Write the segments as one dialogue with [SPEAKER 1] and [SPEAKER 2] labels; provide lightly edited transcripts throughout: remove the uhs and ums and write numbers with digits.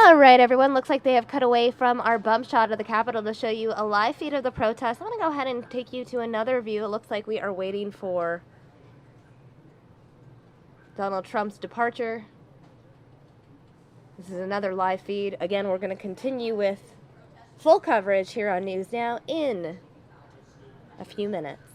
[SPEAKER 1] All right, everyone. Looks like they have cut away from our bump shot of the Capitol to show you a live feed of the protest. I'm going to go ahead and take you to another view. It looks like we are waiting for Donald Trump's departure. This is another live feed. Again, we're going to continue with full coverage here on News Now in a few minutes.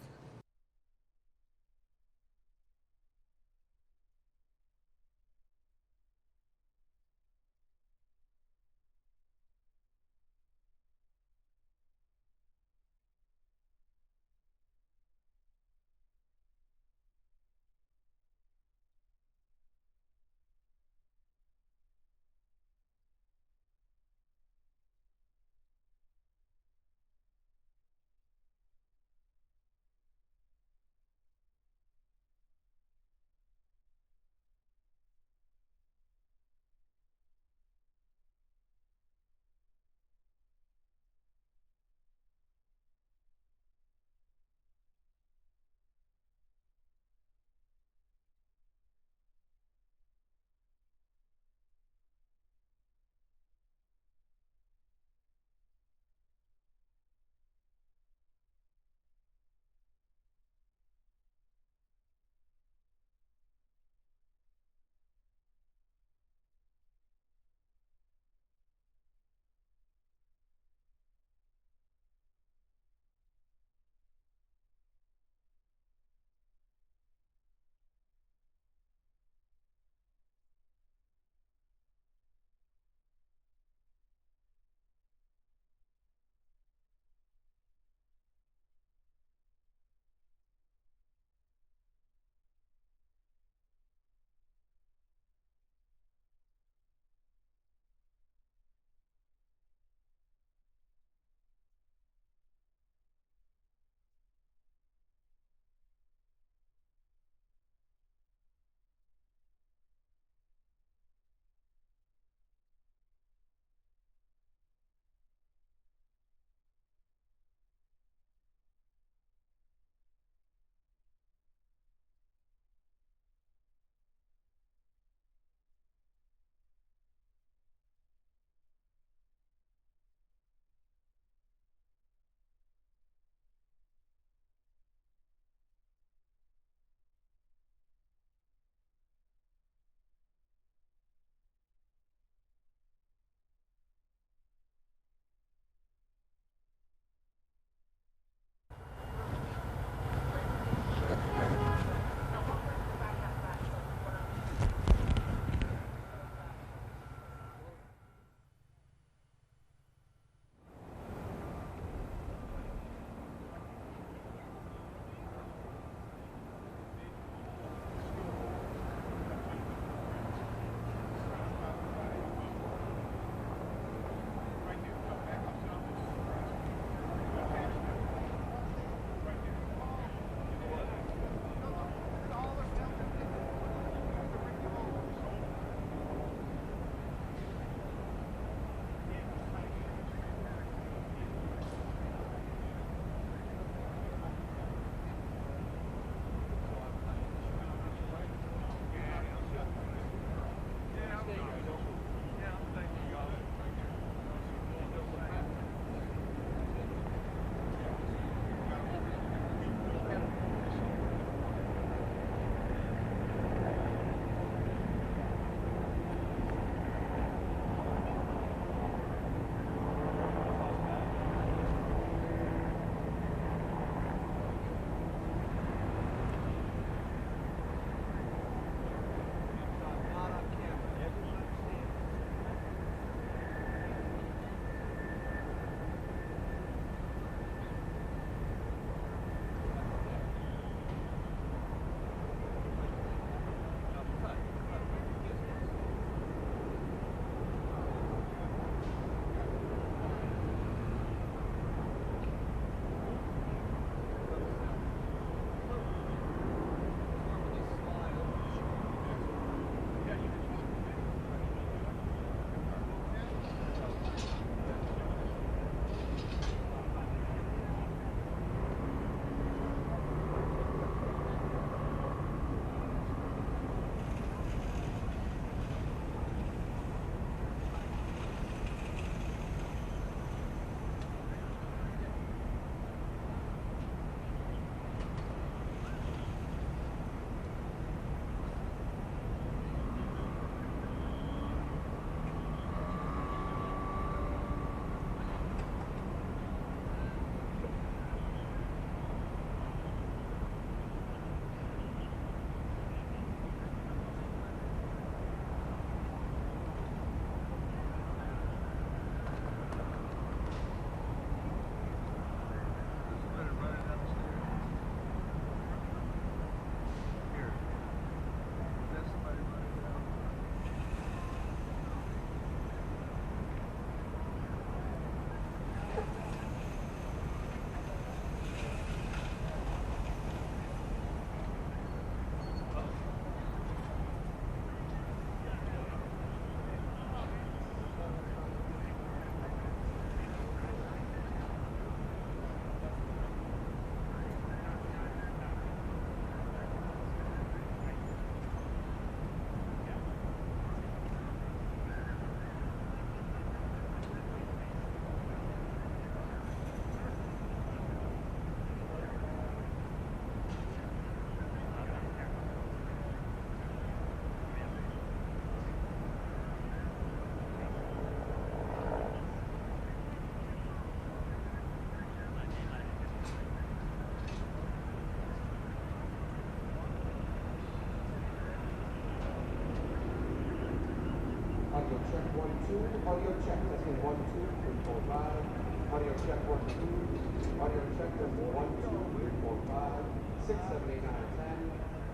[SPEAKER 2] 1, 2. Audio check, testing 1, 2, 3, 4, 5. Audio check 1, 2. Audio check, testing 1, 2, 3, 4, 5. 6, 7, 8, 9, 10.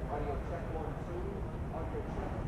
[SPEAKER 2] Audio check 1, 2. Audio check.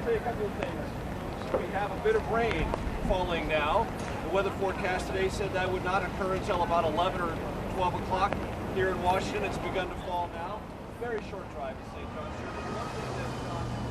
[SPEAKER 3] tell you a couple of things. So we have a bit of rain falling now. The weather forecast today said that would not occur until about 11 or 12 o'clock here in Washington. It's begun to fall now. Very short drive to St. John's Church. One thing that's not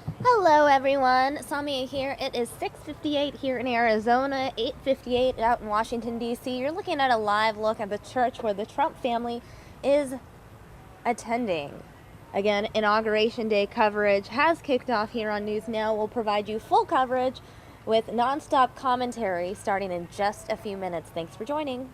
[SPEAKER 1] Hello everyone, Samia here. It is 6:58 here in Arizona, 8:58 out in Washington, D.C. You're looking at a live look at the church where the Trump family is attending. Again, Inauguration Day coverage has kicked off here on News Now. We'll provide you full coverage with nonstop commentary starting in just a few minutes. Thanks for joining.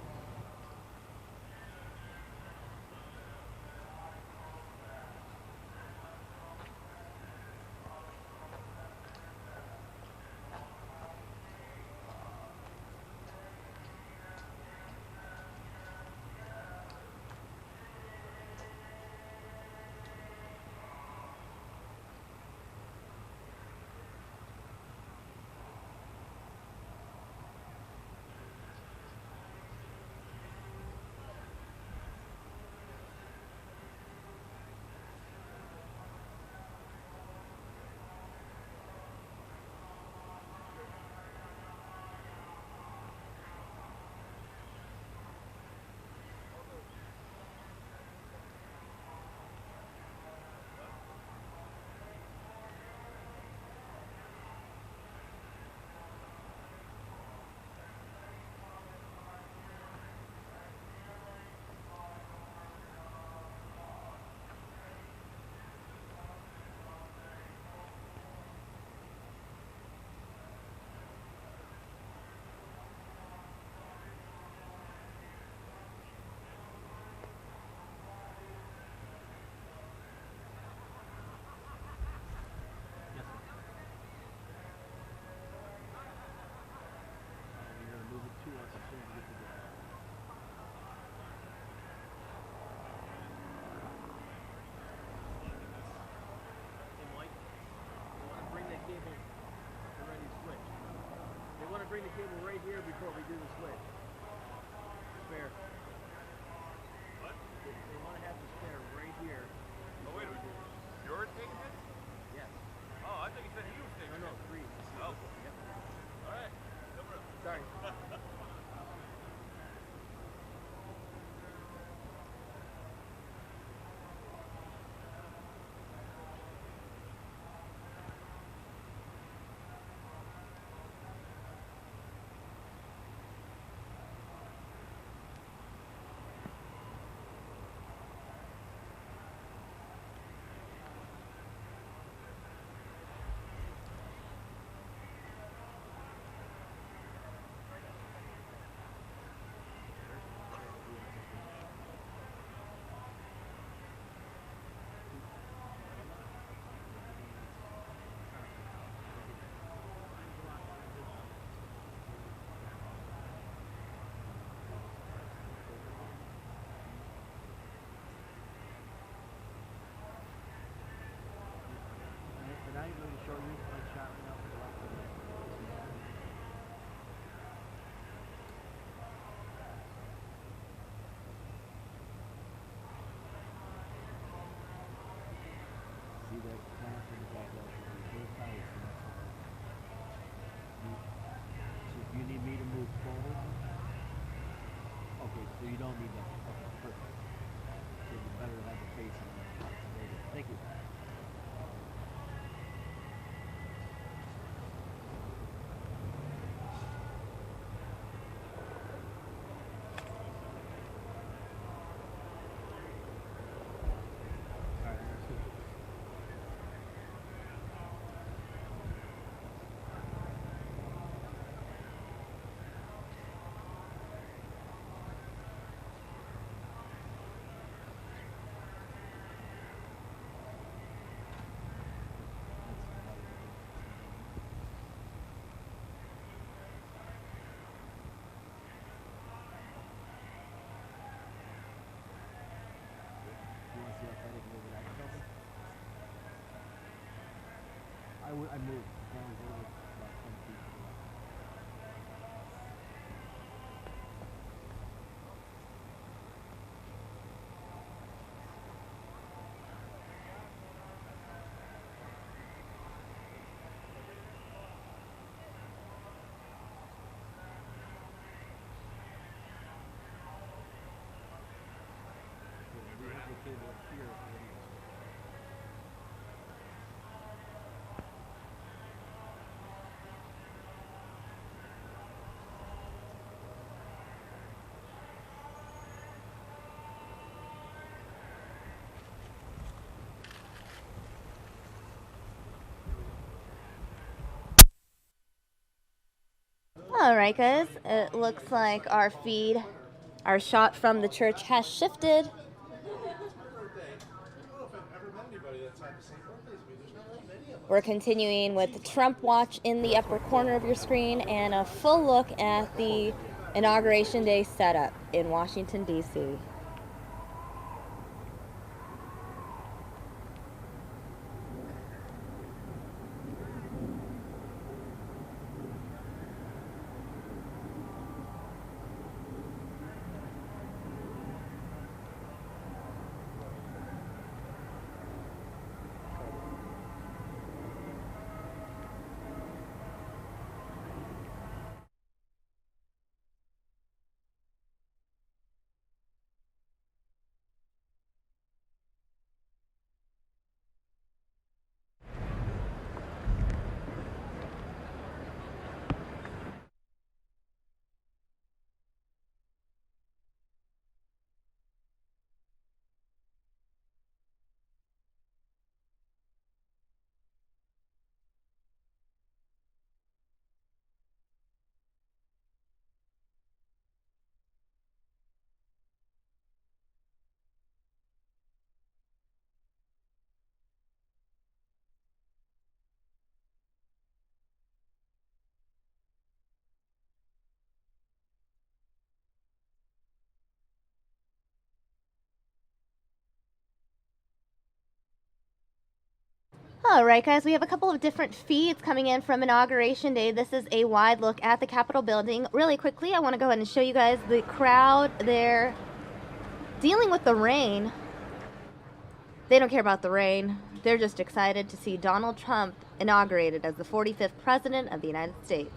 [SPEAKER 4] Bring the cable right here before we do the switch. Spare. What? They want to have the spare right here.
[SPEAKER 3] Oh, wait a minute. You're taking this?
[SPEAKER 4] Yes.
[SPEAKER 3] Oh, I think you said he was taking
[SPEAKER 4] No,
[SPEAKER 3] it.
[SPEAKER 4] 3.
[SPEAKER 3] Oh.
[SPEAKER 4] Yep.
[SPEAKER 3] All right. No problem.
[SPEAKER 4] Sorry. And I'm going to show you my shot right now for the left of it. See that clamp in the back left of it? Both sides. So if you need me to move forward, okay, so you don't need that. Okay, perfect. So you better have the face on that. Thank you. I moved down over about 10 feet. We have the cable up here.
[SPEAKER 1] All right, guys. It looks like our feed, our shot from the church has shifted. We're continuing with Trump Watch in the upper corner of your screen and a full look at the Inauguration Day setup in Washington, D.C. All right, guys, we have a couple of different feeds coming in from Inauguration Day. This is a wide look at the Capitol building. Really quickly, I want to go ahead and show you guys the crowd there dealing with the rain. They don't care about the rain. They're just excited to see Donald Trump inaugurated as the 45th President of the United States.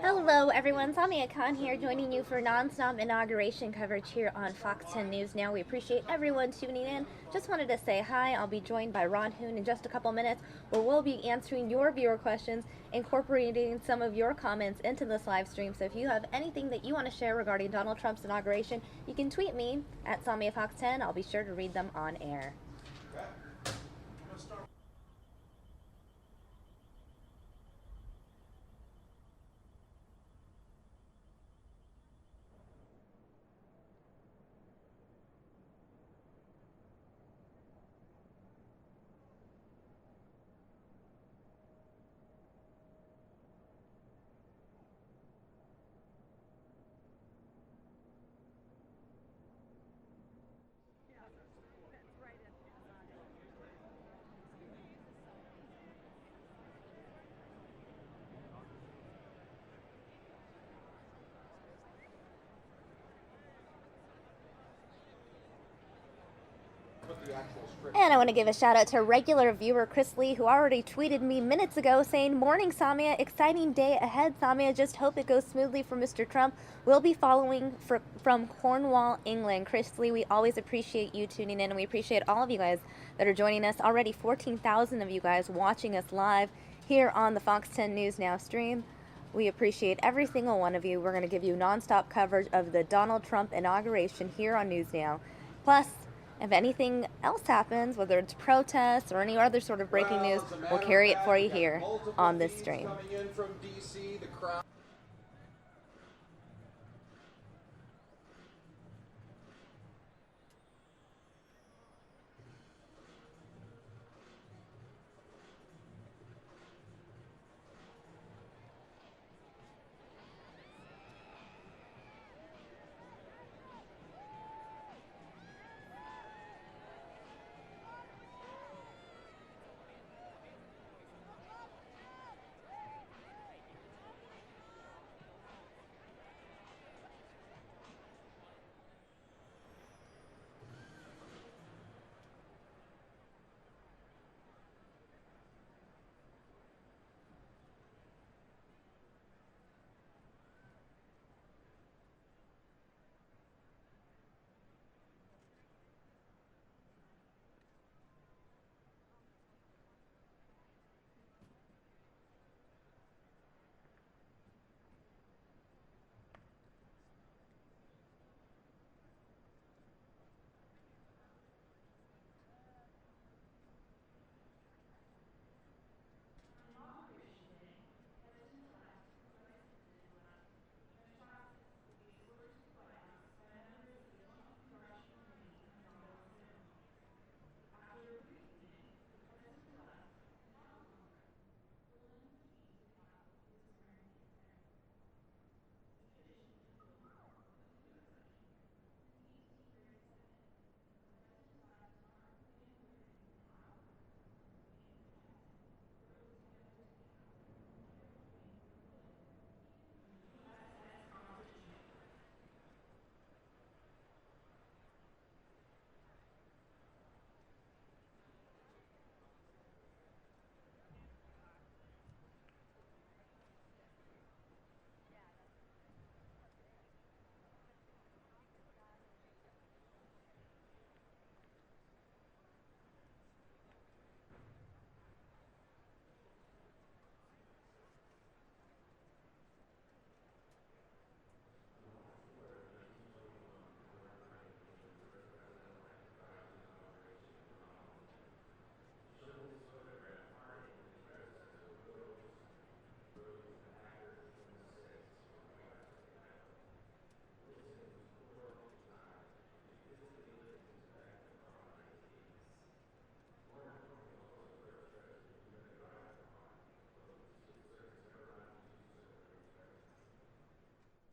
[SPEAKER 1] Hello everyone, Samia Khan here, joining you for non-stop inauguration coverage here on Fox 10 News Now. We appreciate everyone tuning in. Just wanted to say hi. I'll be joined by Ron Hoon in just a couple minutes, where we'll be answering your viewer questions, incorporating some of your comments into this live stream. So if you have anything that you want to share regarding Donald Trump's inauguration, you can tweet me at SamiaFox10. I'll be sure to read them on air.
[SPEAKER 2] what the actual strip.
[SPEAKER 1] And I want to give a shout out to regular viewer Chris Lee, who already tweeted me minutes ago saying, "Morning, Samia. Exciting day ahead, Samia. Just hope it goes smoothly for Mr. Trump. We'll be following from Cornwall, England." Chris Lee, we always appreciate you tuning in, and we appreciate all of you guys that are joining us. Already 14,000 of you guys watching us live here on the Fox 10 News Now stream. We appreciate every single one of you. We're going to give you nonstop coverage of the Donald Trump inauguration here on News Now. Plus, if anything else happens, whether it's protests or any other sort of breaking news, we'll carry it for you here on this stream.
[SPEAKER 2] Coming in from DC, the crowd.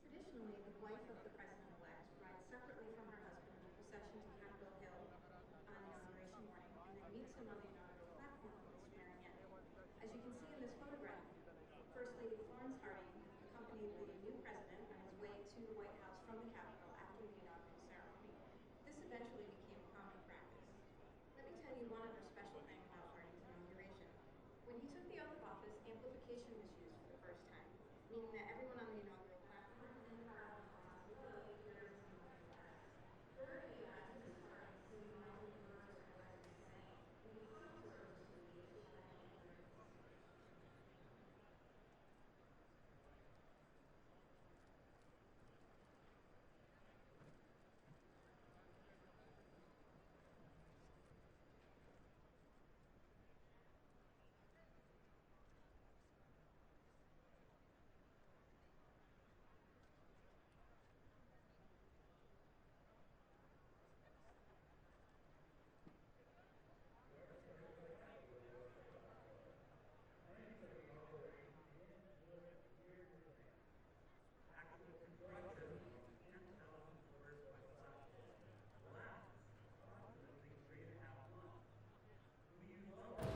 [SPEAKER 5] Traditionally, the wife of the president-elect rides separately from her husband in procession to Capitol Hill on inauguration morning and then meets him on the inaugural platform for the swearing in. As you can see in this photograph, First Lady Florence Harding accompanied the new president on his way to the White House from the Capitol after the inaugural ceremony. This eventually became common practice. Let me tell you one other special thing about Harding's inauguration. When he took the oath of office, amplification was used for the first time, meaning that everyone on the inaugural platform and the crowd will hear his emotional words. Clearly, this is Harding singing the opening words of what he's saying. We can still observe this movie as challenging and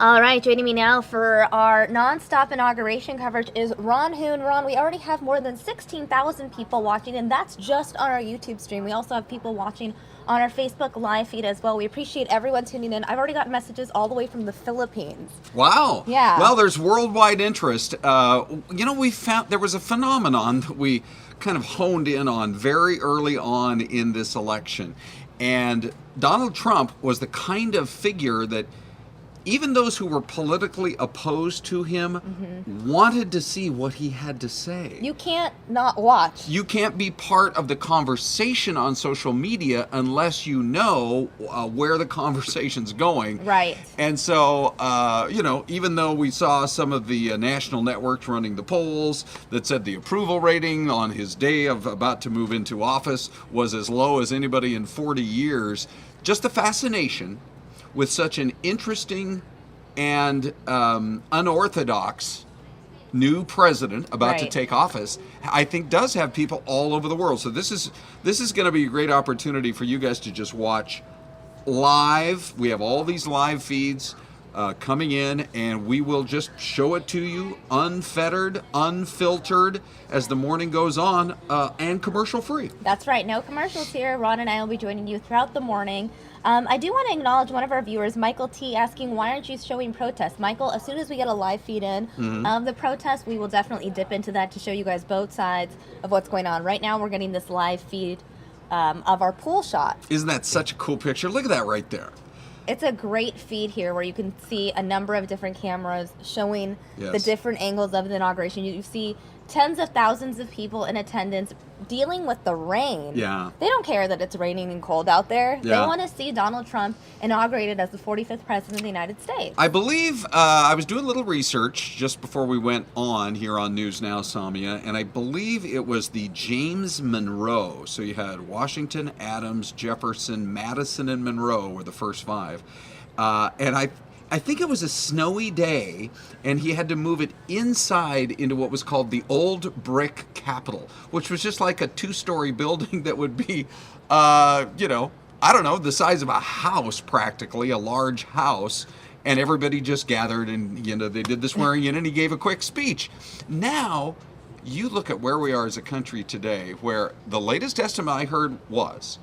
[SPEAKER 1] All right, joining me now for our nonstop inauguration coverage is Ron Hoon. Ron, we already have more than 16,000 people watching, and that's just on our YouTube stream. We also have people watching on our Facebook live feed as well. We appreciate everyone tuning in. I've already got messages all the way from the Philippines.
[SPEAKER 6] Wow.
[SPEAKER 1] Yeah.
[SPEAKER 6] Well, there's worldwide interest. We found there was a phenomenon that we kind of honed in on very early on in this election. And Donald Trump was the kind of figure that even those who were politically opposed to him wanted to see what he had to say.
[SPEAKER 1] You can't not watch.
[SPEAKER 6] You can't be part of the conversation on social media unless you know where the conversation's going.
[SPEAKER 1] Right.
[SPEAKER 6] And so, even though we saw some of the national networks running the polls that said the approval rating on his day of about to move into office was as low as anybody in 40 years, just the fascination with such an interesting and unorthodox new president about to take office, I think does have people all over the world. So this is going to be a great opportunity for you guys to just watch live. We have all these live feeds coming in, and we will just show it to you unfettered, unfiltered as the morning goes on, and commercial free.
[SPEAKER 1] That's right. No commercials here. Ron and I will be joining you throughout the morning. I do want to acknowledge one of our viewers, Michael T, asking, why aren't you showing protests? Michael, as soon as we get a live feed in of the protest, we will definitely dip into that to show you guys both sides of what's going on. Right now, we're getting this live feed of our pool shot.
[SPEAKER 6] Isn't that such a cool picture? Look at that right there.
[SPEAKER 1] It's a great feed here where you can see a number of different cameras showing the
[SPEAKER 6] Yes.
[SPEAKER 1] different angles of the inauguration. You see tens of thousands of people in attendance dealing with the rain.
[SPEAKER 6] Yeah.
[SPEAKER 1] They don't care that it's raining and cold out there. They
[SPEAKER 6] Yeah.
[SPEAKER 1] want to see Donald Trump inaugurated as the 45th president of the United States.
[SPEAKER 6] I believe I was doing a little research just before we went on here on News Now, Samia, and I believe it was the James Monroe. So you had Washington, Adams, Jefferson, Madison, and Monroe were the first five. And I think it was a snowy day, and he had to move it inside into what was called the Old Brick Capitol, which was just like a two-story building that would be, I don't know, the size of a house practically, a large house. And everybody just gathered, and they did the swearing in, and he gave a quick speech. Now, you look at where we are as a country today, where the latest estimate I heard was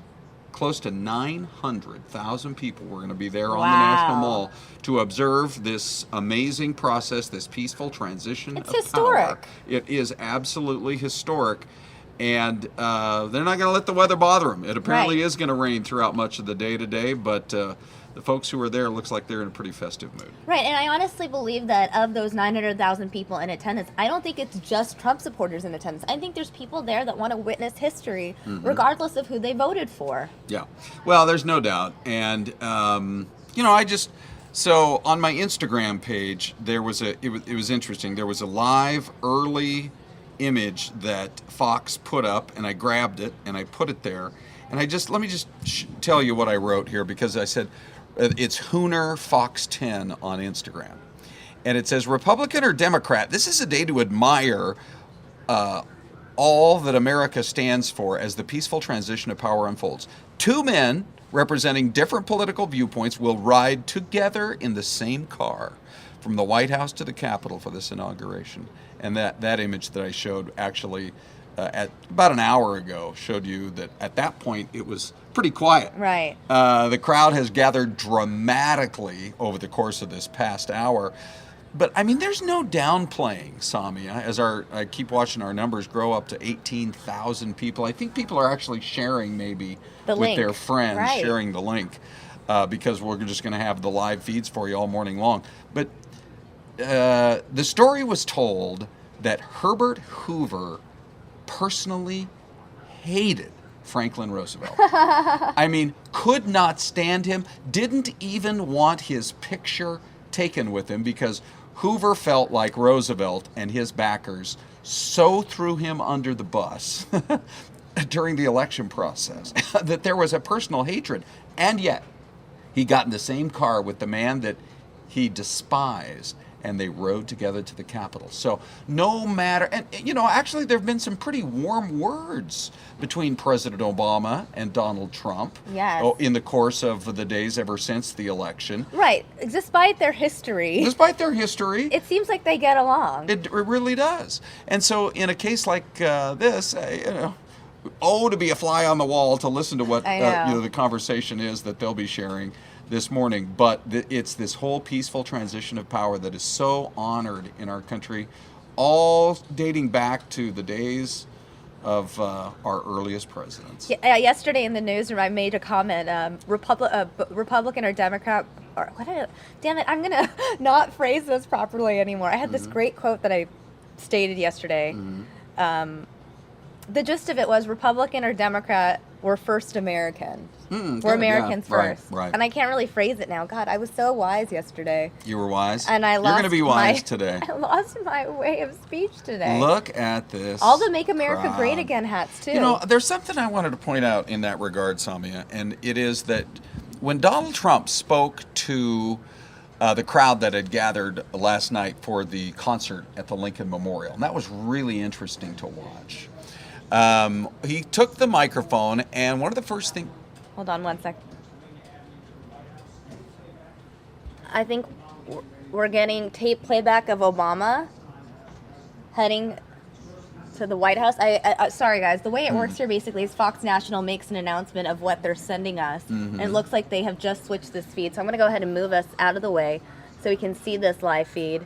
[SPEAKER 6] close to 900,000 people were going to be there on the National Mall to observe this amazing process, this peaceful transition
[SPEAKER 1] It's
[SPEAKER 6] of
[SPEAKER 1] historic.
[SPEAKER 6] power. It is absolutely historic. And they're not going to let the weather bother them. It apparently is going to rain throughout much of the day today, but the folks who are there looks like they're in a pretty festive mood.
[SPEAKER 1] Right, and I honestly believe that of those 900,000 people in attendance, I don't think it's just Trump supporters in attendance. I think there's people there that want to witness history, regardless of who they voted for.
[SPEAKER 6] Yeah, well, there's no doubt. And, so on my Instagram page, it was interesting. There was a live early image that Fox put up, and I grabbed it and I put it there. And let me just tell you what I wrote here, because I said, it's Hooner Fox 10 on Instagram. And it says, Republican or Democrat, this is a day to admire all that America stands for as the peaceful transition of power unfolds. Two men representing different political viewpoints will ride together in the same car from the White House to the Capitol for this inauguration. And that image that I showed actually at about an hour ago showed you that at that point it was pretty quiet.
[SPEAKER 1] Right.
[SPEAKER 6] The crowd has gathered dramatically over the course of this past hour. But, I mean, there's no downplaying, Samia, as I keep watching our numbers grow up to 18,000 people. I think people are actually sharing maybe
[SPEAKER 1] The
[SPEAKER 6] with
[SPEAKER 1] link.
[SPEAKER 6] their friends,
[SPEAKER 1] Right.
[SPEAKER 6] sharing the link, because we're just going to have the live feeds for you all morning long. But the story was told that Herbert Hoover personally hated Franklin Roosevelt. I mean, could not stand him, didn't even want his picture taken with him, because Hoover felt like Roosevelt and his backers so threw him under the bus during the election process that there was a personal hatred. And yet, he got in the same car with the man that he despised and they rode together to the Capitol. So no matter, and actually there have been some pretty warm words between President Obama and Donald Trump in the course of the days ever since the election.
[SPEAKER 1] Right. Despite their history.
[SPEAKER 6] It
[SPEAKER 1] seems like they get along.
[SPEAKER 6] It really does. And so in a case like this, to be a fly on the wall to listen to what the conversation is that they'll be sharing this morning. But it's this whole peaceful transition of power that is so honored in our country, all dating back to the days of our earliest presidents.
[SPEAKER 1] Yesterday in the newsroom, I made a comment. Republican or Democrat, or damn it, I'm gonna not phrase this properly anymore. I had this great quote that I stated yesterday. The gist of it was Republican or Democrat, we're first American. We're Americans first.
[SPEAKER 6] Right.
[SPEAKER 1] And I can't really phrase it now. God, I was so wise yesterday.
[SPEAKER 6] You were wise?
[SPEAKER 1] And
[SPEAKER 6] You're going to be wise today.
[SPEAKER 1] I lost my way of speech today.
[SPEAKER 6] Look at this.
[SPEAKER 1] All the Make America Great Again hats, too.
[SPEAKER 6] There's something I wanted to point out in that regard, Samia, and it is that when Donald Trump spoke to the crowd that had gathered last night for the concert at the Lincoln Memorial, and that was really interesting to watch. He took the microphone, and one of the first things...
[SPEAKER 1] Hold on one sec. I think we're getting tape playback of Obama heading to the White House. Sorry, guys. The way it works here basically is Fox National makes an announcement of what they're sending us, and it looks like they have just switched this feed. So I'm going to go ahead and move us out of the way so we can see this live feed.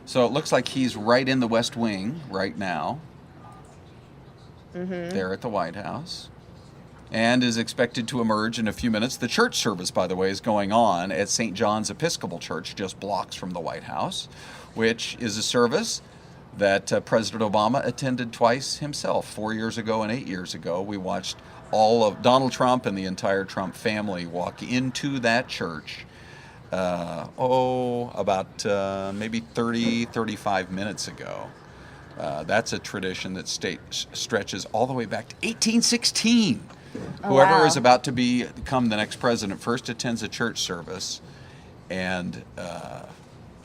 [SPEAKER 6] So it looks like he's right in the West Wing right now, there at the White House, and is expected to emerge in a few minutes. The church service, by the way, is going on at St. John's Episcopal Church, just blocks from the White House, which is a service that President Obama attended twice himself, 4 years ago and 8 years ago. We watched all of Donald Trump and the entire Trump family walk into that church about maybe 35 minutes ago. That's a tradition that stretches all the way back to 1816. Whoever is about to become the next president first attends a church service, and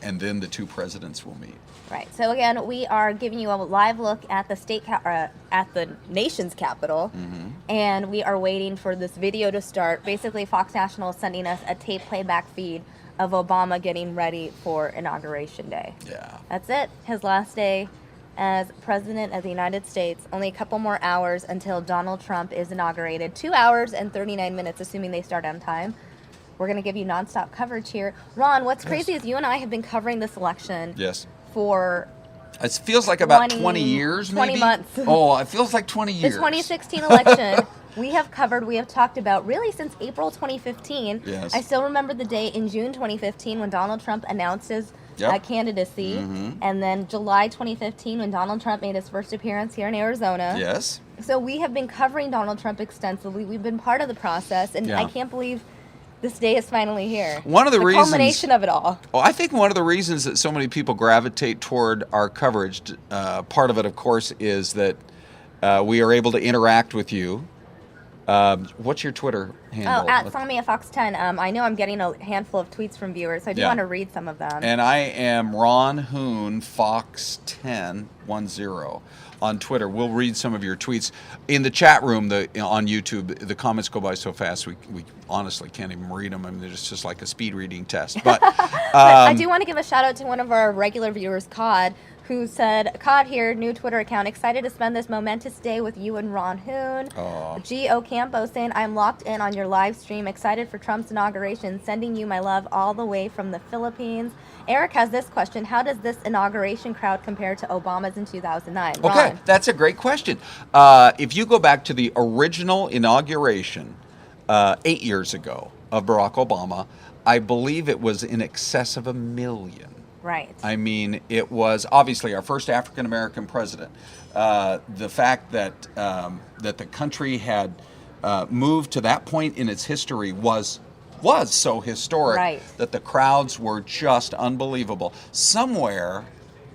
[SPEAKER 6] then the two presidents will meet.
[SPEAKER 1] Right. So again, we are giving you a live look at the at the nation's capital, and we are waiting for this video to start. Basically, Fox National is sending us a tape playback feed of Obama getting ready for Inauguration Day.
[SPEAKER 6] Yeah.
[SPEAKER 1] That's it. His last day as President of the United States. Only a couple more hours until Donald Trump is inaugurated. 2 hours and 39 minutes, assuming they start on time. We're going to give you nonstop coverage here. Ron, what's crazy is you and I have been covering this election for...
[SPEAKER 6] It feels like about 20 years, maybe?
[SPEAKER 1] 20 months.
[SPEAKER 6] Oh, it feels like 20 years.
[SPEAKER 1] The 2016 election, we have talked about really since April 2015.
[SPEAKER 6] Yes.
[SPEAKER 1] I still remember the day in June 2015 when Donald Trump announced his candidacy, and then July 2015 when Donald Trump made his first appearance here in Arizona.
[SPEAKER 6] Yes.
[SPEAKER 1] So we have been covering Donald Trump extensively. We've been part of the process, and I can't believe this day is finally here.
[SPEAKER 6] One of the reasons,
[SPEAKER 1] culmination of it all.
[SPEAKER 6] Well, I think one of the reasons that so many people gravitate toward our coverage, part of it, of course, is that we are able to interact with you. What's your Twitter handle?
[SPEAKER 1] Oh, at SamiaFox10. I know I'm getting a handful of tweets from viewers, so I do want to read some of them.
[SPEAKER 6] And I am Ron Hoon Fox1010 on Twitter. We'll read some of your tweets. In the chat room on YouTube, the comments go by so fast we honestly can't even read them. I mean, it's just like a speed reading test. But,
[SPEAKER 1] I do want to give a shout out to one of our regular viewers, Cod, who said, Cod here, new Twitter account, excited to spend this momentous day with you and Ron Hoon. G.O. Campo saying, I'm locked in on your live stream, excited for Trump's inauguration, sending you my love all the way from the Philippines. Eric has this question, how does this inauguration crowd compare to Obama's in 2009? Ron?
[SPEAKER 6] Okay, that's a great question. If you go back to the original inauguration 8 years ago of Barack Obama, I believe it was in excess of 1 million.
[SPEAKER 1] Right.
[SPEAKER 6] I mean, it was obviously our first African-American president. The fact that the country had moved to that point in its history was so historic that the crowds were just unbelievable. Somewhere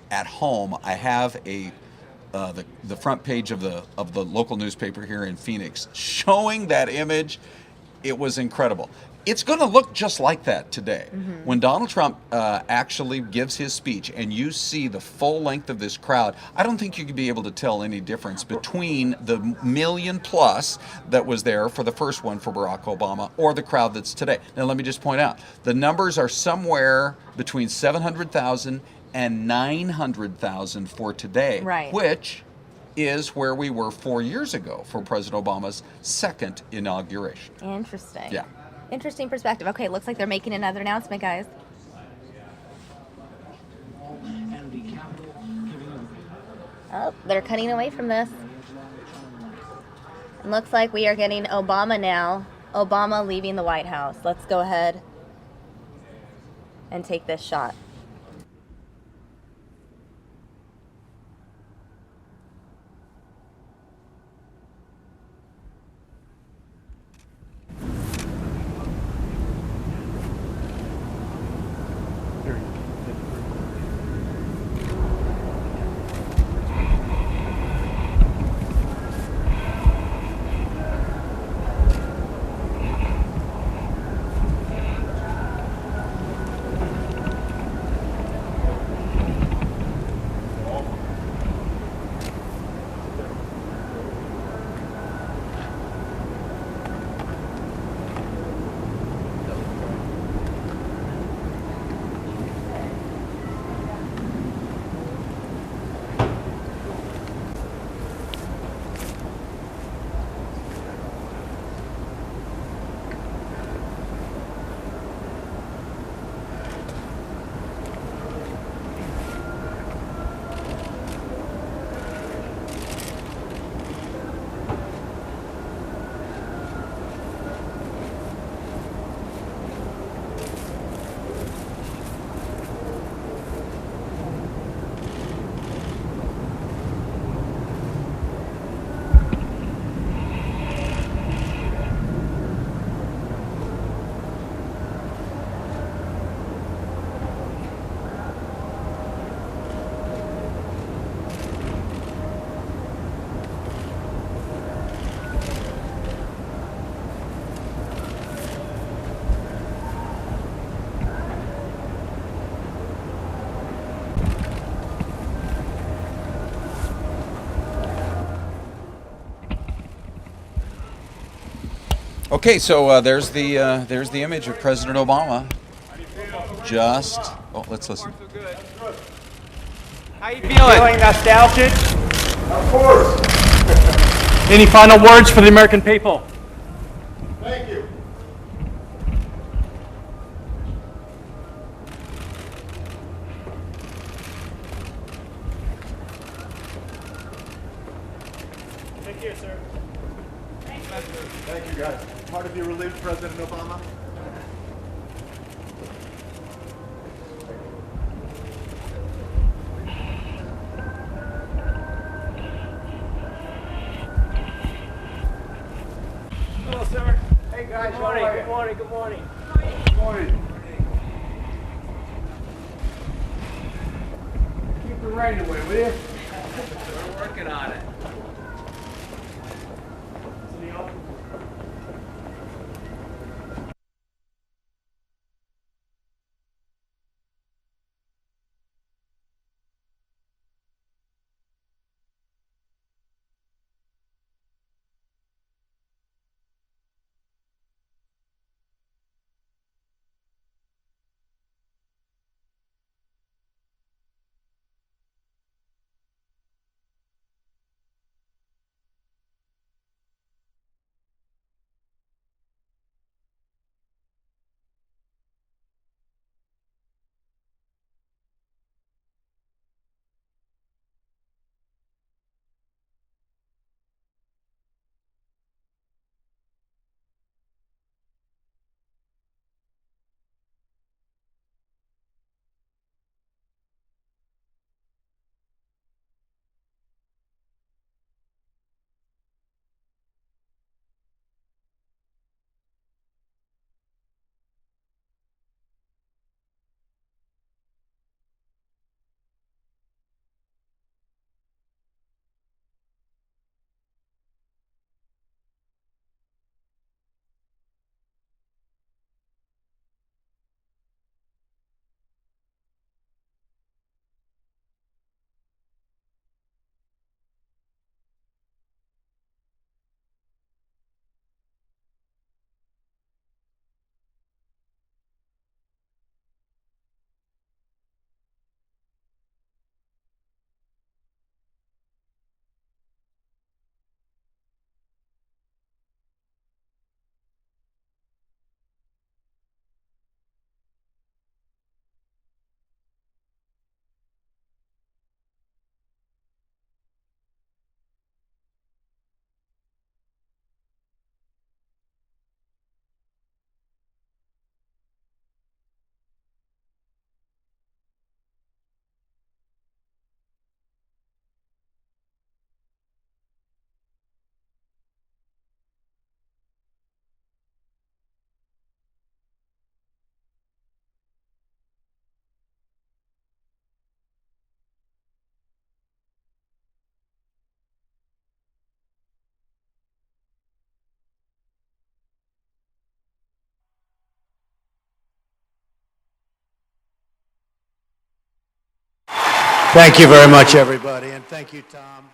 [SPEAKER 6] at home, I have the front page of the local newspaper here in Phoenix showing that image. It was incredible. It's going to look just like that today. When Donald Trump actually gives his speech and you see the full length of this crowd, I don't think you could be able to tell any difference between the million plus that was there for the first one for Barack Obama or the crowd that's today. Now, let me just point out the numbers are somewhere between 700,000 and 900,000 for today,
[SPEAKER 1] Right.
[SPEAKER 6] which is where we were 4 years ago for President Obama's second inauguration.
[SPEAKER 1] Interesting.
[SPEAKER 6] Yeah.
[SPEAKER 1] Interesting perspective. Okay, looks like they're making another announcement, guys. Oh, they're cutting away from this. It looks like we are getting Obama now. Obama leaving the White House. Let's go ahead and take this shot.
[SPEAKER 6] Okay, so there's the image of President Obama. Let's listen.
[SPEAKER 4] How you feeling nostalgic? Of course. Any final words for the American people?
[SPEAKER 2] Thank you.
[SPEAKER 4] Take care, sir.
[SPEAKER 2] Thank you, guys. Part of you relieved President Obama?
[SPEAKER 4] Hello, sir.
[SPEAKER 2] Hey, guys.
[SPEAKER 4] Good morning. Good morning. Good morning.
[SPEAKER 2] Good morning. Keep the rain away, will you?
[SPEAKER 4] We're working on it.
[SPEAKER 7] Thank you very much, everybody, and thank you, Tom.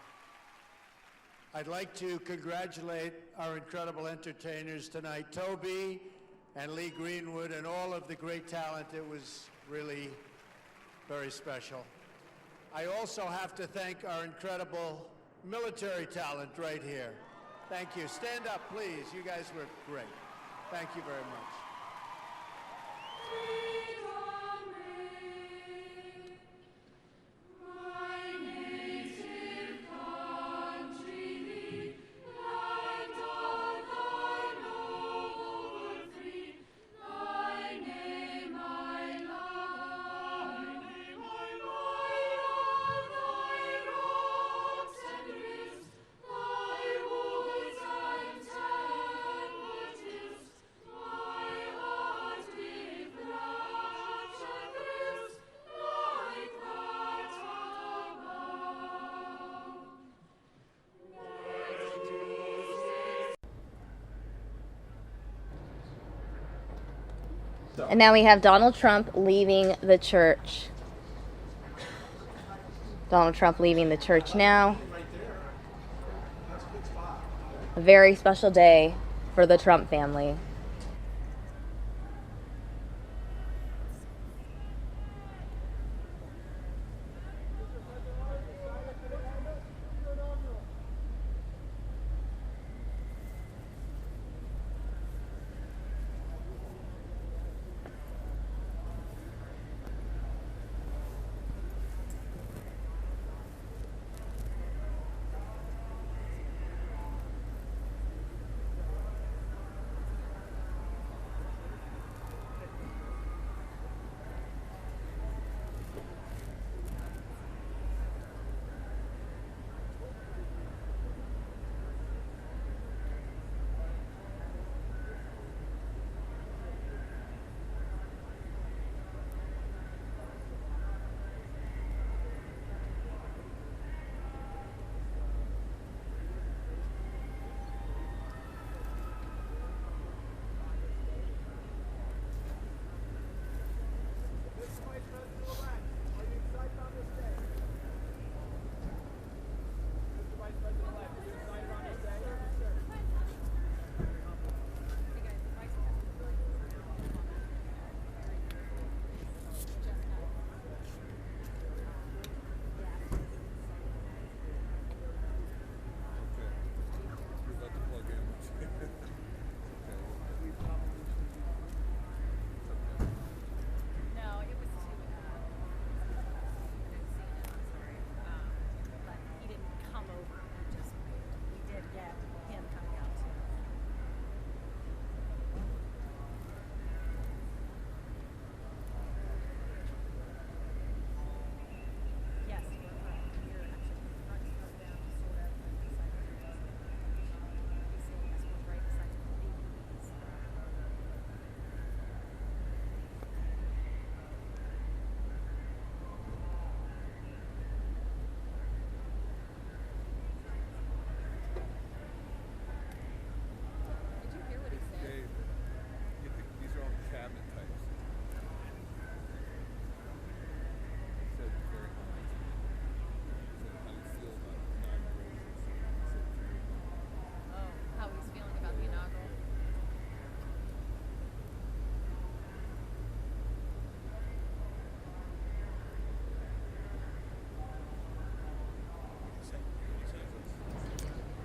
[SPEAKER 7] I'd like to congratulate our incredible entertainers tonight, Toby and Lee Greenwood, and all of the great talent. It was really very special. I also have to thank our incredible military talent right here. Thank you. Stand up, please. You guys were great. Thank you very much.
[SPEAKER 1] And now we have Donald Trump leaving the church. Donald Trump leaving the church now. A very special day for the Trump family.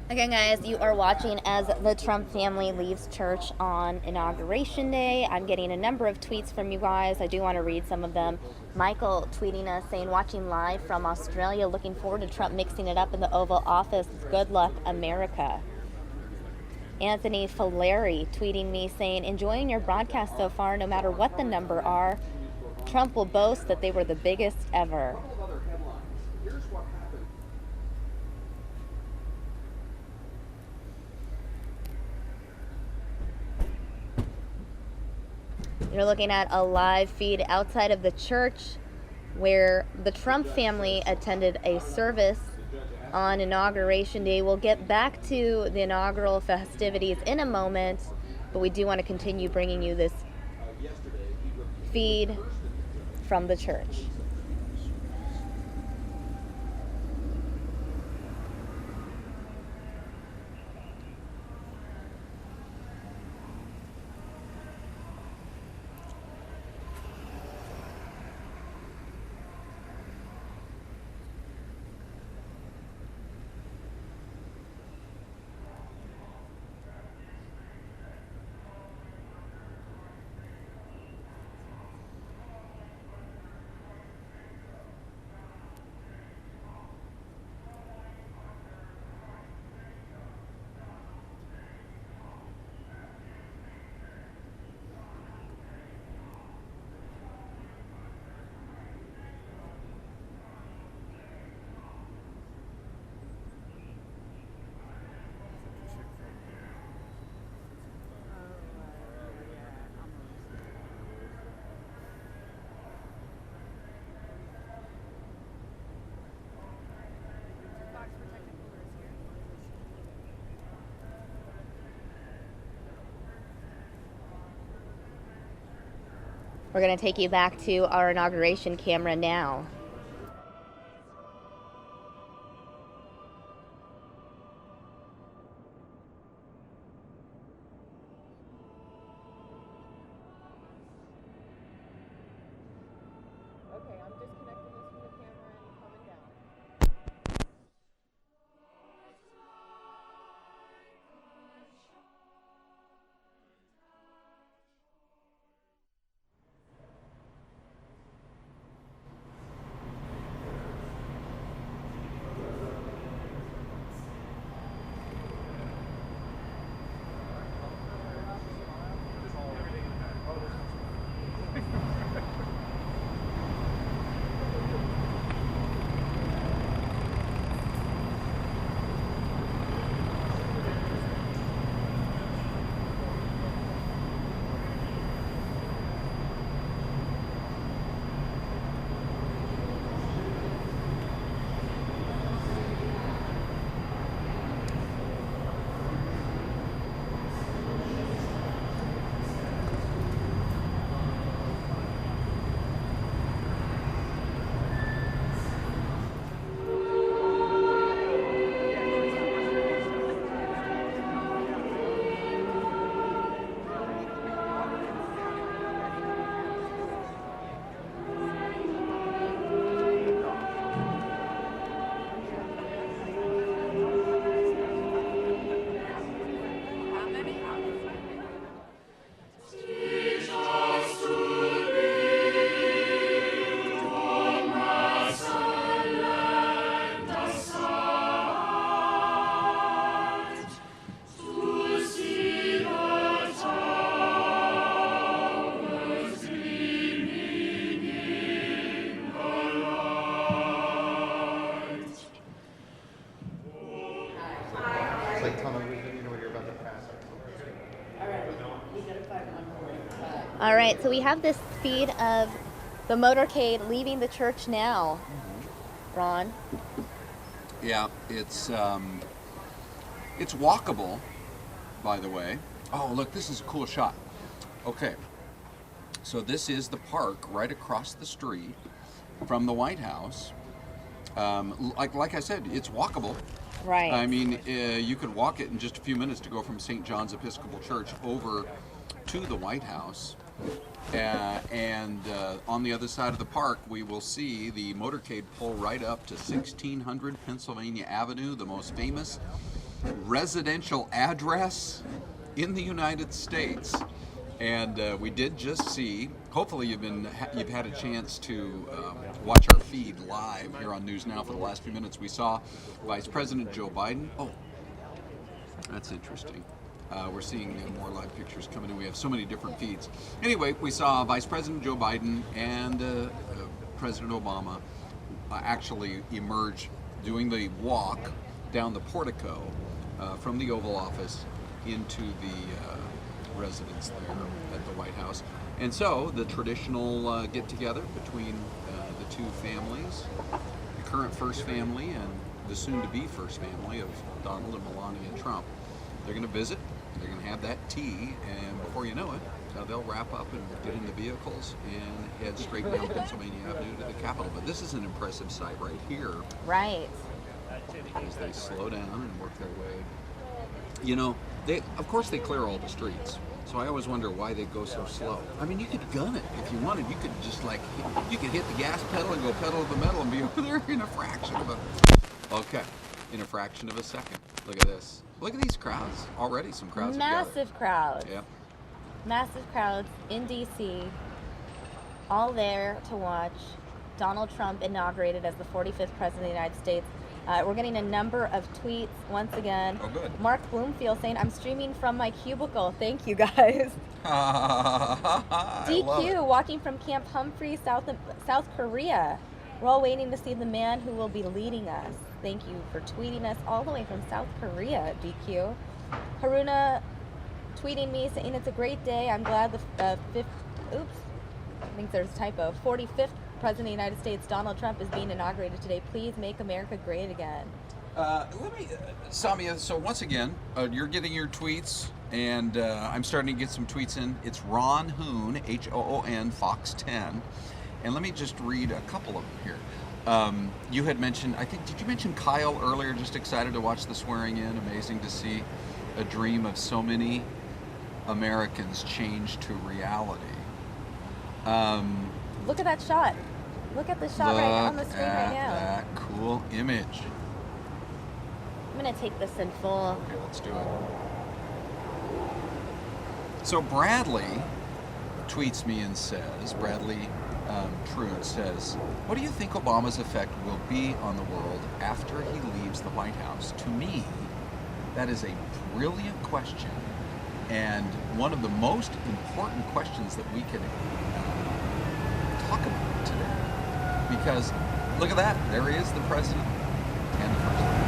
[SPEAKER 1] Again, guys, you are watching as the Trump family leaves church on Inauguration Day. I'm getting a number of tweets from you guys. I do want to read some of them. Michael tweeting us saying, watching live from Australia, looking forward to Trump mixing it up in the Oval Office. Good luck, America. Anthony Faleri tweeting me saying, enjoying your broadcast so far, no matter what the number are. Trump will boast that they were the biggest ever. You're looking at a live feed outside of the church where the Trump family attended a service on Inauguration Day. We'll get back to the inaugural festivities in a moment, but we do want to continue bringing you this feed from the church. We're going to take you back to our inauguration camera now. Okay, I'm disconnecting this from the camera and coming down.
[SPEAKER 8] It's like tunnel vision, you know when you're about to pass.
[SPEAKER 1] All right, so we have this feed of the motorcade leaving the church now. Ron?
[SPEAKER 6] Yeah, it's walkable, by the way. Oh, look, this is a cool shot. Okay, so this is the park right across the street from the White House. Like I said, it's walkable.
[SPEAKER 1] Right.
[SPEAKER 6] I mean, you could walk it in just a few minutes to go from St. John's Episcopal Church over to the White House. And on the other side of the park, we will see the motorcade pull right up to 1600 Pennsylvania Avenue, the most famous residential address in the United States. And we did just see, hopefully you've had a chance to watch our feed live here on News Now for the last few minutes. We saw Vice President Joe Biden. Oh, that's interesting. We're seeing more live pictures coming in. We have so many different feeds. Anyway, we saw Vice President Joe Biden and President Obama actually emerge doing the walk down the portico from the Oval Office into the residence there at the White House. And so the traditional get-together between the two families, the current first family and the soon-to-be first family of Donald and Melania Trump. They're going to visit, they're going to have that tea, and before you know it, they'll wrap up and get in the vehicles and head straight down Pennsylvania Avenue to the Capitol. But this is an impressive sight right here.
[SPEAKER 1] Right.
[SPEAKER 6] As they slow down and work their way. You know, of course they clear all the streets. So I always wonder why they go so slow. I mean, you could gun it if you wanted. You could just you could hit the gas pedal and go pedal to the metal and be over there in a fraction of in a fraction of a second. Look at this. Look at these crowds. Already some crowds.
[SPEAKER 1] Massive crowds.
[SPEAKER 6] Yeah.
[SPEAKER 1] Massive crowds in D.C. all there to watch Donald Trump inaugurated as the 45th President of the United States. We're getting a number of tweets once again.
[SPEAKER 6] Oh, good.
[SPEAKER 1] Mark Bloomfield saying, "I'm streaming from my cubicle. Thank you, guys." DQ walking from Camp Humphrey, South Korea. We're all waiting to see the man who will be leading us. Thank you for tweeting us all the way from South Korea, DQ. Haruna tweeting me saying, "It's a great day. I'm glad the I think there's a typo. 45th President of the United States, Donald Trump, is being inaugurated today. Please make America great again."
[SPEAKER 6] Samia, so once again, you're getting your tweets and I'm starting to get some tweets in. It's Ron Hoon, Hoon, Fox 10. And let me just read a couple of them here. You had mentioned, I think, did you mention Kyle earlier? Just excited to watch the swearing in. Amazing to see a dream of so many Americans change to reality.
[SPEAKER 1] Look at that shot. Look at the shot right on the screen right now.
[SPEAKER 6] That cool image.
[SPEAKER 1] I'm going to take this in full.
[SPEAKER 6] Okay, let's do it. So Bradley tweets me and says, Bradley Trude says, what do you think Obama's effect will be on the world after he leaves the White House? To me, that is a brilliant question, and one of the most important questions that we can talk about today. Because look at that, there he is, the president and the first lady.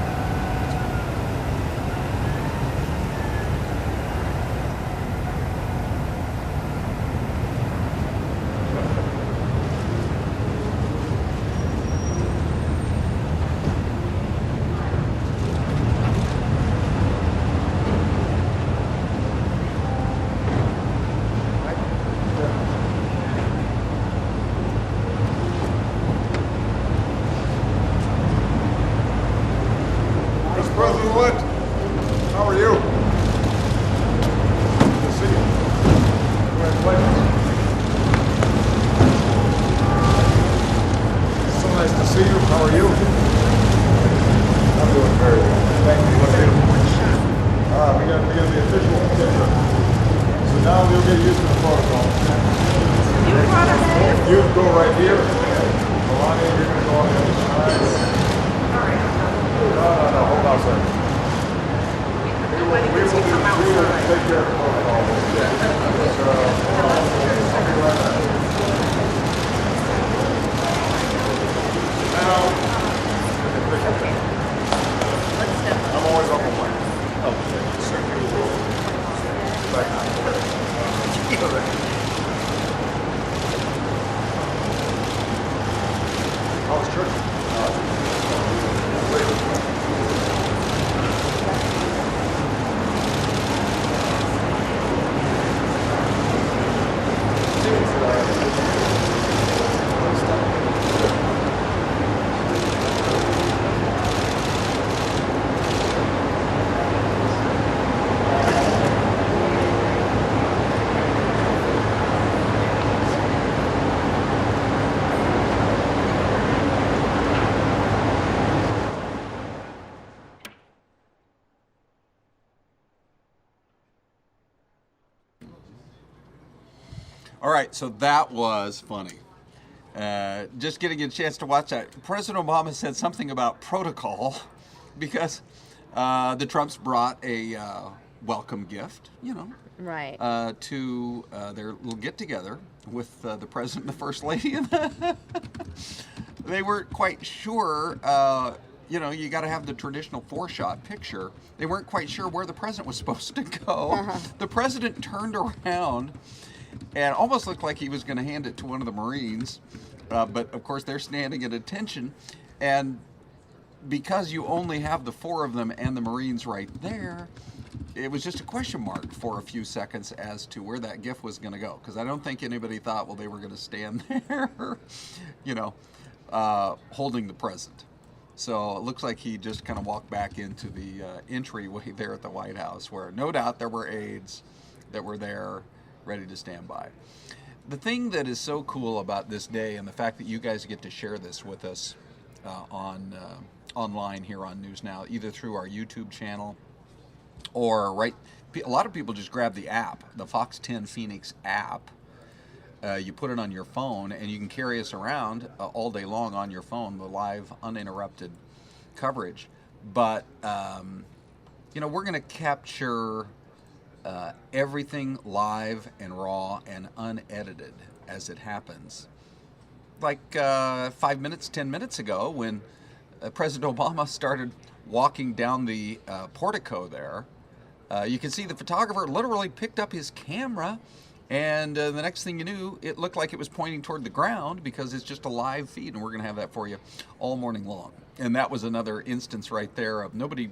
[SPEAKER 6] All right, so that was funny. Just getting a chance to watch that. President Obama said something about protocol because the Trumps brought a welcome gift,
[SPEAKER 1] right,
[SPEAKER 6] to their little get-together with the president and the first lady. And they weren't quite sure, you got to have the traditional four-shot picture. They weren't quite sure where the president was supposed to go. Uh-huh. The president turned around and almost looked like he was going to hand it to one of the Marines. But, of course, they're standing at attention. And because you only have the four of them and the Marines right there, it was just a question mark for a few seconds as to where that gift was going to go. Because I don't think anybody thought, well, they were going to stand there, holding the present. So it looks like he just kind of walked back into the entryway there at the White House, where no doubt there were aides that were there ready to stand by. The thing that is so cool about this day, and the fact that you guys get to share this with us online here on News Now, either through our YouTube channel or a lot of people just grab the app, the Fox 10 Phoenix app. You put it on your phone, and you can carry us around all day long on your phone, the live, uninterrupted coverage. But, we're going to capture everything live and raw and unedited as it happens. Like 5 minutes, 10 minutes ago, when President Obama started walking down the portico there, you can see the photographer literally picked up his camera And the next thing you knew, it looked like it was pointing toward the ground because it's just a live feed, and we're going to have that for you all morning long. And that was another instance right there of nobody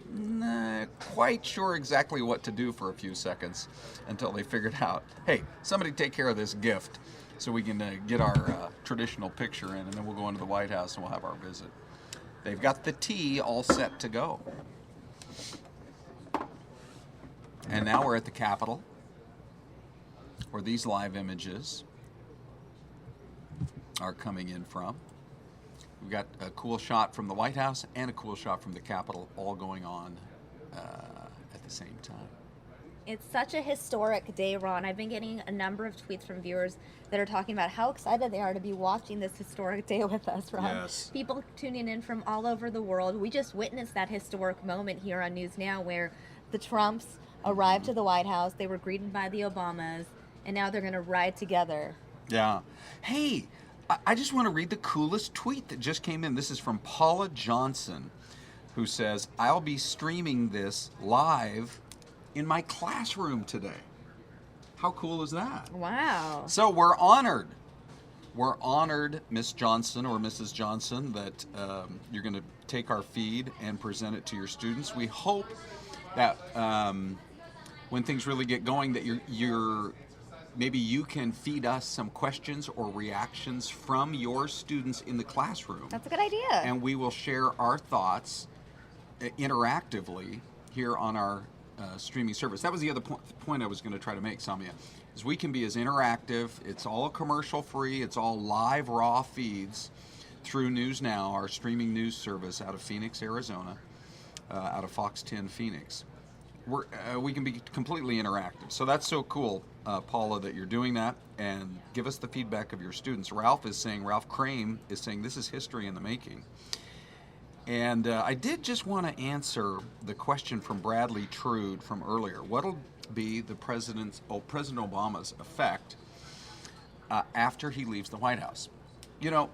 [SPEAKER 6] quite sure exactly what to do for a few seconds until they figured out, hey, somebody take care of this gift so we can get our traditional picture in, and then we'll go into the White House and we'll have our visit. They've got the tea all set to go. And now we're at the Capitol, where these live images are coming in from. We've got a cool shot from the White House and a cool shot from the Capitol all going on at the same time.
[SPEAKER 1] It's such a historic day, Ron. I've been getting a number of tweets from viewers that are talking about how excited they are to be watching this historic day with us, Ron.
[SPEAKER 6] Yes.
[SPEAKER 1] People tuning in from all over the world. We just witnessed that historic moment here on News Now where the Trumps arrived to the White House. They were greeted by the Obamas, and now they're going to ride together.
[SPEAKER 6] Yeah. Hey, I just want to read the coolest tweet that just came in. This is from Paula Johnson, who says, I'll be streaming this live in my classroom today. How cool is that?
[SPEAKER 1] Wow.
[SPEAKER 6] So we're honored. We're honored, Miss Johnson or Mrs. Johnson, that you're going to take our feed and present it to your students. We hope that when things really get going, that you're maybe you can feed us some questions or reactions from your students in the classroom.
[SPEAKER 1] That's a good idea.
[SPEAKER 6] And we will share our thoughts interactively here on our streaming service. That was the other point I was going to try to make, Samia, is we can be as interactive. It's all commercial free. It's all live raw feeds through News Now, our streaming news service out of Phoenix, Arizona, out of Fox 10 Phoenix. We can be completely interactive. So that's so cool, Paula, that you're doing that, and give us the feedback of your students. Ralph Crane is saying this is history in the making. And I did just want to answer the question from Bradley Trude from earlier. What'll be the President Obama's effect after he leaves the White House? You know,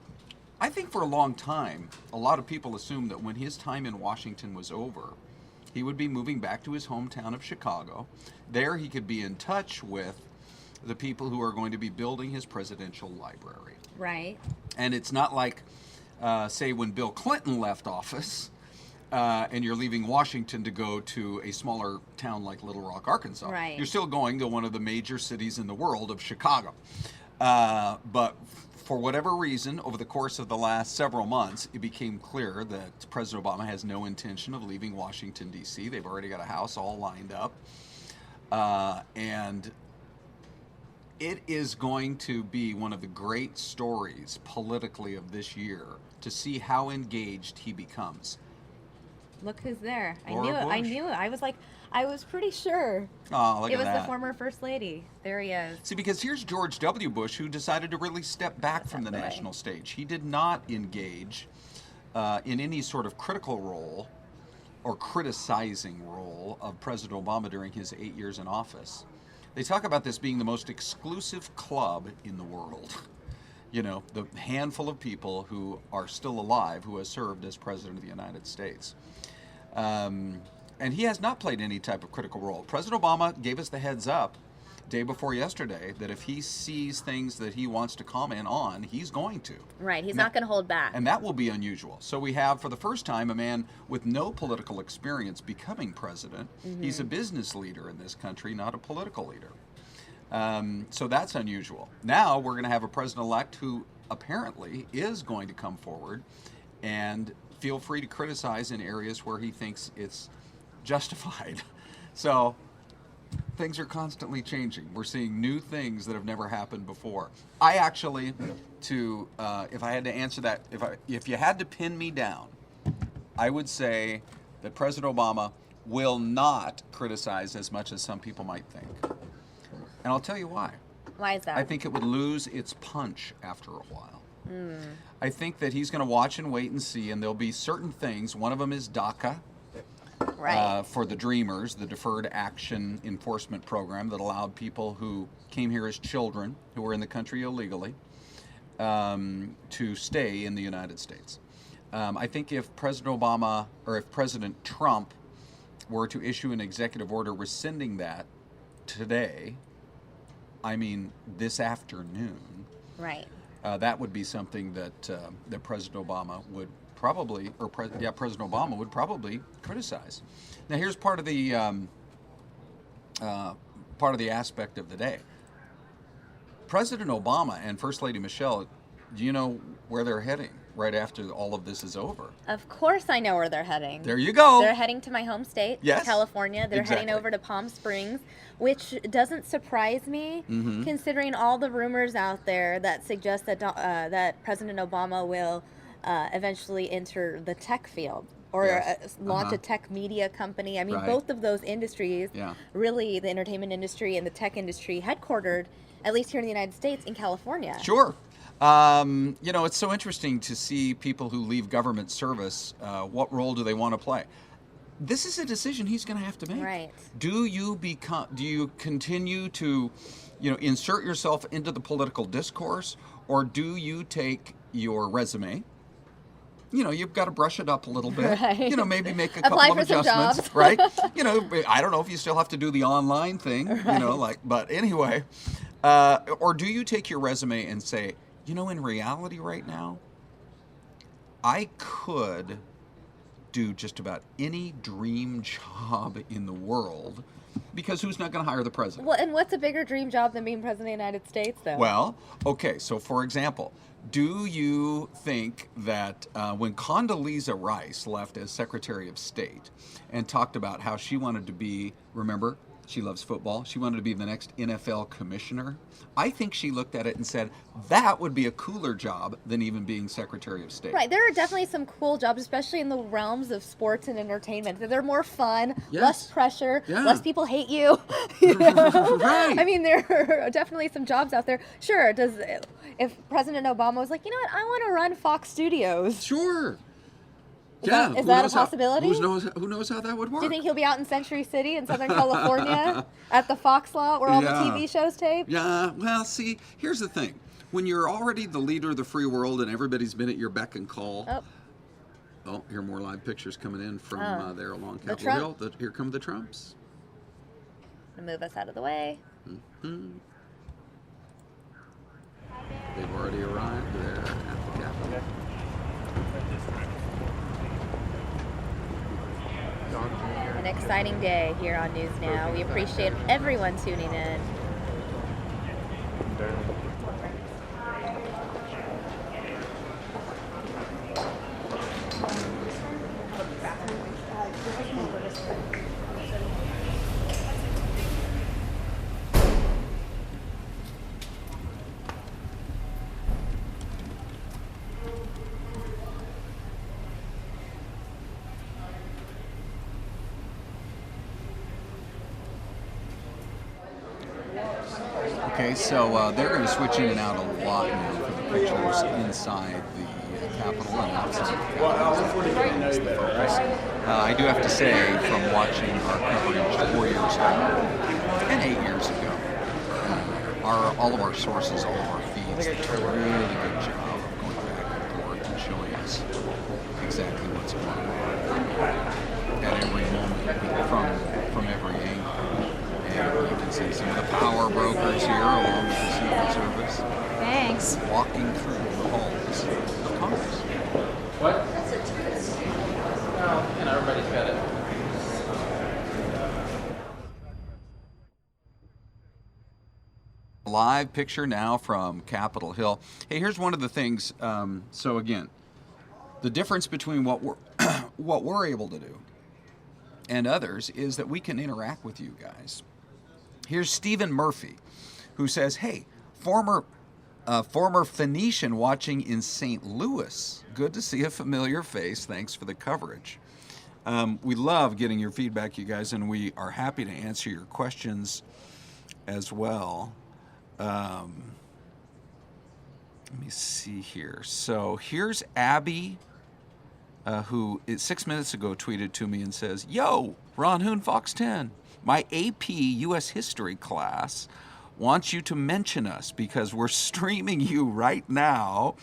[SPEAKER 6] I think for a long time, a lot of people assumed that when his time in Washington was over, he would be moving back to his hometown of Chicago. There he could be in touch with the people who are going to be building his presidential library.
[SPEAKER 1] Right.
[SPEAKER 6] And it's not like, say, when Bill Clinton left office and you're leaving Washington to go to a smaller town like Little Rock, Arkansas.
[SPEAKER 1] Right.
[SPEAKER 6] You're still going to one of the major cities in the world of Chicago. But for whatever reason, over the course of the last several months, it became clear that President Obama has no intention of leaving Washington, D.C. They've already got a house all lined up. And it is going to be one of the great stories politically of this year to see how engaged he becomes.
[SPEAKER 1] Look who's there.
[SPEAKER 6] Laura
[SPEAKER 1] I
[SPEAKER 6] Bush.
[SPEAKER 1] knew it. I was pretty sure
[SPEAKER 6] Oh, look
[SPEAKER 1] it
[SPEAKER 6] at
[SPEAKER 1] was
[SPEAKER 6] that.
[SPEAKER 1] the former First Lady. There he is.
[SPEAKER 6] See, because here's George W. Bush, who decided to really step back from the
[SPEAKER 1] Exactly.
[SPEAKER 6] national stage. He did not engage in any sort of critical role or criticizing role of President Obama during his 8 years in office. They talk about this being the most exclusive club in the world. You know, the handful of people who are still alive who has served as President of the United States. And he has not played any type of critical role. President Obama gave us the heads up day before yesterday that if he sees things that he wants to comment on, he's going to.
[SPEAKER 1] Right. He's not going to hold back.
[SPEAKER 6] And that will be unusual. So we have, for the first time, a man with no political experience becoming president.
[SPEAKER 1] Mm-hmm.
[SPEAKER 6] He's a business leader in this country, not a political leader. So that's unusual. Now we're going to have a president-elect who apparently is going to come forward and feel free to criticize in areas where he thinks it's justified. So things are constantly changing. We're seeing new things that have never happened before. I actually, if I had to answer that, if you had to pin me down, I would say that President Obama will not criticize as much as some people might think. And I'll tell you why.
[SPEAKER 1] Why is that?
[SPEAKER 6] I think it would lose its punch after a while. I think that he's going to watch and wait and see, and there'll be certain things. One of them is DACA.
[SPEAKER 1] Right.
[SPEAKER 6] For the Dreamers, the Deferred Action Enforcement Program that allowed people who came here as children, who were in the country illegally, to stay in the United States. I think if President Obama, or if President Trump were to issue an executive order rescinding that today, I mean this afternoon,
[SPEAKER 1] Right.
[SPEAKER 6] that would be something that President Obama would probably, President Obama would probably criticize. Now, here's part of the aspect of the day. President Obama and First Lady Michelle, do you know where they're heading right after all of this is over?
[SPEAKER 1] Of course I know where they're heading.
[SPEAKER 6] There you go.
[SPEAKER 1] They're heading to my home state,
[SPEAKER 6] Yes.
[SPEAKER 1] California. They're
[SPEAKER 6] Exactly.
[SPEAKER 1] heading over to Palm Springs, which doesn't surprise me, considering all the rumors out there that suggest that that President Obama will eventually enter the tech field or
[SPEAKER 6] Yes.
[SPEAKER 1] launch a tech media company. I mean,
[SPEAKER 6] Right.
[SPEAKER 1] both of those industries,
[SPEAKER 6] Yeah.
[SPEAKER 1] really the entertainment industry and the tech industry, headquartered, at least here in the United States, in California.
[SPEAKER 6] Sure. It's so interesting to see people who leave government service. What role do they want to play? This is a decision he's going to have to make.
[SPEAKER 1] Right.
[SPEAKER 6] Do you continue to, insert yourself into the political discourse, or do you take your resume? You've got to brush it up a little bit.
[SPEAKER 1] Right.
[SPEAKER 6] Maybe make a
[SPEAKER 1] Apply
[SPEAKER 6] couple of
[SPEAKER 1] for some
[SPEAKER 6] adjustments,
[SPEAKER 1] jobs.
[SPEAKER 6] right? I don't know if you still have to do the online thing, but anyway. Or do you take your resume and say, in reality right now, I could do just about any dream job in the world, because who's not going to hire the president?
[SPEAKER 1] Well, and what's a bigger dream job than being president of the United States, though?
[SPEAKER 6] Well, okay, so for example, do you think that when Condoleezza Rice left as Secretary of State and talked about how she wanted to be, remember, she loves football, she wanted to be the next NFL commissioner, I think she looked at it and said, that would be a cooler job than even being Secretary of State.
[SPEAKER 1] Right, there are definitely some cool jobs, especially in the realms of sports and entertainment. They're more fun,
[SPEAKER 6] Yes.
[SPEAKER 1] less pressure,
[SPEAKER 6] Yeah.
[SPEAKER 1] less people hate you. You know?
[SPEAKER 6] Right.
[SPEAKER 1] I mean, there are definitely some jobs out there. Sure, if President Obama was like, you know what, I want to run Fox Studios.
[SPEAKER 6] Sure.
[SPEAKER 1] Is
[SPEAKER 6] Yeah.
[SPEAKER 1] that
[SPEAKER 6] who
[SPEAKER 1] a
[SPEAKER 6] knows
[SPEAKER 1] possibility?
[SPEAKER 6] Who knows how that would work?
[SPEAKER 1] Do you think he'll be out in Century City in Southern California at the Fox lot where all the
[SPEAKER 6] Yeah.
[SPEAKER 1] TV shows tape?
[SPEAKER 6] Yeah, well, see, here's the thing. When you're already the leader of the free world and everybody's been at your beck and call. Oh, here are more live pictures coming in from there along
[SPEAKER 1] The
[SPEAKER 6] Capitol Hill. Here come the Trumps.
[SPEAKER 1] To move us out of the way.
[SPEAKER 6] Hmm. They've already arrived there at the Capitol.
[SPEAKER 1] An exciting day here on News Now. We appreciate everyone tuning in.
[SPEAKER 6] Okay, so they're going to switch in and out a lot now for the pictures inside the Capitol and outside the Capitol. That's the focus. I do have to say, from watching our coverage 4 years ago and 8 years ago, all of our sources, all of our feeds, they do a really good job of going back and forth and showing us exactly what's going on at every moment from every angle. And you can see some of the power brokers here along with the Secret Service.
[SPEAKER 9] Thanks.
[SPEAKER 6] Walking through the halls of Congress.
[SPEAKER 8] What? Well, everybody's got it.
[SPEAKER 6] Live picture now from Capitol Hill. Hey, here's one of the things. So again, the difference between what we're able to do and others is that we can interact with you guys. Here's Stephen Murphy, who says, "Hey, former Phoenician watching in St. Louis. Good to see a familiar face. Thanks for the coverage." We love getting your feedback, you guys, and we are happy to answer your questions as well. Let me see here. So here's Abby, who 6 minutes ago tweeted to me and says, "Yo, Ron Hoon, Fox 10. My AP U.S. History class wants you to mention us because we're streaming you right now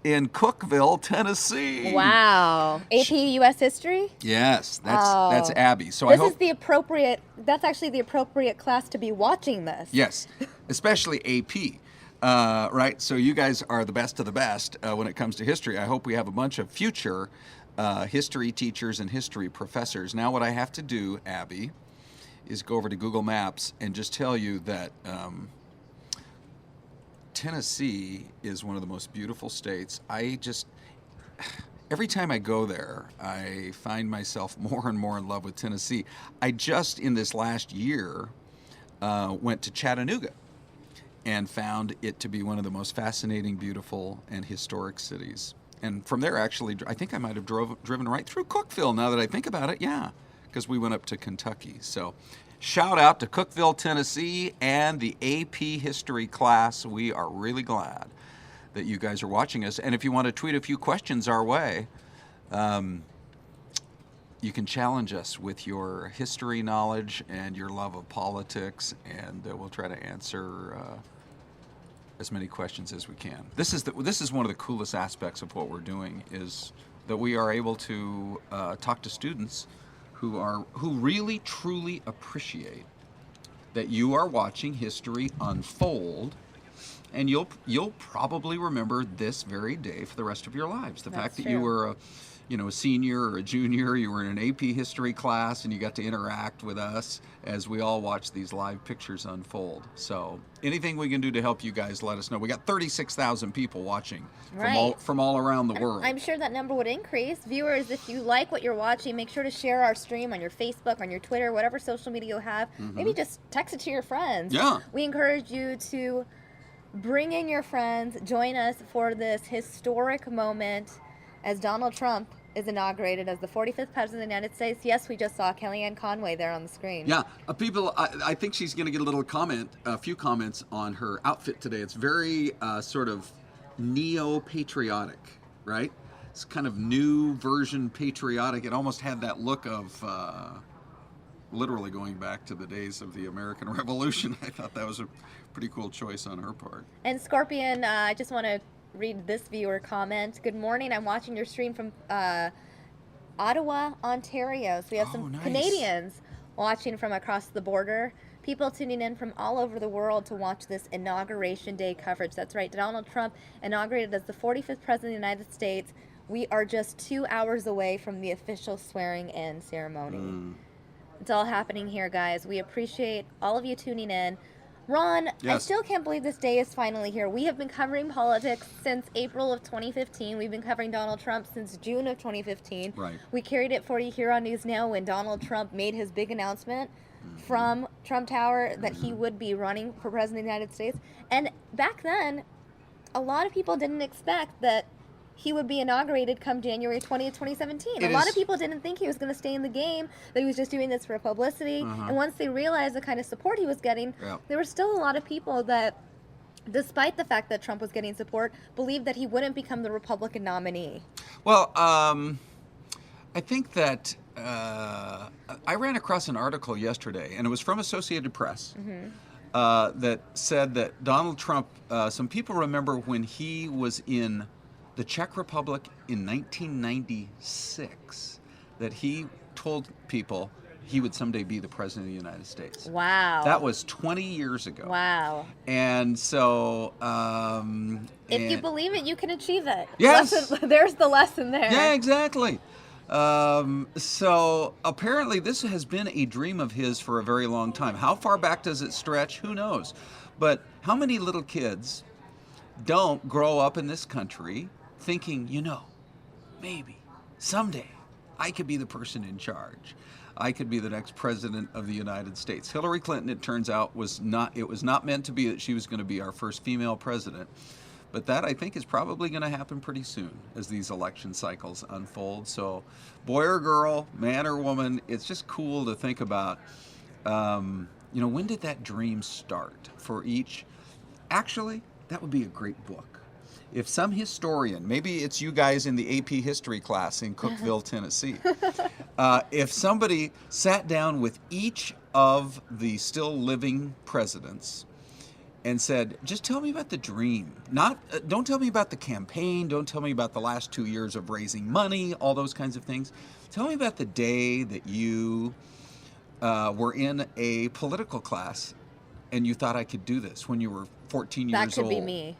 [SPEAKER 6] in Cookeville, Tennessee."
[SPEAKER 1] Wow. AP U.S. History?
[SPEAKER 6] Yes, that's
[SPEAKER 1] Oh.
[SPEAKER 6] Abby. So
[SPEAKER 1] This
[SPEAKER 6] I hope.
[SPEAKER 1] is that's actually the appropriate class to be watching this.
[SPEAKER 6] Yes. especially AP. Right? So you guys are the best of the best when it comes to history. I hope we have a bunch of future history teachers and history professors. Now what I have to do, Abby, is go over to Google Maps and just tell you that Tennessee is one of the most beautiful states. Every time I go there, I find myself more and more in love with Tennessee. I just, in this last year, went to Chattanooga and found it to be one of the most fascinating, beautiful, and historic cities. And from there, actually, I think I might have driven right through Cookeville, now that I think about it. Yeah, because we went up to Kentucky. So shout out to Cookeville, Tennessee, and the AP History class. We are really glad that you guys are watching us. And if you want to tweet a few questions our way, you can challenge us with your history knowledge and your love of politics, and we'll try to answer as many questions as we can. This is one of the coolest aspects of what we're doing, is that we are able to talk to students who really truly appreciate that you are watching history unfold, and you'll probably remember this very day for the rest of your lives. The fact that you were a senior or a junior, you were in an AP history class, and you got to interact with us as we all watch these live pictures unfold. So anything we can do to help you guys, let us know. We got 36,000 people watching from all around the world.
[SPEAKER 1] I'm sure that number would increase. Viewers, if you like what you're watching, make sure to share our stream on your Facebook, on your Twitter, whatever social media you have. Maybe just text it to your friends.
[SPEAKER 6] Yeah.
[SPEAKER 1] We encourage you to bring in your friends, join us for this historic moment as Donald Trump is inaugurated as the 45th President of the United States. Yes, we just saw Kellyanne Conway there on the screen.
[SPEAKER 6] Yeah, people, I think she's going to get a few comments on her outfit today. It's very sort of neo-patriotic, right? It's kind of new version patriotic. It almost had that look of literally going back to the days of the American Revolution. I thought that was a pretty cool choice on her part.
[SPEAKER 1] And Scorpion, I just want to read this viewer comment. Good morning. I'm watching your stream from Ottawa, Ontario. So we have some
[SPEAKER 6] nice.
[SPEAKER 1] Canadians watching from across the border. People tuning in from all over the world to watch this Inauguration Day coverage. That's right. Donald Trump inaugurated as the 45th President of the United States. We are just 2 hours away from the official swearing-in ceremony. It's all happening here, guys. We appreciate all of you tuning in. Ron,
[SPEAKER 6] yes.
[SPEAKER 1] I still can't believe this day is finally here. We have been covering politics since April of 2015. We've been covering Donald Trump since June of 2015.
[SPEAKER 6] Right.
[SPEAKER 1] We carried it for you here on News Now when Donald Trump made his big announcement from Trump Tower that he would be running for President of the United States. And back then, a lot of people didn't expect that he would be inaugurated come January 20th, 2017. A lot of people didn't think he was going to stay in the game, that he was just doing this for publicity. And once they realized the kind of support he was getting, there were still a lot of people that, despite the fact that Trump was getting support, believed that he wouldn't become the Republican nominee.
[SPEAKER 6] Well, I think that I ran across an article yesterday, and it was from Associated Press, that said that Donald Trump, some people remember when he was in the Czech Republic in 1996, that he told people he would someday be the President of the United States.
[SPEAKER 1] Wow.
[SPEAKER 6] That was 20 years ago.
[SPEAKER 1] Wow.
[SPEAKER 6] And so...
[SPEAKER 1] if you believe it, you can achieve it.
[SPEAKER 6] Yes.
[SPEAKER 1] There's the lesson there.
[SPEAKER 6] Yeah, exactly. So apparently this has been a dream of his for a very long time. How far back does it stretch? Who knows? But how many little kids don't grow up in this country thinking, maybe someday I could be the person in charge. I could be the next president of the United States. Hillary Clinton, it turns out, was not meant to be that she was going to be our first female president. But that, I think, is probably going to happen pretty soon as these election cycles unfold. So boy or girl, man or woman, it's just cool to think about, when did that dream start for each? Actually, that would be a great book. If some historian, maybe it's you guys in the AP history class in Cookeville, Tennessee, if somebody sat down with each of the still living presidents and said, just tell me about the dream. Don't tell me about the campaign. Don't tell me about the last 2 years of raising money, all those kinds of things. Tell me about the day that you were in a political class and you thought I could do this when you were 14
[SPEAKER 1] That
[SPEAKER 6] years
[SPEAKER 1] could
[SPEAKER 6] old?
[SPEAKER 1] be me.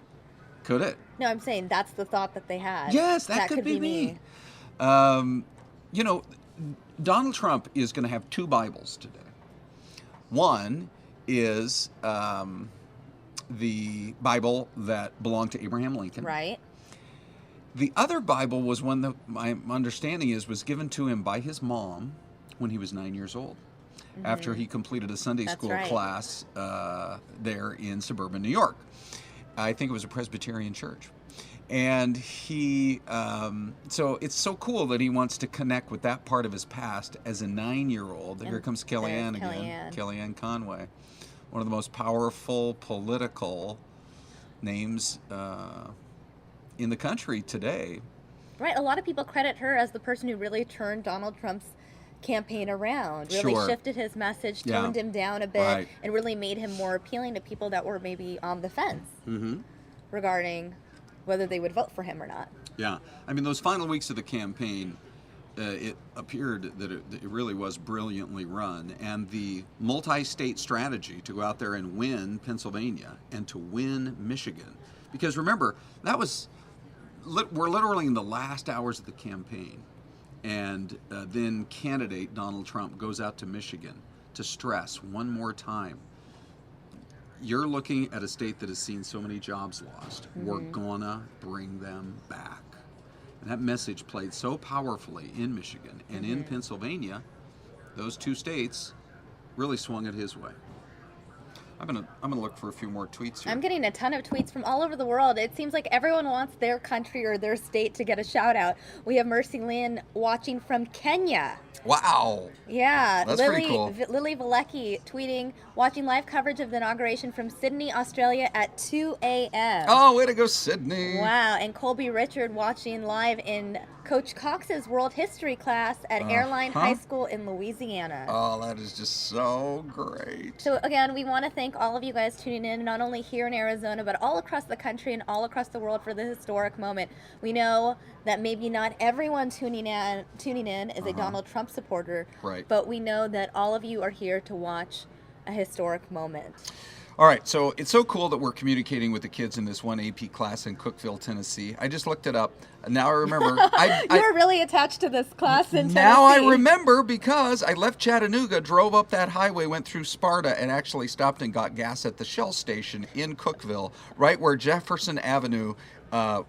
[SPEAKER 6] Could it?
[SPEAKER 1] No, I'm saying that's the thought that they had.
[SPEAKER 6] Yes, that could be me. You know, Donald Trump is going to have 2 Bibles today. One is the Bible that belonged to Abraham Lincoln.
[SPEAKER 1] Right.
[SPEAKER 6] The other Bible was one that my understanding was given to him by his mom when he was 9 years old, after he completed a Sunday
[SPEAKER 1] That's
[SPEAKER 6] school
[SPEAKER 1] right.
[SPEAKER 6] class there in suburban New York. I think it was a Presbyterian church. And he, so it's so cool that he wants to connect with that part of his past as a 9-year-old. Here comes Kellyanne again. Kellyanne Conway, one of the most powerful political names in the country today.
[SPEAKER 1] Right. A lot of people credit her as the person who really turned Donald Trump's campaign around, really
[SPEAKER 6] Sure.
[SPEAKER 1] shifted his message,
[SPEAKER 6] Yeah.
[SPEAKER 1] toned him down a bit,
[SPEAKER 6] Right.
[SPEAKER 1] and really made him more appealing to people that were maybe on the fence regarding whether they would vote for him or not.
[SPEAKER 6] Yeah, I mean, those final weeks of the campaign, it appeared that it really was brilliantly run, and the multi-state strategy to go out there and win Pennsylvania and to win Michigan, because remember, that was, we're literally in the last hours of the campaign, and then candidate Donald Trump goes out to Michigan to stress one more time, you're looking at a state that has seen so many jobs lost. We're gonna bring them back. And that message played so powerfully in Michigan and in Pennsylvania. Those 2 states really swung it his way. I'm gonna look for a few more tweets here.
[SPEAKER 1] I'm getting a ton of tweets from all over the world. It seems like everyone wants their country or their state to get a shout out. We have Mercy Lynn watching from Kenya.
[SPEAKER 6] Wow.
[SPEAKER 1] Yeah,
[SPEAKER 6] That's pretty cool.
[SPEAKER 1] Lily Valecki tweeting, watching live coverage of the inauguration from Sydney, Australia at 2 a.m.
[SPEAKER 6] Oh, way to go, Sydney.
[SPEAKER 1] Wow, and Colby Richard watching live in Coach Cox's world history class at Airline High School in Louisiana.
[SPEAKER 6] Oh, that is just so great.
[SPEAKER 1] So again, we want to thank all of you guys tuning in, not only here in Arizona, but all across the country and all across the world for the historic moment. We know that maybe not everyone tuning in is a Donald Trump supporter,
[SPEAKER 6] Right.
[SPEAKER 1] but we know that all of you are here to watch a historic moment.
[SPEAKER 6] All right, so it's so cool that we're communicating with the kids in this one AP class in Cookeville, Tennessee. I just looked it up. Now I remember.
[SPEAKER 1] You're really attached to this class in Tennessee.
[SPEAKER 6] Now I remember because I left Chattanooga, drove up that highway, went through Sparta, and actually stopped and got gas at the Shell station in Cookeville, right where Jefferson Avenue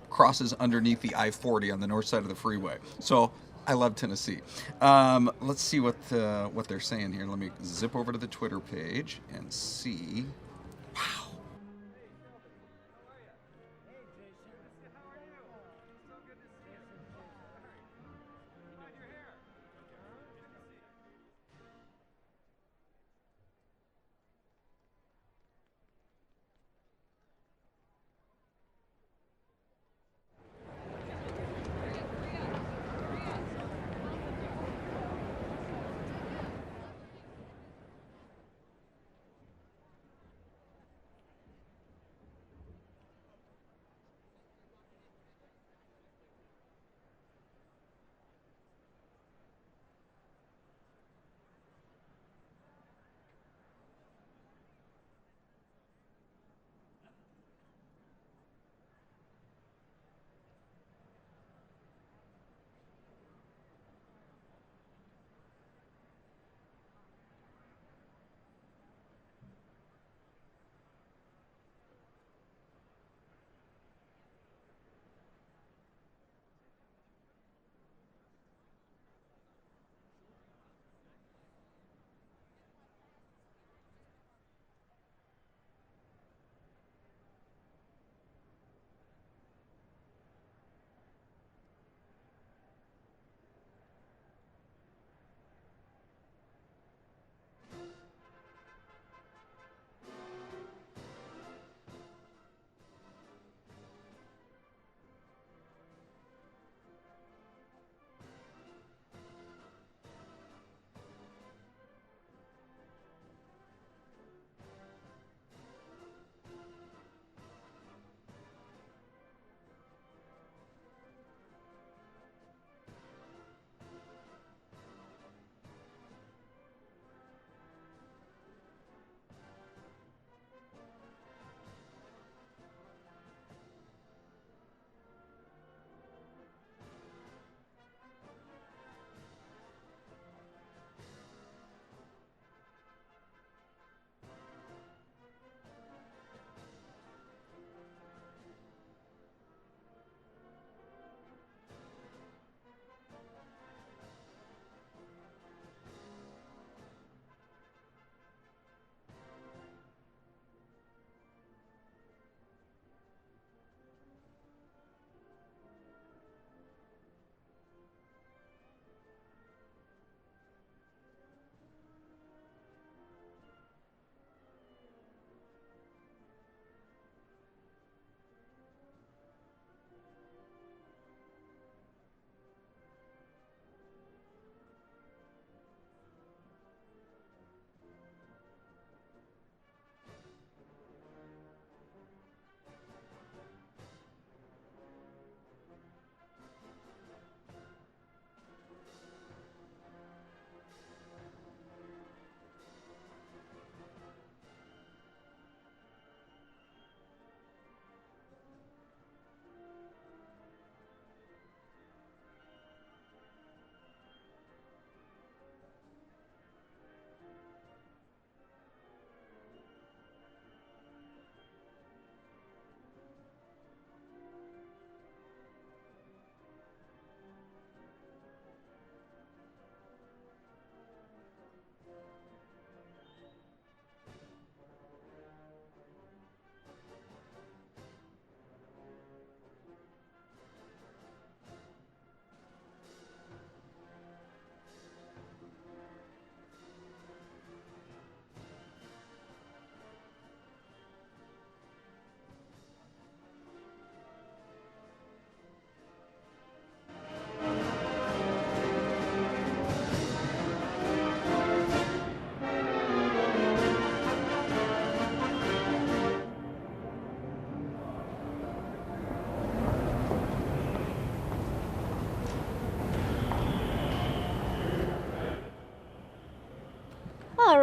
[SPEAKER 6] crosses underneath the I-40 on the north side of the freeway. So I love Tennessee. Let's see what they're saying here. Let me zip over to the Twitter page and see. Wow.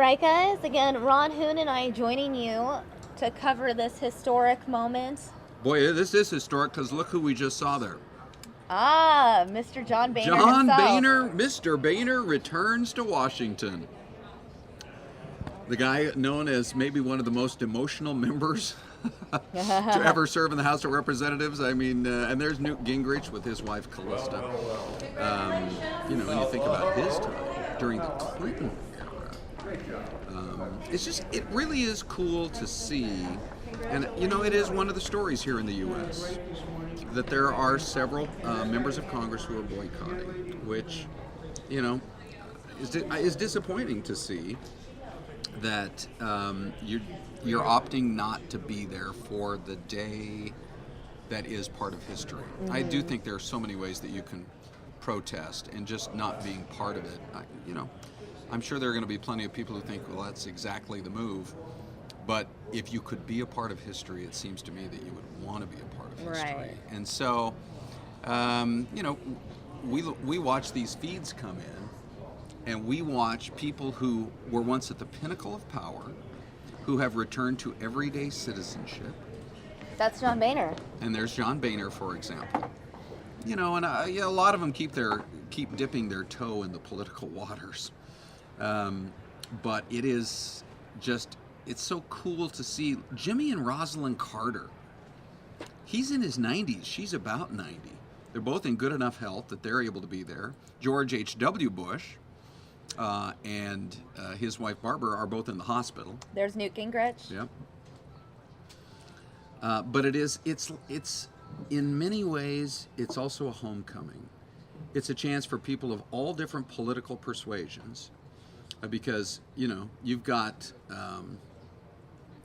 [SPEAKER 1] right, guys. Again, Ron Hoon and I joining you to cover this historic moment.
[SPEAKER 6] Boy, this is historic because look who we just saw there.
[SPEAKER 1] Ah, Mr. John Boehner
[SPEAKER 6] John
[SPEAKER 1] himself.
[SPEAKER 6] Boehner, Mr. Boehner returns to Washington. The guy known as maybe one of the most emotional members to ever serve in the House of Representatives. I mean, and there's Newt Gingrich with his wife Callista. When you think about his time during the Clinton era, it really is cool to see. And, it is one of the stories here in the U.S. that there are several members of Congress who are boycotting, which, is disappointing to see. That you're opting not to be there for the day that is part of history. Mm-hmm. I do think there are so many ways that you can protest, and just not being part of it. I'm sure there are going to be plenty of people who think, well, that's exactly the move. But if you could be a part of history, it seems to me that you would want to be a part of history.
[SPEAKER 1] Right.
[SPEAKER 6] And so, we watch these feeds come in. And we watch people who were once at the pinnacle of power, who have returned to everyday citizenship.
[SPEAKER 1] That's John Boehner.
[SPEAKER 6] And there's John Boehner, for example. A lot of them keep dipping their toe in the political waters. But it is just, it's so cool to see Jimmy and Rosalind Carter. He's in his 90s. She's about 90. They're both in good enough health that they're able to be there. George H.W. Bush and his wife Barbara are both in the hospital.
[SPEAKER 1] There's Newt Gingrich.
[SPEAKER 6] Yep. But it's in many ways, it's also a homecoming. It's a chance for people of all different political persuasions, because you've got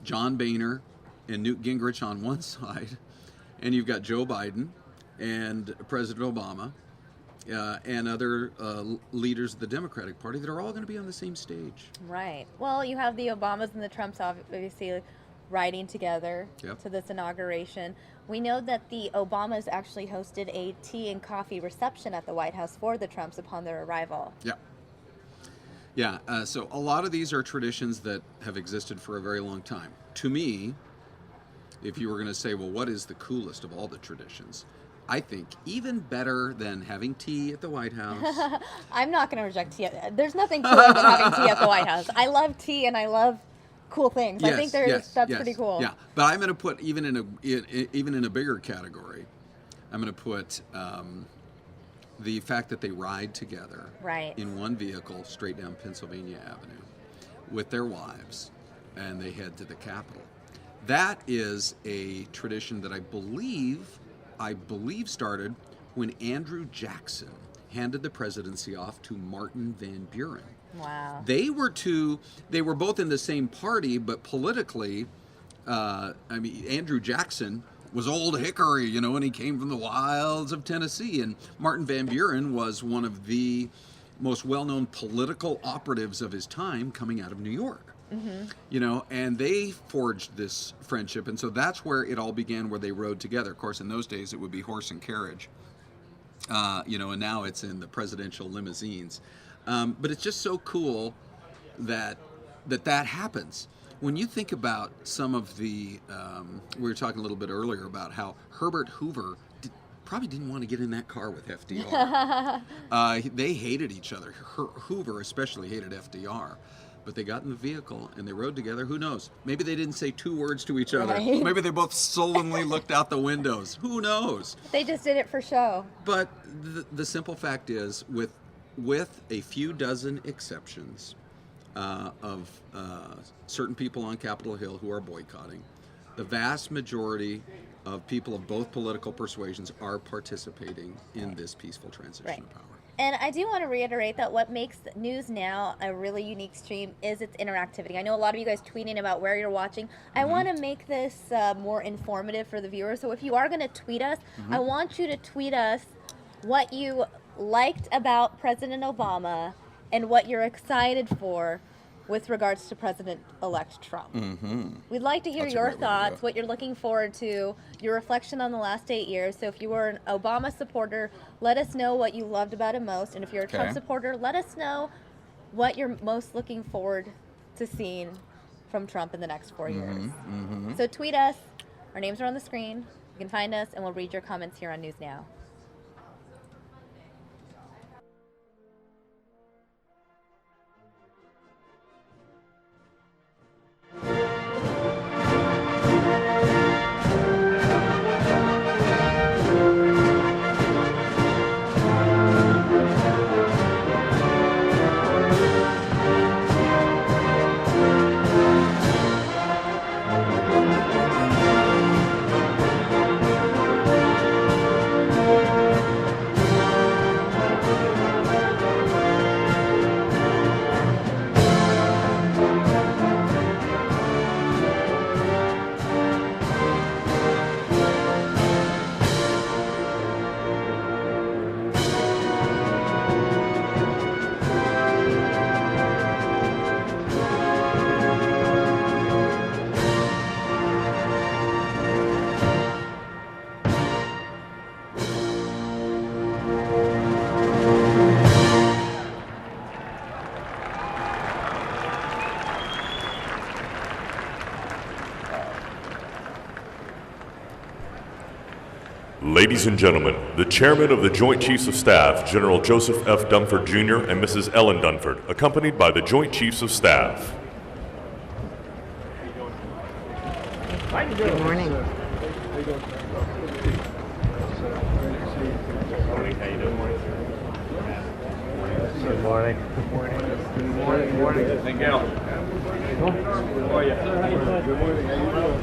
[SPEAKER 6] John Boehner and Newt Gingrich on one side, and you've got Joe Biden and President Obama. And other leaders of the Democratic Party that are all going to be on the same stage.
[SPEAKER 1] Right. Well, you have the Obamas and the Trumps obviously riding together to this inauguration. We know that the Obamas actually hosted a tea and coffee reception at the White House for the Trumps upon their arrival.
[SPEAKER 6] Yeah. Yeah. So a lot of these are traditions that have existed for a very long time. To me, if you were going to say, well, what is the coolest of all the traditions? I think even better than having tea at the White House.
[SPEAKER 1] I'm not going to reject tea. There's nothing cooler than having tea at the White House. I love tea and I love cool things.
[SPEAKER 6] Yes,
[SPEAKER 1] I think that's pretty cool.
[SPEAKER 6] Yeah, but I'm going to put even in a bigger category. I'm going to put the fact that they ride together in one vehicle straight down Pennsylvania Avenue with their wives, and they head to the Capitol. That is a tradition that I believe started when Andrew Jackson handed the presidency off to Martin Van Buren.
[SPEAKER 1] Wow.
[SPEAKER 6] They were both in the same party, but politically, Andrew Jackson was old hickory, and he came from the wilds of Tennessee, and Martin Van Buren was one of the most well-known political operatives of his time coming out of New York. Mm-hmm. And they forged this friendship, and so that's where it all began, where they rode together. Of course, in those days, it would be horse and carriage, and now it's in the presidential limousines. But it's just so cool that happens. When you think about some of the, we were talking a little bit earlier about how Herbert Hoover probably didn't want to get in that car with FDR. They hated each other. Hoover especially hated FDR. But they got in the vehicle and they rode together. Who knows? Maybe they didn't say two words to each other.
[SPEAKER 1] Right.
[SPEAKER 6] Maybe they both sullenly looked out the windows. Who knows?
[SPEAKER 1] They just did it for show.
[SPEAKER 6] But the simple fact is, with a few dozen exceptions of certain people on Capitol Hill who are boycotting, the vast majority of people of both political persuasions are participating in this peaceful transition of power.
[SPEAKER 1] And I do want to reiterate that what makes News Now a really unique stream is its interactivity. I know a lot of you guys tweeting about where you're watching. I want to make this more informative for the viewers. So if you are going to tweet us, I want you to tweet us what you liked about President Obama and what you're excited for with regards to President-elect Trump. We'd like to hear your thoughts, what you're looking forward to, your reflection on the last 8 years. So if you were an Obama supporter, let us know what you loved about him most. And if you're a Trump supporter, let us know what you're most looking forward to seeing from Trump in the next 4 years.
[SPEAKER 6] Mm-hmm.
[SPEAKER 1] So tweet us. Our names are on the screen. You can find us, and we'll read your comments here on News Now.
[SPEAKER 9] Ladies and gentlemen, the Chairman of the Joint Chiefs of Staff, General Joseph F. Dunford Jr. and Mrs. Ellen Dunford, accompanied by the Joint Chiefs of Staff.
[SPEAKER 10] Good morning.
[SPEAKER 4] Good morning. Good morning. Miguel. How are you? Good morning. How you doing?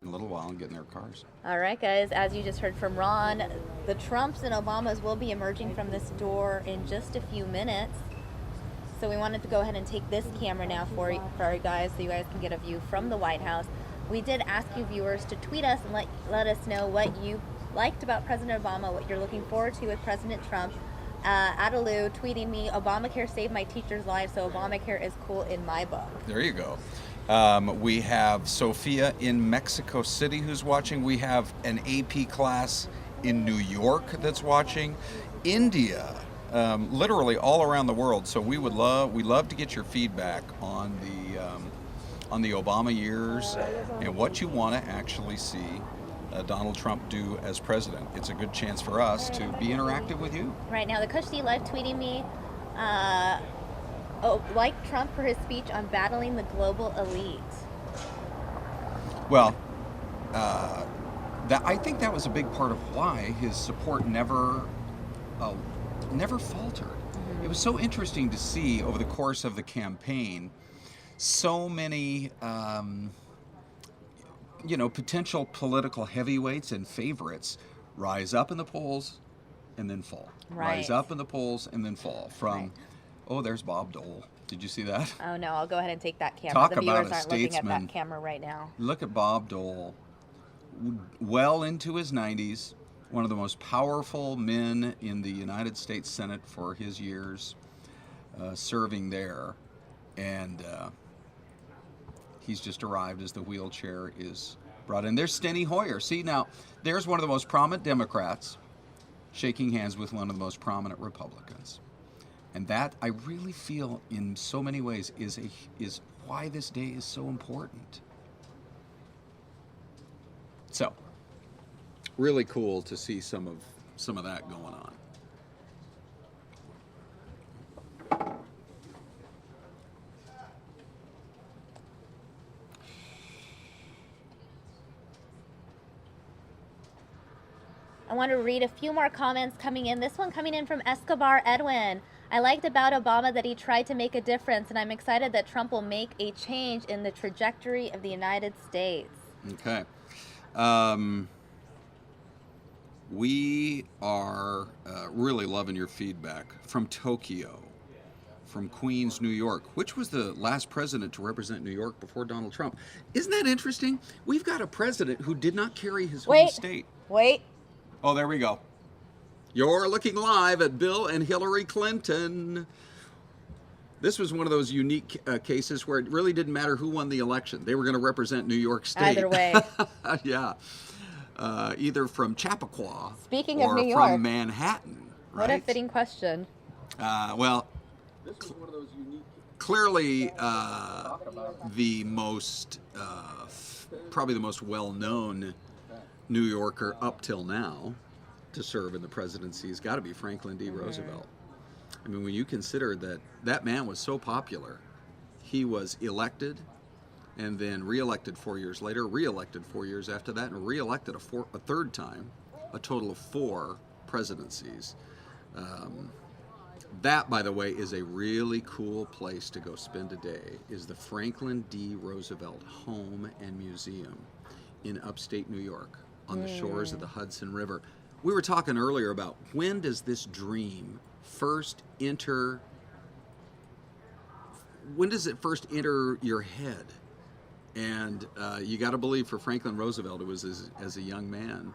[SPEAKER 6] A little while and get in their cars.
[SPEAKER 1] All right, guys, as you just heard from Ron, the Trumps and Obamas will be emerging from this door in just a few minutes. So we wanted to go ahead and take this camera now for you guys, so you guys can get a view from the White House. We did ask you viewers to tweet us and let us know what you liked about President Obama, what you're looking forward to with President Trump. Adaloo tweeting me, Obamacare saved my teacher's life, so Obamacare is cool in my book.
[SPEAKER 6] There you go. We have Sophia in Mexico City who's watching. We have an AP class in New York that's watching. India, literally all around the world. So we love to get your feedback on the Obama years and what you want to actually see Donald Trump do as president. It's a good chance for us to be interactive with you.
[SPEAKER 1] Right now, the Kushti live tweeting me, like Trump for his speech on battling the global elite.
[SPEAKER 6] Well, I think that was a big part of why his support never faltered. Mm-hmm. It was so interesting to see over the course of the campaign so many potential political heavyweights and favorites rise up in the polls and then fall.
[SPEAKER 1] Right.
[SPEAKER 6] Rise up in the polls and then fall. There's Bob Dole. Did you see that?
[SPEAKER 1] Oh no, I'll go ahead and take that camera.
[SPEAKER 6] Talk
[SPEAKER 1] the viewers
[SPEAKER 6] about a
[SPEAKER 1] aren't looking
[SPEAKER 6] statesman.
[SPEAKER 1] at that camera right now.
[SPEAKER 6] Look at Bob Dole, well into his 90s, one of the most powerful men in the United States Senate for his years serving there, and he's just arrived as the wheelchair is brought in. There's Steny Hoyer. See, now, there's one of the most prominent Democrats shaking hands with one of the most prominent Republicans. And that, I really feel, in so many ways, is why this day is so important. So, really cool to see some of that going on.
[SPEAKER 1] I want to read a few more comments coming in. This one coming in from Escobar Edwin. I liked about Obama that he tried to make a difference, and I'm excited that Trump will make a change in the trajectory of the United States.
[SPEAKER 6] Okay. We are really loving your feedback from Tokyo, from Queens, New York, which was the last president to represent New York before Donald Trump. Isn't that interesting? We've got a president who did not carry his home state.
[SPEAKER 1] Wait.
[SPEAKER 6] Oh, there we go. You're looking live at Bill and Hillary Clinton. This was one of those unique cases where it really didn't matter who won the election. They were going to represent New York State.
[SPEAKER 1] Either way.
[SPEAKER 6] Yeah. Either from Chappaqua
[SPEAKER 1] Speaking
[SPEAKER 6] or
[SPEAKER 1] of New York,
[SPEAKER 6] from Manhattan. Right?
[SPEAKER 1] What a fitting question.
[SPEAKER 6] Well, clearly the most, probably the most well-known New Yorker up till now to serve in the presidency has got to be Franklin D. Roosevelt. I mean, when you consider that that man was so popular, he was elected and then reelected 4 years later, reelected 4 years after that, and reelected a third time, a total of 4 presidencies. That, by the way, is a really cool place to go spend a day, is the Franklin D. Roosevelt Home and Museum in upstate New York on the shores of the Hudson River. We were talking earlier about when does this dream first enter, when does it first enter your head? And you got to believe for Franklin Roosevelt, it was as a young man,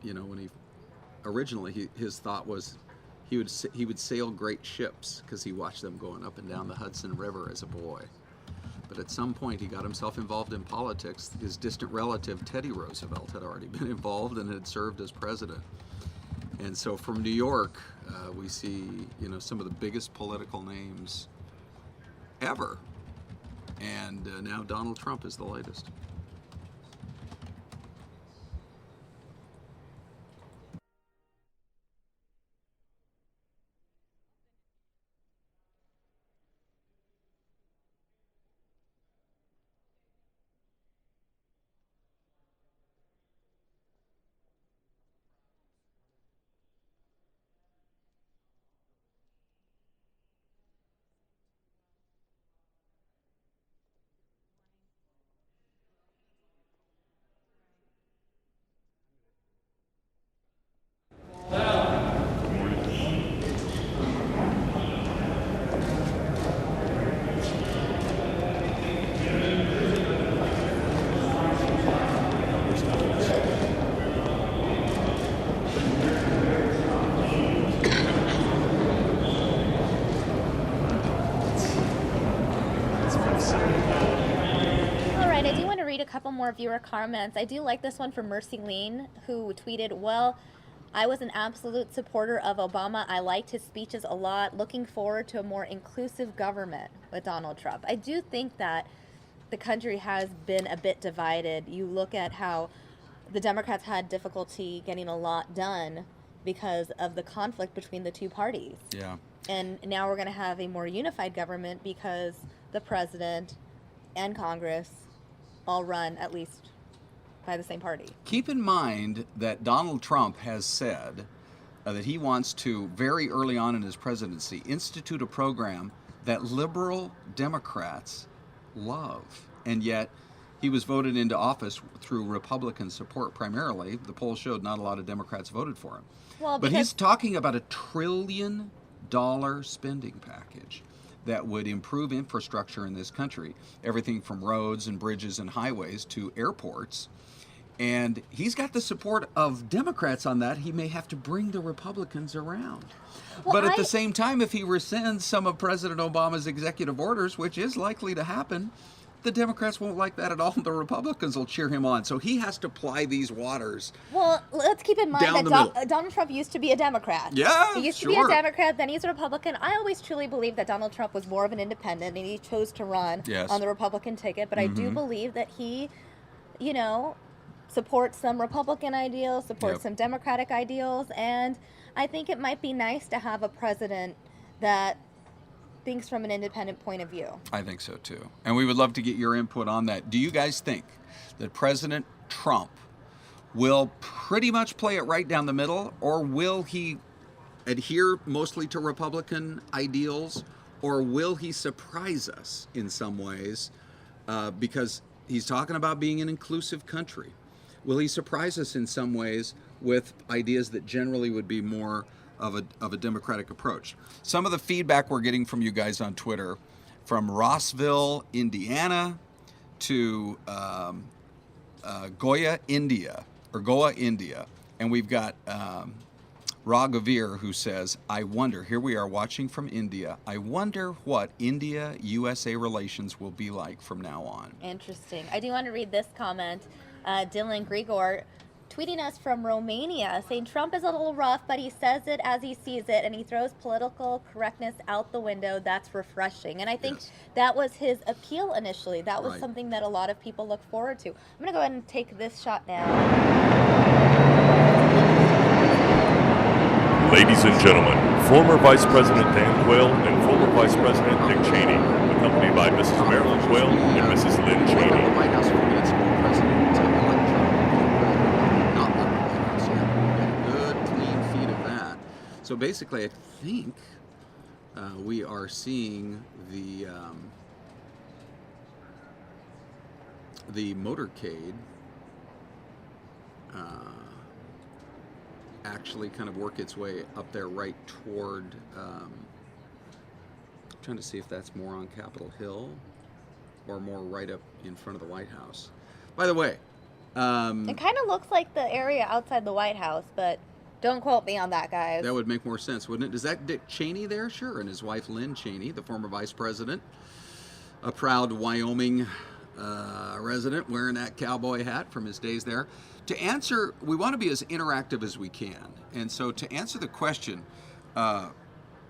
[SPEAKER 6] when he originally, his thought was he would sail great ships because he watched them going up and down the Hudson River as a boy. But at some point, he got himself involved in politics. His distant relative, Teddy Roosevelt, had already been involved and had served as president. And so from New York, we see, some of the biggest political names ever. And now Donald Trump is the latest.
[SPEAKER 1] A couple more viewer comments. I do like this one from Mercy Lean, who tweeted, well, I was an absolute supporter of Obama. I liked his speeches a lot. Looking forward to a more inclusive government with Donald Trump. I do think that the country has been a bit divided. You look at how the Democrats had difficulty getting a lot done because of the conflict between the two parties.
[SPEAKER 6] Yeah.
[SPEAKER 1] And now we're going to have a more unified government because the president and Congress all run at least by the same party.
[SPEAKER 6] Keep in mind that Donald Trump has said that he wants to, very early on in his presidency, institute a program that liberal Democrats love. And yet he was voted into office through Republican support primarily. The polls showed not a lot of Democrats voted for him.
[SPEAKER 1] Well,
[SPEAKER 6] but he's talking about $1 trillion spending package that would improve infrastructure in this country, everything from roads and bridges and highways to airports. And he's got the support of Democrats on that. He may have to bring the Republicans around.
[SPEAKER 1] Well,
[SPEAKER 6] but at the same time, if he rescinds some of President Obama's executive orders, which is likely to happen, the Democrats won't like that at all. The Republicans will cheer him on. So he has to ply these waters.
[SPEAKER 1] Well, let's keep in mind that Donald Trump used to be a Democrat.
[SPEAKER 6] Yeah,
[SPEAKER 1] he used to be a Democrat, then he's a Republican. I always truly believe that Donald Trump was more of an independent, and he chose to run on the Republican ticket. But I do believe that he, supports some Republican ideals, supports some Democratic ideals, and I think it might be nice to have a president that thinks from an independent point of view.
[SPEAKER 6] I think so too. And we would love to get your input on that. Do you guys think that President Trump will pretty much play it right down the middle, or will he adhere mostly to Republican ideals, or will he surprise us in some ways? Because he's talking about being an inclusive country. Will he surprise us in some ways with ideas that generally would be more of a democratic approach? Some of the feedback we're getting from you guys on Twitter, from Rossville, Indiana, to Goa, India, and we've got Raghavir who says, I wonder, here we are watching from India, I wonder what India-USA relations will be like from now on.
[SPEAKER 1] Interesting. I do want to read this comment. Dylan Grigor tweeting us from Romania saying Trump is a little rough, but he says it as he sees it, and he throws political correctness out the window. That's refreshing. And I think that was his appeal initially. That was something that a lot of people look forward to. I'm going to go ahead and take this shot now.
[SPEAKER 9] Ladies and gentlemen, former Vice President Dan Quayle and former Vice President Dick Cheney, accompanied by Mrs. Marilyn Quayle and Mrs. Lynn Cheney.
[SPEAKER 6] The White House for minutes ago, President elect Trump not left the White House yet. Good, clean feed of that. So basically, I think we are seeing the motorcade actually kind of work its way up there right toward, trying to see if that's more on Capitol Hill or more right up in front of the White House. By the way,
[SPEAKER 1] it kind of looks like the area outside the White House, but don't quote me on that, guys.
[SPEAKER 6] That would make more sense, wouldn't it? Is that Dick Cheney there? Sure. And his wife, Lynn Cheney, the former vice president, a proud Wyoming resident wearing that cowboy hat from his days there. To answer, we want to be as interactive as we can. And so to answer the question from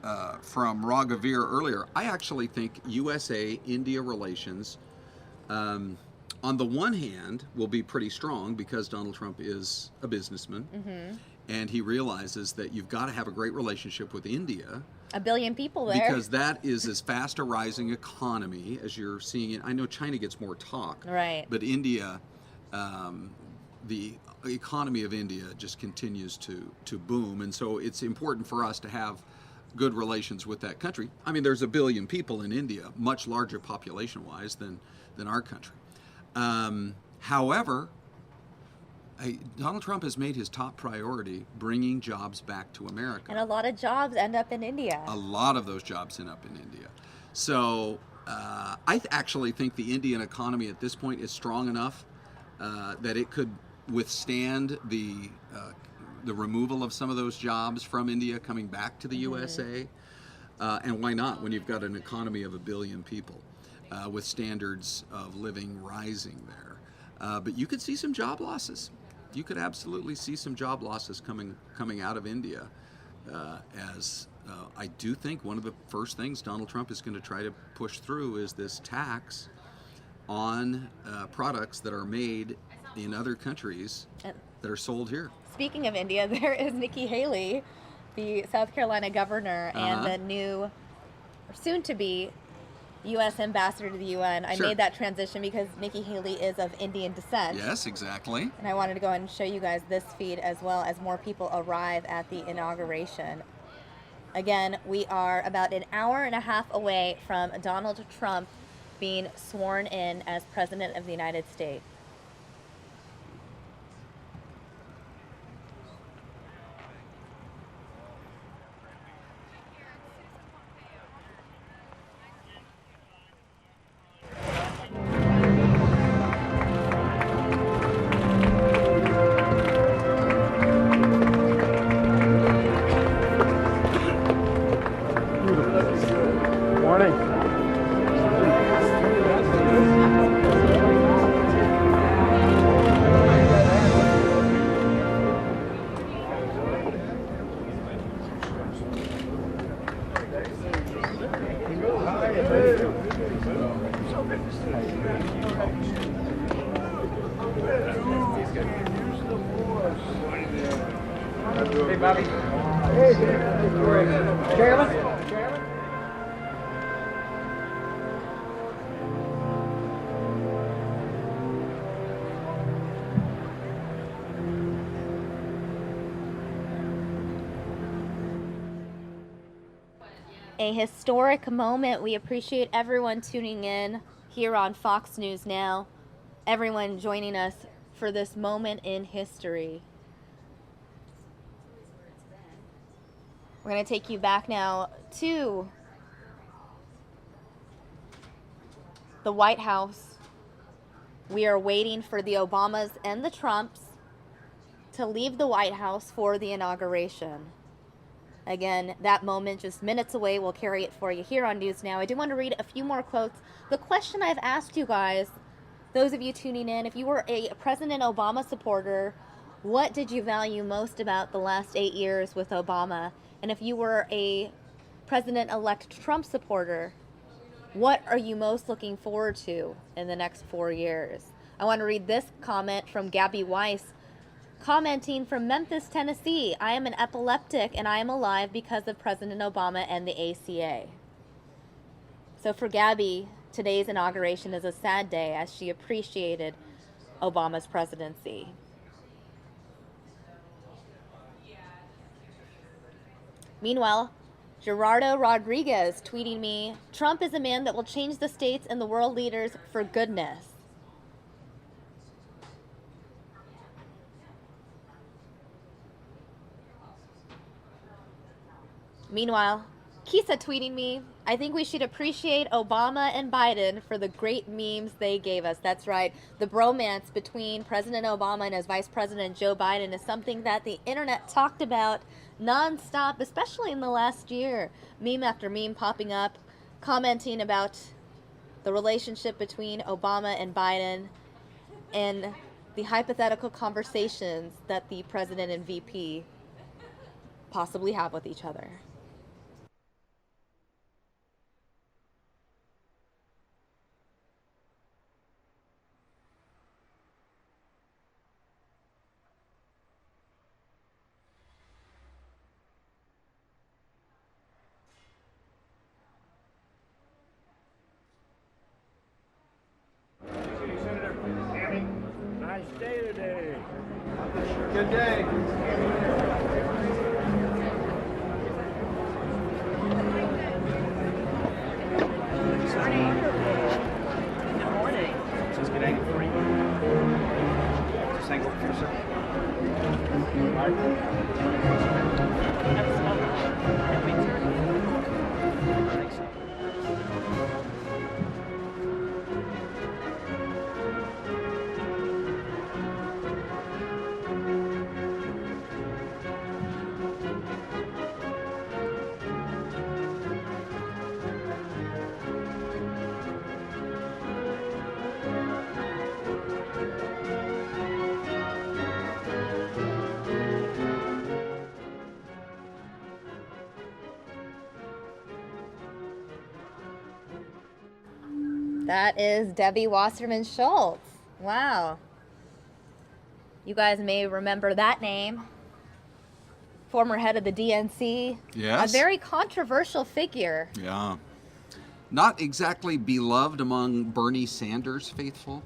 [SPEAKER 6] Raghavir earlier, I actually think USA-India relations, on the one hand, will be pretty strong because Donald Trump is a businessman. Mm-hmm. And he realizes that you've got to have a great relationship with India.
[SPEAKER 1] 1 billion people there.
[SPEAKER 6] Because that is as fast a rising economy as you're seeing it. I know China gets more talk.
[SPEAKER 1] Right.
[SPEAKER 6] But India, the economy of India just continues to boom. And so it's important for us to have good relations with that country. I mean, there's 1 billion people in India, much larger population-wise than our country. However, Donald Trump has made his top priority bringing jobs back to America.
[SPEAKER 1] And a lot of jobs end up in India.
[SPEAKER 6] A lot of those jobs end up in India. So I actually think the Indian economy at this point is strong enough that it could withstand the removal of some of those jobs from India coming back to the USA. And why not when you've got an economy of 1 billion people with standards of living rising there. But you could see some job losses. You could absolutely see some job losses coming out of India, as I do think one of the first things Donald Trump is going to try to push through is this tax on products that are made in other countries that are sold here.
[SPEAKER 1] Speaking of India, there is Nikki Haley, the South Carolina governor, and the new, or soon-to-be, U.S. ambassador to the UN. I made that transition because Nikki Haley is of Indian descent.
[SPEAKER 6] Yes, exactly.
[SPEAKER 1] And I wanted to go ahead and show you guys this feed as well as more people arrive at the inauguration. Again, we are about an hour and a half away from Donald Trump being sworn in as President of the United States.
[SPEAKER 4] Hey, Bobby. Hey, Chairman.
[SPEAKER 1] a historic moment. We appreciate everyone tuning in here on Fox News Now, everyone joining us for this moment in history. We're going to take you back now to the White House. We are waiting for the Obamas and the Trumps to leave the White House for the inauguration. Again, that moment just minutes away. We'll carry it for you here on News Now. I do want to read a few more quotes. The question I've asked you guys, those of you tuning in, if you were a President Obama supporter, what did you value most about the last 8 years with Obama? And if you were a President-elect Trump supporter, what are you most looking forward to in the next 4 years? I want to read this comment from Gabby Weiss, commenting from Memphis, Tennessee. I am an epileptic and I am alive because of President Obama and the ACA. So for Gabby, today's inauguration is a sad day as she appreciated Obama's presidency. Meanwhile, Gerardo Rodriguez tweeting me, Trump is a man that will change the states and the world leaders for goodness. Meanwhile, Kisa tweeting me, I think we should appreciate Obama and Biden for the great memes they gave us. That's right. The bromance between President Obama and his Vice President Joe Biden is something that the internet talked about nonstop, especially in the last year. Meme after meme popping up, commenting about the relationship between Obama and Biden and the hypothetical conversations that the president and VP possibly have with each other.
[SPEAKER 4] Nice day today.
[SPEAKER 3] Good day.
[SPEAKER 4] Good morning. Is this good angle for you? This angle for yourself.
[SPEAKER 1] That is Debbie Wasserman Schultz. Wow. You guys may remember that name. Former head of the DNC.
[SPEAKER 6] Yes.
[SPEAKER 1] A very controversial figure.
[SPEAKER 6] Yeah. Not exactly beloved among Bernie Sanders faithful.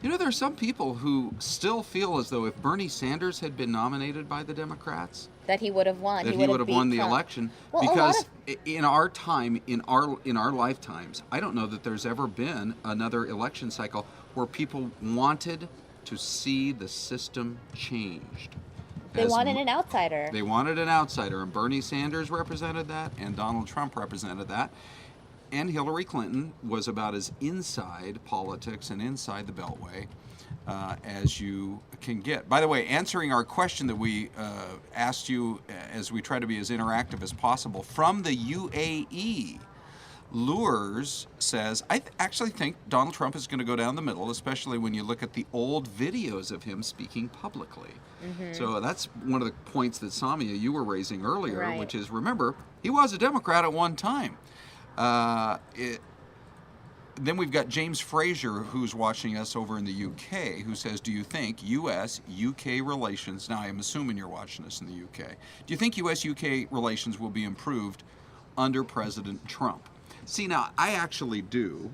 [SPEAKER 6] You know, there are some people who still feel as though if Bernie Sanders had been nominated by the Democrats,
[SPEAKER 1] that he would have won.
[SPEAKER 6] That he would have won the election.
[SPEAKER 1] Well,
[SPEAKER 6] because in our time, in our lifetimes, I don't know that there's ever been another election cycle where people wanted to see the system changed.
[SPEAKER 1] They wanted an outsider.
[SPEAKER 6] They wanted an outsider, and Bernie Sanders represented that, and Donald Trump represented that. And Hillary Clinton was about as inside politics and inside the Beltway as you can get. By the way, answering our question that we asked you as we try to be as interactive as possible from the UAE, Lures says, I actually think Donald Trump is going to go down the middle, especially when you look at the old videos of him speaking publicly. Mm-hmm. So that's one of the points that Samia, you were raising earlier, right, which is, remember, he was a Democrat at one time. Then we've got James Fraser, who's watching us over in the UK, who says, do you think U.S.-UK relations, now I'm assuming you're watching us in the UK, do you think U.S.-UK relations will be improved under President Trump? See, now, I actually do,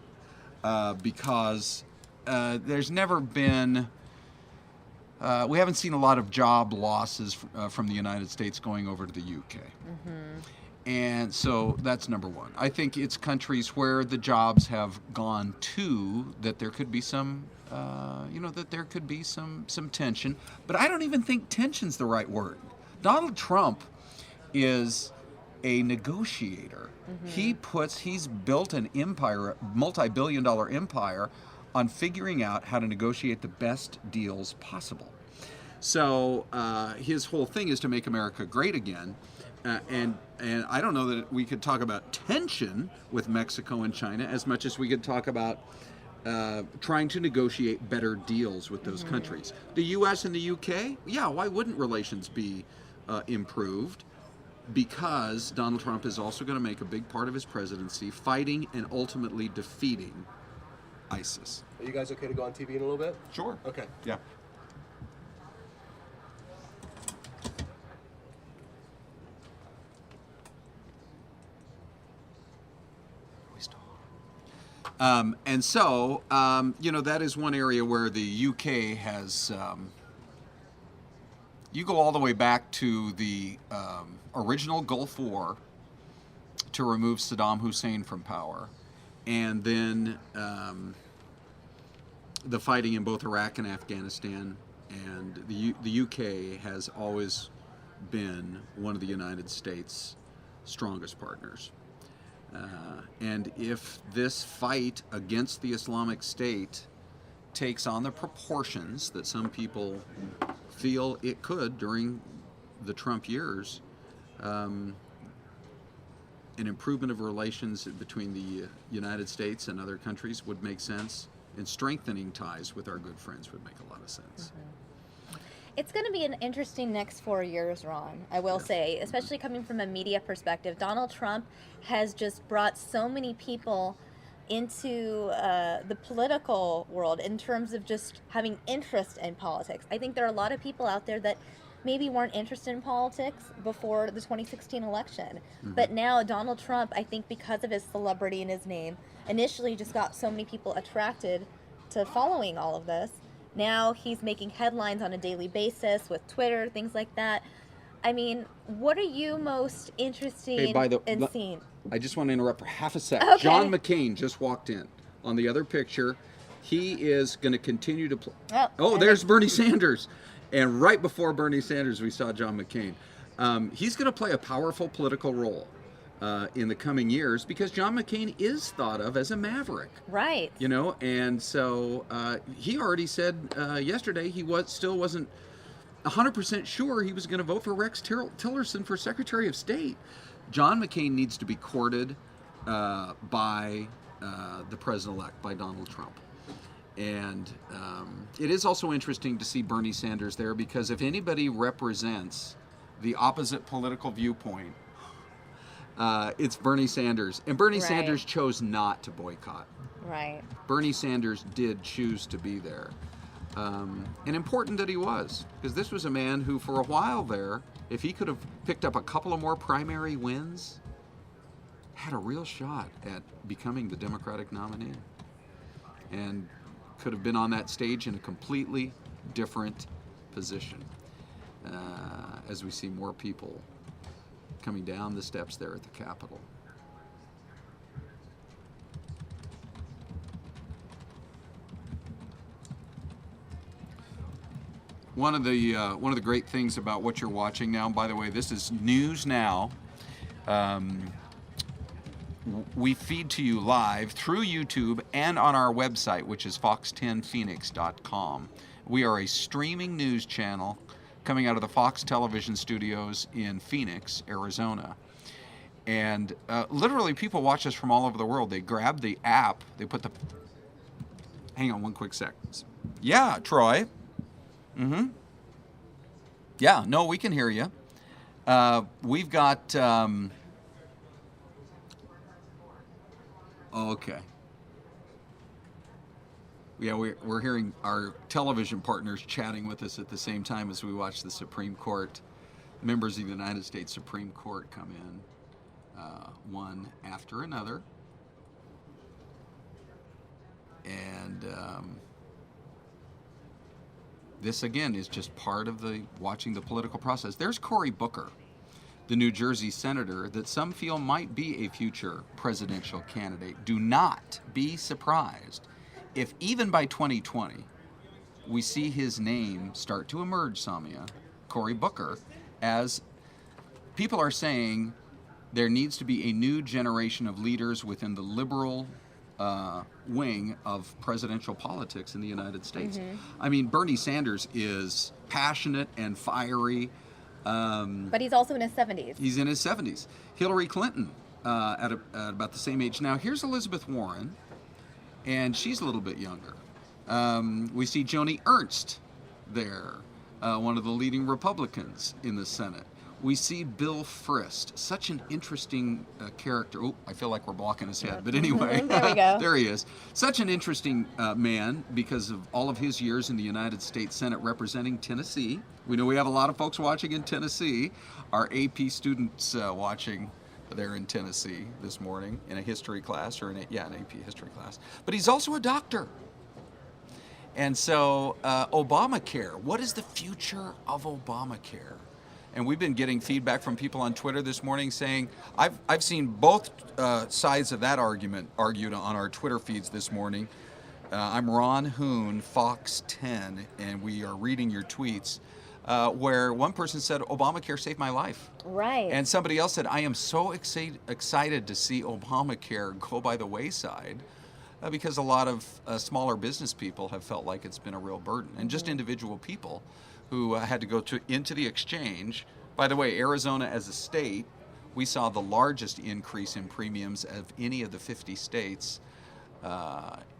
[SPEAKER 6] because there's never been, we haven't seen a lot of job losses from the United States going over to the UK. Mm-hmm. And so that's number one. I think it's countries where the jobs have gone to that there could be some, that there could be some tension. But I don't even think tension's the right word. Donald Trump is a negotiator. He's built an empire, multi-billion-dollar empire, on figuring out how to negotiate the best deals possible. So his whole thing is to make America great again. And I don't know that we could talk about tension with Mexico and China as much as we could talk about trying to negotiate better deals with those countries. The U.S. and the U.K., yeah, why wouldn't relations be improved? Because Donald Trump is also going to make a big part of his presidency fighting and ultimately defeating ISIS.
[SPEAKER 11] Are you guys okay to go on TV in a little bit?
[SPEAKER 6] Sure.
[SPEAKER 11] Okay.
[SPEAKER 6] Yeah. And so, that is one area where the UK has, you go all the way back to the original Gulf War to remove Saddam Hussein from power, and then the fighting in both Iraq and Afghanistan, and the UK has always been one of the United States' strongest partners. And if this fight against the Islamic State takes on the proportions that some people feel it could during the Trump years, an improvement of relations between the United States and other countries would make sense, and strengthening ties with our good friends would make a lot of sense.
[SPEAKER 1] It's going to be an interesting next 4 years, Ron, I will say, especially coming from a media perspective. Donald Trump has just brought so many people into the political world in terms of just having interest in politics. I think there are a lot of people out there that maybe weren't interested in politics before the 2016 election. But now Donald Trump, I think because of his celebrity and his name, initially just got so many people attracted to following all of this. Now he's making headlines on a daily basis with Twitter, things like that. I mean, what are you most interested in seeing?
[SPEAKER 6] I just want to interrupt for half a sec.
[SPEAKER 1] Okay.
[SPEAKER 6] John McCain just walked in. On the other picture, he is going to continue to play. Oh, there's Bernie Sanders. And right before Bernie Sanders, we saw John McCain. He's going to play a powerful political role in the coming years because John McCain is thought of as a maverick.
[SPEAKER 1] Right.
[SPEAKER 6] And so he already said yesterday he still wasn't 100% sure he was going to vote for Rex Tillerson for Secretary of State. John McCain needs to be courted by the president-elect, by Donald Trump. And it is also interesting to see Bernie Sanders there because if anybody represents the opposite political viewpoint, it's Bernie Sanders. And Bernie Sanders chose not to boycott.
[SPEAKER 1] Right.
[SPEAKER 6] Bernie Sanders did choose to be there. And important that he was, because this was a man who for a while there, if he could have picked up a couple of more primary wins, had a real shot at becoming the Democratic nominee. And could have been on that stage in a completely different position as we see more people coming down the steps there at the Capitol. One of the great things about what you're watching now, and by the way, this is News Now. We feed to you live through YouTube and on our website, which is fox10phoenix.com. We are a streaming news channel coming out of the Fox television studios in Phoenix, Arizona. And literally people watch us from all over the world. They grab the app, they put the... Hang on one quick sec. Yeah, Troy. Mm-hmm. Yeah, no, we can hear you. We've got... Okay. Yeah, we're hearing our television partners chatting with us at the same time as we watch the Supreme Court, members of the United States Supreme Court come in, one after another. And this, again, is just part of watching the political process. There's Cory Booker. the New Jersey senator that some feel might be a future presidential candidate. Do not be surprised if even by 2020 we see his name start to emerge, Samia, Cory Booker, as people are saying there needs to be a new generation of leaders within the liberal wing of presidential politics in the United States. I mean, Bernie Sanders is passionate and fiery.
[SPEAKER 1] But he's also in his 70s.
[SPEAKER 6] He's in his 70s. Hillary Clinton, at about the same age. Now, here's Elizabeth Warren, and she's a little bit younger. We see Joni Ernst there, one of the leading Republicans in the Senate. We see Bill Frist, such an interesting character. Oh, I feel like we're blocking his head, but anyway.
[SPEAKER 1] There we go.
[SPEAKER 6] There he is. Such an interesting man because of all of his years in the United States Senate representing Tennessee. We know we have a lot of folks watching in Tennessee. Our AP students watching there in Tennessee this morning in a history class, or an AP history class. But he's also a doctor. And so Obamacare, what is the future of Obamacare? And we've been getting feedback from people on Twitter this morning saying, I've seen both sides of that argument argued on our Twitter feeds this morning. I'm Ron Hoon, Fox 10, and we are reading your tweets, where one person said, Obamacare saved my life.
[SPEAKER 1] Right.
[SPEAKER 6] And somebody else said, I am so excited to see Obamacare go by the wayside, because a lot of smaller business people have felt like it's been a real burden, and just individual people who had to go into the exchange. By the way, Arizona as a state, we saw the largest increase in premiums of any of the 50 states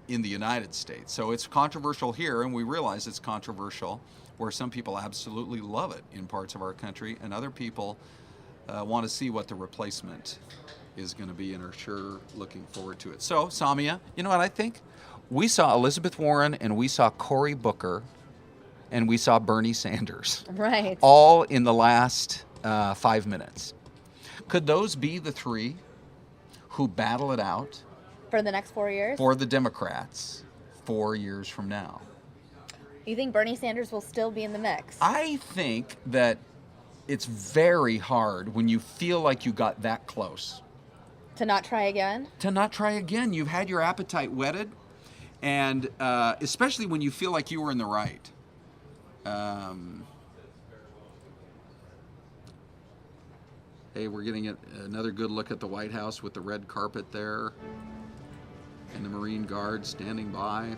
[SPEAKER 6] in the United States. So it's controversial here, and we realize it's controversial where some people absolutely love it in parts of our country, and other people want to see what the replacement is going to be and are sure looking forward to it. So, Samia, you know what I think? We saw Elizabeth Warren and we saw Cory Booker and we saw Bernie Sanders.
[SPEAKER 1] Right.
[SPEAKER 6] All in the last 5 minutes. Could those be the three who battle it out
[SPEAKER 1] For the next 4 years?
[SPEAKER 6] for the Democrats 4 years from now?
[SPEAKER 1] You think Bernie Sanders will still be in the mix?
[SPEAKER 6] I think that it's very hard when you feel like you got that close.
[SPEAKER 1] To not try again?
[SPEAKER 6] To not try again. You've had your appetite whetted, and especially when you feel like you were in the right. Hey, we're getting another good look at the White House with the red carpet there and the Marine Guard standing by.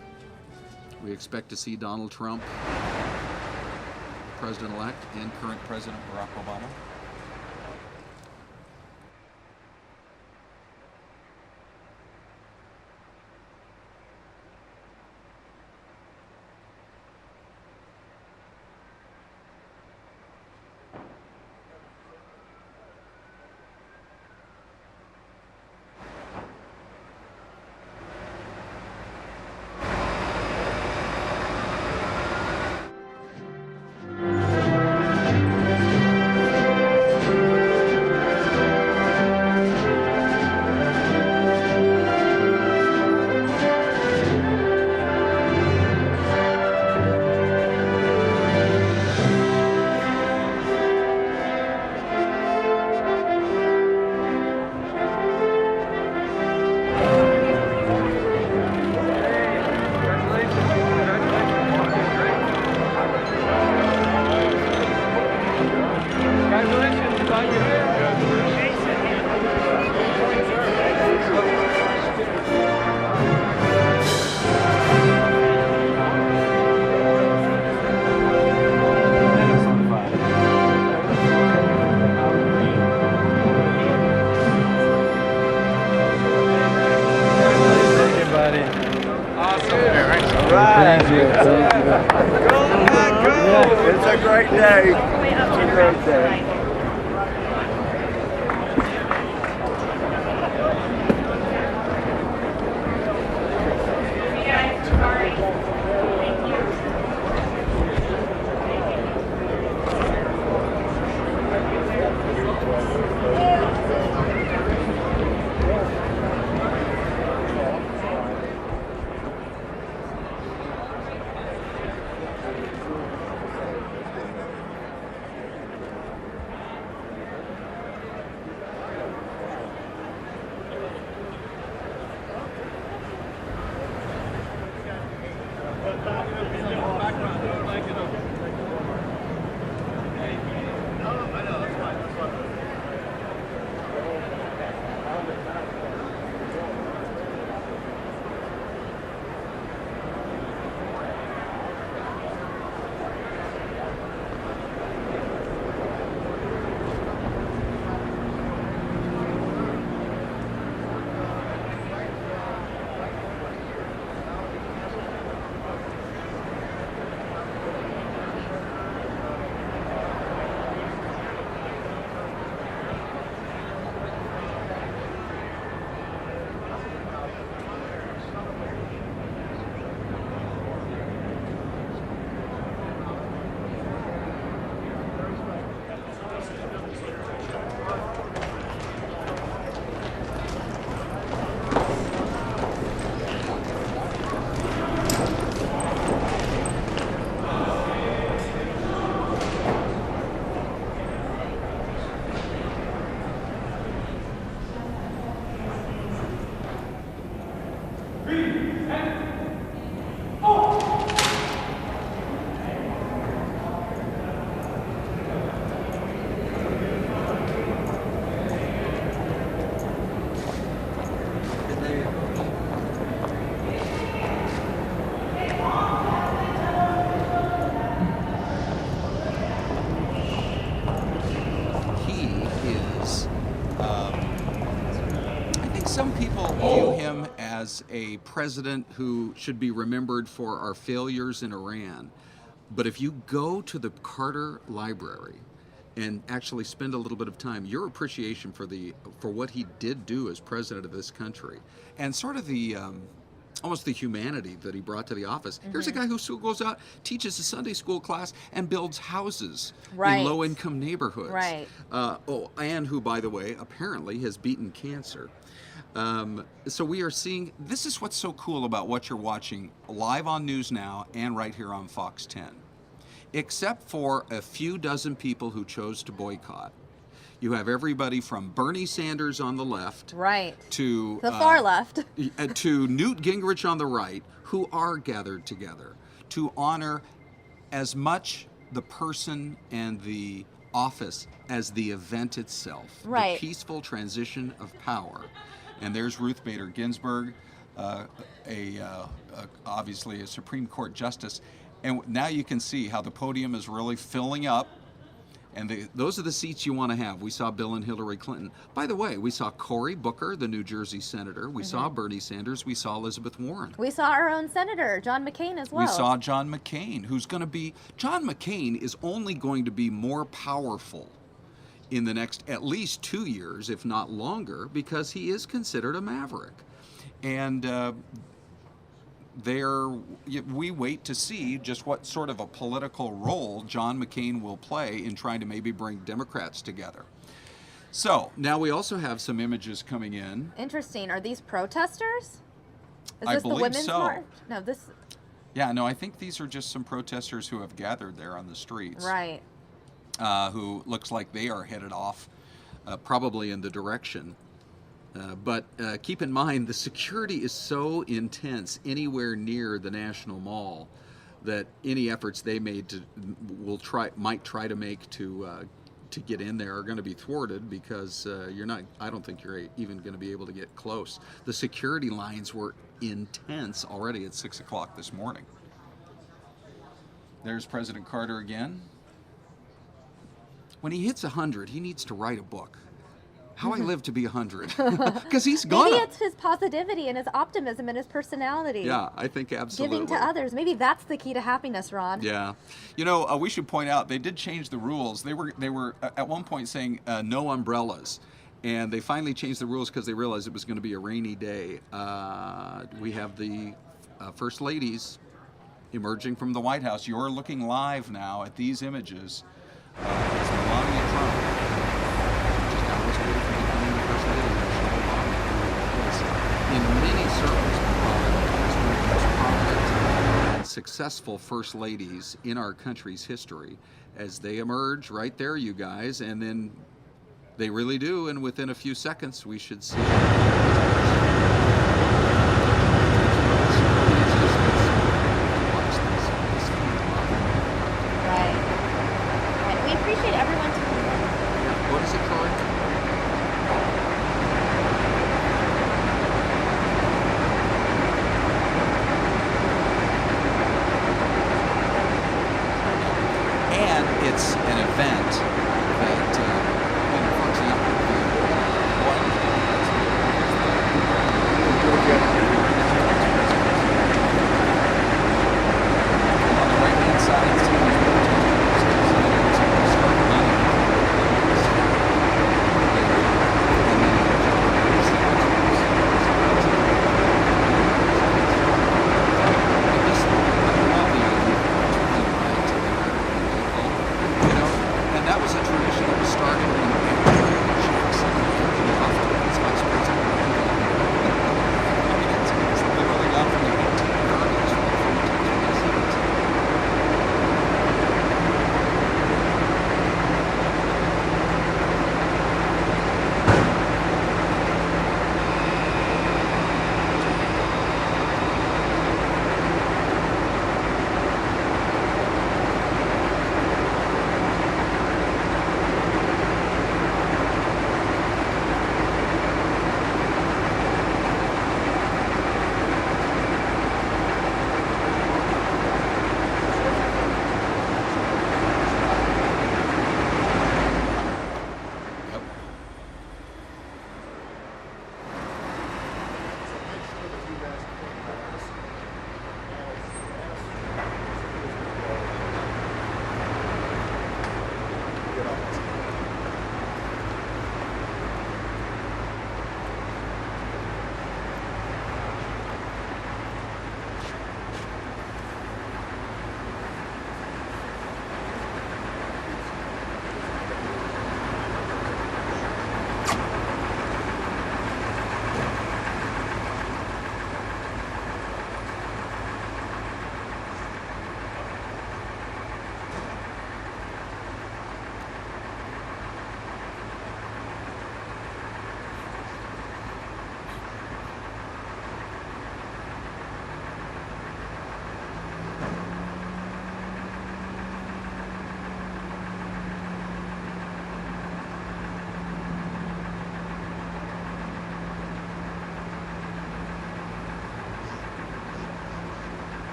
[SPEAKER 6] We expect to see Donald Trump, President-elect, and current President Barack Obama.
[SPEAKER 4] It's a great day. It's a great day.
[SPEAKER 6] some people view him as a president who should be remembered for our failures in Iran. But if you go to the Carter Library and actually spend a little bit of time, your appreciation for what he did do as president of this country, and sort of the almost the humanity that he brought to the office. Here's a guy who still goes out, teaches a Sunday school class, and builds houses in low-income neighborhoods.
[SPEAKER 1] Right.
[SPEAKER 6] And who, by the way, apparently has beaten cancer. So we are seeing, this is what's so cool about what you're watching live on News Now and right here on Fox 10. Except for a few dozen people who chose to boycott. You have everybody from Bernie Sanders on the left, to
[SPEAKER 1] the far left,
[SPEAKER 6] to Newt Gingrich on the right, who are gathered together to honor as much the person and the office as the event itself, the peaceful transition of power. And there's Ruth Bader Ginsburg, obviously a Supreme Court justice. And now you can see how the podium is really filling up. And those are the seats you want to have. We saw Bill and Hillary Clinton. By the way, we saw Cory Booker, the New Jersey senator. We saw Bernie Sanders. We saw Elizabeth Warren.
[SPEAKER 1] We saw our own senator, John McCain, as well.
[SPEAKER 6] We saw John McCain, who's going to be... John McCain is only going to be more powerful in the next at least 2 years, if not longer, because he is considered a maverick. And we wait to see just what sort of a political role John McCain will play in trying to maybe bring Democrats together. So now we also have some images coming in.
[SPEAKER 1] Interesting. Are these protesters? Is
[SPEAKER 6] I
[SPEAKER 1] this
[SPEAKER 6] believe
[SPEAKER 1] the women's
[SPEAKER 6] so.
[SPEAKER 1] march? No, this.
[SPEAKER 6] Yeah, no, I think these are just some protesters who have gathered there on the streets.
[SPEAKER 1] Right.
[SPEAKER 6] Who looks like they are headed off, probably in the direction. But keep in mind, the security is so intense anywhere near the National Mall that any efforts they made might try to make to get in there are going to be thwarted, because I don't think you're even going to be able to get close. The security lines were intense already at 6 o'clock this morning. There's President Carter again. When he hits 100, he needs to write a book. How I live to be 100, because he's gonna.
[SPEAKER 1] Maybe it's his positivity and his optimism and his personality.
[SPEAKER 6] Yeah, I think absolutely.
[SPEAKER 1] Giving to others. Maybe that's the key to happiness, Ron.
[SPEAKER 6] Yeah, we should point out they did change the rules. They were at one point saying no umbrellas, and they finally changed the rules because they realized it was going to be a rainy day. We have the first ladies emerging from the White House. You're looking live now at these images. It's Melania Trump. In many circles, one of the most prominent and successful first ladies in our country's history, as they emerge right there, you guys, and then they really do, and within a few seconds we should see.
[SPEAKER 1] Right. We appreciate everyone tuning in.
[SPEAKER 6] Yeah. What is it called? It's an event that, for example, on the right-hand side,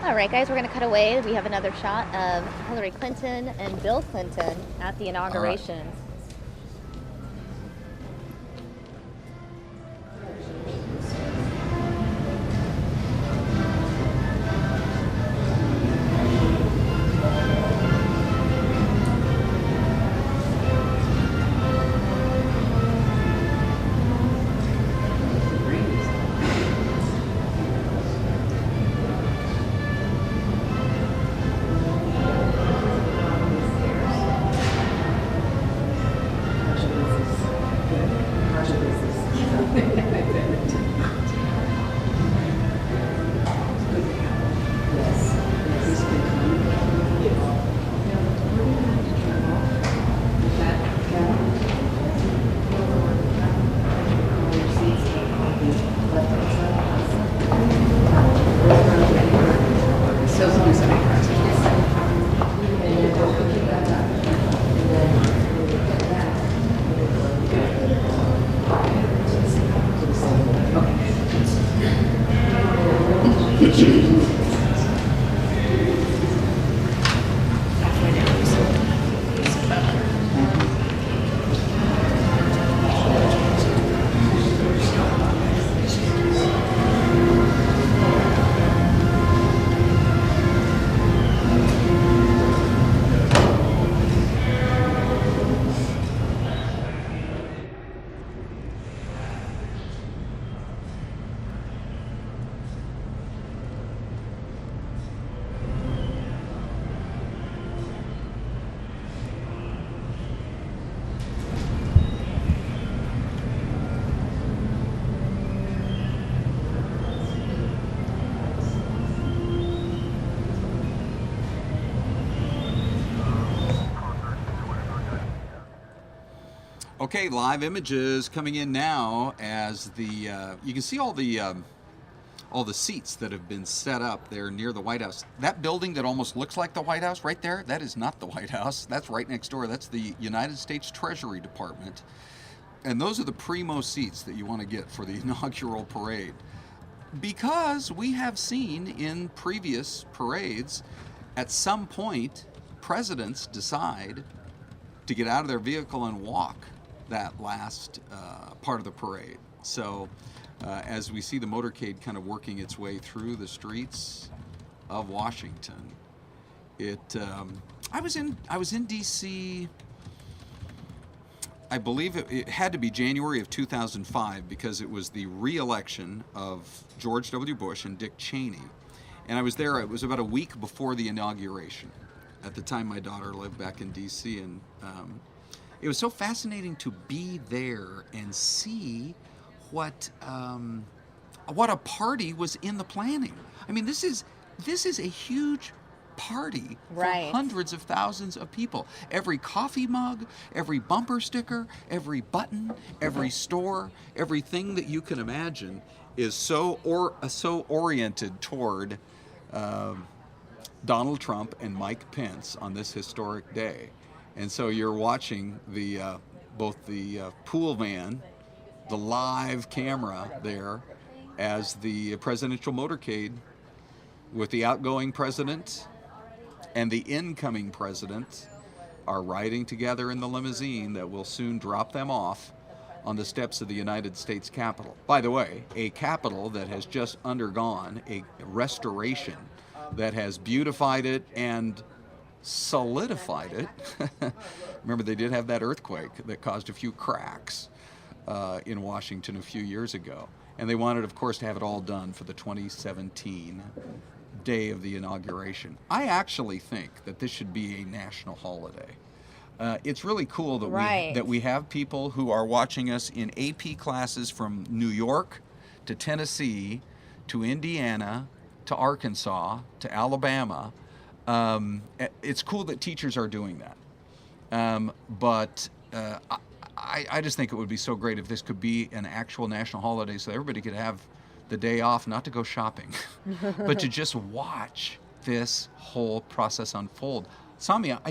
[SPEAKER 1] All right, guys, we're going to cut away. We have another shot of Hillary Clinton and Bill Clinton at the inauguration.
[SPEAKER 6] Okay, live images coming in now as the you can see all the seats that have been set up there near the White House. That building that almost looks like the White House right there, that is not the White House. That's right next door. That's the United States Treasury Department. And those are the primo seats that you want to get for the inaugural parade. Because we have seen in previous parades, at some point, presidents decide to get out of their vehicle and walk that last part of the parade. So as we see the motorcade kind of working its way through the streets of Washington, I was in D.C. I believe it had to be January of 2005 because it was the re-election of George W. Bush and Dick Cheney. And I was there, it was about a week before the inauguration. At the time, my daughter lived back in D.C., and it was so fascinating to be there and see what a party was in the planning. I mean, this is a huge party for hundreds of thousands of people. Every coffee mug, every bumper sticker, every button, every store, everything that you can imagine is so oriented toward Donald Trump and Mike Pence on this historic day. And so you're watching both the pool van, the live camera there, as the presidential motorcade with the outgoing president and the incoming president are riding together in the limousine that will soon drop them off on the steps of the United States Capitol. By the way, a Capitol that has just undergone a restoration that has beautified it and solidified it. Remember, they did have that earthquake that caused a few cracks in Washington a few years ago. And they wanted, of course, to have it all done for the 2017 day of the inauguration. I actually think that this should be a national holiday. It's really cool that we have people who are watching us in AP classes from New York to Tennessee to Indiana to Arkansas to Alabama. It's cool that teachers are doing that. But I just think it would be so great if this could be an actual national holiday so everybody could have the day off, not to go shopping, but to just watch this whole process unfold. Samia,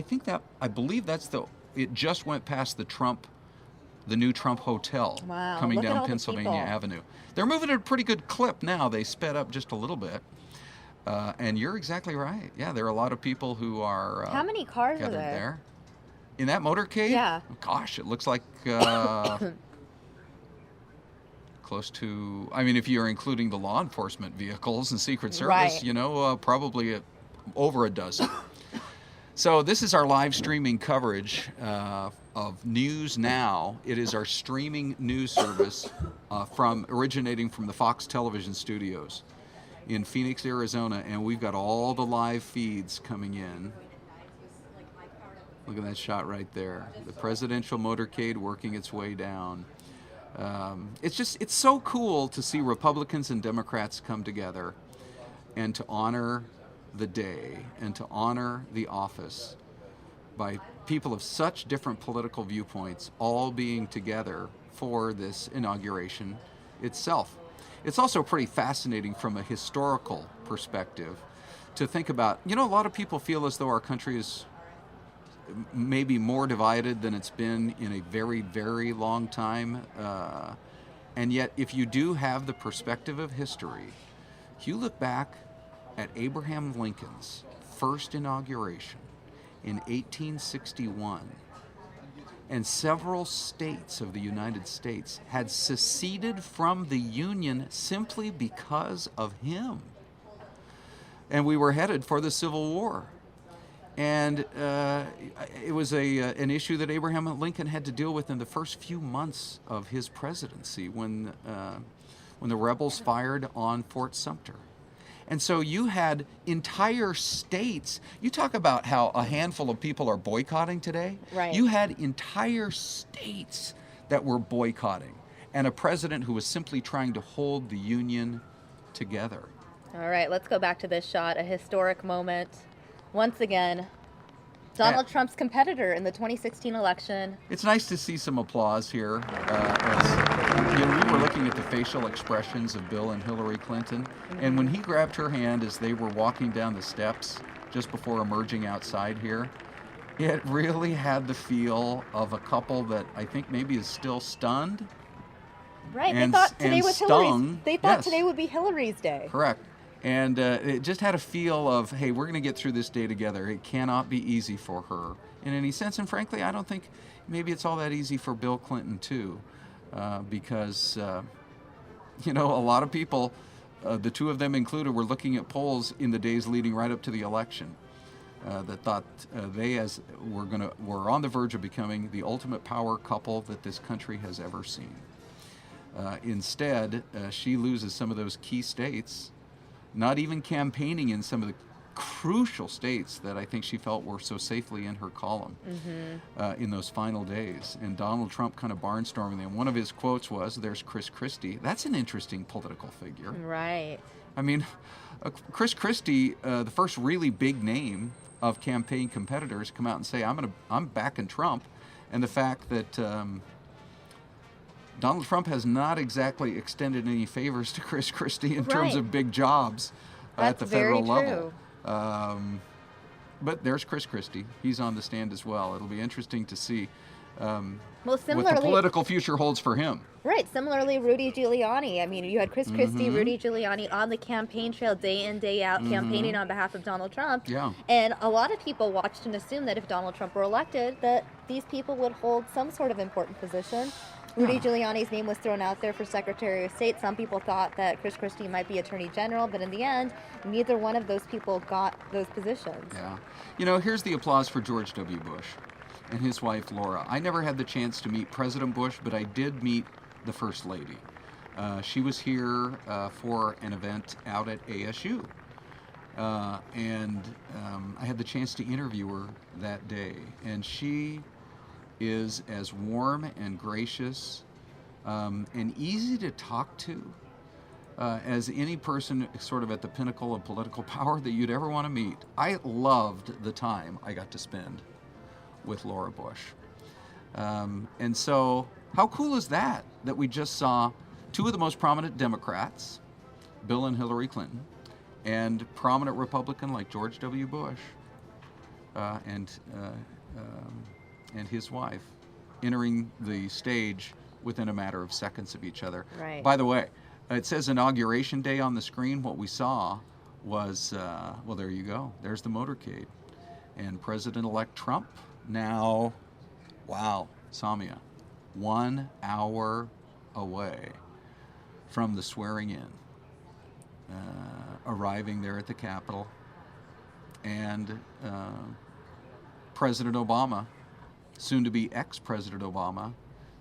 [SPEAKER 6] I believe it just went past the new Trump Hotel coming down Pennsylvania Avenue. They're moving at a pretty good clip now. They sped up just a little bit. And you're exactly right. Yeah, there are a lot of people who are
[SPEAKER 1] How many cars are
[SPEAKER 6] gathered
[SPEAKER 1] there?
[SPEAKER 6] In that motorcade?
[SPEAKER 1] Yeah.
[SPEAKER 6] Gosh, it looks like close to, I mean, if you're including the law enforcement vehicles and Secret Service,
[SPEAKER 1] Right.
[SPEAKER 6] probably over a dozen. So this is our live streaming coverage of News Now. It is our streaming news service originating from the Fox Television Studios in Phoenix, Arizona, and we've got all the live feeds coming in. Look at that shot right there. The presidential motorcade working its way down. It's so cool to see Republicans and Democrats come together and to honor the day and to honor the office by people of such different political viewpoints all being together for this inauguration itself. It's also pretty fascinating from a historical perspective to think about, a lot of people feel as though our country is maybe more divided than it's been in a very, very long time. And yet, if you do have the perspective of history, if you look back at Abraham Lincoln's first inauguration in 1861, and several states of the United States had seceded from the Union simply because of him. And we were headed for the Civil War. And it was an issue that Abraham Lincoln had to deal with in the first few months of his presidency when the rebels fired on Fort Sumter. And so you had entire states. You talk about how a handful of people are boycotting today.
[SPEAKER 1] Right.
[SPEAKER 6] You had entire states that were boycotting, and a president who was simply trying to hold the Union together.
[SPEAKER 1] All right, let's go back to this shot, a historic moment. Once again, Donald Trump's competitor in the 2016 election.
[SPEAKER 6] It's nice to see some applause here. We were looking at the facial expressions of Bill and Hillary Clinton, and when he grabbed her hand as they were walking down the steps just before emerging outside here, it really had the feel of a couple that I think maybe is still stunned.
[SPEAKER 1] Right,
[SPEAKER 6] And,
[SPEAKER 1] they thought today
[SPEAKER 6] and
[SPEAKER 1] was
[SPEAKER 6] stung.
[SPEAKER 1] Hillary's. They thought
[SPEAKER 6] Yes.
[SPEAKER 1] today would be Hillary's day.
[SPEAKER 6] Correct. And it just had a feel of, hey, we're going to get through this day together. It cannot be easy for her in any sense. And frankly, I don't think maybe it's all that easy for Bill Clinton, too, because, a lot of people, the two of them included, were looking at polls in the days leading right up to the election that thought they were on the verge of becoming the ultimate power couple that this country has ever seen. Instead, she loses some of those key states, not even campaigning in some of the crucial states that I think she felt were so safely in her column in those final days. And Donald Trump kind of barnstorming them. One of his quotes was, "There's Chris Christie." That's an interesting political figure.
[SPEAKER 1] Right.
[SPEAKER 6] I mean, Chris Christie, the first really big name of campaign competitors, come out and say, I'm backing Trump. And the fact that Donald Trump has not exactly extended any favors to Chris Christie in terms of big jobs at the federal level. But there's Chris Christie. He's on the stand as well. It'll be interesting to see what the political future holds for him.
[SPEAKER 1] Right. Similarly, Rudy Giuliani. I mean, you had Chris Christie, Rudy Giuliani on the campaign trail day in, day out, campaigning on behalf of Donald Trump.
[SPEAKER 6] Yeah.
[SPEAKER 1] And a lot of people watched and assumed that if Donald Trump were elected, that these people would hold some sort of important position. Rudy Giuliani's name was thrown out there for Secretary of State. Some people thought that Chris Christie might be Attorney General, but in the end, neither one of those people got those positions.
[SPEAKER 6] Yeah. Here's the applause for George W. Bush and his wife, Laura. I never had the chance to meet President Bush, but I did meet the First Lady. She was here for an event out at ASU. And I had the chance to interview her that day. And she is as warm and gracious and easy to talk to as any person sort of at the pinnacle of political power that you'd ever want to meet. I loved the time I got to spend with Laura Bush. And so how cool is that we just saw two of the most prominent Democrats, Bill and Hillary Clinton, and prominent Republican like George W. Bush and his wife entering the stage within a matter of seconds of each other.
[SPEAKER 1] Right.
[SPEAKER 6] By the way, it says Inauguration Day on the screen. What we saw was, well, there you go. There's the motorcade. And President-elect Trump now, wow, Samia, 1 hour away from the swearing in, arriving there at the Capitol. And President Obama, soon to be ex-President Obama,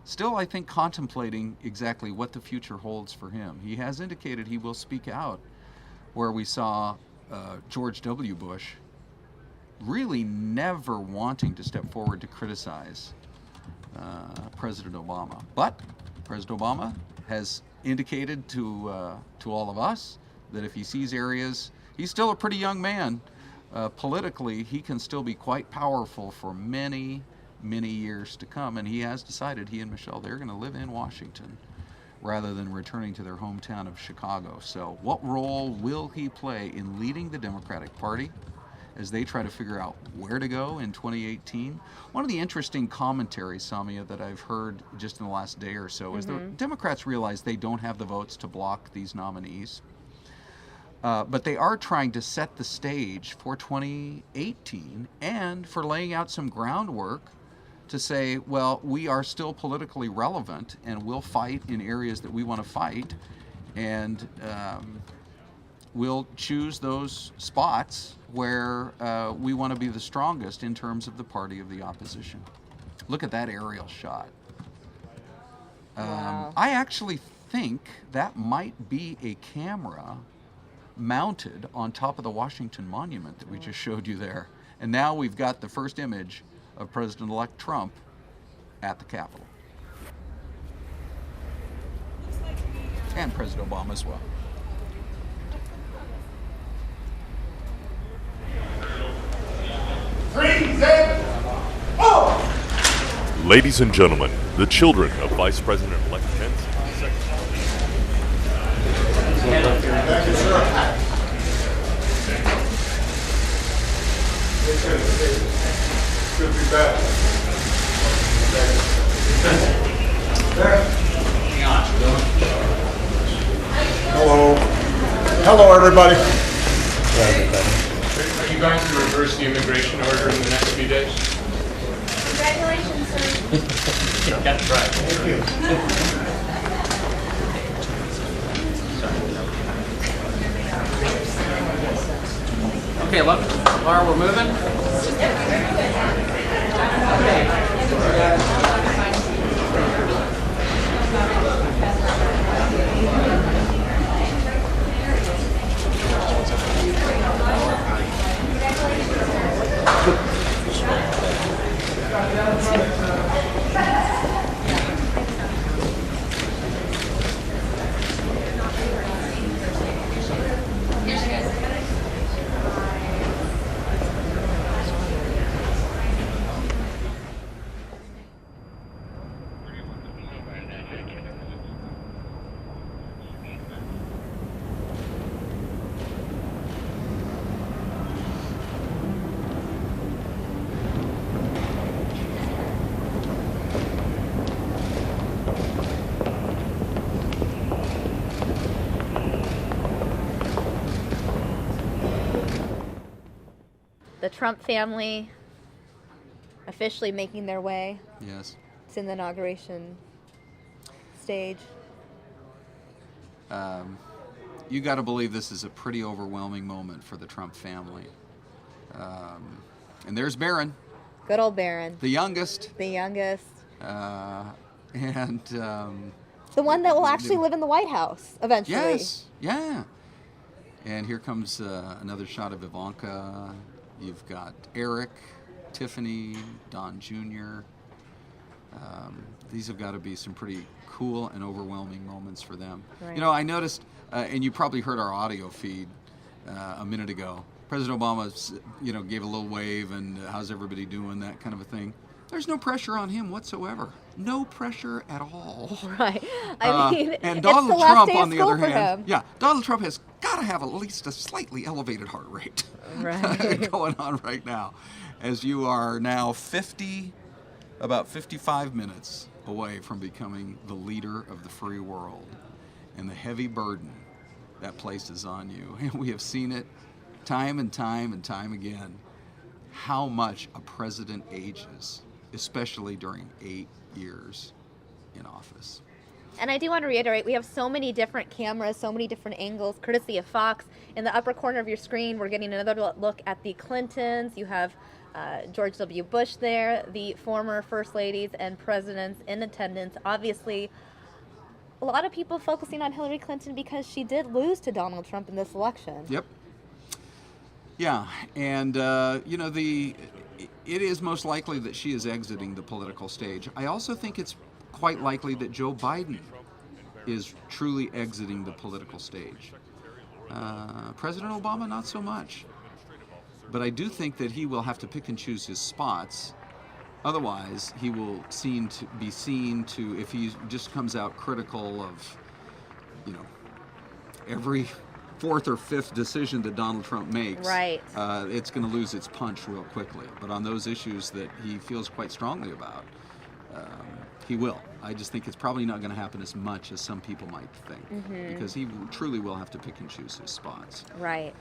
[SPEAKER 6] still, I think, contemplating exactly what the future holds for him. He has indicated he will speak out, where we saw George W. Bush really never wanting to step forward to criticize President Obama. But President Obama has indicated to all of us that if he sees areas, he's still a pretty young man. Politically, he can still be quite powerful for many, many years to come. And he has decided, he and Michelle, they're going to live in Washington rather than returning to their hometown of Chicago. So what role will he play in leading the Democratic Party as they try to figure out where to go in 2018? One of the interesting commentaries, Samia, that I've heard just in the last day or so is the Democrats realize they don't have the votes to block these nominees. But they are trying to set the stage for 2018 and for laying out some groundwork to say, well, we are still politically relevant and we'll fight in areas that we want to fight, and we'll choose those spots where we want to be the strongest in terms of the party of the opposition. Look at that aerial shot.
[SPEAKER 1] Wow.
[SPEAKER 6] I actually think that might be a camera mounted on top of the Washington Monument that we just showed you there. And now we've got the first image of President-elect Trump at the Capitol. And President Obama as well.
[SPEAKER 9] Ladies and gentlemen, the children of Vice President-elect Pence.
[SPEAKER 2] Thank you, sir. Good to be back. Hello. Hello, everybody.
[SPEAKER 12] Are you going to reverse the immigration order in the next few days?
[SPEAKER 5] Congratulations, sir.
[SPEAKER 12] That's right. Thank you.
[SPEAKER 13] Okay, Laura, we're moving.
[SPEAKER 1] The Trump family officially making their way.
[SPEAKER 6] Yes.
[SPEAKER 1] It's in the inauguration stage.
[SPEAKER 6] You got to believe this is a pretty overwhelming moment for the Trump family. And there's Barron.
[SPEAKER 1] Good old Barron.
[SPEAKER 6] The youngest.
[SPEAKER 1] The youngest.
[SPEAKER 6] And
[SPEAKER 1] the one that will actually live in the White House eventually.
[SPEAKER 6] Yes. Yeah. And here comes another shot of Ivanka. You've got Eric, Tiffany, Don Jr. These have got to be some pretty cool and overwhelming moments for them.
[SPEAKER 1] Right.
[SPEAKER 6] You know, I noticed, and you probably heard our audio feed a minute ago, President Obama, gave a little wave and how's everybody doing, that kind of a thing. There's no pressure on him whatsoever. No pressure at all.
[SPEAKER 1] Right. I mean,
[SPEAKER 6] and Donald Trump, on the other hand,
[SPEAKER 1] him.
[SPEAKER 6] Donald Trump has got to have at least a slightly elevated heart rate
[SPEAKER 1] right.
[SPEAKER 6] going on right now, as you are now about 55 minutes away from becoming the leader of the free world. And the heavy burden that places on you. And we have seen it time and time and time again, how much a president ages, especially during 8 years in office.
[SPEAKER 1] And I do want to reiterate, we have so many different cameras, so many different angles, courtesy of Fox. In the upper corner of your screen, we're getting another look at the Clintons. You have George W. Bush there, the former first ladies and presidents in attendance. Obviously, a lot of people focusing on Hillary Clinton because she did lose to Donald Trump in this election.
[SPEAKER 6] Yep. Yeah, and it is most likely that she is exiting the political stage. I also think it's quite likely that Joe Biden is truly exiting the political stage. President Obama, not so much. But I do think that he will have to pick and choose his spots. Otherwise, he will be seen to, if he just comes out critical of, every fourth or fifth decision that Donald Trump makes,
[SPEAKER 1] right,
[SPEAKER 6] it's going to lose its punch real quickly. But on those issues that he feels quite strongly about, he will. I just think it's probably not going to happen as much as some people might think, because he truly will have to pick and choose his spots.
[SPEAKER 1] Right.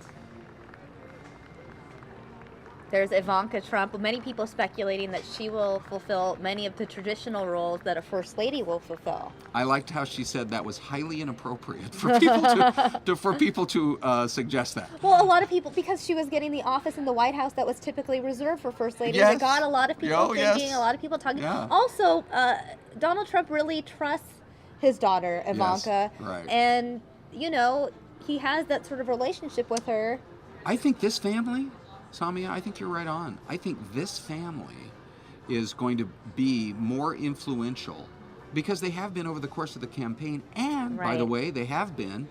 [SPEAKER 1] There's Ivanka Trump. Many people speculating that she will fulfill many of the traditional roles that a first lady will fulfill.
[SPEAKER 6] I liked how she said that was highly inappropriate for people to suggest that.
[SPEAKER 1] Well, a lot of people, because she was getting the office in the White House that was typically reserved for first ladies, it got a lot of people thinking, a lot of people talking. Yeah. Also, Donald Trump really trusts his daughter, Ivanka.
[SPEAKER 6] Yes, right.
[SPEAKER 1] And, he has that sort of relationship with her.
[SPEAKER 6] I think this family, Samia, I think you're right on. I think this family is going to be more influential because they have been over the course of the campaign, and by the way, they have been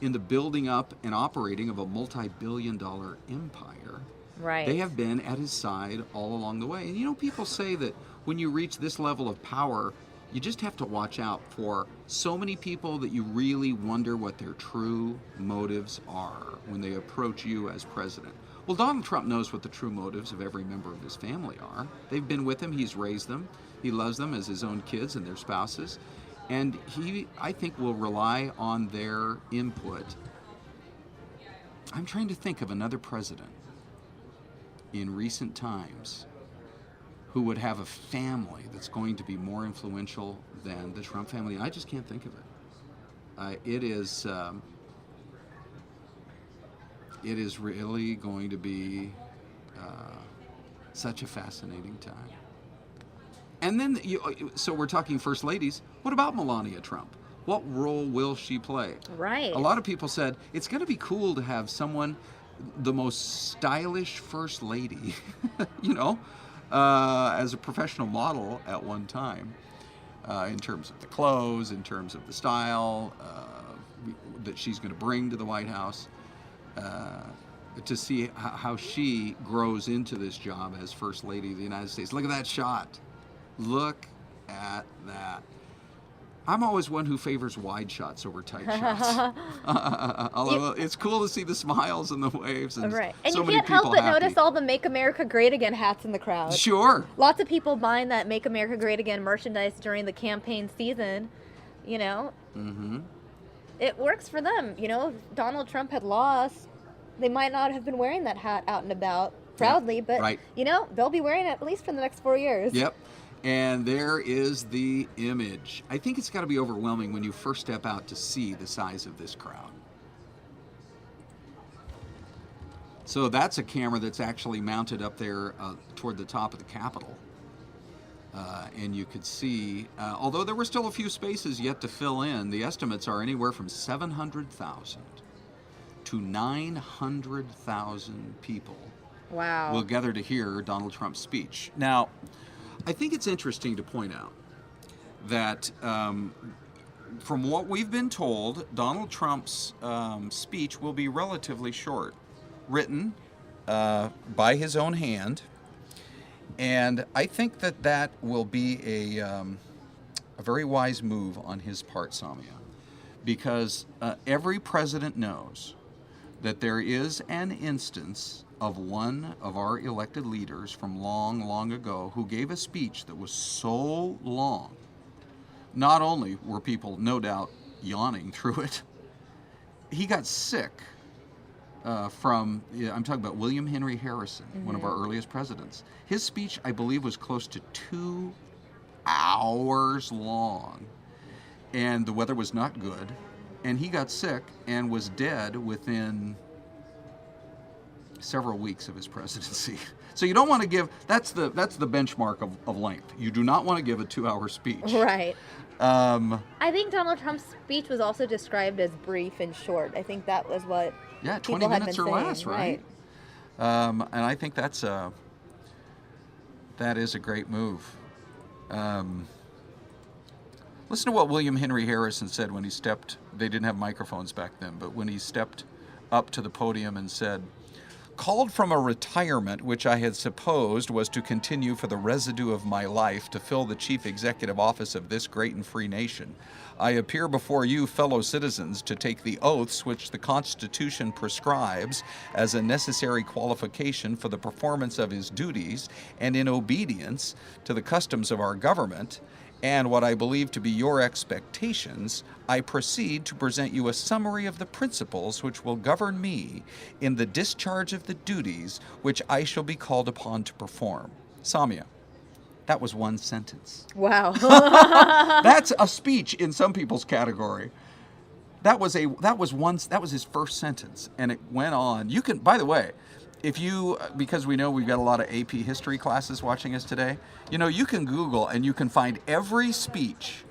[SPEAKER 6] in the building up and operating of a multi-billion-dollar empire.
[SPEAKER 1] Right.
[SPEAKER 6] They have been at his side all along the way. And people say that when you reach this level of power, you just have to watch out for so many people that you really wonder what their true motives are when they approach you as president. Well, Donald Trump knows what the true motives of every member of his family are. They've been with him. He's raised them. He loves them as his own kids and their spouses. And he, I think, will rely on their input. I'm trying to think of another president in recent times who would have a family that's going to be more influential than the Trump family. And I just can't think of it. It is really going to be such a fascinating time. And then, so we're talking first ladies. What about Melania Trump? What role will she play?
[SPEAKER 1] Right.
[SPEAKER 6] A lot of people said it's going to be cool to have someone, the most stylish first lady, as a professional model at one time, in terms of the clothes, in terms of the style that she's going to bring to the White House. To see how she grows into this job as First Lady of the United States. Look at that shot. Look at that. I'm always one who favors wide shots over tight shots. Although it's cool to see the smiles and the waves. And
[SPEAKER 1] right. And
[SPEAKER 6] so
[SPEAKER 1] you can't help but
[SPEAKER 6] happy.
[SPEAKER 1] notice all the Make America Great Again hats in the crowd.
[SPEAKER 6] Sure.
[SPEAKER 1] Lots of people buying that Make America Great Again merchandise during the campaign season,
[SPEAKER 6] Mm-hmm.
[SPEAKER 1] It works for them. If Donald Trump had lost, they might not have been wearing that hat out and about proudly, but, they'll be wearing it at least for the next 4 years.
[SPEAKER 6] Yep. And there is the image. I think it's got to be overwhelming when you first step out to see the size of this crowd. So that's a camera that's actually mounted up there toward the top of the Capitol. And you could see, although there were still a few spaces yet to fill in, the estimates are anywhere from 700,000 to 900,000 people will gather to hear Donald Trump's speech. Now, I think it's interesting to point out that from what we've been told, Donald Trump's speech will be relatively short, written by his own hand. And I think that will be a very wise move on his part, Samia, because every president knows that there is an instance of one of our elected leaders from long, long ago who gave a speech that was so long, not only were people no doubt yawning through it, he got sick from, I'm talking about William Henry Harrison, one of our earliest presidents. His speech, I believe, was close to 2 hours long, and the weather was not good, and he got sick and was dead within several weeks of his presidency. So you don't want to give, that's the benchmark of length. You do not want to give a 2-hour speech.
[SPEAKER 1] Right. I think Donald Trump's speech was also described as brief and short. I think that was what
[SPEAKER 6] 20 minutes or less, right? And I think that is a great move. Listen to what William Henry Harrison said when he stepped, they didn't have microphones back then, but when he stepped up to the podium and said, "Called from a retirement which I had supposed was to continue for the residue of my life to fill the chief executive office of this great and free nation, I appear before you, fellow citizens, to take the oaths which the Constitution prescribes as a necessary qualification for the performance of his duties, and in obedience to the customs of our government, and what I believe to be your expectations, I proceed to present you a summary of the principles which will govern me in the discharge of the duties which I shall be called upon to perform." Samia, that was one sentence.
[SPEAKER 1] Wow.
[SPEAKER 6] That's a speech in some people's category. That was his first sentence, and it went on. You can, by the way, if you, because we know we've got a lot of AP history classes watching us today, you can Google and you can find every speech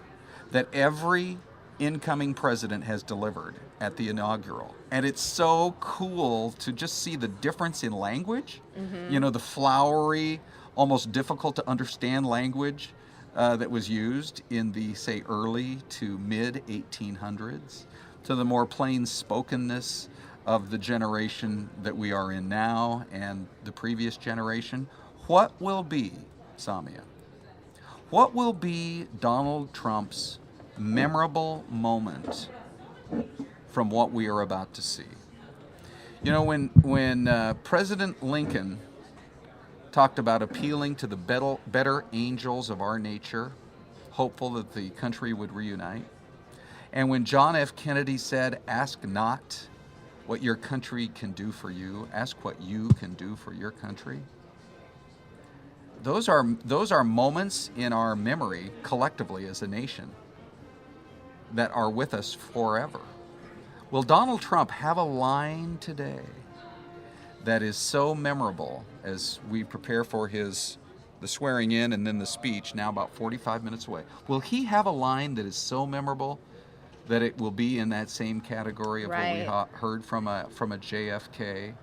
[SPEAKER 6] that every incoming president has delivered at the inaugural. And it's so cool to just see the difference in language, the flowery, almost difficult to understand language that was used in the, say, early to mid 1800s, to the more plain spokenness of the generation that we are in now and the previous generation. What will be, Samia, what will be Donald Trump's memorable moment from what we are about to see? When President Lincoln talked about appealing to the better angels of our nature, hopeful that the country would reunite, and when John F. Kennedy said, "Ask not what your country can do for you, ask what you can do for your country." Those are moments in our memory collectively as a nation that are with us forever. Will Donald Trump have a line today that is so memorable as we prepare for the swearing in and then the speech, now about 45 minutes away? Will he have a line that is so memorable that it will be in that same category of what we heard from a JFK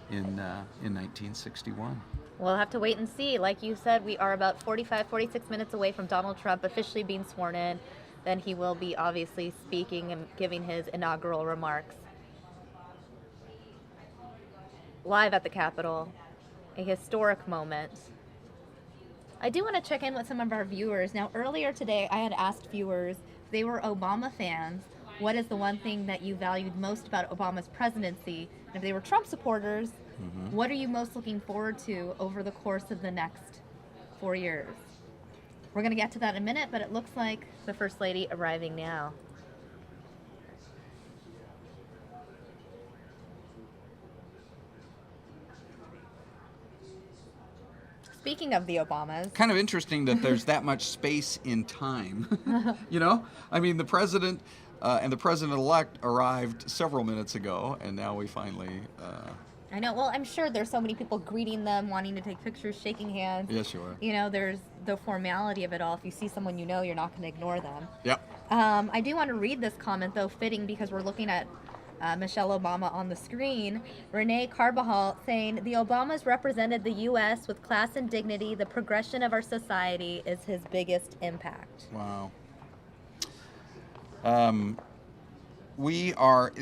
[SPEAKER 6] in 1961?
[SPEAKER 1] We'll have to wait and see. Like you said, we are about 46 minutes away from Donald Trump officially being sworn in. Then he will be obviously speaking and giving his inaugural remarks. Live at the Capitol, a historic moment. I do want to check in with some of our viewers. Now, earlier today, I had asked viewers if they were Obama fans, what is the one thing that you valued most about Obama's presidency? And if they were Trump supporters, what are you most looking forward to over the course of the next 4 years? We're going to get to that in a minute, but it looks like the First Lady arriving now. Speaking of the Obamas.
[SPEAKER 6] Kind of interesting that there's that much space in time. I mean, the president and the president-elect arrived several minutes ago, and now we finally...
[SPEAKER 1] I know. Well, I'm sure there's so many people greeting them, wanting to take pictures, shaking hands.
[SPEAKER 6] Yes, you are.
[SPEAKER 1] There's the formality of it all. If you see someone you're not going to ignore them.
[SPEAKER 6] Yep.
[SPEAKER 1] I do want to read this comment, though, fitting because we're looking at Michelle Obama on the screen. Renee Carbajal saying, "The Obamas represented the U.S. with class and dignity. The progression of our society is his biggest impact."
[SPEAKER 6] Wow. We are...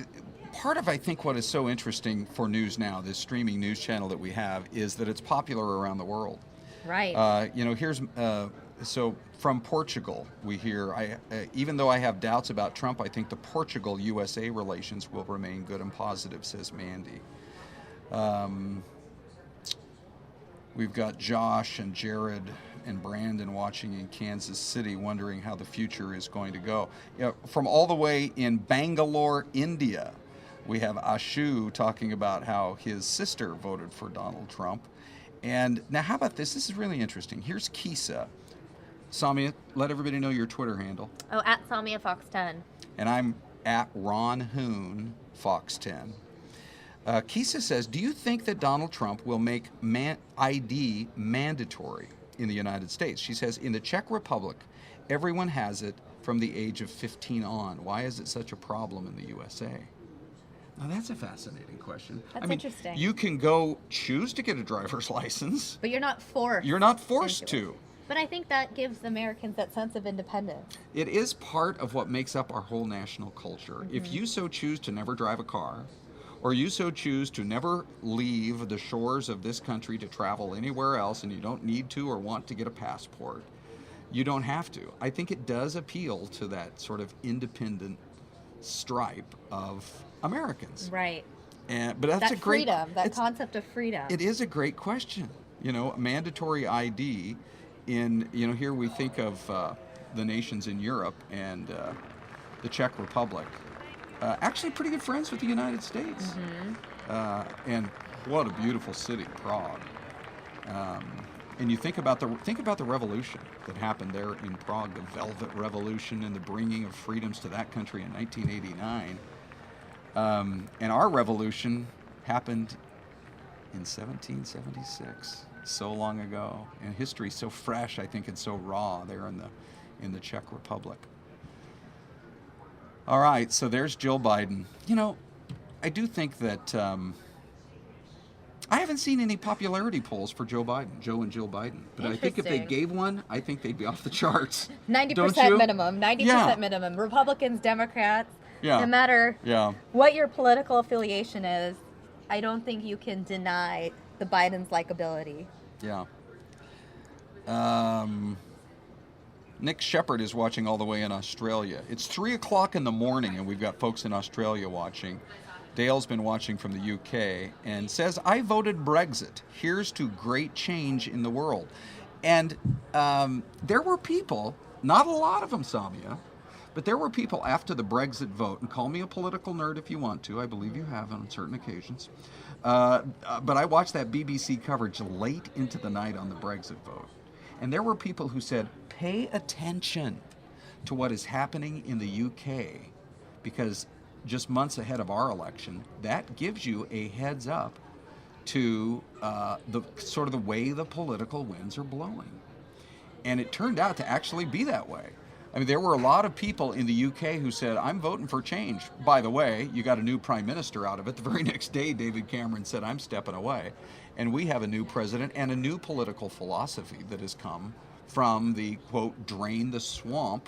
[SPEAKER 6] Part of, I think, what is so interesting for News Now, this streaming news channel that we have, is that it's popular around the world.
[SPEAKER 1] Right.
[SPEAKER 6] Here's... So from Portugal, we hear, even though I have doubts about Trump, I think the Portugal-USA relations will remain good and positive, says Mandy. We've got Josh and Jared and Brandon watching in Kansas City, wondering how the future is going to go. From all the way in Bangalore, India, We have Ashu talking about how his sister voted for Donald Trump. And now, how about this? This is really interesting. Here's Kisa. Samia, let everybody know your Twitter handle.
[SPEAKER 1] Oh, at Samia Fox 10.
[SPEAKER 6] And I'm at Ron Hoon Fox 10. Kisa says, do you think that Donald Trump will make ID mandatory in the United States? She says, in the Czech Republic, everyone has it from the age of 15 on. Why is it such a problem in the USA? Now, that's a fascinating question.
[SPEAKER 1] That's interesting.
[SPEAKER 6] You can go choose to get a driver's license.
[SPEAKER 1] But you're not forced.
[SPEAKER 6] You're not forced to.
[SPEAKER 1] But I think that gives Americans that sense of independence.
[SPEAKER 6] It is part of what makes up our whole national culture. If you so choose to never drive a car, or you so choose to never leave the shores of this country to travel anywhere else, and you don't need to or want to get a passport, you don't have to. I think it does appeal to that sort of independent stripe of Americans.
[SPEAKER 1] Right.
[SPEAKER 6] But that's
[SPEAKER 1] that
[SPEAKER 6] a great
[SPEAKER 1] freedom, that concept of freedom.
[SPEAKER 6] It is a great question. You know, mandatory ID in, here we think of the nations in Europe and the Czech Republic. Actually pretty good friends with the United States. And what a beautiful city, Prague. And you think about the revolution that happened there in Prague, the Velvet Revolution and the bringing of freedoms to that country in 1989. And our revolution happened in 1776, so long ago. And history so fresh, I think, and so raw there in the Czech Republic. All right, so there's Joe Biden. I do think that I haven't seen any popularity polls for Joe and Jill Biden. But I think if they gave one, I think they'd be off the charts.
[SPEAKER 1] 90% minimum. 90% minimum. Republicans, Democrats, no matter what your political affiliation is, I don't think you can deny the Biden's likability.
[SPEAKER 6] Yeah. Nick Shepard is watching all the way in Australia. It's 3 o'clock in the morning, and we've got folks in Australia watching. Dale's been watching from the UK and says, I voted Brexit. Here's to great change in the world. And there were people, not a lot of them, Samia, but there were people after the Brexit vote, and call me a political nerd if you want to. I believe you have on certain occasions. But I watched that BBC coverage late into the night on the Brexit vote. And there were people who said, pay attention to what is happening in the UK, because just months ahead of our election, that gives you a heads up to the sort of the way the political winds are blowing. And it turned out to actually be that way. I mean, there were a lot of people in the UK who said, I'm voting for change. By the way, you got a new prime minister out of it. The very next day, David Cameron said, I'm stepping away. And we have a new president and a new political philosophy that has come from the, quote, drain the swamp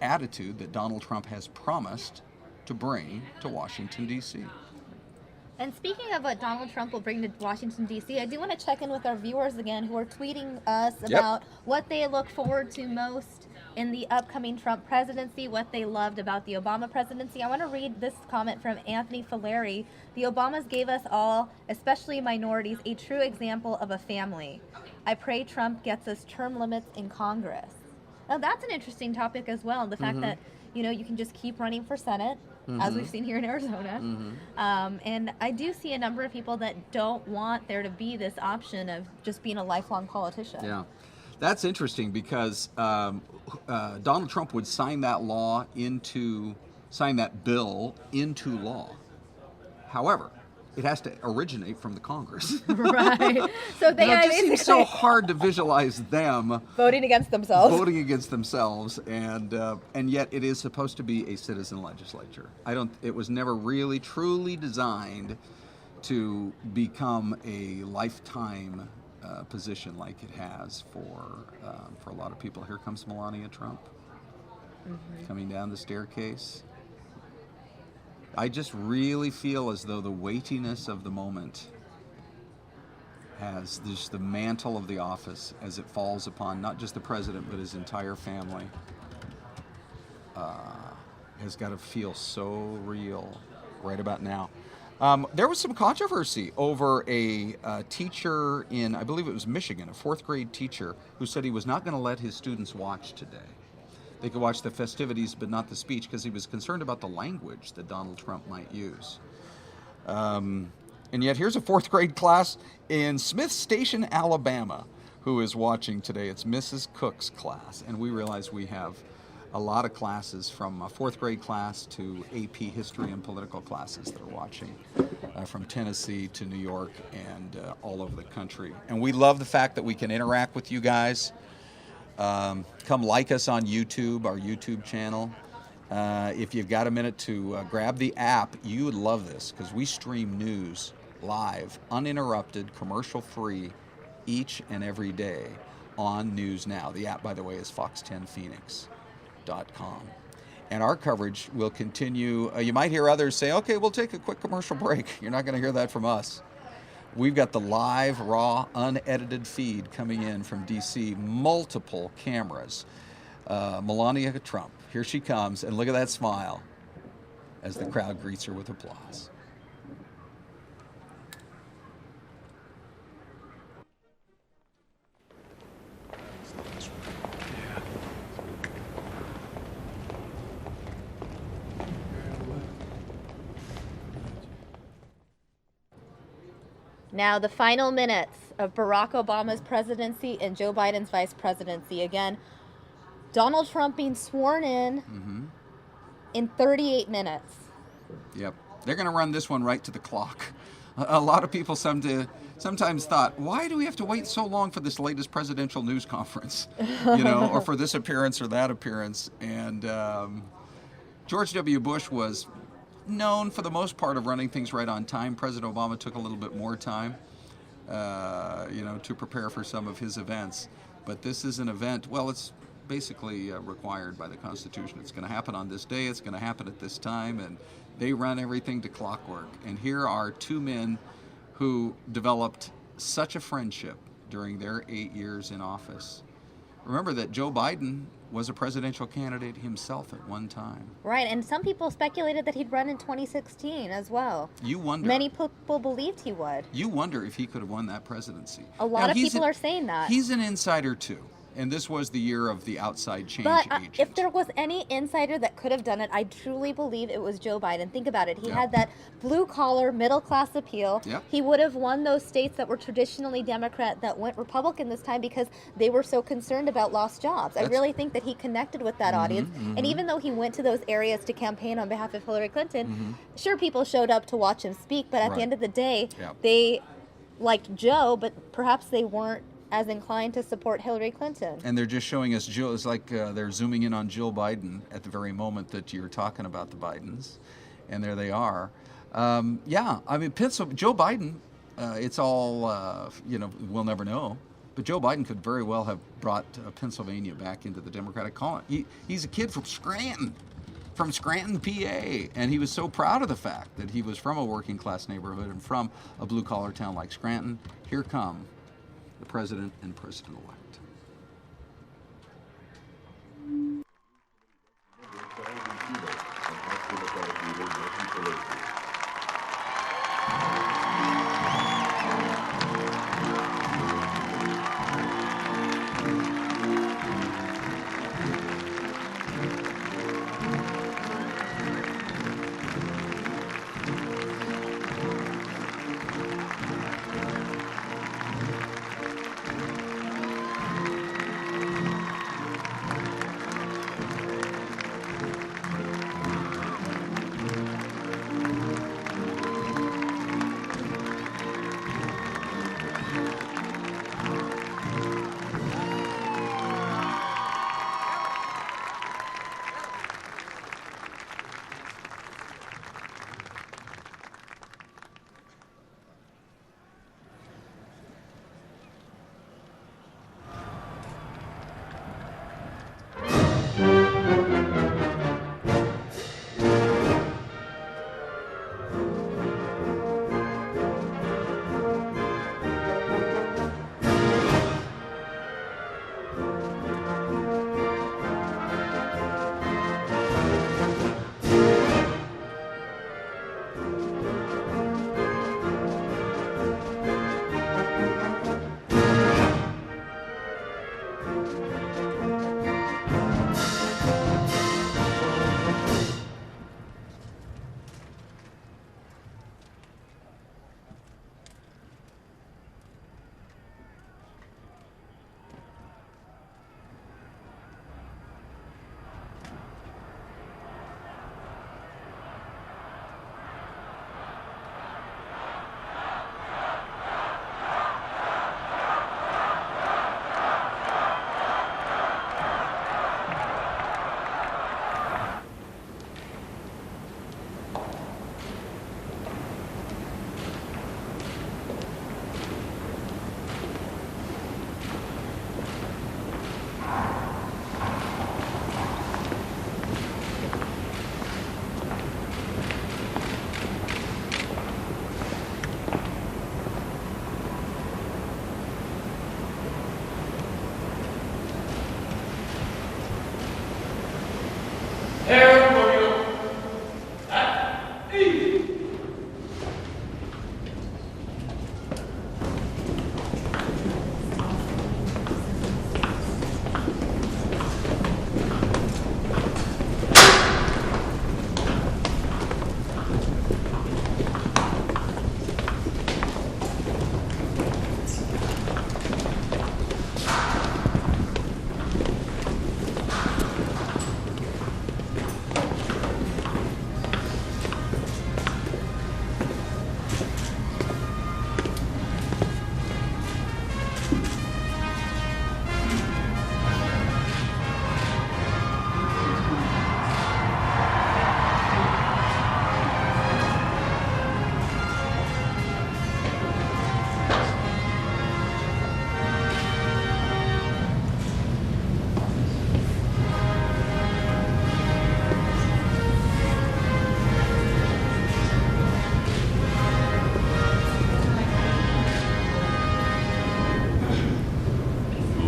[SPEAKER 6] attitude that Donald Trump has promised to bring to Washington, D.C.
[SPEAKER 1] And speaking of what Donald Trump will bring to Washington, D.C., I do want to check in with our viewers again who are tweeting us about what they look forward to most in the upcoming Trump presidency, what they loved about the Obama presidency. I want to read this comment from Anthony Fileri. The Obamas gave us all, especially minorities, a true example of a family. I pray Trump gets us term limits in Congress. Now that's an interesting topic as well. The fact that, you can just keep running for Senate, as we've seen here in Arizona. And I do see a number of people that don't want there to be this option of just being a lifelong politician.
[SPEAKER 6] Yeah. That's interesting because Donald Trump would sign that bill into law. However, it has to originate from the Congress.
[SPEAKER 1] Right. So they
[SPEAKER 6] it just seems so hard to visualize them
[SPEAKER 1] voting against themselves. And yet it is supposed to be a citizen legislature. It was never really truly designed to become a lifetime position like it has for a lot of people. Here comes Melania Trump coming down the staircase. I just really feel as though the weightiness of the moment has just the mantle of the office as it falls upon not just the president but his entire family has got to feel so real right about now. There was some controversy over a teacher in, I believe it was Michigan, a 4th grade teacher who said he was not going to let his students watch today. They could watch the festivities but not the speech because he was concerned about the language that Donald Trump might use.
[SPEAKER 6] And yet here's a 4th grade class in Smith Station, Alabama, who is watching today. It's Mrs. Cook's class. And we realize we have a lot of classes from a 4th grade class to AP history and political classes that are watching from Tennessee to New York and all over the country. And we love the fact that we can interact with you guys. Come like us on YouTube, our YouTube channel. If you've got a minute to grab the app, you would love this because we stream news live, uninterrupted, commercial-free, each and every day on News Now. The app, by the way, is fox10phoenix.com. And our coverage will continue. You might hear others say, okay, we'll take a quick commercial break. You're not going to hear that from us. We've got the live, raw, unedited feed coming in from D.C., multiple cameras. Melania Trump, here she comes, and look at that smile as the crowd greets her with applause.
[SPEAKER 1] Now, the final minutes of Barack Obama's presidency and Joe Biden's vice presidency. Again, Donald Trump being sworn in 38 minutes.
[SPEAKER 6] Yep. They're going to run this one right to the clock. A lot of people sometimes thought, why do we have to wait so long for this latest presidential news conference? Or for this appearance or that appearance. And George W. Bush was known for the most part of running things right on time. President Obama took a little bit more time, to prepare for some of his events. But this is an event, well, it's basically required by the Constitution. It's going to happen on this day, it's going to happen at this time, and they run everything to clockwork. And here are two men who developed such a friendship during their 8 years in office. Remember that Joe Biden was a presidential candidate himself at one time.
[SPEAKER 1] Right, and some people speculated that he'd run in 2016 as well.
[SPEAKER 6] You wonder.
[SPEAKER 1] Many people believed he would.
[SPEAKER 6] You wonder if he could have won that presidency.
[SPEAKER 1] A lot of people are saying that.
[SPEAKER 6] He's an insider too. And this was the year of the outside change agent.
[SPEAKER 1] If there was any insider that could have done it, I truly believe it was Joe Biden. Think about it. He had that blue-collar, middle-class appeal.
[SPEAKER 6] Yep.
[SPEAKER 1] He would have won those states that were traditionally Democrat that went Republican this time because they were so concerned about lost jobs. I really think that he connected with that audience. And even though he went to those areas to campaign on behalf of Hillary Clinton, sure, people showed up to watch him speak, but at the end of the day, they liked Joe, but perhaps they weren't as inclined to support Hillary Clinton.
[SPEAKER 6] And they're just showing us Jill. It's like they're zooming in on Jill Biden at the very moment that you're talking about the Bidens. And there they are. I mean, Joe Biden, it's all, we'll never know. But Joe Biden could very well have brought Pennsylvania back into the Democratic column. He's a kid from Scranton, PA. And he was so proud of the fact that he was from a working class neighborhood and from a blue collar town like Scranton. Here come the president and president-elect.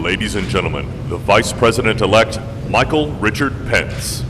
[SPEAKER 9] Ladies and gentlemen, the Vice President-elect, Michael Richard Pence.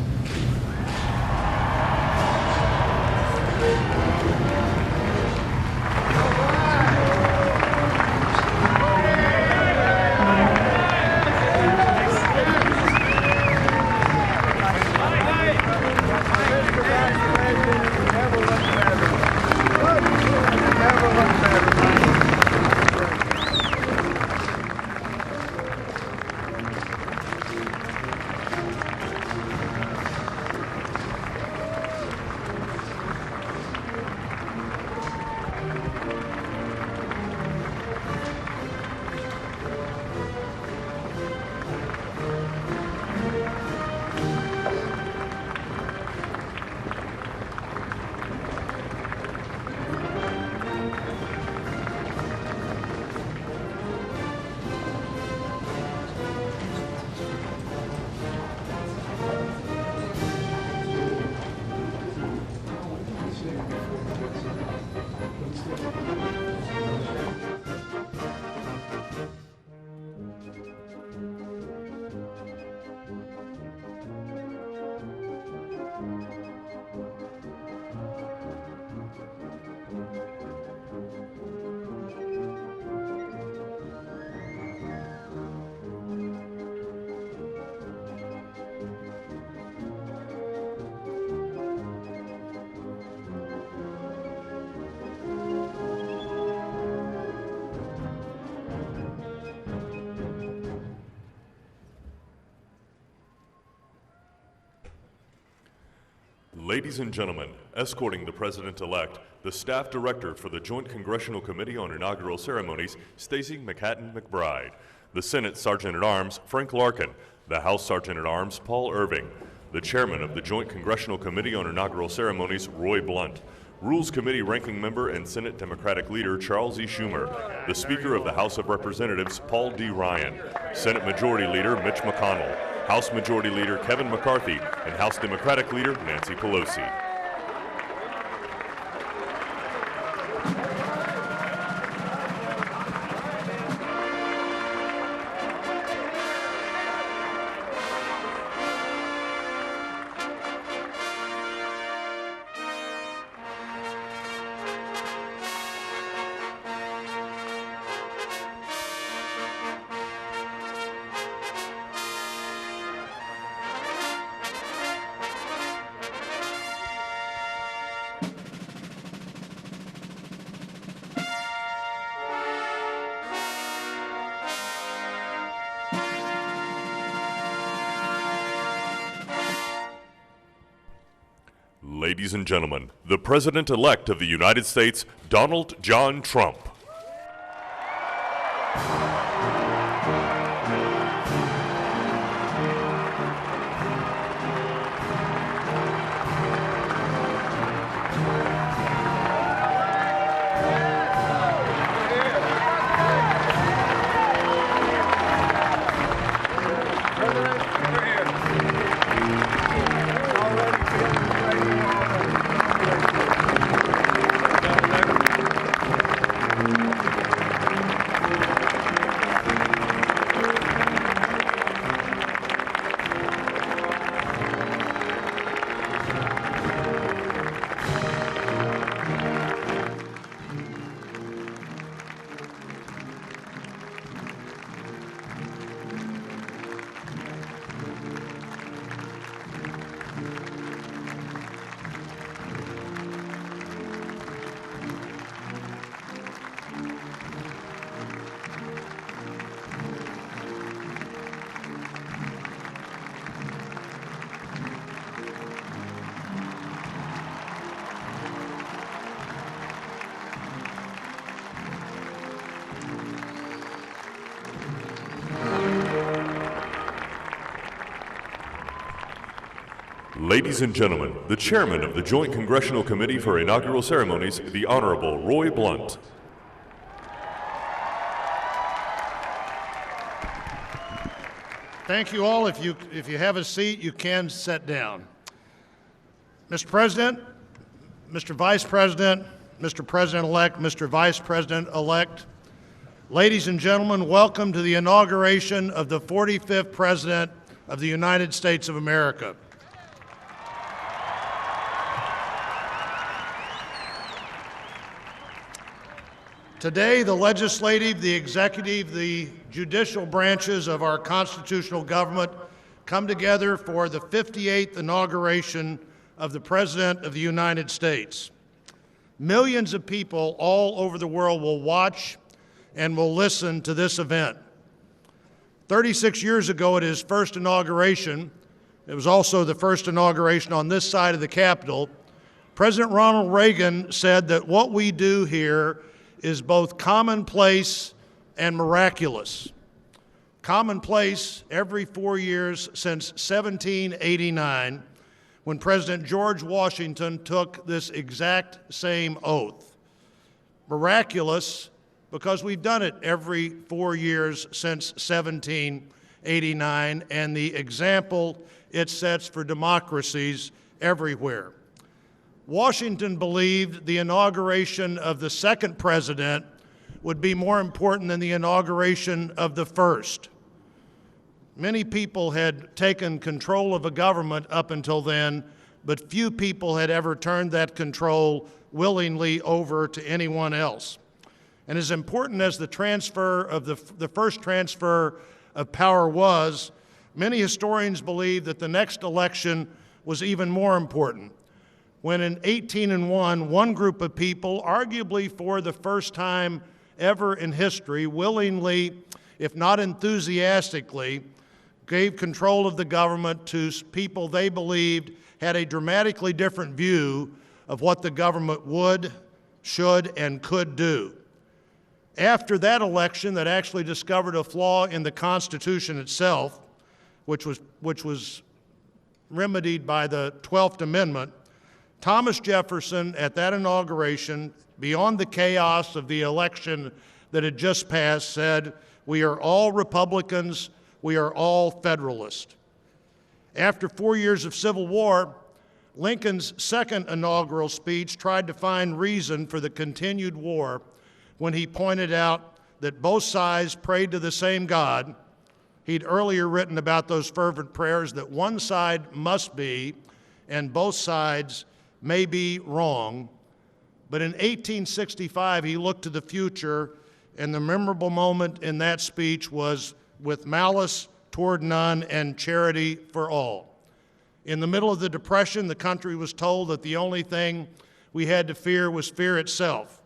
[SPEAKER 9] Ladies and gentlemen, escorting the President-elect, the Staff Director for the Joint Congressional Committee on Inaugural Ceremonies, Stacey McHatton McBride, the Senate Sergeant-at-Arms, Frank Larkin, the House Sergeant-at-Arms, Paul Irving, the Chairman of the Joint Congressional Committee on Inaugural Ceremonies, Roy Blunt, Rules Committee Ranking Member and Senate Democratic Leader Charles E. Schumer, the Speaker of the House of Representatives, Paul D. Ryan, Senate Majority Leader Mitch McConnell, House Majority Leader Kevin McCarthy, and House Democratic Leader Nancy Pelosi. Ladies and gentlemen, the President-elect of the United States, Donald John Trump. Ladies and gentlemen, the Chairman of the Joint Congressional Committee for Inaugural Ceremonies, the Honorable Roy Blunt.
[SPEAKER 14] Thank you all. If you have a seat, you can sit down. Mr. President, Mr. Vice President, Mr. President-elect, Mr. Vice President-elect, Ladies and gentlemen, welcome to the inauguration of the 45th President of the United States of America. Today, the legislative, the executive, the judicial branches of our constitutional government come together for the 58th inauguration of the President of the United States. Millions of people all over the world will watch and will listen to this event. 36 years ago at his first inauguration, it was also the first inauguration on this side of the Capitol, President Ronald Reagan said that what we do here is both commonplace and miraculous. Commonplace every 4 years since 1789, when President George Washington took this exact same oath. Miraculous because we've done it every 4 years since 1789, and the example it sets for democracies everywhere. Washington believed the inauguration of the second president would be more important than the inauguration of the first. Many people had taken control of a government up until then, but few people had ever turned that control willingly over to anyone else. And as important as the transfer of the first transfer of power was, many historians believe that the next election was even more important. When in 1801, one group of people, arguably for the first time ever in history, willingly, if not enthusiastically, gave control of the government to people they believed had a dramatically different view of what the government would, should, and could do. After that election that actually discovered a flaw in the Constitution itself, which was remedied by the 12th Amendment, Thomas Jefferson, at that inauguration, beyond the chaos of the election that had just passed, said, "We are all Republicans, we are all Federalists." After 4 years of civil war, Lincoln's second inaugural speech tried to find reason for the continued war when he pointed out that both sides prayed to the same God. He'd earlier written about those fervent prayers that one side must be and both sides may be wrong. But in 1865, he looked to the future, and the memorable moment in that speech was "with malice toward none and charity for all." In the middle of the Depression, the country was told that the only thing we had to fear was fear itself.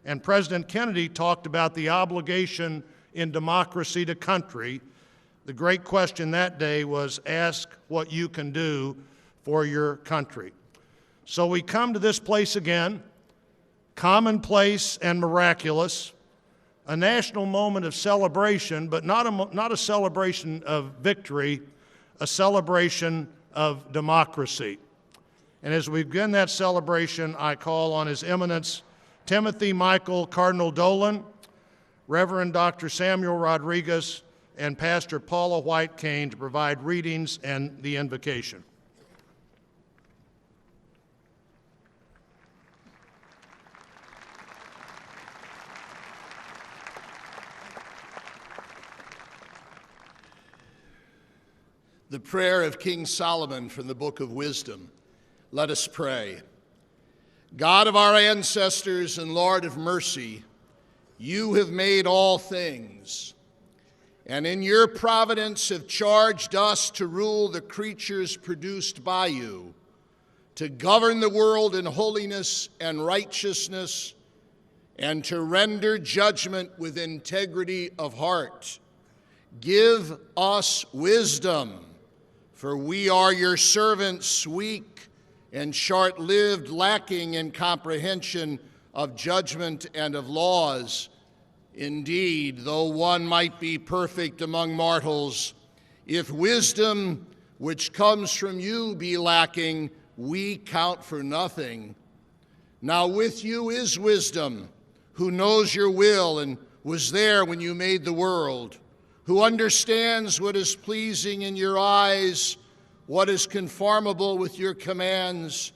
[SPEAKER 14] And President Kennedy talked about the obligation in democracy to country. The great question that day was, ask what you can do for your country. So we come to this place again, commonplace and miraculous, a national moment of celebration, but not a celebration of victory, a celebration of democracy. And as we begin that celebration, I call on His Eminence Timothy Michael Cardinal Dolan, Reverend Dr. Samuel Rodriguez, and Pastor Paula White Kane to provide readings and the invocation.
[SPEAKER 15] The prayer of King Solomon from the Book of Wisdom. Let us pray. God of our ancestors and Lord of mercy, you have made all things, and in your providence have charged us to rule the creatures produced by you, to govern the world in holiness and righteousness, and to render judgment with integrity of heart. Give us wisdom, for we are your servants, weak and short-lived, lacking in comprehension of judgment and of laws. Indeed, though one might be perfect among mortals, if wisdom which comes from you be lacking, we count for nothing. Now with you is wisdom, who knows your will and was there when you made the world, who understands what is pleasing in your eyes, what is conformable with your commands.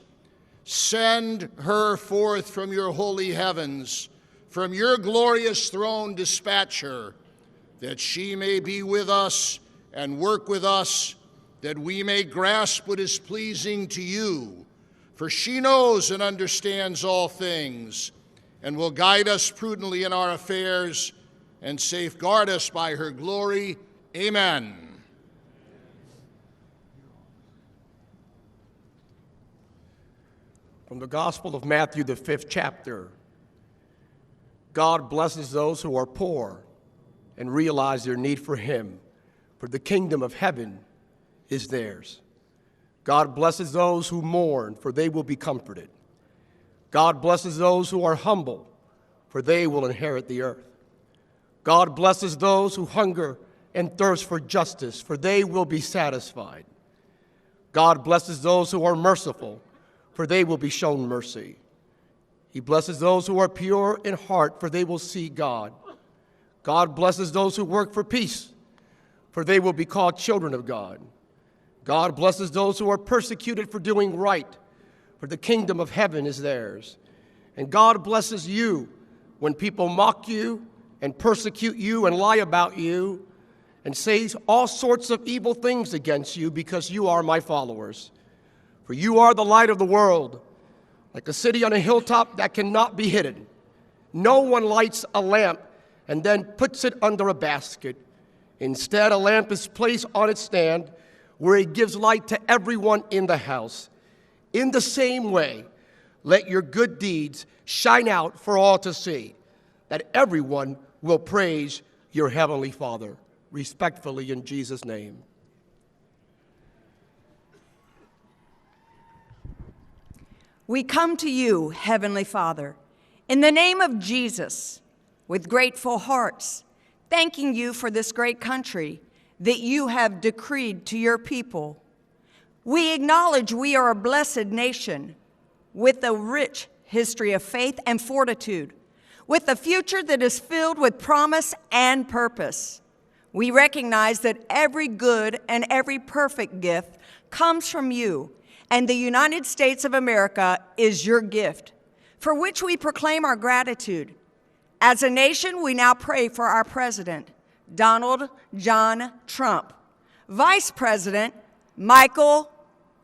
[SPEAKER 15] Send her forth from your holy heavens, from your glorious throne dispatch her, that she may be with us and work with us, that we may grasp what is pleasing to you. For she knows and understands all things, and will guide us prudently in our affairs, and safeguard us by her glory. Amen.
[SPEAKER 16] From the Gospel of Matthew, the 5th chapter. God blesses those who are poor and realize their need for him, for the kingdom of heaven is theirs. God blesses those who mourn, for they will be comforted. God blesses those who are humble, for they will inherit the earth. God blesses those who hunger and thirst for justice, for they will be satisfied. God blesses those who are merciful, for they will be shown mercy. He blesses those who are pure in heart, for they will see God. God blesses those who work for peace, for they will be called children of God. God blesses those who are persecuted for doing right, for the kingdom of heaven is theirs. And God blesses you when people mock you and persecute you and lie about you and say all sorts of evil things against you because you are my followers. For you are the light of the world, like a city on a hilltop that cannot be hidden. No one lights a lamp and then puts it under a basket. Instead, a lamp is placed on its stand where it gives light to everyone in the house. In the same way, let your good deeds shine out for all to see, that everyone will praise your heavenly Father. Respectfully, in Jesus' name.
[SPEAKER 17] We come to you, Heavenly Father, in the name of Jesus, with grateful hearts, thanking you for this great country that you have decreed to your people. We acknowledge we are a blessed nation with a rich history of faith and fortitude, with a future that is filled with promise and purpose. We recognize that every good and every perfect gift comes from you, and the United States of America is your gift, for which we proclaim our gratitude. As a nation, we now pray for our President, Donald John Trump, Vice President Michael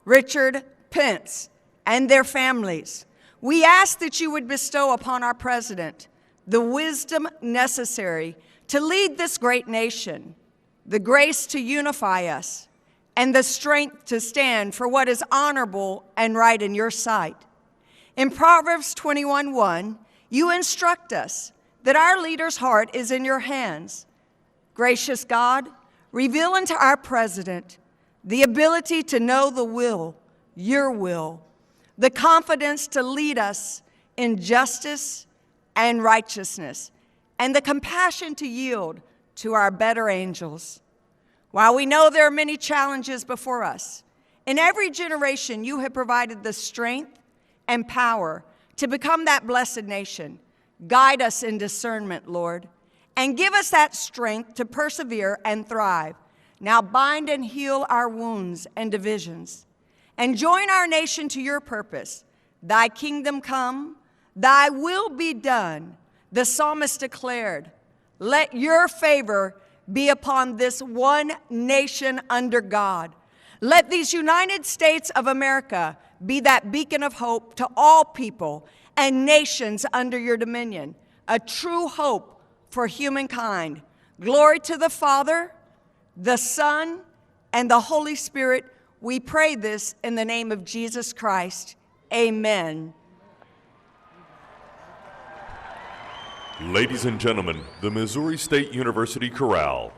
[SPEAKER 17] Richard Pence, and their families. We ask that you would bestow upon our President the wisdom necessary to lead this great nation, the grace to unify us, and the strength to stand for what is honorable and right in your sight. In Proverbs 21:1, you instruct us that our leader's heart is in your hands. Gracious God, reveal unto our President the ability to know the will, your will, the confidence to lead us in justice and righteousness, and the compassion to yield to our better angels. While we know there are many challenges before us, in every generation you have provided the strength and power to become that blessed nation. Guide us in discernment, Lord, and give us that strength to persevere and thrive. Now bind and heal our wounds and divisions, and join our nation to your purpose. Thy kingdom come, thy will be done. The psalmist declared, let your favor be upon this one nation under God. Let these United States of America be that beacon of hope to all people and nations under your dominion, a true hope for humankind. Glory to the Father, the Son, and the Holy Spirit. We pray this in the name of Jesus Christ. Amen.
[SPEAKER 9] Ladies and gentlemen, the Missouri State University Chorale.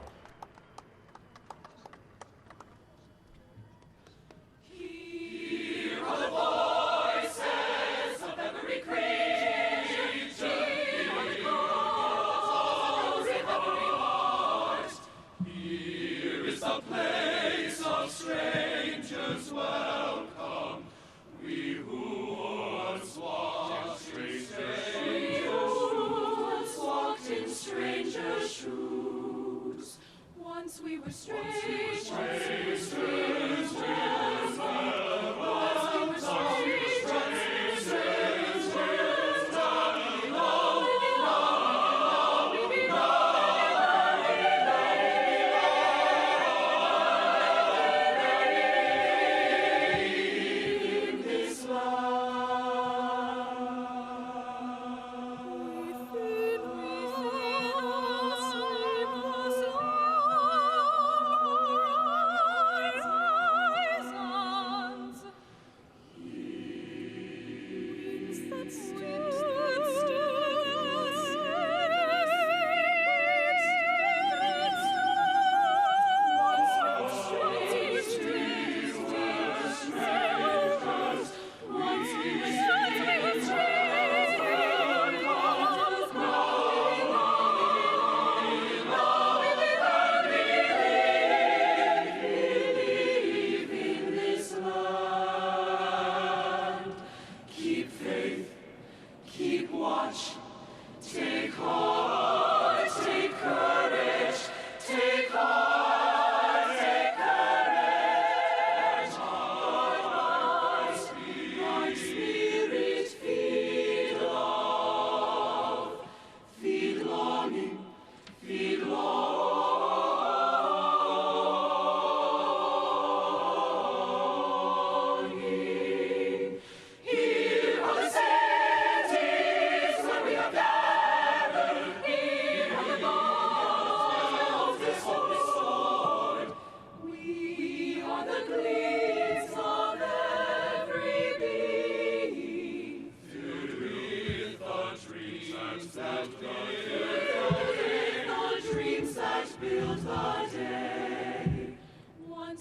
[SPEAKER 18] We were strangers.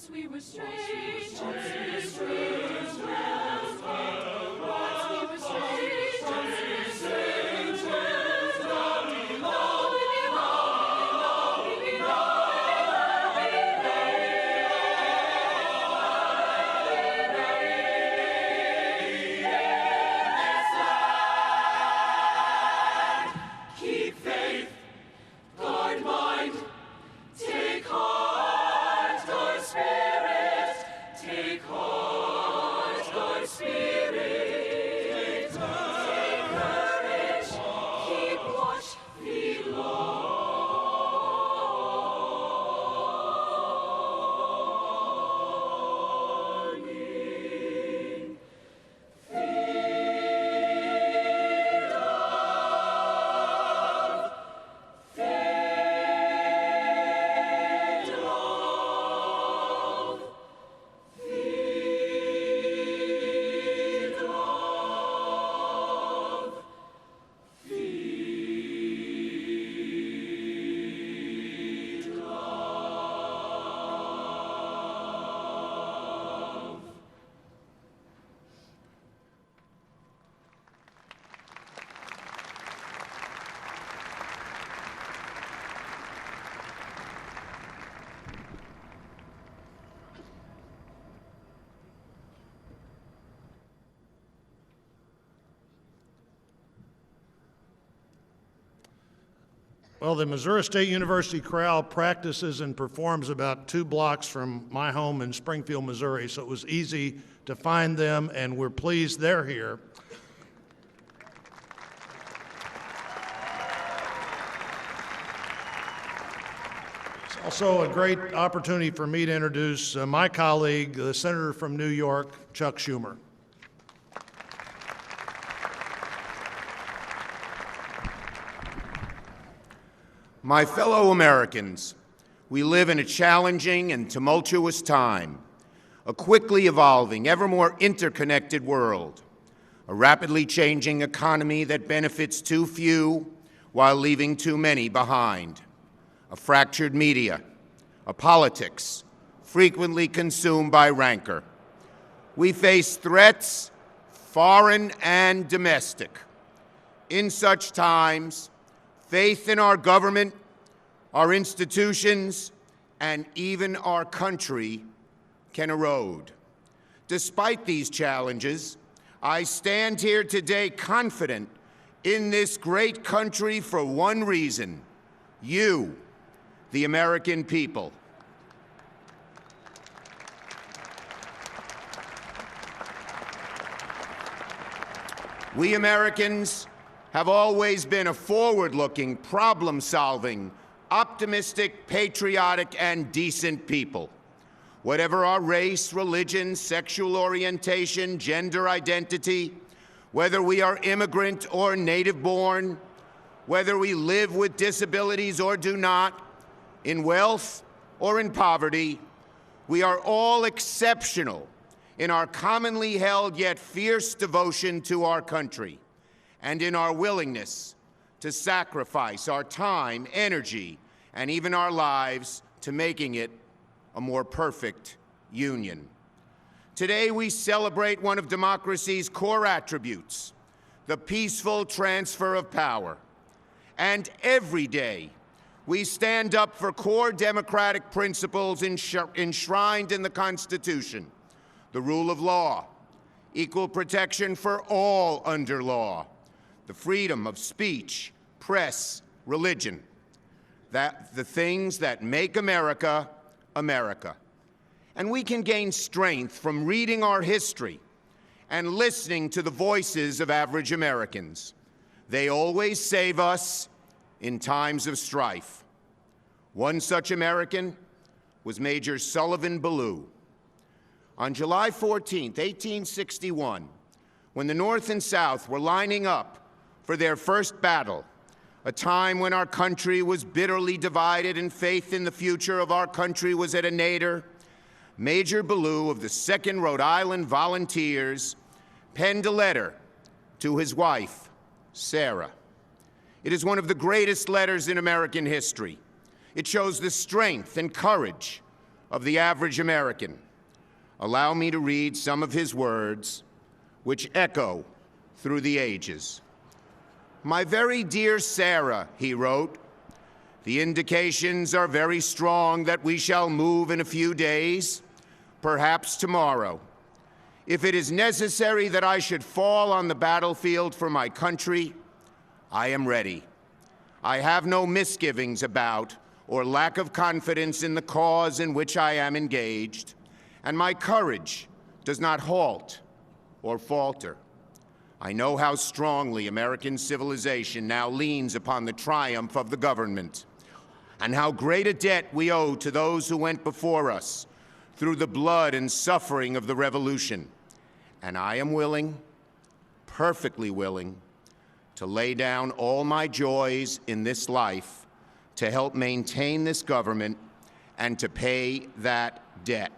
[SPEAKER 18] Once we were strangers, once we were strangers, once we were strangers, now we belong, we belong. Keep faith, guard mind, take heart, guard spirit, take heart, guard spirit, take courage, keep watch, belonging.
[SPEAKER 14] Well, the Missouri State University Chorale practices and performs about 2 blocks from my home in Springfield, Missouri, so it was easy to find them, and we're pleased they're here. It's also a great opportunity for me to introduce my colleague, the Senator from New York, Chuck Schumer.
[SPEAKER 19] My fellow Americans, we live in a challenging and tumultuous time, a quickly evolving, ever more interconnected world, a rapidly changing economy that benefits too few while leaving too many behind, a fractured media, a politics frequently consumed by rancor. We face threats, foreign and domestic. In such times, faith in our government, our institutions, and even our country can erode. Despite these challenges, I stand here today confident in this great country for one reason: you, the American people. We Americans have always been a forward-looking, problem-solving, optimistic, patriotic, and decent people. Whatever our race, religion, sexual orientation, gender identity, whether we are immigrant or native-born, whether we live with disabilities or do not, in wealth or in poverty, we are all exceptional in our commonly held yet fierce devotion to our country, and in our willingness to sacrifice our time, energy, and even our lives to making it a more perfect union. Today we celebrate one of democracy's core attributes, the peaceful transfer of power. And every day we stand up for core democratic principles enshrined in the Constitution: the rule of law, equal protection for all under law, the freedom of speech, press, religion, the things that make America, America. And we can gain strength from reading our history and listening to the voices of average Americans. They always save us in times of strife. One such American was Major Sullivan Ballou. On July 14, 1861, when the North and South were lining up for their first battle, a time when our country was bitterly divided and faith in the future of our country was at a nadir, Major Ballou of the 2nd Rhode Island Volunteers penned a letter to his wife, Sarah. It is one of the greatest letters in American history. It shows the strength and courage of the average American, allow me to read some of his words, which echo through the ages. "My very dear Sarah," he wrote, "the indications are very strong that we shall move in a few days, perhaps tomorrow. If it is necessary that I should fall on the battlefield for my country, I am ready. I have no misgivings about or lack of confidence in the cause in which I am engaged, and my courage does not halt or falter. I know how strongly American civilization now leans upon the triumph of the government, and how great a debt we owe to those who went before us through the blood and suffering of the revolution. And I am willing, perfectly willing, to lay down all my joys in this life to help maintain this government and to pay that debt.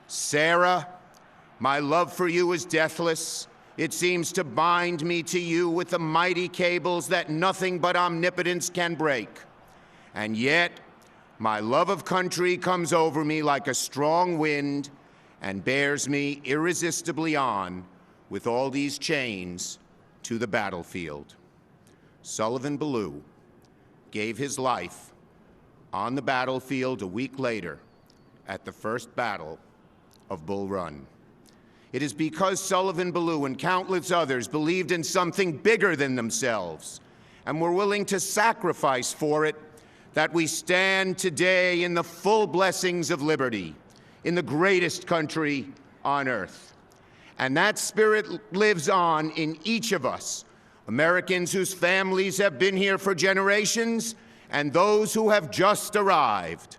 [SPEAKER 19] Sarah, my love for you is deathless. It seems to bind me to you with the mighty cables that nothing but omnipotence can break. And yet, my love of country comes over me like a strong wind and bears me irresistibly on with all these chains to the battlefield." Sullivan Ballou gave his life on the battlefield a week later at the First Battle of Bull Run. It is because Sullivan Ballou and countless others believed in something bigger than themselves and were willing to sacrifice for it that we stand today in the full blessings of liberty, in the greatest country on earth. And that spirit lives on in each of us, Americans whose families have been here for generations and those who have just arrived.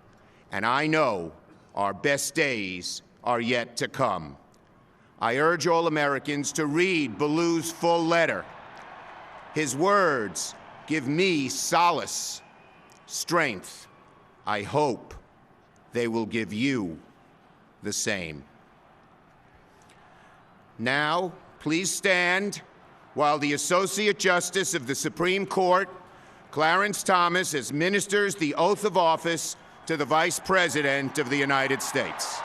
[SPEAKER 19] And I know our best days are yet to come. I urge all Americans to read Ballou's full letter. His words give me solace, strength. I hope they will give you the same. Now, please stand while the Associate Justice of the Supreme Court, Clarence Thomas, administers the oath of office to the Vice President of the United States.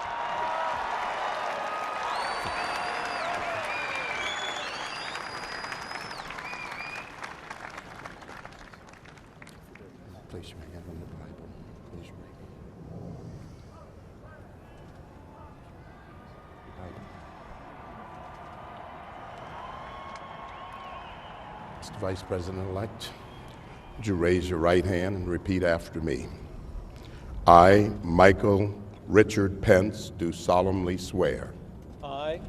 [SPEAKER 20] Place your hand on the Bible. Please read. Mr. Vice President-elect, would you raise your right hand and repeat after me? I, Michael Richard Pence, do solemnly swear
[SPEAKER 3] I,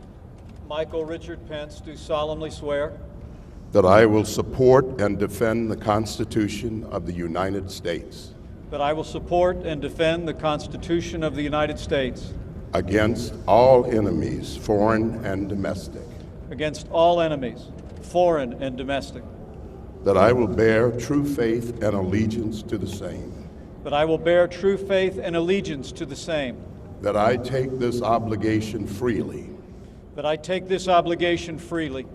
[SPEAKER 3] Michael Richard Pence, do solemnly swear
[SPEAKER 20] that I will support and defend the Constitution of the United States
[SPEAKER 3] that I will support and defend the Constitution of the United States
[SPEAKER 20] against all enemies, foreign and domestic,
[SPEAKER 3] against all enemies, foreign and domestic,
[SPEAKER 20] that I will bear true faith and allegiance to the same,
[SPEAKER 3] that I will bear true faith and allegiance to the same,
[SPEAKER 20] that I take this obligation freely,
[SPEAKER 3] that I take this obligation freely,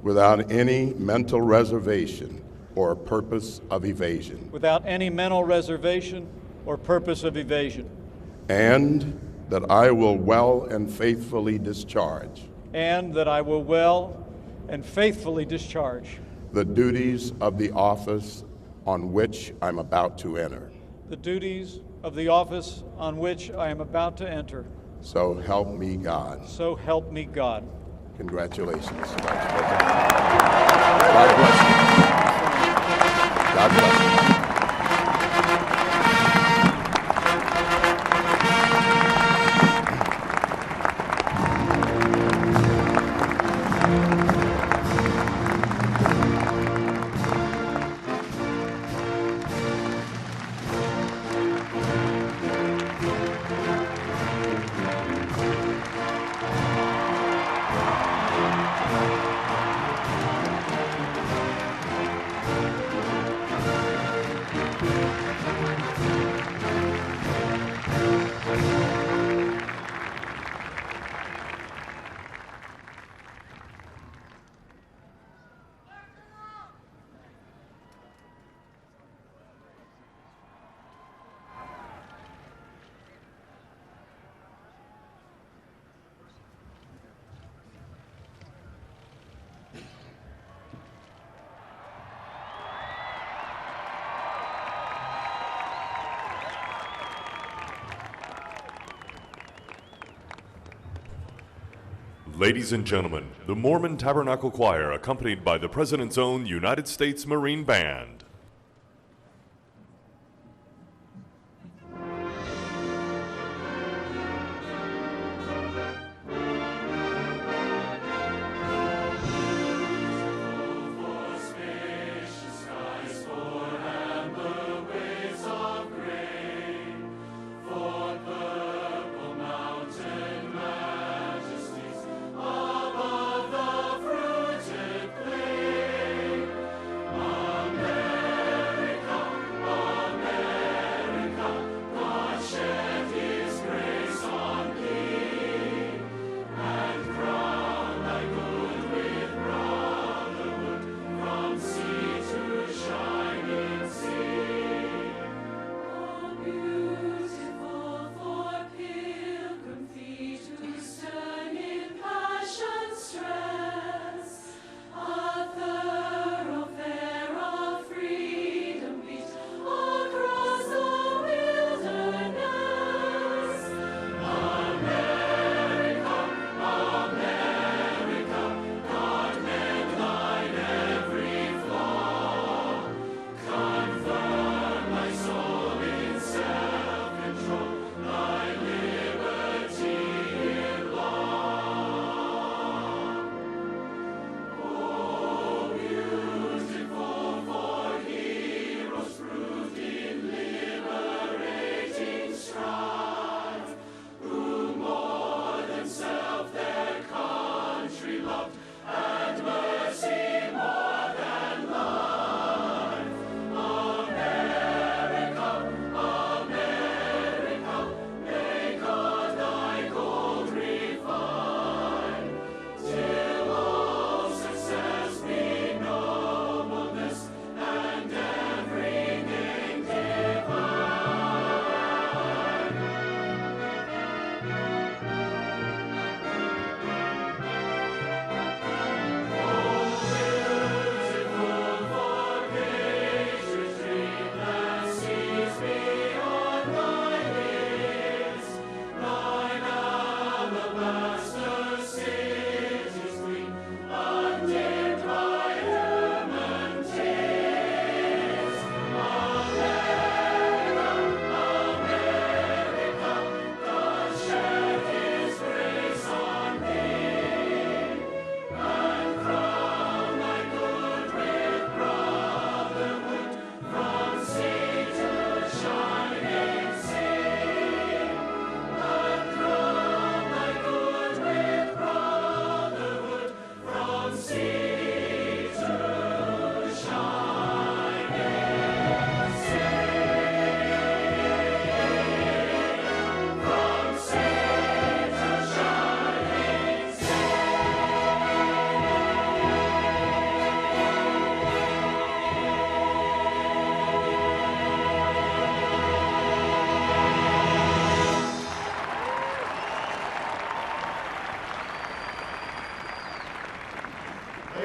[SPEAKER 20] without any mental reservation or purpose of evasion,
[SPEAKER 3] without any mental reservation or purpose of evasion,
[SPEAKER 20] and that I will well and faithfully discharge,
[SPEAKER 3] and that I will well and faithfully discharge
[SPEAKER 20] the duties of the office on which I'm about to enter.
[SPEAKER 3] the duties of the office on which I am about to enter.
[SPEAKER 20] So help me God.
[SPEAKER 3] So help me God.
[SPEAKER 20] Congratulations, Vice President. God bless you. God bless you.
[SPEAKER 9] Ladies and gentlemen, the Mormon Tabernacle Choir, accompanied by the President's own United States Marine Band.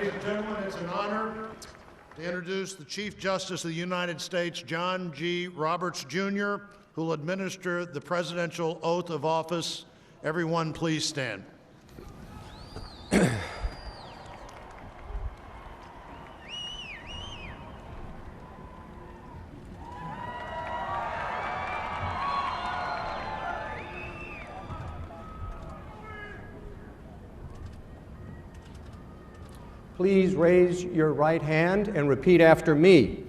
[SPEAKER 14] Ladies and gentlemen, it's an honor to introduce the Chief Justice of the United States, John G. Roberts, Jr., who will administer the presidential oath of office. Everyone, please stand.
[SPEAKER 21] Please raise your right hand and repeat after me.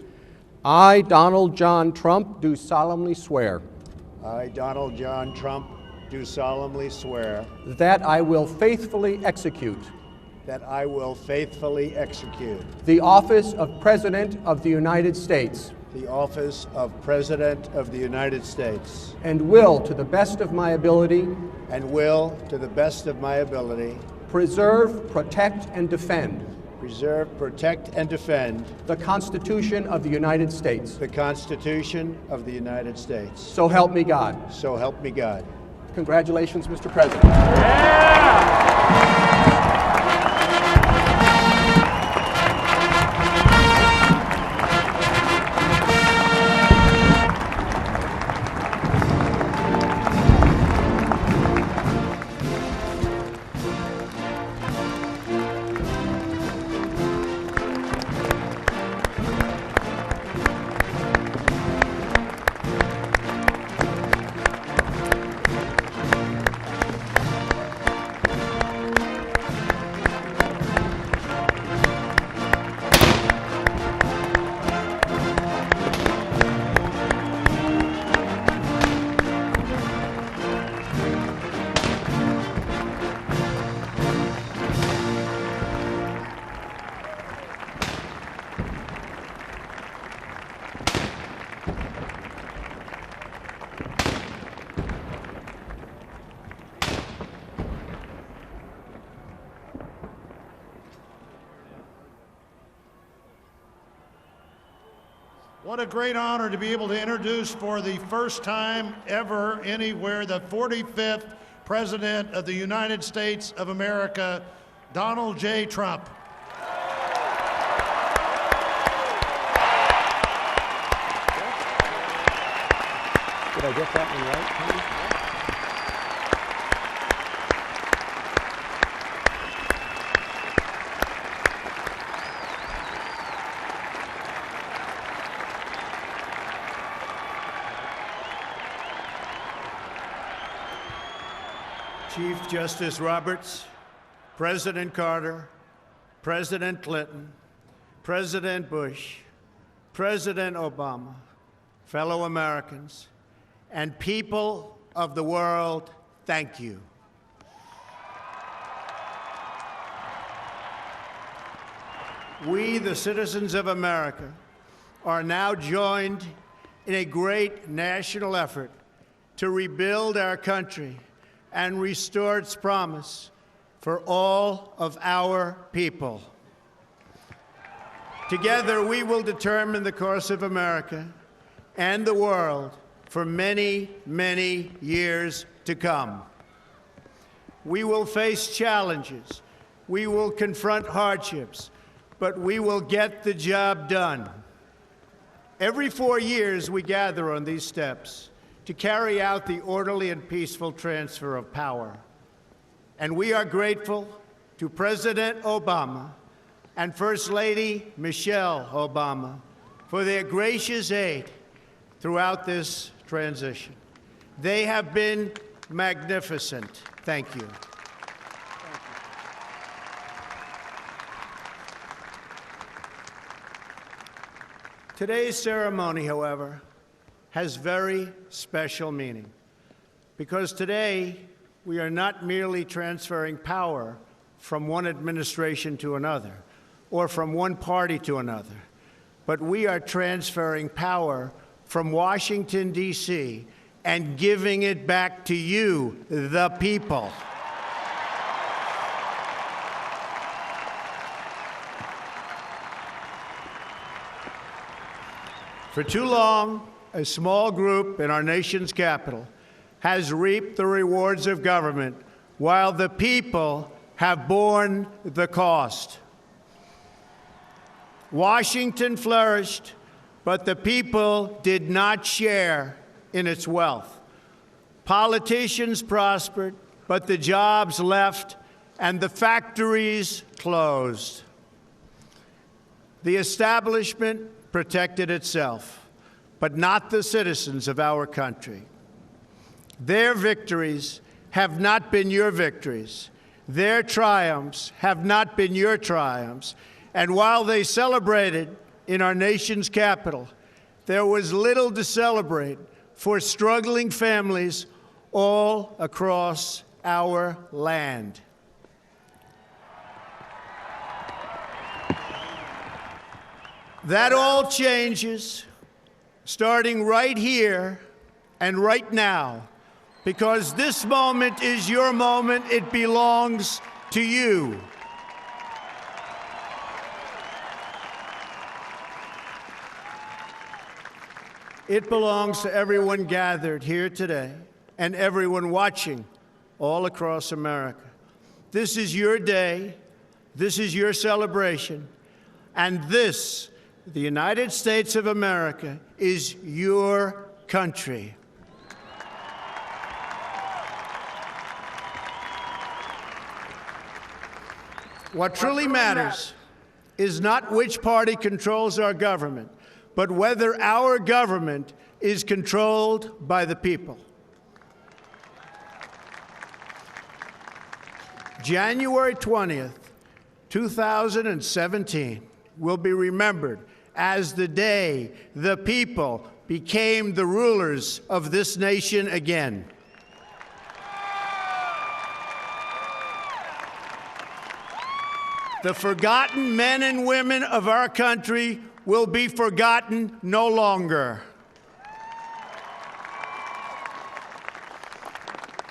[SPEAKER 21] I, Donald John Trump, do solemnly swear.
[SPEAKER 7] I, Donald John Trump, do solemnly swear
[SPEAKER 21] that I will faithfully execute
[SPEAKER 7] that I will faithfully execute
[SPEAKER 21] the office of President of the United States
[SPEAKER 7] the office of President of the United States
[SPEAKER 21] and will, to the best of my ability, preserve, protect, and defend the Constitution of the United States.
[SPEAKER 7] The Constitution of the United States.
[SPEAKER 21] So help me God.
[SPEAKER 7] So help me God.
[SPEAKER 21] Congratulations, Mr. President.
[SPEAKER 14] What a great honor to be able to introduce for the first time ever anywhere the 45th President of the United States of America, Donald J. Trump.
[SPEAKER 21] Did I get that one right, Tony?
[SPEAKER 7] Chief Justice Roberts, President Carter, President Clinton, President Bush, President Obama, fellow Americans, and people of the world, thank you. We, the citizens of America, are now joined in a great national effort to rebuild our country and restore its promise for all of our people. Together, we will determine the course of America and the world for many, many years to come. We will face challenges. We will confront hardships, but we will get the job done. Every 4 years, we gather on these steps to carry out the orderly and peaceful transfer of power. And we are grateful to President Obama and First Lady Michelle Obama for their gracious aid throughout this transition. They have been magnificent. Thank you. Today's ceremony, however, has very special meaning, because today we are not merely transferring power from one administration to another or from one party to another, but we are transferring power from Washington, D.C., and giving it back to you, the people. For too long, a small group in our nation's capital has reaped the rewards of government while the people have borne the cost. Washington flourished, but the people did not share in its wealth. Politicians prospered, but the jobs left and the factories closed. The establishment protected itself, but not the citizens of our country. Their victories have not been your victories. Their triumphs have not been your triumphs. And while they celebrated in our nation's capital, there was little to celebrate for struggling families all across our land. That all changes starting right here and right now, because this moment is your moment. It belongs to you. It belongs to everyone gathered here today and everyone watching all across America. This is your day. This is your celebration. And this, the United States of America, is your country. What truly matters is not which party controls our government, but whether our government is controlled by the people. January 20th, 2017 will be remembered as the day the people became the rulers of this nation again. The forgotten men and women of our country will be forgotten no longer.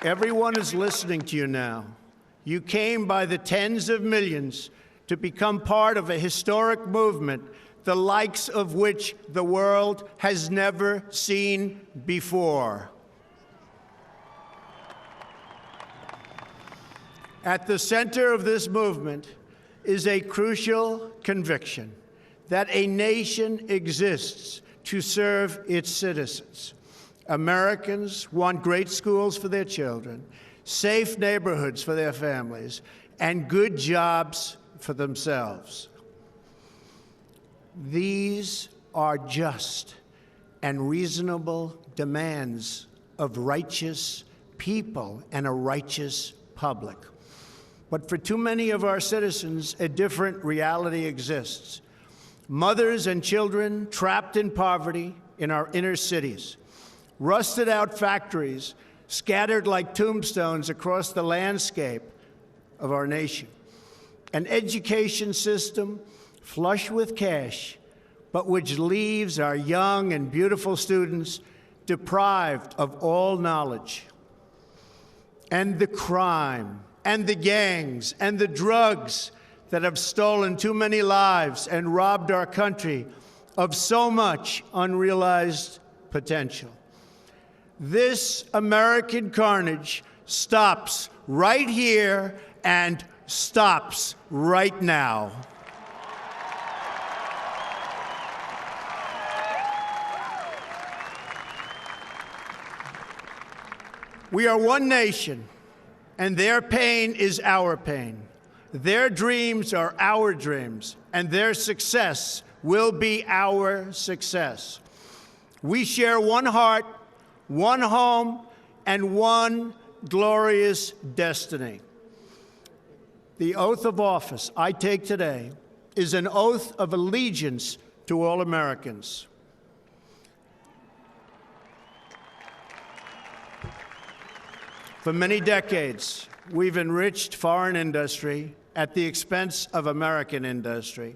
[SPEAKER 7] Everyone is listening to you now. You came by the tens of millions to become part of a historic movement the likes of which the world has never seen before. At the center of this movement is a crucial conviction that a nation exists to serve its citizens. Americans want great schools for their children, safe neighborhoods for their families, and good jobs for themselves. These are just and reasonable demands of righteous people and a righteous public. But for too many of our citizens, a different reality exists. Mothers and children trapped in poverty in our inner cities, rusted out factories scattered like tombstones across the landscape of our nation, an education system flush with cash, but which leaves our young and beautiful students deprived of all knowledge, and the crime and the gangs and the drugs that have stolen too many lives and robbed our country of so much unrealized potential. This American carnage stops right here and stops right now. We are one nation, and their pain is our pain. Their dreams are our dreams, and their success will be our success. We share one heart, one home, and one glorious destiny. The oath of office I take today is an oath of allegiance to all Americans. For many decades, we've enriched foreign industry at the expense of American industry,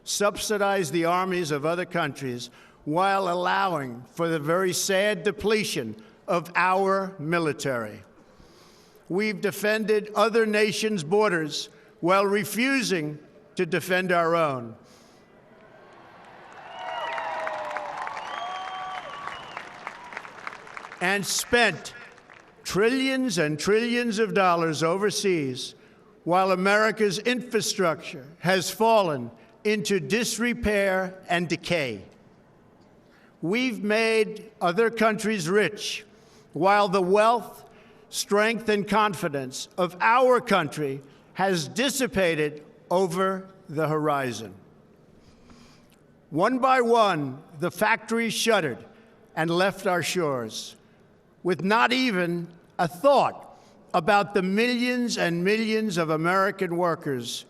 [SPEAKER 7] subsidized the armies of other countries while allowing for the very sad depletion of our military. We've defended other nations' borders while refusing to defend our own. And spent trillions and trillions of dollars overseas while America's infrastructure has fallen into disrepair and decay. We've made other countries rich while the wealth, strength, and confidence of our country has dissipated over the horizon. One by one, the factories shuttered and left our shores, with not even a thought about the millions and millions of American workers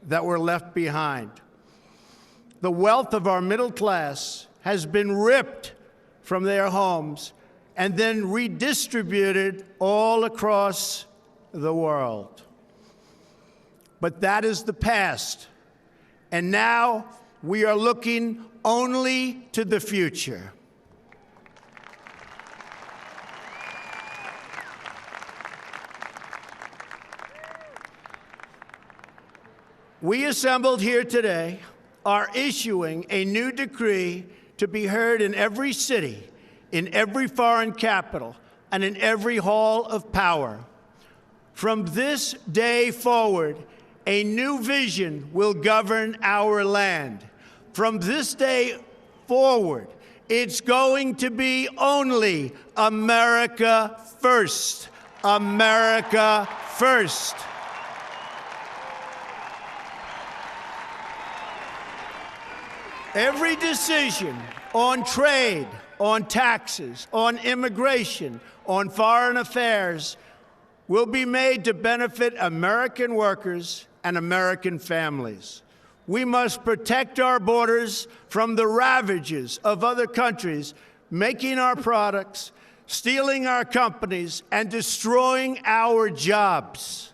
[SPEAKER 7] that were left behind. The wealth of our middle class has been ripped from their homes and then redistributed all across the world. But that is the past, and now we are looking only to the future. We assembled here today are issuing a new decree to be heard in every city, in every foreign capital, and in every hall of power. From this day forward, a new vision will govern our land. From this day forward, it's going to be only America first. America first. Every decision on trade, on taxes, on immigration, on foreign affairs will be made to benefit American workers and American families. We must protect our borders from the ravages of other countries making our products, stealing our companies, and destroying our jobs.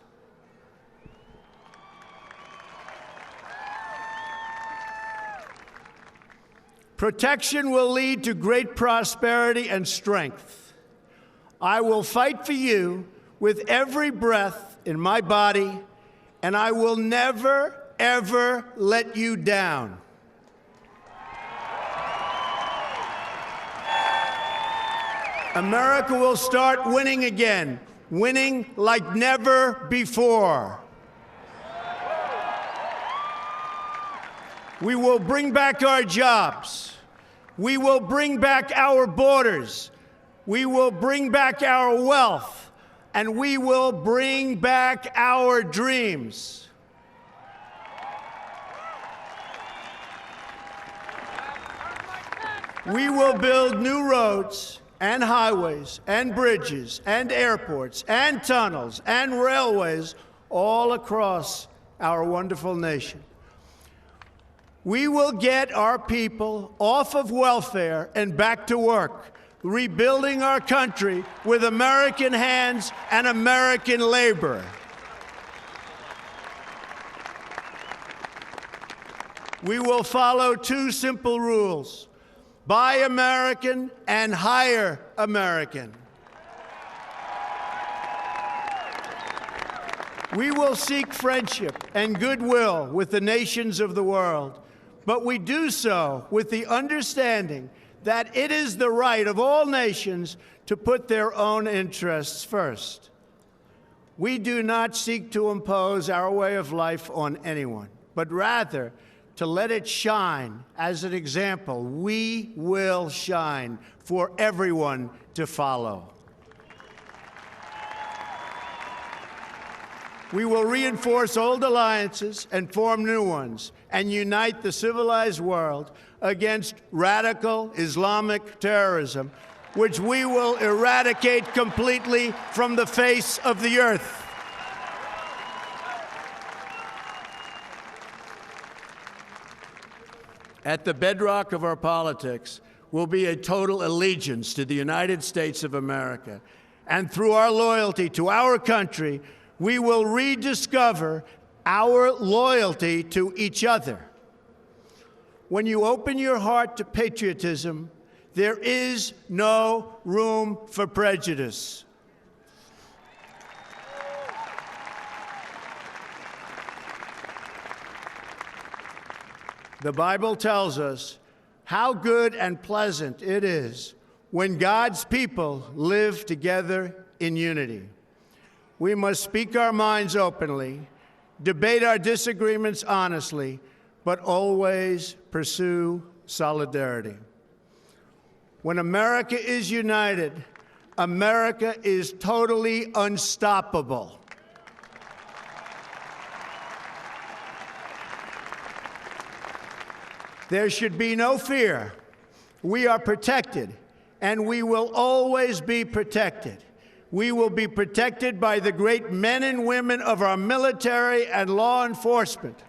[SPEAKER 7] Protection will lead to great prosperity and strength. I will fight for you with every breath in my body, and I will never, ever let you down. America will start winning again, winning like never before. We will bring back our jobs. We will bring back our borders. We will bring back our wealth. And we will bring back our dreams. We will build new roads and highways and bridges and airports and tunnels and railways all across our wonderful nation. We will get our people off of welfare and back to work, rebuilding our country with American hands and American labor. We will follow two simple rules: buy American and hire American. We will seek friendship and goodwill with the nations of the world, but we do so with the understanding that it is the right of all nations to put their own interests first. We do not seek to impose our way of life on anyone, but rather to let it shine as an example. We will shine for everyone to follow. We will reinforce old alliances and form new ones and unite the civilized world against radical Islamic terrorism, which we will eradicate completely from the face of the earth. At the bedrock of our politics will be a total allegiance to the United States of America. And through our loyalty to our country, we will rediscover our loyalty to each other. When you open your heart to patriotism, there is no room for prejudice. The Bible tells us how good and pleasant it is when God's people live together in unity. We must speak our minds openly, debate our disagreements honestly, but always pursue solidarity. When America is united, America is totally unstoppable. There should be no fear. We are protected, and we will always be protected. We will be protected by the great men and women of our military and law enforcement.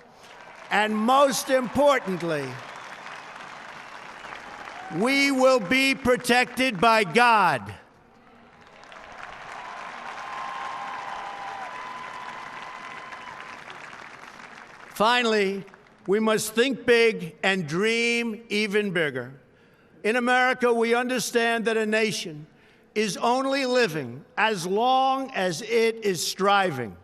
[SPEAKER 7] And most importantly, we will be protected by God. Finally, we must think big and dream even bigger. In America, we understand that a nation is only living as long as it is striving.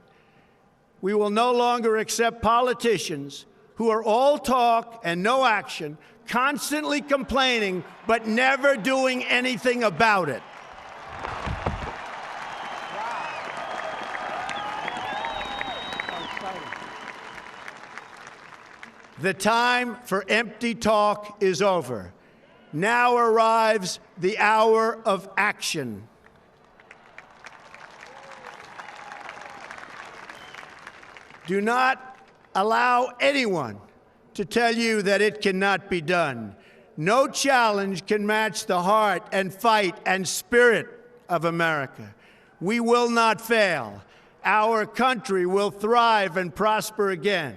[SPEAKER 7] We will no longer accept politicians who are all talk and no action, constantly complaining but never doing anything about it. The time for empty talk is over. Now arrives the hour of action. Do not allow anyone to tell you that it cannot be done. No challenge can match the heart and fight and spirit of America. We will not fail. Our country will thrive and prosper again.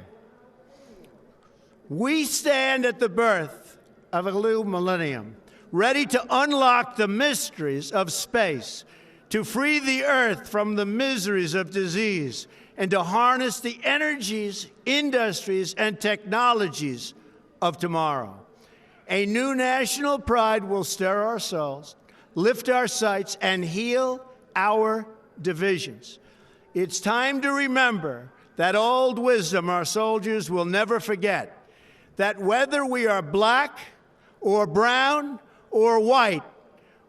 [SPEAKER 7] We stand at the birth of a new millennium, ready to unlock the mysteries of space, to free the earth from the miseries of disease, and to harness the energies, industries, and technologies of tomorrow. A new national pride will stir our souls, lift our sights, and heal our divisions. It's time to remember that old wisdom our soldiers will never forget, that whether we are black or brown or white,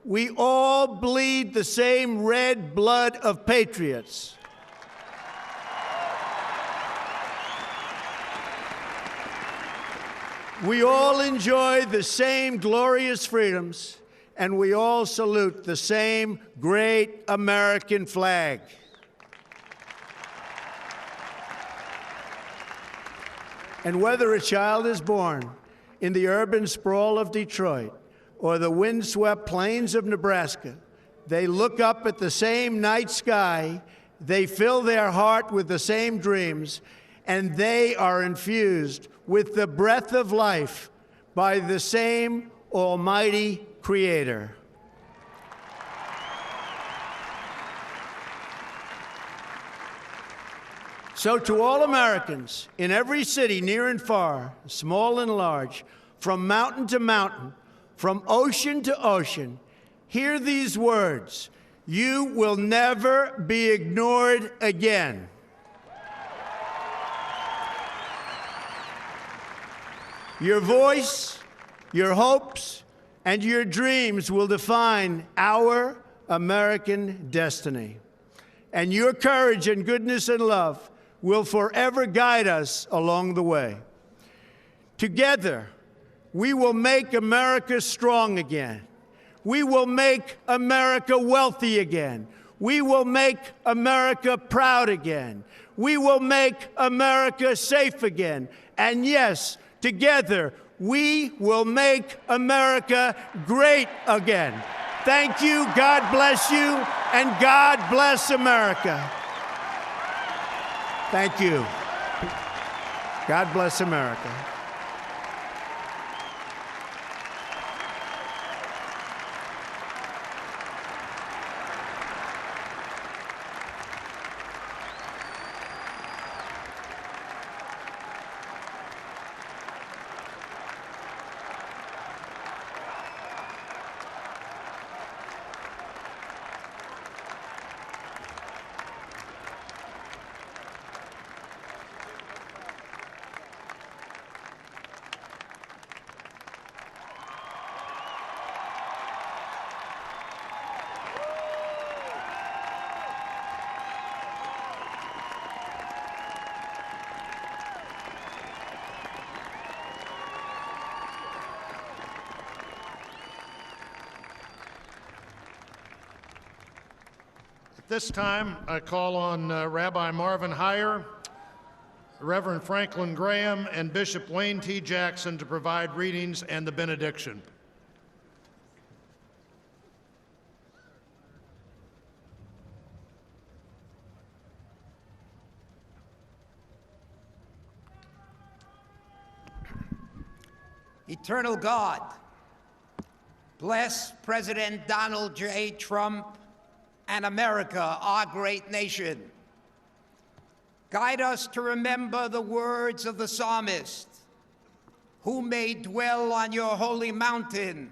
[SPEAKER 7] We all bleed the same red blood of patriots. We all enjoy the same glorious freedoms, and we all salute the same great American flag. And whether a child is born in the urban sprawl of Detroit or the windswept plains of Nebraska, they look up at the same night sky, they fill their heart with the same dreams, and they are infused with the breath of life by the same almighty Creator. So to all Americans in every city, near and far, small and large, from mountain to mountain, from ocean to ocean, hear these words: you will never be ignored again. Your voice, your hopes, and your dreams will define our American destiny. And your courage and goodness and love will forever guide us along the way. Together, we will make America strong again. We will make America wealthy again. We will make America proud again. We will make America safe again. And yes, together, we will make America great again. Thank you, God bless you, and God bless America. Thank you. God bless America.
[SPEAKER 14] At this time, I call on Rabbi Marvin Heyer, Reverend Franklin Graham, and Bishop Wayne T. Jackson to provide readings and the benediction.
[SPEAKER 8] Eternal God, bless President Donald J. Trump and America, our great nation. Guide us to remember the words of the psalmist: who may dwell on your holy mountain?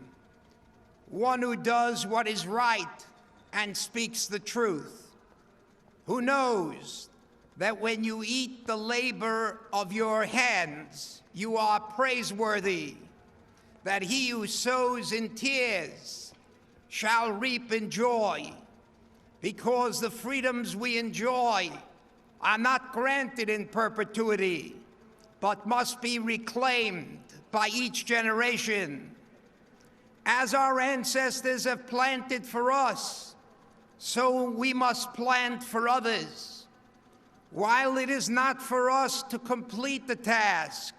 [SPEAKER 8] One who does what is right and speaks the truth. Who knows that when you eat the labor of your hands, you are praiseworthy, that he who sows in tears shall reap in joy, because the freedoms we enjoy are not granted in perpetuity, but must be reclaimed by each generation. As our ancestors have planted for us, so we must plant for others. While it is not for us to complete the task,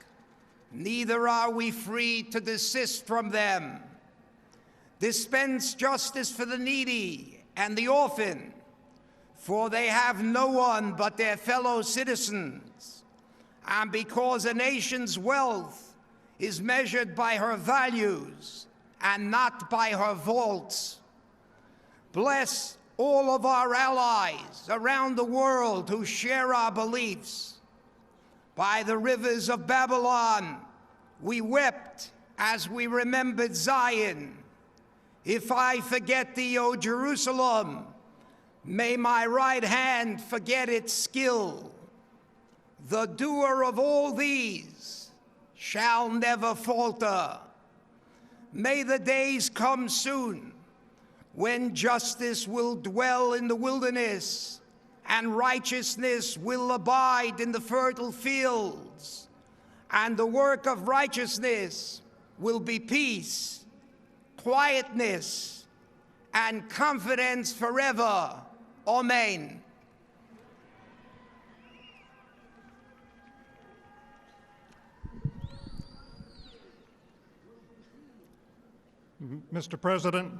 [SPEAKER 8] neither are we free to desist from them. Dispense justice for the needy and the orphan, for they have no one but their fellow citizens. And because a nation's wealth is measured by her values and not by her vaults, bless all of our allies around the world who share our beliefs. By the rivers of Babylon, we wept as we remembered Zion. If I forget thee, O Jerusalem, may my right hand forget its skill. The doer of all these shall never falter. May the days come soon when justice will dwell in the wilderness and righteousness will abide in the fertile fields, and the work of righteousness will be peace, quietness, and confidence forever. Amen.
[SPEAKER 10] Mr. President,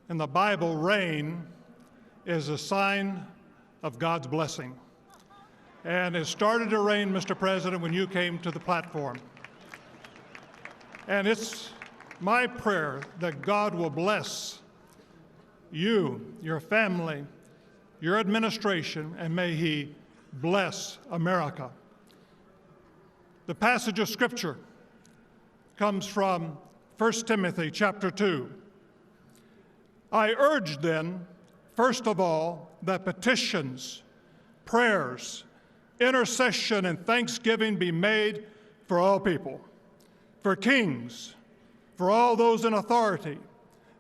[SPEAKER 10] in the Bible, rain is a sign of God's blessing. And it started to rain, Mr. President, when you came to the platform. And it's my prayer that God will bless you, your family, your administration, and may He bless America. The passage of Scripture comes from 1 Timothy chapter 2. I urge then, first of all, that petitions, prayers, intercession, and thanksgiving be made for all people, for kings, for all those in authority,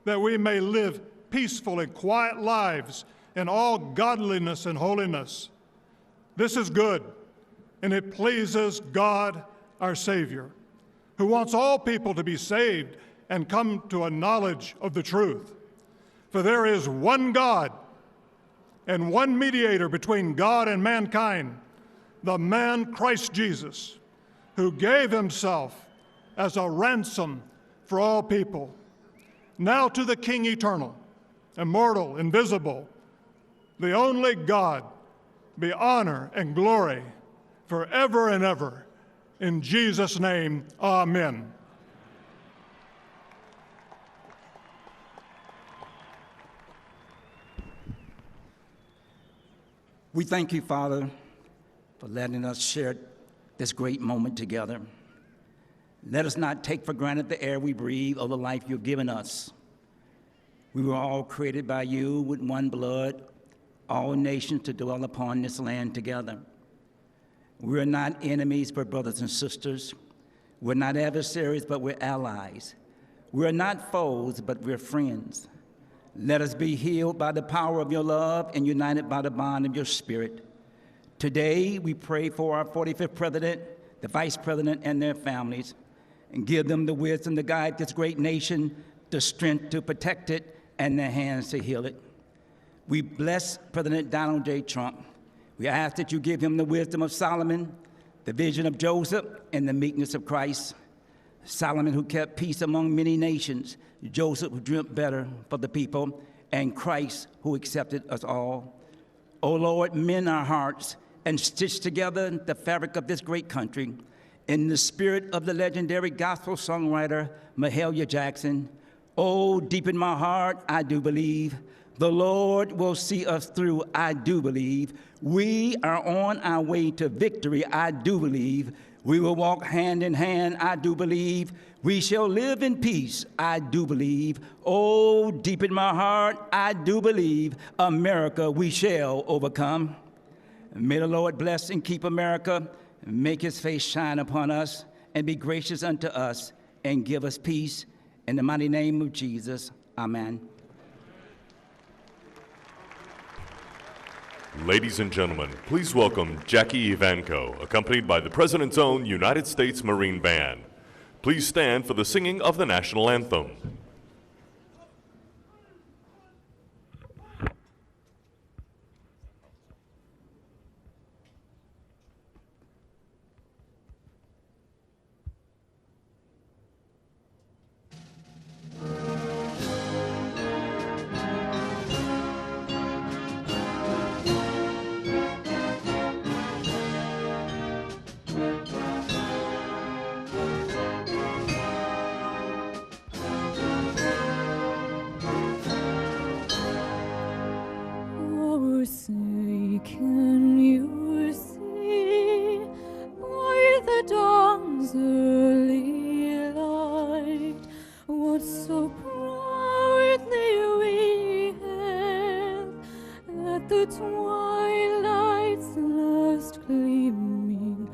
[SPEAKER 10] that we may live peaceful and quiet lives in all godliness and holiness. This is good, and it pleases God our Savior, who wants all people to be saved and come to a knowledge of the truth. For there is one God and one mediator between God and mankind, the man Christ Jesus, who gave himself as a ransom for all people. Now to the King eternal, immortal, invisible, the only God, be honor and glory forever and ever. In Jesus' name, amen.
[SPEAKER 22] We thank you, Father, for letting us share this great moment together. Let us not take for granted the air we breathe or the life you've given us. We were all created by you with one blood, all nations to dwell upon this land together. We're not enemies, but brothers and sisters. We're not adversaries, but we're allies. We're not foes, but we're friends. Let us be healed by the power of your love and united by the bond of your spirit. Today, we pray for our 45th president, the vice president, and their families, and give them the wisdom to guide this great nation, the strength to protect it, and the hands to heal it. We bless President Donald J. Trump. We ask that you give him the wisdom of Solomon, the vision of Joseph, and the meekness of Christ. Solomon, who kept peace among many nations, Joseph, who dreamt better for the people, and Christ, who accepted us all. O Lord, mend our hearts and stitch together the fabric of this great country in the spirit of the legendary gospel songwriter Mahalia Jackson. Oh, deep in my heart, I do believe the Lord will see us through. I do believe we are on our way to victory. I do believe we will walk hand in hand. I do believe we shall live in peace. I do believe. Oh, deep in my heart, I do believe America we shall overcome. May the Lord bless and keep America, make his face shine upon us, and be gracious unto us, and give us peace. In the mighty name of Jesus, amen.
[SPEAKER 9] Ladies and gentlemen, please welcome Jackie Ivanko, accompanied by the President's own United States Marine Band. Please stand for the singing of the national anthem.
[SPEAKER 18] Oh, say, can you see by the dawn's early light what so proudly we hailed at the twilight's last gleaming,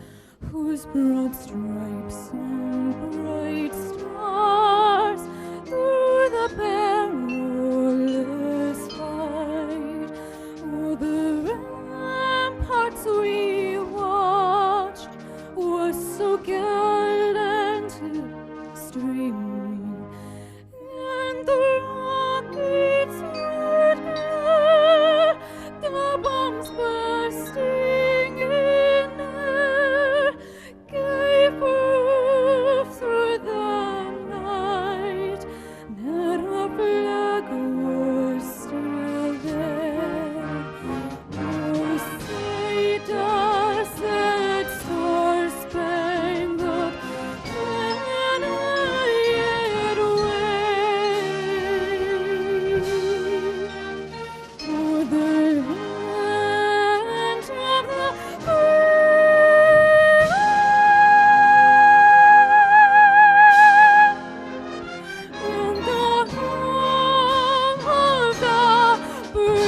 [SPEAKER 18] whose broad stripes and bright stars through the perilous songs bursting in air gave birth through the night that our flag was still there. Oh, say does that star-spangled banner yet wave o'er the land of the brave and the home of the brave.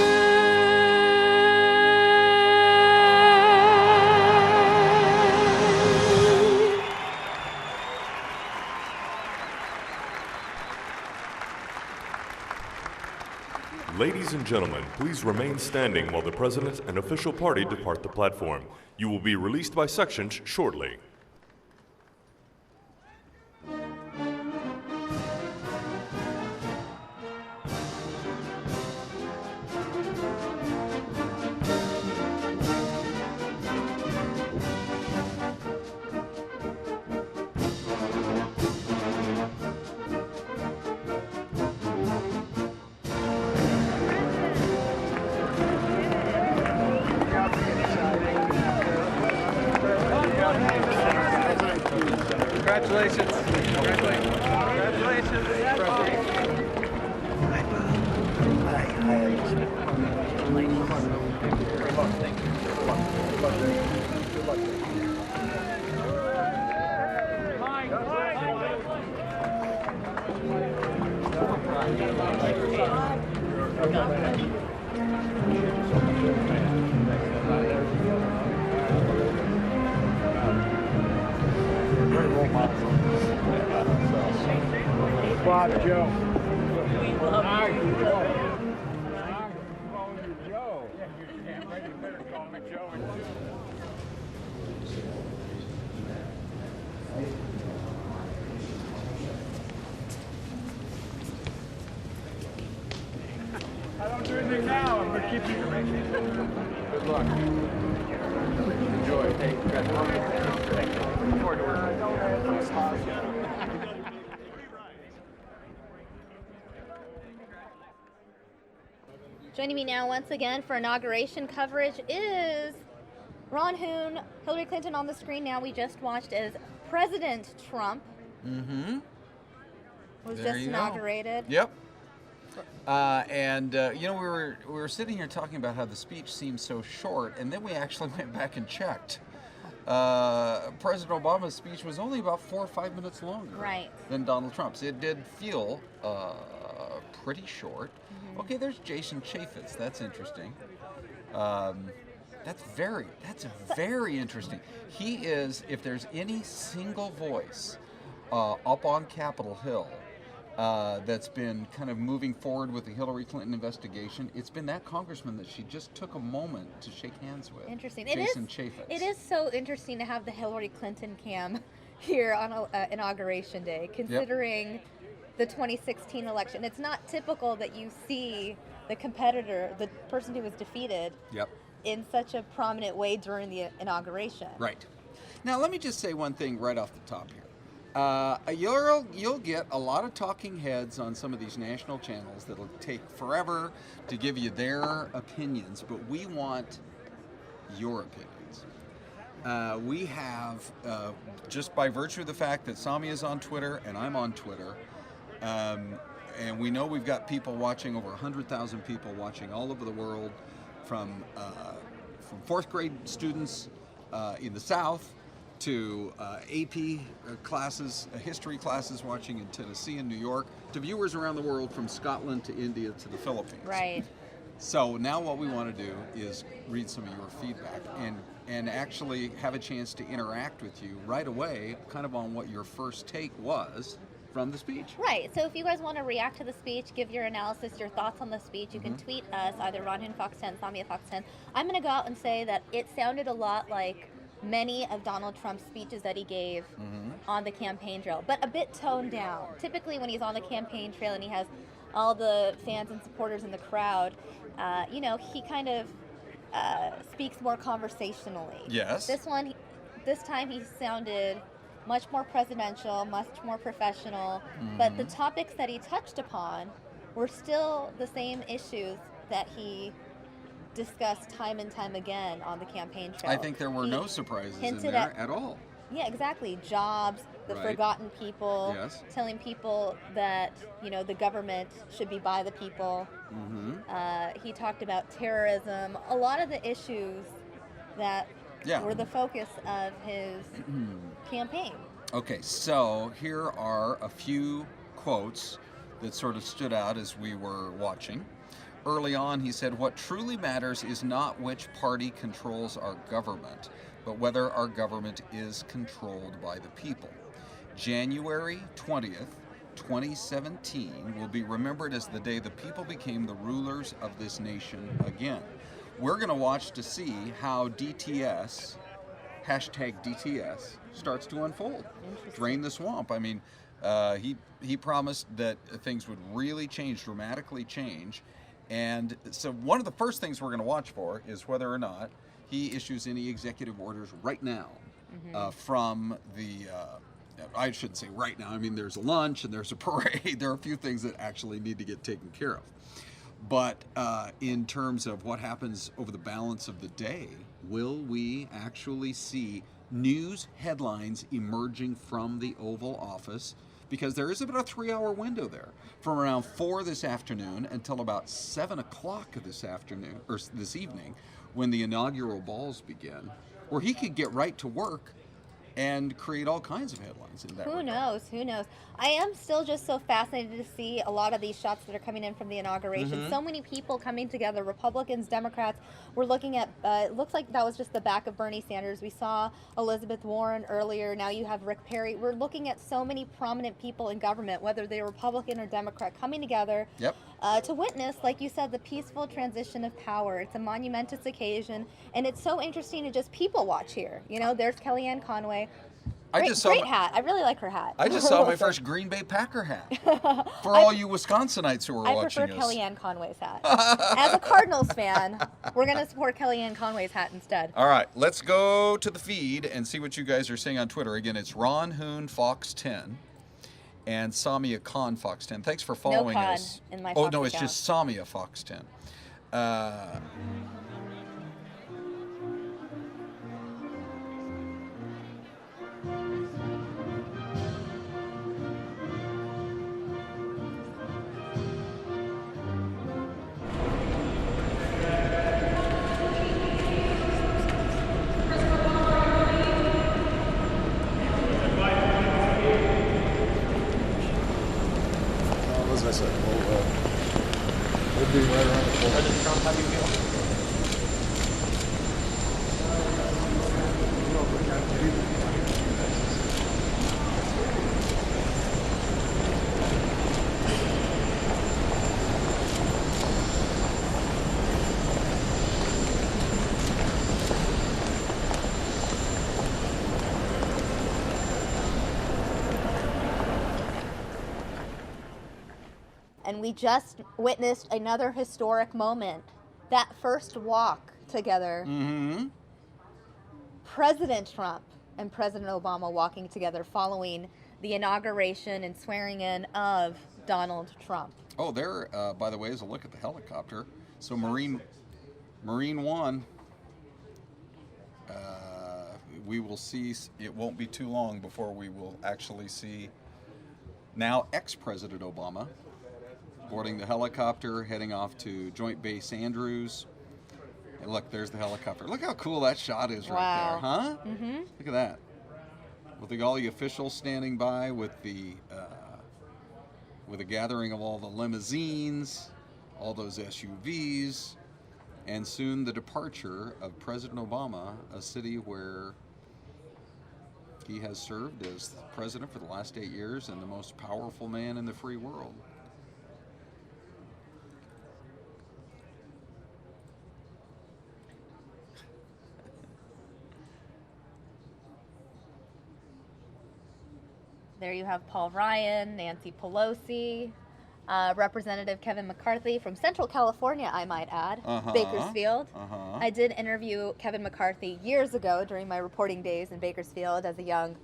[SPEAKER 9] Ladies and gentlemen, please remain standing while the President and official party depart the platform. You will be released by sections shortly.
[SPEAKER 13] Congratulations.
[SPEAKER 4] Bob Joe. I don't do anything now. I'm going to keep you. Good luck. Enjoy. Hey, Looking forward to working.
[SPEAKER 1] Joining me now once again for inauguration coverage is Ron Hoon, Hillary Clinton on the screen now. We just watched as President Trump was
[SPEAKER 6] There
[SPEAKER 1] just
[SPEAKER 6] you go.
[SPEAKER 1] inaugurated.
[SPEAKER 6] Yep. You know, we were sitting here talking about how the speech seemed so short, and then we actually went back and checked. President Obama's speech was only about 4 or 5 minutes longer than Donald Trump's. It did feel pretty short. Okay, there's Jason Chaffetz. That's interesting. That's very interesting. He is, if there's any single voice up on Capitol Hill that's been kind of moving forward with the Hillary Clinton investigation, it's been that congressman that she just took a moment to shake hands with.
[SPEAKER 1] Interesting.
[SPEAKER 6] Jason Chaffetz.
[SPEAKER 1] It is so interesting to have the Hillary Clinton cam here on Inauguration Day, considering the 2016 election. It's not typical that you see the competitor, the person who was defeated, in such a prominent way during the inauguration.
[SPEAKER 6] Right. Now, let me just say one thing right off the top here. You'll get a lot of talking heads on some of these national channels that'll take forever to give you their opinions, but we want your opinions. We have, just by virtue of the fact that Sami is on Twitter and I'm on Twitter, and we know we've got people watching, over 100,000 people watching all over the world, from fourth grade students in the South to AP classes, history classes watching in Tennessee and New York, to viewers around the world from Scotland to India to the Philippines.
[SPEAKER 1] Right.
[SPEAKER 6] So now what we want to do is read some of your feedback and actually have a chance to interact with you right away, kind of on what your first take was from the speech.
[SPEAKER 1] Right. So if you guys want to react to the speech, give your analysis, your thoughts on the speech, you can tweet us, either Ron Hoon Fox 10, Sami at Fox 10. I'm going to go out and say that it sounded a lot like many of Donald Trump's speeches that he gave on the campaign trail, but a bit toned down. Typically when he's on the campaign trail and he has all the fans and supporters in the crowd, you know, he kind of speaks more conversationally.
[SPEAKER 6] Yes.
[SPEAKER 1] This time he sounded much more presidential, much more professional, but the topics that he touched upon were still the same issues that he discussed time and time again on the campaign trail.
[SPEAKER 6] I think there were no surprises in
[SPEAKER 1] hinted
[SPEAKER 6] there at all.
[SPEAKER 1] Yeah, exactly. Jobs, the
[SPEAKER 6] Right.
[SPEAKER 1] forgotten people,
[SPEAKER 6] Yes.
[SPEAKER 1] telling people that, you know, the government should be by the people. He talked about terrorism, a lot of the issues that
[SPEAKER 6] Yeah.
[SPEAKER 1] were the focus of his campaign.
[SPEAKER 6] Okay, so here are a few quotes that sort of stood out as we were watching. Early on, he said, "What truly matters is not which party controls our government, but whether our government is controlled by the people." January 20th, 2017 will be remembered as the day the people became the rulers of this nation again. We're going to watch to see how DTS, hashtag DTS, starts to unfold. Drain the swamp. I mean, he promised that things would really change, dramatically change. And so one of the first things we're going to watch for is whether or not he issues any executive orders right now from the, I shouldn't say right now, I mean there's a lunch and there's a parade, there are a few things that actually need to get taken care of. But in terms of what happens over the balance of the day, will we actually see news headlines emerging from the Oval Office? Because there is about a 3-hour window there, from around 4 this afternoon until about 7 o'clock this afternoon, or this evening, when the inaugural balls begin, where he could get right to work and create all kinds of headlines in that regard.
[SPEAKER 1] Who knows? I am still just so fascinated to see a lot of these shots that are coming in from the inauguration. So many people coming together, Republicans, Democrats. We're looking at, it looks like that was just the back of Bernie Sanders. We saw Elizabeth Warren earlier. Now you have Rick Perry. We're looking at so many prominent people in government, whether they're Republican or Democrat, coming together to witness, like you said, the peaceful transition of power. It's a monumentous occasion, and it's so interesting to just people watch here. You know, there's Kellyanne Conway. Great hat. I really like her hat.
[SPEAKER 6] I just saw my first Green Bay Packer hat. For all you Wisconsinites who are watching us.
[SPEAKER 1] I prefer Kellyanne Conway's hat. As a Cardinals fan, we're going to support Kellyanne Conway's hat instead.
[SPEAKER 6] All right, let's go to the feed and see what you guys are saying on Twitter. Again, it's Ron Hoon Fox 10 and Samia Khan Fox 10. Thanks for following
[SPEAKER 1] no
[SPEAKER 6] us.
[SPEAKER 1] In my
[SPEAKER 6] oh
[SPEAKER 1] Fox
[SPEAKER 6] no, it's
[SPEAKER 1] account.
[SPEAKER 6] just Samia Fox 10.
[SPEAKER 4] President Trump, how do you feel?
[SPEAKER 1] And we just witnessed another historic moment. That first walk together. President Trump and President Obama walking together following the inauguration and swearing in of Donald Trump.
[SPEAKER 6] Oh, there, by the way, is a look at the helicopter. So Marine One, we will see, it won't be too long before we will actually see now ex-President Obama boarding the helicopter, heading off to Joint Base Andrews. And look, there's the helicopter. Look how cool that shot is right there, huh? Look at that. With all the officials standing by, with the gathering of all the limousines, all those SUVs, and soon the departure of President Obama, a city where he has served as president for the last 8 years and the most powerful man in the free world.
[SPEAKER 1] There you have Paul Ryan, Nancy Pelosi, Representative Kevin McCarthy from Central California, I might add, Bakersfield. I did interview Kevin McCarthy years ago during my reporting days in Bakersfield as a young,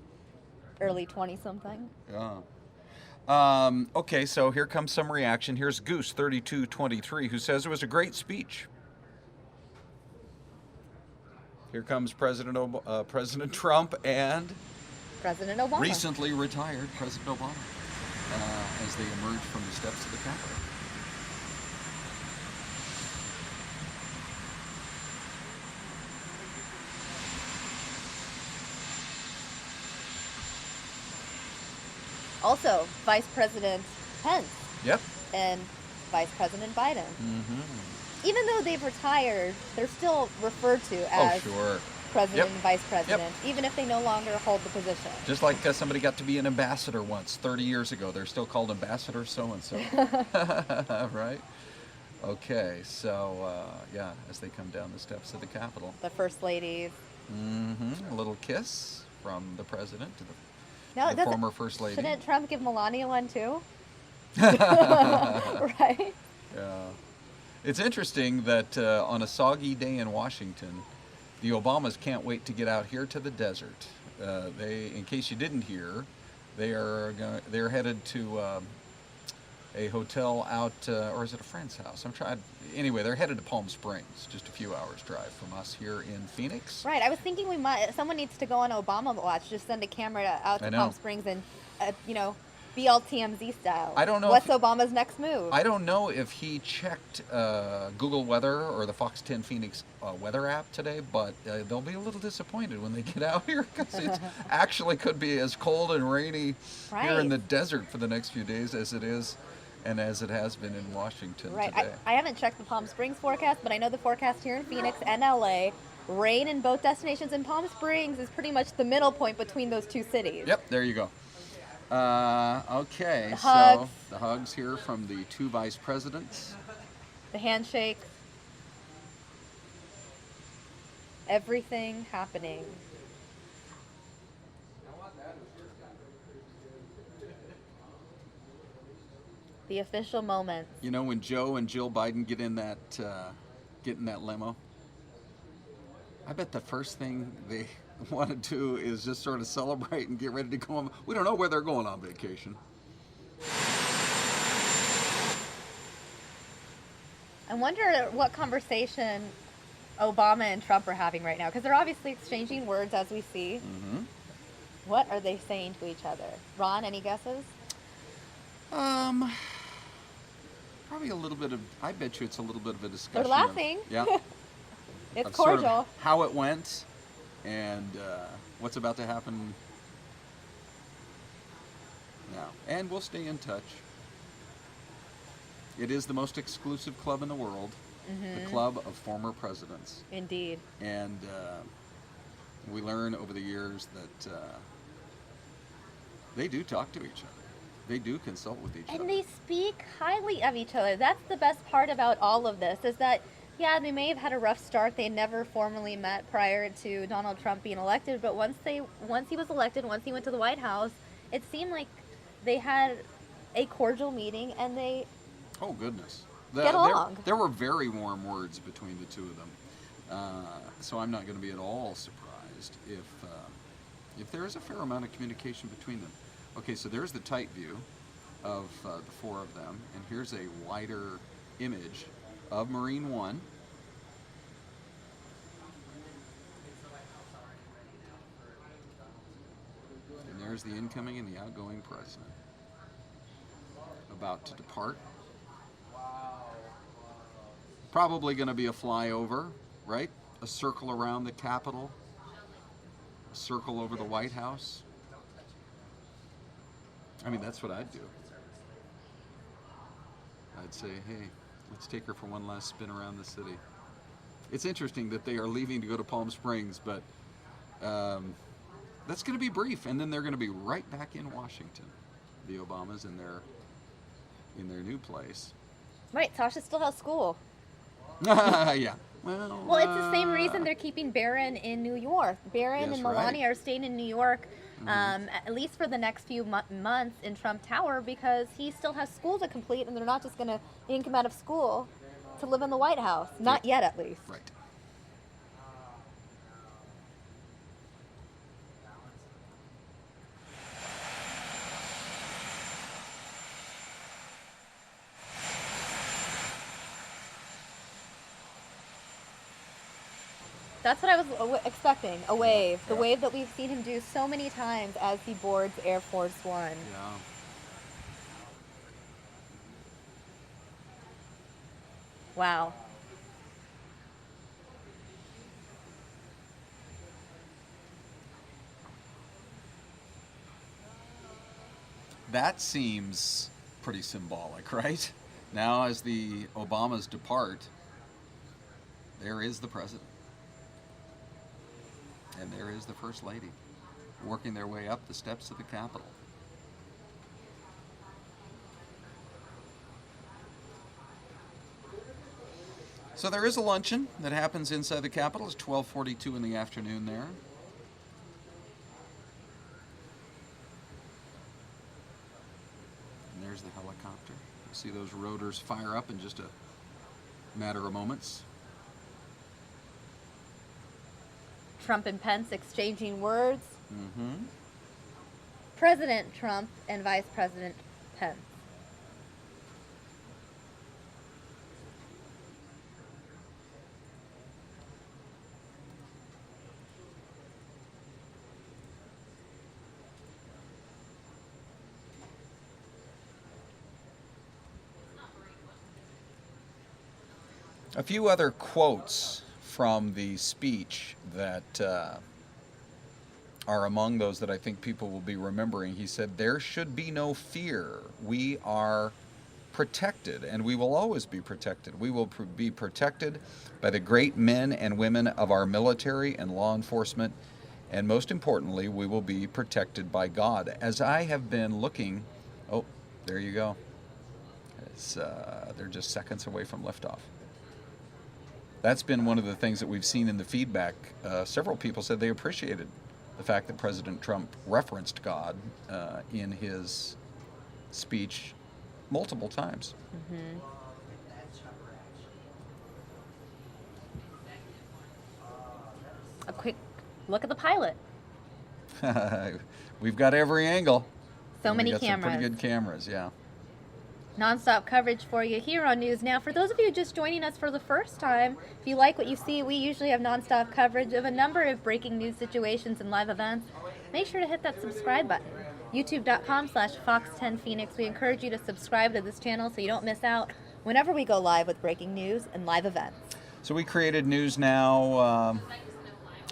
[SPEAKER 1] early 20-something.
[SPEAKER 6] Yeah. Okay, so here comes some reaction. Here's Goose3223, who says it was a great speech. Here comes President Trump and
[SPEAKER 1] President Obama.
[SPEAKER 6] Recently retired President Obama as they emerge from the steps of the Capitol.
[SPEAKER 1] Also, Vice President Pence.
[SPEAKER 6] Yep.
[SPEAKER 1] And Vice President Biden.
[SPEAKER 6] Mm-hmm.
[SPEAKER 1] Even though they've retired, they're still referred to as President and Vice President, even if they no longer hold the position.
[SPEAKER 6] Just like somebody got to be an ambassador once, 30 years ago. They're still called Ambassador so-and-so. Right? Okay, so, yeah, as they come down the steps of the Capitol.
[SPEAKER 1] The First Ladies.
[SPEAKER 6] Mm-hmm. A little kiss from the President to the former First Lady.
[SPEAKER 1] Shouldn't Trump give Melania one, too? Right?
[SPEAKER 6] Yeah. It's interesting that on a soggy day in Washington, the Obamas can't wait to get out here to the desert. They, in case you didn't hear, they're headed to a hotel out, or is it a friend's house? Anyway, they're headed to Palm Springs, just a few hours drive from us here in Phoenix.
[SPEAKER 1] Right. I was thinking someone needs to go on Obama Watch, just send a camera out to Palm Springs and, be all TMZ style.
[SPEAKER 6] I don't know.
[SPEAKER 1] What's Obama's next move?
[SPEAKER 6] I don't know if he checked Google Weather or the Fox 10 Phoenix weather app today, but they'll be a little disappointed when they get out here because it actually could be as cold and rainy here in the desert for the next few days as it is and as it has been in Washington today.
[SPEAKER 1] I haven't checked the Palm Springs forecast, but I know the forecast here in Phoenix and LA. Rain in both destinations, and Palm Springs is pretty much the middle point between those two cities.
[SPEAKER 6] Yep, there you go. Okay,
[SPEAKER 1] so
[SPEAKER 6] the hugs here from the two vice presidents.
[SPEAKER 1] The handshake. Everything happening. The official moment.
[SPEAKER 6] You know, when Joe and Jill Biden get in that limo, I bet the first thing they want to do is just sort of celebrate and get ready to go on. We don't know where they're going on vacation.
[SPEAKER 1] I wonder what conversation Obama and Trump are having right now, because they're obviously exchanging words as we see.
[SPEAKER 6] Mm-hmm.
[SPEAKER 1] What are they saying to each other? Ron, any guesses?
[SPEAKER 6] Probably a little bit of, I bet you it's a little bit of a discussion.
[SPEAKER 1] They're laughing. It's cordial.
[SPEAKER 6] Sort of how it went and what's about to happen now. And we'll stay in touch. It is the most exclusive club in the world, the club of former presidents.
[SPEAKER 1] Indeed.
[SPEAKER 6] And we learn over the years that they do talk to each other. They do consult with each other.
[SPEAKER 1] And they speak highly of each other. That's the best part about all of this, is that, yeah, they may have had a rough start. They never formally met prior to Donald Trump being elected, but once he was elected, once he went to the White House, it seemed like they had a cordial meeting and they
[SPEAKER 6] get
[SPEAKER 1] along.
[SPEAKER 6] There were very warm words between the two of them. So I'm not going to be at all surprised if there is a fair amount of communication between them. Okay, so there's the tight view of the four of them, and here's a wider image of Marine One. And there's the incoming and the outgoing president about to depart. Probably going to be a flyover, right? A circle around the Capitol, a circle over the White House. I mean, that's what I'd do. I'd say, hey, let's take her for one last spin around the city. It's interesting that they are leaving to go to Palm Springs, but that's going to be brief, and then they're going to be right back in Washington. The Obamas in their new place.
[SPEAKER 1] Right, Tasha still has school.
[SPEAKER 6] Yeah.
[SPEAKER 1] Well, it's the same reason they're keeping Barron in New York. Barron and Melania are staying in New York at least for the next few months in Trump Tower, because he still has school to complete, and they're not just going to yank him out of school to live in the White House. Not yet, at least.
[SPEAKER 6] Right.
[SPEAKER 1] That's what I was expecting, a wave. The wave that we've seen him do so many times as he boards Air Force One.
[SPEAKER 6] Yeah.
[SPEAKER 1] Wow.
[SPEAKER 6] That seems pretty symbolic, right? Now, as the Obamas depart, there is the president. And there is the First Lady, working their way up the steps of the Capitol. So there is a luncheon that happens inside the Capitol. It's 12:42 in the afternoon there. And there's the helicopter. You see those rotors fire up in just a matter of moments.
[SPEAKER 1] Trump and Pence exchanging words.
[SPEAKER 6] Mm-hmm.
[SPEAKER 1] President Trump and Vice President Pence.
[SPEAKER 6] A few other quotes from the speech that are among those that I think people will be remembering. He said, "There should be no fear. We are protected, and we will always be protected. We will be protected by the great men and women of our military and law enforcement, and most importantly, we will be protected by God." As I have been looking, oh, there you go. They're just seconds away from liftoff. That's been one of the things that we've seen in the feedback. Several people said they appreciated the fact that President Trump referenced God in his speech multiple times.
[SPEAKER 1] Mm-hmm. A quick look at the pilot.
[SPEAKER 6] We've got every angle.
[SPEAKER 1] So many
[SPEAKER 6] got
[SPEAKER 1] cameras.
[SPEAKER 6] Some pretty good cameras, yeah.
[SPEAKER 1] Non-stop coverage for you here on News Now. For those of you just joining us for the first time, if you like what you see, we usually have non-stop coverage of a number of breaking news situations and live events. Make sure to hit that subscribe button. YouTube.com/Fox10Phoenix. We encourage you to subscribe to this channel so you don't miss out whenever we go live with breaking news and live events.
[SPEAKER 6] So we created News Now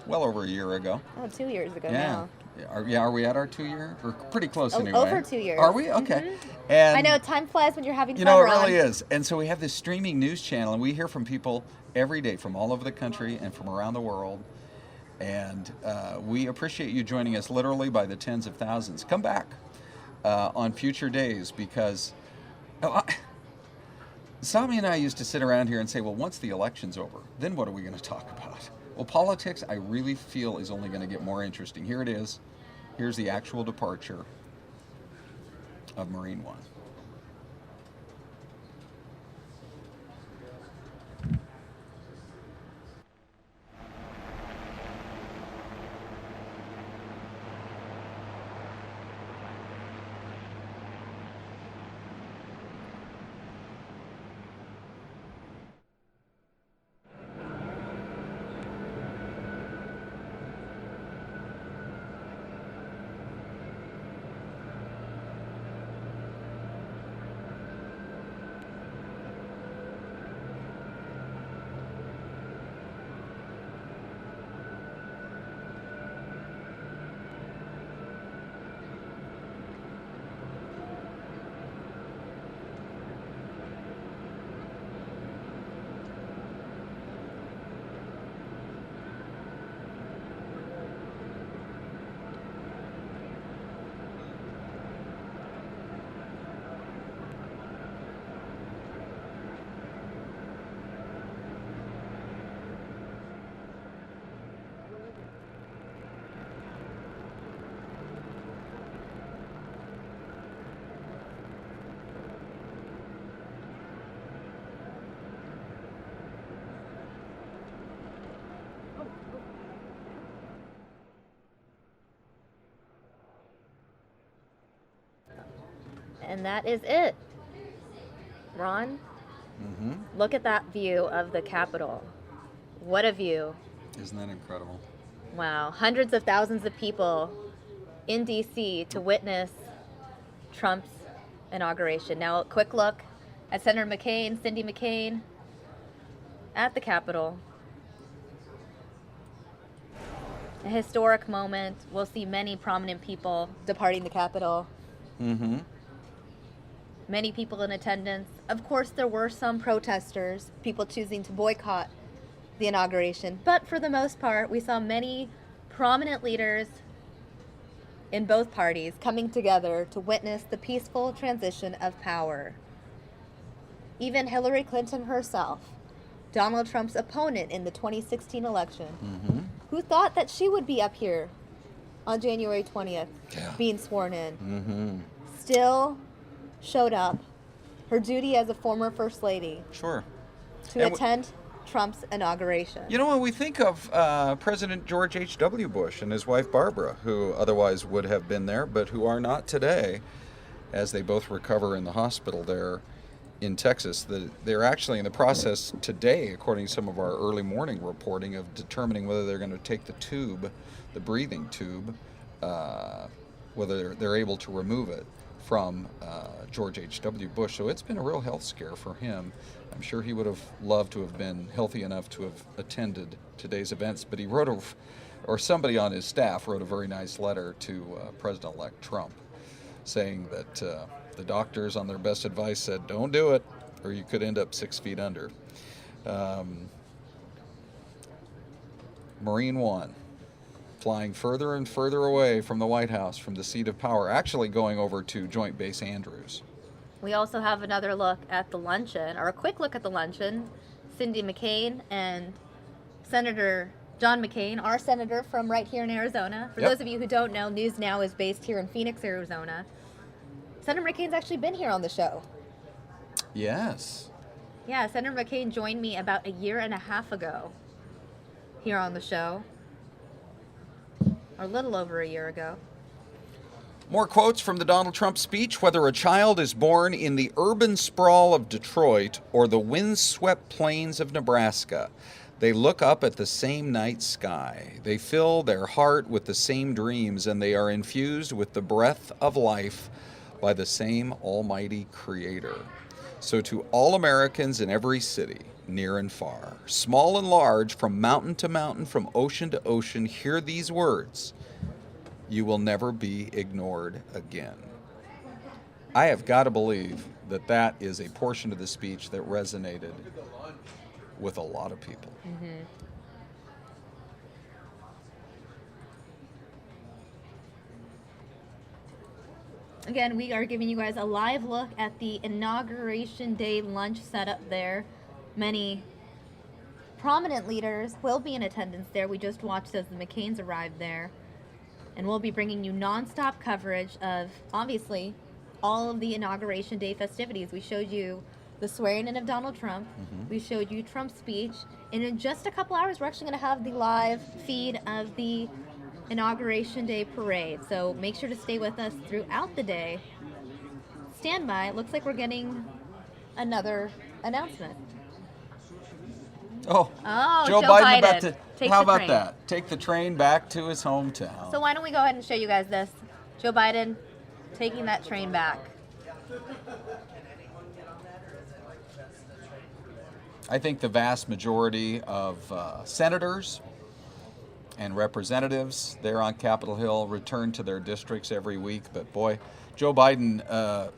[SPEAKER 6] well over a year ago.
[SPEAKER 1] Oh, 2 years ago
[SPEAKER 6] Yeah.
[SPEAKER 1] now.
[SPEAKER 6] Are we at our 2 year? We're pretty close anyway.
[SPEAKER 1] Over 2 years.
[SPEAKER 6] Are we? Okay.
[SPEAKER 1] Mm-hmm.
[SPEAKER 6] And
[SPEAKER 1] I know, time flies when you're having fun.
[SPEAKER 6] you know, it
[SPEAKER 1] Ron.
[SPEAKER 6] really is. And so we have this streaming news channel, and we hear from people every day from all over the country and from around the world. And we appreciate you joining us literally by the tens of thousands. Come back on future days, because Sami and I used to sit around here and say, well, once the election's over, then what are we going to talk about? Well, politics, I really feel, is only going to get more interesting. Here it is. Here's the actual departure of Marine One.
[SPEAKER 1] And that is it. Ron, look at that view of the Capitol. What a view.
[SPEAKER 6] Isn't that incredible?
[SPEAKER 1] Wow. Hundreds of thousands of people in D.C. to witness Trump's inauguration. Now, a quick look at Senator McCain, Cindy McCain, at the Capitol. A historic moment. We'll see many prominent people departing the Capitol. Many people in attendance. Of course, there were some protesters, people choosing to boycott the inauguration. But for the most part, we saw many prominent leaders in both parties coming together to witness the peaceful transition of power. Even Hillary Clinton herself, Donald Trump's opponent in the 2016 election, who thought that she would be up here on January 20th being sworn in, still showed up, her duty as a former First Lady,
[SPEAKER 6] Sure.
[SPEAKER 1] to attend Trump's inauguration.
[SPEAKER 6] You know, when we think of President George H.W. Bush and his wife Barbara, who otherwise would have been there, but who are not today, as they both recover in the hospital there in Texas, they're actually in the process today, according to some of our early morning reporting, of determining whether they're going to take the tube, the breathing tube, whether they're able to remove it from George H.W. Bush. So it's been a real health scare for him. I'm sure he would have loved to have been healthy enough to have attended today's events, but he wrote or somebody on his staff wrote a very nice letter to President-elect Trump saying that the doctors on their best advice said, don't do it, or you could end up 6 feet under. Marine One, flying further and further away from the White House, from the seat of power, actually going over to Joint Base Andrews.
[SPEAKER 1] We also have another look at the luncheon, or a quick look at the luncheon. Cindy McCain and Senator John McCain, our senator from right here in Arizona. For those of you who don't know, News Now is based here in Phoenix, Arizona. Senator McCain's actually been here on the show.
[SPEAKER 6] Yes.
[SPEAKER 1] Yeah, Senator McCain joined me about a year and a half ago here on the show. Or a little over a year ago.
[SPEAKER 6] More quotes from the Donald Trump speech. Whether a child is born in the urban sprawl of Detroit or the windswept plains of Nebraska, they look up at the same night sky. They fill their heart with the same dreams, and they are infused with the breath of life by the same almighty Creator. So to all Americans in every city, near and far, small and large, from mountain to mountain, from ocean to ocean, hear these words: you will never be ignored again. I have got to believe that that is a portion of the speech that resonated with a lot of people.
[SPEAKER 1] Again, we are giving you guys a live look at the Inauguration Day lunch setup there. Many prominent leaders will be in attendance there. We just watched as the McCains arrived there. And we'll be bringing you nonstop coverage of, obviously, all of the Inauguration Day festivities. We showed you the swearing-in of Donald Trump. We showed you Trump's speech. And in just a couple hours, we're actually going to have the live feed of the Inauguration Day parade. So make sure to stay with us throughout the day. Stand by. It looks like we're getting another announcement.
[SPEAKER 6] Oh, Joe Biden about to, how about that? Take the train back to his hometown.
[SPEAKER 1] So why don't we go ahead and show you guys this. Joe Biden taking that train back.
[SPEAKER 6] I think the vast majority of senators and representatives there on Capitol Hill return to their districts every week. But boy, Joe Biden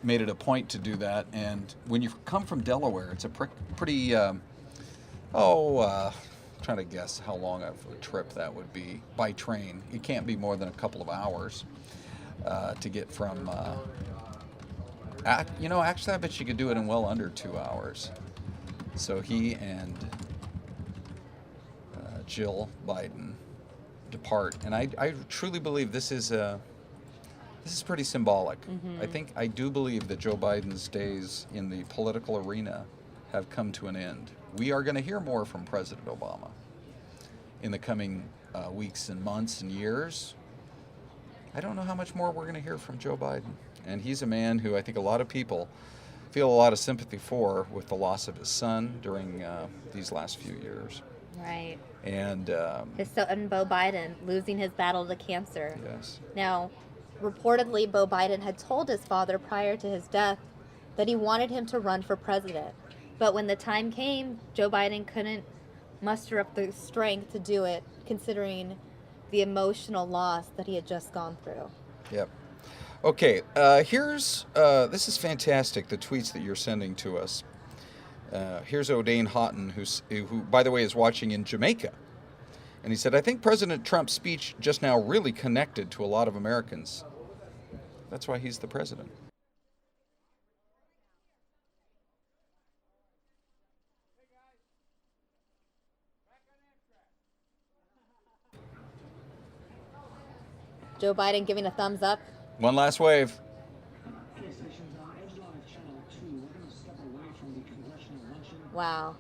[SPEAKER 6] made it a point to do that. And when you come from Delaware, it's a pretty... trying to guess how long of a trip that would be by train. It can't be more than a couple of hours to get from, actually I bet you could do it in well under 2 hours. So he and Jill Biden depart. And I truly believe this is pretty symbolic. I do believe that Joe Biden's days in the political arena have come to an end. We are going to hear more from President Obama in the coming weeks and months and years. I don't know how much more we're going to hear from Joe Biden. And he's a man who I think a lot of people feel a lot of sympathy for with the loss of his son during these last few years.
[SPEAKER 1] Right.
[SPEAKER 6] And
[SPEAKER 1] his son, Beau Biden, losing his battle to cancer.
[SPEAKER 6] Yes.
[SPEAKER 1] Now, reportedly, Beau Biden had told his father prior to his death that he wanted him to run for president. But when the time came, Joe Biden couldn't muster up the strength to do it, considering the emotional loss that he had just gone through.
[SPEAKER 6] Yep. Okay, here's, this is fantastic, the tweets that you're sending to us. Here's O'Dane Houghton, who, by the way, is watching in Jamaica. And he said, I think President Trump's speech just now really connected to a lot of Americans. That's why he's the president.
[SPEAKER 1] Joe Biden giving a thumbs up.
[SPEAKER 6] One last wave.
[SPEAKER 1] Wow.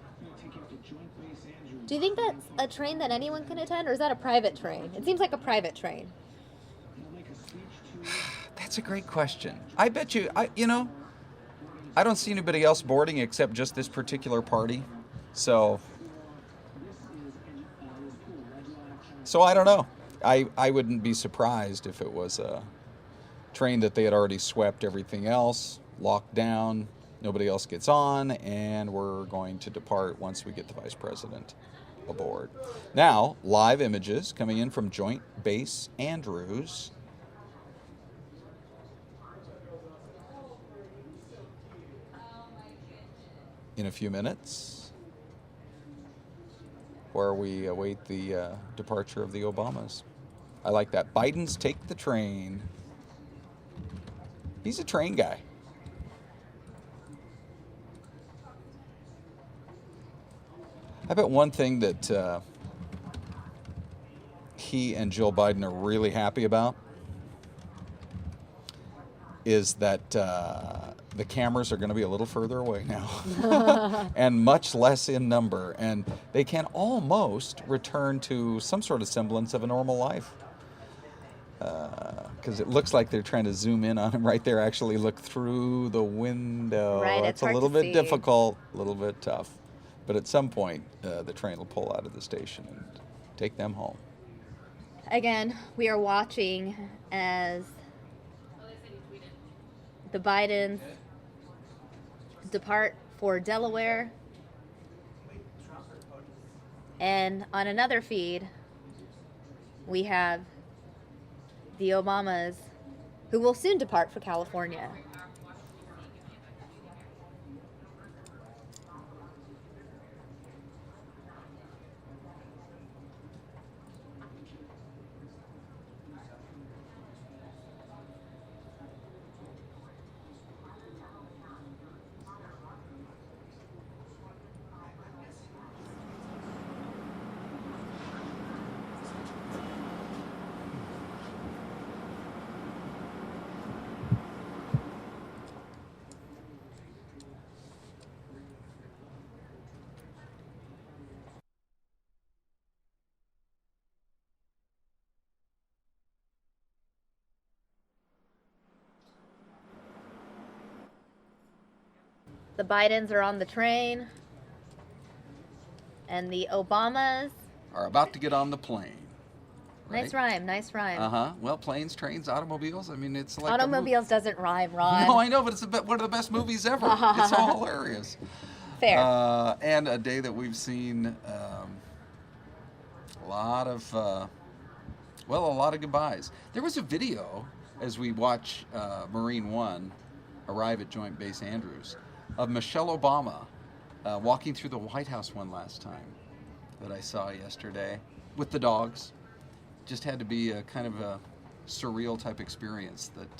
[SPEAKER 1] Do you think that's a train that anyone can attend, or is that a private train? It seems like a private train.
[SPEAKER 6] That's a great question. I bet you, I don't see anybody else boarding except just this particular party. So I don't know. I wouldn't be surprised if it was a train that they had already swept everything else, locked down, nobody else gets on, and we're going to depart once we get the Vice President aboard. Now, live images coming in from Joint Base Andrews. In a few minutes, where we await the departure of the Obamas. I like that. Biden's take the train. He's a train guy. I bet one thing that he and Jill Biden are really happy about is that the cameras are going to be a little further away now and much less in number, and they can almost return to some sort of semblance of a normal life. Because it looks like they're trying to zoom in on him right there, actually look through the window.
[SPEAKER 1] Right,
[SPEAKER 6] it's a little bit difficult, a little bit tough. But at some point, the train will pull out of the station and take them home.
[SPEAKER 1] Again, we are watching as the Bidens depart for Delaware. And on another feed, we have the Obamas, who will soon depart for California. The Bidens are on the train, and the Obamas
[SPEAKER 6] are about to get on the plane. Right?
[SPEAKER 1] Nice rhyme, nice rhyme.
[SPEAKER 6] Well, planes, trains, automobiles. I mean, it's like
[SPEAKER 1] Automobiles doesn't rhyme, Ron.
[SPEAKER 6] No, I know, but it's one of the best movies ever. It's all hilarious.
[SPEAKER 1] Fair.
[SPEAKER 6] And a day that we've seen a lot of goodbyes. There was a video as we watch Marine One arrive at Joint Base Andrews of Michelle Obama walking through the White House one last time that I saw yesterday with the dogs. Just had to be a kind of a surreal type experience that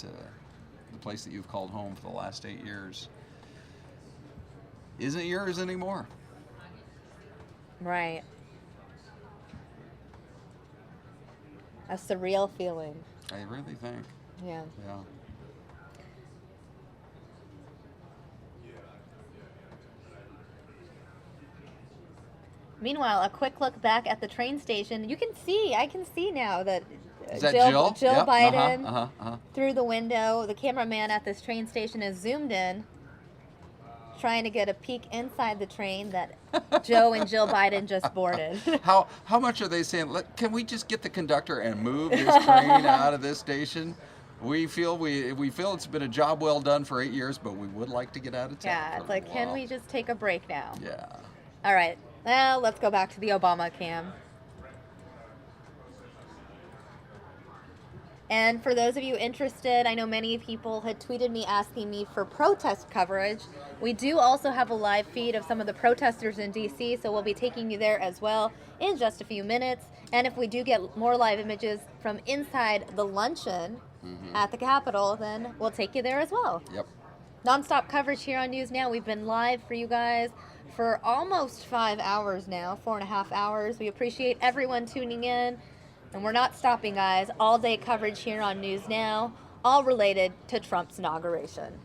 [SPEAKER 6] the place that you've called home for the last 8 years isn't yours anymore.
[SPEAKER 1] Right. A surreal feeling.
[SPEAKER 6] I really think.
[SPEAKER 1] Yeah.
[SPEAKER 6] Yeah.
[SPEAKER 1] Meanwhile, a quick look back at the train station. You can see, I can see now that,
[SPEAKER 6] Is that Jill?
[SPEAKER 1] Jill
[SPEAKER 6] Yep.
[SPEAKER 1] Biden
[SPEAKER 6] Uh-huh.
[SPEAKER 1] through the window. The cameraman at this train station is zoomed in, trying to get a peek inside the train that Joe and Jill Biden just boarded.
[SPEAKER 6] How much are they saying? Can we just get the conductor and move this train out of this station? We feel it's been a job well done for 8 years, but we would like to get out of town.
[SPEAKER 1] Yeah, it's like, can we just take a break now?
[SPEAKER 6] Yeah.
[SPEAKER 1] All right, now let's go back to the Obama cam. And for those of you interested, I know many people had tweeted me asking me for protest coverage. We do also have a live feed of some of the protesters in DC, so we'll be taking you there as well in just a few minutes. And if we do get more live images from inside the luncheon at the Capitol, then we'll take you there as well.
[SPEAKER 6] Yep.
[SPEAKER 1] Non-stop coverage here on News Now. We've been live for you guys for almost 5 hours now, 4.5 hours. We appreciate everyone tuning in. And we're not stopping, guys. All-day coverage here on News Now, all related to Trump's inauguration.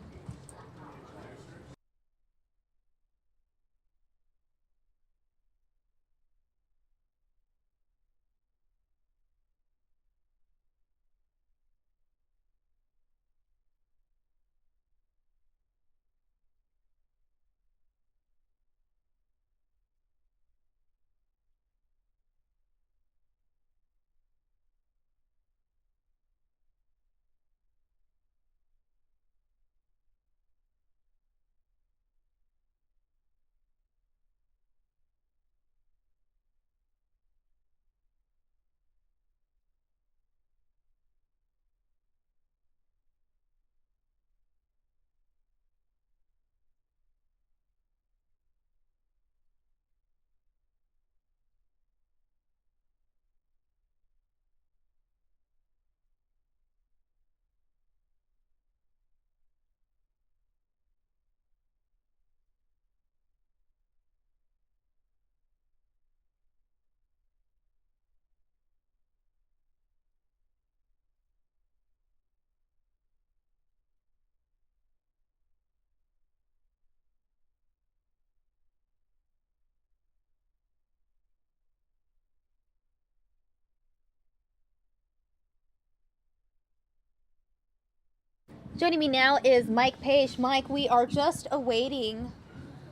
[SPEAKER 1] Joining me now is Mike Page. Mike, we are just awaiting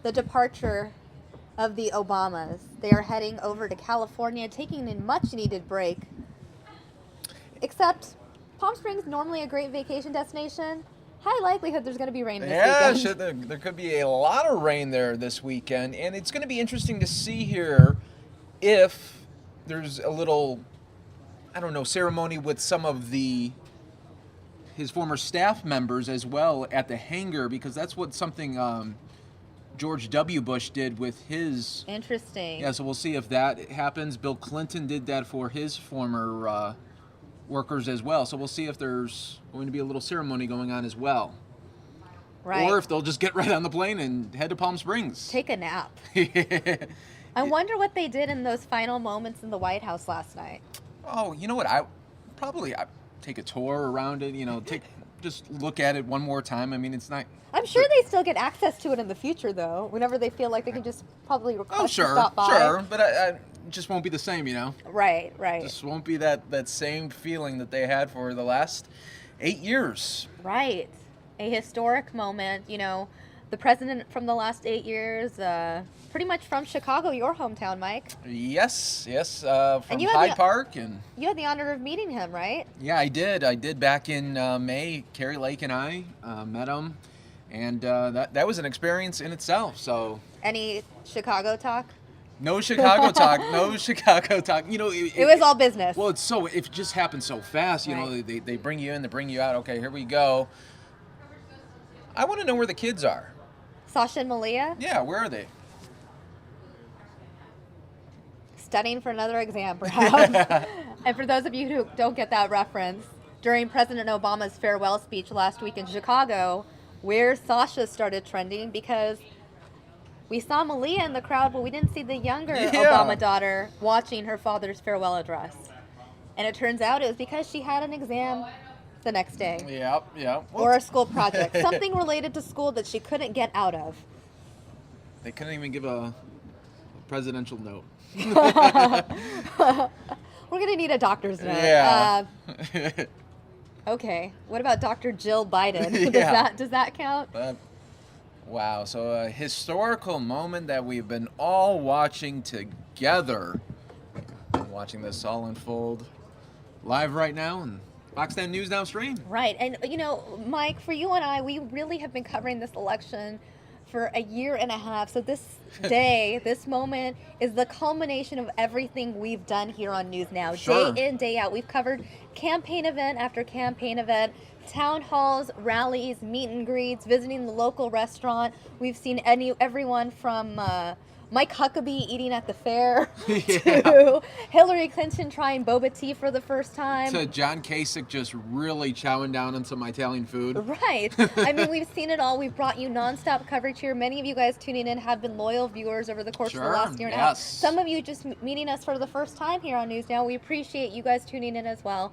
[SPEAKER 1] the departure of the Obamas. They are heading over to California, taking a much-needed break. Except Palm Springs, normally a great vacation destination. High likelihood there's going to be rain this weekend.
[SPEAKER 2] Yeah, there could be a lot of rain there this weekend, and it's going to be interesting to see here if there's a little, I don't know, ceremony with some of his former staff members as well at the hangar, because that's what something George W. Bush did with his.
[SPEAKER 1] Interesting.
[SPEAKER 2] Yeah, so we'll see if that happens. Bill Clinton did that for his former workers as well. So we'll see if there's going to be a little ceremony going on as well.
[SPEAKER 1] Right.
[SPEAKER 2] Or if they'll just get right on the plane and head to Palm Springs.
[SPEAKER 1] Take a nap. I wonder what they did in those final moments in the White House last night.
[SPEAKER 2] Oh, you know what? I take a tour around it, just look at it one more time. I mean, it's not.
[SPEAKER 1] I'm sure they still get access to it in the future, though. Whenever they feel like they can just probably request to stop by.
[SPEAKER 2] Sure, but it just won't be the same,
[SPEAKER 1] Right.
[SPEAKER 2] Just won't be that same feeling that they had for the last 8 years.
[SPEAKER 1] Right. A historic moment, the president from the last 8 years, pretty much from Chicago, your hometown, Mike.
[SPEAKER 2] Yes, from Hyde Park. And
[SPEAKER 1] you had the honor of meeting him, right?
[SPEAKER 2] Yeah, I did back in May. Carrie Lake and I met him, and that was an experience in itself. So.
[SPEAKER 1] Any Chicago talk?
[SPEAKER 2] No Chicago talk. No Chicago talk.
[SPEAKER 1] It was all business.
[SPEAKER 2] Well, it just happened so fast.
[SPEAKER 1] Right.
[SPEAKER 2] They bring you in, they bring you out. Okay, here we go. I want to know where the kids are.
[SPEAKER 1] Sasha and Malia?
[SPEAKER 2] Yeah, where are they?
[SPEAKER 1] Studying for another exam, perhaps. And for those of you who don't get that reference, during President Obama's farewell speech last week in Chicago, where Sasha started trending because we saw Malia in the crowd, but we didn't see the younger Obama daughter watching her father's farewell address. And it turns out it was because she had an exam the next day.
[SPEAKER 2] Yeah.
[SPEAKER 1] Or a school project. Something related to school that she couldn't get out of.
[SPEAKER 2] They couldn't even give a presidential note.
[SPEAKER 1] We're going to need a doctor's note.
[SPEAKER 2] Yeah.
[SPEAKER 1] Okay. What about Dr. Jill Biden?
[SPEAKER 2] Yeah.
[SPEAKER 1] Does that count?
[SPEAKER 2] Wow. So a historical moment that we've been all watching together. Been watching this all unfold live right now and Fox 10 News Now stream.
[SPEAKER 1] Right. And, Mike, for you and I, we really have been covering this election for a year and a half. So this day, this moment is the culmination of everything we've done here on News Now.
[SPEAKER 2] Sure.
[SPEAKER 1] Day in, day out. We've covered campaign event after campaign event, town halls, rallies, meet and greets, visiting the local restaurant. We've seen everyone from Mike Huckabee eating at the fair to Hillary Clinton trying boba tea for the first time.
[SPEAKER 2] To John Kasich just really chowing down on some Italian food.
[SPEAKER 1] Right. I mean, we've seen it all. We've brought you nonstop coverage here. Many of you guys tuning in have been loyal viewers over the course of the last year and a half. Some of you just meeting us for the first time here on News Now. We appreciate you guys tuning in as well.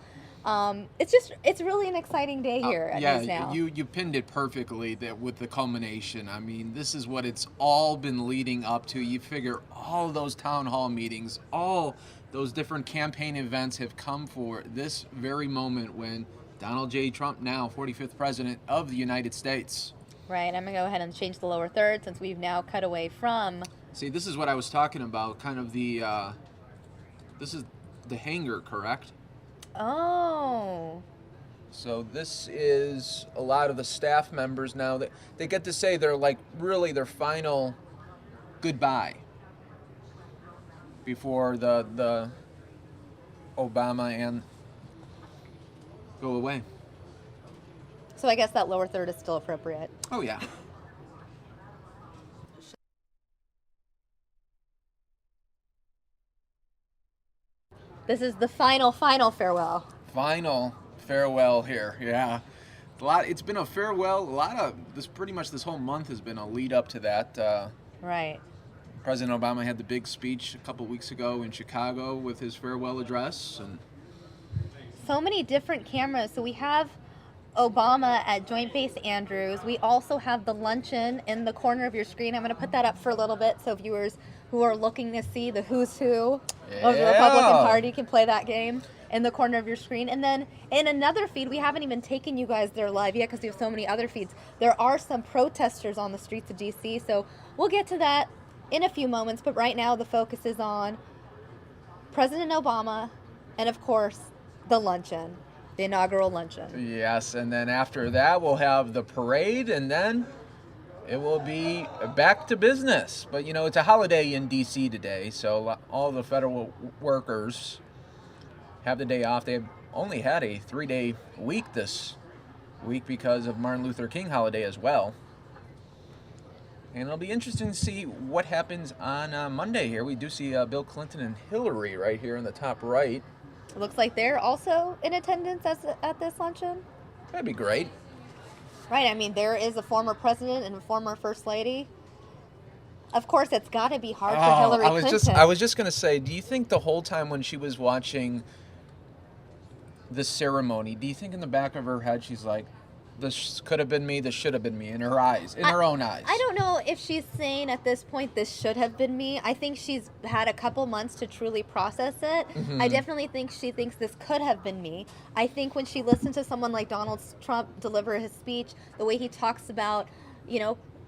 [SPEAKER 1] It's really an exciting day here at News Now.
[SPEAKER 2] You pinned it perfectly with the culmination. I mean, this is what it's all been leading up to. You figure all those town hall meetings, all those different campaign events have come for this very moment when Donald J. Trump, now 45th President of the United States.
[SPEAKER 1] Right. I'm going to go ahead and change the lower third since we've now cut away from...
[SPEAKER 2] See, this is what I was talking about, kind of the... this is the hangar, correct?
[SPEAKER 1] Oh.
[SPEAKER 2] So this is a lot of the staff members now that they get to say their their final goodbye before the Obama and go away.
[SPEAKER 1] So I guess that lower third is still appropriate.
[SPEAKER 2] Oh yeah.
[SPEAKER 1] This is the final farewell.
[SPEAKER 2] Final farewell here, yeah. It's been a farewell. Pretty much this whole month has been a lead up to that.
[SPEAKER 1] Right.
[SPEAKER 2] President Obama had the big speech a couple weeks ago in Chicago with his farewell address, and
[SPEAKER 1] so many different cameras. So we have Obama at Joint Base Andrews. We also have the luncheon in the corner of your screen. I'm going to put that up for a little bit so viewers who are looking to see the who's who of the Republican Party can play that game in the corner of your screen. And then in another feed, we haven't even taken you guys there live yet because we have so many other feeds. There are some protesters on the streets of D.C., so we'll get to that in a few moments. But right now, the focus is on President Obama and, of course, the luncheon, the inaugural luncheon.
[SPEAKER 2] yes, and then after that, we'll have the parade, and then it will be back to business. But, it's a holiday in D.C. today, so all the federal workers have the day off. They've only had a 3-day week this week because of Martin Luther King holiday as well. And it'll be interesting to see what happens on Monday here. We do see Bill Clinton and Hillary right here in the top right.
[SPEAKER 1] It looks like they're also in attendance at this luncheon.
[SPEAKER 2] That'd be great.
[SPEAKER 1] Right, I mean, there is a former president and a former first lady. Of course, it's got to be hard for Hillary Clinton.
[SPEAKER 2] I was just going to say, do you think the whole time when she was watching the ceremony, do you think in the back of her head she's like, this could have been me, this should have been me, in her eyes, in her own eyes?
[SPEAKER 1] I don't know if she's saying at this point, this should have been me. I think she's had a couple months to truly process it.
[SPEAKER 2] Mm-hmm.
[SPEAKER 1] I definitely think she thinks this could have been me. I think when she listened to someone like Donald Trump deliver his speech, the way he talks about,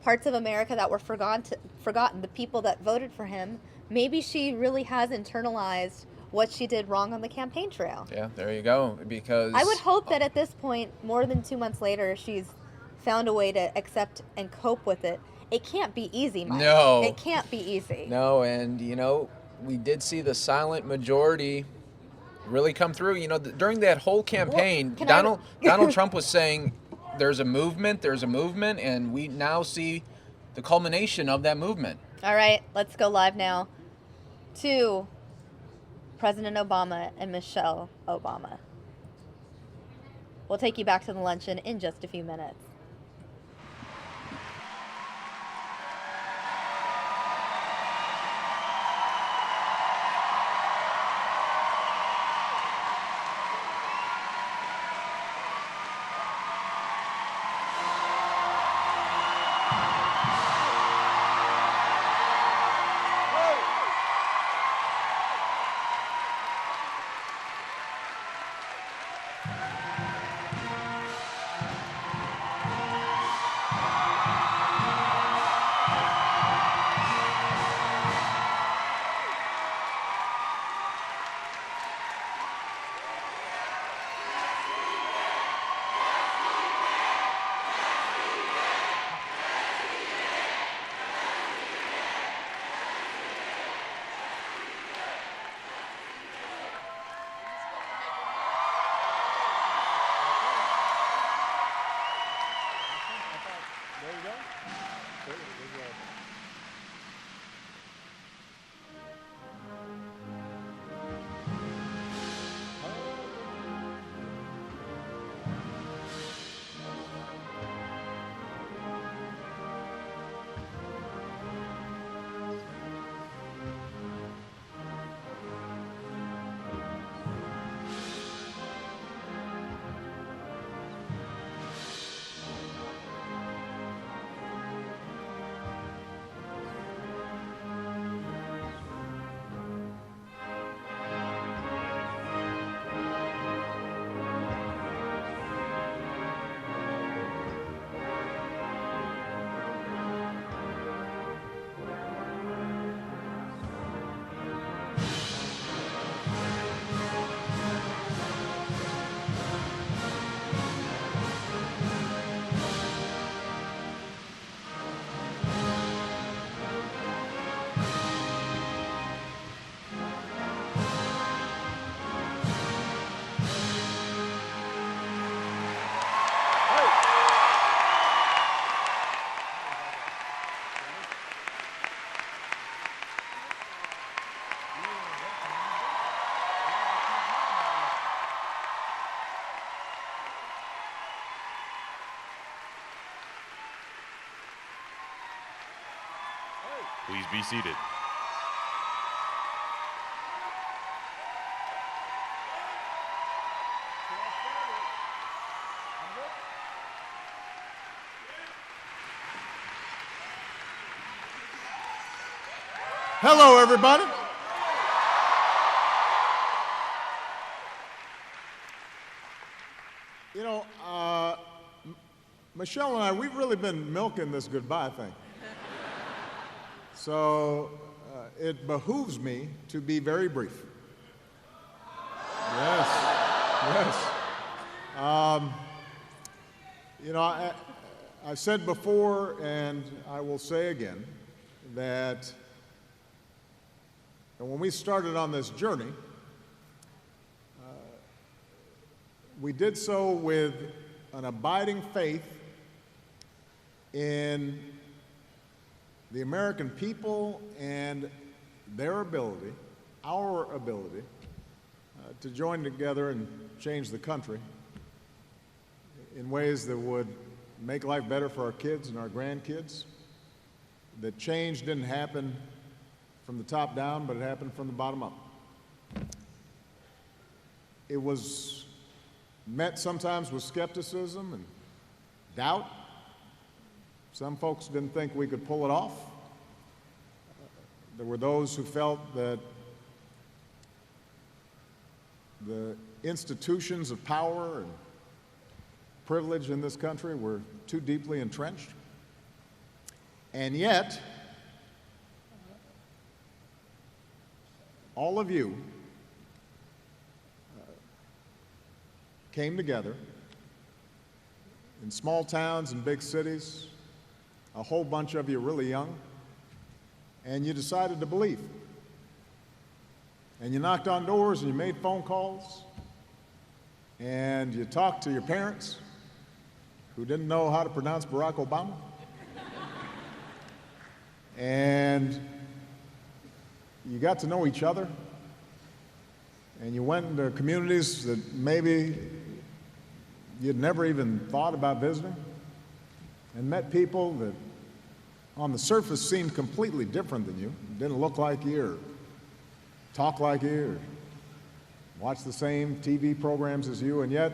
[SPEAKER 1] parts of America that were forgotten, the people that voted for him, maybe she really has internalized what she did wrong on the campaign trail.
[SPEAKER 2] Yeah, there you go. Because
[SPEAKER 1] I would hope that at this point, more than 2 months later, she's found a way to accept and cope with it. It can't be easy, Mike.
[SPEAKER 2] No.
[SPEAKER 1] It can't be easy.
[SPEAKER 2] No, and, we did see the silent majority really come through. During that whole campaign, Donald Trump was saying there's a movement, and we now see the culmination of that movement.
[SPEAKER 1] All right, let's go live now to President Obama and Michelle Obama. We'll take you back to the luncheon in just a few minutes.
[SPEAKER 9] Please be seated.
[SPEAKER 5] Hello, everybody. You know, Michelle and I, we've really been milking this goodbye thing. So it behooves me to be very brief. Yes, yes. You know, I've said before, and I will say again, that when we started on this journey, we did so with an abiding faith in the American people and their ability, our ability, to join together and change the country in ways that would make life better for our kids and our grandkids. That change didn't happen from the top down, but it happened from the bottom up. It was met sometimes with skepticism and doubt. Some folks didn't think we could pull it off. There were those who felt that the institutions of power and privilege in this country were too deeply entrenched. And yet, all of you came together in small towns and big cities, a whole bunch of you really young, and you decided to believe. And you knocked on doors and you made phone calls and you talked to your parents who didn't know how to pronounce Barack Obama. And you got to know each other, and you went into communities that maybe you'd never even thought about visiting, and met people that on the surface seemed completely different than you, didn't look like you or talk like you or watch the same TV programs as you, and yet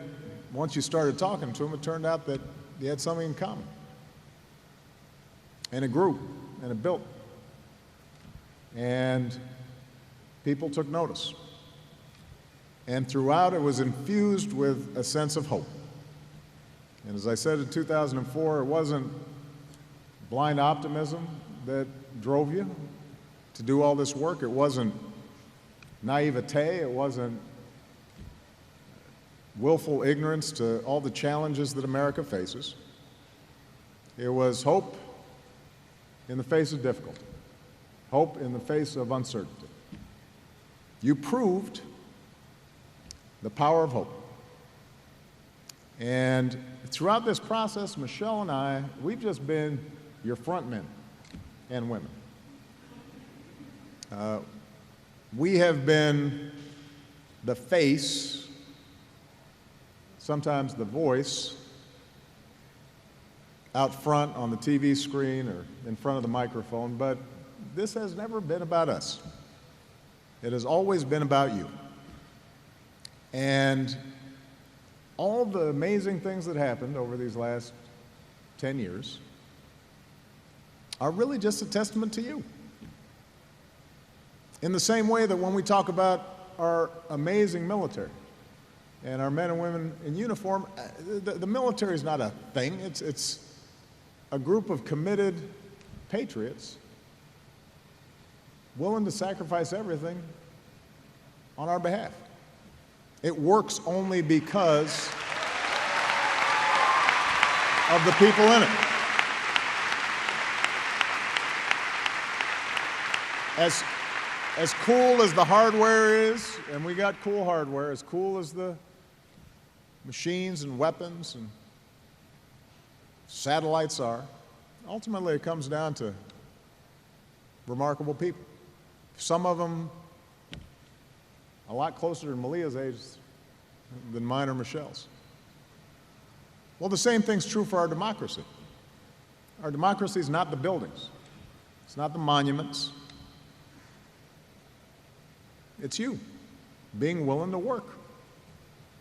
[SPEAKER 5] once you started talking to them, it turned out that you had something in common. And it grew, and it built. And people took notice. And throughout, it was infused with a sense of hope. And as I said in 2004, it wasn't blind optimism that drove you to do all this work. It wasn't naivete. It wasn't willful ignorance to all the challenges that America faces. It was hope in the face of difficulty, hope in the face of uncertainty. You proved the power of hope. And throughout this process, Michelle and I, we've just been your front men and women. We have been the face, sometimes the voice, out front on the TV screen or in front of the microphone, but this has never been about us. It has always been about you. And all the amazing things that happened over these last 10 years are really just a testament to you. In the same way that when we talk about our amazing military and our men and women in uniform, the military is not a thing. It's a group of committed patriots willing to sacrifice everything on our behalf. It works only because of the people in it. As cool as the hardware is, and we got cool hardware, as cool as the machines and weapons and satellites are, ultimately it comes down to remarkable people. Some of them a lot closer to Malia's age than mine or Michelle's. Well, the same thing's true for our democracy. Our democracy is not the buildings. It's not the monuments. It's you being willing to work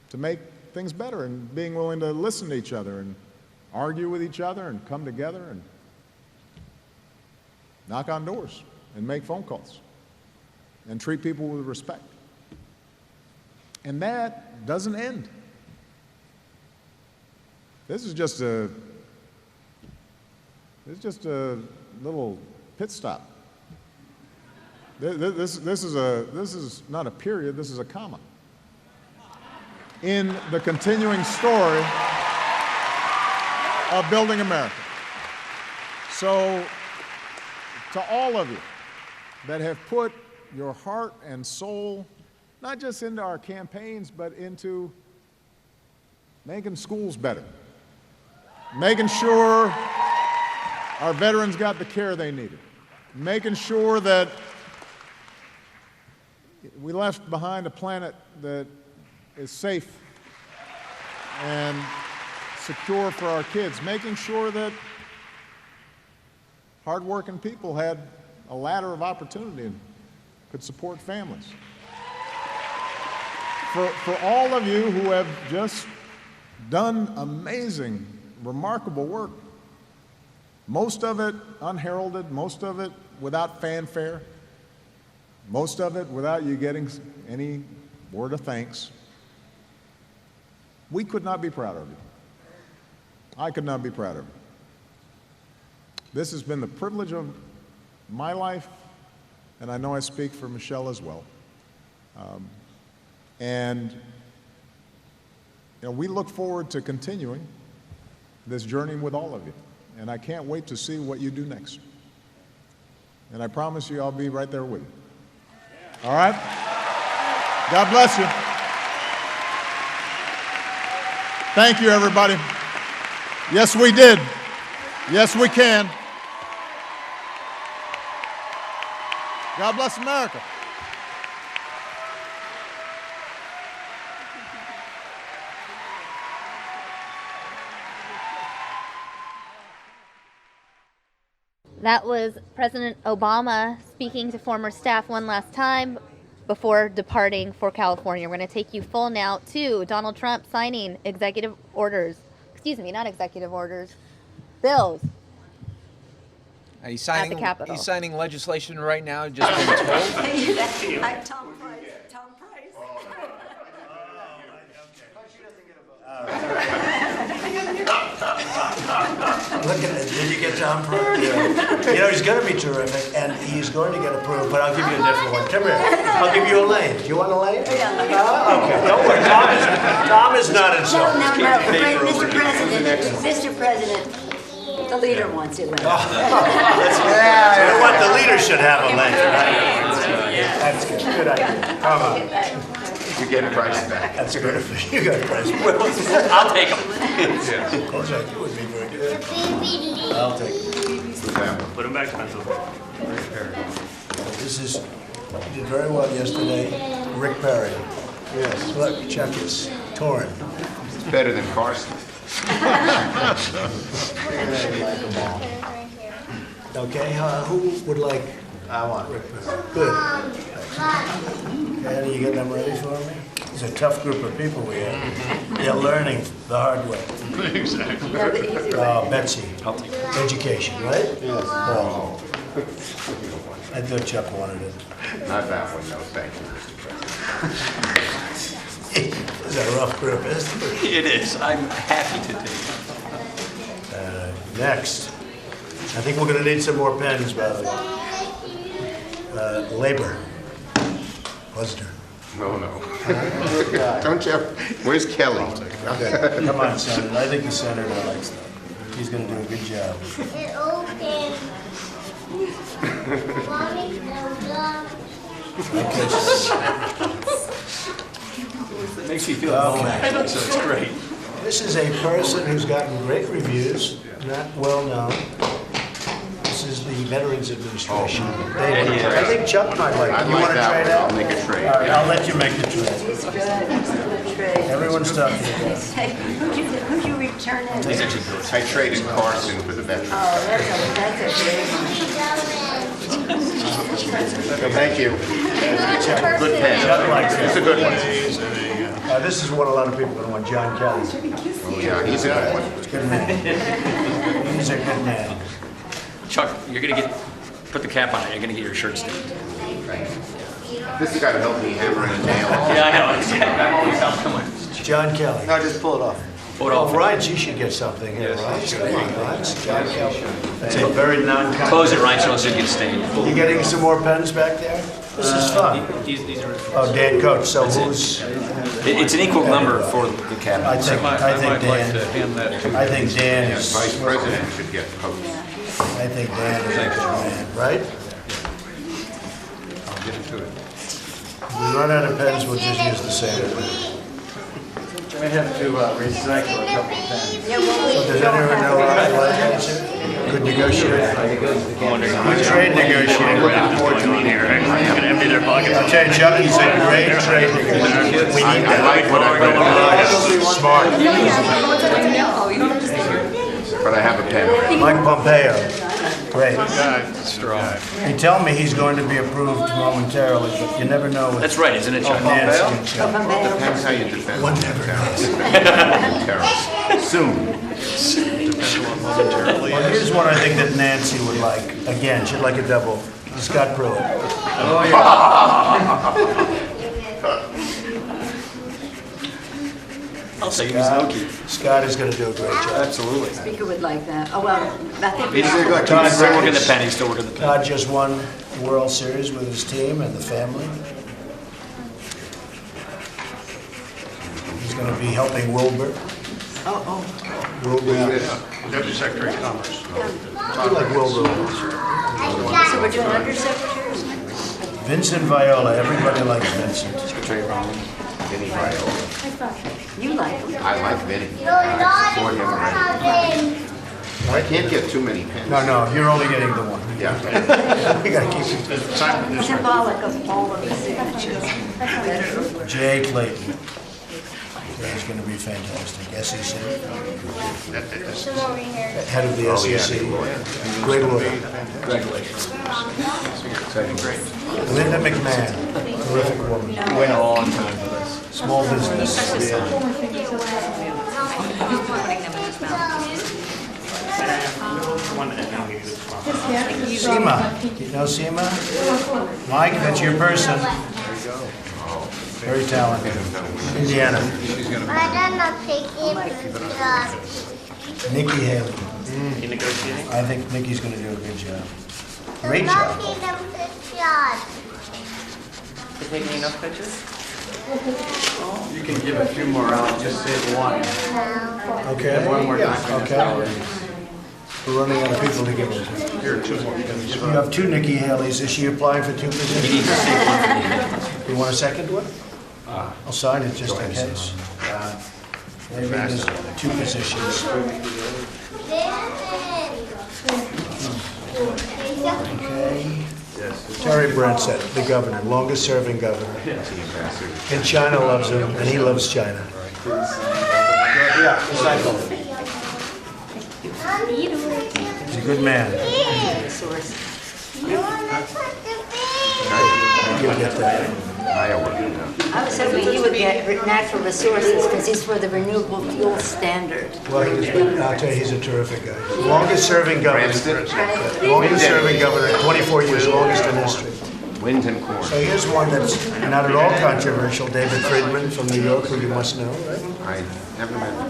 [SPEAKER 5] to make things better and being willing to listen to each other and argue with each other and come together and knock on doors and make phone calls and treat people with respect. And that doesn't end. This is just a little pit stop. This is not a period, this is a comma in the continuing story of building America. So, to all of you that have put your heart and soul, not just into our campaigns, but into making schools better, making sure our veterans got the care they needed, making sure that we left behind a planet that is safe and secure for our kids, making sure that hardworking people had a ladder of opportunity and could support families. For all of you who have just done amazing, remarkable work, most of it unheralded, most of it without fanfare, most of it without you getting any word of thanks, we could not be prouder of you. I could not be prouder of you. This has been the privilege of my life, and I know I speak for Michelle as well. And we look forward to continuing this journey with all of you. And I can't wait to see what you do next. And I promise you I'll be right there with you. All right? God bless you. Thank you, everybody. Yes, we did. Yes, we can. God bless America.
[SPEAKER 1] That was President Obama speaking to former staff one last time before departing for California. We're going to take you full now to Donald Trump signing executive orders. Excuse me, not executive orders, bills.
[SPEAKER 2] He's signing,
[SPEAKER 1] at the Capitol.
[SPEAKER 2] He's signing legislation right now, just been told.
[SPEAKER 17] I'm Tom Price. Tom Price.
[SPEAKER 7] Look at it. Did you get Tom Price? Yeah. You know, he's going to be terrific, and he's going to get approved, but I'll give you a different one. Come here. I'll give you a lane. Do you want a lane? Yeah. Okay. Don't worry. Tom is not insulted.
[SPEAKER 11] No. Mr. President, the leader wants it.
[SPEAKER 7] You know what? The leader should have a lane, right? That's good. Good idea. Come on.
[SPEAKER 20] You get Price back.
[SPEAKER 7] That's good. You got Price back.
[SPEAKER 13] I'll take them.
[SPEAKER 7] Those you would be very good. I'll take them.
[SPEAKER 13] Put them back, Spencer.
[SPEAKER 7] This is, you did very well yesterday. Rick Perry. Yes. Look, Chuck is torn.
[SPEAKER 20] It's better than Carson.
[SPEAKER 7] Okay, who would like? I want Rick Perry. Good. Andy, you get them ready for me? It's a tough group of people we have. They're learning the hard way.
[SPEAKER 20] Exactly.
[SPEAKER 7] Betsy. Education, right? Yes. Oh. I thought Chuck wanted it.
[SPEAKER 20] Not that one, no, thank you, Mr. President.
[SPEAKER 7] It's a rough group, isn't it?
[SPEAKER 13] It is. I'm happy to take it.
[SPEAKER 7] Next. I think we're going to need some more pens, by the way. Labor. Buster.
[SPEAKER 20] No. Don't you have, where's Kelly?
[SPEAKER 7] Okay. Come on, Senator. I think the Senator likes that. He's going to do a good job.
[SPEAKER 11] It opens.
[SPEAKER 13] It makes me feel okay. So it's great.
[SPEAKER 7] This is a person who's gotten great reviews, not well known. This is the Veterans Administration. I think Chuck might like it.
[SPEAKER 20] I'd
[SPEAKER 7] You
[SPEAKER 20] like
[SPEAKER 7] want to
[SPEAKER 20] that
[SPEAKER 7] trade
[SPEAKER 20] one.
[SPEAKER 7] out?
[SPEAKER 20] I'll make a trade.
[SPEAKER 7] All right, I'll
[SPEAKER 20] Yeah.
[SPEAKER 7] let you make the trade.
[SPEAKER 11] It's good.
[SPEAKER 12] Everyone's talking about it.
[SPEAKER 11] Who'd you return it?
[SPEAKER 19] I traded Carson for the veteran.
[SPEAKER 11] Oh, that's a great
[SPEAKER 19] Thank you. Good pen. It's a good one.
[SPEAKER 12] This is what a lot of people are going to want, John Kelly.
[SPEAKER 19] Oh, yeah, he's a good one.
[SPEAKER 12] Good man. He's a good man.
[SPEAKER 13] Chuck, you're going to put the cap on it. You're going to get your shirt stained.
[SPEAKER 19] This has got to help me hammer in a nail.
[SPEAKER 13] Yeah, I know. I'm always out. Come on.
[SPEAKER 12] John Kelly. No, just pull it off.
[SPEAKER 13] Pull it off.
[SPEAKER 12] Oh, Ryan, you should get something here, right? Come on, Ryan. It's John Kelly. It's a very non-contact.
[SPEAKER 13] Close it, Ryan, so it gets stained.
[SPEAKER 12] You getting some more pens back there? This is fun.
[SPEAKER 13] These are.
[SPEAKER 12] Oh, Dan Coates. So who's?
[SPEAKER 13] It's an equal number for the cap.
[SPEAKER 12] I think Dan. I think Dan is.
[SPEAKER 19] Vice President should get Coates.
[SPEAKER 12] I think Dan is a good man, right?
[SPEAKER 19] I'll get into it.
[SPEAKER 12] If we run out of pens, we'll just use the same.
[SPEAKER 4] I have to recycle a couple pens.
[SPEAKER 12] So does anyone know what I like? Good negotiator. Good trade negotiator.
[SPEAKER 4] Looking forward to meeting her. I'm going to empty their pockets.
[SPEAKER 12] I'll tell you, Chucky's a great trade negotiator. We need that.
[SPEAKER 19] I like what I've read.
[SPEAKER 12] Smart.
[SPEAKER 19] But I have a pen.
[SPEAKER 12] Mike Pompeo. Great.
[SPEAKER 4] Strong.
[SPEAKER 12] They tell me he's going to be approved momentarily, but you never know.
[SPEAKER 13] That's right, isn't it, Chuck?
[SPEAKER 12] Nancy.
[SPEAKER 19] Depends how you defend.
[SPEAKER 12] One never knows.
[SPEAKER 19] Soon.
[SPEAKER 12] Well, here's one I think that Nancy would like. Again, she'd like a double. Scott Pruitt.
[SPEAKER 4] Oh, yeah.
[SPEAKER 13] I'll say he's Noki.
[SPEAKER 12] Scott is going to do a great job.
[SPEAKER 13] Absolutely.
[SPEAKER 11] Speaker would like that. Oh, well, I think.
[SPEAKER 13] He's still working the pen. He's still working the pen.
[SPEAKER 12] Todd just won the World Series with his team and the family. He's going to be helping Wilbur.
[SPEAKER 11] Oh.
[SPEAKER 12] Wilbur.
[SPEAKER 4] Deputy Secretary of Commerce.
[SPEAKER 12] I like Wilbur.
[SPEAKER 11] So we're doing undersecretaries?
[SPEAKER 12] Vincent Viola. Everybody likes Vincent.
[SPEAKER 13] Secretary Brown.
[SPEAKER 19] Vinny Viola.
[SPEAKER 11] You like him.
[SPEAKER 19] I like Vinny. I support him already. I can't get too many pens.
[SPEAKER 12] No, you're only getting the one.
[SPEAKER 19] Yeah.
[SPEAKER 12] We got to keep it.
[SPEAKER 11] Symbolic of all of the signatures.
[SPEAKER 12] Jay Clayton. He's going to be fantastic. SEC. Head of the SEC. Great lawyer.
[SPEAKER 13] Congratulations.
[SPEAKER 12] Linda McMahon. Terrific woman.
[SPEAKER 13] You went a long time for this.
[SPEAKER 12] Small business. Seema. You know Seema? Mike, that's your person. Very talented. Indiana. Nikki Haley. I think Nikki's going to do a good job. Great job.
[SPEAKER 15] Taking enough pictures?
[SPEAKER 4] You can give a few more out, just save one.
[SPEAKER 12] Okay.
[SPEAKER 4] One more time.
[SPEAKER 12] Okay. We're running out of people to give it to.
[SPEAKER 4] Here, two more.
[SPEAKER 12] You have two Nikki Haleys. Is she applying for two positions? You want a second one? I'll sign it just in case. Maybe there's two positions. Okay. Terry Branstad, the governor, longest serving governor. And China loves him, and he loves China. Yeah, recycle. He's a good man. You'll get that.
[SPEAKER 11] I was hoping he would get natural resources because he's for the renewable fuel standard.
[SPEAKER 12] Well, I'll tell you, he's a terrific guy. Longest serving governor. Longest serving governor, 24 years, longest in history.
[SPEAKER 19] Wind and corn.
[SPEAKER 12] So here's one that's not at all controversial. David Friedman from New York, who you must know, right?
[SPEAKER 19] I never met him.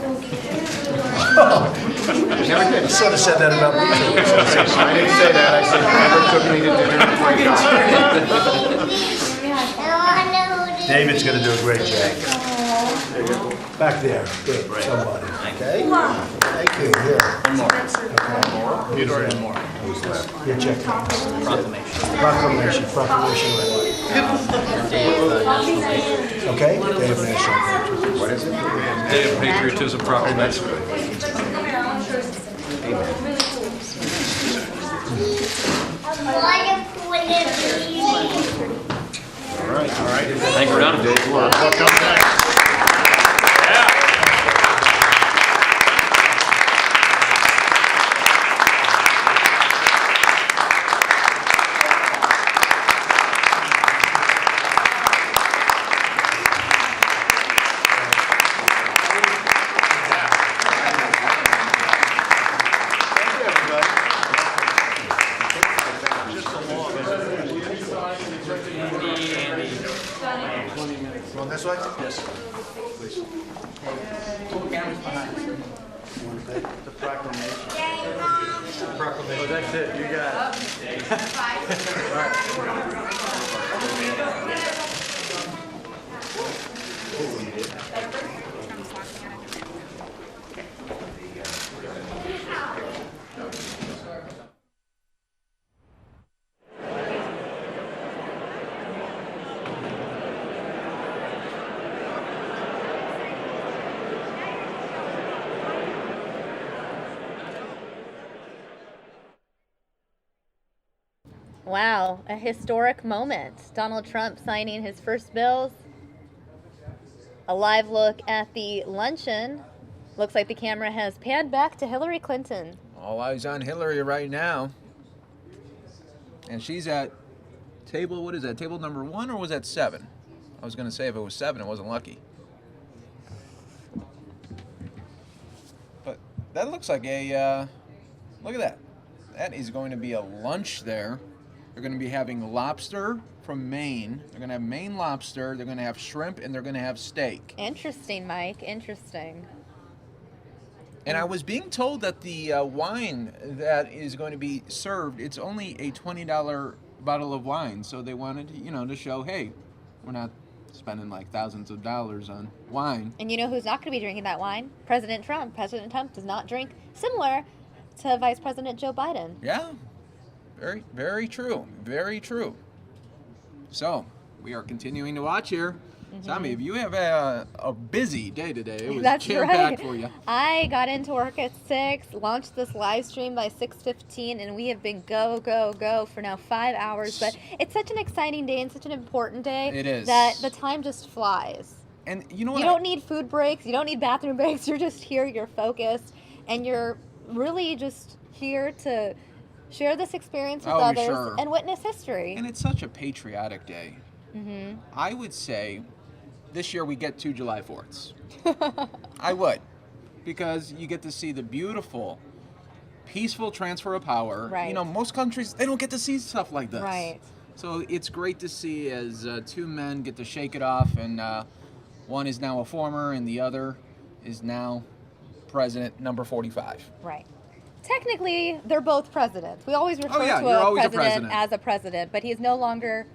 [SPEAKER 12] Never did. You sort of said that about me.
[SPEAKER 19] I didn't say that. I said never took me to dinner before he died.
[SPEAKER 12] David's going to do a great job. Back there. Good. Somebody. Okay? Thank you. Here.
[SPEAKER 13] One more.
[SPEAKER 12] Okay.
[SPEAKER 13] One more.
[SPEAKER 19] Who's left?
[SPEAKER 12] Your check.
[SPEAKER 13] Proclamation.
[SPEAKER 12] Proclamation. Proclamation. Okay? Day of National.
[SPEAKER 19] What is it?
[SPEAKER 13] Day of Patriotism Proclamation.
[SPEAKER 19] All right.
[SPEAKER 13] I think we're done.
[SPEAKER 12] The proclamation.
[SPEAKER 4] Oh, that's it. You got
[SPEAKER 1] Wow, a historic moment. Donald Trump signing his first bills. A live look at the luncheon. Looks like the camera has panned back to Hillary Clinton.
[SPEAKER 2] All eyes on Hillary right now. And she's at table, what is that, table number 1 or was that 7? I was going to say if it was 7, it wasn't lucky. But that looks like a, look at that. That is going to be a lunch there. They're going to be having lobster from Maine. They're going to have Maine lobster, they're going to have shrimp, and they're going to have steak.
[SPEAKER 1] Interesting, Mike, interesting.
[SPEAKER 2] And I was being told that the wine that is going to be served, it's only a $20 bottle of wine. So they wanted, to show, hey, we're not spending like thousands of dollars on wine.
[SPEAKER 1] And you know who's not going to be drinking that wine? President Trump. President Trump does not drink, similar to Vice President Joe Biden.
[SPEAKER 2] Yeah, very, very true. Very true. So we are continuing to watch here. Tommy, if you have a busy day today, it was
[SPEAKER 1] That's
[SPEAKER 2] jam-packed
[SPEAKER 1] right.
[SPEAKER 2] for you.
[SPEAKER 1] I got into work at 6, launched this live stream by 6:15, and we have been go, go, go for now 5 hours. But it's such an exciting day and such an important day
[SPEAKER 2] It is.
[SPEAKER 1] that the time just flies.
[SPEAKER 2] And you know what?
[SPEAKER 1] You don't need food breaks. You don't need bathroom breaks. You're just here. You're focused. And you're really just here to share this experience with others
[SPEAKER 2] sure.
[SPEAKER 1] and witness history.
[SPEAKER 2] And it's such a patriotic day.
[SPEAKER 1] Mm-hmm.
[SPEAKER 2] I would say this year we get 2 July 4ths. I would. Because you get to see the beautiful, peaceful transfer of power.
[SPEAKER 1] Right.
[SPEAKER 2] Most countries, they don't get to see stuff like this.
[SPEAKER 1] Right.
[SPEAKER 2] So it's great to see as 2 men get to shake it off, and one is now a former and the other is now president number 45.
[SPEAKER 1] Right. Technically, they're both presidents. We always refer to
[SPEAKER 2] you're
[SPEAKER 1] a
[SPEAKER 2] always
[SPEAKER 1] president as a president, but he's no longer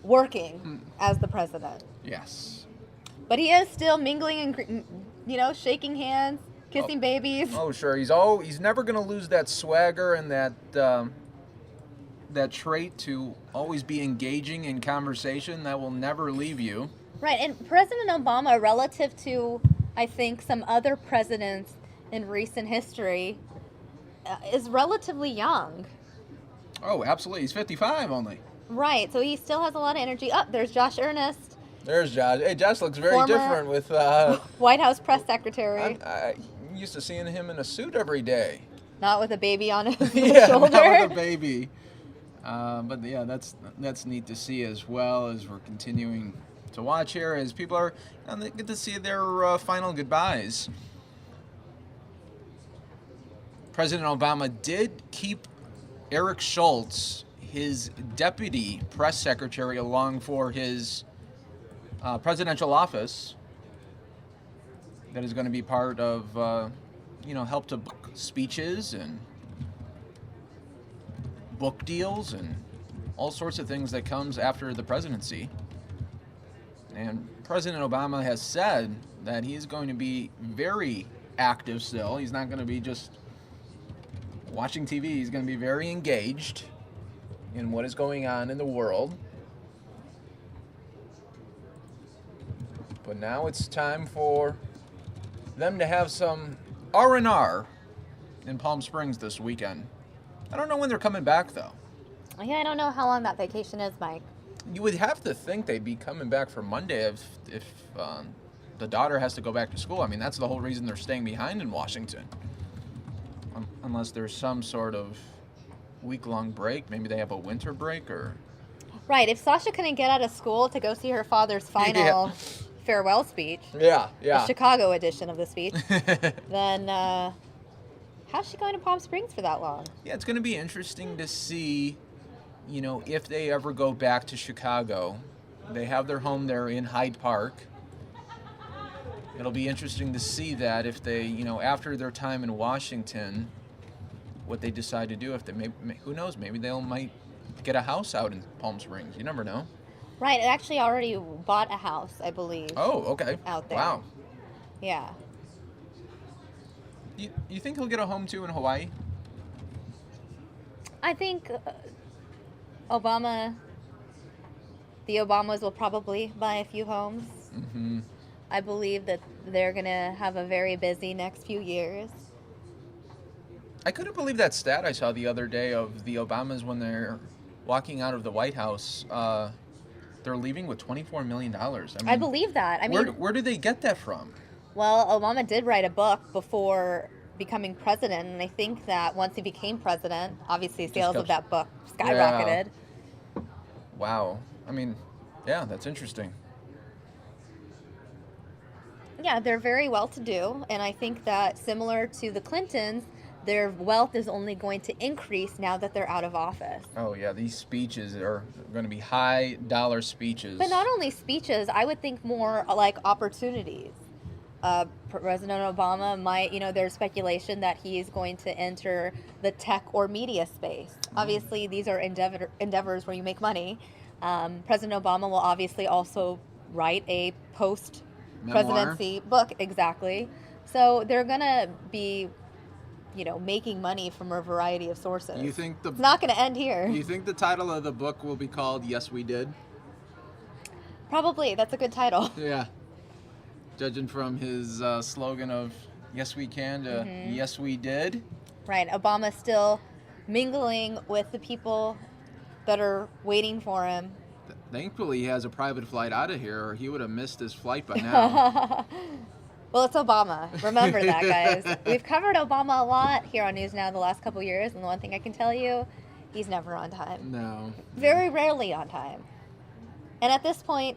[SPEAKER 1] working as the president.
[SPEAKER 2] Yes.
[SPEAKER 1] But he is still mingling and, shaking hands, kissing babies.
[SPEAKER 2] Oh, sure. He's never going to lose that swagger and that trait to always be engaging in conversation. That will never leave you.
[SPEAKER 1] Right, and President Obama, relative to, I think, some other presidents in recent history, is relatively young.
[SPEAKER 2] Oh, absolutely. He's 55 only.
[SPEAKER 1] Right, so he still has a lot of energy. Oh, there's Josh Earnest.
[SPEAKER 2] There's Josh. Hey, Josh looks very
[SPEAKER 1] Former
[SPEAKER 2] different with...
[SPEAKER 1] White House press secretary.
[SPEAKER 2] I'm used to seeing him in a suit every day.
[SPEAKER 1] Not with a baby on his
[SPEAKER 2] Yeah,
[SPEAKER 1] shoulder.
[SPEAKER 2] not with a baby. But yeah, that's neat to see as well as we're continuing to watch here as people are they get to see their final goodbyes. President Obama did keep Eric Schultz, his deputy press secretary, along for his presidential office. That is going to be part of, help to book speeches and book deals and all sorts of things that comes after the presidency. And President Obama has said that he's going to be very active still. He's not going to be just watching TV. He's going to be very engaged in what is going on in the world. But now it's time for them to have some R&R in Palm Springs this weekend. I don't know when they're coming back, though.
[SPEAKER 1] Yeah, I don't know how long that vacation is, Mike.
[SPEAKER 2] You would have to think they'd be coming back for Monday if the daughter has to go back to school. I mean, that's the whole reason they're staying behind in Washington. Unless there's some sort of week-long break. Maybe they have a winter break or...
[SPEAKER 1] Right, if Sasha couldn't get out of school to go see her father's final farewell speech,
[SPEAKER 2] yeah,
[SPEAKER 1] the Chicago edition of the speech, then how's she going to Palm Springs for that long?
[SPEAKER 2] Yeah, it's going to be interesting to see, if they ever go back to Chicago. They have their home there in Hyde Park. it'll be interesting to see that if they, after their time in Washington, what they decide to do. If they, who knows, maybe might get a house out in Palm Springs. You never know.
[SPEAKER 1] Right, it actually already bought a house, I believe.
[SPEAKER 2] Oh, okay.
[SPEAKER 1] Out there.
[SPEAKER 2] Wow.
[SPEAKER 1] Yeah.
[SPEAKER 2] You think he'll get a home too in Hawaii?
[SPEAKER 1] I think the Obamas will probably buy a few homes.
[SPEAKER 2] Mm-hmm.
[SPEAKER 1] I believe that they're going to have a very busy next few years.
[SPEAKER 2] I couldn't believe that stat I saw the other day of the Obamas when they're walking out of the White House. They're leaving with $24 million.
[SPEAKER 1] I believe that. I mean,
[SPEAKER 2] where do they get that from?
[SPEAKER 1] Well, Obama did write a book before becoming president, and I think that once he became president, obviously sales of that book skyrocketed.
[SPEAKER 2] Yeah. Wow. I mean, yeah, that's interesting.
[SPEAKER 1] Yeah, they're very well-to-do, and I think that similar to the Clintons, their wealth is only going to increase now that they're out of office.
[SPEAKER 2] Oh, yeah, these speeches are going to be high-dollar speeches.
[SPEAKER 1] But not only speeches, I would think more like opportunities. President Obama might, there's speculation that he is going to enter the tech or media space. Obviously, these are endeavors where you make money. President Obama will obviously also write a post-presidency book, exactly. So they're going to be, making money from a variety of sources.
[SPEAKER 2] You think
[SPEAKER 1] it's not going to end here.
[SPEAKER 2] You think the title of the book will be called Yes, We Did?
[SPEAKER 1] Probably. That's a good title.
[SPEAKER 2] Yeah. Judging from his slogan of "Yes, we can" to "Yes, we did."
[SPEAKER 1] Right. Obama's still mingling with the people that are waiting for him.
[SPEAKER 2] Thankfully, he has a private flight out of here, or he would have missed his flight by now.
[SPEAKER 1] Well, it's Obama. Remember that, guys. We've covered Obama a lot here on News Now the last couple years, and the one thing I can tell you, he's never on time.
[SPEAKER 2] No.
[SPEAKER 1] Very rarely on time. And at this point,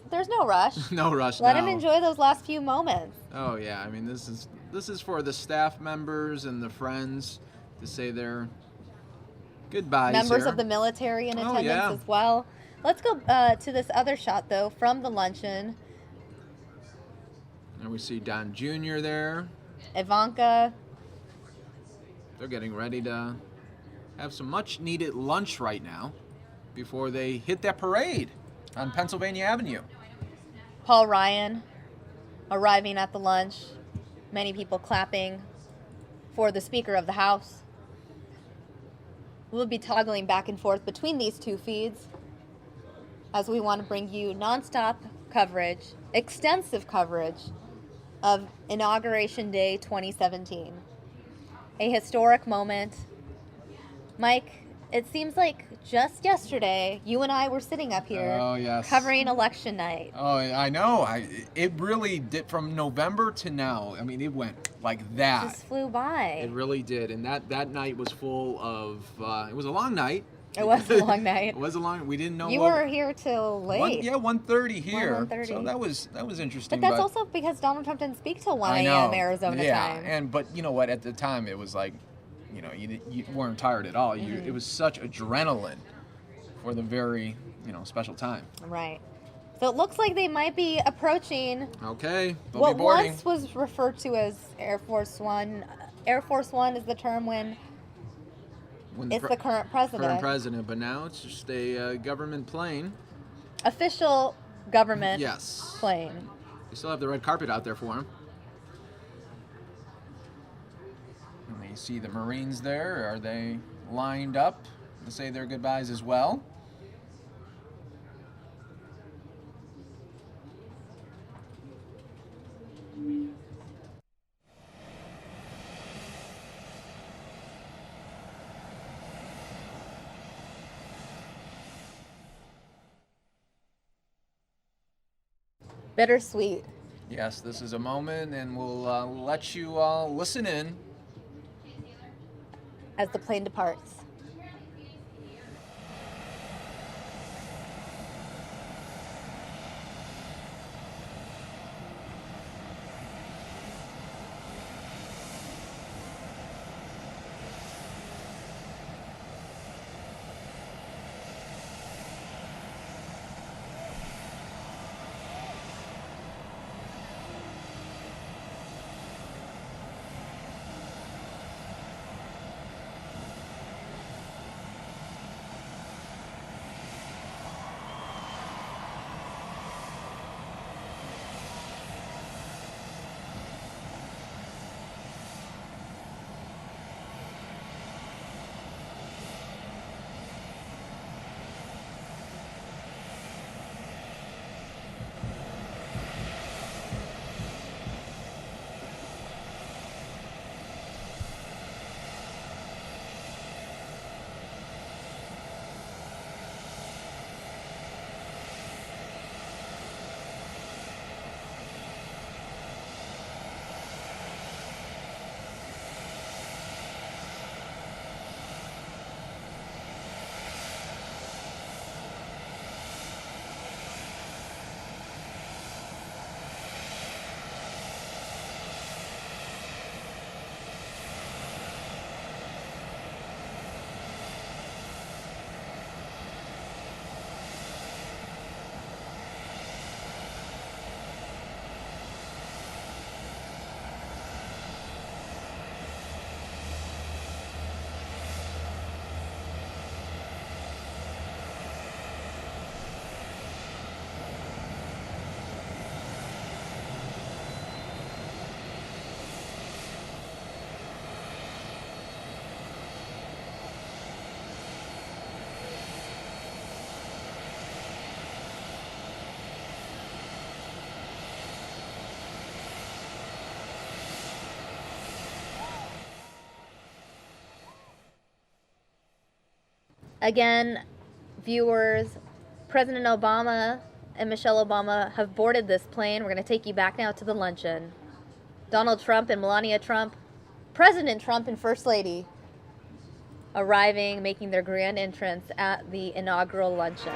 [SPEAKER 1] there's no rush.
[SPEAKER 2] No rush.
[SPEAKER 1] Let him enjoy those last few moments.
[SPEAKER 2] Oh yeah, I mean this is for the staff members and the friends to say their goodbyes.
[SPEAKER 1] Members
[SPEAKER 2] here.
[SPEAKER 1] of the military in attendance
[SPEAKER 2] yeah.
[SPEAKER 1] as well. Let's go to this other shot though from the luncheon.
[SPEAKER 2] And we see Don Jr. there.
[SPEAKER 1] Ivanka.
[SPEAKER 2] They're getting ready to have some much needed lunch right now before they hit that parade on Pennsylvania Avenue.
[SPEAKER 1] Paul Ryan arriving at the lunch. Many people clapping for the Speaker of the House. We'll be toggling back and forth between these two feeds as we want to bring you nonstop coverage, extensive coverage of Inauguration Day 2017. A historic moment. Mike, it seems like just yesterday, you and I were sitting up here covering election night.
[SPEAKER 2] Oh, I know. It really did from November to now. I mean, it went like that.
[SPEAKER 1] It just flew by.
[SPEAKER 2] It really did. And that night was full of, it was a long night.
[SPEAKER 1] It was a long night.
[SPEAKER 2] It was a long, we didn't know.
[SPEAKER 1] You were here till late.
[SPEAKER 2] 1:30 here.
[SPEAKER 1] 1:30.
[SPEAKER 2] So that was interesting.
[SPEAKER 1] But that's also because Donald Trump didn't speak till 1 a.m. Arizona time.
[SPEAKER 2] Yeah, but you know what? At the time, it was like, you weren't tired at all. It was such adrenaline for the very, special time.
[SPEAKER 1] Right. So it looks like they might be approaching.
[SPEAKER 2] Okay. They'll
[SPEAKER 1] what
[SPEAKER 2] be boarding.
[SPEAKER 1] once was referred to as Air Force One. Air Force One is the term when it's the current president.
[SPEAKER 2] Current president, but now it's just a government plane.
[SPEAKER 1] Official government plane.
[SPEAKER 2] They still have the red carpet out there for him. And you see the Marines there. Are they lined up to say their goodbyes as well?
[SPEAKER 1] Bittersweet.
[SPEAKER 2] Yes, this is a moment, and we'll let you all listen in
[SPEAKER 1] as the plane departs. Again, viewers, President Obama and Michelle Obama have boarded this plane. We're going to take you back now to the luncheon. Donald Trump and Melania Trump, President Trump and First Lady, arriving, making their grand entrance at the inaugural luncheon.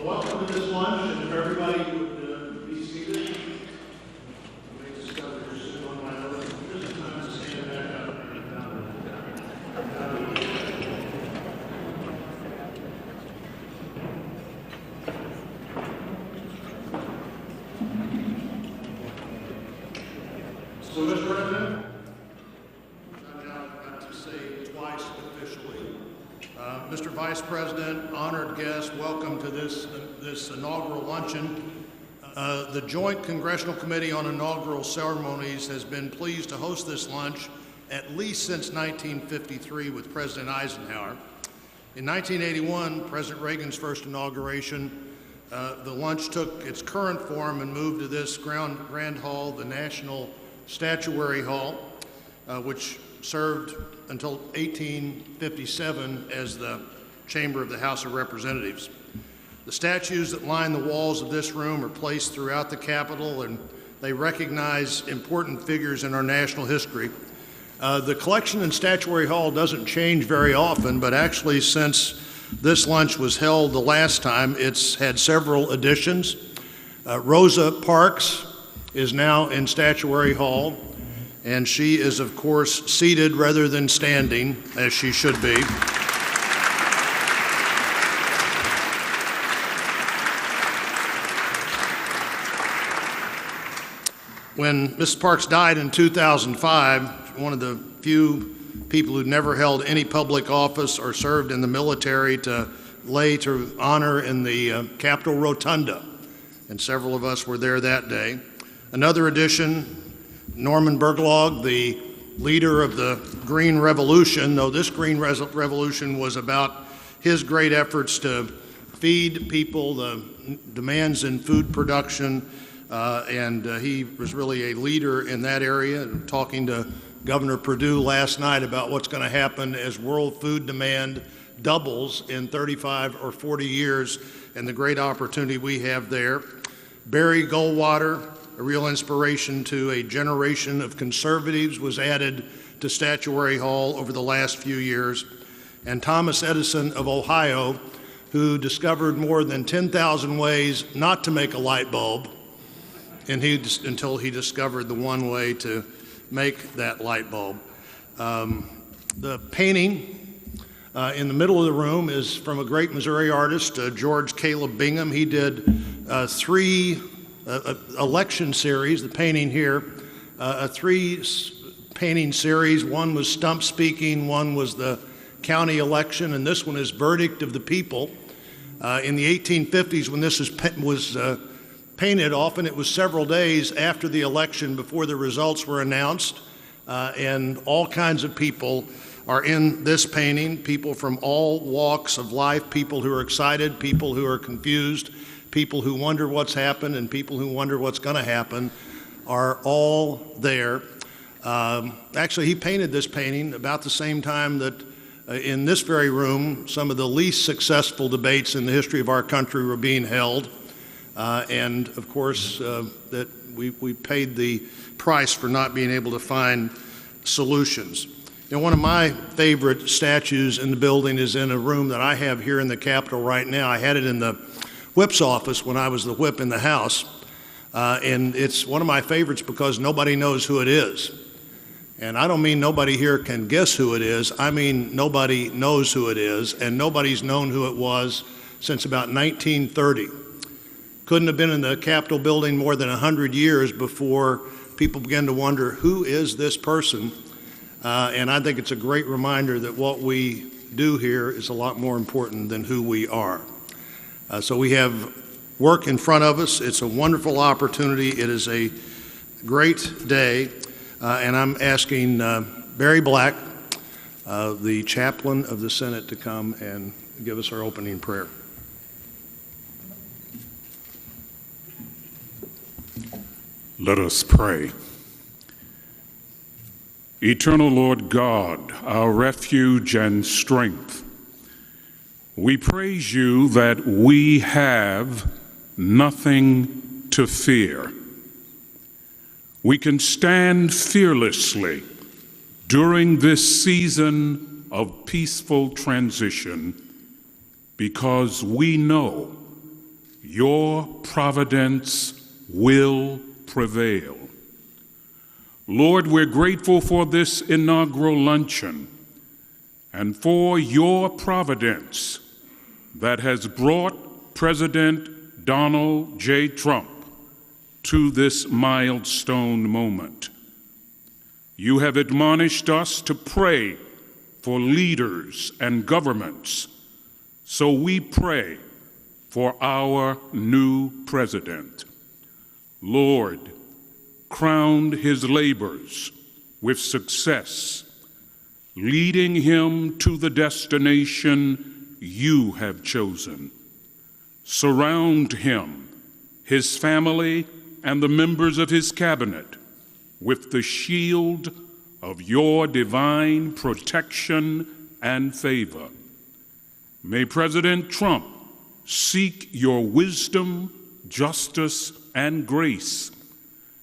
[SPEAKER 14] Welcome to this lunch, and if everybody would be seated. Make discovery soon on my own. This is time to stand back up. So, Mr. President, I've now got to say twice officially. Mr. Vice President, honored guests, welcome to this inaugural luncheon. The Joint Congressional Committee on Inaugural Ceremonies has been pleased to host this lunch at least since 1953 with President Eisenhower. In 1981, President Reagan's first inauguration, the lunch took its current form and moved to this grand hall, the National Statuary Hall, which served until 1857 as the chamber of the House of Representatives. The statues that line the walls of this room are placed throughout the Capitol, and they recognize important figures in our national history. The collection in Statuary Hall doesn't change very often, but actually since this lunch was held the last time, it's had several additions. Rosa Parks is now in Statuary Hall, and she is, of course, seated rather than standing, as she should be. When Mrs. Parks died in 2005, one of the few people who'd never held any public office or served in the military to lay to honor in the Capitol Rotunda, and several of us were there that day. Another addition, Norman Berglog, the leader of the Green Revolution, though this Green Revolution was about his great efforts to feed people, the demands in food production, and he was really a leader in that area. Talking to Governor Perdue last night about what's going to happen as world food demand doubles in 35 or 40 years and the great opportunity we have there. Barry Goldwater, a real inspiration to a generation of conservatives, was added to Statuary Hall over the last few years. And Thomas Edison of Ohio, who discovered more than 10,000 ways not to make a light bulb, until he discovered the one way to make that light bulb. The painting in the middle of the room is from a great Missouri artist, George Caleb Bingham. He did three election series, the painting here, a three painting series. One was stump speaking, one was the county election, and this one is Verdict of the People. In the 1850s, when this was painted, often it was several days after the election before the results were announced, and all kinds of people are in this painting, people from all walks of life, people who are excited, people who are confused, people who wonder what's happened, and people who wonder what's going to happen are all there. Actually, he painted this painting about the same time that in this very room, some of the least successful debates in the history of our country were being held. And of course, that we paid the price for not being able to find solutions. You know, one of my favorite statues in the building is in a room that I have here in the Capitol right now. I had it in the whip's office when I was the whip in the House. And it's one of my favorites because nobody knows who it is. And I don't mean nobody here can guess who it is. I mean nobody knows who it is, and nobody's known who it was since about 1930. Couldn't have been in the Capitol building more than 100 years before people began to wonder, who is this person? And I think it's a great reminder that what we do here is a lot more important than who we are. So we have work in front of us. It's a wonderful opportunity. It is a great day. And I'm asking Barry Black, the chaplain of the Senate, to come and give us our opening prayer.
[SPEAKER 3] Let us pray. Eternal Lord God, our refuge and strength, we praise you that we have nothing to fear. We can stand fearlessly during this season of peaceful transition because we know your providence will prevail. Lord, we're grateful for this inaugural luncheon and for your providence that has brought President Donald J. Trump to this milestone moment. You have admonished us to pray for leaders and governments, so we pray for our new president. Lord, crown his labors with success, leading him to the destination you have chosen. Surround him, his family, and the members of his cabinet with the shield of your divine protection and favor. May President Trump seek your wisdom, justice, and grace,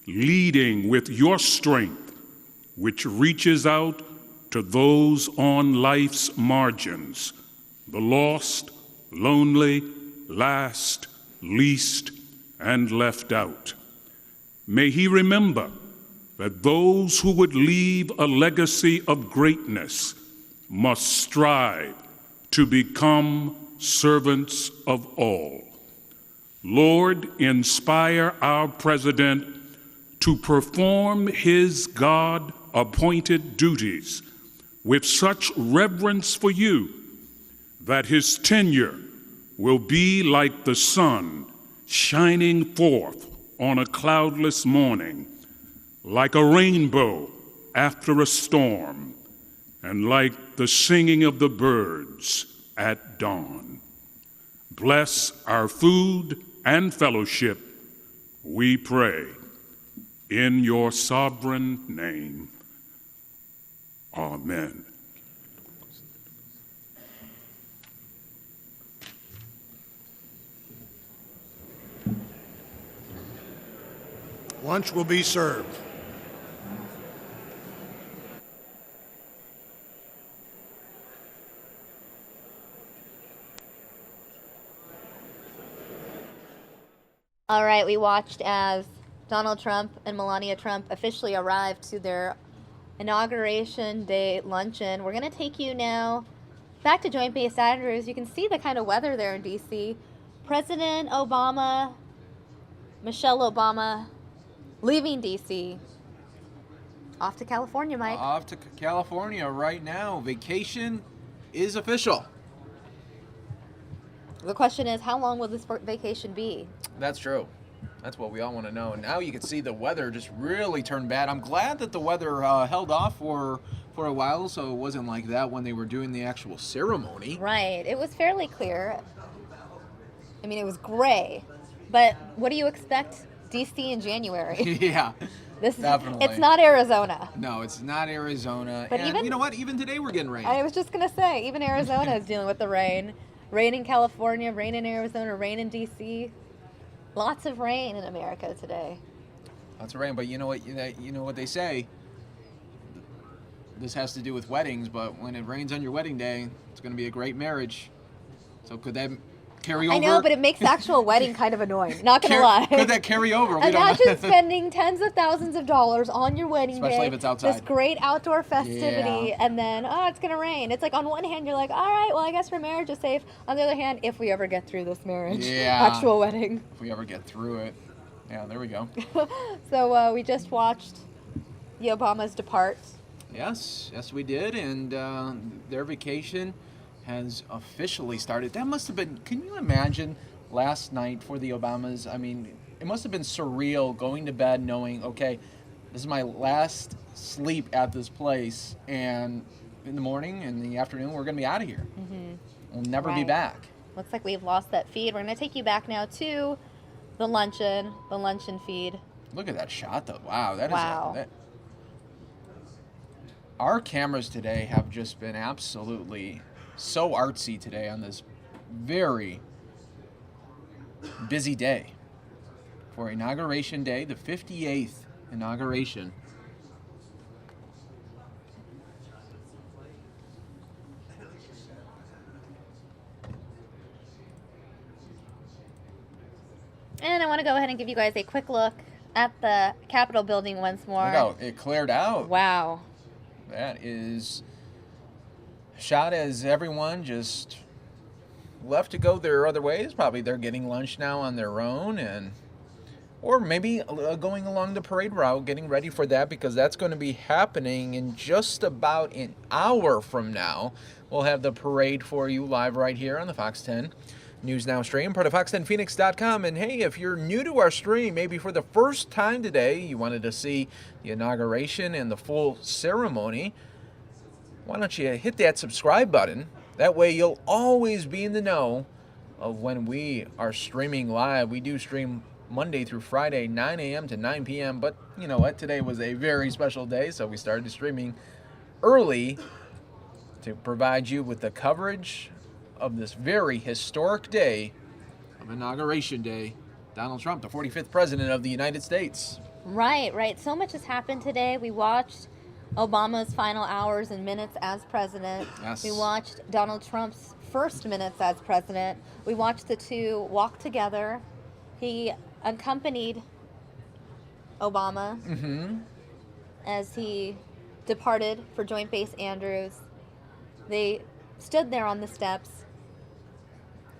[SPEAKER 3] leading with your strength, which reaches out to those on life's margins, the lost, lonely, last, least, and left out. May he remember that those who would leave a legacy of greatness must strive to become servants of all. Lord, inspire our president to perform his God-appointed duties with such reverence for you that his tenure will be like the sun shining forth on a cloudless morning, like a rainbow after a storm, and like the singing of the birds at dawn. Bless our food and fellowship, we pray, in your sovereign name. Amen.
[SPEAKER 14] Lunch will be served.
[SPEAKER 1] All right, we watched as Donald Trump and Melania Trump officially arrived to their Inauguration Day luncheon. We're going to take you now back to Joint Base Andrews. You can see the kind of weather there in D.C. President Obama, Michelle Obama, leaving D.C. Off to California, Mike.
[SPEAKER 2] Off to California right now. Vacation is official.
[SPEAKER 1] The question is, how long will this vacation be?
[SPEAKER 2] That's true. That's what we all want to know. And now you can see the weather just really turned bad. I'm glad that the weather held off for a while, so it wasn't like that when they were doing the actual ceremony.
[SPEAKER 1] Right. It was fairly clear. I mean, it was gray. But what do you expect D.C. in January?
[SPEAKER 2] Yeah, definitely.
[SPEAKER 1] It's not Arizona.
[SPEAKER 2] No, it's not Arizona.
[SPEAKER 1] But
[SPEAKER 2] and
[SPEAKER 1] even,
[SPEAKER 2] you know what? Even today we're getting rain.
[SPEAKER 1] I was just going to say, even Arizona is dealing with the rain. Rain in California, rain in Arizona, rain in D.C. Lots of rain in America today.
[SPEAKER 2] Lots of rain, but you know what they say? This has to do with weddings, but when it rains on your wedding day, it's going to be a great marriage. So could that carry over?
[SPEAKER 1] I know, but it makes the actual wedding kind of annoying. Not gonna lie.
[SPEAKER 2] Could that carry over? We don't
[SPEAKER 1] Imagine
[SPEAKER 2] know.
[SPEAKER 1] spending tens of thousands of dollars on your wedding
[SPEAKER 2] Especially
[SPEAKER 1] day.
[SPEAKER 2] if it's outside.
[SPEAKER 1] This great outdoor festivity,
[SPEAKER 2] Yeah.
[SPEAKER 1] and then, it's going to rain. It's like, on one hand, you're like, all right, well, I guess your marriage is safe. On the other hand, if we ever get through this marriage, actual wedding.
[SPEAKER 2] If we ever get through it. Yeah, there we go.
[SPEAKER 1] So we just watched the Obamas depart.
[SPEAKER 2] Yes, we did, and their vacation has officially started. That must have been, can you imagine last night for the Obamas? I mean, it must have been surreal going to bed knowing, okay, this is my last sleep at this place, and in the morning and the afternoon, we're going to be out of here.
[SPEAKER 1] Mm-hmm.
[SPEAKER 2] We'll never be
[SPEAKER 1] Right.
[SPEAKER 2] back.
[SPEAKER 1] Looks like we've lost that feed. We're going to take you back now to the luncheon feed.
[SPEAKER 2] Look at that shot, though. Wow, that is
[SPEAKER 1] Wow.
[SPEAKER 2] Our cameras today have just been absolutely so artsy today on this very busy day for Inauguration Day, the 58th inauguration.
[SPEAKER 1] And I want to go ahead and give you guys a quick look at the Capitol building once more.
[SPEAKER 2] Look how it cleared out.
[SPEAKER 1] Wow.
[SPEAKER 2] That is shot as everyone just left to go their other ways. Probably they're getting lunch now on their own, or maybe going along the parade route, getting ready for that, because that's going to be happening in just about an hour from now. We'll have the parade for you live right here on the Fox 10 News Now stream, part of fox10phoenix.com. And hey, if you're new to our stream, maybe for the first time today, you wanted to see the inauguration and the full ceremony, why don't you hit that subscribe button? That way you'll always be in the know of when we are streaming live. We do stream Monday through Friday, 9 a.m. to 9 p.m. But you know what? Today was a very special day, so we started streaming early to provide you with the coverage of this very historic day of Inauguration Day. Donald Trump, the 45th President of the United States.
[SPEAKER 1] Right. So much has happened today. We watched Obama's final hours and minutes as president.
[SPEAKER 2] Yes.
[SPEAKER 1] We watched Donald Trump's first minutes as president. We watched the two walk together. He accompanied Obama as he departed for Joint Base Andrews. They stood there on the steps,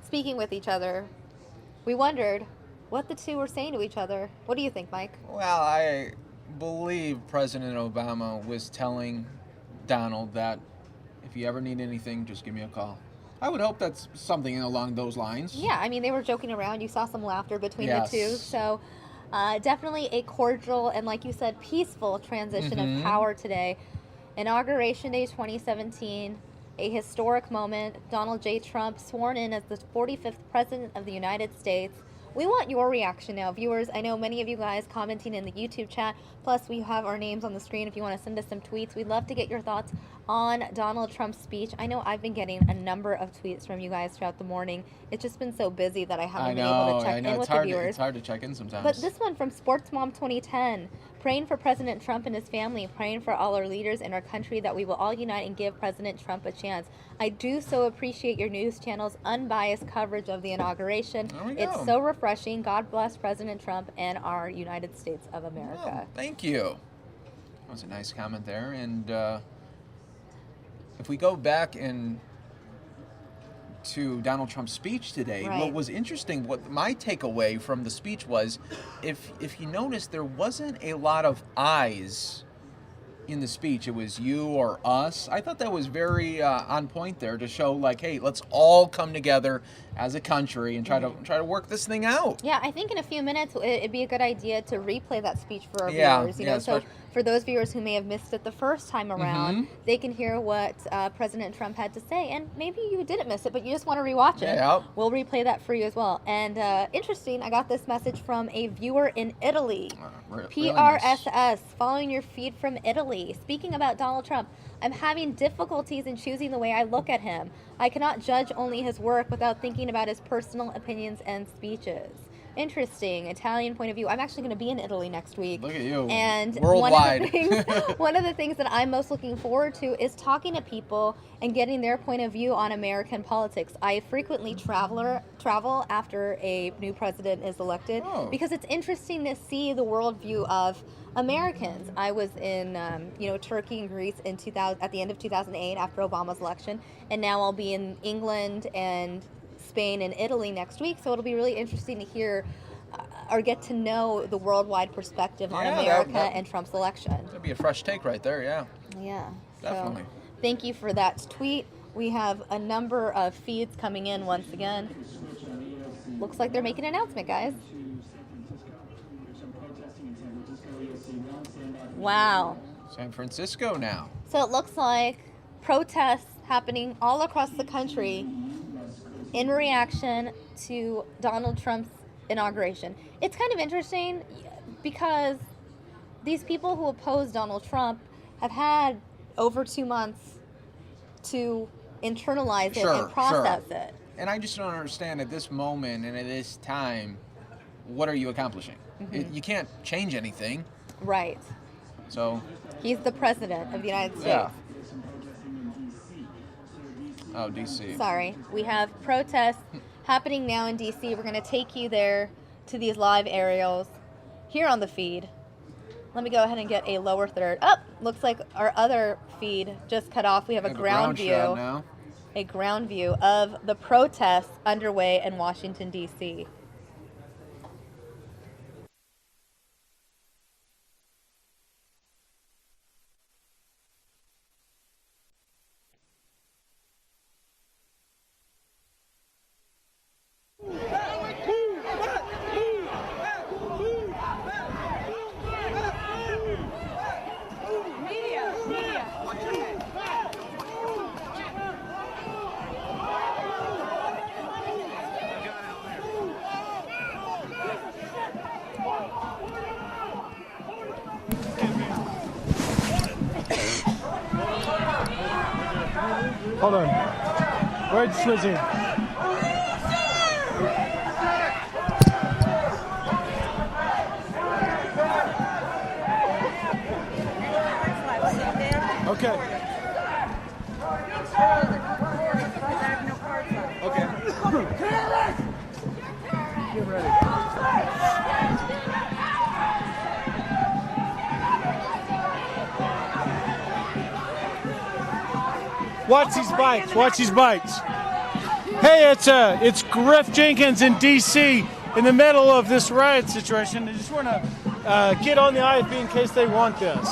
[SPEAKER 1] speaking with each other. We wondered what the two were saying to each other. What do you think, Mike?
[SPEAKER 2] Well, I believe President Obama was telling Donald that if you ever need anything, just give me a call. I would hope that's something along those lines.
[SPEAKER 1] Yeah, I mean, they were joking around. You saw some laughter between
[SPEAKER 2] Yes.
[SPEAKER 1] the two. So definitely a cordial and, like you said, peaceful transition of power today. Inauguration Day 2017, a historic moment. Donald J. Trump sworn in as the 45th President of the United States. We want your reaction now, viewers. I know many of you guys commenting in the YouTube chat. Plus, we have our names on the screen if you want to send us some tweets. We'd love to get your thoughts on Donald Trump's speech. I know I've been getting a number of tweets from you guys throughout the morning. It's just been so busy that I haven't been able to check in with the viewers.
[SPEAKER 2] It's hard to check in sometimes.
[SPEAKER 1] But this one from Sportsmom 2010, praying for President Trump and his family, praying for all our leaders in our country that we will all unite and give President Trump a chance. I do so appreciate your news channel's unbiased coverage of the inauguration.
[SPEAKER 2] There we go.
[SPEAKER 1] It's so refreshing. God bless President Trump and our United States of America.
[SPEAKER 2] Oh, thank you. That was a nice comment there. And if we go back to Donald Trump's speech today,
[SPEAKER 1] Right.
[SPEAKER 2] what was interesting, what my takeaway from the speech was, if you notice, there wasn't a lot of I's in the speech. It was you or us. I thought that was very on point there to show, like, hey, let's all come together as a country and try to work this thing out.
[SPEAKER 1] Yeah, I think in a few minutes it'd be a good idea to replay that speech for our
[SPEAKER 2] Yeah,
[SPEAKER 1] viewers.
[SPEAKER 2] yeah,
[SPEAKER 1] So for those viewers who may have missed it the first time around,
[SPEAKER 2] Mm-hmm.
[SPEAKER 1] they can hear what President Trump had to say. And maybe you didn't miss it, but you just want to rewatch it.
[SPEAKER 2] Yeah.
[SPEAKER 1] We'll replay that for you as well. And interesting, I got this message from a viewer in Italy.
[SPEAKER 2] Really nice.
[SPEAKER 1] PRSS, following your feed from Italy. Speaking about Donald Trump, I'm having difficulties in choosing the way I look at him. I cannot judge only his work without thinking about his personal opinions and speeches. interesting Italian point of view. I'm actually going to be in Italy next week.
[SPEAKER 2] Look at you.
[SPEAKER 1] And
[SPEAKER 2] Worldwide.
[SPEAKER 1] One of the things that I'm most looking forward to is talking to people and getting their point of view on American politics. I frequently travel after a new president is elected because it's interesting to see the worldview of Americans. I was in Turkey and Greece at the end of 2008 after Obama's election, and now I'll be in England and Spain and Italy next week, so it'll be really interesting to hear or get to know the worldwide perspective on America and Trump's election.
[SPEAKER 2] That'd be a fresh take right there, yeah.
[SPEAKER 1] Yeah.
[SPEAKER 2] Definitely.
[SPEAKER 1] So, thank you for that tweet. We have a number of feeds coming in once again. Looks like they're making an announcement, guys. Wow.
[SPEAKER 2] San Francisco now.
[SPEAKER 1] So it looks like protests happening all across the country in reaction to Donald Trump's inauguration. It's kind of interesting because these people who oppose Donald Trump have had over 2 months to internalize it and process it.
[SPEAKER 2] And I just don't understand at this moment and at this time, what are you accomplishing? You can't change anything.
[SPEAKER 1] Right.
[SPEAKER 2] So.
[SPEAKER 1] He's the president of the United States.
[SPEAKER 2] Yeah. Oh, D.C.
[SPEAKER 1] Sorry. We have protests happening now in D.C. We're going to take you there to these live aerials here on the feed. Let me go ahead and get a lower third. Oh, looks like our other feed just cut off. We have a ground view.
[SPEAKER 2] Shot now.
[SPEAKER 1] A ground view of the protests underway in Washington, D.C.
[SPEAKER 4] Hold on. Where's Swizzy? Okay. Okay. Get ready. Watch these bikes. Watch these bikes. Hey, it's Griff Jenkins in D.C. in the middle of this riot situation. I just want to get on the IFB in case they want this.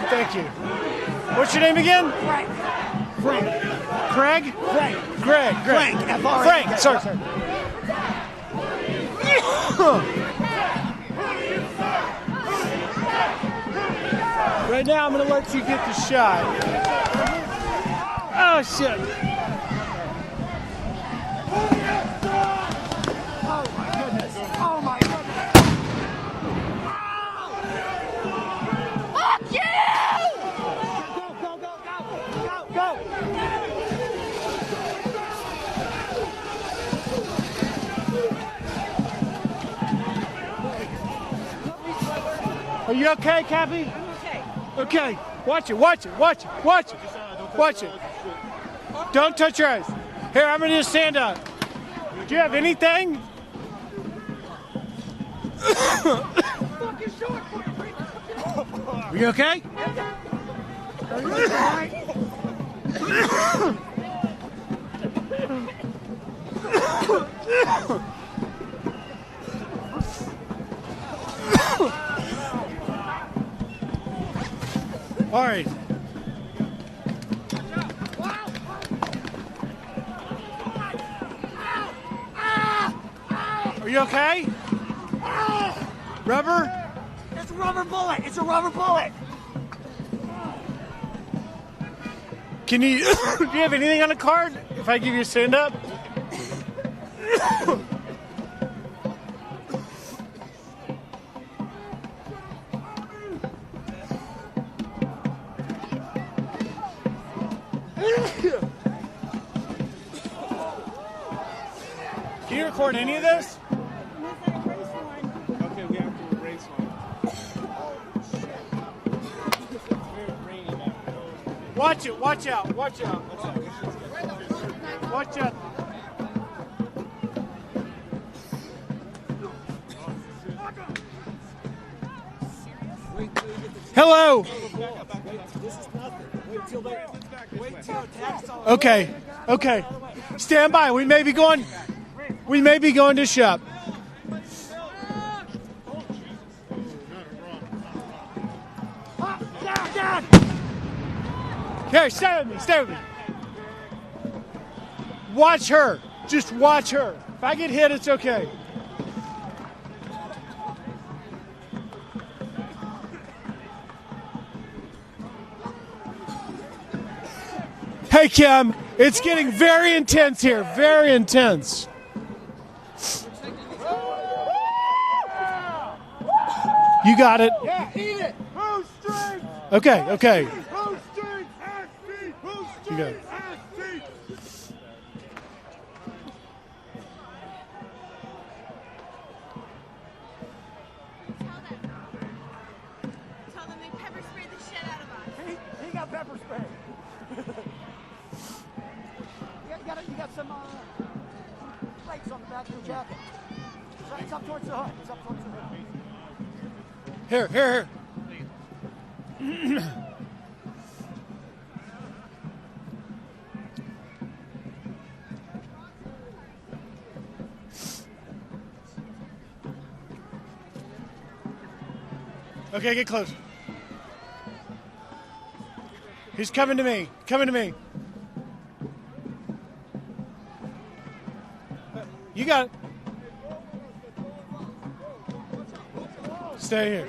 [SPEAKER 4] Thank you. What's your name again?
[SPEAKER 16] Frank.
[SPEAKER 4] Craig?
[SPEAKER 16] Frank.
[SPEAKER 4] Greg.
[SPEAKER 16] Frank. F-R-A-N-K.
[SPEAKER 4] Frank. Sorry. Right now, I'm going to let you get the shot. Oh, shit.
[SPEAKER 16] Oh, my goodness. Oh, my goodness. Fuck you! Go, go, go, go, go, go.
[SPEAKER 4] Are you okay, Cappy?
[SPEAKER 16] I'm okay.
[SPEAKER 4] Okay. Watch it, watch it, watch it, watch it. Watch it. Don't touch your eyes. Here, I'm going to just stand up. Do you have anything? Are you okay?
[SPEAKER 16] Are you okay?
[SPEAKER 4] All right. Are you okay? Rubber?
[SPEAKER 16] It's a rubber bullet. It's a rubber bullet.
[SPEAKER 4] Can you, do you have anything on the card? If I give you a stand up? Can you record any of this?
[SPEAKER 8] Okay, we have to erase one.
[SPEAKER 4] Watch it. Watch out. Watch out. Watch out. Hello. Okay. Okay. Stand by. We may be going to shop. Okay, stay with me. Stay with me. Watch her. Just watch her. If I get hit, it's okay. Hey, Kim, it's getting very intense here. Very intense. You got it.
[SPEAKER 16] Yeah, eat it.
[SPEAKER 4] Okay, okay.
[SPEAKER 16] You
[SPEAKER 4] got it.
[SPEAKER 16] Tell them they pepper sprayed the shit out of us. He got pepper spray. you got some plates on the back of your jacket. It's up towards the hood. It's up towards the hood.
[SPEAKER 4] Here, here, here. Okay, get close. He's coming to me. Coming to me. You got it. Stay here.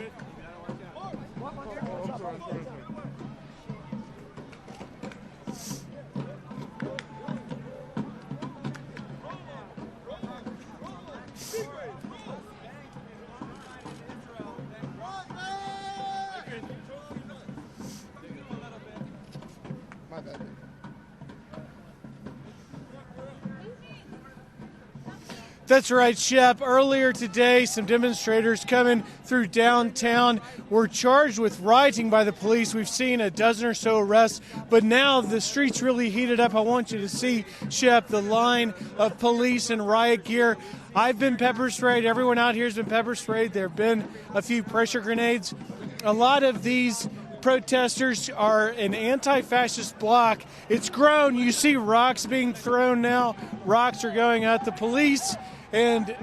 [SPEAKER 4] That's right, Shep. Earlier today, some demonstrators coming through downtown were charged with rioting by the police. We've seen a dozen or so arrests, but now the streets really heated up. I want you to see, Shep, the line of police in riot gear. I've been pepper sprayed. Everyone out here has been pepper sprayed. There have been a few pressure grenades. A lot of these protesters are an anti-fascist bloc. It's grown. You see rocks being thrown now. Rocks are going at the police. And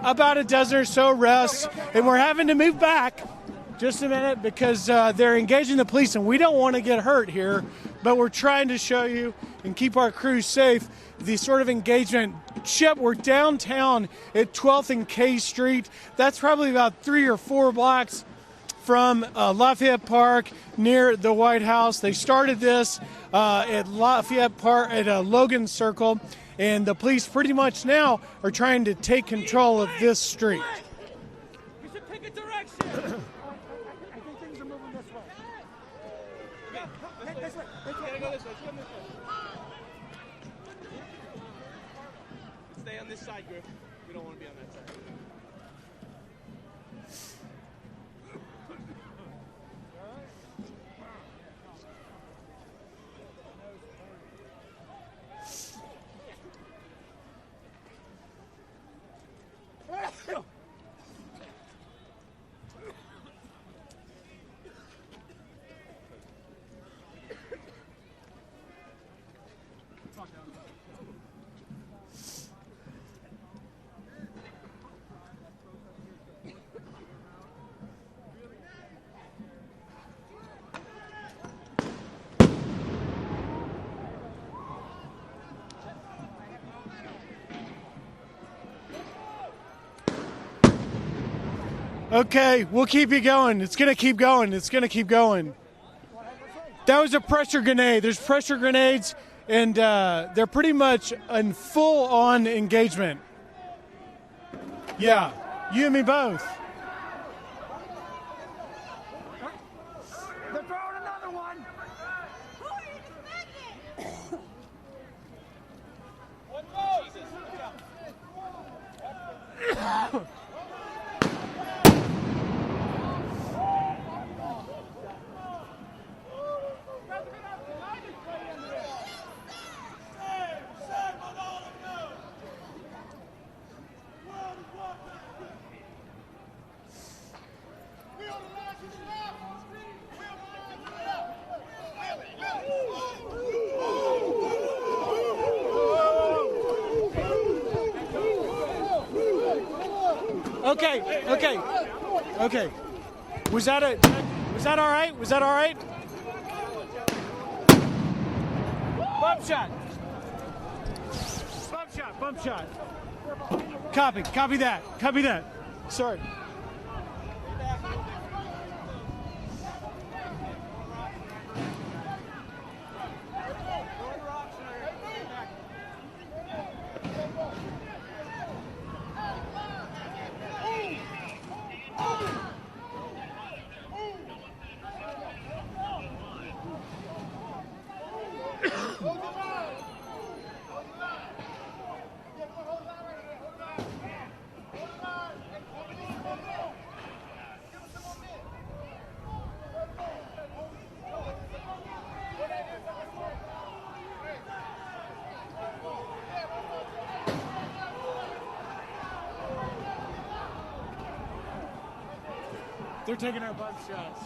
[SPEAKER 4] about a dozen or so arrests, and we're having to move back just a minute because they're engaging the police, and we don't want to get hurt here, but we're trying to show you and keep our crew safe the sort of engagement. Chip, we're downtown at 12th and K Street. That's probably about 3 or 4 blocks from Lafayette Park near the White House. They started this at Lafayette Park at Logan Circle. And the police pretty much now are trying to take control of this street.
[SPEAKER 16] We should pick a direction. I think things are moving this way. This way. They gotta go this way.
[SPEAKER 8] Stay on this side, Griff. We don't want to be on that side.
[SPEAKER 4] Okay, we'll keep you going. It's going to keep going. It's going to keep going. That was a pressure grenade. There's pressure grenades, and they're pretty much in full-on engagement. Yeah, you and me both.
[SPEAKER 16] They're throwing another one.
[SPEAKER 4] Okay. Was that all right? Was that all right? Bump shot. Copy that. Sorry. They're taking our bump shots.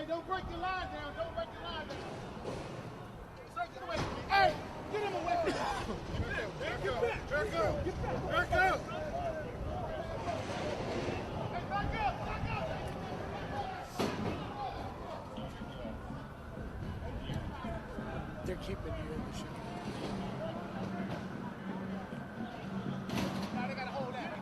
[SPEAKER 16] Don't break the line down. Don't break the line down. Sir, get away from me. Hey, get him away from me. Back up. Back up. Hey, back up.
[SPEAKER 4] They're keeping you in the show.
[SPEAKER 16] Now they gotta hold that.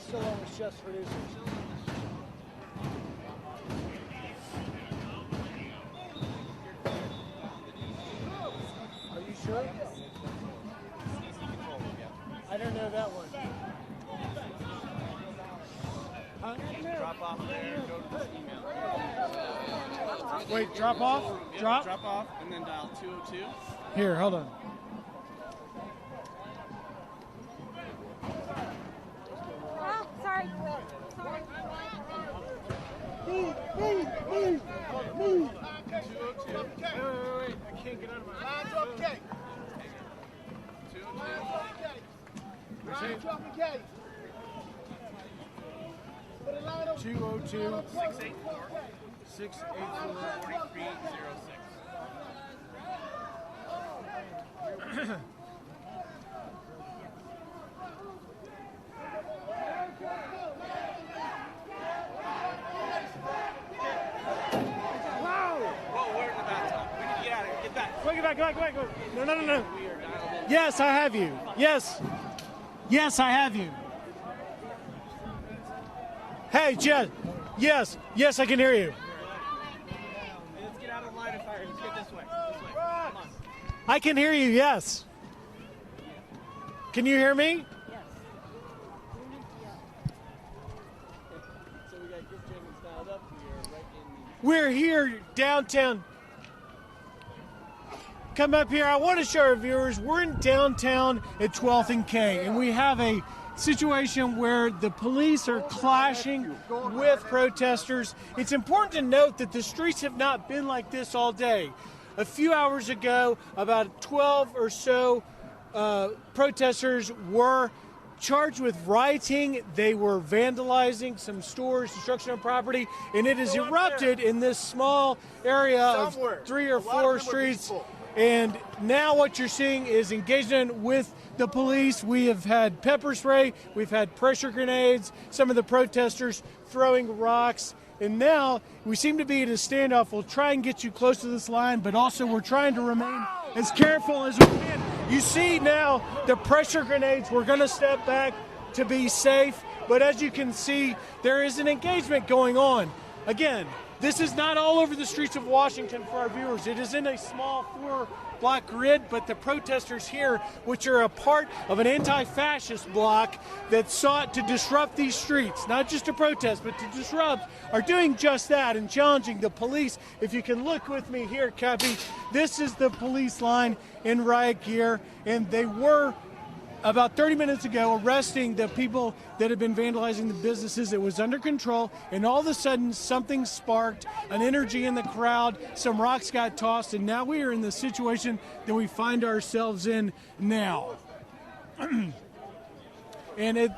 [SPEAKER 4] Still on with chef's producers. Are you sure? I don't know that one. Huh?
[SPEAKER 8] Drop off there, go to this email.
[SPEAKER 4] Wait, drop off?
[SPEAKER 8] Yep,
[SPEAKER 4] Drop?
[SPEAKER 8] Drop off, and then dial 202.
[SPEAKER 4] Here, hold on.
[SPEAKER 16] Sorry. Move.
[SPEAKER 8] 202.
[SPEAKER 16] Wait. I can't get out of my line. Drop the gate. 202. Drop the gate.
[SPEAKER 4] 202
[SPEAKER 8] 684 4306.
[SPEAKER 4] Get back. No. Yes, I have you. Yes, I have you. Hey, Jed. Yes, I can hear you.
[SPEAKER 8] Let's get out of line of fire. Let's get this way. Come on.
[SPEAKER 4] I can hear you, yes. Can you hear me?
[SPEAKER 8] So we got Griff Jenkins dialed up here, right in the...
[SPEAKER 4] We're here downtown. Come up here. I want to show our viewers we're in downtown at 12th and K, and we have a situation where the police are clashing with protesters. It's important to note that the streets have not been like this all day. A few hours ago, about 12 or so protesters were charged with rioting. They were vandalizing some stores, destruction of property, and it has erupted in this small area of 3 or 4 streets. And now what you're seeing is engagement with the police. We have had pepper spray, we've had pressure grenades, some of the protesters throwing rocks, and now we seem to be at a standoff. We'll try and get you close to this line, but also we're trying to remain as careful as we can. You see now the pressure grenades. We're going to step back to be safe, but as you can see, there is an engagement going on. Again, this is not all over the streets of Washington for our viewers. It is in a small 4-block grid, but the protesters here, which are a part of an anti-fascist bloc that sought to disrupt these streets, not just to protest, but to disrupt, are doing just that and challenging the police. If you can look with me here, Cappy, this is the police line in riot gear, and they were about 30 minutes ago arresting the people that had been vandalizing the businesses. It was under control, and all of a sudden something sparked, an energy in the crowd, some rocks got tossed, and now we are in the situation that we find ourselves in now. And it...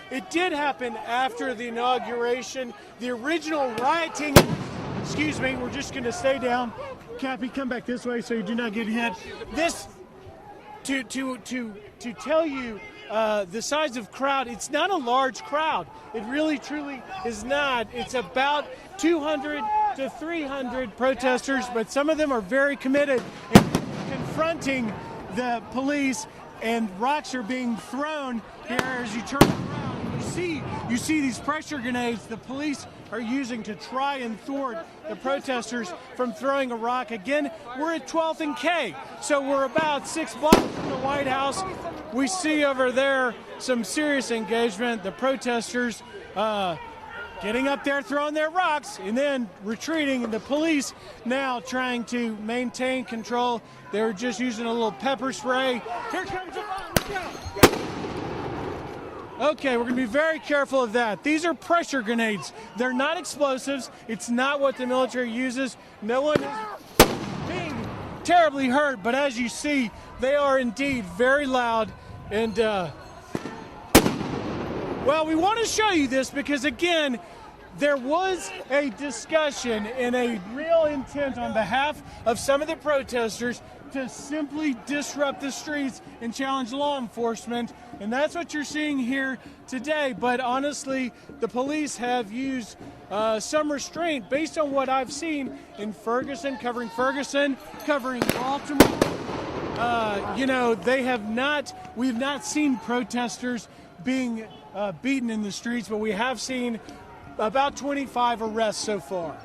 [SPEAKER 4] It did happen after the inauguration. The original rioting, excuse me, we're just going to stay down. Cappy, come back this way so you do not get hit. This, to tell you the size of crowd, it's not a large crowd. It really, truly is not. It's about 200 to 300 protesters, but some of them are very committed in confronting the police, and rocks are being thrown here as you turn around. You see these pressure grenades the police are using to try and thwart the protesters from throwing a rock. Again, we're at 12th and K, so we're about 6 blocks from the White House. We see over there some serious engagement. The protesters getting up there, throwing their rocks, and then retreating. And the police now trying to maintain control. They're just using a little pepper spray. Here comes the bomb. Okay, we're going to be very careful of that. These are pressure grenades. They're not explosives. It's not what the military uses. No one is being terribly hurt, but as you see, they are indeed very loud. And, well, we want to show you this because, again, there was a discussion and a real intent on behalf of some of the protesters to simply disrupt the streets and challenge law enforcement. And that's what you're seeing here today. But honestly, the police have used some restraint based on what I've seen in Ferguson, covering Baltimore. We've not seen protesters being beaten in the streets, but we have seen about 25 arrests so far.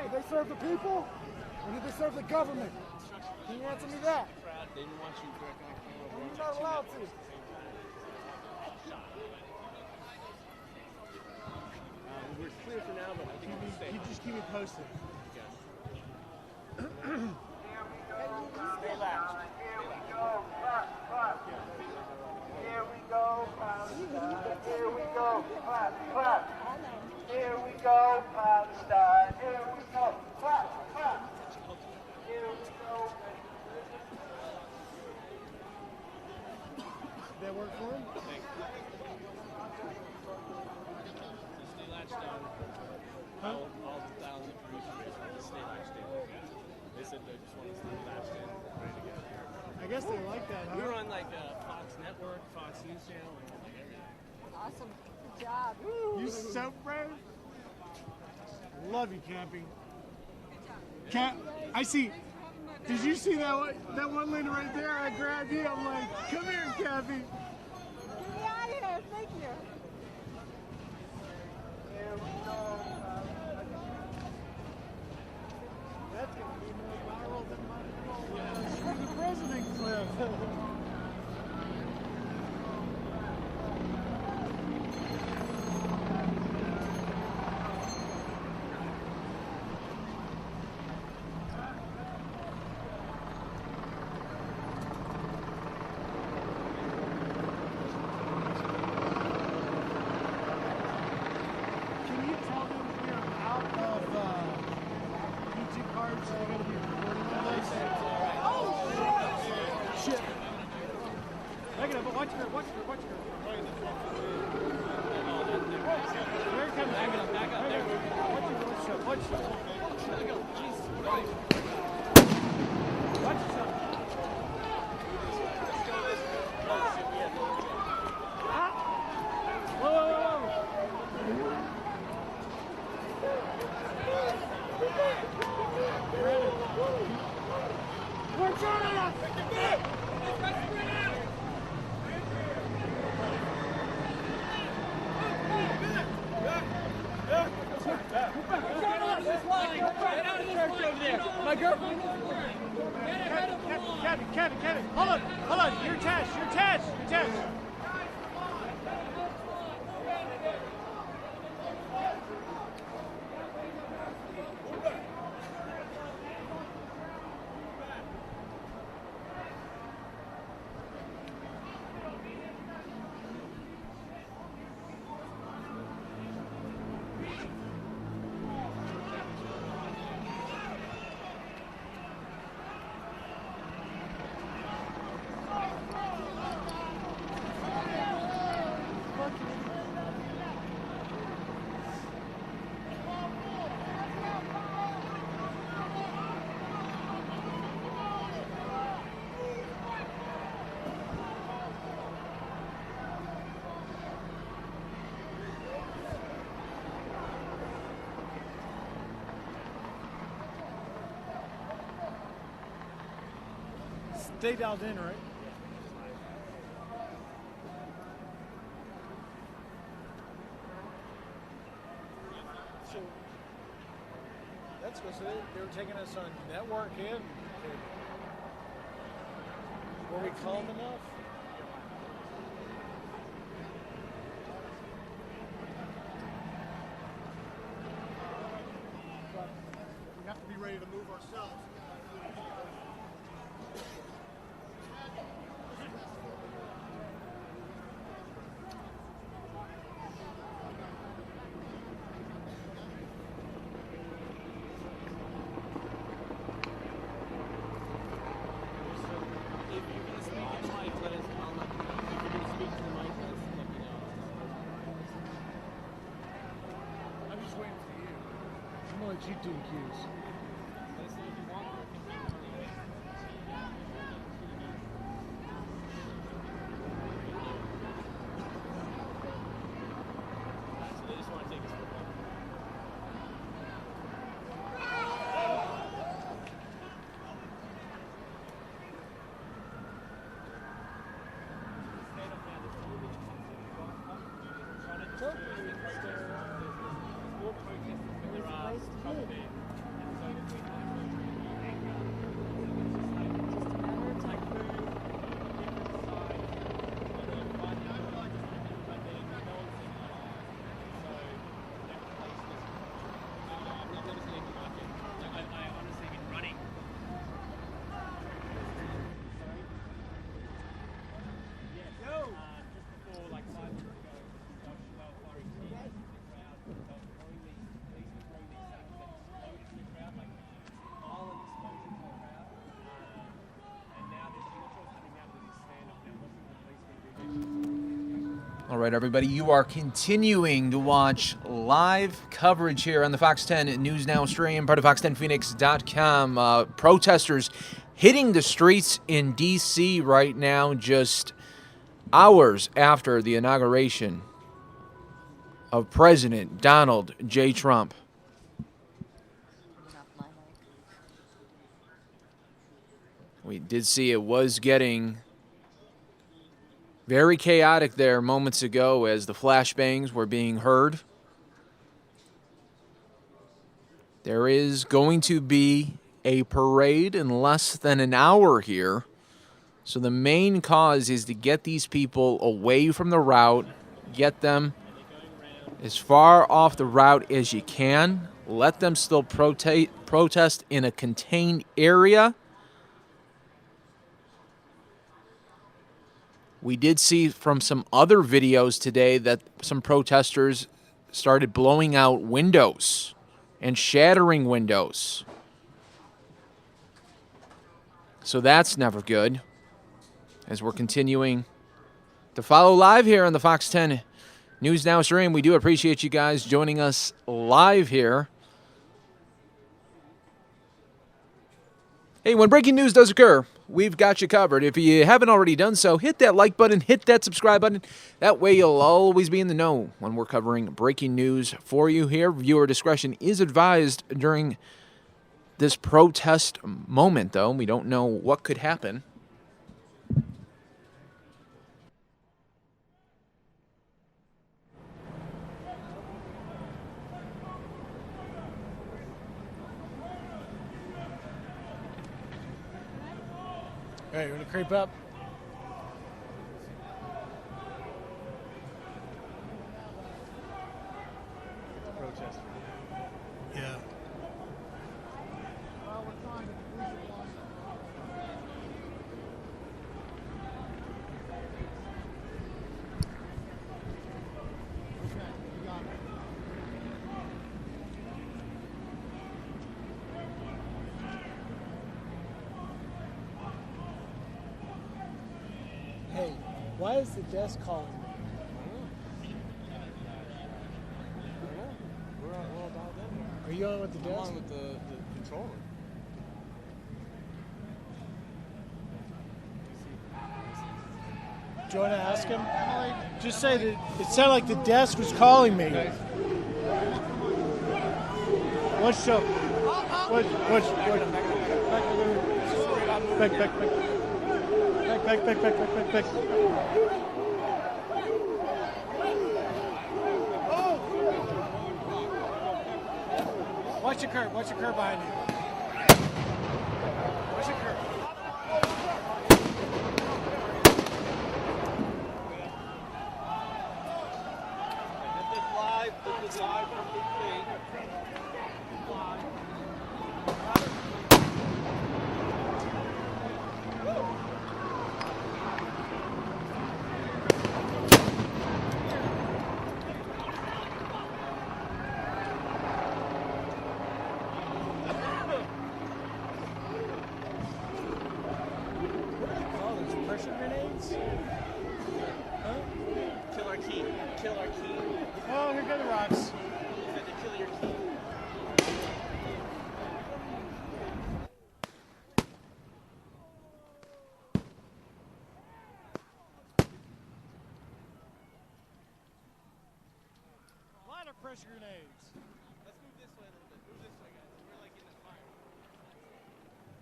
[SPEAKER 16] Did they serve the people, or did they serve the government? Can you answer me that?
[SPEAKER 8] They didn't want you directly on camera.
[SPEAKER 16] You're not allowed to.
[SPEAKER 8] We're clear for now, but I think we'll stay.
[SPEAKER 4] You just keep me posted.
[SPEAKER 8] Stay loud.
[SPEAKER 16] Here we go, Palestine. Here we go, clap, clap. Here we go, Palestine. Here we go, clap, clap. Here we go.
[SPEAKER 4] that work for him?
[SPEAKER 8] Stay latched on. All the thousands of producers want to stay latched in. They said they just want to stay latched in, ready to go.
[SPEAKER 4] I guess they like that, huh?
[SPEAKER 8] We were on like Fox Network, Fox News Channel, and like everything.
[SPEAKER 11] Awesome. Good job.
[SPEAKER 4] You so brave. Love you, Cappy. Cap, I see. Did you see that one lady right there? I grabbed you. I'm like, come here, Cappy.
[SPEAKER 11] Get me out of here. Thank you.
[SPEAKER 4] That's going to be more viral than my Screw the President clip. Can you tell them we are out of YouTube cards? So they're going to be recording all this. Oh, shit. Back it up. Watch her. Here it comes. Back up. Watch her. Watch yourself. Whoa. We're trying to
[SPEAKER 8] My girlfriend.
[SPEAKER 4] Kevin. Hold on. You're attached. Stay dialed in, right? So that's what they were taking us on network and cable. Were we calm enough? We have to be ready to move ourselves. You do cues.
[SPEAKER 2] right, everybody. You are continuing to watch live coverage here on the Fox 10 News Now stream, part of fox10phoenix.com. Protesters hitting the streets in D.C. right now, just hours after the inauguration of President Donald J. Trump. We did see it was getting very chaotic there moments ago as the flashbangs were being heard. There is going to be a parade in less than an hour here. So the main cause is to get these people away from the route, get them as far off the route as you can, let them still protest in a contained area. We did see from some other videos today that some protesters started blowing out windows and shattering windows. So that's never good. As we're continuing to follow live here on the Fox 10 News Now stream, we do appreciate you guys joining us live here. Hey, when breaking news does occur, we've got you covered. If you haven't already done so, hit that like button, hit that subscribe button. That way you'll always be in the know when we're covering breaking news for you here. Viewer discretion is advised during this protest moment, though. We don't know what could happen.
[SPEAKER 4] All right, you want to creep up?
[SPEAKER 8] Protester.
[SPEAKER 4] Yeah. Hey, why is the desk calling me?
[SPEAKER 8] We're all dialed in here.
[SPEAKER 4] Are you on with the desk?
[SPEAKER 8] I'm on with the controller.
[SPEAKER 4] Do you want to ask him? Just say that it sounded like the desk was calling me. What show? What? Back. Watch your curve behind you. Watch your curve.
[SPEAKER 8] This is live from the thing.
[SPEAKER 4] Pressure grenades? Huh?
[SPEAKER 8] Kill our key.
[SPEAKER 4] Oh, here go the rocks.
[SPEAKER 8] You had to kill your key.
[SPEAKER 4] A lot of pressure grenades.
[SPEAKER 8] Let's move this way a little bit. Move this way, guys. We're like in the fire.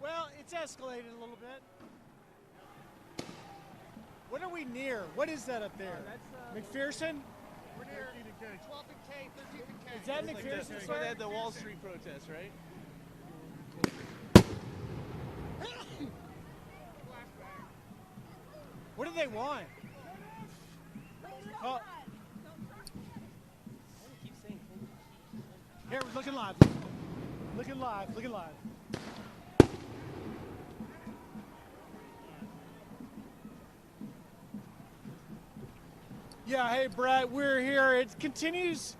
[SPEAKER 4] Well, it's escalated a little bit. What are we near? What is that up there? McPherson?
[SPEAKER 16] We're near 12th and K, 13th and K.
[SPEAKER 4] Is that
[SPEAKER 8] Like
[SPEAKER 4] McPherson?
[SPEAKER 8] that's where they had the Wall Street protest, right?
[SPEAKER 4] What do they want? Oh. Here, we're looking live. Looking live. Yeah, hey, Brett, we're here. It continues.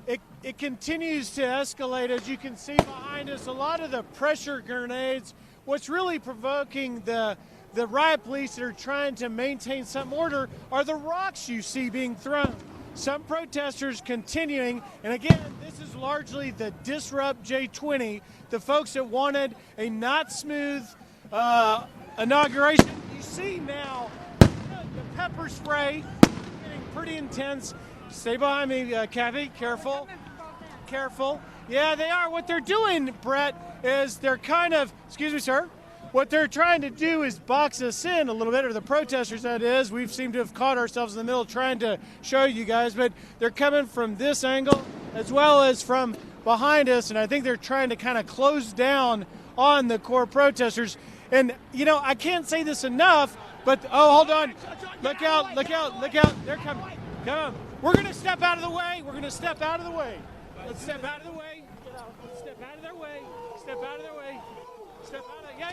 [SPEAKER 4] It continues to escalate, as you can see behind us. A lot of the pressure grenades. What's really provoking the the riot police that are trying to maintain some order are the rocks you see being thrown. Some protesters continuing, and again, this is largely the Disrupt J20, the folks that wanted a not smooth inauguration. You see now the pepper spray getting pretty intense. Stay behind me, Kathy. Careful. Careful. Yeah, they are. What they're doing, Brett, is they're kind of, excuse me, sir. What they're trying to do is box us in a little bit, or the protesters, that is. We seem to have caught ourselves in the middle trying to show you guys, but they're coming from this angle as well as from behind us, and I think they're trying to kind of close down on the core protesters. And, you know, I can't say this enough, but, oh, hold on. Look out, look out, look out. They're coming. Come on. We're going to step out of the way. We're going to step out of the way. Let's step out of the way. Let's step out of their way. Step out of their way. Step out of, yeah.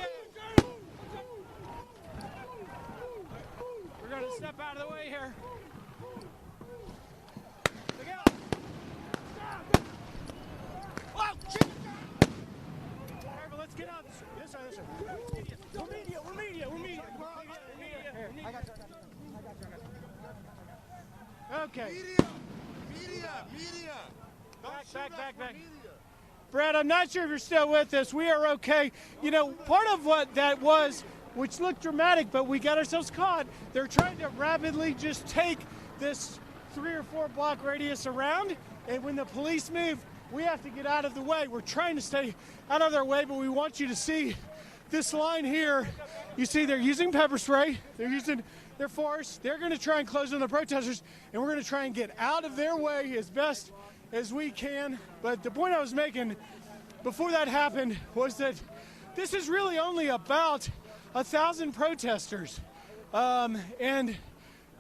[SPEAKER 4] We're going to step out of the way here. Look out. Oh, shit. Careful, let's get out. This side, this side. We're media. I got you. Okay. Media. Back. Brad, I'm not sure if you're still with us. We are okay. You know, part of what that was, which looked dramatic, but we got ourselves caught. They're trying to rapidly just take this 3 or 4 block radius around, and when the police move, we have to get out of the way. We're trying to stay out of their way, but we want you to see this line here. You see they're using pepper spray. They're using their force. They're going to try and close on the protesters, and we're going to try and get out of their way as best as we can. But the point I was making before that happened was that this is really only about 1,000 protesters. And,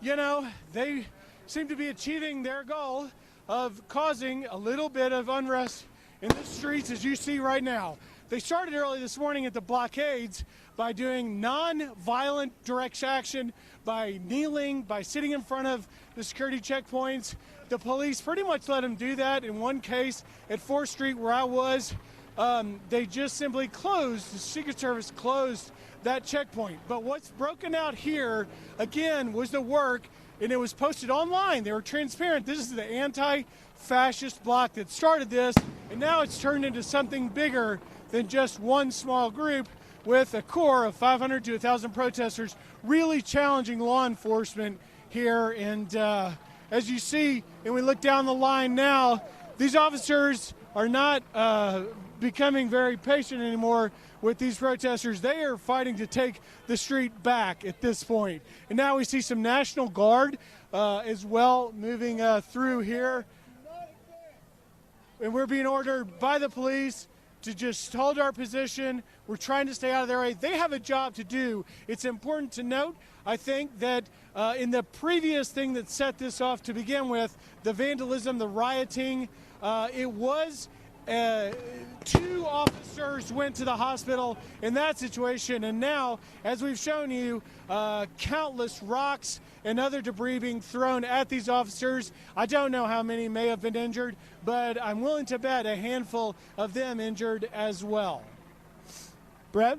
[SPEAKER 4] you know, they seem to be achieving their goal of causing a little bit of unrest in the streets, as you see right now. They started early this morning at the blockades by doing non-violent direct action, by kneeling, by sitting in front of the security checkpoints. The police pretty much let them do that. In one case at 4th Street where I was, they just simply closed, the Secret Service closed that checkpoint. But what's broken out here, again, was the work, and it was posted online. They were transparent. This is the anti-fascist bloc that started this, and now it's turned into something bigger than just one small group with a core of 500 to 1,000 protesters really challenging law enforcement here. And as you see, and we look down the line now, these officers are not becoming very patient anymore with these protesters. They are fighting to take the street back at this point. And now we see some National Guard as well moving through here. And we're being ordered by the police to just hold our position. We're trying to stay out of their way. They have a job to do. It's important to note, I think, that in the previous thing that set this off to begin with, the vandalism, the rioting, it was 2 officers went to the hospital in that situation, and now, as we've shown you, countless rocks and other debris being thrown at these officers. I don't know how many may have been injured, but I'm willing to bet a handful of them injured as well. Brett?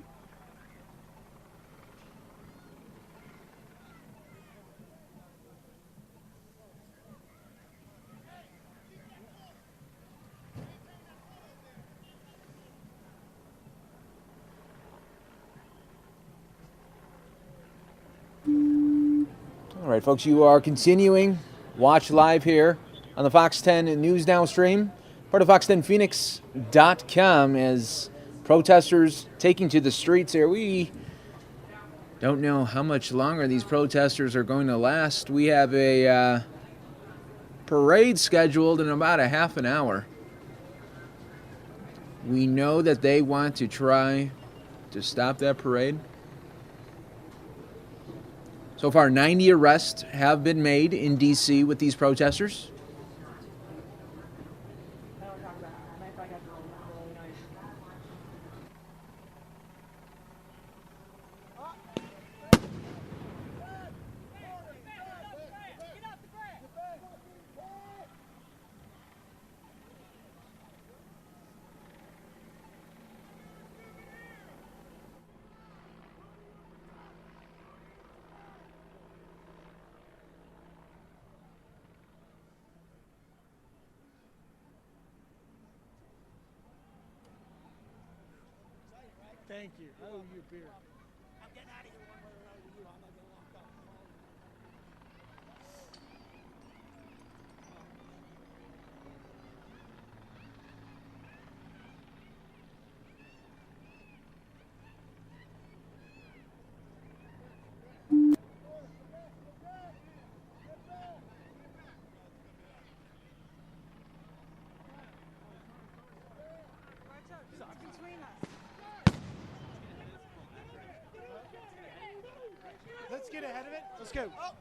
[SPEAKER 2] All right, folks, you are continuing. Watch live here on the Fox 10 News Now stream, part of fox10phoenix.com, as protesters taking to the streets here. We don't know how much longer these protesters are going to last. We have a parade scheduled in about a half an hour. We know that they want to try to stop that parade. So far, 90 arrests have been made in D.C. with these protesters.
[SPEAKER 4] Thank you. I owe you a beer.
[SPEAKER 16] I'm getting out of here one way or another with you. I'm not getting locked up.
[SPEAKER 4] Let's get ahead of it. Let's go. Oh,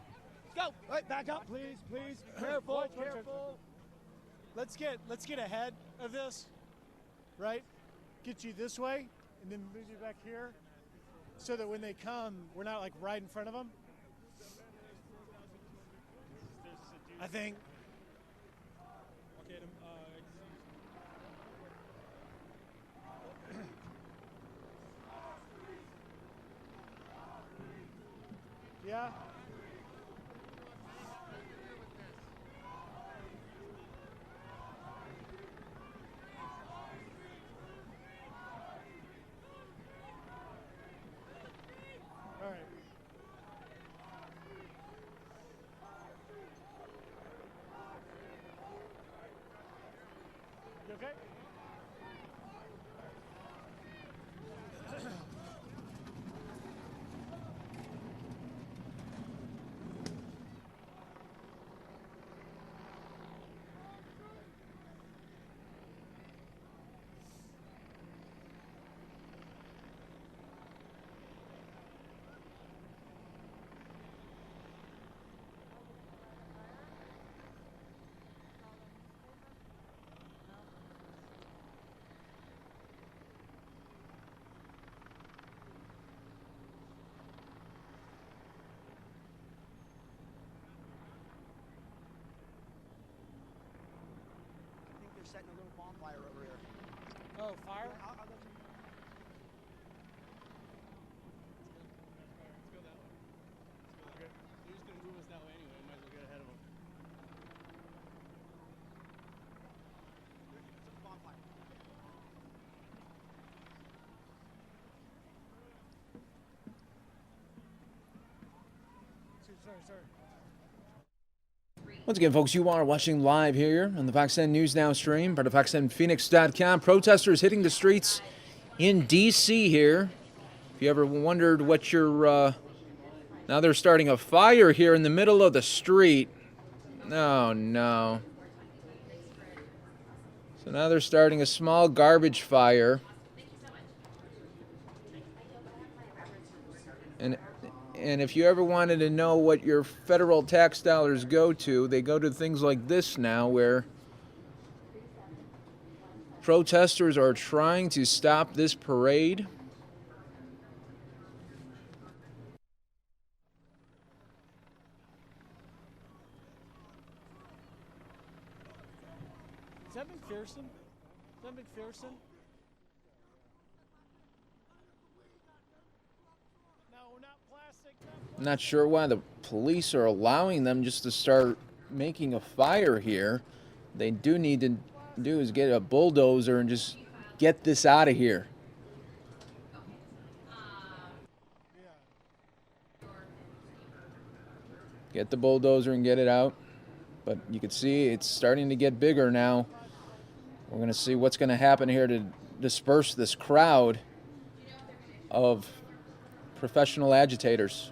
[SPEAKER 4] go. All right, back up, please, please. Careful, careful. Let's get ahead of this, right? Get you this way, and then move you back here, so that when they come, we're not like right in front of them. I think.
[SPEAKER 8] Okay,
[SPEAKER 4] Yeah. All right. You okay?
[SPEAKER 16] They're setting a little bonfire over here.
[SPEAKER 4] Oh, fire?
[SPEAKER 8] Let's go that way. They're just gonna move us that way anyway. Might as well get ahead of them.
[SPEAKER 16] It's a bonfire.
[SPEAKER 4] Sorry.
[SPEAKER 2] Once again, folks, you are watching live here on the Fox 10 News Now stream, part of FoxNPhoenix.com. Protesters hitting the streets in D.C. here. If you ever wondered what your... now they're starting a fire here in the middle of the street. Oh, no. So now they're starting a small garbage fire. And if you ever wanted to know what your federal tax dollars go to, they go to things like this now, where protesters are trying to stop this parade.
[SPEAKER 4] Is that McPherson? Is that McPherson? No, not plastic.
[SPEAKER 2] I'm not sure why the police are allowing them just to start making a fire here. They do need to do is get a bulldozer and just get this out of here. Get the bulldozer and get it out. But you can see it's starting to get bigger now. We're going to see what's going to happen here to disperse this crowd of professional agitators.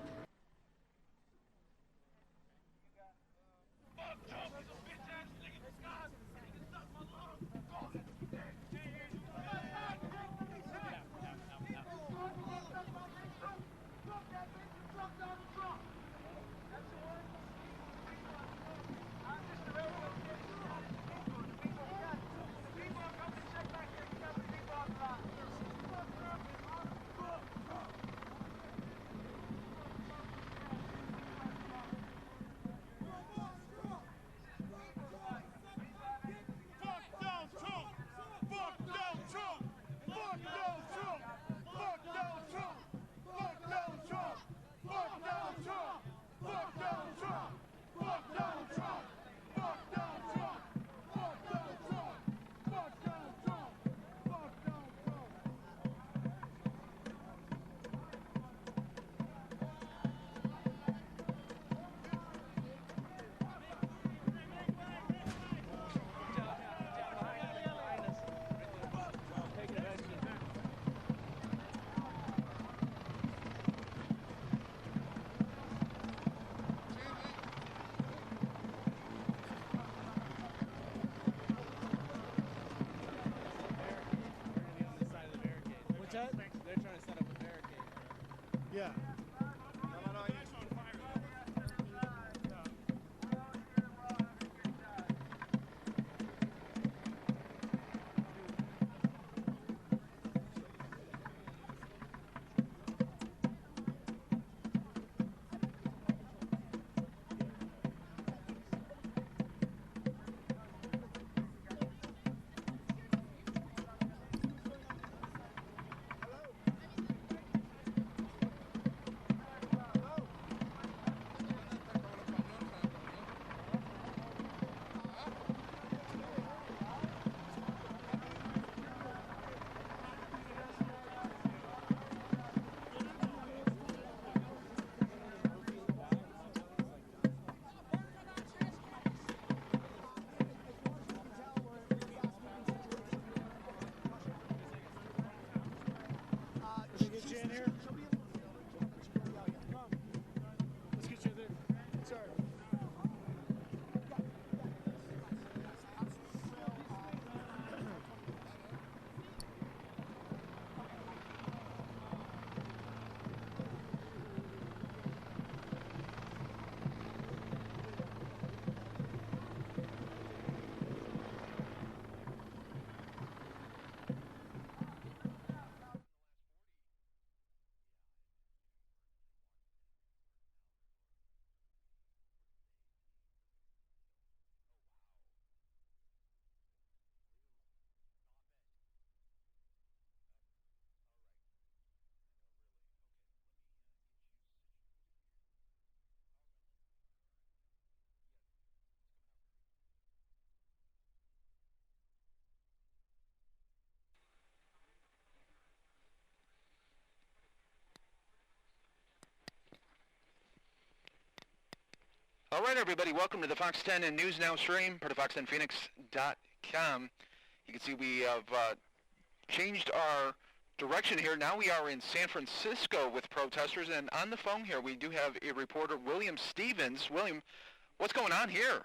[SPEAKER 10] All right, everybody, welcome to the Fox 10 and News Now stream, part of fox10phoenix.com. You can see we have changed our direction here. Now we are in San Francisco with protesters, and on the phone here we do have a reporter, William Stevens. William, what's going on here?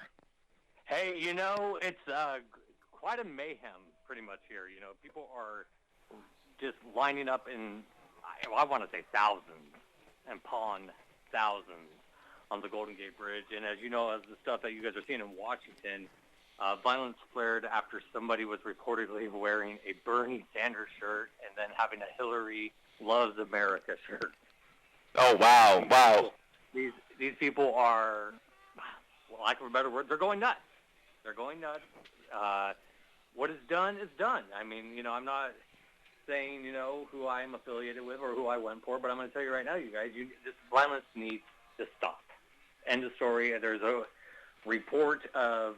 [SPEAKER 21] Hey, it's quite a mayhem pretty much here. People are just lining up in, I want to say thousands, and upon thousands on the Golden Gate Bridge. And as you know, as the stuff that you guys are seeing in Washington, violence flared after somebody was reportedly wearing a Bernie Sanders shirt and then having a Hillary Loves America shirt.
[SPEAKER 10] Oh, wow, wow.
[SPEAKER 21] These people are, well, lack of a better word, they're going nuts. They're going nuts. What is done is done. I mean, I'm not saying, who I'm affiliated with or who I went for, but I'm going to tell you right now, you guys, this violence needs to stop. End of story. There's a report of,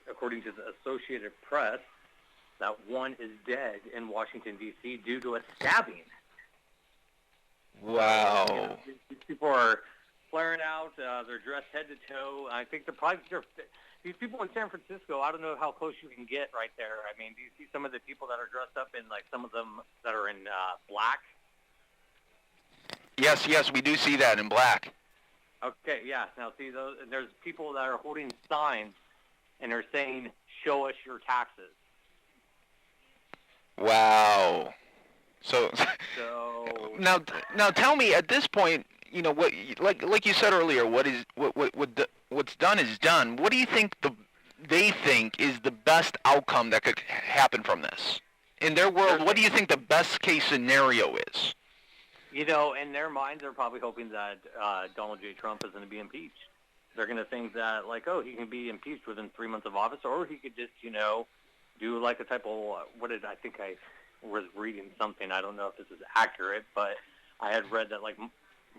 [SPEAKER 21] according to the Associated Press, that one is dead in Washington, D.C. due to a stabbing.
[SPEAKER 10] Wow.
[SPEAKER 21] These people are flaring out. They're dressed head to toe. I think these people in San Francisco, I don't know how close you can get right there. I mean, do you see some of the people that are dressed up in, like, some of them that are in black?
[SPEAKER 10] Yes, we do see that in black.
[SPEAKER 21] Okay, yeah. Now, see, there's people that are holding signs, and they're saying, show us your taxes.
[SPEAKER 10] Wow. So now tell me, at this point, what, like you said earlier, what's done is done. What do you think they think is the best outcome that could happen from this? In their world, what do you think the best case scenario is?
[SPEAKER 21] In their minds, they're probably hoping that Donald J. Trump is going to be impeached. They're going to think that, like, oh, he can be impeached within 3 months of office, or he could just, do like a type of, I think I was reading something. I don't know if this is accurate, but I had read that, like,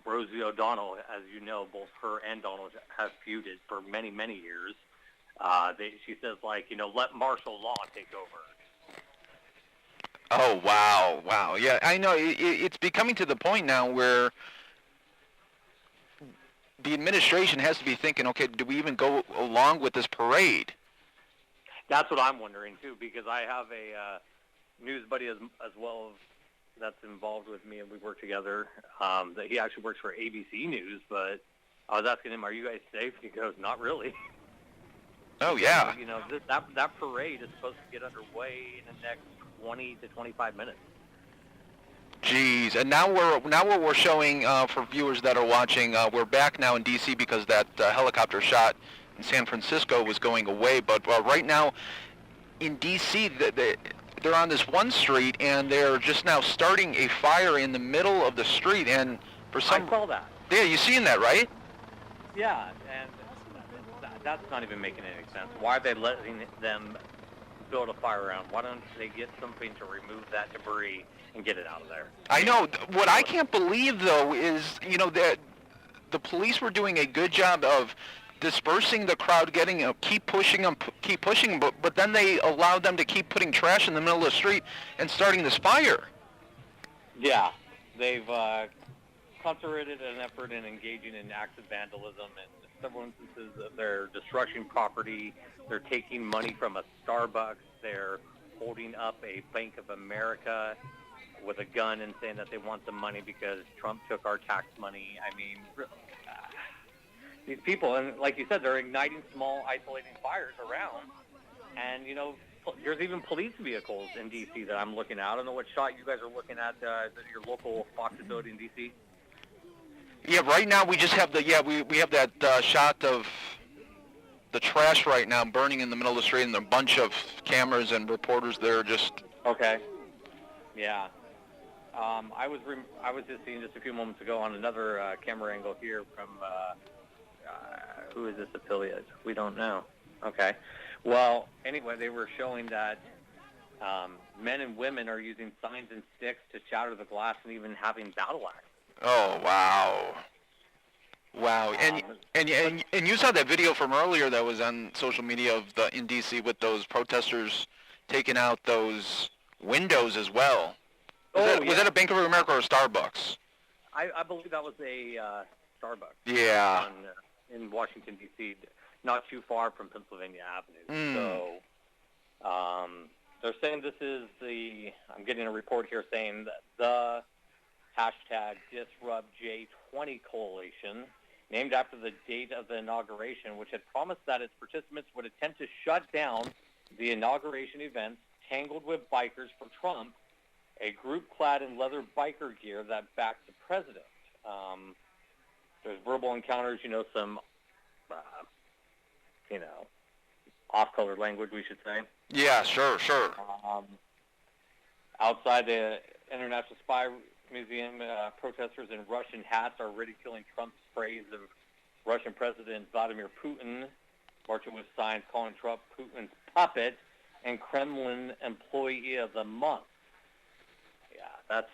[SPEAKER 21] Rosie O'Donnell, as you know, both her and Donald have feuded for many, many years. She says, like, let martial law take over.
[SPEAKER 10] Oh, wow. Yeah, I know. It's becoming to the point now where the administration has to be thinking, okay, do we even go along with this parade?
[SPEAKER 21] That's what I'm wondering, too, because I have a news buddy as well that's involved with me, and we work together. That he actually works for ABC News, but I was asking him, are you guys safe? He goes, not really.
[SPEAKER 10] Oh, yeah.
[SPEAKER 21] That parade is supposed to get underway in the next 20 to 25 minutes.
[SPEAKER 10] Jeez, and now we're showing for viewers that are watching. We're back now in D.C. because that helicopter shot in San Francisco was going away. But right now in D.C., they're on this one street and they're just now starting a fire in the middle of the street. And for some,
[SPEAKER 21] I saw that.
[SPEAKER 10] Yeah, you seen that, right?
[SPEAKER 21] Yeah, and that's not even making any sense. Why are they letting them build a fire around? Why don't they get something to remove that debris and get it out of there?
[SPEAKER 10] I know. What I can't believe, though, is, that the police were doing a good job of dispersing the crowd, keep pushing them, but then they allowed them to keep putting trash in the middle of the street and starting this fire.
[SPEAKER 21] Yeah, they've concentrated an effort in engaging in acts of vandalism and several instances of their destruction property. They're taking money from a Starbucks. They're holding up a Bank of America with a gun and saying that they want the money because Trump took our tax money. I mean, these people, and like you said, they're igniting small, isolating fires around. And, there's even police vehicles in D.C. that I'm looking at. I don't know what shot you guys are looking at, your local Fox facility in D.C.
[SPEAKER 10] Yeah, right now we just have we have that shot of the trash right now burning in the middle of the street, and a bunch of cameras and reporters there just.
[SPEAKER 21] Okay. Yeah. I was just seeing just a few moments ago on another camera angle here from who is this affiliate? We don't know. Okay. Well, anyway, they were showing that men and women are using signs and sticks to shatter the glass and even having battle axes.
[SPEAKER 10] Oh, wow. Wow. And you saw that video from earlier that was on social media of in D.C. with those protesters taking out those windows as well. Was that a Bank of America or a Starbucks?
[SPEAKER 21] I believe that was a Starbucks.
[SPEAKER 10] Yeah.
[SPEAKER 21] in Washington, D.C., not too far from Pennsylvania Avenue. So they're saying this is I'm getting a report here saying that the hashtag DisruptJ20 coalition, named after the date of the inauguration, which had promised that its participants would attempt to shut down the inauguration events tangled with bikers for Trump, a group clad in leather biker gear that backed the president. There's verbal encounters, some, off-color language, we should say.
[SPEAKER 10] Yeah, sure.
[SPEAKER 21] Outside the International Spy Museum, protesters in Russian hats are ridiculing Trump's praise of Russian President Vladimir Putin, marching with signs calling Trump Putin's puppet and Kremlin employee of the month. Yeah, that's...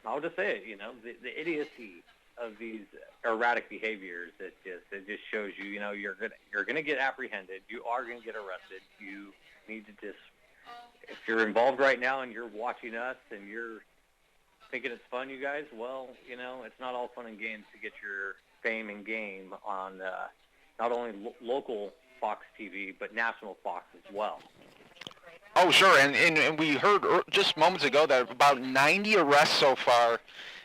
[SPEAKER 21] I'll just say it, the idiocy of these erratic behaviors. It just shows you, you're gonna get apprehended. You are gonna get arrested. You need to just, if you're involved right now and you're watching us and you're thinking it's fun, you guys, well, it's not all fun and games to get your fame and game on not only local Fox TV but national Fox as well.
[SPEAKER 10] Oh, sure, and we heard just moments ago that about 90 arrests so far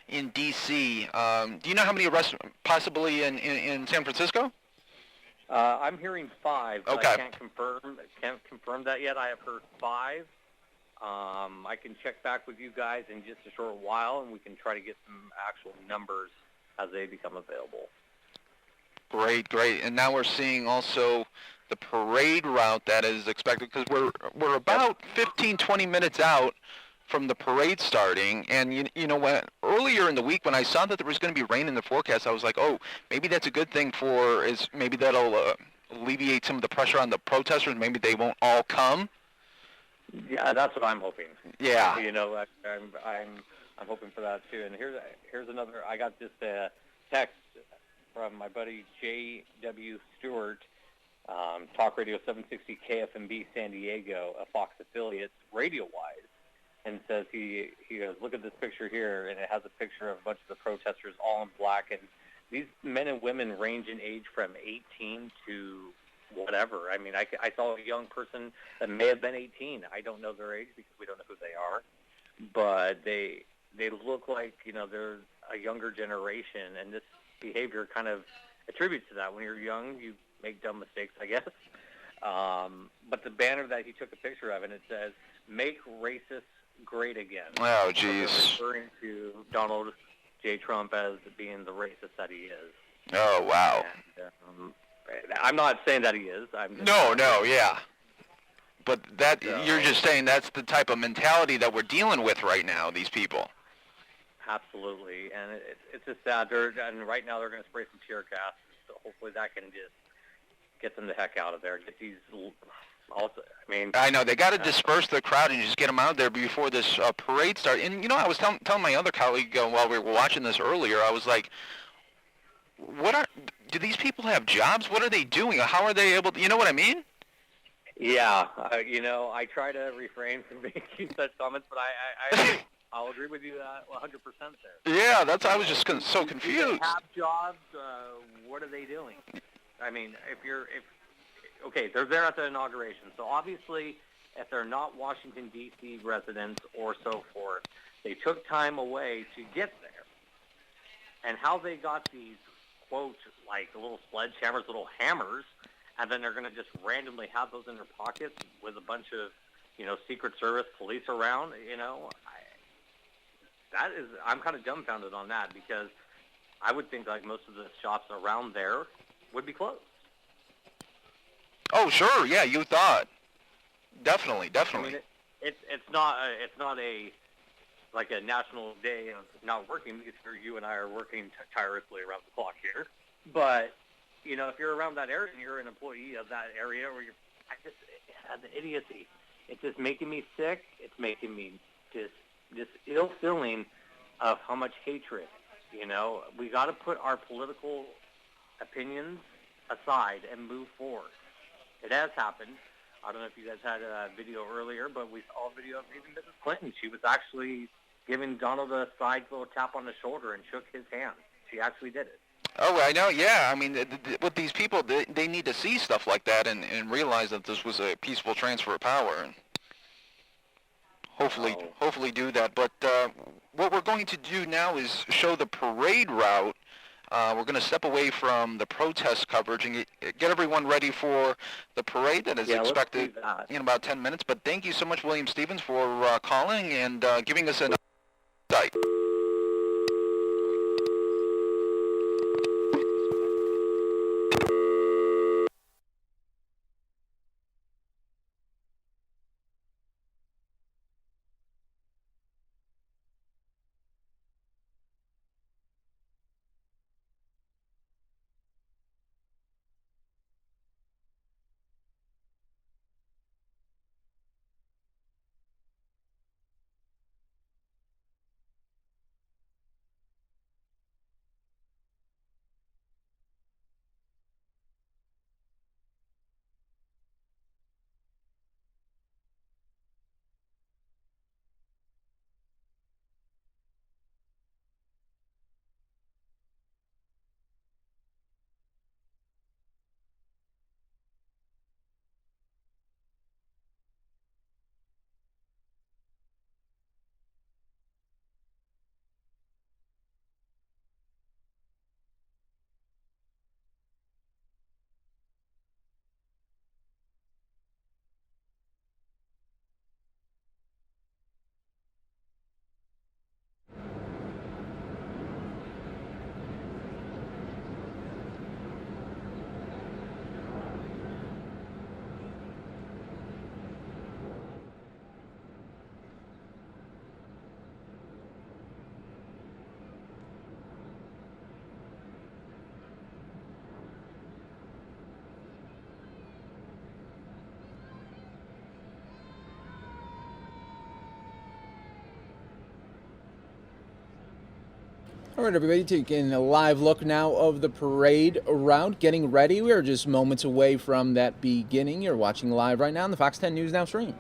[SPEAKER 10] in D.C. Do you know how many arrests possibly in San Francisco?
[SPEAKER 21] I'm hearing 5. But
[SPEAKER 10] Okay.
[SPEAKER 21] I can't confirm that yet. I have heard 5. I can check back with you guys in just a short while, and we can try to get some actual numbers as they become available.
[SPEAKER 10] Great. And now we're seeing also the parade route that is expected, because we're about 15, 20 minutes out from the parade starting, and when earlier in the week when I saw that there was going to be rain in the forecast, I was like, oh, maybe that's a good thing maybe that'll alleviate some of the pressure on the protesters. Maybe they won't all come.
[SPEAKER 21] Yeah, that's what I'm hoping.
[SPEAKER 10] Yeah.
[SPEAKER 21] I'm hoping for that too. And here's another. I got this text from my buddy J.W. Stewart, Talk Radio 760 KFMB San Diego, a Fox affiliate, radio-wise, and says he goes, look at this picture here, and it has a picture of a bunch of the protesters all in black, and these men and women range in age from 18 to whatever. I mean, I saw a young person that may have been 18. I don't know their age because we don't know who they are, but they look like, they're a younger generation, and this behavior kind of attributes to that. When you're young, you make dumb mistakes, I guess. But the banner that he took a picture of, and it says, "Make racists great again."
[SPEAKER 10] Oh, jeez.
[SPEAKER 21] So referring to Donald J. Trump as being the racist that he is.
[SPEAKER 10] Oh, wow.
[SPEAKER 21] And, I'm not saying that he is.
[SPEAKER 10] Yeah. But you're just saying that's the type of mentality that we're dealing with right now, these people.
[SPEAKER 21] Absolutely. And it's just sad. And right now they're going to spray some tear gas. So hopefully that can just get them the heck out of there. Get these... Also,
[SPEAKER 10] I know they got to disperse the crowd and just get them out there before this parade starts. And I was telling my other colleague while we were watching this earlier, I was like, do these people have jobs? What are they doing? How are they able to? You know what I mean?
[SPEAKER 21] Yeah, I try to refrain from making such comments, but I'll agree with you 100% there.
[SPEAKER 10] Yeah, I was just so confused.
[SPEAKER 21] If they have jobs, what are they doing? I mean, okay, they're there at the inauguration. So obviously, if they're not Washington, D.C. residents or so forth, they took time away to get there. And how they got these, quote, like little sledgehammers, little hammers, and then they're going to just randomly have those in their pockets with a bunch of, Secret Service police around, I'm kind of dumbfounded on that, because I would think like most of the shops around there would be closed.
[SPEAKER 10] Oh, sure. Yeah, you thought. Definitely.
[SPEAKER 21] I mean, it's not a national day of not working, because you and I are working tirelessly around the clock here. But, if you're around that area and you're an employee of that area, or the idiocy, it's just making me sick. It's making me just ill feeling of how much hatred, we got to put our political opinions aside and move forward. It has happened. I don't know if you guys had a video earlier, but we saw a video of even Mrs. Clinton. She was actually giving Donald a side little tap on the shoulder and shook his hand. She actually did it.
[SPEAKER 10] Oh, I know. Yeah, I mean, with these people, they need to see stuff like that and realize that this was a peaceful transfer of power, and hopefully do that. But what we're going to do now is show the parade route. We're going to step away from the protest coverage and get everyone ready for the parade that is expected in about 10 minutes. But thank you so much, William Stevens, for calling and giving us an insight.
[SPEAKER 2] All right, everybody, taking a live look now of the parade route, getting ready. We are just moments away from that beginning. You're watching live right now on the Fox 10 News Now stream.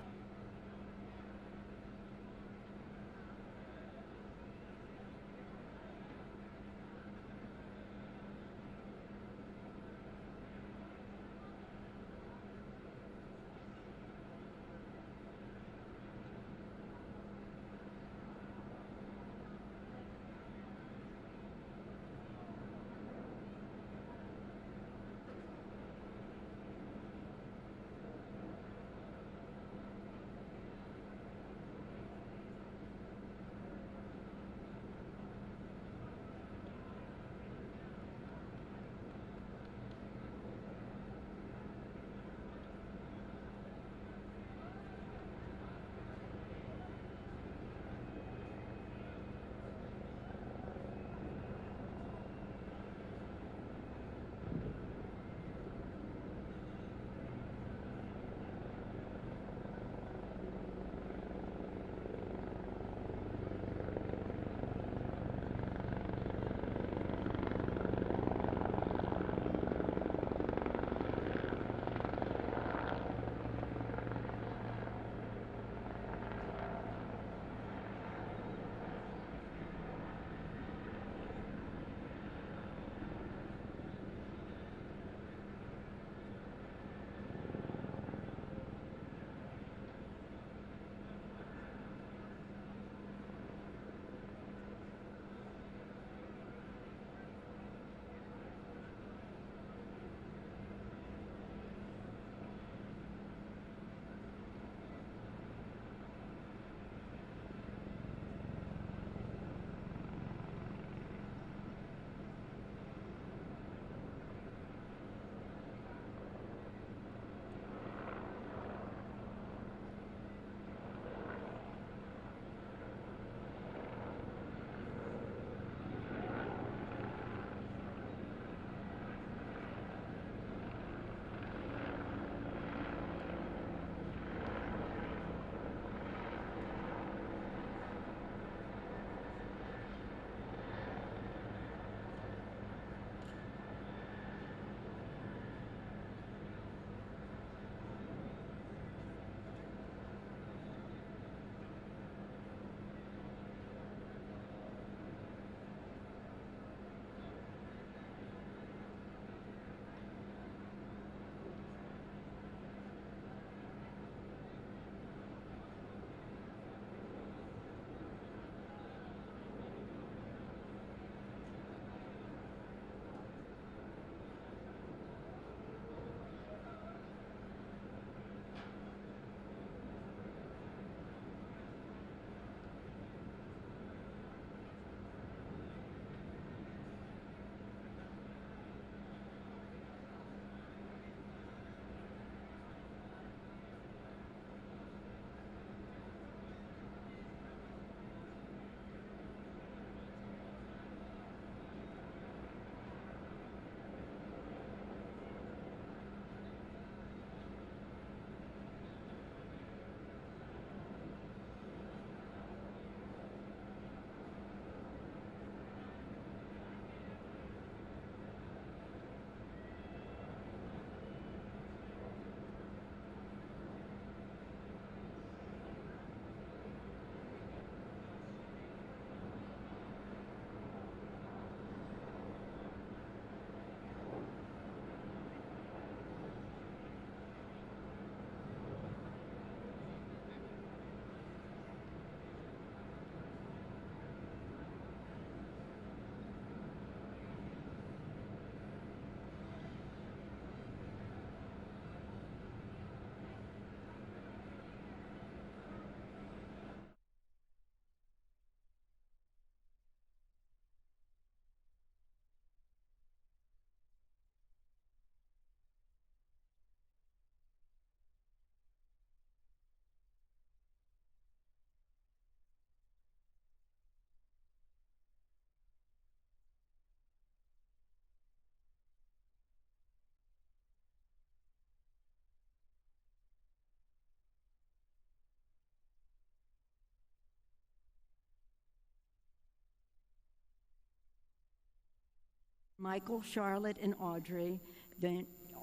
[SPEAKER 11] Michael, Charlotte, and Audrey,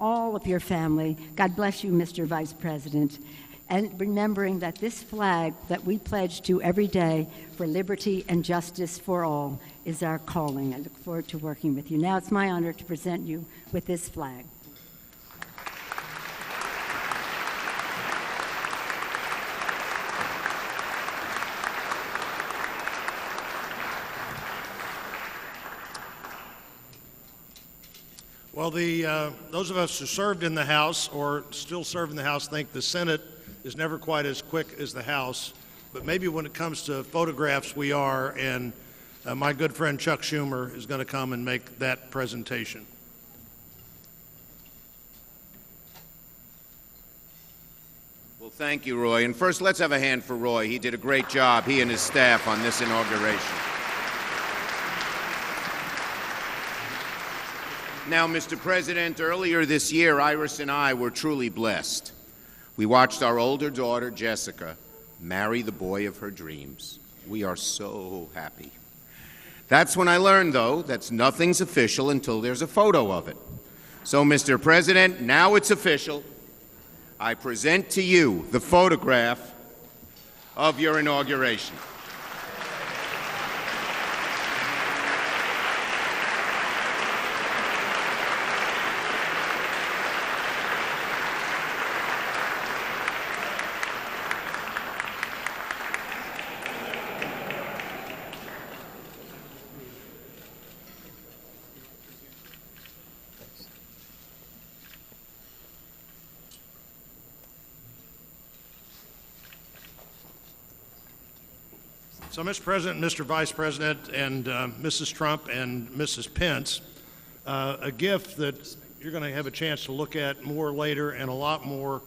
[SPEAKER 11] all of your family. God bless you, Mr. Vice President. And remembering that this flag that we pledge to every day for liberty and justice for all is our calling. I look forward to working with you. Now it's my honor to present you with this flag.
[SPEAKER 14] Well, those of us who served in the House or still serve in the House think the Senate is never quite as quick as the House, but maybe when it comes to photographs we are, and my good friend Chuck Schumer is going to come and make that presentation.
[SPEAKER 19] Well, thank you, Roy. And first, let's have a hand for Roy. He did a great job, he and his staff, on this inauguration. Now, Mr. President, earlier this year, Iris and I were truly blessed. We watched our older daughter, Jessica, marry the boy of her dreams. We are so happy. That's when I learned, though, that nothing's official until there's a photo of it. So, Mr. President, now it's official. I present to you the photograph of your inauguration.
[SPEAKER 14] So, Mr. President, Mr. Vice President, and Mrs. Trump and Mrs. Pence, a gift that you're going to have a chance to look at more later and a lot more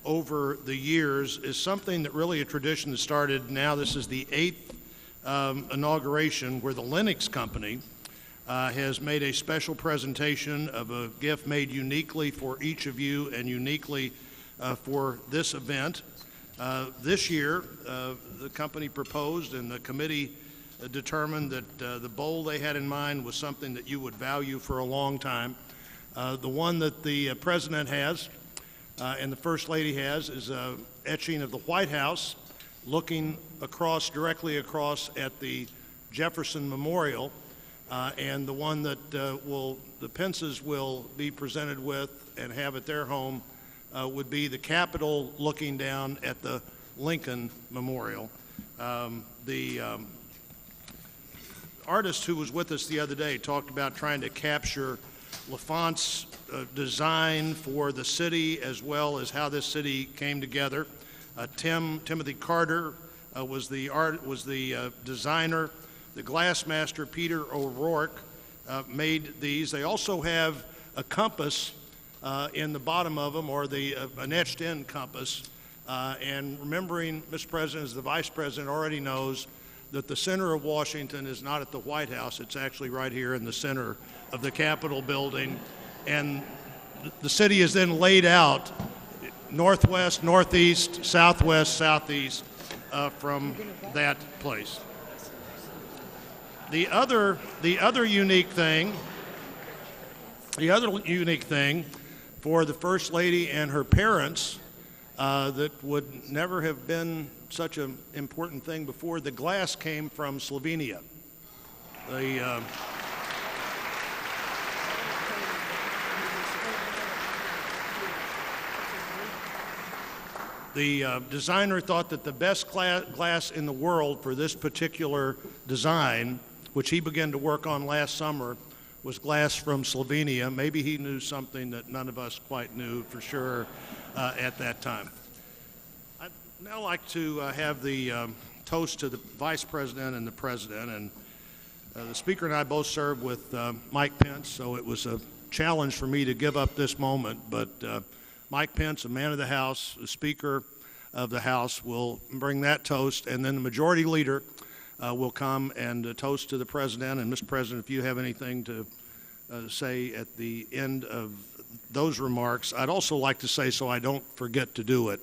[SPEAKER 14] over the years is something that really a tradition that started now. This is the 8th inauguration where the Lennox Company has made a special presentation of a gift made uniquely for each of you and uniquely for this event. This year, the company proposed and the committee determined that the bowl they had in mind was something that you would value for a long time. The one that the President has and the First Lady has is an etching of the White House looking directly across at the Jefferson Memorial, and the one that the Pences will be presented with and have at their home would be the Capitol looking down at the Lincoln Memorial. The artist who was with us the other day talked about trying to capture LaFont's design for the city as well as how this city came together. Timothy Carter was the designer. The glassmaster Peter O'Rourke made these. They also have a compass in the bottom of them, or an etched-in compass. And remembering, Mr. President, as the Vice President already knows, that the center of Washington is not at the White House. It's actually right here in the center of the Capitol building. And the city is then laid out northwest, northeast, southwest, southeast from that place. The other unique thing for the First Lady and her parents that would never have been such an important thing before, the glass came from Slovenia. The designer thought that the best glass in the world for this particular design, which he began to work on last summer, was glass from Slovenia. Maybe he knew something that none of us quite knew for sure at that time. I'd now like to have the toast to the Vice President and the President. And the Speaker and I both served with Mike Pence, so it was a challenge for me to give up this moment. But Mike Pence, a man of the House, the Speaker of the House, will bring that toast, and then the Majority Leader will come and toast to the President. And Mr. President, if you have anything to say at the end of those remarks, I'd also like to say, so I don't forget to do it,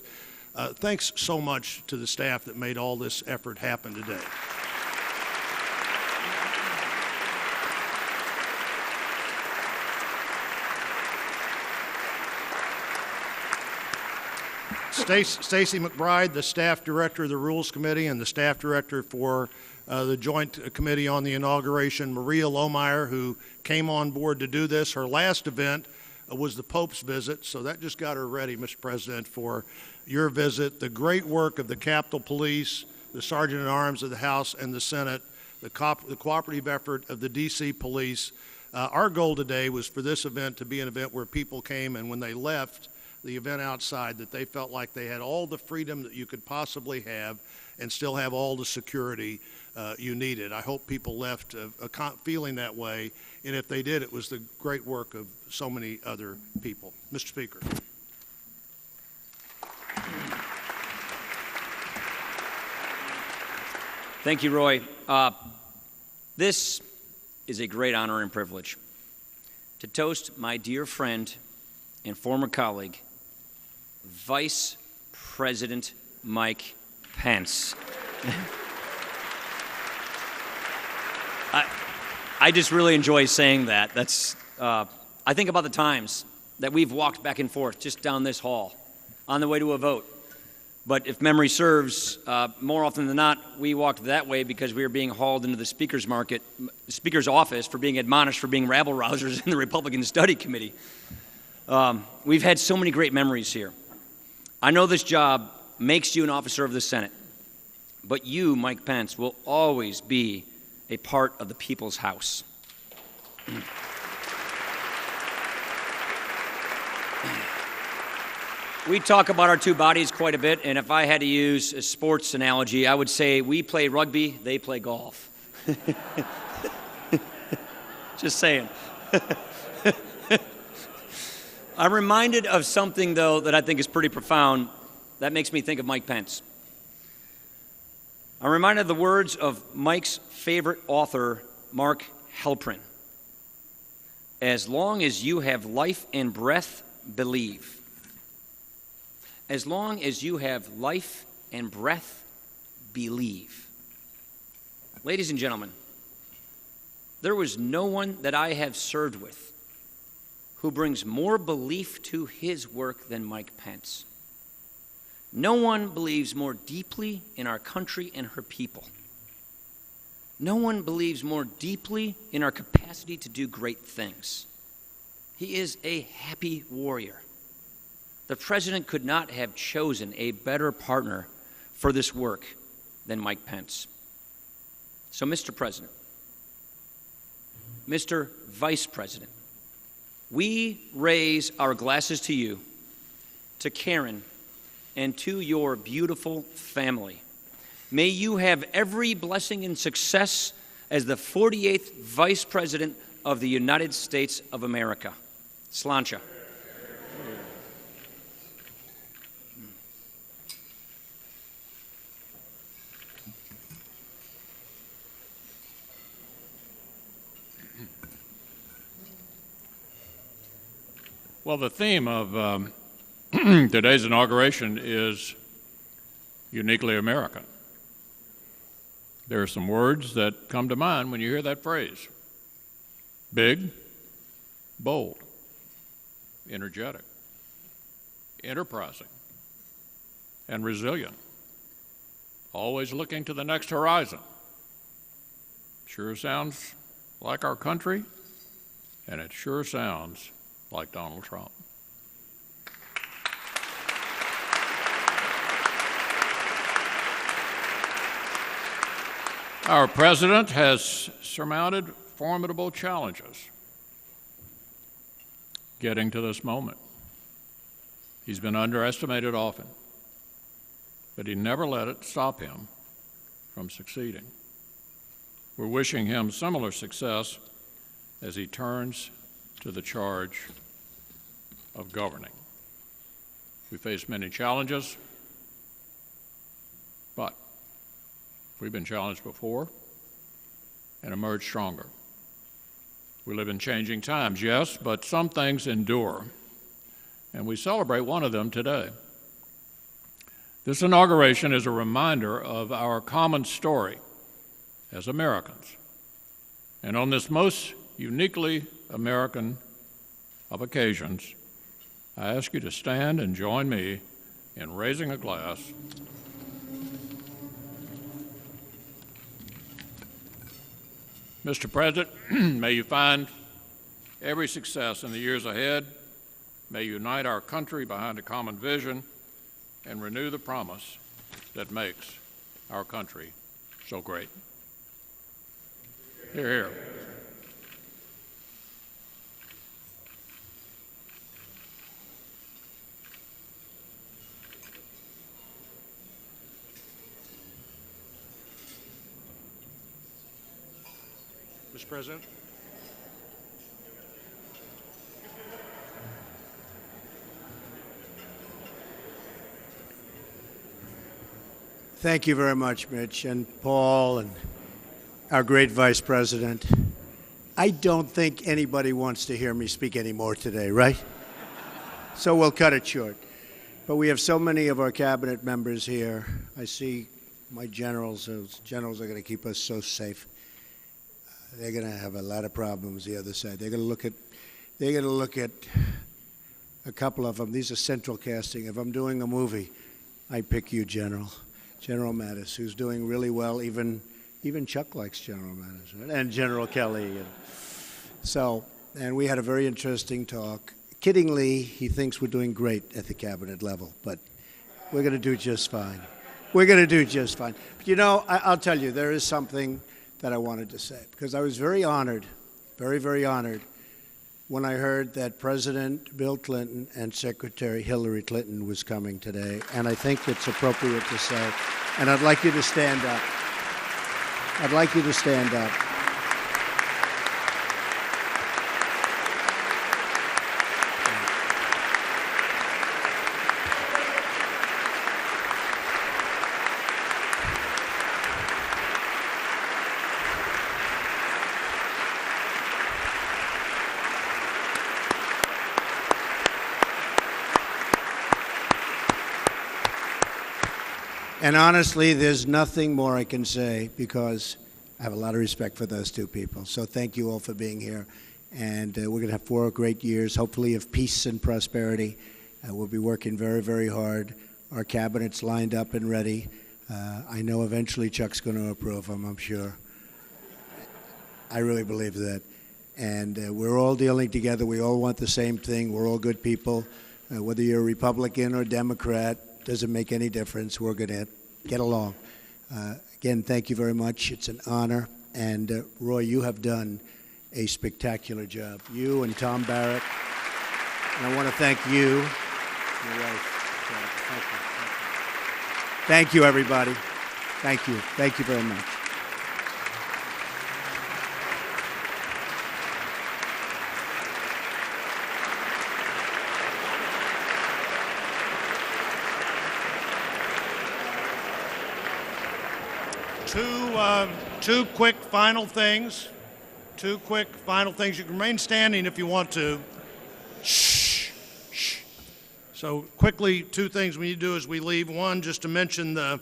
[SPEAKER 14] thanks so much to the staff that made all this effort happen today. Stacy McBride, the staff director of the Rules Committee and the staff director for the Joint Committee on the Inauguration, Maria Lohmeyer, who came on board to do this. Her last event was the Pope's visit, so that just got her ready, Mr. President, for your visit. The great work of the Capitol Police, the Sergeant-at-Arms of the House and the Senate, the cooperative effort of the D.C. Police. Our goal today was for this event to be an event where people came, and when they left the event outside, that they felt like they had all the freedom that you could possibly have and still have all the security you needed. I hope people left feeling that way, and if they did, it was the great work of so many other people. Mr. Speaker.
[SPEAKER 13] Thank you, Roy. This is a great honor and privilege to toast my dear friend and former colleague, Vice President Mike Pence. I just really enjoy saying that. That's, I think about the times that we've walked back and forth just down this hall on the way to a vote. But if memory serves, more often than not, we walked that way because we were being hauled into the speaker's office for being admonished for being rabble-rousers in the Republican Study Committee. We've had so many great memories here. I know this job makes you an officer of the Senate, but you, Mike Pence, will always be a part of the people's house. We talk about our two bodies quite a bit, and if I had to use a sports analogy, I would say we play rugby, they play golf. Just saying. I'm reminded of something, though, that I think is pretty profound. That makes me think of Mike Pence. I'm reminded of the words of Mike's favorite author, Mark Halperin. As long as you have life and breath, believe. As long as you have life and breath, believe. Ladies and gentlemen, there was no one that I have served with who brings more belief to his work than Mike Pence. No one believes more deeply in our country and her people. No one believes more deeply in our capacity to do great things. He is a happy warrior. The president could not have chosen a better partner for this work than Mike Pence. So, Mr. President, Mr. Vice President, we raise our glasses to you, to Karen, and to your beautiful family. May you have every blessing and success as the 48th Vice President of the United States of America. Sláinte.
[SPEAKER 18] Well, the theme of today's inauguration is uniquely American. There are some words that come to mind when you hear that phrase. Big, bold, energetic, enterprising, and resilient. Always looking to the next horizon. Sure sounds like our country, and it sure sounds like Donald Trump. Our president has surmounted formidable challenges getting to this moment. He's been underestimated often, but he never let it stop him from succeeding. We're wishing him similar success as he turns to the charge of governing. We face many challenges, but we've been challenged before and emerged stronger. We live in changing times, yes, but some things endure, and we celebrate one of them today. This inauguration is a reminder of our common story as Americans. And on this most uniquely American of occasions, I ask you to stand and join me in raising a glass Mr. President, may you find every success in the years ahead. May you unite our country behind a common vision and renew the promise that makes our country so great. Hear, hear.
[SPEAKER 14] Mr. President.
[SPEAKER 12] Thank you very much, Mitch, and Paul, and our great Vice President. I don't think anybody wants to hear me speak anymore today, right? So we'll cut it short. But we have so many of our cabinet members here. I see my generals. Those generals are going to keep us so safe. They're going to have a lot of problems the other side. They're going to look at a couple of them. These are central casting. If I'm doing a movie, I pick you, General Mattis, who's doing really well. Even Chuck likes General Mattis, right? And General Kelly. And we had a very interesting talk. Kiddingly, he thinks we're doing great at the cabinet level, but we're going to do just fine. We're going to do just fine. But you know, I'll tell you, there is something that I wanted to say, because I was very honored, very, very honored, when I heard that President Bill Clinton and Secretary Hillary Clinton was coming today, and I think it's appropriate to say, and I'd like you to stand up. I'd like you to stand up. And honestly, there's nothing more I can say, because I have a lot of respect for those two people. So thank you all for being here. And we're going to have 4 great years, hopefully, of peace and prosperity. We'll be working very, very hard. Our cabinet's lined up and ready. I know eventually Chuck's going to approve them, I'm sure. I really believe that. And we're all dealing together. We all want the same thing. We're all good people. Whether you're a Republican or Democrat, doesn't make any difference. We're going to get along. Again, thank you very much. It's an honor. And Roy, you have done a spectacular job. You and Tom Barrett. And I want to thank you. Your wife. Thank you. Thank you, everybody. Thank you. Thank you very much.
[SPEAKER 14] Two quick final things. You can remain standing if you want to. Shh. So quickly, 2 things we need to do as we leave. One, just to mention the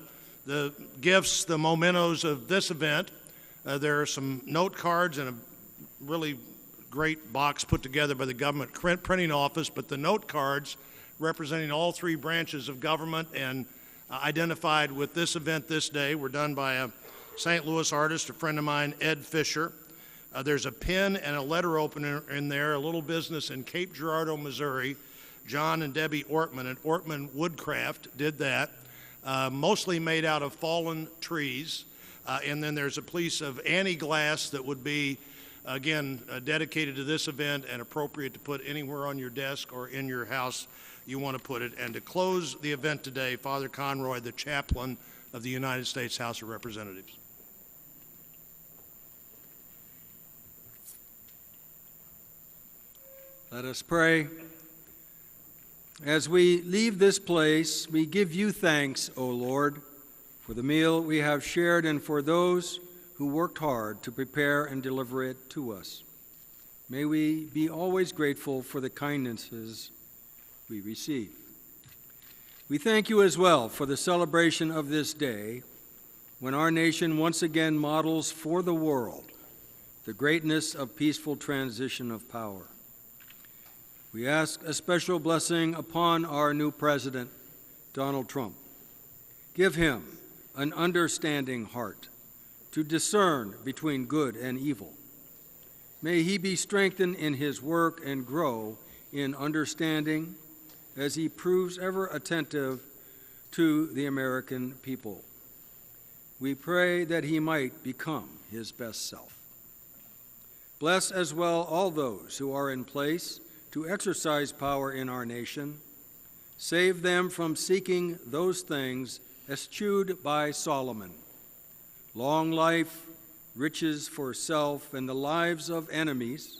[SPEAKER 14] gifts, the mementos of this event. There are some note cards and a really great box put together by the government printing office, but the note cards representing all 3 branches of government and identified with this event this day were done by a St. Louis artist, a friend of mine, Ed Fisher. There's a pen and a letter opener in there, a little business in Cape Girardeau, Missouri. John and Debbie Ortman at Ortman Woodcraft did that, mostly made out of fallen trees. And then there's a piece of Annie glass that would be, again, dedicated to this event and appropriate to put anywhere on your desk or in your house you want to put it. And to close the event today, Father Conroy, the chaplain of the United States House of Representatives.
[SPEAKER 6] Let us pray. As we leave this place, we give you thanks, O Lord, for the meal we have shared and for those who worked hard to prepare and deliver it to us. May we be always grateful for the kindnesses we receive. We thank you as well for the celebration of this day, when our nation once again models for the world the greatness of peaceful transition of power. We ask a special blessing upon our new president, Donald Trump. Give him an understanding heart to discern between good and evil. May he be strengthened in his work and grow in understanding as he proves ever attentive to the American people. We pray that he might become his best self. Bless as well all those who are in place to exercise power in our nation. Save them from seeking those things eschewed by Solomon: long life, riches for self, and the lives of enemies,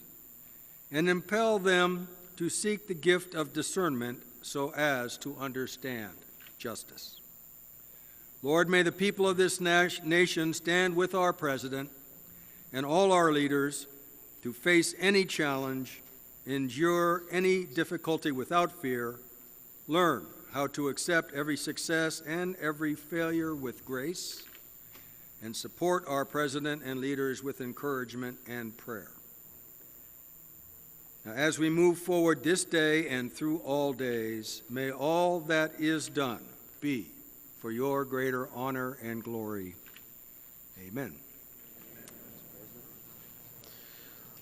[SPEAKER 6] and impel them to seek the gift of discernment so as to understand justice. Lord, may the people of this nation stand with our President and all our leaders to face any challenge, endure any difficulty without fear, learn how to accept every success and every failure with grace, and support our President and leaders with encouragement and prayer. Now, as we move forward this day and through all days, may all that is done be for your greater honor and glory. Amen.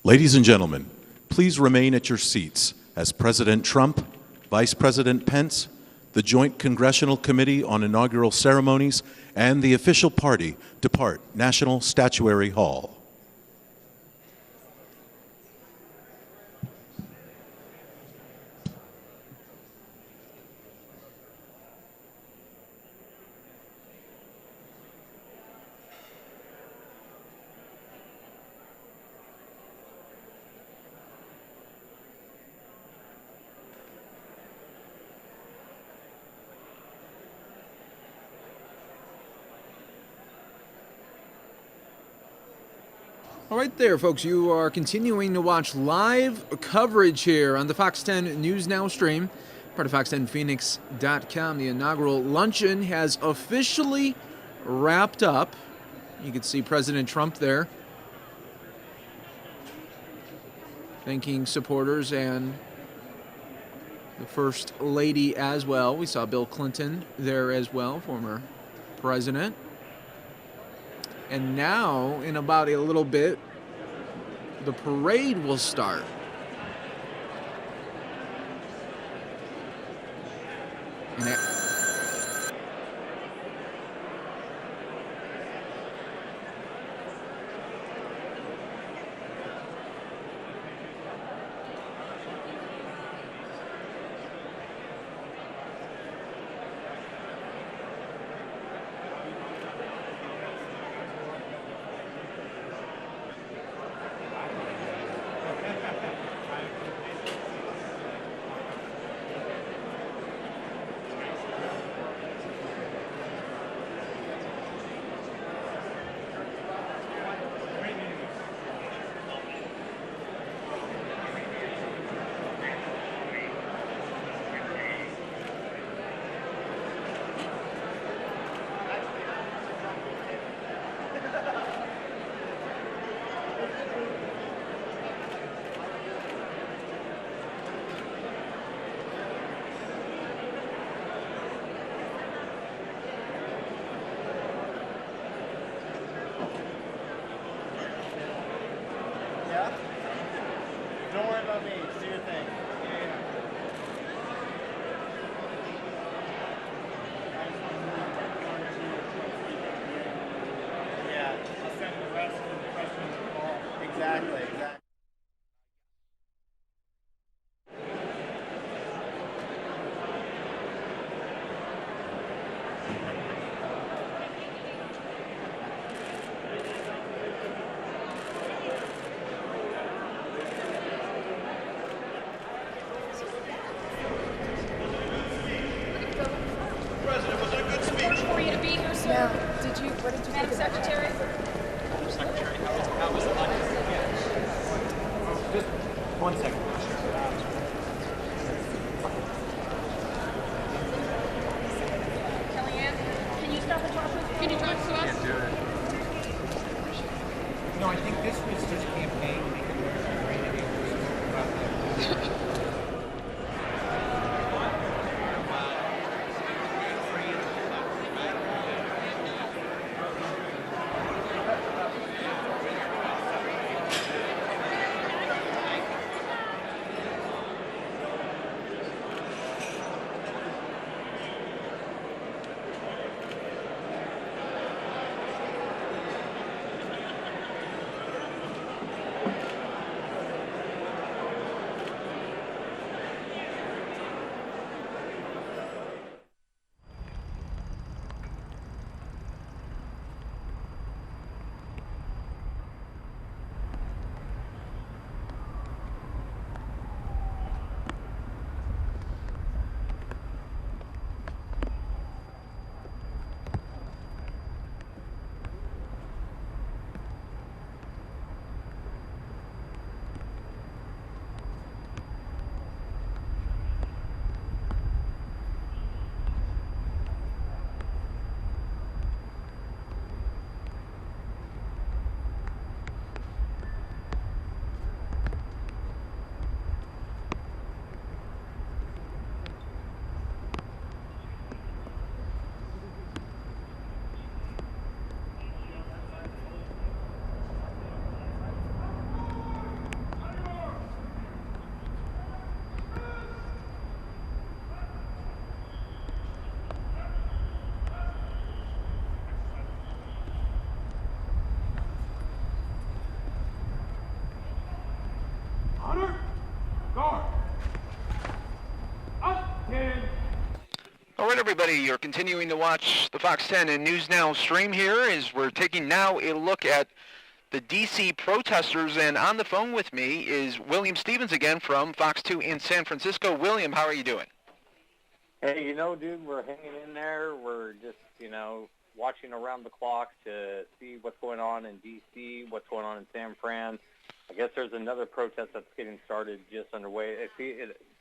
[SPEAKER 9] Ladies and gentlemen, please remain at your seats as President Trump, Vice President Pence, the Joint Congressional Committee on Inaugural Ceremonies, and the official party depart National Statuary Hall.
[SPEAKER 2] All right there, folks. You are continuing to watch live coverage here on the Fox 10 News Now stream, part of fox10phoenix.com. The inaugural luncheon has officially wrapped up. You can see President Trump there thanking supporters and the First Lady as well. We saw Bill Clinton there as well, former president. And now, in about a little bit, the parade will start. And
[SPEAKER 16] Don't worry about me. Do your thing. Yeah. I'll send the rest of the questions to Paul. Exactly.
[SPEAKER 22] President, was it a good speech? For you to be here, sir.
[SPEAKER 1] Now, what did you
[SPEAKER 22] Madam Secretary?
[SPEAKER 8] Madam Secretary, how was the lunch? Just 1 second.
[SPEAKER 22] Kellyanne, can you stop and talk with us? Can you talk to us?
[SPEAKER 8] Can't do it. No, I think this was his campaign.
[SPEAKER 10] All right, everybody, you're continuing to watch the Fox 10 and News Now stream here as we're taking now a look at the D.C. protesters, and on the phone with me is William Stevens again from Fox 2 in San Francisco. William, how are you doing?
[SPEAKER 21] Hey, dude, we're hanging in there. We're just, watching around the clock to see what's going on in D.C., what's going on in San Fran. I guess there's another protest that's getting started just underway.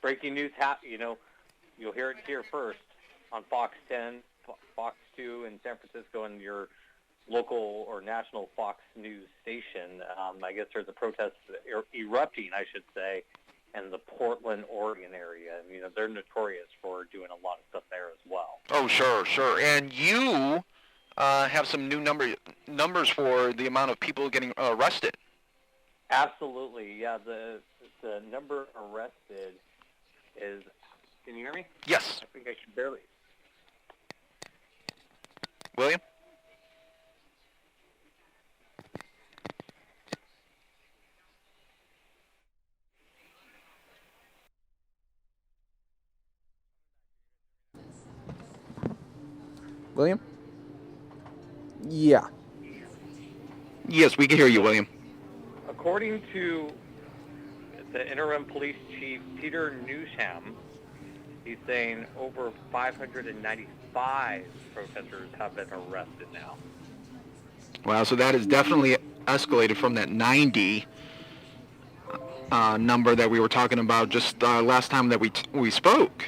[SPEAKER 21] Breaking news, you'll hear it here first on Fox 10, Fox 2 in San Francisco, and your local or national Fox News station. I guess there's a protest erupting, I should say, in the Portland, Oregon area. They're notorious for doing a lot of stuff there as well.
[SPEAKER 10] Oh, sure. And you have some new numbers for the amount of people getting arrested.
[SPEAKER 21] Absolutely, yeah. The number arrested is. Can you hear me?
[SPEAKER 10] Yes.
[SPEAKER 21] I think I should barely.
[SPEAKER 10] William? William? Yeah. Yes, we can hear you, William.
[SPEAKER 21] According to the interim police chief, Peter Newsham, he's saying over 595 protesters have been arrested now.
[SPEAKER 10] Wow, so that has definitely escalated from that 90 number that we were talking about just last time that we spoke.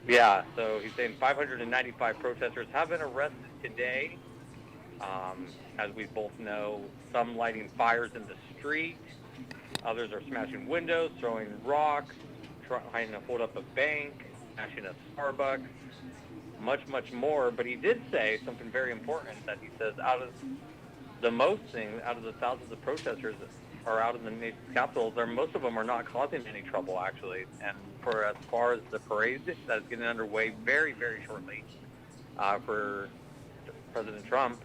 [SPEAKER 21] Yeah, so he's saying 595 protesters have been arrested today. As we both know, some lighting fires in the street, others are smashing windows, throwing rocks, trying to hold up a bank, smashing a Starbucks, much more. But he did say something very important, that he says out of the thousands of protesters are out in the nation's capital, most of them are not causing any trouble, actually. And for as far as the parade that is getting underway very, very shortly for President Trump,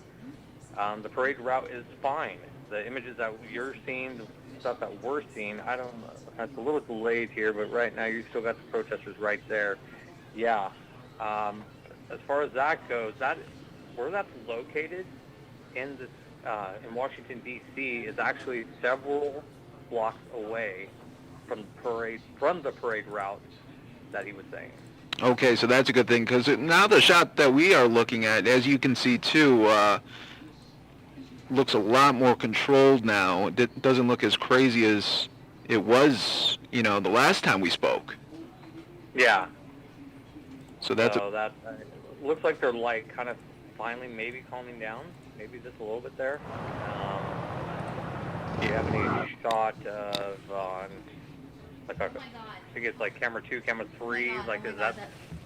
[SPEAKER 21] the parade route is fine. The images that you're seeing, the stuff that we're seeing, I don't know, it's a little delayed here, but right now you still got the protesters right there. Yeah. As far as that goes, where that's located in Washington, D.C., is actually several blocks away from the parade route that he was saying.
[SPEAKER 10] Okay, so that's a good thing, because now the shot that we are looking at, as you can see too, looks a lot more controlled now. It doesn't look as crazy as it was, the last time we spoke.
[SPEAKER 21] Yeah.
[SPEAKER 10] So that
[SPEAKER 21] looks like they're kind of finally maybe calming down, maybe just a little bit there. Do you have any shot of I think it's like camera 2, camera 3, is that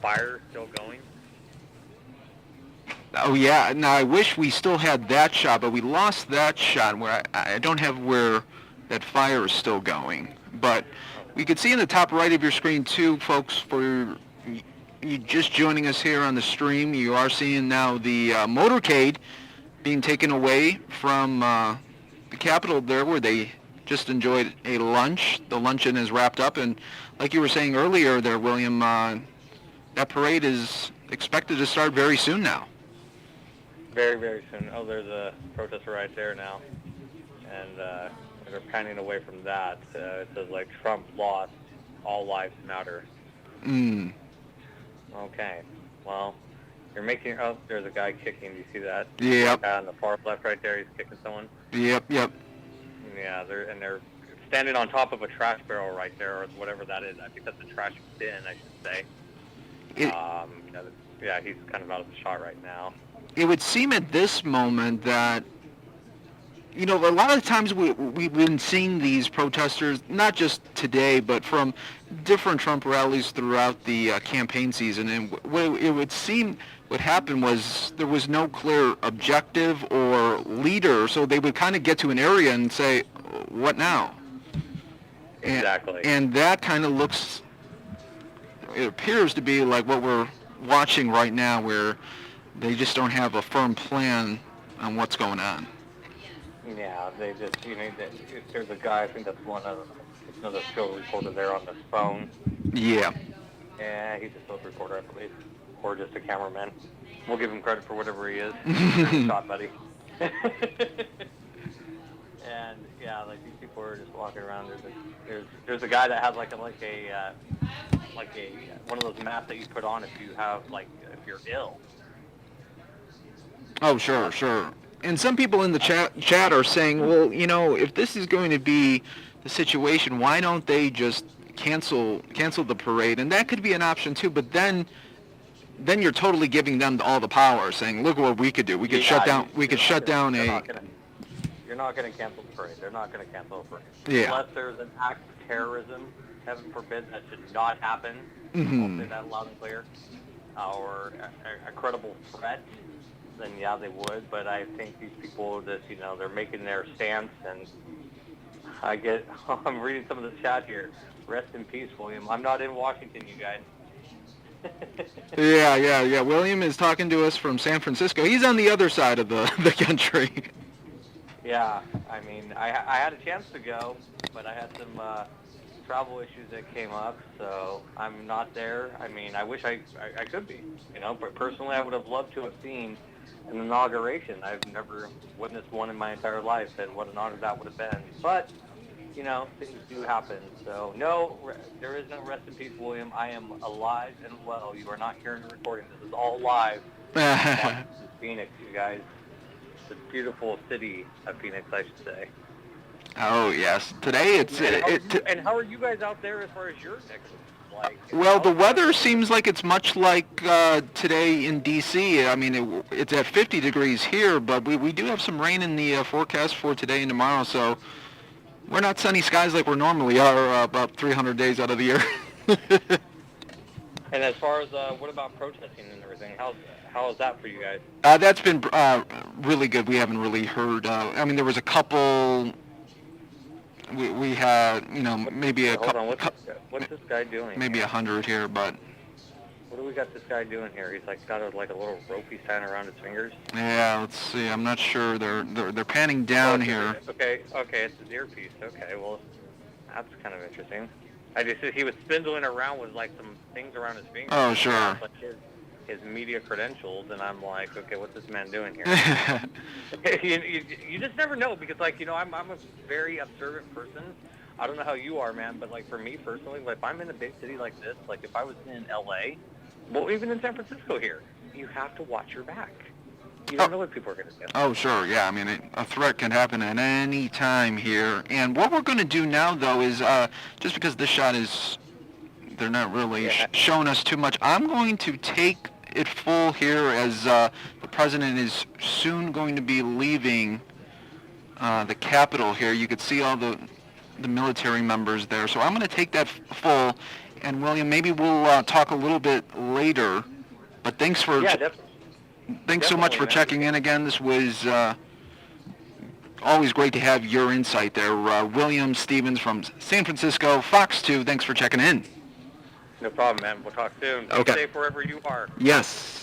[SPEAKER 21] fire still going?
[SPEAKER 10] Oh, yeah. Now, I wish we still had that shot, but we lost that shot where I don't have where that fire is still going. But we could see in the top right of your screen, too, folks, for you just joining us here on the stream, you are seeing now the motorcade being taken away from the Capitol there, where they just enjoyed a lunch. The luncheon is wrapped up, and like you were saying earlier there, William, that parade is expected to start very soon now.
[SPEAKER 21] Very, very soon. Oh, there's a protester right there now. And they're panning away from that. It says, Trump lost, all lives matter. Okay. Well, you're making... Oh, there's a guy kicking. Do you see that?
[SPEAKER 10] Yep.
[SPEAKER 21] Guy on the far left right there, he's kicking someone.
[SPEAKER 10] Yep.
[SPEAKER 21] Yeah, they're standing on top of a trash barrel right there, or whatever that is. I think that's a trash bin, I should say. Yeah, he's kind of out of the shot right now.
[SPEAKER 10] It would seem at this moment that, a lot of times we've been seeing these protesters, not just today, but from different Trump rallies throughout the campaign season. And what it would seem what happened was there was no clear objective or leader, so they would kind of get to an area and say, what now?
[SPEAKER 21] Exactly.
[SPEAKER 10] And that kind of it appears to be like what we're watching right now, where they just don't have a firm plan on what's going on.
[SPEAKER 21] Yeah, they just, there's a guy, I think that's another field recorder there on this phone.
[SPEAKER 10] Yeah.
[SPEAKER 21] Yeah, he's a field recorder, I believe. or just a cameraman. We'll give him credit for whatever he is. Shot, buddy. And yeah, like these people are just walking around. There's a guy that has like a one of those masks that you put on if you're ill.
[SPEAKER 10] Oh, sure. And some people in the chat are saying, well, if this is going to be the situation, why don't they just cancel the parade? And that could be an option too. But then you're totally giving them all the power, saying, look what we could do. We could shut down.
[SPEAKER 21] You're not going to cancel the parade. They're not going to cancel the parade.
[SPEAKER 10] Yeah.
[SPEAKER 21] Unless there's an act of terrorism, heaven forbid, that should not happen.
[SPEAKER 10] Mm-hmm.
[SPEAKER 21] I'll say that loud and clear. Or a credible threat, then yeah, they would. But I think these people just, they're making their stance, and I'm reading some of the chat here. Rest in peace, William. I'm not in Washington, you guys.
[SPEAKER 10] Yeah. William is talking to us from San Francisco. He's on the other side of the country.
[SPEAKER 21] Yeah, I mean, I had a chance to go, but I had some travel issues that came up, so I'm not there. I mean, I wish I could be, but personally I would have loved to have seen an inauguration. I've never witnessed one in my entire life, and what an honor that would have been. But, things do happen. So, no, there is no rest in peace, William. I am alive and well. You are not hearing a recording. This is all live. Phoenix, you guys. The beautiful city of Phoenix, I should say.
[SPEAKER 10] Oh, yes. Today
[SPEAKER 21] And how are you guys out there as far as your Texas?
[SPEAKER 10] Well, the weather seems like it's much like today in D.C. I mean, it's at 50 degrees here, but we do have some rain in the forecast for today and tomorrow, so we're not sunny skies like we normally are about 300 days out of the year.
[SPEAKER 21] And as far as, what about protesting and everything? How is that for you guys?
[SPEAKER 10] That's been really good. We haven't really heard, there was a couple, we had, maybe a couple.
[SPEAKER 21] Hold on, what's this guy doing?
[SPEAKER 10] Maybe 100 here, but.
[SPEAKER 21] What do we got this guy doing here? He's got a little rope he's tying around his fingers.
[SPEAKER 10] Yeah, let's see. I'm not sure. They're panning down here.
[SPEAKER 21] Okay, it's his earpiece. Okay, well, that's kind of interesting. I just he was spindling around with some things around his fingers.
[SPEAKER 10] Oh, sure.
[SPEAKER 21] Like his media credentials, and I'm like, okay, what's this man doing here? you just never know, because I'm a very observant person. I don't know how you are, man, but for me personally, if I'm in a big city like this, if I was in LA, well, even in San Francisco here, you have to watch your back. You don't know what people are going to do.
[SPEAKER 10] Oh, sure, yeah. A threat can happen at any time here. And what we're going to do now, though, is just because this shot is, they're not really showing us too much, I'm going to take it full here as the president is soon going to be leaving the Capitol here. You could see all the military members there. So I'm going to take that full. And, William, maybe we'll talk a little bit later. But thanks for... Thanks so much for checking in again. This was always great to have your insight there. William Stevens from San Francisco, Fox 2, thanks for checking in.
[SPEAKER 21] No problem, man. We'll talk soon.
[SPEAKER 10] Okay.
[SPEAKER 21] Stay safe wherever you are.
[SPEAKER 10] Yes.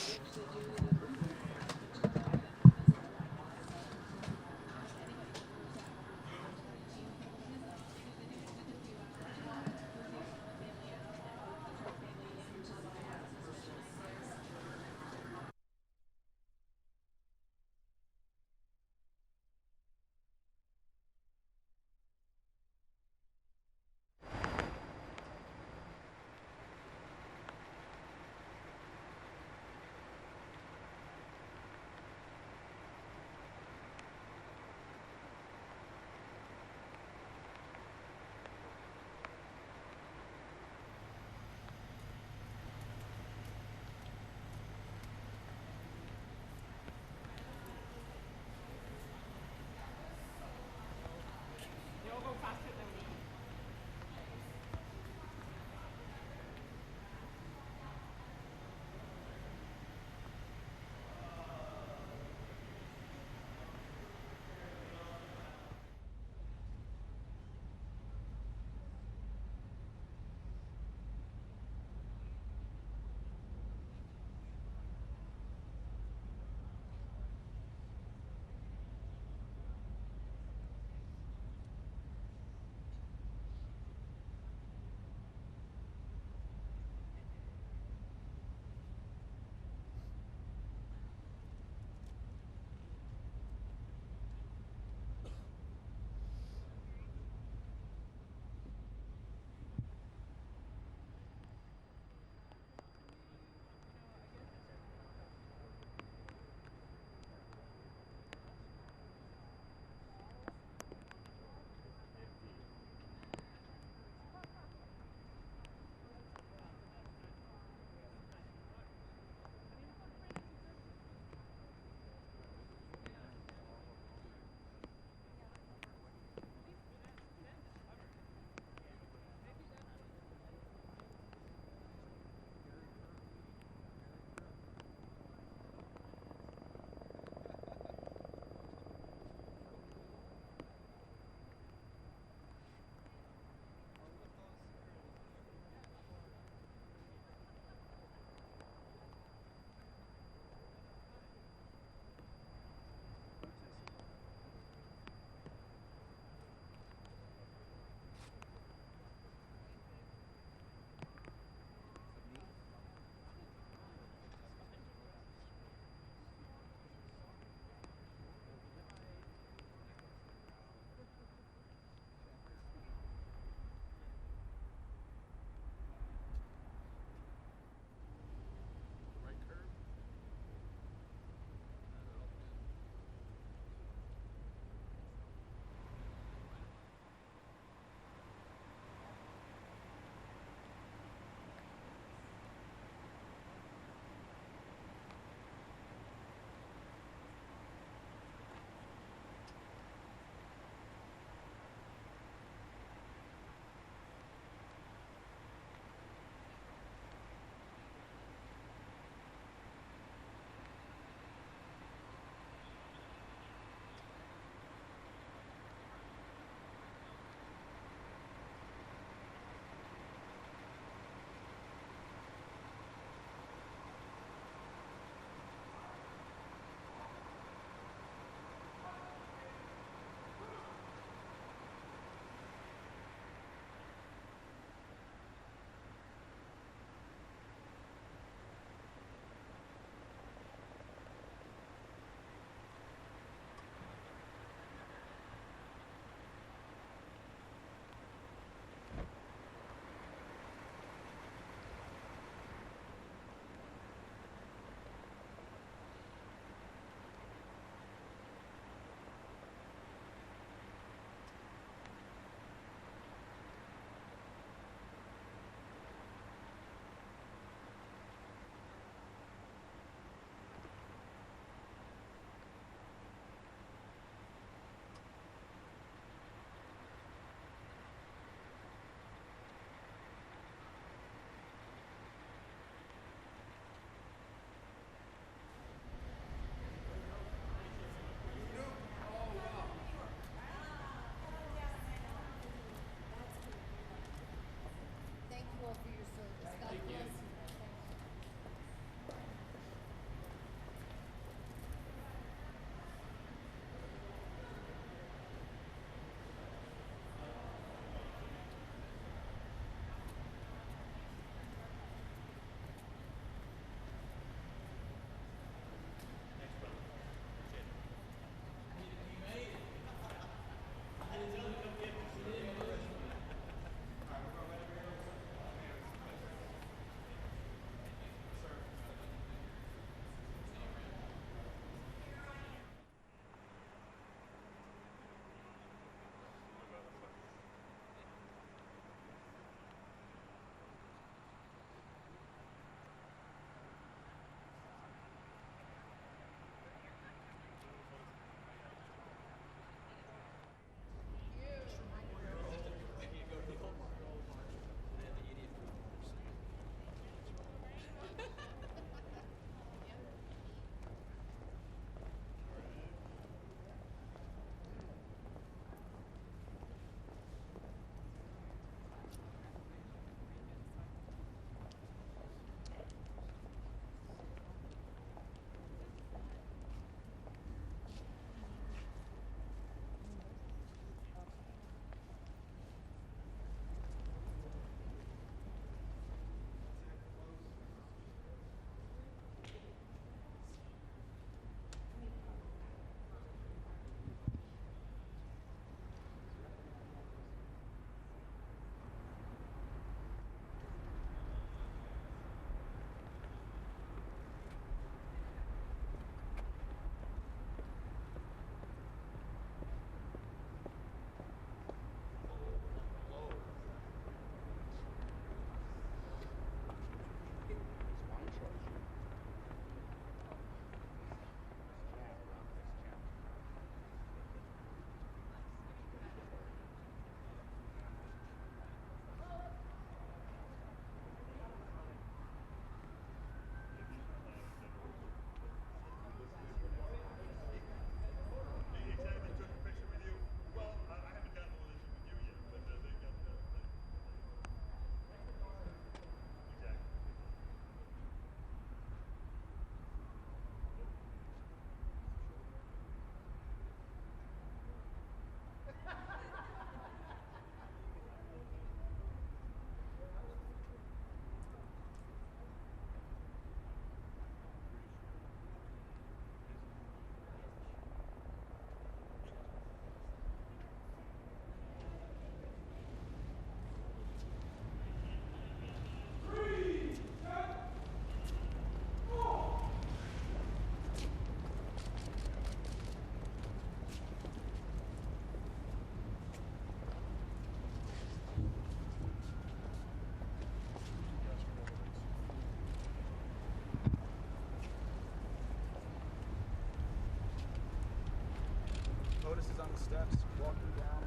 [SPEAKER 5] Otis is on the steps, walking down.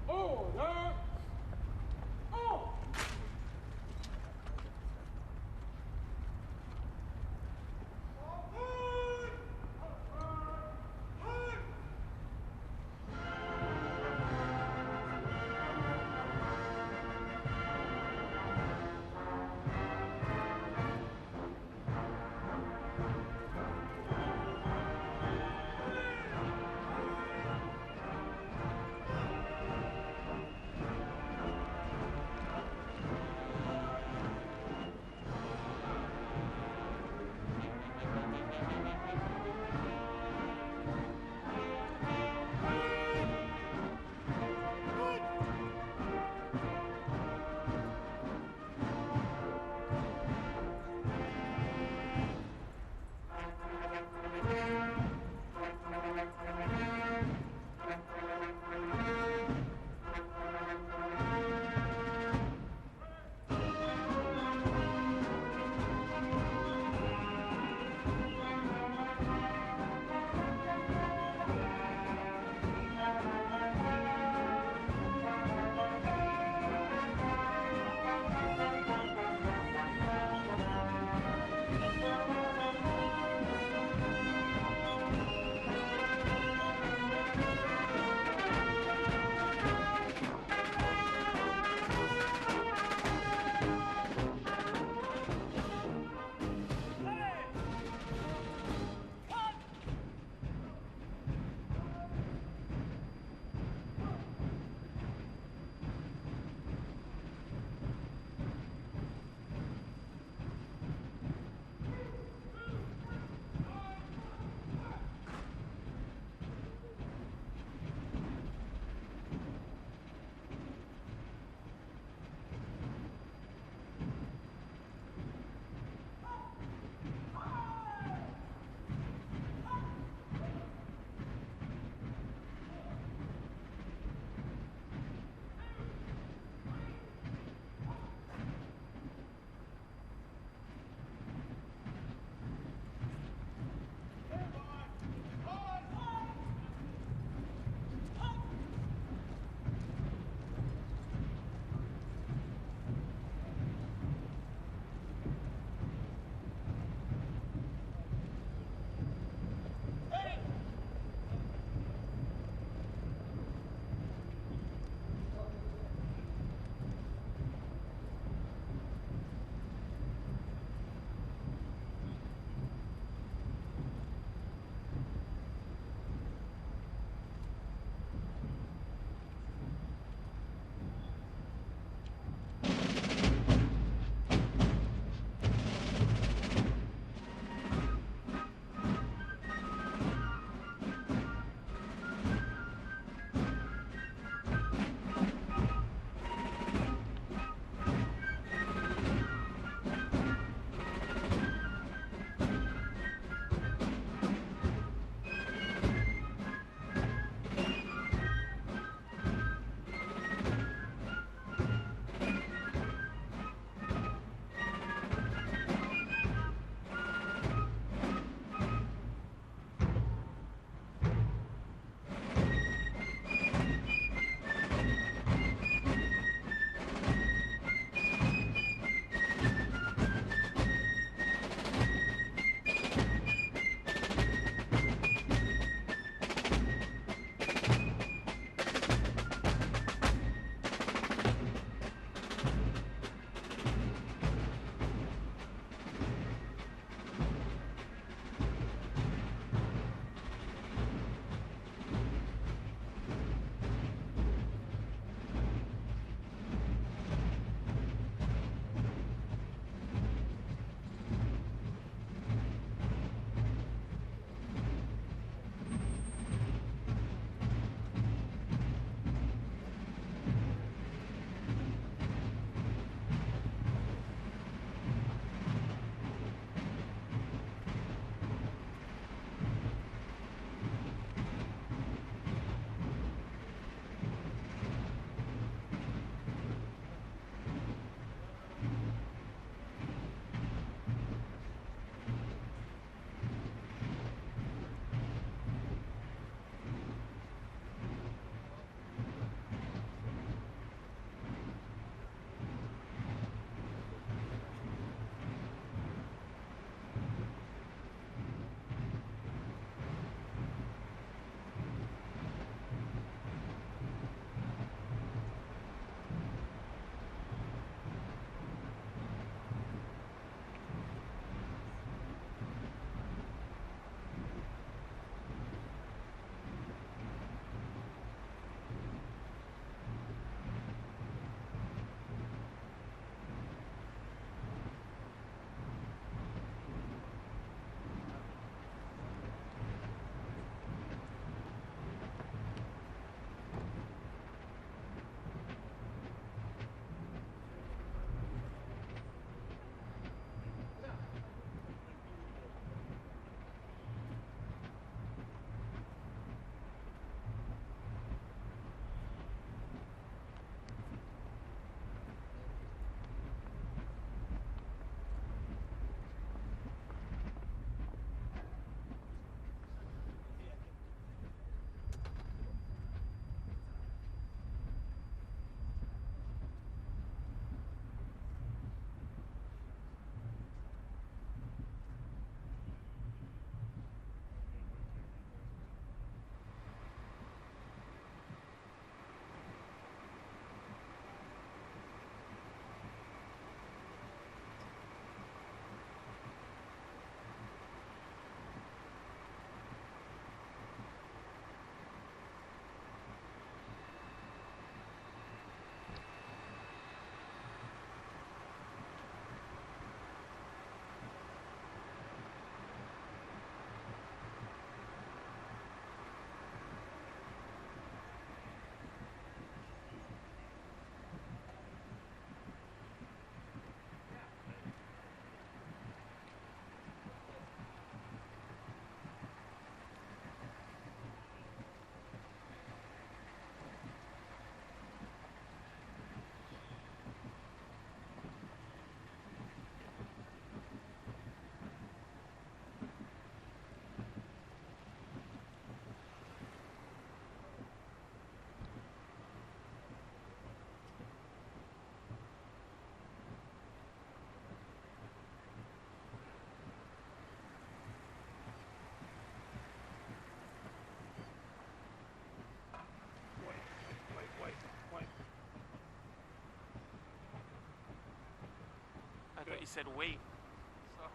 [SPEAKER 16] Order!
[SPEAKER 17] he said wait. So.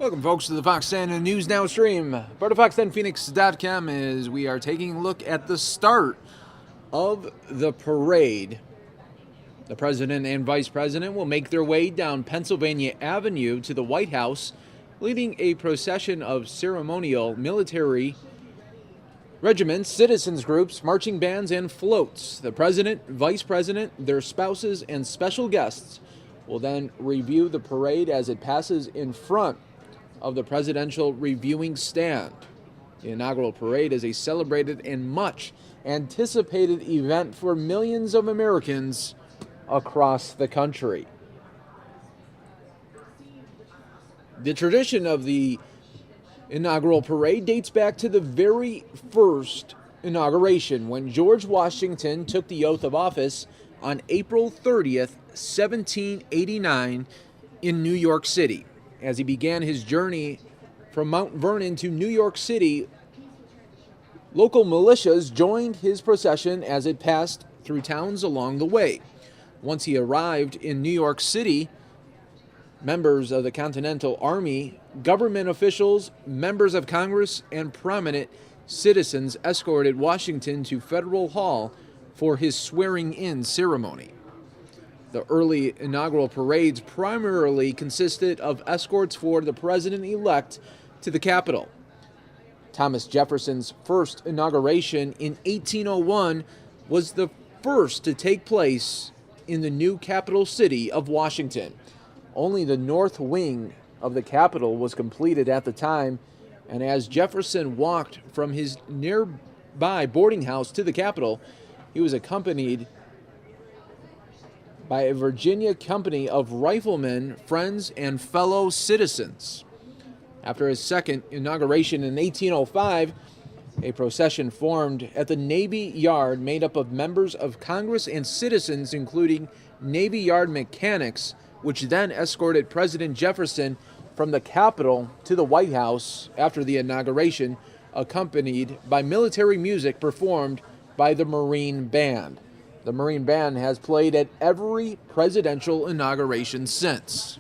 [SPEAKER 2] Welcome, folks, to the Fox 10 News Now stream. Part of fox10phoenix.com as we are taking a look at the start of the parade. The president and vice president will make their way down Pennsylvania Avenue to the White House, leading a procession of ceremonial military regiments, citizens groups, marching bands, and floats. The president, vice president, their spouses, and special guests will then review the parade as it passes in front of the presidential reviewing stand. The inaugural parade is a celebrated and much anticipated event for millions of Americans across the country. The tradition of the inaugural parade dates back to the very first inauguration when George Washington took the oath of office on April 30th, 1789 in New York City. As he began his journey from Mount Vernon to New York City, local militias joined his procession as it passed through towns along the way. Once he arrived in New York City, members of the Continental Army, government officials, members of Congress, and prominent citizens escorted Washington to Federal Hall for his swearing-in ceremony. The early inaugural parades primarily consisted of escorts for the president-elect to the Capitol. Thomas Jefferson's first inauguration in 1801 was the first to take place in the new capital city of Washington. Only the north wing of the Capitol was completed at the time, and as Jefferson walked from his nearby boarding house to the Capitol, he was accompanied by a Virginia company of riflemen, friends, and fellow citizens. After his second inauguration in 1805, a procession formed at the Navy Yard made up of members of Congress and citizens, including Navy Yard mechanics, which then escorted President Jefferson from the Capitol to the White House after the inauguration, accompanied by military music performed by the Marine Band. The Marine Band has played at every presidential inauguration since.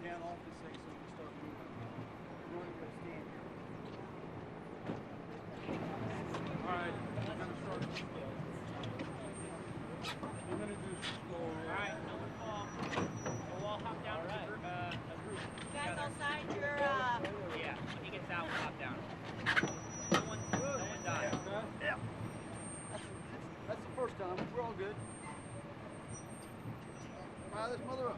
[SPEAKER 5] down off this thing so we can start moving. We're only going to stand here. All right, we're going to start this way. We're going to do slow. All right, number 12. We'll all hop down to a group.
[SPEAKER 7] Guys outside, you're,
[SPEAKER 20] Yeah, when he gets out, we'll hop down. No one died.
[SPEAKER 5] Yeah. That's the first time. We're all good. Fire this mother up.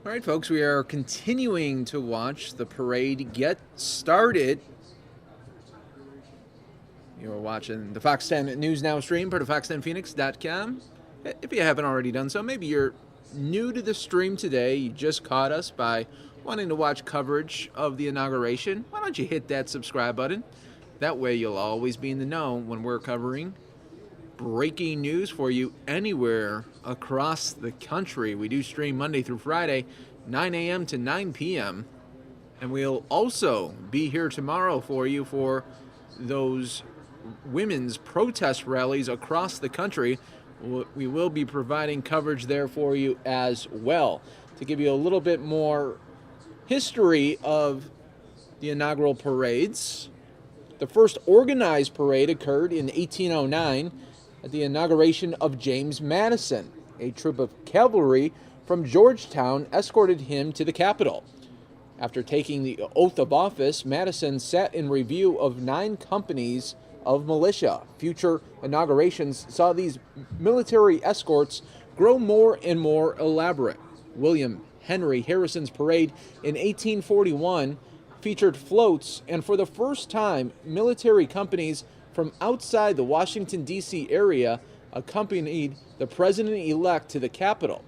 [SPEAKER 2] All right, folks, we are continuing to watch the parade get started. You are watching the Fox 10 News Now stream, part of fox10phoenix.com. If you haven't already done so, maybe you're new to the stream today. You just caught us by wanting to watch coverage of the inauguration. Why don't you hit that subscribe button? That way you'll always be in the know when we're covering breaking news for you anywhere across the country. We do stream Monday through Friday, 9 a.m. to 9 p.m. And we'll also be here tomorrow for you for those women's protest rallies across the country. We will be providing coverage there for you as well. To give you a little bit more history of the inaugural parades, the first organized parade occurred in 1809 at the inauguration of James Madison. A troop of cavalry from Georgetown escorted him to the Capitol. After taking the oath of office, Madison sat in review of 9 companies of militia. Future inaugurations saw these military escorts grow more and more elaborate. William Henry Harrison's parade in 1841 featured floats, and for the first time, military companies from outside the Washington, D.C. area accompanied the president-elect to the Capitol.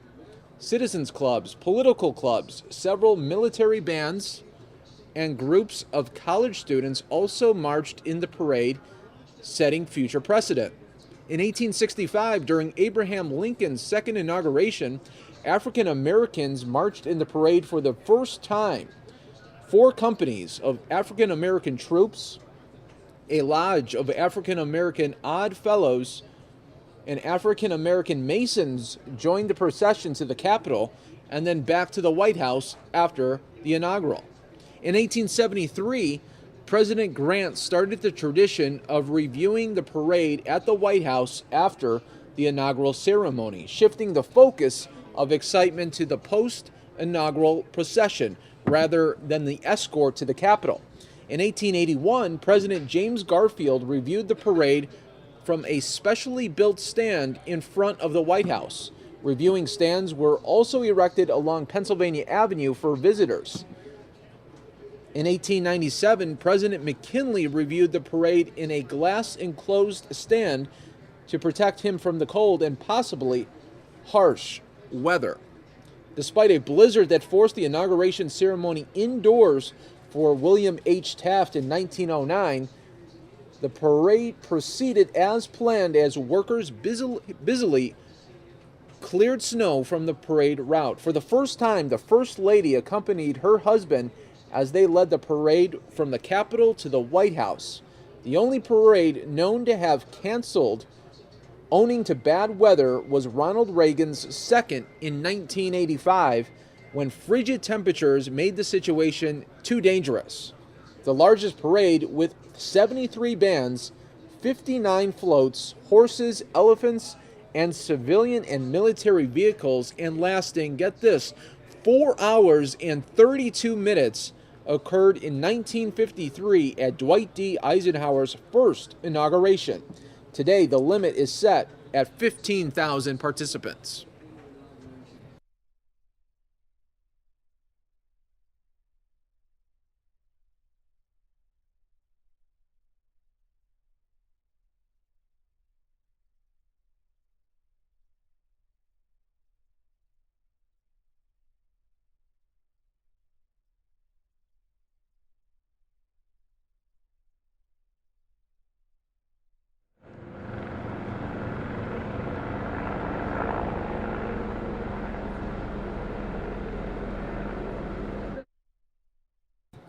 [SPEAKER 2] Citizens clubs, political clubs, several military bands, and groups of college students also marched in the parade, setting future precedent. In 1865, during Abraham Lincoln's second inauguration, African Americans marched in the parade for the first time. 4 companies of African American troops, a lodge of African American Odd Fellows, and African American Masons joined the procession to the Capitol and then back to the White House after the inaugural. In 1873, President Grant started the tradition of reviewing the parade at the White House after the inaugural ceremony, shifting the focus of excitement to the post-inaugural procession rather than the escort to the Capitol. In 1881, President James Garfield reviewed the parade from a specially built stand in front of the White House. Reviewing stands were also erected along Pennsylvania Avenue for visitors. In 1897, President McKinley reviewed the parade in a glass-enclosed stand to protect him from the cold and possibly harsh weather. Despite a blizzard that forced the inauguration ceremony indoors for William H. Taft in 1909, the parade proceeded as planned as workers busily cleared snow from the parade route. For the first time, the First Lady accompanied her husband as they led the parade from the Capitol to the White House. The only parade known to have canceled owing to bad weather was Ronald Reagan's second in 1985, when frigid temperatures made the situation too dangerous. The largest parade, with 73 bands, 59 floats, horses, elephants, and civilian and military vehicles, and lasting, get this, 4 hours and 32 minutes, occurred in 1953 at Dwight D. Eisenhower's first inauguration. Today, the limit is set at 15,000 participants.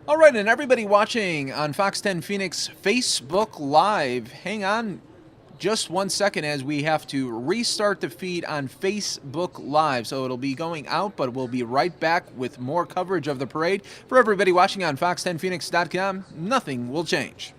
[SPEAKER 2] All right, and everybody watching on Fox 10 Phoenix Facebook Live, hang on just 1 second as we have to restart the feed on Facebook Live. So it'll be going out, but we'll be right back with more coverage of the parade. For everybody watching on fox10phoenix.com, nothing will change.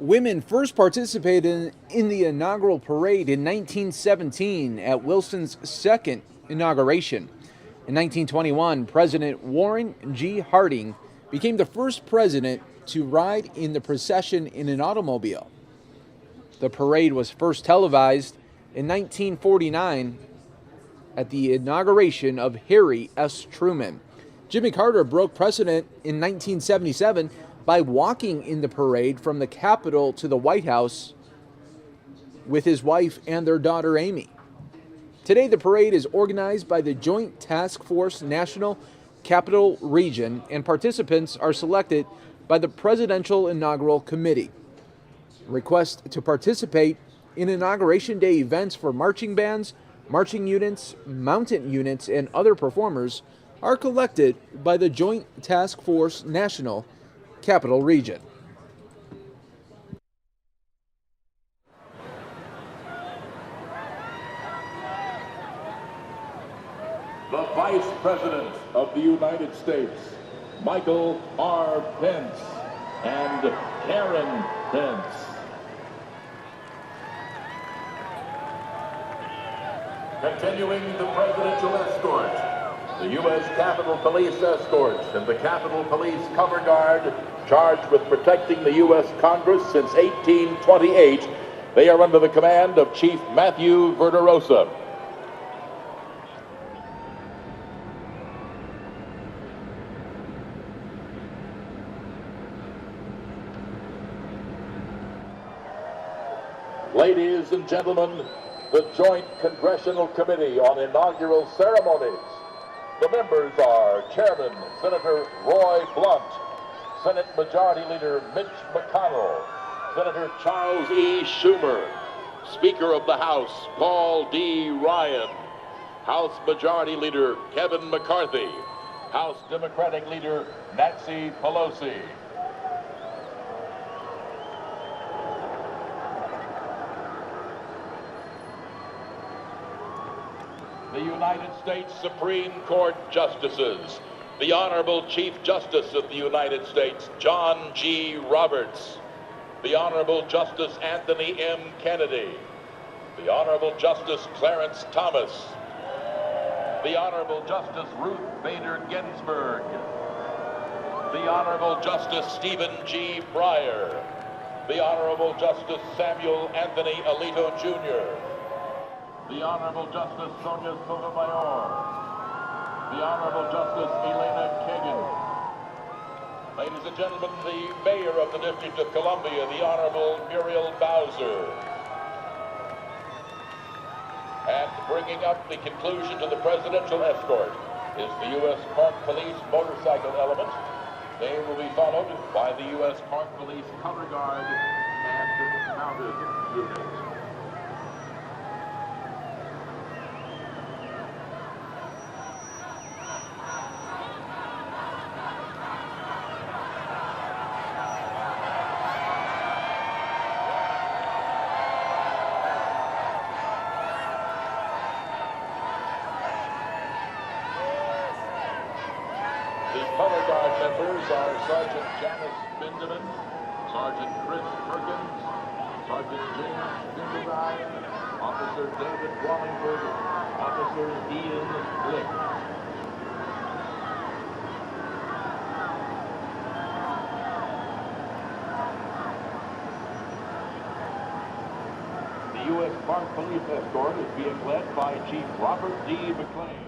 [SPEAKER 2] Women first participated in the inaugural parade in 1917 at Wilson's second inauguration. In 1921, President Warren G. Harding became the first president to ride in the procession in an automobile. The parade was first televised in 1949 at the inauguration of Harry S. Truman. Jimmy Carter broke precedent in 1977 by walking in the parade from the Capitol to the White House with his wife and their daughter Amy. Today, the parade is organized by the Joint Task Force National Capital Region, and participants are selected by the Presidential Inaugural Committee. Requests to participate in Inauguration Day events for marching bands, marching units, mounted units, and other performers are collected by the Joint Task Force National Capital Region.
[SPEAKER 3] The Vice President of the United States, Michael R. Pence, and Karen Pence. Continuing the presidential escort, the U.S. Capitol Police escort and the Capitol Police cover guard charged with protecting the U.S. Congress since 1828. They are under the command of Chief Matthew Verderosa. Ladies and gentlemen, the Joint Congressional Committee on Inaugural Ceremonies. The members are Chairman Senator Roy Blunt, Senate Majority Leader Mitch McConnell, Senator Charles E. Schumer, Speaker of the House Paul D. Ryan, House Majority Leader Kevin McCarthy, House Democratic Leader Nancy Pelosi. The United States Supreme Court Justices, the Honorable Chief Justice of the United States, John G. Roberts, the Honorable Justice Anthony M. Kennedy, the Honorable Justice Clarence Thomas, the Honorable Justice Ruth Bader Ginsburg, the Honorable Justice Stephen G. Breyer, the Honorable Justice Samuel Anthony Alito Jr., the Honorable Justice Sonia Sotomayor, the Honorable Justice Elena Kagan. Ladies and gentlemen, the Mayor of the District of Columbia, the Honorable Muriel Bowser. And bringing up the conclusion to the presidential escort is the U.S. Park Police motorcycle element. They will be followed by the U.S. Park Police color guard and mounted units. Color Guard members are Sergeant Janice Benjamin, Sergeant Chris Perkins, Sergeant James Dimbeline, Officer David Wallingford, Officer Ian Blick. The U.S. Park Police escort is being led by Chief Robert D. McLean.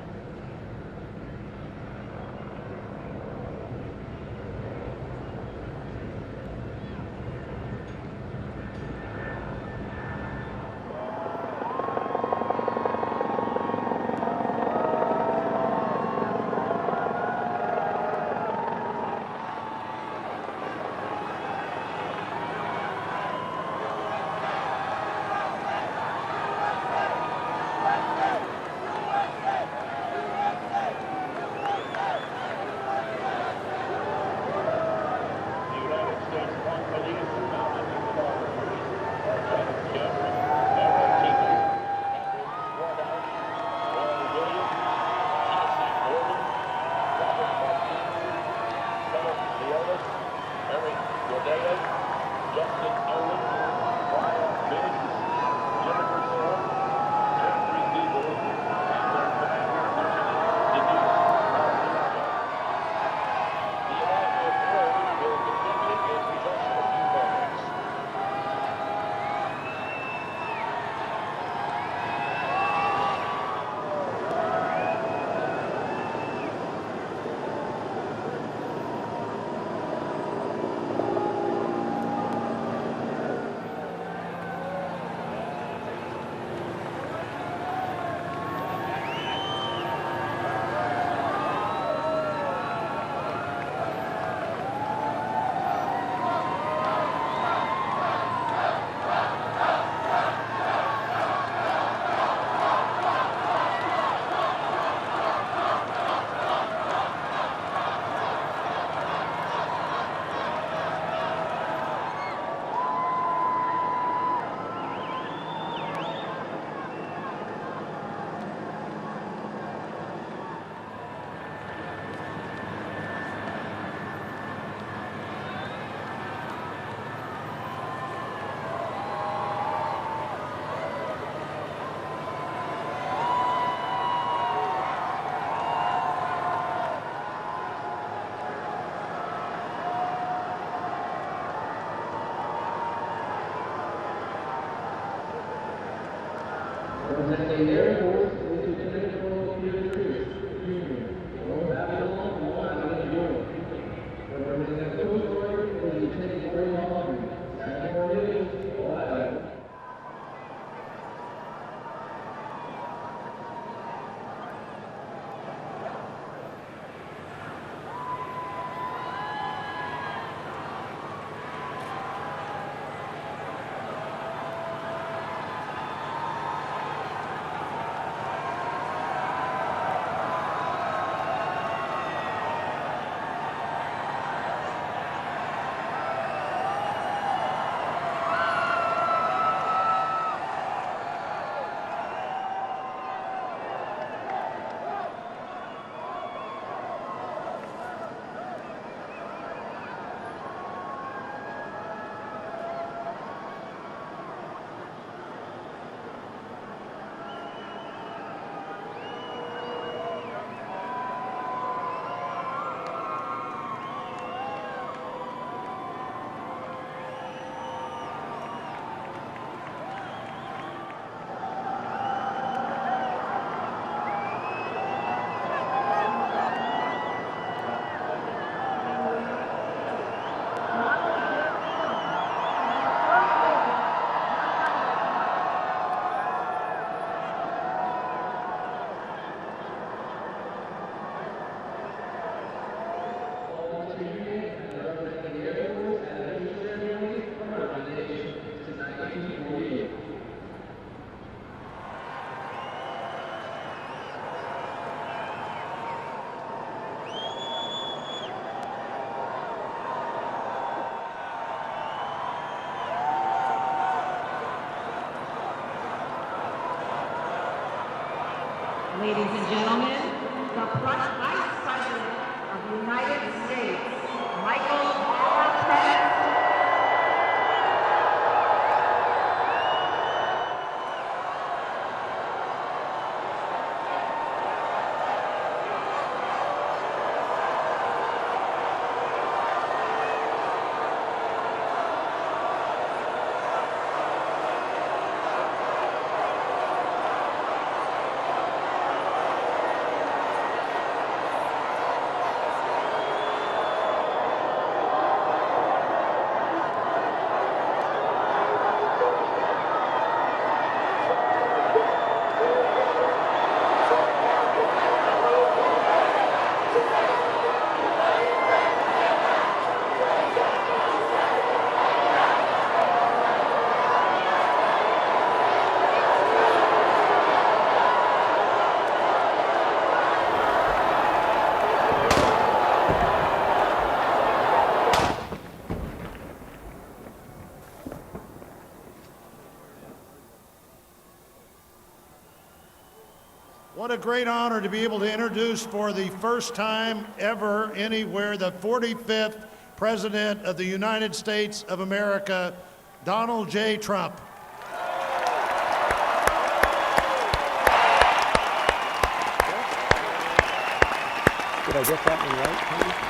[SPEAKER 4] Ladies and gentlemen, the Vice President of the United States, Michael R. Pence.
[SPEAKER 14] What a great honor to be able to introduce for the first time ever anywhere the 45th President of the United States of America, Donald J. Trump.
[SPEAKER 15] Did I get that one right, Tony?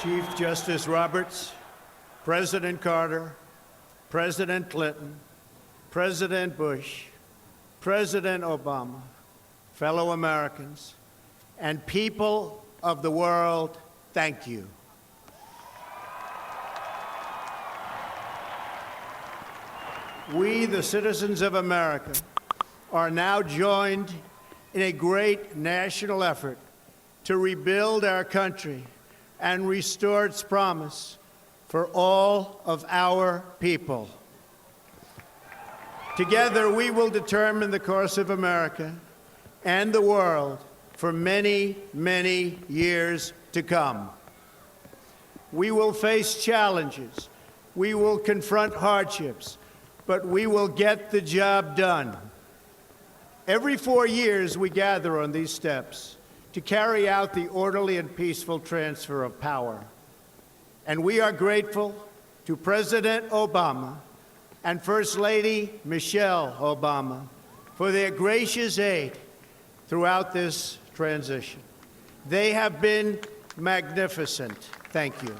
[SPEAKER 12] Chief Justice Roberts, President Carter, President Clinton, President Bush, President Obama, fellow Americans, and people of the world, thank you. We, the citizens of America, are now joined in a great national effort to rebuild our country and restore its promise for all of our people. Together, we will determine the course of America and the world for many, many years to come. We will face challenges. We will confront hardships, but we will get the job done. Every 4 years, we gather on these steps to carry out the orderly and peaceful transfer of power. And we are grateful to President Obama and First Lady Michelle Obama for their gracious aid throughout this transition. They have been magnificent. Thank you.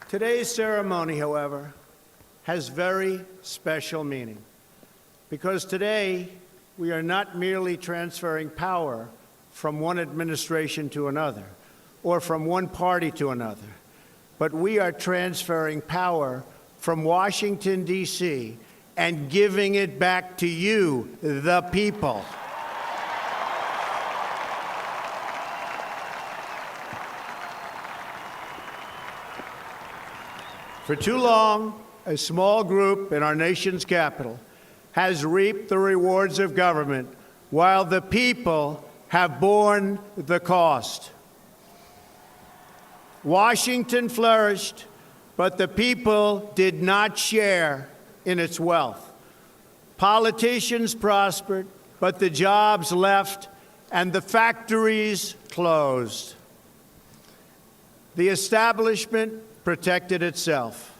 [SPEAKER 12] Today's ceremony, however, has very special meaning because today we are not merely transferring power from one administration to another or from one party to another, but we are transferring power from Washington, D.C., and giving it back to you, the people. For too long, a small group in our nation's capital has reaped the rewards of government while the people have borne the cost. Washington flourished, but the people did not share in its wealth. Politicians prospered, but the jobs left and the factories closed. The establishment protected itself,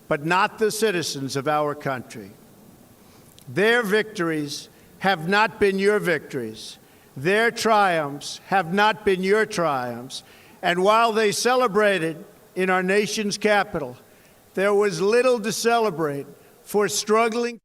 [SPEAKER 12] but not the citizens of our country. Their victories have not been your victories. Their triumphs have not been your triumphs. And while they celebrated in our nation's capital, there was little to celebrate for struggling.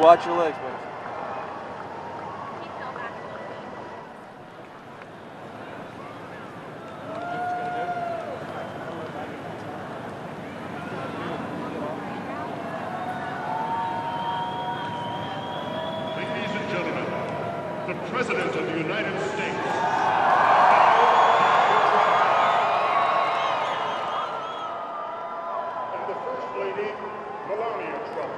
[SPEAKER 11] watch your legs, buddy.
[SPEAKER 19] Ladies and gentlemen, the President of the United States. And the First Lady, Melania Trump.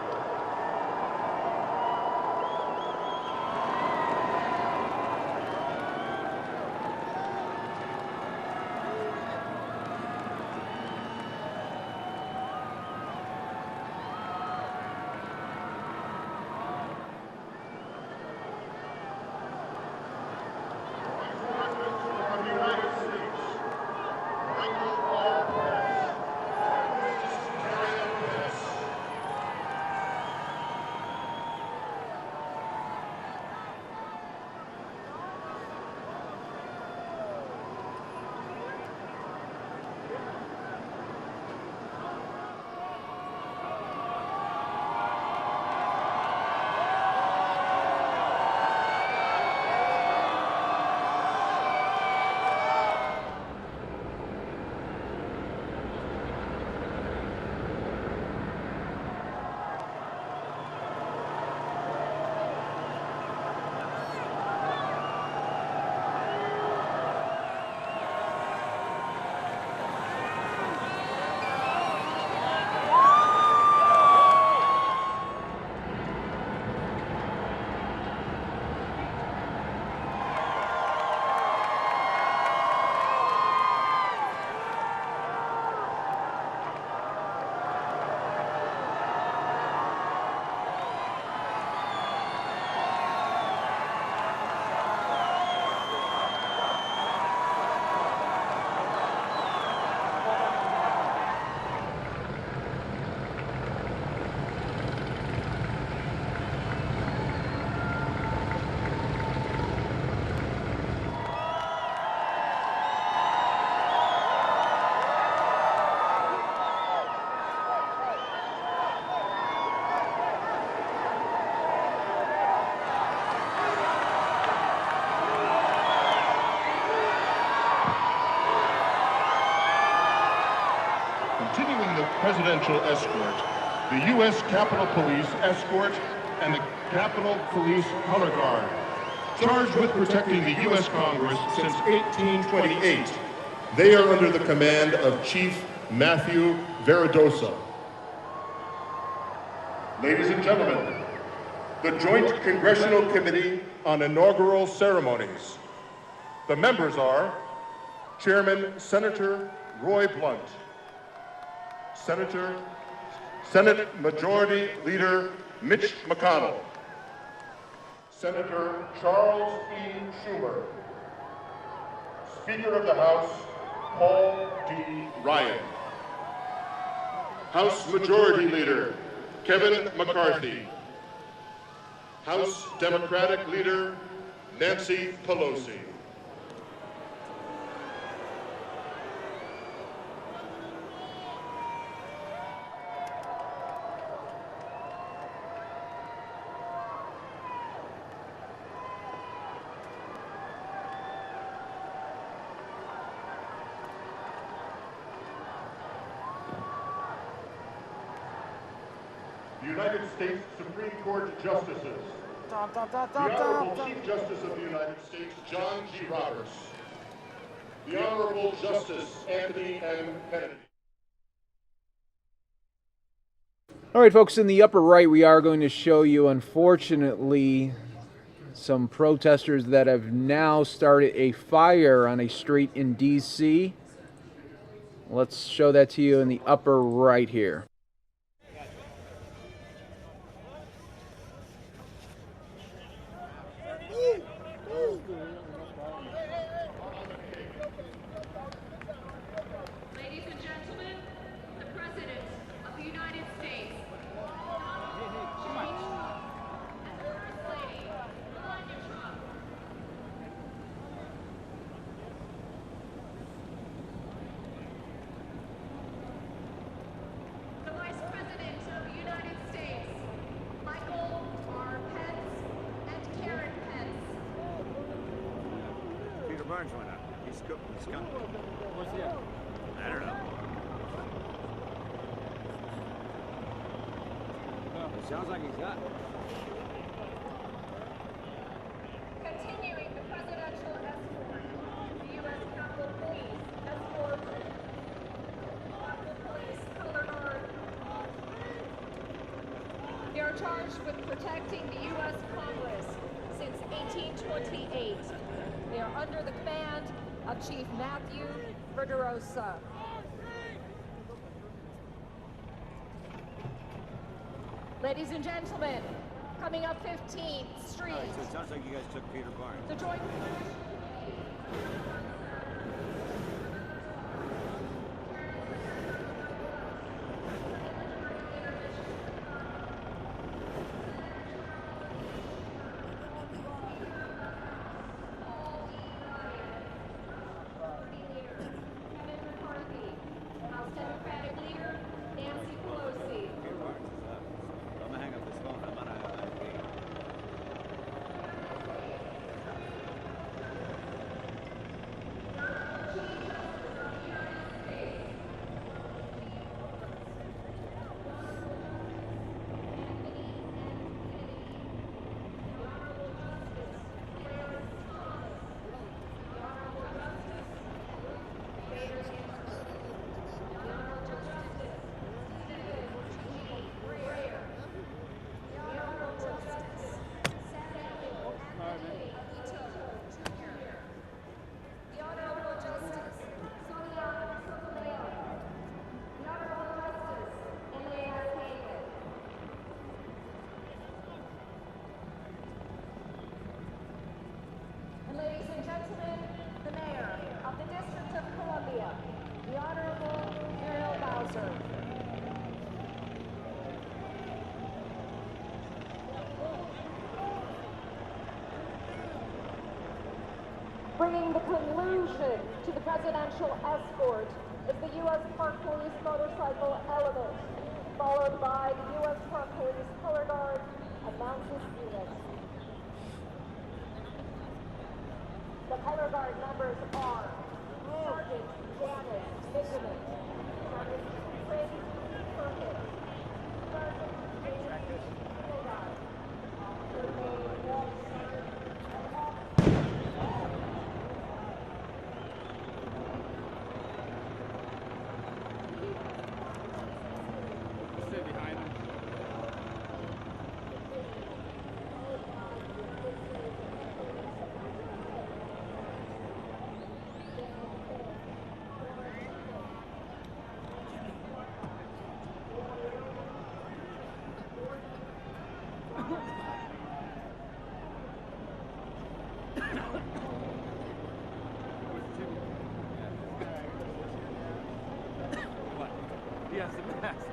[SPEAKER 19] Continuing the presidential escort, the U.S. Capitol Police escort and the Capitol Police Color Guard, charged with protecting the U.S. Congress since 1828. They are under the command of Chief Matthew Verdosa. Ladies and gentlemen, the Joint Congressional Committee on Inaugural Ceremonies. The members are Chairman Senator Roy Blunt, Senate Majority Leader Mitch McConnell, Senator Charles E. Schumer, Speaker of the House Paul D. Ryan, House Majority Leader Kevin McCarthy, House Democratic Leader Nancy Pelosi. The United States Supreme Court Justices. The Honorable Chief Justice of the United States, John G. Roberts. The Honorable Justice Anthony M. Kennedy.
[SPEAKER 2] All right, folks, in the upper right, we are going to show you, unfortunately, some protesters that have now started a fire on a street in D.C. Let's show that to you in the upper right here.
[SPEAKER 22] Ladies and gentlemen, the President of the United States. The
[SPEAKER 11] Barnes went up. He's coming.
[SPEAKER 8] Where's he at?
[SPEAKER 11] I don't know. It sounds like he's up.
[SPEAKER 22] Continuing the presidential escort, the U.S. Capitol Police escort Capitol Police color guard. They are charged with protecting the U.S. Congress since 1828. They are under the command of Chief Matthew Verderosa. Ladies and gentlemen, coming up 15th Street.
[SPEAKER 11] All right, so it sounds like you guys took Peter Barnes.
[SPEAKER 22] The joint. House Democratic leader Nancy Pelosi.
[SPEAKER 11] Peter Barnes is up. I'm gonna hang up this phone. I'm on a IP. And ladies and gentlemen, the Mayor of the District of Columbia, the Honorable Muriel Bowser. Bringing the conclusion to the presidential escort is the U.S. Park Police motorcycle element, followed by the U.S. Park Police color guard and mounted units. The color guard members are Sergeant Janet Benjamin, Sergeant Chris Perkins, Sergeant James Hildar, Sergeant Walsh,
[SPEAKER 8] Stay behind him. What? He has the mask.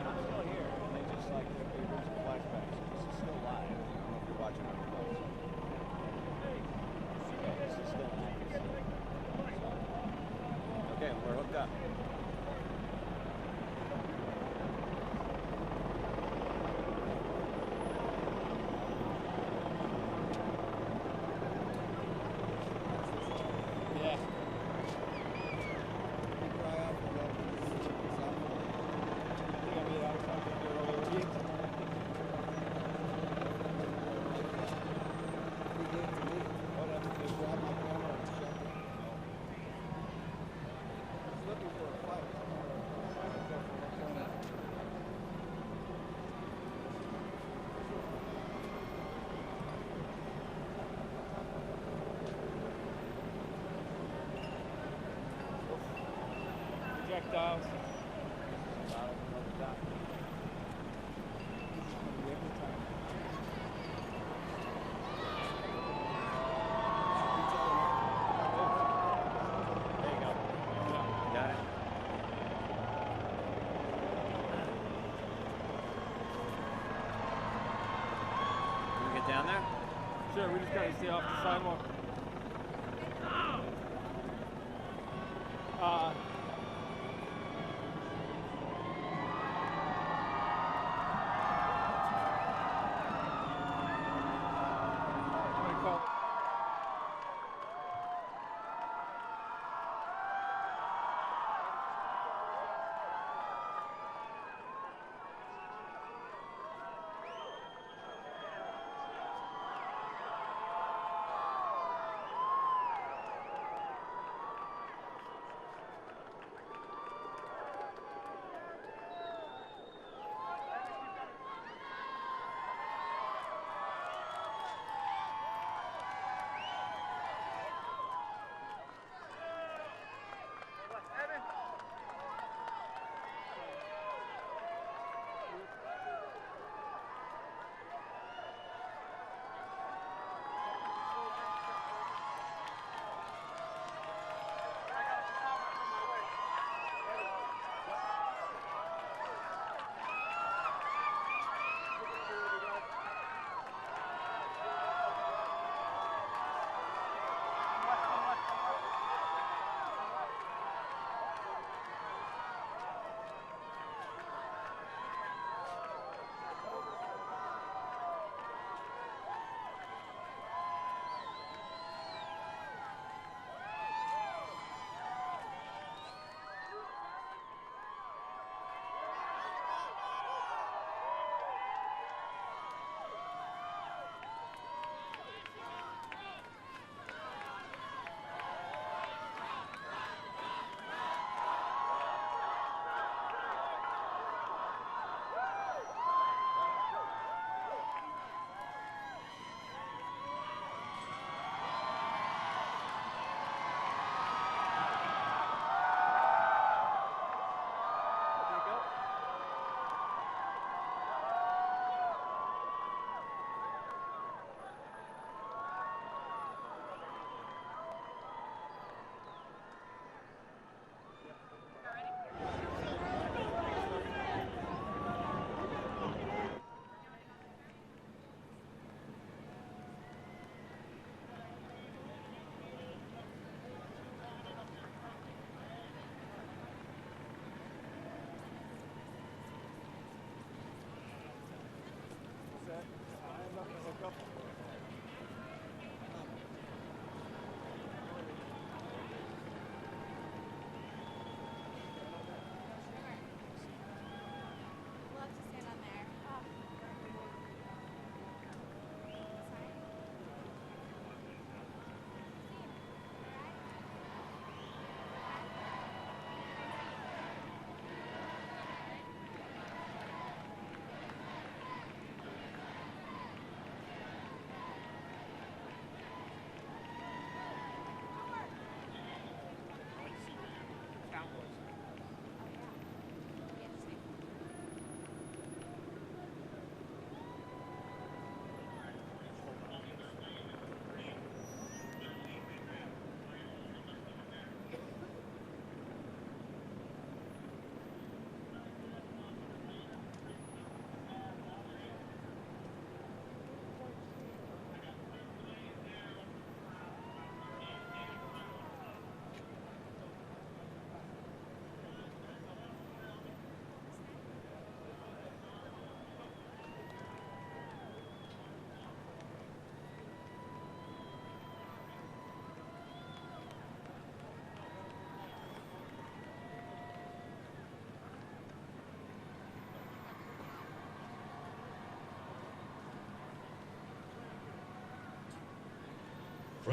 [SPEAKER 11] I'm still here. They just like took the original flashbacks. This is still live. I don't know if you're watching on the close. Okay, this is still live. Okay, we're hooked up.
[SPEAKER 8] Yeah. Projectiles.
[SPEAKER 11] There you go. Got it.
[SPEAKER 8] Sure, we just gotta stay off the sidewalk.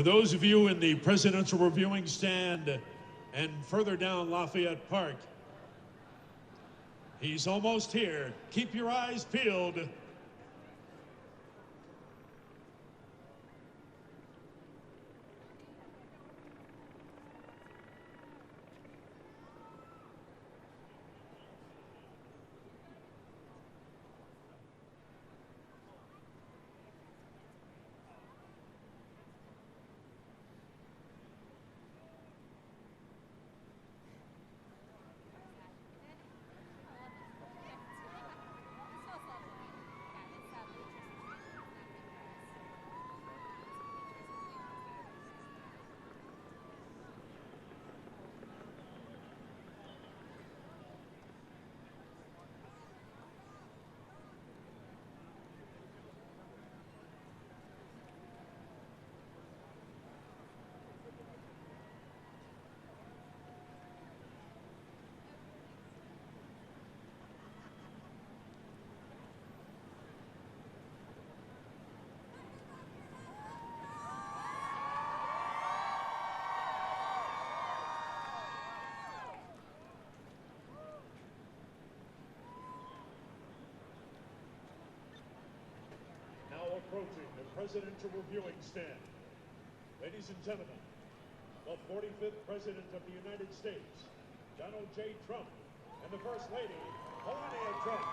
[SPEAKER 13] For those of you in the presidential reviewing stand and further down Lafayette Park, he's almost here. Keep your eyes peeled. approaching the presidential reviewing stand. Ladies and gentlemen, the 45th President of the United States, Donald J. Trump, and the First Lady, Melania Trump.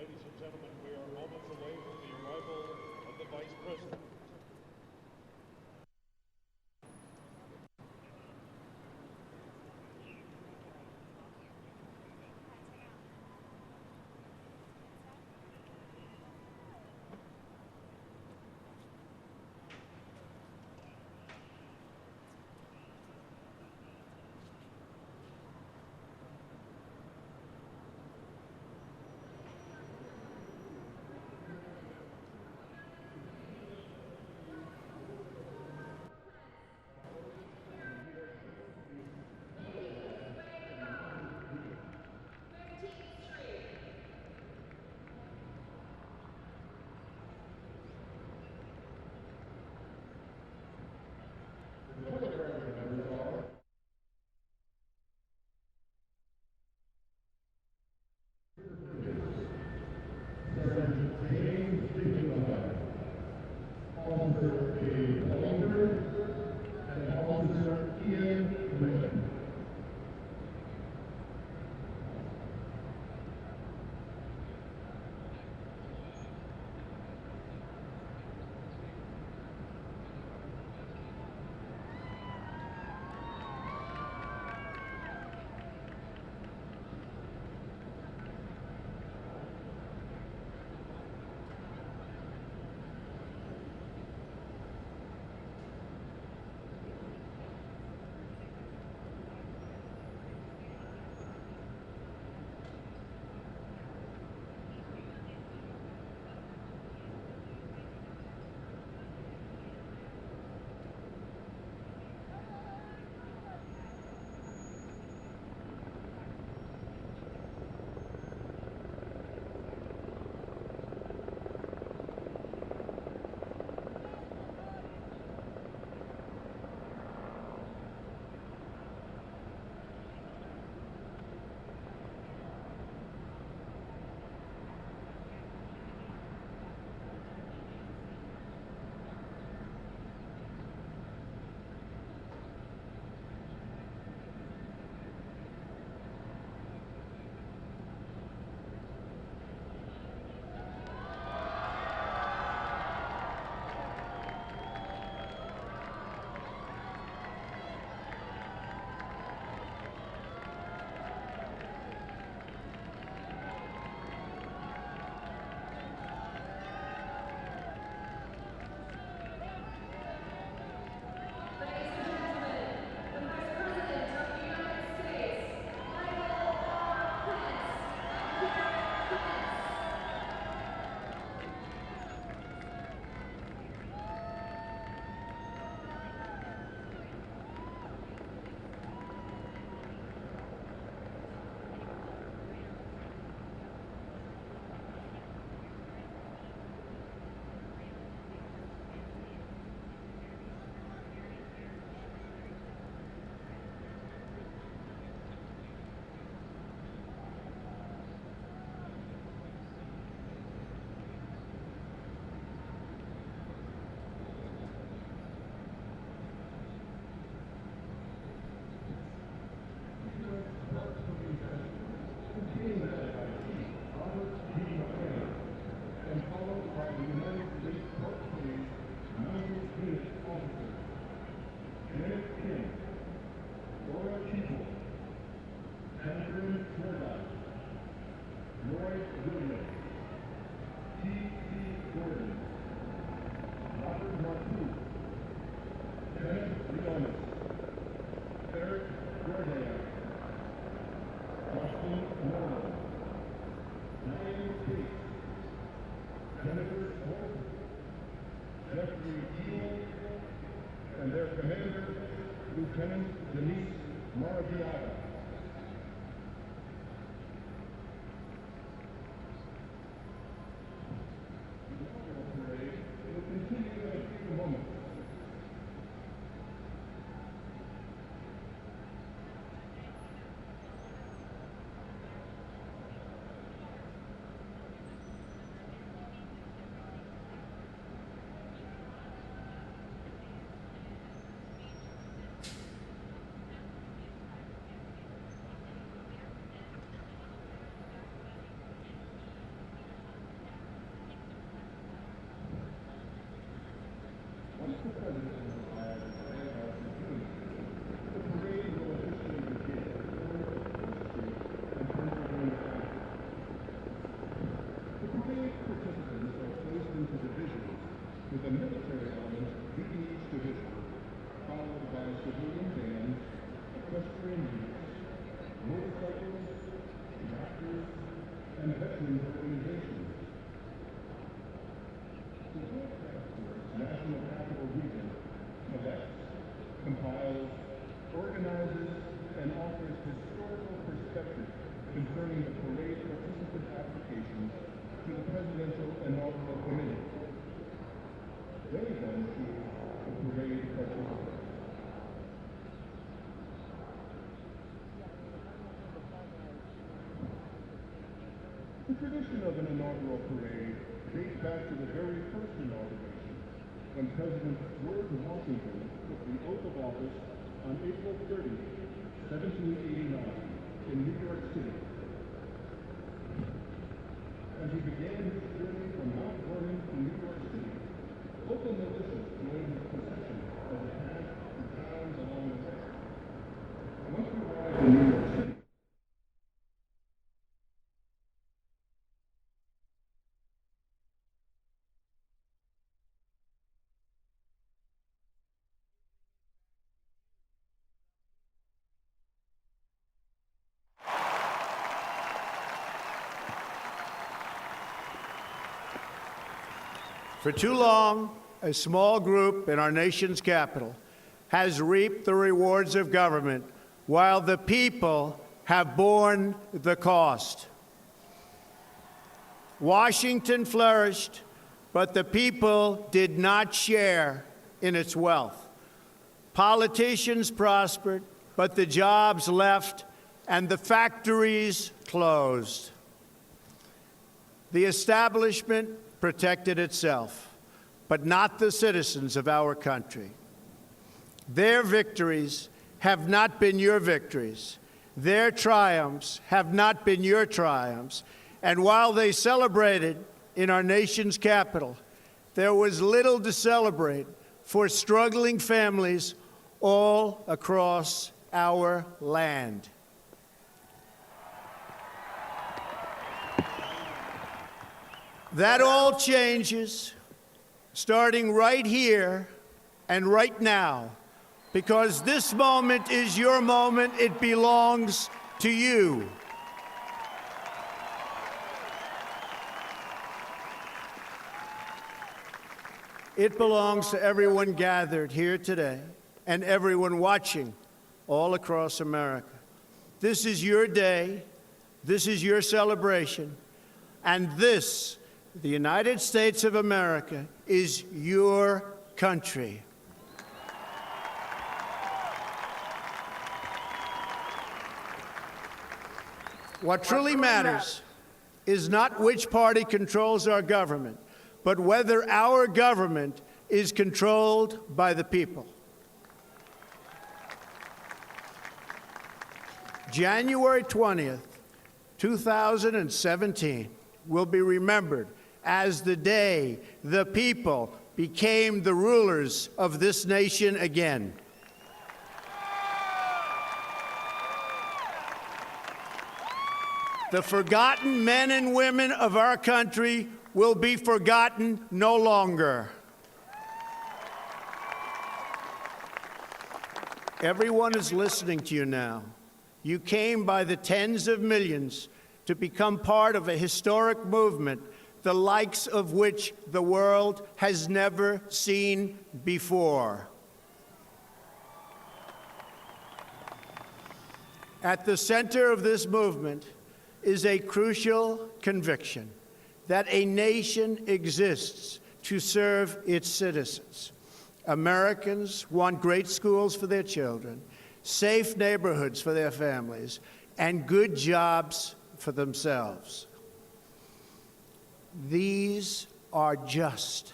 [SPEAKER 13] Ladies and gentlemen, we are moments away from the arrival of the Vice President.
[SPEAKER 19] And their commander, Lieutenant Denise Margiata. The parade will continue in a few moments. veteran organizations. The Joint Task Force National Capital Region collects, compiles, organizes, and offers historical perspective concerning the parade participant applications to the Presidential Inaugural Committee. They then choose the parade participants. The tradition of an inaugural parade dates back to the very first inauguration, when President George Washington took the oath of office on April 30, 1789, in New York City. As he began his journey from Mount Vernon to New York City, local militias joined his procession as it passed through towns along the way. Once we arrived in New York City,
[SPEAKER 12] For too long, a small group in our nation's capital has reaped the rewards of government while the people have borne the cost. Washington flourished, but the people did not share in its wealth. Politicians prospered, but the jobs left and the factories closed. The establishment protected itself, but not the citizens of our country. Their victories have not been your victories. Their triumphs have not been your triumphs. And while they celebrated in our nation's capital, there was little to celebrate for struggling families all across our land. That all changes starting right here and right now, because this moment is your moment. It belongs to you. It belongs to everyone gathered here today and everyone watching all across America. This is your day. This is your celebration. And this, the United States of America, is your country. What truly matters is not which party controls our government, but whether our government is controlled by the people. January 20th, 2017 will be remembered as the day the people became the rulers of this nation again. The forgotten men and women of our country will be forgotten no longer. Everyone is listening to you now. You came by the tens of millions to become part of a historic movement, the likes of which the world has never seen before. At the center of this movement is a crucial conviction that a nation exists to serve its citizens. Americans want great schools for their children, safe neighborhoods for their families, and good jobs for themselves. These are just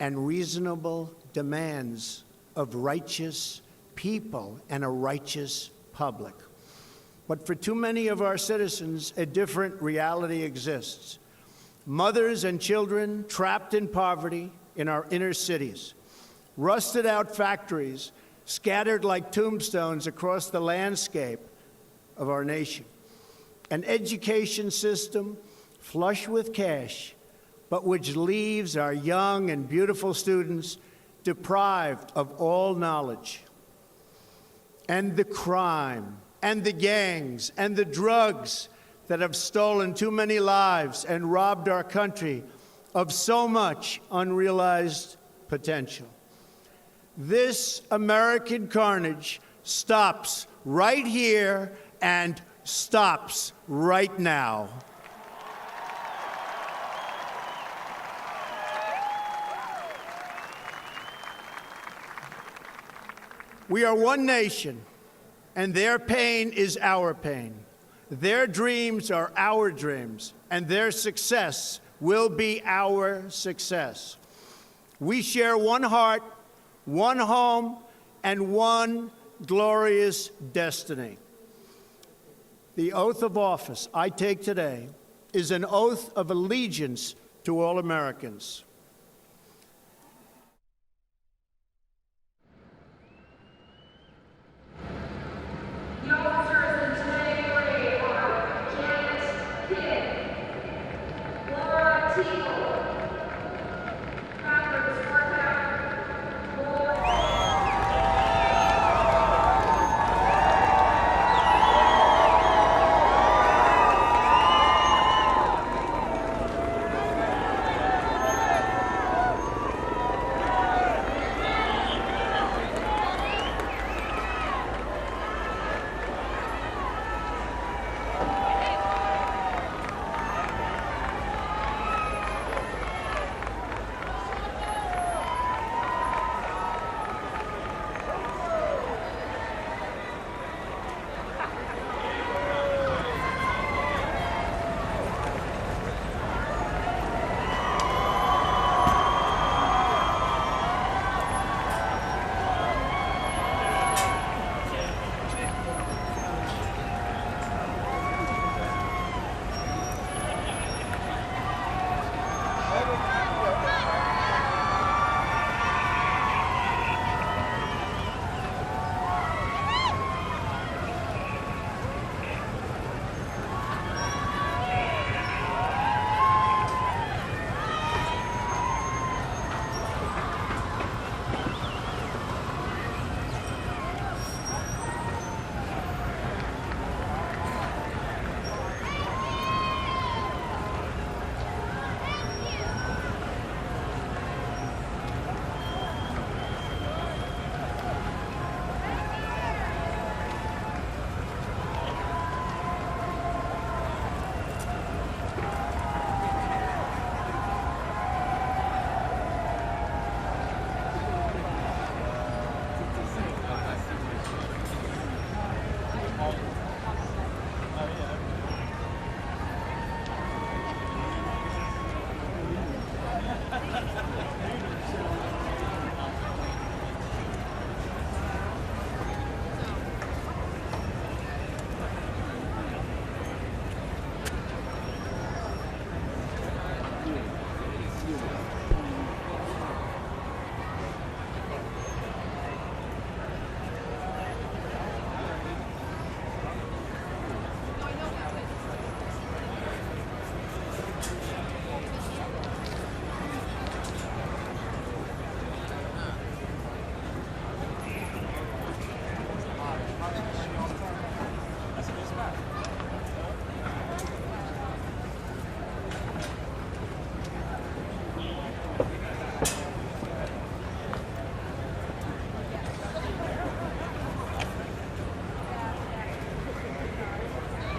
[SPEAKER 12] and reasonable demands of righteous people and a righteous public. But for too many of our citizens, a different reality exists. Mothers and children trapped in poverty in our inner cities, rusted out factories scattered like tombstones across the landscape of our nation, an education system flush with cash, but which leaves our young and beautiful students deprived of all knowledge. And the crime, and the gangs, and the drugs that have stolen too many lives and robbed our country of so much unrealized potential. This American carnage stops right here and stops right now. We are one nation, and their pain is our pain. Their dreams are our dreams, and their success will be our success. We share one heart, one home, and one glorious destiny. The oath of office I take today is an oath of allegiance to all Americans.
[SPEAKER 4] The officers in today's parade are Janet Kidd, Laura Teagle, Catherine Swarthout, Laura.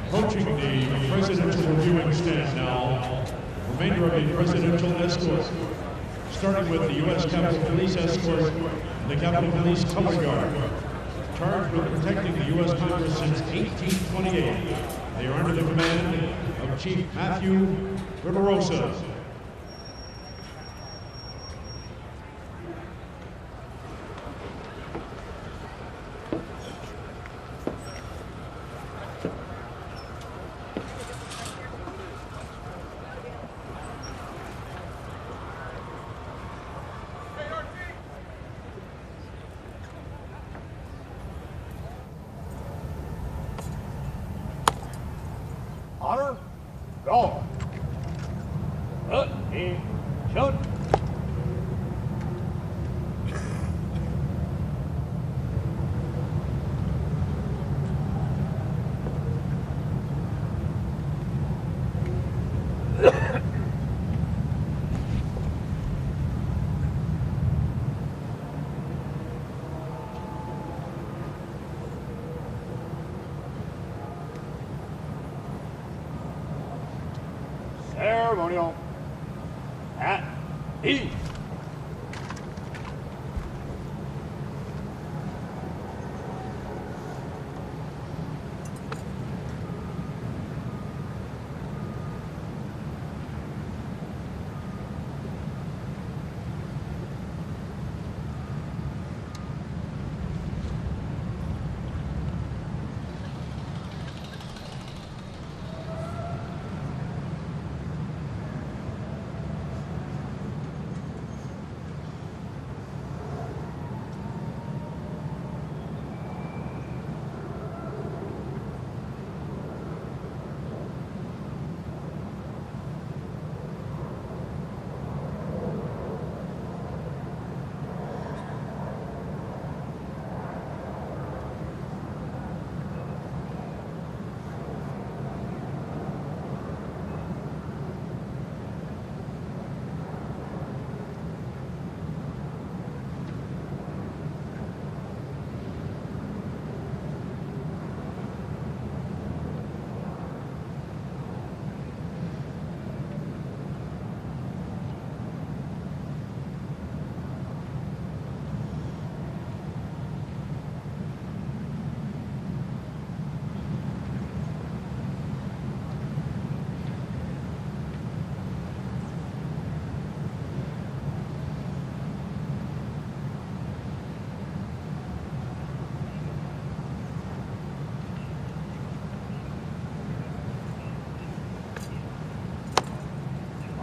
[SPEAKER 13] Approaching the presidential reviewing stand now, remainder of the presidential escort, starting with the U.S. Capitol Police escort and the Capitol Police Color Guard, charged with protecting the U.S. Congress since 1828. They are under the command of Chief Matthew Riverosa.
[SPEAKER 16] Honor, go. Shoot.
[SPEAKER 13] Ceremonial at ease.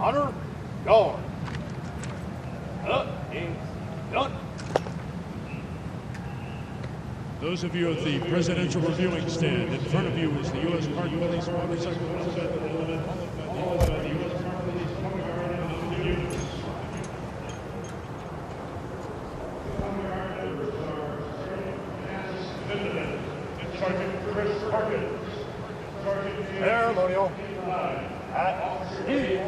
[SPEAKER 13] Honor, guard. Up is done.
[SPEAKER 6] Those of you at the presidential reviewing stand, in front of you is the U.S. Park Police motorcycle element, followed by the U.S. Park Police color guard and the units. Sergeant Chris Harkins.
[SPEAKER 13] Ceremonial at ease.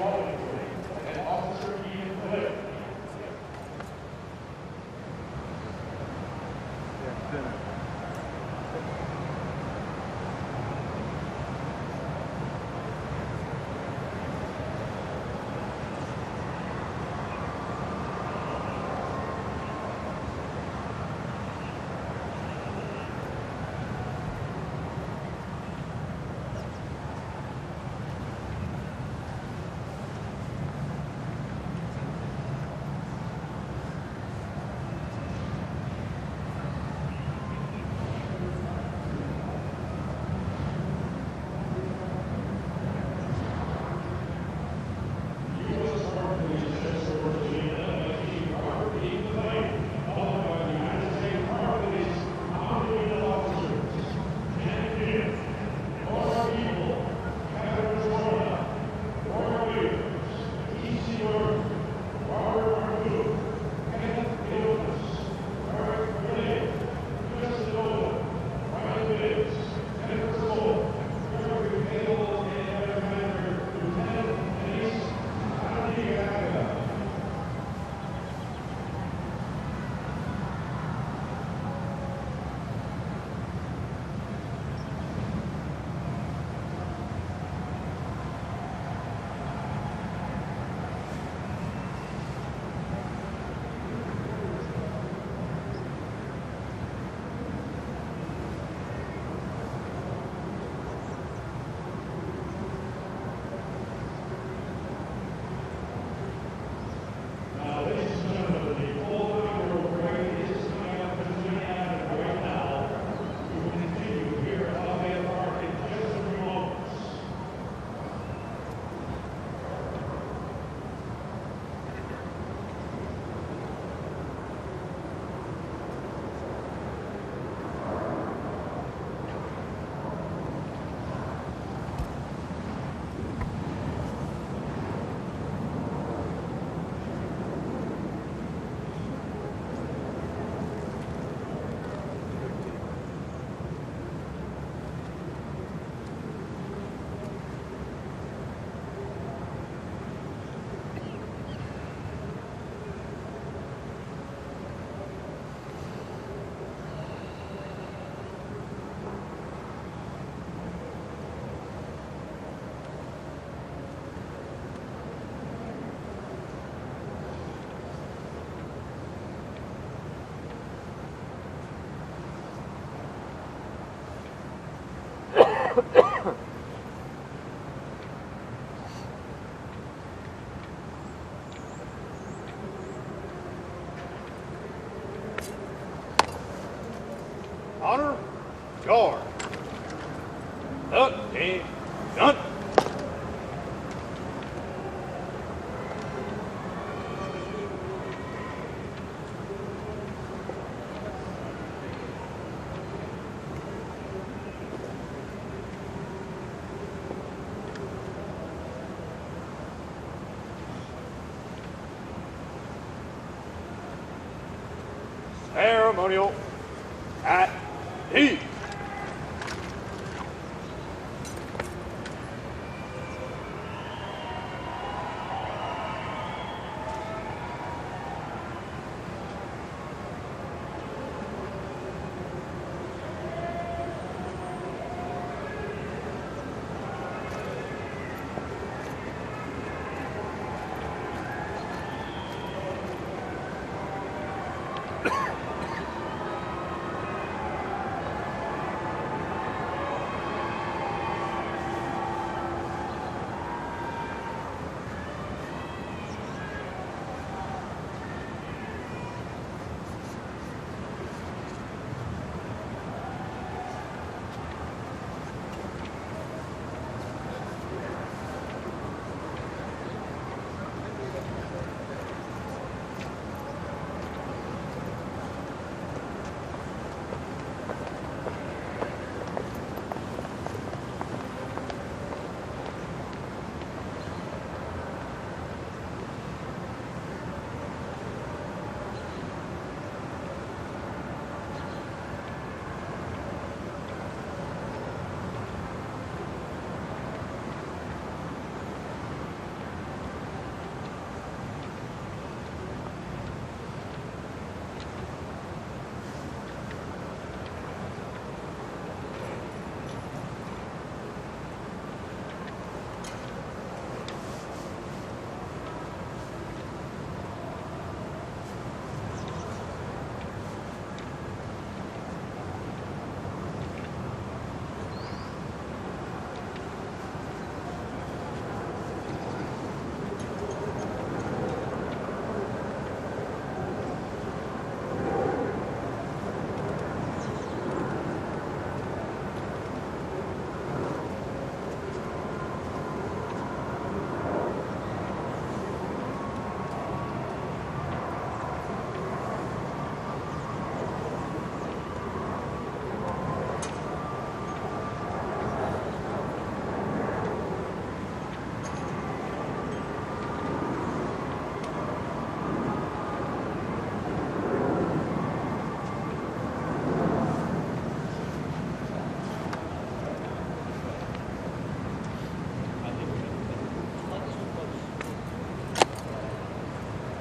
[SPEAKER 9] guard. Up and done. Ceremonial at ease.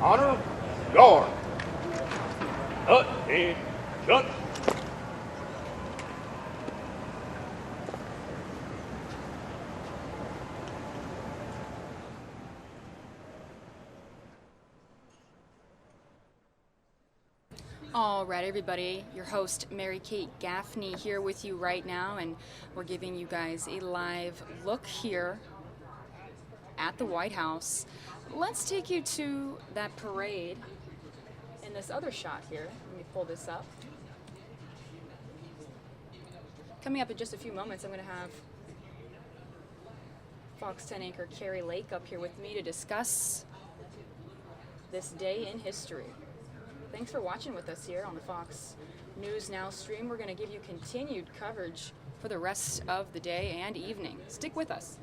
[SPEAKER 9] Honor, guard. Attention.
[SPEAKER 18] All right, everybody, your host, Mary Kate Gaffney, here with you right now, and we're giving you guys a live look here at the White House. Let's take you to that parade in this other shot here. Let me pull this up. Coming up in just a few moments, I'm going to have Fox 10 anchor Carrie Lake up here with me to discuss this day in history. Thanks for watching with us here on the Fox News Now stream. We're going to give you continued coverage for the rest of the day and evening. Stick with us.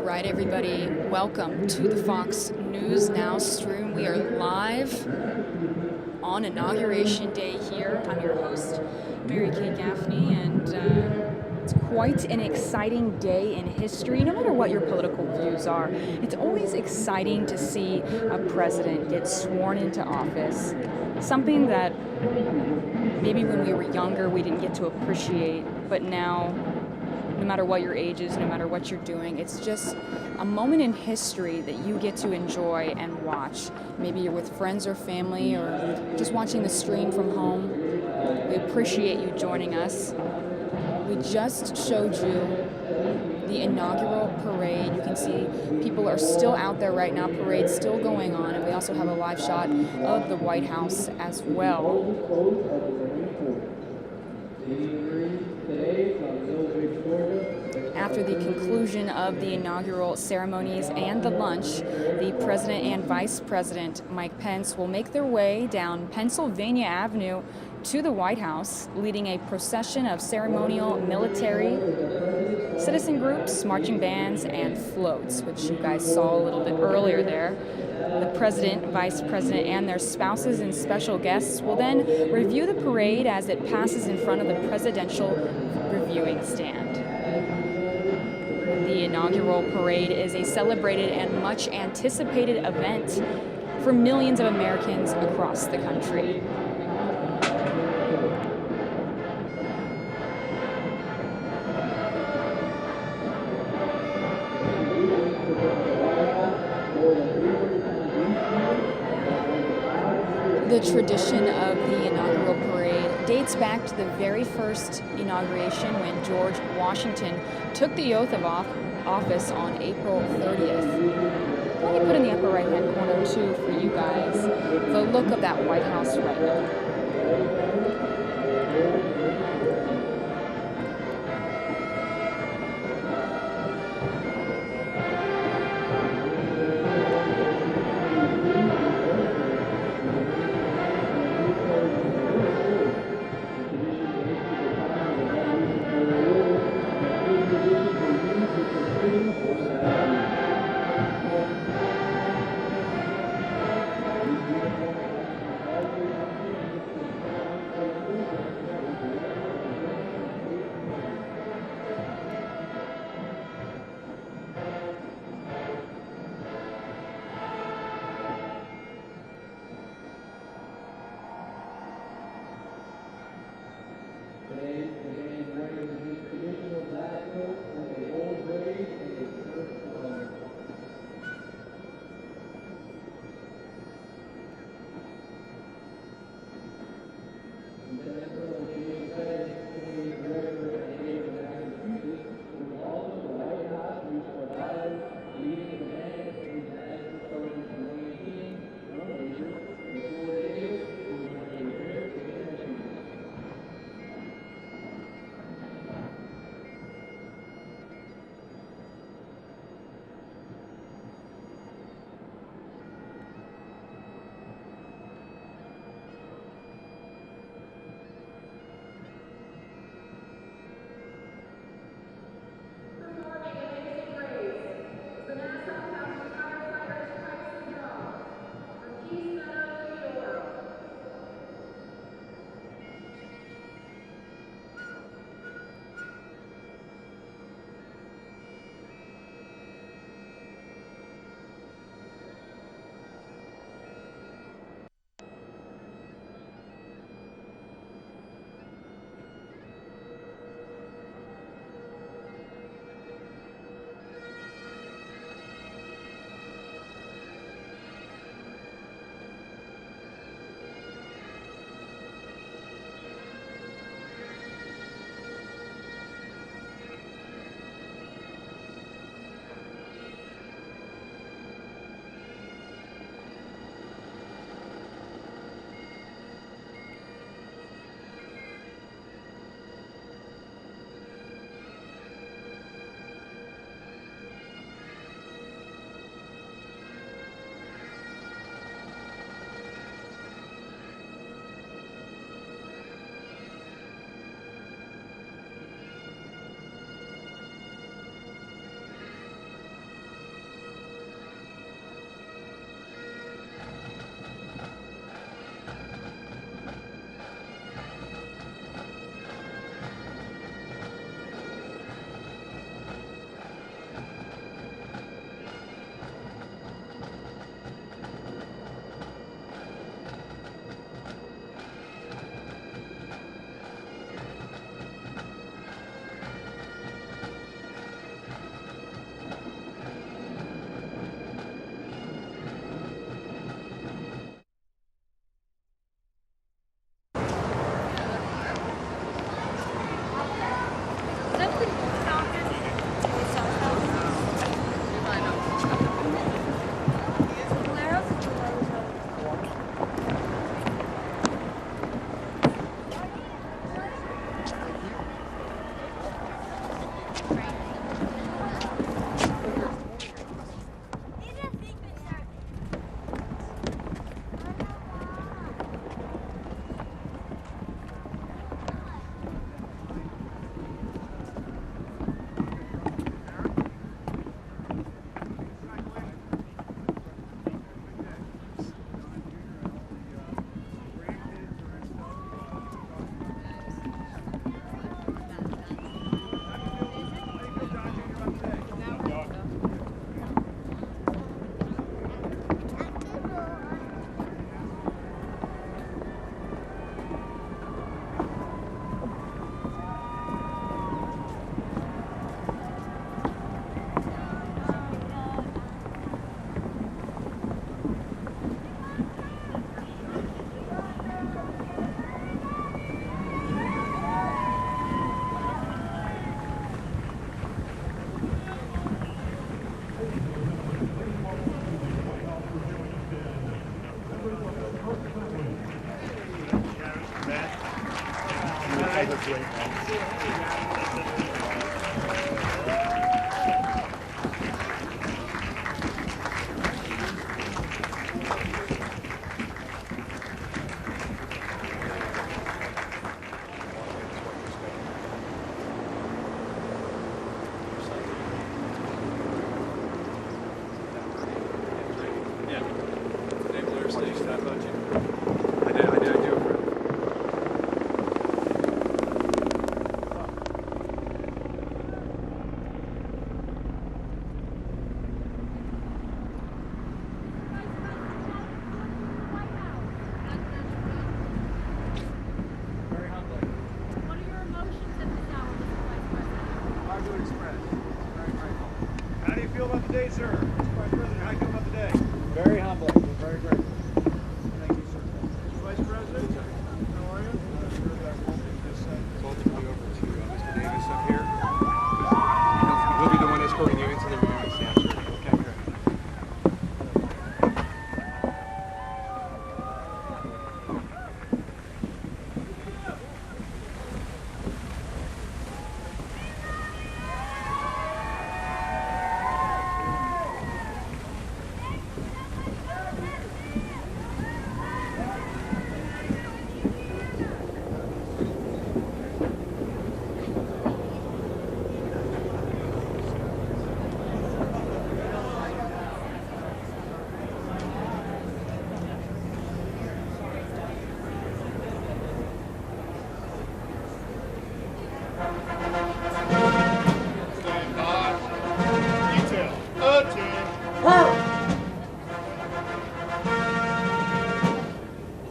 [SPEAKER 18] All right, everybody, welcome to the Fox News Now stream. We are live on Inauguration Day here. I'm your host, Mary Kay Gaffney, and it's quite an exciting day in history. No matter what your political views are, it's always exciting to see a president get sworn into office, something that maybe when we were younger we didn't get to appreciate, but now, no matter what your age is, no matter what you're doing, it's just a moment in history that you get to enjoy and watch. Maybe you're with friends or family or just watching the stream from home. We appreciate you joining us. We just showed you the inaugural parade. You can see people are still out there right now, parade's still going on, and we also have a live shot of the White House as well. After the conclusion of the inaugural ceremonies and the lunch, the President and Vice President Mike Pence will make their way down Pennsylvania Avenue to the White House, leading a procession of ceremonial military, citizen groups, marching bands, and floats, which you guys saw a little bit earlier there. The President, Vice President, and their spouses and special guests will then review the parade as it passes in front of the presidential reviewing stand. The inaugural parade is a celebrated and much anticipated event for millions of Americans across the country. The tradition of the inaugural parade dates back to the very first inauguration when George Washington took the oath of office on April 30th. Let me put in the upper right-hand corner, too, for you guys, the look of that White House right now.
[SPEAKER 1] How do you feel about the day, sir? Mr. Vice President, how do you feel about the day? Very humbling. We're very grateful. Thank you, sir. Mr. Vice President, how are you?
[SPEAKER 21] Ultimately over to Mr. Davis up here. He'll be the one escorting you into the reviewing stand, sir. Okay, great.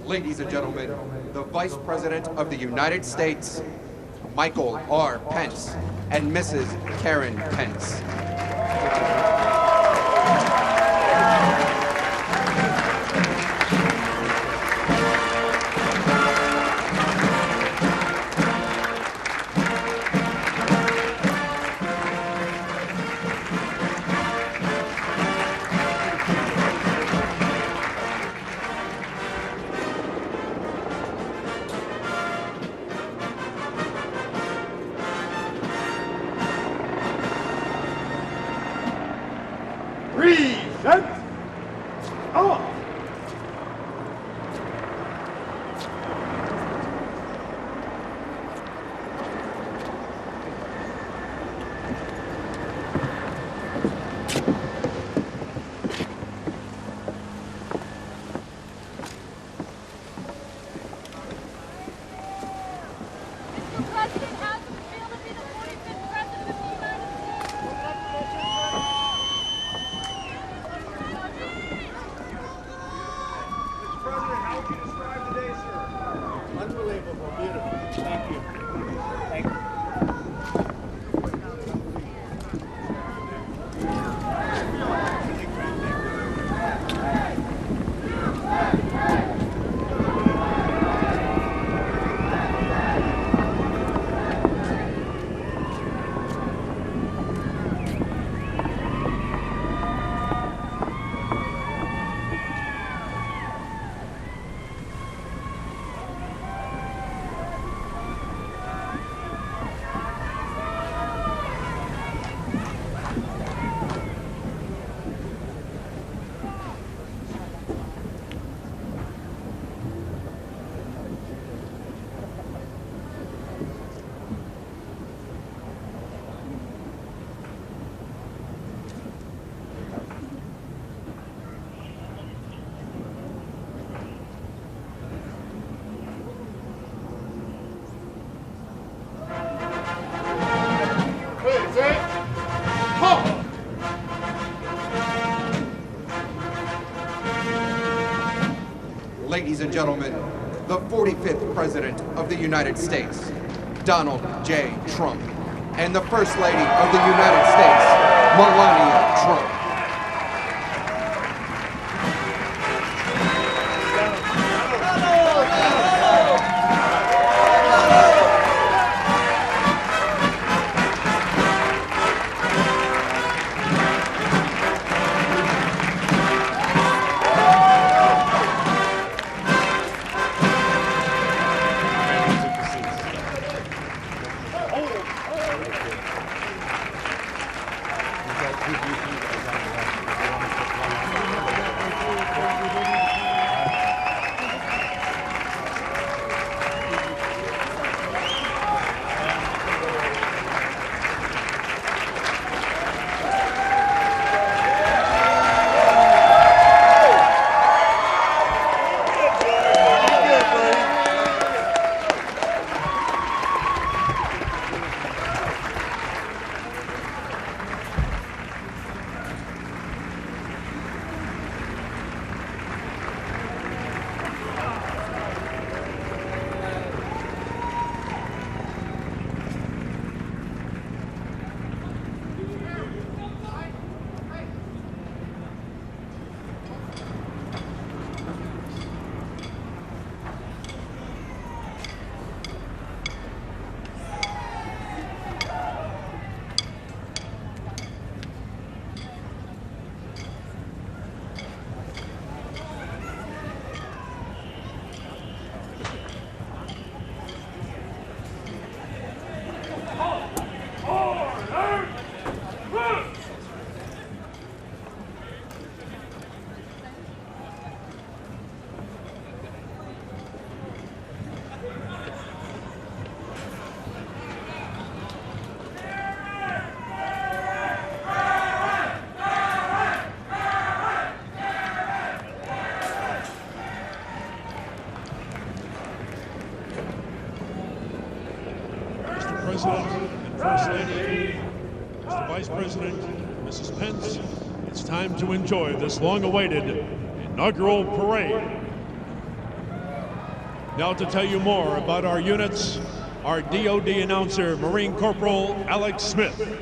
[SPEAKER 23] Ladies and gentlemen, the Vice President of the United States, Michael R. Pence, and Mrs. Karen Pence.
[SPEAKER 1] Present. On.
[SPEAKER 16] Mr. President, how does it feel to be the 45th President of the United States?
[SPEAKER 23] ladies and gentlemen, the 45th President of the United States, Donald J. Trump, and the First Lady of the United States, Melania Trump.
[SPEAKER 6] President and First Lady, Mr. Vice President, Mrs. Pence, it's time to enjoy this long-awaited inaugural parade. Now to tell you more about our units, our DOD announcer, Marine Corporal Alex Smith.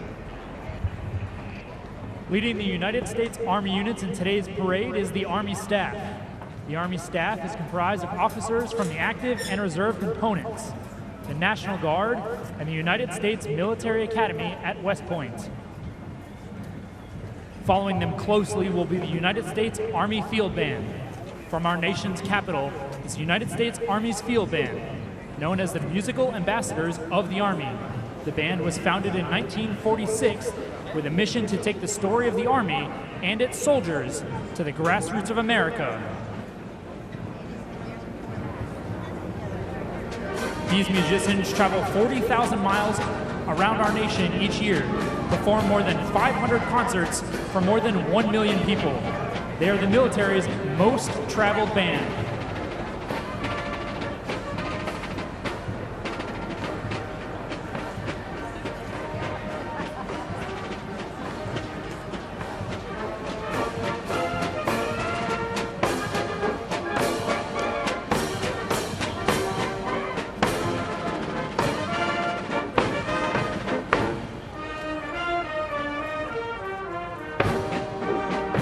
[SPEAKER 7] Leading the United States Army units in today's parade is the Army Staff. The Army Staff is comprised of officers from the active and reserve components, the National Guard, and the United States Military Academy at West Point. Following them closely will be the United States Army Field Band. From our nation's capital is the United States Army's Field Band, known as the Musical Ambassadors of the Army. The band was founded in 1946 with a mission to take the story of the Army and its soldiers to the grassroots of America. These musicians travel 40,000 miles around our nation each year, perform more than 500 concerts for more than 1 million people. They are the military's most traveled band.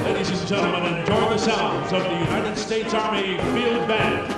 [SPEAKER 6] Ladies and gentlemen, enjoy the sounds of the United States Army Field Band.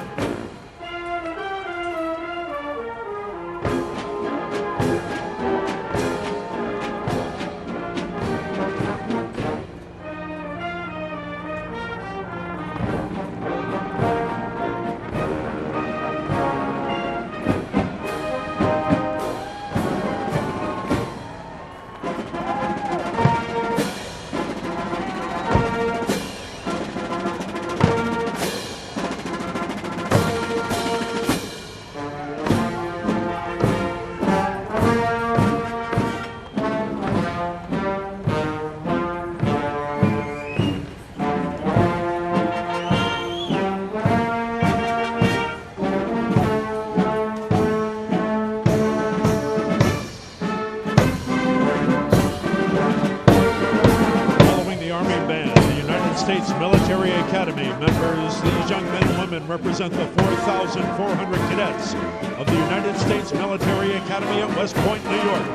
[SPEAKER 6] States Military Academy members, these young men and women represent the 4,400 cadets of the United States Military Academy at West Point, New York.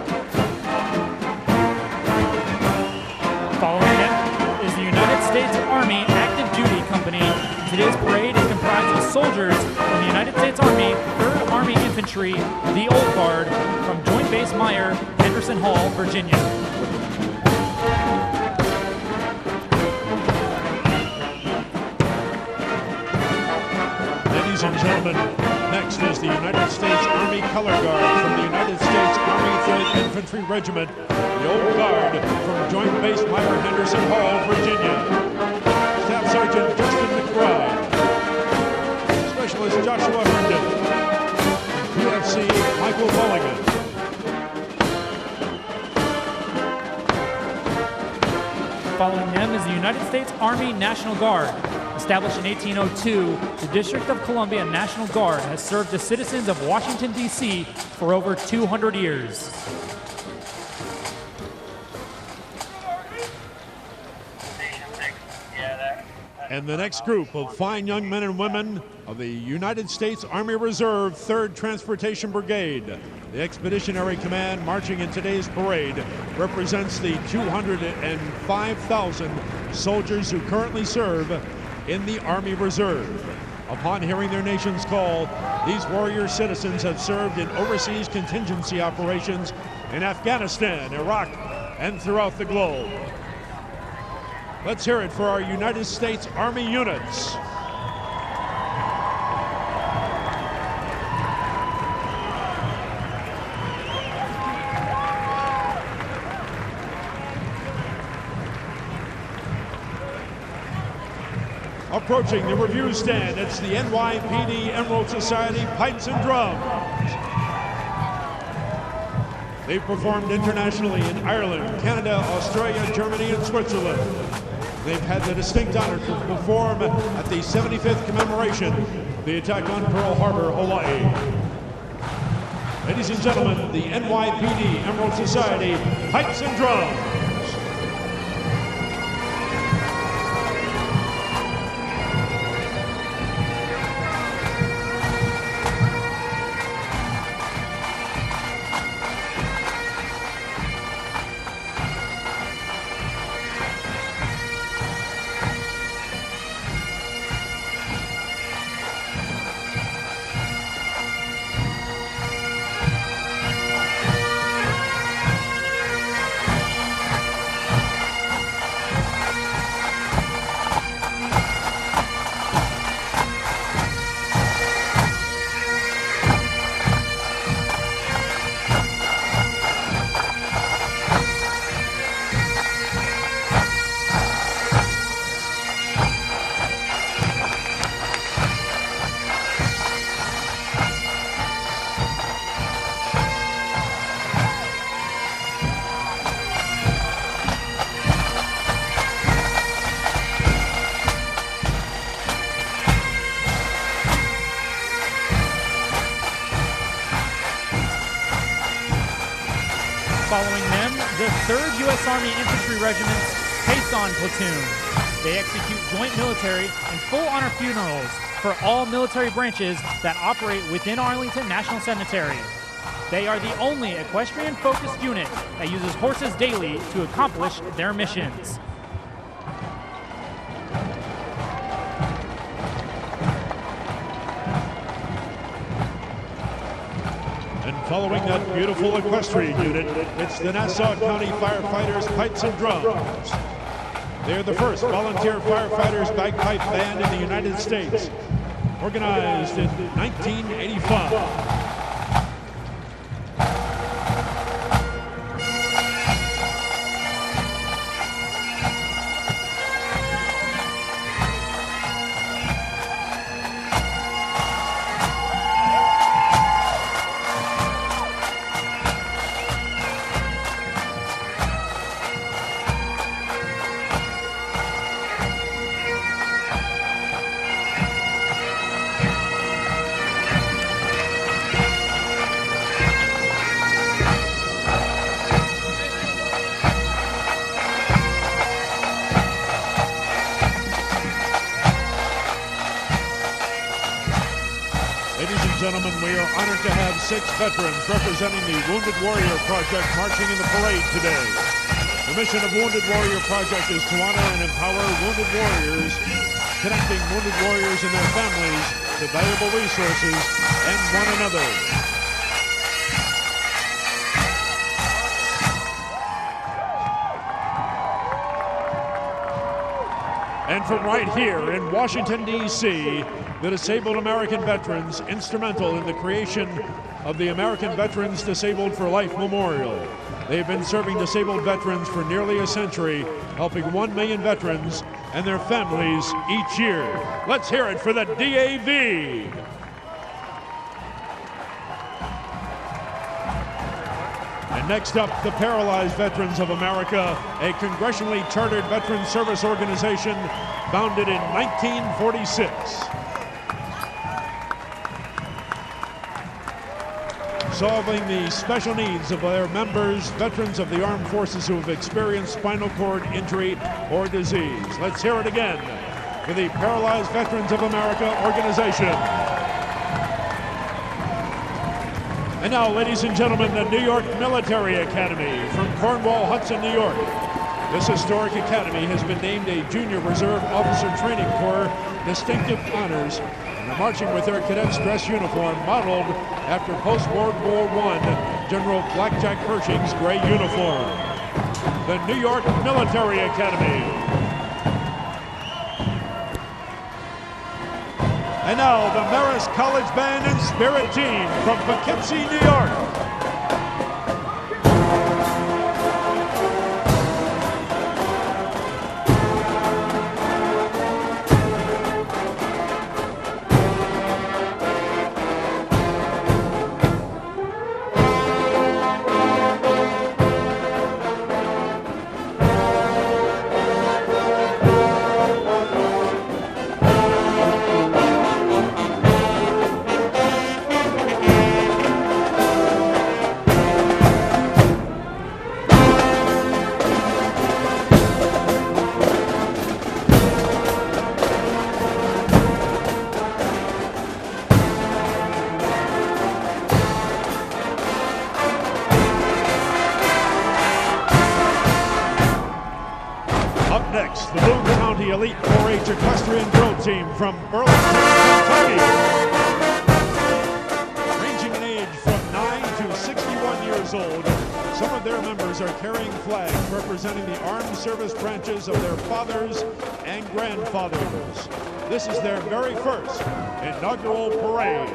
[SPEAKER 7] Following them is the United States Army Active Duty Company. Today's parade is comprised of soldiers from the United States Army, 3rd Army Infantry, the Old Guard, from Joint Base Meyer, Henderson Hall, Virginia.
[SPEAKER 6] Ladies and gentlemen, next is the United States Army Color Guard from the United States Army 3rd Infantry Regiment, the Old Guard from Joint Base Meyer, Henderson Hall, Virginia. Staff Sergeant Justin McBride, Specialist Joshua Herndon, and PFC Michael Mulligan.
[SPEAKER 7] Following them is the United States Army National Guard. Established in 1802, the District of Columbia National Guard has served the citizens of Washington, D.C. for over 200 years.
[SPEAKER 6] And the next group of fine young men and women of the United States Army Reserve 3rd Transportation Brigade. The Expeditionary Command marching in today's parade represents the 205,000 soldiers who currently serve in the Army Reserve. Upon hearing their nation's call, these warrior citizens have served in overseas contingency operations in Afghanistan, Iraq, and throughout the globe. Let's hear it for our United States Army units. Approaching the review stand, it's the NYPD Emerald Society Pipes and Drums. They've performed internationally in Ireland, Canada, Australia, Germany, and Switzerland. They've had the distinct honor to perform at the 75th commemoration of the attack on Pearl Harbor, Hawaii. Ladies and gentlemen, the NYPD Emerald Society Pipes and Drums.
[SPEAKER 7] Following them, the 3rd U.S. Army Infantry Regiment's Caisson Platoon. They execute joint military and full honor funerals for all military branches that operate within Arlington National Cemetery. They are the only equestrian-focused unit that uses horses daily to accomplish their missions.
[SPEAKER 6] Following that beautiful equestrian unit, it's the Nassau County Firefighters Pipes and Drums. They're the first volunteer firefighters bagpipe band in the United States, organized in 1985. we are honored to have 6 veterans representing the Wounded Warrior Project marching in the parade today. The mission of Wounded Warrior Project is to honor and empower wounded warriors, connecting wounded warriors and their families to valuable resources and one another. And from right here in Washington, D.C., the Disabled American Veterans, instrumental in the creation of the American Veterans Disabled for Life Memorial. They've been serving disabled veterans for nearly a century, helping 1 million veterans and their families each year. Let's hear it for the DAV. And next up, the Paralyzed Veterans of America, a congressionally chartered veteran service organization founded in 1946. Solving the special needs of their members, veterans of the armed forces who have experienced spinal cord injury or disease. Let's hear it again for the Paralyzed Veterans of America organization. And now, ladies and gentlemen, the New York Military Academy from Cornwall, Hudson, New York. This historic academy has been named a Junior Reserve Officer Training Corps distinctive honors, and are marching with their cadets' dress uniform modeled after post-World War I General Blackjack Pershing's gray uniform. The New York Military Academy. And now, the Marist College Band and Spirit Team from Poughkeepsie, New York. Elite 4-H Equestrian Drill Team from Burlington, Kentucky. Ranging in age from 9 to 61 years old, some of their members are carrying flags representing the armed service branches of their fathers and grandfathers. This is their very first inaugural parade.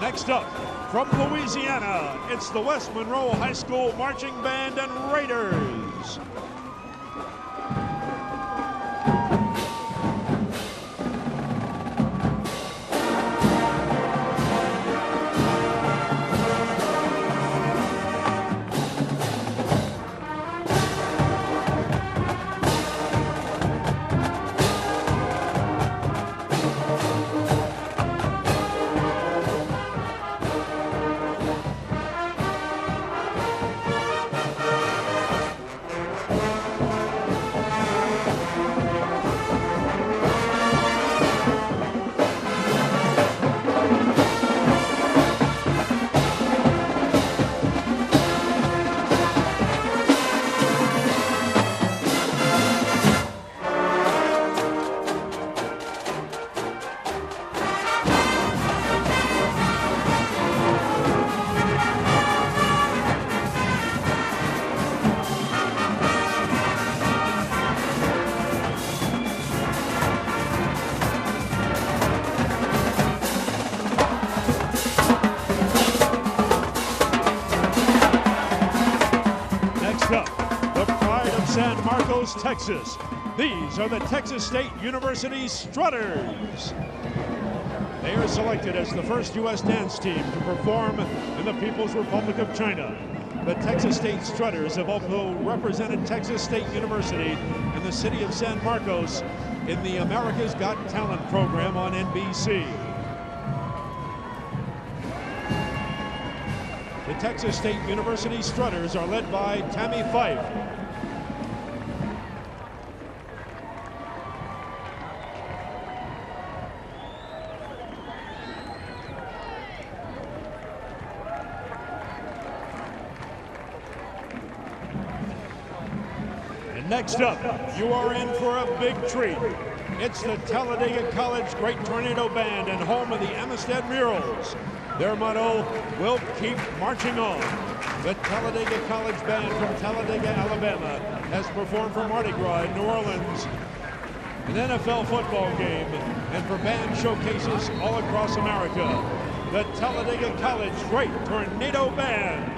[SPEAKER 6] Next up, from Louisiana, it's the West Monroe High School Marching Band and Raiders. Texas. These are the Texas State University Strutters. They are selected as the first U.S. dance team to perform in the People's Republic of China. The Texas State Strutters have also represented Texas State University and the city of San Marcos in the America's Got Talent program on NBC. The Texas State University Strutters are led by Tammy Fife. Next up, you are in for a big treat. It's the Talladega College Great Tornado Band and home of the Amistad Murals. Their motto, "We'll keep marching on." The Talladega College Band from Talladega, Alabama has performed for Mardi Gras in New Orleans, an NFL football game, and for band showcases all across America. The Talladega College Great Tornado Band.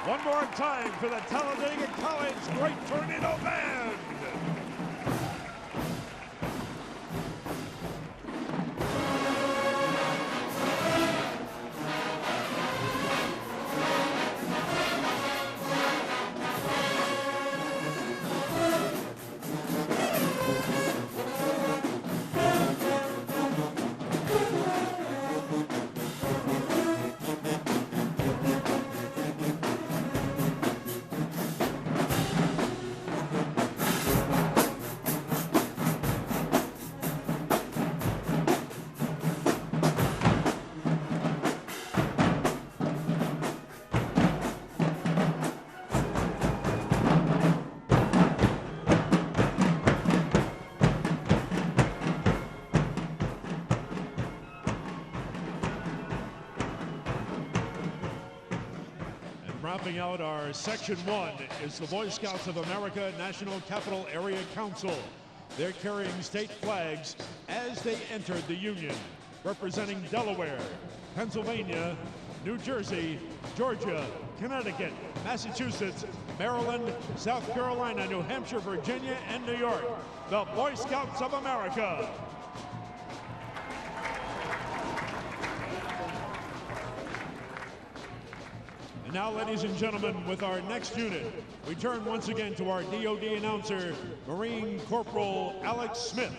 [SPEAKER 6] One more time for the Talladega College Great Tornado Band. Rounding out our Section 1 is the Boy Scouts of America National Capital Area Council. They're carrying state flags as they entered the Union, representing Delaware, Pennsylvania, New Jersey, Georgia, Connecticut, Massachusetts, Maryland, South Carolina, New Hampshire, Virginia, and New York. The Boy Scouts of America. And now, ladies and gentlemen, with our next unit, we turn once again to our DoD announcer, Marine Corporal Alex Smith.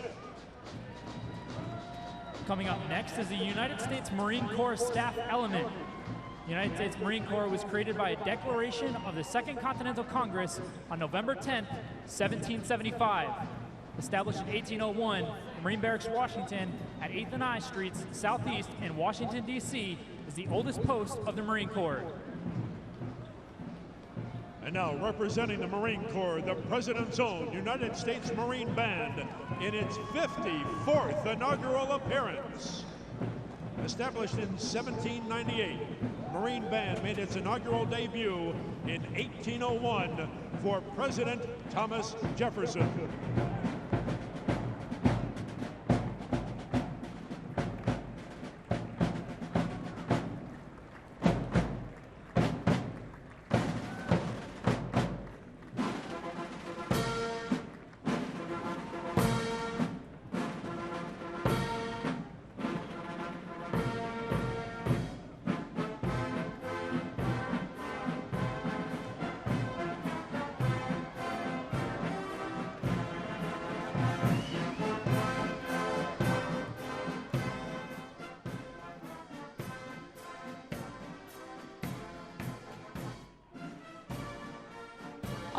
[SPEAKER 7] Coming up next is the United States Marine Corps Staff Element. The United States Marine Corps was created by a declaration of the Second Continental Congress on November 10, 1775. Established in 1801, the Marine Barracks, Washington, at 8th and I Streets, Southeast in Washington, D.C., is the oldest post of the Marine Corps.
[SPEAKER 6] And now, representing the Marine Corps, the President's own United States Marine Band in its 54th inaugural appearance. Established in 1798, Marine Band made its inaugural debut in 1801 for President Thomas Jefferson.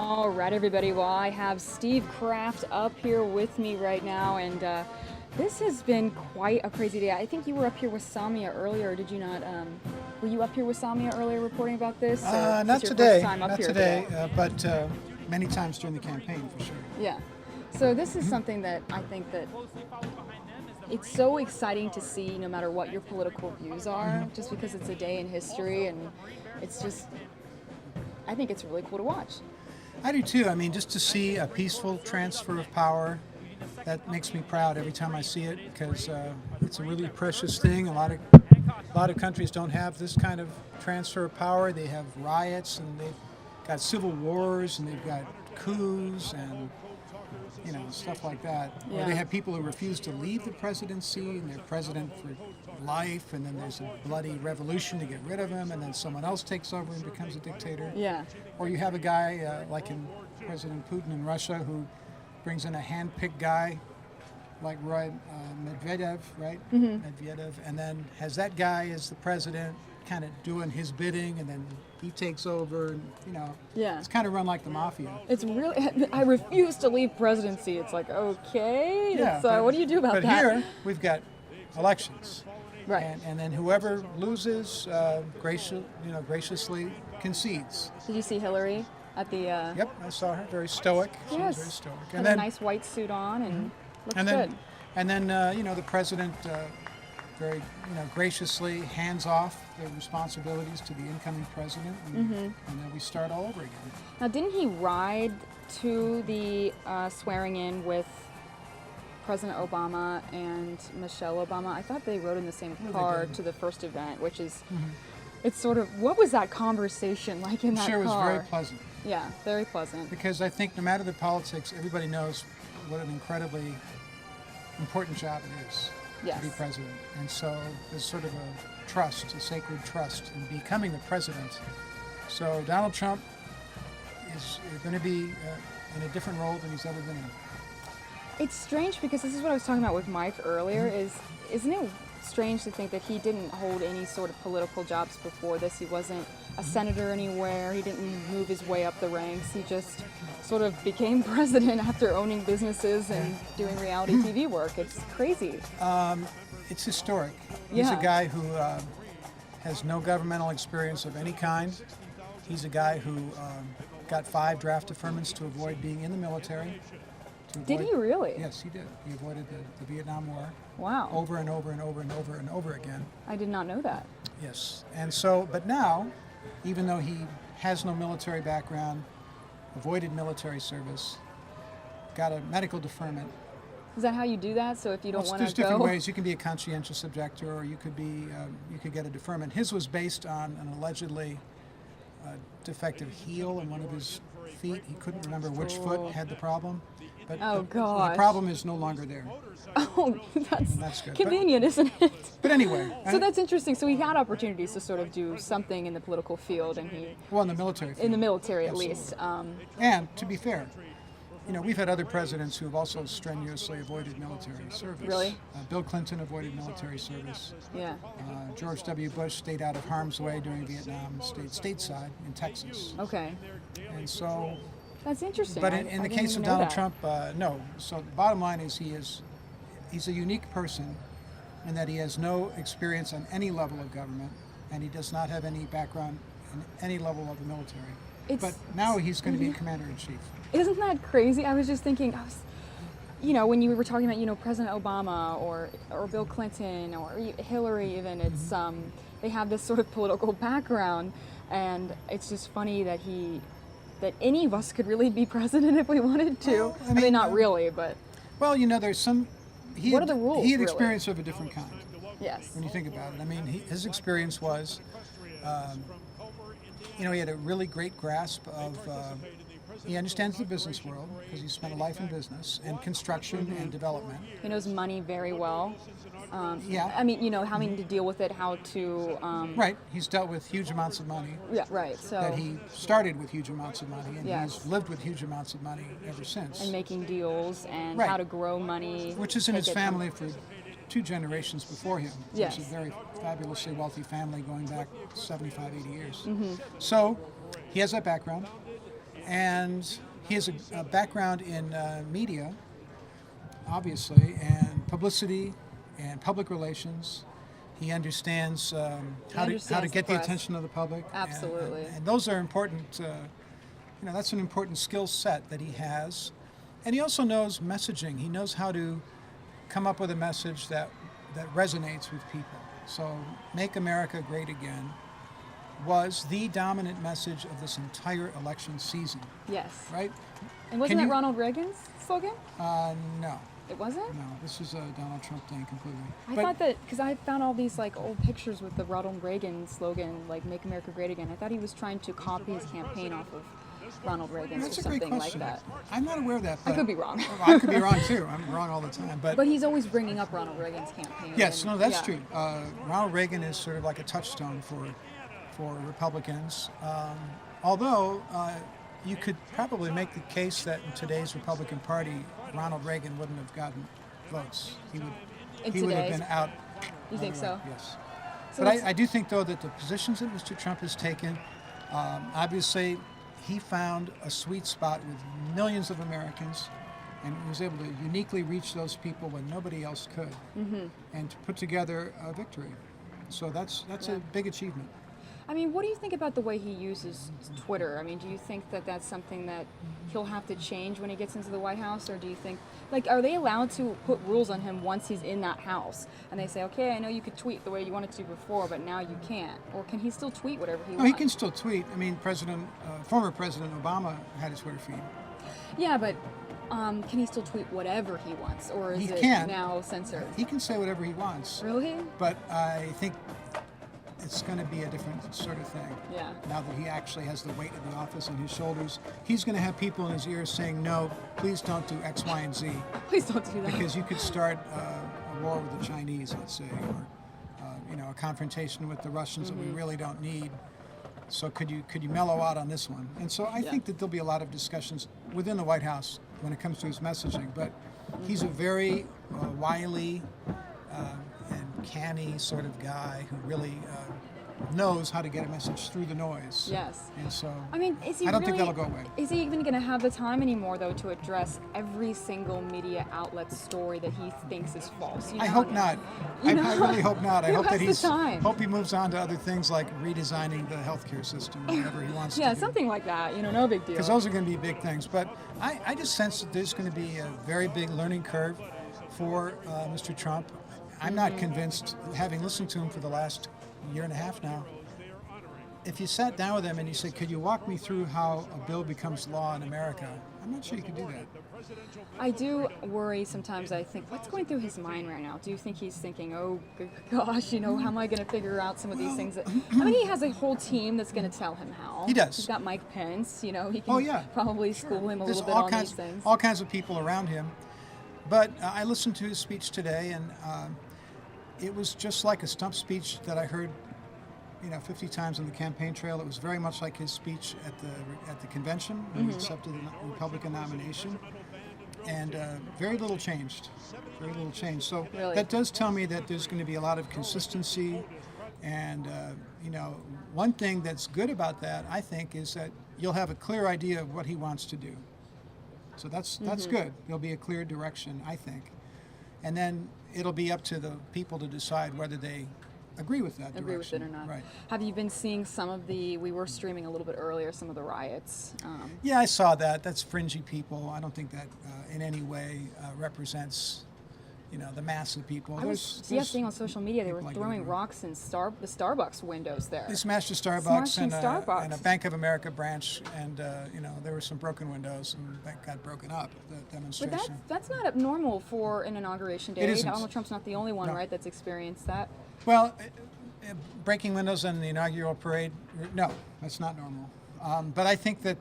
[SPEAKER 18] All right, everybody. Well, I have Steve Kraft up here with me right now, and this has been quite a crazy day. I think you were up here with Samia earlier, did you not? Were you up here with Samia earlier reporting about this? Or
[SPEAKER 10] Not
[SPEAKER 18] your
[SPEAKER 10] today,
[SPEAKER 18] first time up
[SPEAKER 10] not
[SPEAKER 18] here
[SPEAKER 10] today, but many times during the campaign, for sure.
[SPEAKER 18] Yeah. So this is something that I think that it's so exciting to see, no matter what your political views are, just because it's a day in history, and it's just, I think it's really cool to watch.
[SPEAKER 10] I do too. I mean, just to see a peaceful transfer of power, that makes me proud every time I see it, because it's a really precious thing. A lot of countries don't have this kind of transfer of power. They have riots, and they've got civil wars, and they've got coups, and stuff like that.
[SPEAKER 18] Yeah.
[SPEAKER 10] Or they have people who refuse to leave the presidency, and they're president for life, and then there's a bloody revolution to get rid of him, and then someone else takes over and becomes a dictator.
[SPEAKER 18] Yeah.
[SPEAKER 10] Or you have a guy like in President Putin in Russia who brings in a hand-picked guy like Medvedev, right? Medvedev, and then has that guy as the president, kind of doing his bidding, and then he takes over, and
[SPEAKER 18] Yeah.
[SPEAKER 10] it's kind of run like the mafia.
[SPEAKER 18] It's really, I refuse to leave presidency. It's like, okay,
[SPEAKER 10] Yeah,
[SPEAKER 18] what do you do about
[SPEAKER 10] but
[SPEAKER 18] that?
[SPEAKER 10] here we've got elections,
[SPEAKER 18] Right.
[SPEAKER 10] And then whoever loses, graciously concedes.
[SPEAKER 18] Did you see Hillary at the?
[SPEAKER 10] Yep, I saw her. Very stoic. She
[SPEAKER 18] Yes.
[SPEAKER 10] was very stoic.
[SPEAKER 18] Had a nice white suit on and looked good.
[SPEAKER 10] And then the president very graciously hands off the responsibilities to the incoming president, and then we start all over again.
[SPEAKER 18] Now, didn't he ride to the swearing in with President Obama and Michelle Obama? I thought they rode in the same car to the first event, which is, it's sort of, what was that conversation like in that car?
[SPEAKER 10] Sure, it was very pleasant.
[SPEAKER 18] Yeah, very pleasant.
[SPEAKER 10] Because I think no matter the politics, everybody knows what an incredibly important job it is to be president. And so there's sort of a trust, a sacred trust in becoming the president. So Donald Trump is going to be in a different role than he's ever been in.
[SPEAKER 18] It's strange because this is what I was talking about with Mike earlier, isn't it strange to think that he didn't hold any sort of political jobs before this? He wasn't a senator anywhere. He didn't move his way up the ranks. He just sort of became president after owning businesses and doing reality TV work. It's crazy.
[SPEAKER 10] It's historic. He's
[SPEAKER 18] Yeah.
[SPEAKER 10] a guy who has no governmental experience of any kind. He's a guy who got 5 draft deferments to avoid being in the military.
[SPEAKER 18] Did he really?
[SPEAKER 10] Yes, he did. He avoided the Vietnam War.
[SPEAKER 18] Wow.
[SPEAKER 10] Over and over and over and over and over again.
[SPEAKER 18] I did not know that.
[SPEAKER 10] Yes. And so, but now, even though he has no military background, avoided military service, got a medical deferment.
[SPEAKER 18] Is that how you do that? So if you don't want to go?
[SPEAKER 10] There's different ways. You can be a conscientious objector, or you could be, you could get a deferment. His was based on an allegedly defective heel in one of his feet. He couldn't remember which foot had the problem. But the problem is no longer there.
[SPEAKER 18] Oh,
[SPEAKER 10] that's good.
[SPEAKER 18] Convenient, isn't it?
[SPEAKER 10] But anyway.
[SPEAKER 18] So that's interesting. So he had opportunities to sort of do something in the political field, and he.
[SPEAKER 10] Well, in the military field.
[SPEAKER 18] In the military, at
[SPEAKER 10] Absolutely.
[SPEAKER 18] least.
[SPEAKER 10] And to be fair, we've had other presidents who have also strenuously avoided military service.
[SPEAKER 18] Really?
[SPEAKER 10] Bill Clinton avoided military service.
[SPEAKER 18] Yeah.
[SPEAKER 10] George W. Bush stayed out of harm's way during Vietnam, stayed stateside in Texas.
[SPEAKER 18] Okay.
[SPEAKER 10] And so.
[SPEAKER 18] That's interesting.
[SPEAKER 10] But in the case of Donald Trump, no. So the bottom line is he's a unique person in that he has no experience on any level of government, and he does not have any background in any level of the military. But now he's going to be commander-in-chief.
[SPEAKER 18] Isn't that crazy? I was just thinking, when you were talking about, President Obama or Bill Clinton or Hillary even, it's they have this sort of political background, and it's just funny that that any of us could really be president if we wanted to. Well, I mean, not really, but.
[SPEAKER 10] Well, there's some.
[SPEAKER 18] What are the rules?
[SPEAKER 10] He had
[SPEAKER 18] really?
[SPEAKER 10] experience of a different kind.
[SPEAKER 18] Yes.
[SPEAKER 10] When you think about it, I mean, his experience was, he had a really great grasp of. He understands the business world because he spent a life in business and construction and development.
[SPEAKER 18] He knows money very well.
[SPEAKER 10] Yeah.
[SPEAKER 18] I mean, having to deal with it, how to.
[SPEAKER 10] Right. He's dealt with huge amounts of money.
[SPEAKER 18] Yeah. Right. So.
[SPEAKER 10] That he started with huge amounts of money, and
[SPEAKER 18] Yes.
[SPEAKER 10] he's lived with huge amounts of money ever since.
[SPEAKER 18] And making deals and
[SPEAKER 10] Right.
[SPEAKER 18] how to grow money.
[SPEAKER 10] Which is in his family for 2 generations before him.
[SPEAKER 18] Yes.
[SPEAKER 10] It's a very fabulously wealthy family going back 75, 80 years.
[SPEAKER 18] Mm-hmm.
[SPEAKER 10] So he has that background. and he has a background in media, obviously, and publicity and public relations. He understands how to get the attention of the public.
[SPEAKER 18] Absolutely.
[SPEAKER 10] And those are important. That's an important skill set that he has. And he also knows messaging. He knows how to come up with a message that resonates with people. So, Make America Great Again was the dominant message of this entire election season.
[SPEAKER 18] Yes.
[SPEAKER 10] Right?
[SPEAKER 18] And wasn't that Ronald Reagan's slogan?
[SPEAKER 10] No.
[SPEAKER 18] It wasn't?
[SPEAKER 10] No, this is a Donald Trump thing completely.
[SPEAKER 18] I thought that, because I found all these like old pictures with the Ronald Reagan slogan, like "Make America Great Again." I thought he was trying to copy his campaign off of Ronald Reagan's or something like that.
[SPEAKER 10] I'm not aware of that.
[SPEAKER 18] I could be wrong.
[SPEAKER 10] I could be wrong too. I'm wrong all the time. But
[SPEAKER 18] he's always bringing up Ronald Reagan's campaign.
[SPEAKER 10] Yes, no, that's true. Ronald Reagan is sort of like a touchstone for Republicans. Although you could probably make the case that in today's Republican Party, Ronald Reagan wouldn't have gotten votes. He would have been out.
[SPEAKER 18] You think so?
[SPEAKER 10] Yes. So but I do think, though, that the positions that Mr. Trump has taken, obviously, he found a sweet spot with millions of Americans, and was able to uniquely reach those people when nobody else could, and to put together a victory. So that's a big achievement.
[SPEAKER 18] I mean, what do you think about the way he uses Twitter? I mean, do you think that that's something that he'll have to change when he gets into the White House? Or do you think, are they allowed to put rules on him once he's in that house? And they say, okay, I know you could tweet the way you wanted to before, but now you can't. Or can he still tweet whatever he wants?
[SPEAKER 10] He can still tweet. I mean, former President Obama had a Twitter feed.
[SPEAKER 18] Yeah, but can he still tweet whatever he wants? Or is it now censored?
[SPEAKER 10] He can say whatever he wants.
[SPEAKER 18] Really?
[SPEAKER 10] But I think it's going to be a different sort of thing.
[SPEAKER 18] Yeah.
[SPEAKER 10] Now that he actually has the weight of the office on his shoulders, he's going to have people in his ears saying, no, please don't do X, Y, and Z.
[SPEAKER 18] Please don't do that.
[SPEAKER 10] Because you could start a war with the Chinese, let's say, or a confrontation with the Russians that we really don't need. So could you mellow out on this one? And so I think that there'll be a lot of discussions within the White House when it comes to his messaging. But he's a very wily and canny sort of guy who really knows how to get a message through the noise.
[SPEAKER 18] Yes.
[SPEAKER 10] And so
[SPEAKER 18] I mean,
[SPEAKER 10] I don't think that'll go away.
[SPEAKER 18] Is he even going to have the time anymore, though, to address every single media outlet's story that he thinks is false?
[SPEAKER 10] I hope not. I really hope not. I hope that
[SPEAKER 18] he
[SPEAKER 10] moves on to other things like redesigning the healthcare system or whatever he wants to do.
[SPEAKER 18] Yeah, something like that. No big deal.
[SPEAKER 10] Because those are going to be big things. But I just sense that there's going to be a very big learning curve for Mr. Trump. I'm not convinced, having listened to him for the last year and a half now, if you sat down with him and you said, could you walk me through how a bill becomes law in America? I'm not sure you could do that.
[SPEAKER 18] I do worry sometimes. I think, what's going through his mind right now? Do you think he's thinking, oh gosh, how am I going to figure out some of these things? I mean, he has a whole team that's going to tell him how.
[SPEAKER 10] He does.
[SPEAKER 18] He's got Mike Pence, he can probably school him a little bit on these things.
[SPEAKER 10] All kinds of people around him. But I listened to his speech today, and it was just like a stump speech that I heard 50 times on the campaign trail. It was very much like his speech at the convention when he accepted the Republican nomination, and very little changed. Very little changed. So that does tell me that there's going to be a lot of consistency, and one thing that's good about that, I think, is that you'll have a clear idea of what he wants to do. So that's good. There'll be a clear direction, I think, and then it'll be up to the people to decide whether they agree with that
[SPEAKER 18] agree with it or not.
[SPEAKER 10] Right.
[SPEAKER 18] Have you been seeing some of we were streaming a little bit earlier, some of the riots?
[SPEAKER 10] Yeah, I saw that. That's fringy people. I don't think that in any way represents, the mass of people.
[SPEAKER 18] I was seeing on social media they were throwing rocks in the Starbucks windows there.
[SPEAKER 10] They smashed a Starbucks and a Bank of America branch, and there were some broken windows, and that got broken up, the demonstration.
[SPEAKER 18] But that's not abnormal for an inauguration day.
[SPEAKER 10] It isn't.
[SPEAKER 18] Donald Trump's not the only one, right, that's experienced that?
[SPEAKER 10] Well, breaking windows on the inaugural parade, no, that's not normal. But I think that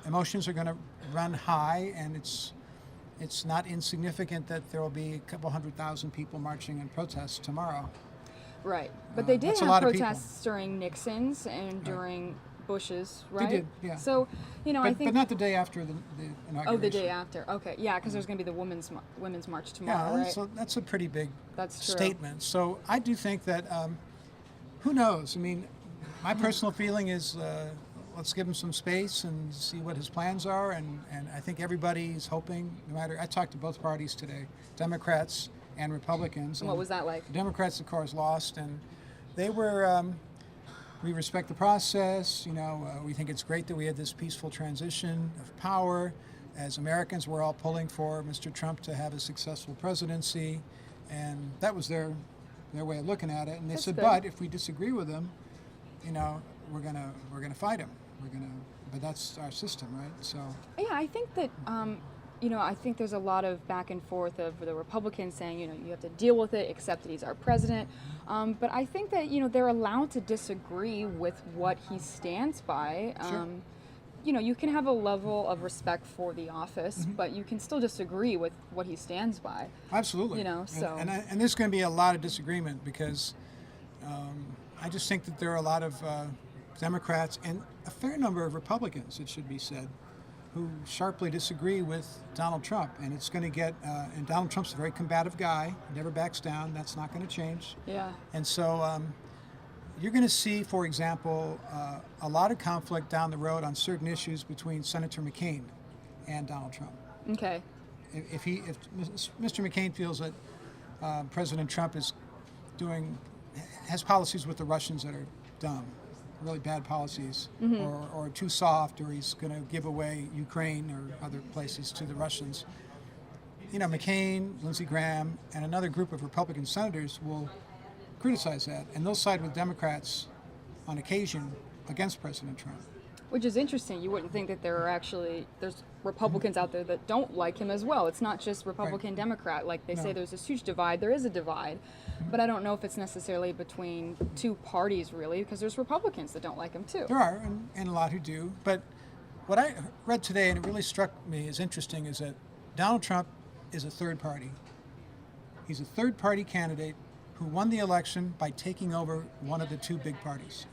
[SPEAKER 10] emotions are going to run high, and it's not insignificant that there will be a couple 100,000 people marching in protest tomorrow.
[SPEAKER 18] Right, but they did have protests during Nixon's and during Bush's, right?
[SPEAKER 10] They did, yeah.
[SPEAKER 18] So, I think...
[SPEAKER 10] But not the day after the inauguration.
[SPEAKER 18] Oh, the day after. Okay, yeah, because there's going to be the women's march tomorrow, right?
[SPEAKER 10] So that's a pretty big
[SPEAKER 18] That's true.
[SPEAKER 10] statement. So I do think that, who knows? I mean, my personal feeling is let's give him some space and see what his plans are. And I think everybody's hoping, no matter, I talked to both parties today, Democrats and Republicans.
[SPEAKER 18] And what was that like?
[SPEAKER 10] The Democrats, of course, lost, and they were, we respect the process. We think it's great that we had this peaceful transition of power. As Americans, we're all pulling for Mr. Trump to have a successful presidency, and that was their way of looking at it. And they said,
[SPEAKER 18] good.
[SPEAKER 10] but if we disagree with him, we're gonna fight him. But that's our system, right? So
[SPEAKER 18] Yeah, I think that I think there's a lot of back and forth of the Republicans saying, you have to deal with it, accept that he's our president. But I think that they're allowed to disagree with what he stands by.
[SPEAKER 10] Sure.
[SPEAKER 18] You can have a level of respect for the office, but you can still disagree with what he stands by.
[SPEAKER 10] Absolutely.
[SPEAKER 18] So
[SPEAKER 10] and there's going to be a lot of disagreement because I just think that there are a lot of Democrats and a fair number of Republicans, it should be said, who sharply disagree with Donald Trump, and it's going to get. And Donald Trump's a very combative guy; never backs down. That's not going to change.
[SPEAKER 18] Yeah.
[SPEAKER 10] And so you're going to see, for example, a lot of conflict down the road on certain issues between Senator McCain and Donald Trump.
[SPEAKER 18] Okay.
[SPEAKER 10] If Mr. McCain feels that President Trump has policies with the Russians that are dumb, really bad policies, or too soft, or he's going to give away Ukraine or other places to the Russians, McCain, Lindsey Graham, and another group of Republican senators will criticize that, and they'll side with Democrats on occasion against President Trump.
[SPEAKER 18] Which is interesting. You wouldn't think that there's Republicans out there that don't like him as well. It's not just Republican, Democrat. Like they say there's this huge divide. There is a divide, but I don't know if it's necessarily between two parties really, because there's Republicans that don't like him too.
[SPEAKER 10] There are, and a lot who do. But what I read today, and it really struck me as interesting, is that Donald Trump is a third party. He's a third party candidate who won the election by taking over one of the two big parties.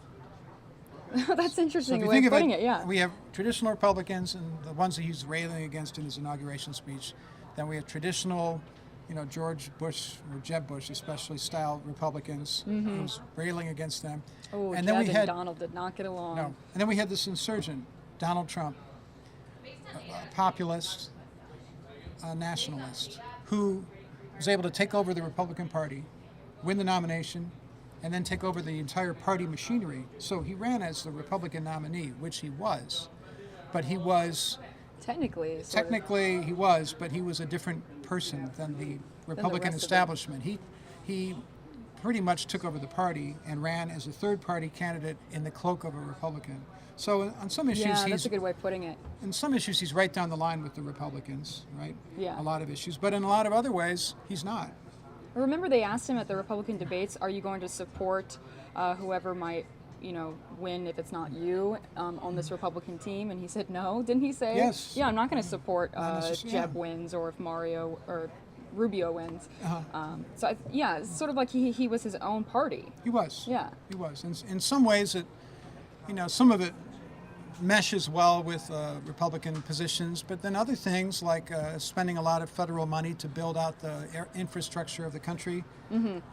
[SPEAKER 18] That's interesting
[SPEAKER 10] So
[SPEAKER 18] way of putting it, yeah.
[SPEAKER 10] We have traditional Republicans and the ones that he's railing against in his inauguration speech. Then we have traditional, George Bush or Jeb Bush, especially style Republicans, who's railing against them.
[SPEAKER 18] Oh,
[SPEAKER 10] and
[SPEAKER 18] Jeb
[SPEAKER 10] then we had
[SPEAKER 18] Donald did not get along.
[SPEAKER 10] No, and then we had this insurgent, Donald Trump, a populist, a nationalist, who was able to take over the Republican Party, win the nomination, and then take over the entire party machinery. So he ran as the Republican nominee, which he was. But he was...
[SPEAKER 18] Technically
[SPEAKER 10] he was, but he was a different person than the Republican establishment. He pretty much took over the party and ran as a third-party candidate in the cloak of a Republican. So on some issues,
[SPEAKER 18] that's a good way of putting it.
[SPEAKER 10] In some issues, he's right down the line with the Republicans, right?
[SPEAKER 18] Yeah.
[SPEAKER 10] A lot of issues. But in a lot of other ways, he's not.
[SPEAKER 18] Remember they asked him at the Republican debates, are you going to support whoever might, win if it's not you on this Republican team? And he said no. Didn't he say?
[SPEAKER 10] Yes.
[SPEAKER 18] Yeah, I'm not going to support Jeb wins or if Mario or Rubio wins. It's sort of like he was his own party.
[SPEAKER 10] He was.
[SPEAKER 18] Yeah.
[SPEAKER 10] He was. In some ways, some of it meshes well with Republican positions, but then other things like spending a lot of federal money to build out the infrastructure of the country,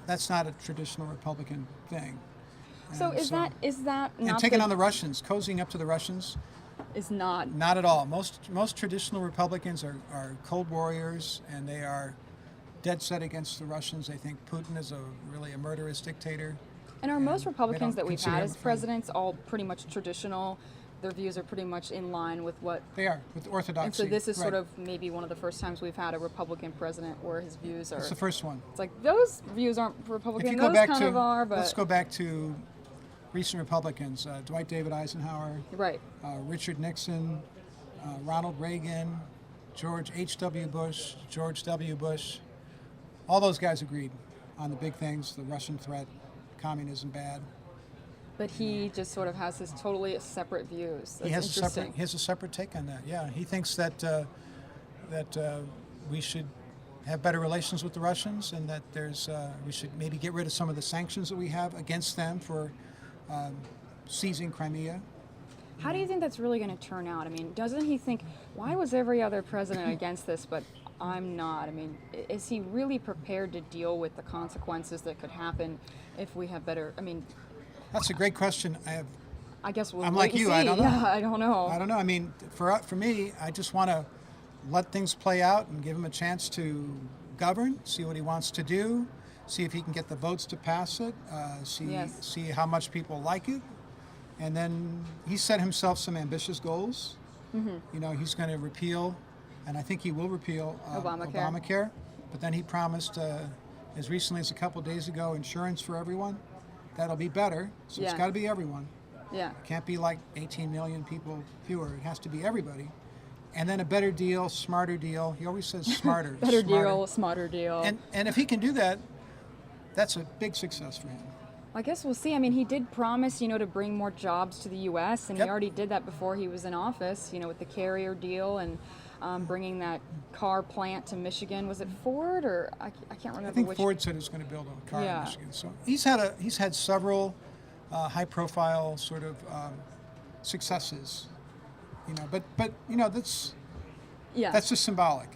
[SPEAKER 10] that's not a traditional Republican thing.
[SPEAKER 18] So is that not
[SPEAKER 10] and taking on the Russians, cozying up to the Russians,
[SPEAKER 18] is not
[SPEAKER 10] at all. Most traditional Republicans are cold warriors, and they are dead set against the Russians. They think Putin is really a murderous dictator.
[SPEAKER 18] And are most Republicans that we've had as presidents all pretty much traditional? Their views are pretty much in line with what
[SPEAKER 10] they are, with orthodoxy.
[SPEAKER 18] And so this is sort of maybe one of the first times we've had a Republican president where his views are.
[SPEAKER 10] It's the first one.
[SPEAKER 18] It's like those views aren't Republican.
[SPEAKER 10] If you go
[SPEAKER 18] those
[SPEAKER 10] back
[SPEAKER 18] kind
[SPEAKER 10] to,
[SPEAKER 18] of are, but
[SPEAKER 10] let's go back to recent Republicans: Dwight David Eisenhower,
[SPEAKER 18] right?
[SPEAKER 10] Richard Nixon, Ronald Reagan, George H.W. Bush, George W. Bush. All those guys agreed on the big things: the Russian threat, communism bad.
[SPEAKER 18] But he just sort of has his totally separate views. That's
[SPEAKER 10] he has a separate take on that. Yeah, he thinks that we should have better relations with the Russians, and that we should maybe get rid of some of the sanctions that we have against them for seizing Crimea.
[SPEAKER 18] How do you think that's really going to turn out? I mean, doesn't he think, why was every other president against this, but I'm not? I mean, is he really prepared to deal with the consequences that could happen if we have better? I mean.
[SPEAKER 10] That's a great question.
[SPEAKER 18] I guess we'll
[SPEAKER 10] I'm
[SPEAKER 18] wait
[SPEAKER 10] like
[SPEAKER 18] and
[SPEAKER 10] you.
[SPEAKER 18] see.
[SPEAKER 10] I don't know.
[SPEAKER 18] Yeah, I don't know.
[SPEAKER 10] I don't know. I mean, for me, I just want to let things play out and give him a chance to govern, see what he wants to do, see if he can get the votes to pass it, see how much people like it. And then he set himself some ambitious goals.
[SPEAKER 18] Mm-hmm.
[SPEAKER 10] You know, he's going to repeal, and I think he will repeal Obamacare. But then he promised, as recently as a couple days ago, insurance for everyone. That'll be better. So it's got to be everyone.
[SPEAKER 18] Yeah.
[SPEAKER 10] It can't be like 18 million people fewer. It has to be everybody. And then a better deal, smarter deal. He always says smarter.
[SPEAKER 18] Better deal, smarter deal.
[SPEAKER 10] And if he can do that, that's a big success for him.
[SPEAKER 18] I guess we'll see. I mean, he did promise, to bring more jobs to the U.S., and he already did that before he was in office, with the carrier deal and bringing that car plant to Michigan. Was it Ford or I can't remember.
[SPEAKER 10] I think
[SPEAKER 18] which.
[SPEAKER 10] Ford said he was going to build a car in Michigan. So he's had several high-profile sort of successes, But that's just symbolic.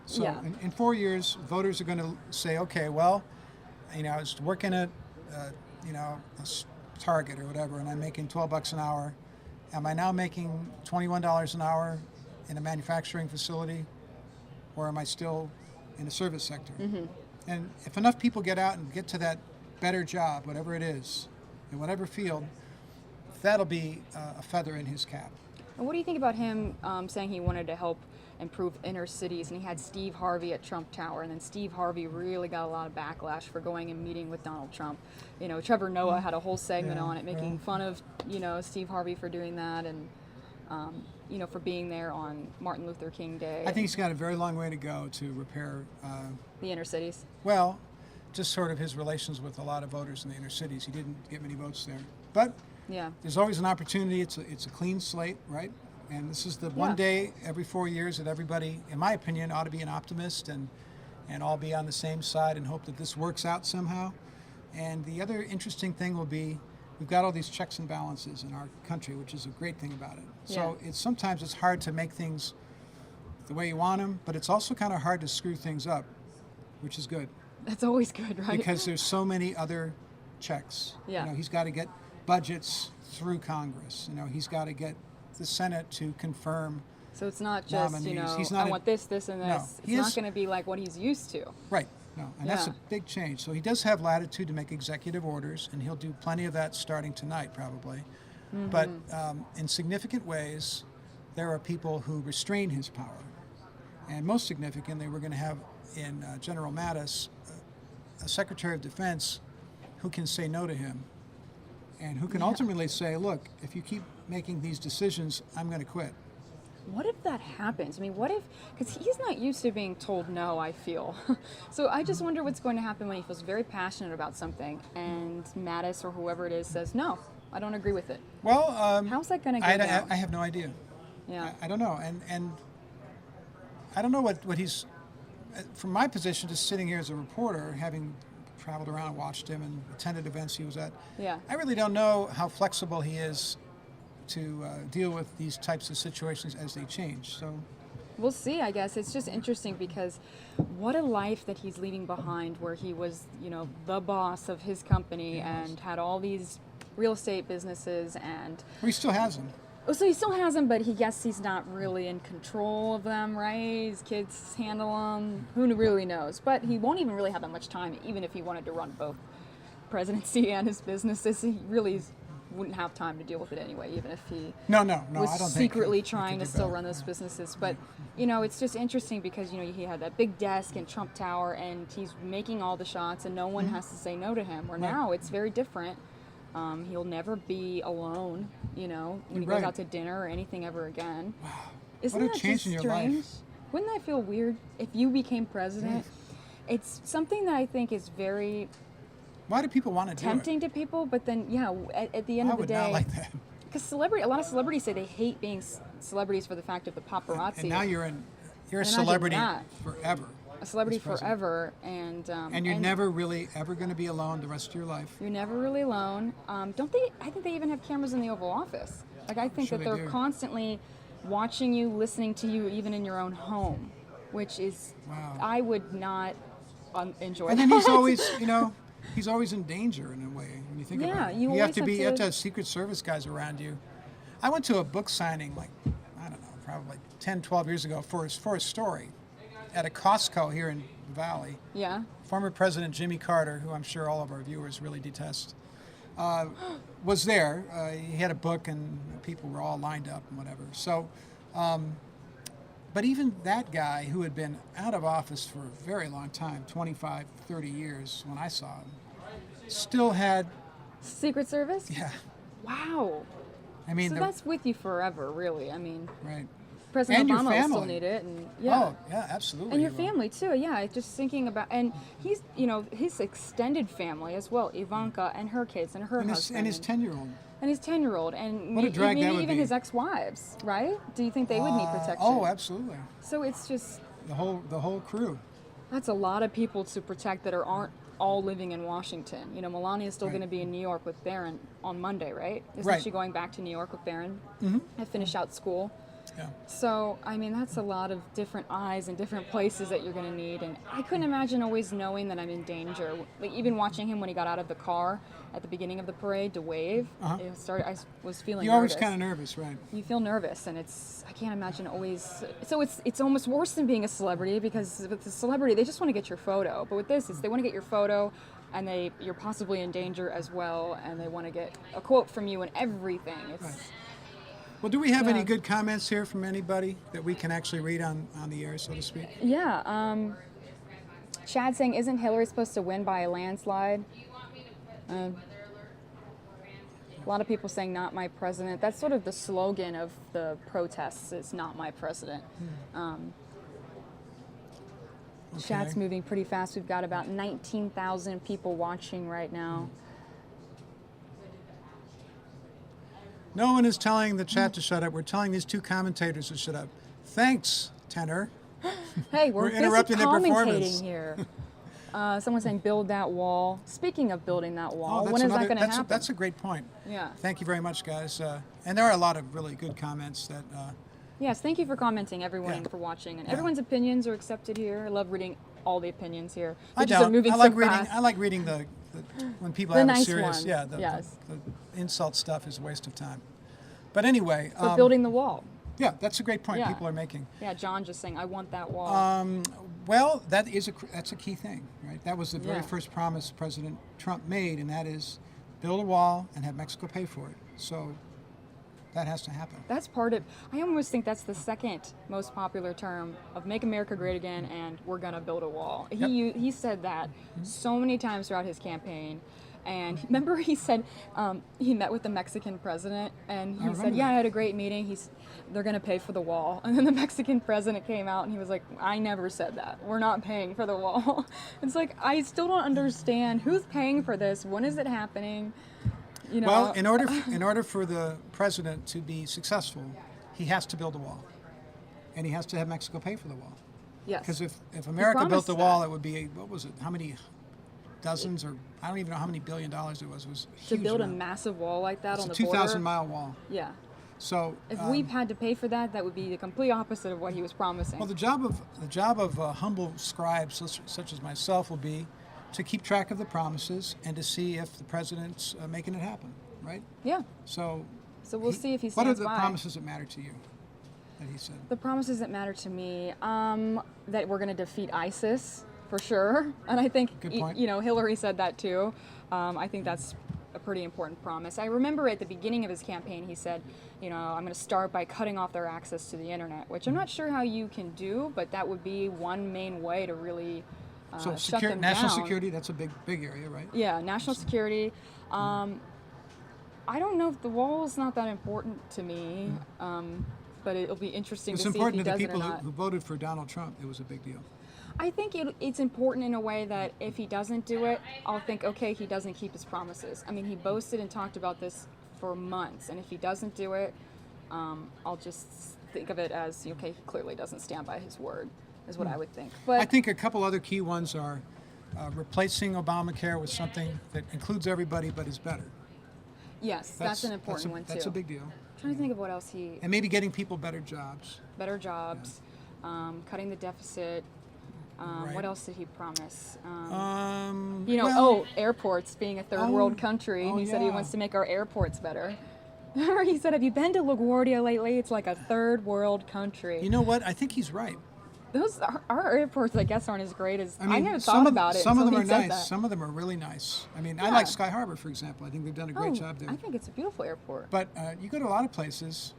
[SPEAKER 10] So in 4 years, voters are going to say, okay, well, I was working at a Target or whatever, and I'm making $12 an hour. Am I now making $21 an hour in a manufacturing facility, or am I still in the service sector?
[SPEAKER 18] Mm-hmm.
[SPEAKER 10] And if enough people get out and get to that better job, whatever it is, in whatever field, that'll be a feather in his cap.
[SPEAKER 18] And what do you think about him saying he wanted to help improve inner cities, and he had Steve Harvey at Trump Tower, and then Steve Harvey really got a lot of backlash for going and meeting with Donald Trump. Trevor Noah had a whole segment on it making fun of, Steve Harvey for doing that, and, for being there on Martin Luther King Day.
[SPEAKER 10] I think he's got a very long way to go to repair
[SPEAKER 18] the inner cities.
[SPEAKER 10] Well, just sort of his relations with a lot of voters in the inner cities. He didn't get many votes there. But there's always an opportunity. It's a clean slate, right? And this is the one day every 4 years that everybody, in my opinion, ought to be an optimist and all be on the same side and hope that this works out somehow. And the other interesting thing will be we've got all these checks and balances in our country, which is a great thing about it. So sometimes it's hard to make things the way you want them, but it's also kind of hard to screw things up, which is good.
[SPEAKER 18] That's always good, right?
[SPEAKER 10] Because there's so many other checks.
[SPEAKER 18] Yeah.
[SPEAKER 10] He's got to get budgets through Congress. He's got to get the Senate to confirm.
[SPEAKER 18] So it's not just,
[SPEAKER 10] nominees.
[SPEAKER 18] I want this, and
[SPEAKER 10] No,
[SPEAKER 18] this. It's not going to be like what he's used to.
[SPEAKER 10] Right. No, and that's a big change. So he does have latitude to make executive orders, and he'll do plenty of that starting tonight, probably.
[SPEAKER 18] Mm-hmm.
[SPEAKER 10] But in significant ways, there are people who restrain his power. And most significantly, we're going to have in General Mattis a Secretary of Defense who can say no to him, and who can ultimately say, look, if you keep making these decisions, I'm going to quit.
[SPEAKER 18] What if that happens? I mean, what if, because he's not used to being told no, I feel. So I just wonder what's going to happen when he feels very passionate about something and Mattis or whoever it is says, no, I don't agree with it.
[SPEAKER 10] Well,
[SPEAKER 18] how's that going to go down?
[SPEAKER 10] I have no idea.
[SPEAKER 18] Yeah.
[SPEAKER 10] I don't know. And I don't know what he's, from my position, just sitting here as a reporter, having traveled around and watched him and attended events he was at, I really don't know how flexible he is to deal with these types of situations as they change. So
[SPEAKER 18] we'll see, I guess. It's just interesting because what a life that he's leaving behind, where he was, the boss of his company and had all these real estate businesses, and
[SPEAKER 10] he still has them.
[SPEAKER 18] Oh, so he still has them, but he's not really in control of them, right? His kids handle them. Who really knows? But he won't even really have that much time, even if he wanted to run both presidency and his businesses. He really wouldn't have time to deal with it anyway, even if he was
[SPEAKER 10] I don't
[SPEAKER 18] secretly
[SPEAKER 10] think
[SPEAKER 18] trying to still run those businesses. But, it's just interesting because, he had that big desk in Trump Tower, and he's making all the shots, and no one has to say no to him. Where now it's very different. He'll never be alone, when he goes out to dinner or anything ever again.
[SPEAKER 10] Wow.
[SPEAKER 18] Isn't
[SPEAKER 10] what a
[SPEAKER 18] that
[SPEAKER 10] change
[SPEAKER 18] just
[SPEAKER 10] in your
[SPEAKER 18] strange?
[SPEAKER 10] Life.
[SPEAKER 18] Wouldn't that feel weird if you became president? It's something that I think is very
[SPEAKER 10] Why do people want to
[SPEAKER 18] tempting to people, but then, at the end of the day,
[SPEAKER 10] I would not like that.
[SPEAKER 18] Because a lot of celebrities say they hate being celebrities for the fact of the paparazzi.
[SPEAKER 10] And now you're a celebrity forever.
[SPEAKER 18] A celebrity forever, and
[SPEAKER 10] you're never really ever going to be alone the rest of your life.
[SPEAKER 18] You're never really alone. Don't they? I think they even have cameras in the Oval Office. Like I think that they're constantly watching you, listening to you, even in your own home, which is I would not enjoy.
[SPEAKER 10] And then he's always, he's always in danger in a way when you think
[SPEAKER 18] Yeah,
[SPEAKER 10] about it.
[SPEAKER 18] you
[SPEAKER 10] have
[SPEAKER 18] always
[SPEAKER 10] to
[SPEAKER 18] have
[SPEAKER 10] be. You have
[SPEAKER 18] to-
[SPEAKER 10] to have Secret Service guys around you. I went to a book signing like, I don't know, probably 10, 12 years ago for a story at a Costco here in the Valley.
[SPEAKER 18] Yeah.
[SPEAKER 10] Former President Jimmy Carter, who I'm sure all of our viewers really detest, was there. He had a book and people were all lined up and whatever. So, but even that guy who had been out of office for a very long time, 25, 30 years when I saw him, still had...
[SPEAKER 18] Secret Service?
[SPEAKER 10] Yeah.
[SPEAKER 18] Wow.
[SPEAKER 10] I mean,
[SPEAKER 18] so that's with you forever, really. I mean,
[SPEAKER 10] right.
[SPEAKER 18] President
[SPEAKER 10] And your
[SPEAKER 18] Obama will still
[SPEAKER 10] family.
[SPEAKER 18] need it, and yeah.
[SPEAKER 10] Oh, yeah, absolutely.
[SPEAKER 18] And your
[SPEAKER 10] he will.
[SPEAKER 18] family too, yeah. Just thinking about, and he's, his extended family as well, Ivanka and her kids and her husband
[SPEAKER 10] And his 10-year-old.
[SPEAKER 18] And his 10-year-old, and
[SPEAKER 10] What a drag
[SPEAKER 18] maybe
[SPEAKER 10] that would
[SPEAKER 18] even
[SPEAKER 10] be.
[SPEAKER 18] his ex-wives, right? Do you think they would need protection?
[SPEAKER 10] Oh, absolutely.
[SPEAKER 18] So it's just
[SPEAKER 10] The whole crew.
[SPEAKER 18] that's a lot of people to protect that aren't all living in Washington. Melania is still
[SPEAKER 10] Right.
[SPEAKER 18] going to be in New York with Barron on Monday, right? Isn't
[SPEAKER 10] Right.
[SPEAKER 18] she going back to New York with Barron?
[SPEAKER 10] Mhm.
[SPEAKER 18] I finish out school.
[SPEAKER 10] Yeah.
[SPEAKER 18] So, I mean, that's a lot of different eyes and different places that you're going to need. And I couldn't imagine always knowing that I'm in danger. Like, even watching him when he got out of the car at the beginning of the parade to wave,
[SPEAKER 10] Uh-huh.
[SPEAKER 18] I was feeling
[SPEAKER 10] You're always
[SPEAKER 18] nervous.
[SPEAKER 10] kind of nervous, right?
[SPEAKER 18] You feel nervous, and I can't imagine always. So it's almost worse than being a celebrity, because with the celebrity, they just want to get your photo. But with this, they want to get your photo, and you're possibly in danger as well, and they want to get a quote from you and everything. It's
[SPEAKER 10] Right. Well, do we have any
[SPEAKER 18] Yeah.
[SPEAKER 10] good comments here from anybody that we can actually read on the air, so to speak?
[SPEAKER 18] Yeah. Chad saying, isn't Hillary supposed to win by a landslide? A lot of people saying, not my president. That's sort of the slogan of the protests, is not my president. Chat's
[SPEAKER 10] Okay.
[SPEAKER 18] moving pretty fast. We've got about 19,000 people watching right now.
[SPEAKER 10] No one is telling the chat to shut up. We're telling these two commentators to shut up. Thanks, Tenor.
[SPEAKER 18] Hey, we're busy
[SPEAKER 10] interrupting their performance.
[SPEAKER 18] commentating here. Someone's saying, build that wall. Speaking of building that wall,
[SPEAKER 10] that's
[SPEAKER 18] when is that
[SPEAKER 10] another-
[SPEAKER 18] going to happen?
[SPEAKER 10] That's a great point.
[SPEAKER 18] Yeah.
[SPEAKER 10] Thank you very much, guys. And there are a lot of really good comments that...
[SPEAKER 18] Yes, thank you for commenting, everyone, for watching. And everyone's opinions are accepted here. I love reading all the opinions here.
[SPEAKER 10] I
[SPEAKER 18] They just are
[SPEAKER 10] don't.
[SPEAKER 18] moving
[SPEAKER 10] I like
[SPEAKER 18] so
[SPEAKER 10] reading.
[SPEAKER 18] fast.
[SPEAKER 10] I like reading the when people
[SPEAKER 18] The
[SPEAKER 10] have
[SPEAKER 18] nice
[SPEAKER 10] a serious.
[SPEAKER 18] ones,
[SPEAKER 10] Yeah.
[SPEAKER 18] yes.
[SPEAKER 10] The insult stuff is a waste of time. But anyway.
[SPEAKER 18] For building the wall.
[SPEAKER 10] Yeah, that's a great point
[SPEAKER 18] Yeah.
[SPEAKER 10] people are making.
[SPEAKER 18] Yeah, John just saying, I want that wall.
[SPEAKER 10] Well, that's a key thing, right? That was the very
[SPEAKER 18] Yeah.
[SPEAKER 10] first promise President Trump made, and that is build a wall and have Mexico pay for it. So that has to happen.
[SPEAKER 18] That's part of, I almost think that's the second most popular term of Make America Great Again and we're going to build a wall. He said that so many times throughout his campaign. And remember he said he met with the Mexican president and he said, yeah, I had a great meeting. They're going to pay for the wall. And then the Mexican president came out and he was like, I never said that. We're not paying for the wall. It's like, I still don't understand who's paying for this. When is it happening?
[SPEAKER 10] Well, in order for the president to be successful, he has to build a wall, and he has to have Mexico pay for the wall.
[SPEAKER 18] Yes.
[SPEAKER 10] Because if America built
[SPEAKER 18] promised
[SPEAKER 10] the wall, it would be what was it? How many dozens or I don't even know how many $1 billion it was. It was a
[SPEAKER 18] to
[SPEAKER 10] huge
[SPEAKER 18] build
[SPEAKER 10] amount.
[SPEAKER 18] a massive wall like that
[SPEAKER 10] It's
[SPEAKER 18] on
[SPEAKER 10] a
[SPEAKER 18] the border.
[SPEAKER 10] 2,000-mile wall.
[SPEAKER 18] Yeah.
[SPEAKER 10] So
[SPEAKER 18] if we've had to pay for that, that would be the complete opposite of what he was promising.
[SPEAKER 10] well, the job of humble scribes such as myself will be to keep track of the promises and to see if the president's making it happen, right?
[SPEAKER 18] Yeah.
[SPEAKER 10] So
[SPEAKER 18] we'll see if he
[SPEAKER 10] What are
[SPEAKER 18] stands
[SPEAKER 10] the
[SPEAKER 18] by.
[SPEAKER 10] promises that matter to you that he said?
[SPEAKER 18] The promises that matter to me, that we're going to defeat ISIS for sure, and I think
[SPEAKER 10] Good point.
[SPEAKER 18] Hillary said that too. I think that's a pretty important promise. I remember at the beginning of his campaign, he said, I'm going to start by cutting off their access to the internet, which I'm not sure how you can do, but that would be one main way to really
[SPEAKER 10] So
[SPEAKER 18] shut them
[SPEAKER 10] national
[SPEAKER 18] down.
[SPEAKER 10] security, that's a big area, right?
[SPEAKER 18] Yeah, national security. I don't know if the wall is not that important to me, but it'll be interesting
[SPEAKER 10] It's
[SPEAKER 18] to see if
[SPEAKER 10] important
[SPEAKER 18] he
[SPEAKER 10] to the
[SPEAKER 18] does it or
[SPEAKER 10] people
[SPEAKER 18] not.
[SPEAKER 10] who voted for Donald Trump. It was a big deal.
[SPEAKER 18] I think it's important in a way that if he doesn't do it, I'll think, okay, he doesn't keep his promises. I mean, he boasted and talked about this for months, and if he doesn't do it, I'll just think of it as, okay, he clearly doesn't stand by his word, is what I would think. But
[SPEAKER 10] I think a couple other key ones are replacing Obamacare with something that includes everybody but is better.
[SPEAKER 18] yes, that's an important one too.
[SPEAKER 10] That's a big deal.
[SPEAKER 18] I'm trying to think of what else
[SPEAKER 10] And maybe getting people better jobs.
[SPEAKER 18] better jobs, cutting the deficit. What else did he promise?
[SPEAKER 10] Well,
[SPEAKER 18] airports being a third world country. He said he wants to make our airports better. He said, have you been to LaGuardia lately? It's like a third world country.
[SPEAKER 10] You know what? I think he's right.
[SPEAKER 18] Our airports, I guess, aren't as great as I never
[SPEAKER 10] some
[SPEAKER 18] thought
[SPEAKER 10] of,
[SPEAKER 18] about it.
[SPEAKER 10] Some of them
[SPEAKER 18] until
[SPEAKER 10] are
[SPEAKER 18] he said
[SPEAKER 10] nice.
[SPEAKER 18] that.
[SPEAKER 10] Some of them are really nice. I mean, I
[SPEAKER 18] Yeah.
[SPEAKER 10] like Sky Harbor, for example. I think they've done a great job there.
[SPEAKER 18] I think it's a beautiful airport.
[SPEAKER 10] But you go to a lot of places,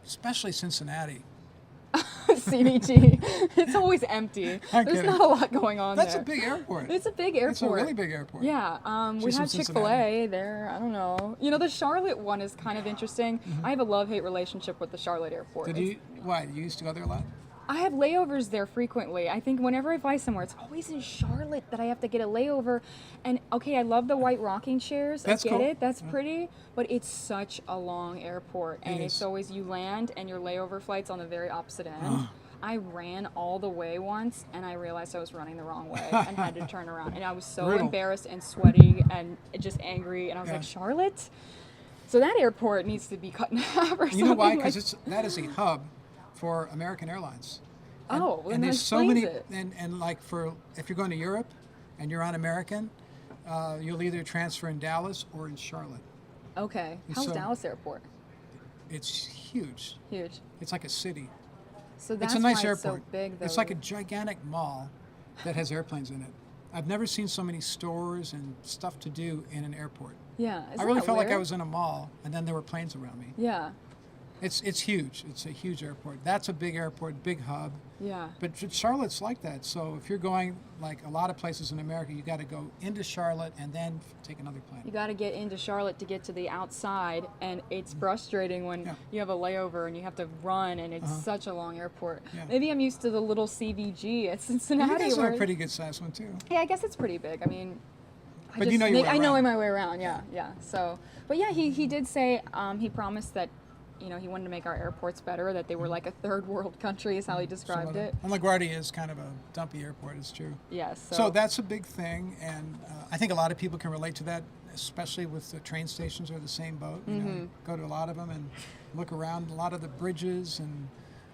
[SPEAKER 10] especially Cincinnati.
[SPEAKER 18] CBG, it's always empty.
[SPEAKER 10] I'm
[SPEAKER 18] There's
[SPEAKER 10] kidding.
[SPEAKER 18] not a lot going on
[SPEAKER 10] That's
[SPEAKER 18] there.
[SPEAKER 10] a big airport.
[SPEAKER 18] It's a big airport.
[SPEAKER 10] It's a really big airport.
[SPEAKER 18] Yeah, we
[SPEAKER 10] She's from
[SPEAKER 18] have
[SPEAKER 10] Cincinnati.
[SPEAKER 18] Chick-fil-A there. I don't know. The Charlotte one is kind of interesting. I have a love-hate relationship with the Charlotte airport.
[SPEAKER 10] Did you? Why? You used to go there a lot?
[SPEAKER 18] I have layovers there frequently. I think whenever I fly somewhere, it's always in Charlotte that I have to get a layover. And okay, I love the white rocking chairs.
[SPEAKER 10] That's
[SPEAKER 18] I get
[SPEAKER 10] cool.
[SPEAKER 18] it. That's pretty. But it's such a long airport. And
[SPEAKER 10] It
[SPEAKER 18] it's
[SPEAKER 10] is.
[SPEAKER 18] always you land and your layover flight's on the very opposite end. I ran all the way once and I realized I was running the wrong way and had to turn around. And I was so
[SPEAKER 10] Brutal.
[SPEAKER 18] embarrassed and sweaty and just angry. And I was
[SPEAKER 10] Yeah.
[SPEAKER 18] like, Charlotte? So that airport needs to be cut in half or something.
[SPEAKER 10] You know why?
[SPEAKER 18] like-
[SPEAKER 10] Because that is a hub for American Airlines. And,
[SPEAKER 18] Oh, well,
[SPEAKER 10] and
[SPEAKER 18] that
[SPEAKER 10] there's so
[SPEAKER 18] explains
[SPEAKER 10] many,
[SPEAKER 18] it.
[SPEAKER 10] and like if you're going to Europe and you're on American, you'll either transfer in Dallas or in Charlotte.
[SPEAKER 18] Okay.
[SPEAKER 10] And
[SPEAKER 18] How's
[SPEAKER 10] so-
[SPEAKER 18] Dallas Airport?
[SPEAKER 10] It's huge.
[SPEAKER 18] Huge.
[SPEAKER 10] It's like a city.
[SPEAKER 18] So that's
[SPEAKER 10] It's a nice
[SPEAKER 18] why
[SPEAKER 10] airport.
[SPEAKER 18] It's so big, though.
[SPEAKER 10] It's like a gigantic mall that has airplanes in it. I've never seen so many stores and stuff to do in an airport.
[SPEAKER 18] Yeah.
[SPEAKER 10] I really felt like I was in a mall, and then there were planes around me.
[SPEAKER 18] Yeah.
[SPEAKER 10] It's huge. It's a huge airport. That's a big airport, big hub.
[SPEAKER 18] Yeah.
[SPEAKER 10] But Charlotte's like that. So if you're going, like a lot of places in America, you got to go into Charlotte and then take another plane.
[SPEAKER 18] You got to get into Charlotte to get to the outside, and it's frustrating when you have a layover and you have to run, and it's such a long airport.
[SPEAKER 10] Yeah.
[SPEAKER 18] Maybe I'm used to the little CVG at Cincinnati.
[SPEAKER 10] You guys have
[SPEAKER 18] where-
[SPEAKER 10] a pretty good sized one too.
[SPEAKER 18] Yeah, I guess it's pretty big. I mean,
[SPEAKER 10] But you know your way
[SPEAKER 18] I know
[SPEAKER 10] around.
[SPEAKER 18] my way around. Yeah, yeah. So, but yeah, he did say he promised that. He wanted to make our airports better, that they were like a third world country is how he described it.
[SPEAKER 10] And LaGuardia is kind of a dumpy airport, it's true.
[SPEAKER 18] Yes.
[SPEAKER 10] So that's a big thing, and I think a lot of people can relate to that, especially with the train stations are the same boat. You know, go to a lot of them and look around. A lot of the bridges and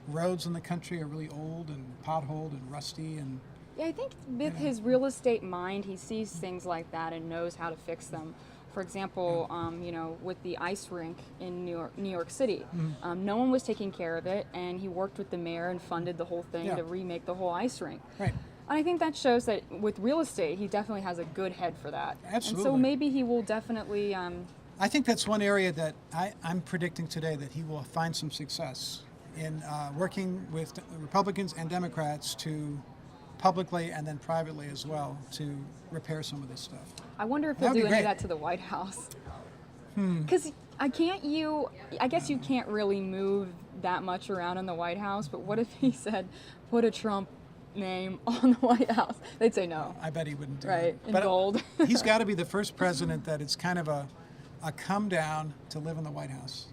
[SPEAKER 10] roads in the country are really old and potholed and rusty. And
[SPEAKER 18] Yeah, I think with his real estate mind, he sees things like that and knows how to fix them. For example, with the ice rink in New York City, no one was taking care of it, and he worked with the mayor and funded the whole thing to remake the whole ice rink.
[SPEAKER 10] Right.
[SPEAKER 18] And I think that shows that with real estate, he definitely has a good head for that.
[SPEAKER 10] Absolutely.
[SPEAKER 18] And so maybe he will definitely.
[SPEAKER 10] I think that's one area that I'm predicting today that he will find some success in working with Republicans and Democrats to publicly and then privately as well to repair some of this stuff.
[SPEAKER 18] I wonder if he'll
[SPEAKER 10] That'd
[SPEAKER 18] do
[SPEAKER 10] be
[SPEAKER 18] any of
[SPEAKER 10] great.
[SPEAKER 18] that to the White House. Because I guess you can't really move that much around in the White House, but what if he said, put a Trump name on the White House? They'd say no.
[SPEAKER 10] I bet he wouldn't do
[SPEAKER 18] Right,
[SPEAKER 10] that.
[SPEAKER 18] in
[SPEAKER 10] But
[SPEAKER 18] gold.
[SPEAKER 10] He's got to be the first president that it's kind of a come down to live in the White House.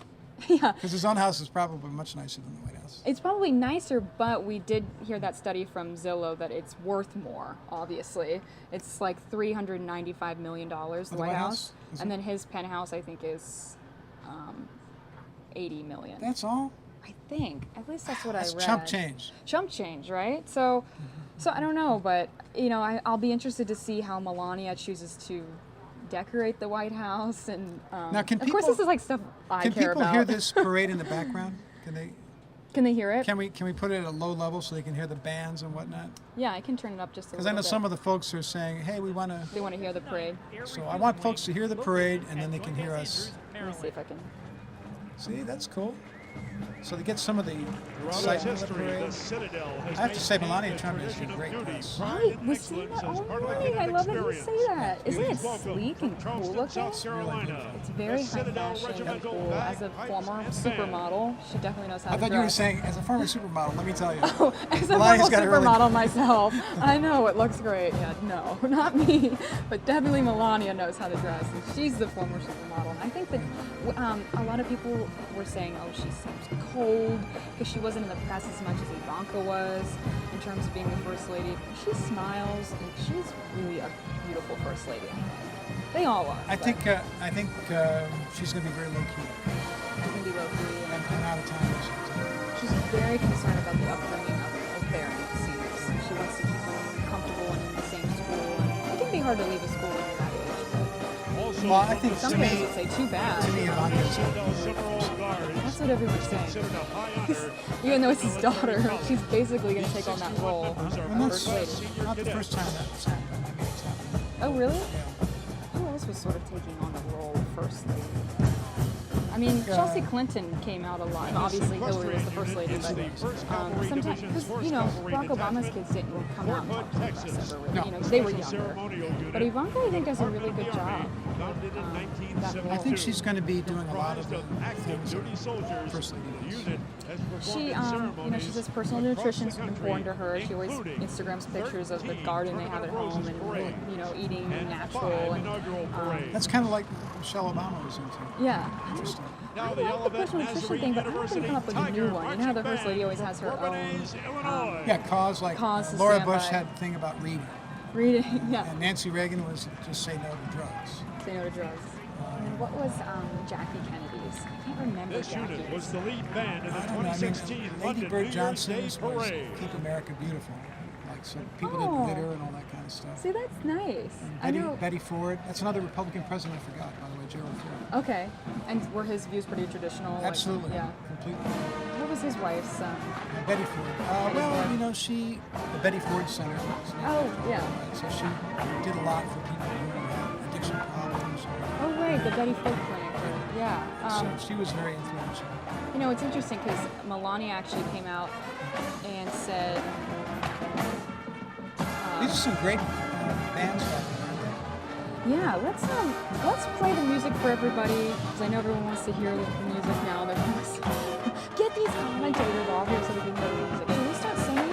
[SPEAKER 18] Yeah.
[SPEAKER 10] Because his own house is probably much nicer than the White House.
[SPEAKER 18] It's probably nicer, but we did hear that study from Zillow that it's worth more, obviously. It's like $395 million, the White House.
[SPEAKER 10] Is
[SPEAKER 18] And
[SPEAKER 10] it?
[SPEAKER 18] then his penthouse, I think, is $80 million.
[SPEAKER 10] That's all?
[SPEAKER 18] I think. At least that's what
[SPEAKER 10] That's
[SPEAKER 18] I read.
[SPEAKER 10] chump change.
[SPEAKER 18] Chump change, right? So I don't know, but, I'll be interested to see how Melania chooses to decorate the White House. And
[SPEAKER 10] Now, can
[SPEAKER 18] of course,
[SPEAKER 10] people-
[SPEAKER 18] this is like stuff I
[SPEAKER 10] Can
[SPEAKER 18] care
[SPEAKER 10] people
[SPEAKER 18] about.
[SPEAKER 10] hear this parade in the background?
[SPEAKER 18] Can they hear it?
[SPEAKER 10] Can we put it at a low level so they can hear the bands and whatnot?
[SPEAKER 18] Yeah, I can turn it up just a
[SPEAKER 10] Because
[SPEAKER 18] little
[SPEAKER 10] I know
[SPEAKER 18] bit.
[SPEAKER 10] some of the folks are saying, hey, we want to.
[SPEAKER 18] They want to hear the parade.
[SPEAKER 10] So I want folks to hear the parade and then they can hear us.
[SPEAKER 18] Let me see if I can.
[SPEAKER 10] See, that's cool. So they get some of the
[SPEAKER 13] Throughout its
[SPEAKER 10] excitement of the
[SPEAKER 13] history, the
[SPEAKER 10] parade.
[SPEAKER 13] Citadel has
[SPEAKER 10] I have to say,
[SPEAKER 13] maintained
[SPEAKER 10] Melania
[SPEAKER 13] a
[SPEAKER 10] Trump is a
[SPEAKER 13] tradition of
[SPEAKER 10] great
[SPEAKER 13] duty,
[SPEAKER 10] press.
[SPEAKER 13] pride,
[SPEAKER 18] Right,
[SPEAKER 13] and
[SPEAKER 18] we've seen
[SPEAKER 13] excellence
[SPEAKER 18] that
[SPEAKER 13] as part of the
[SPEAKER 18] already.
[SPEAKER 13] human
[SPEAKER 18] I love that you
[SPEAKER 13] experience.
[SPEAKER 18] say that. Isn't it
[SPEAKER 13] Please welcome
[SPEAKER 18] sleek
[SPEAKER 13] from
[SPEAKER 18] and cool
[SPEAKER 13] Charleston,
[SPEAKER 18] looking?
[SPEAKER 13] South Carolina,
[SPEAKER 18] It's very
[SPEAKER 13] the
[SPEAKER 18] high
[SPEAKER 13] Citadel
[SPEAKER 18] fashion and
[SPEAKER 13] Regimental
[SPEAKER 18] cool.
[SPEAKER 13] Bag,
[SPEAKER 18] As a
[SPEAKER 13] Pipes,
[SPEAKER 18] former
[SPEAKER 13] and
[SPEAKER 18] supermodel, she definitely knows how
[SPEAKER 10] I
[SPEAKER 18] to
[SPEAKER 10] thought you were
[SPEAKER 18] dress.
[SPEAKER 10] saying, as a former supermodel, let me tell you.
[SPEAKER 18] As a
[SPEAKER 10] Melania's
[SPEAKER 18] former
[SPEAKER 10] got a really-
[SPEAKER 18] supermodel myself, I know it looks great. Yeah, no, not me, but definitely Melania knows how to dress, and she's the former supermodel. And I think that a lot of people were saying, oh, she seems cold because she wasn't in the press as much as Ivanka was in terms of being the first lady. She smiles, and she's really a beautiful first lady. I think they all are.
[SPEAKER 10] I
[SPEAKER 18] but
[SPEAKER 10] think she's going to be very low key
[SPEAKER 18] she can be low key,
[SPEAKER 10] and out of time.
[SPEAKER 18] she's very concerned about the upbringing of Barron Seniors. She wants to hard to leave a school when you're that age.
[SPEAKER 10] Well, I think
[SPEAKER 18] Some
[SPEAKER 10] to
[SPEAKER 18] parents
[SPEAKER 10] me,
[SPEAKER 18] would say too bad.
[SPEAKER 10] to me, Ivanka's
[SPEAKER 18] That's what everyone's saying. Even though it's his daughter, she's basically going to take on that role.
[SPEAKER 10] and that's not the first time that's happened. I mean, it's happened.
[SPEAKER 18] Oh, really? Who else was sort of taking on the role of first lady? I mean, Chelsea Clinton came out a lot. Obviously, Hillary was the first lady, but sometimes, because, you know, Barack Obama's kids didn't come out and talk to the press ever, really. You know, they were younger. But Ivanka, I think, does a really good job.
[SPEAKER 10] I think she's going to be doing a lot of the things that First Lady does.
[SPEAKER 18] She, you know, she says personal nutrition is important to her. She always Instagrams pictures of the garden they have at home and, you know, eating natural. And,
[SPEAKER 10] that's kind of like Michelle Obama was into.
[SPEAKER 18] Yeah.
[SPEAKER 10] Interesting.
[SPEAKER 18] I like the personal nutrition thing, but I haven't come up with a new one. You know how the First Lady always has her own...
[SPEAKER 10] yeah, cause like
[SPEAKER 18] cause
[SPEAKER 10] Laura Bush had a thing about reading.
[SPEAKER 18] Reading, yeah.
[SPEAKER 10] And Nancy Reagan was just say no to drugs.
[SPEAKER 18] Say no to drugs. And what was Jackie Kennedy's? I can't remember
[SPEAKER 6] This
[SPEAKER 18] Jackie's.
[SPEAKER 6] unit was the lead band in the
[SPEAKER 10] I don't know,
[SPEAKER 6] 2016
[SPEAKER 10] Lady
[SPEAKER 6] London
[SPEAKER 10] Bird
[SPEAKER 6] New Year's
[SPEAKER 10] Johnson's
[SPEAKER 6] Day
[SPEAKER 10] was
[SPEAKER 6] Parade.
[SPEAKER 10] Keep America Beautiful. Like, so people
[SPEAKER 18] Oh.
[SPEAKER 10] did glitter and all that kind of stuff.
[SPEAKER 18] See, that's nice. I know.
[SPEAKER 10] Betty Ford. That's another Republican president I forgot, by the way, Gerald Ford.
[SPEAKER 18] Okay. And were his views pretty traditional?
[SPEAKER 10] Absolutely.
[SPEAKER 18] Like, yeah.
[SPEAKER 10] Completely.
[SPEAKER 18] What was his wife's?
[SPEAKER 10] Betty Ford. Well, you know, the Betty Ford Center.
[SPEAKER 18] Oh, yeah.
[SPEAKER 10] So she did a lot for people who had addiction problems.
[SPEAKER 18] Oh, right, the Betty Ford Clinic. Yeah.
[SPEAKER 10] So she was very influential.
[SPEAKER 18] You know, it's interesting because Melania actually came out and said...
[SPEAKER 10] These are some great bands back there.
[SPEAKER 18] Yeah, let's play the music for everybody because I know everyone wants to hear the music now. They're going to get these commentators off here so we can hear the music. Should we start singing?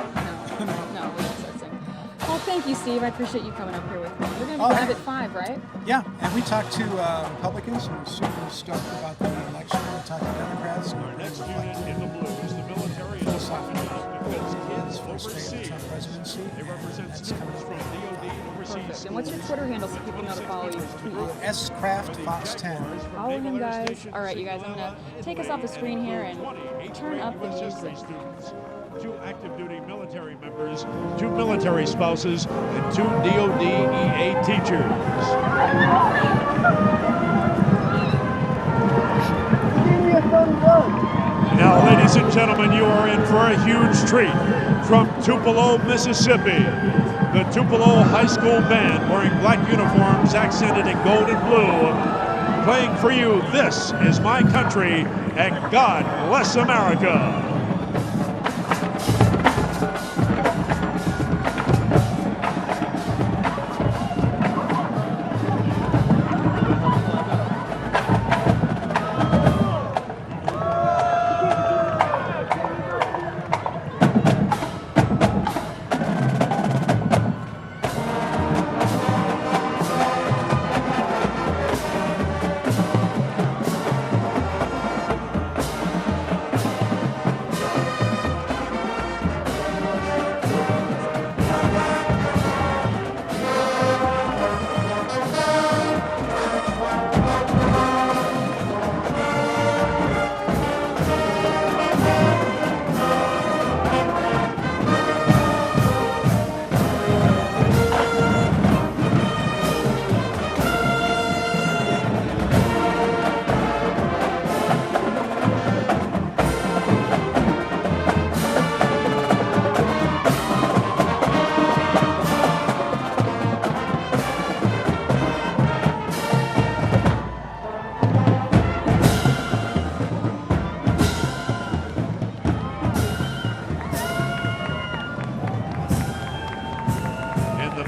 [SPEAKER 18] No, we won't start singing. Well, thank you, Steve. I appreciate you coming up here with me. We're going to be live at 5, right?
[SPEAKER 10] Yeah, and we talked to Republicans who are super stoked about the election. We talked to Democrats.
[SPEAKER 6] Our next unit in the blue is the military kids overseas. They represent students from DOD overseas.
[SPEAKER 18] Perfect. And what's your Twitter handle so people know to follow you?
[SPEAKER 10] SCraftFox10.
[SPEAKER 18] Follow him, guys. All right, you guys, I'm going to take us off the screen here and turn up the music.
[SPEAKER 6] Students, 2 active duty military members, 2 military spouses, and 2 DOD EA teachers. Now, ladies and gentlemen, you are in for a huge treat. From Tupelo, Mississippi, the Tupelo High School Band, wearing black uniforms accented in gold and blue, playing for you, This Is My Country, and God Bless America.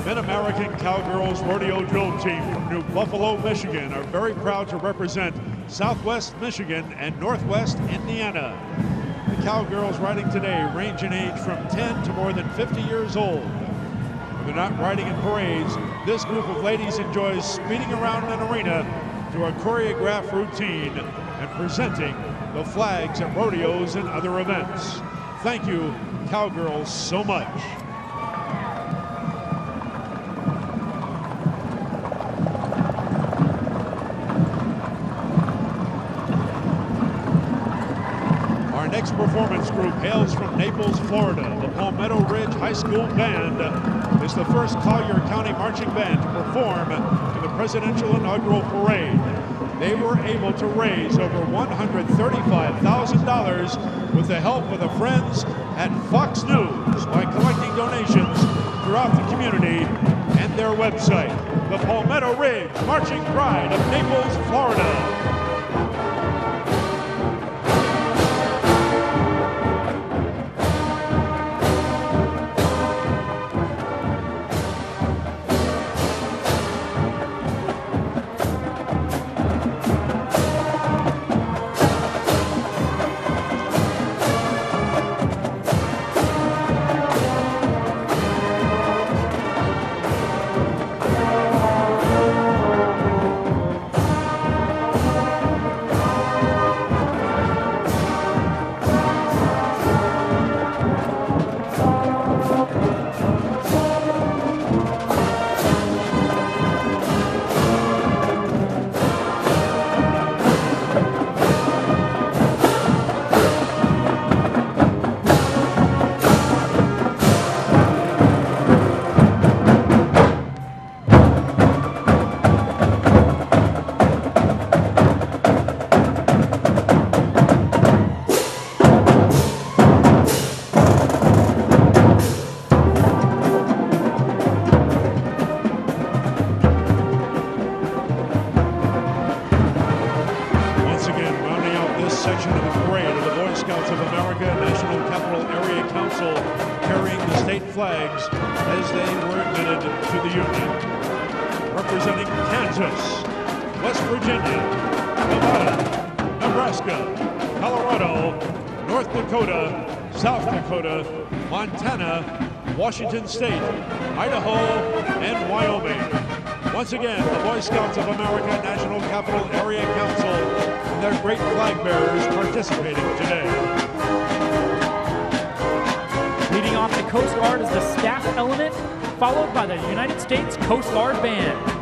[SPEAKER 6] Mid-American Cowgirls Rodeo Drill Team from New Buffalo, Michigan are very proud to represent Southwest Michigan and Northwest Indiana. The Cowgirls riding today range in age from 10 to more than 50 years old. They're not riding in parades. This group of ladies enjoys speeding around an arena to a choreographed routine and presenting the flags at rodeos and other events. Thank you, Cowgirls, so much. Our next performance group hails from Naples, Florida. The Palmetto Ridge High School Band is the first Collier County marching band to perform in the presidential inaugural parade. They were able to raise over $135,000 with the help of the friends at Fox News by collecting donations throughout the community and their website. The Palmetto Ridge Marching Pride of Naples, Florida. Flags as they were admitted to the Union. Representing Kansas, West Virginia, Nevada, Nebraska, Colorado, North Dakota, South Dakota, Montana, Washington State, Idaho, and Wyoming. Once again, the Boy Scouts of America National Capital Area Council and their great flag bearers participating today.
[SPEAKER 7] Leading off the Coast Guard is the staff element, followed by the United States Coast Guard Band.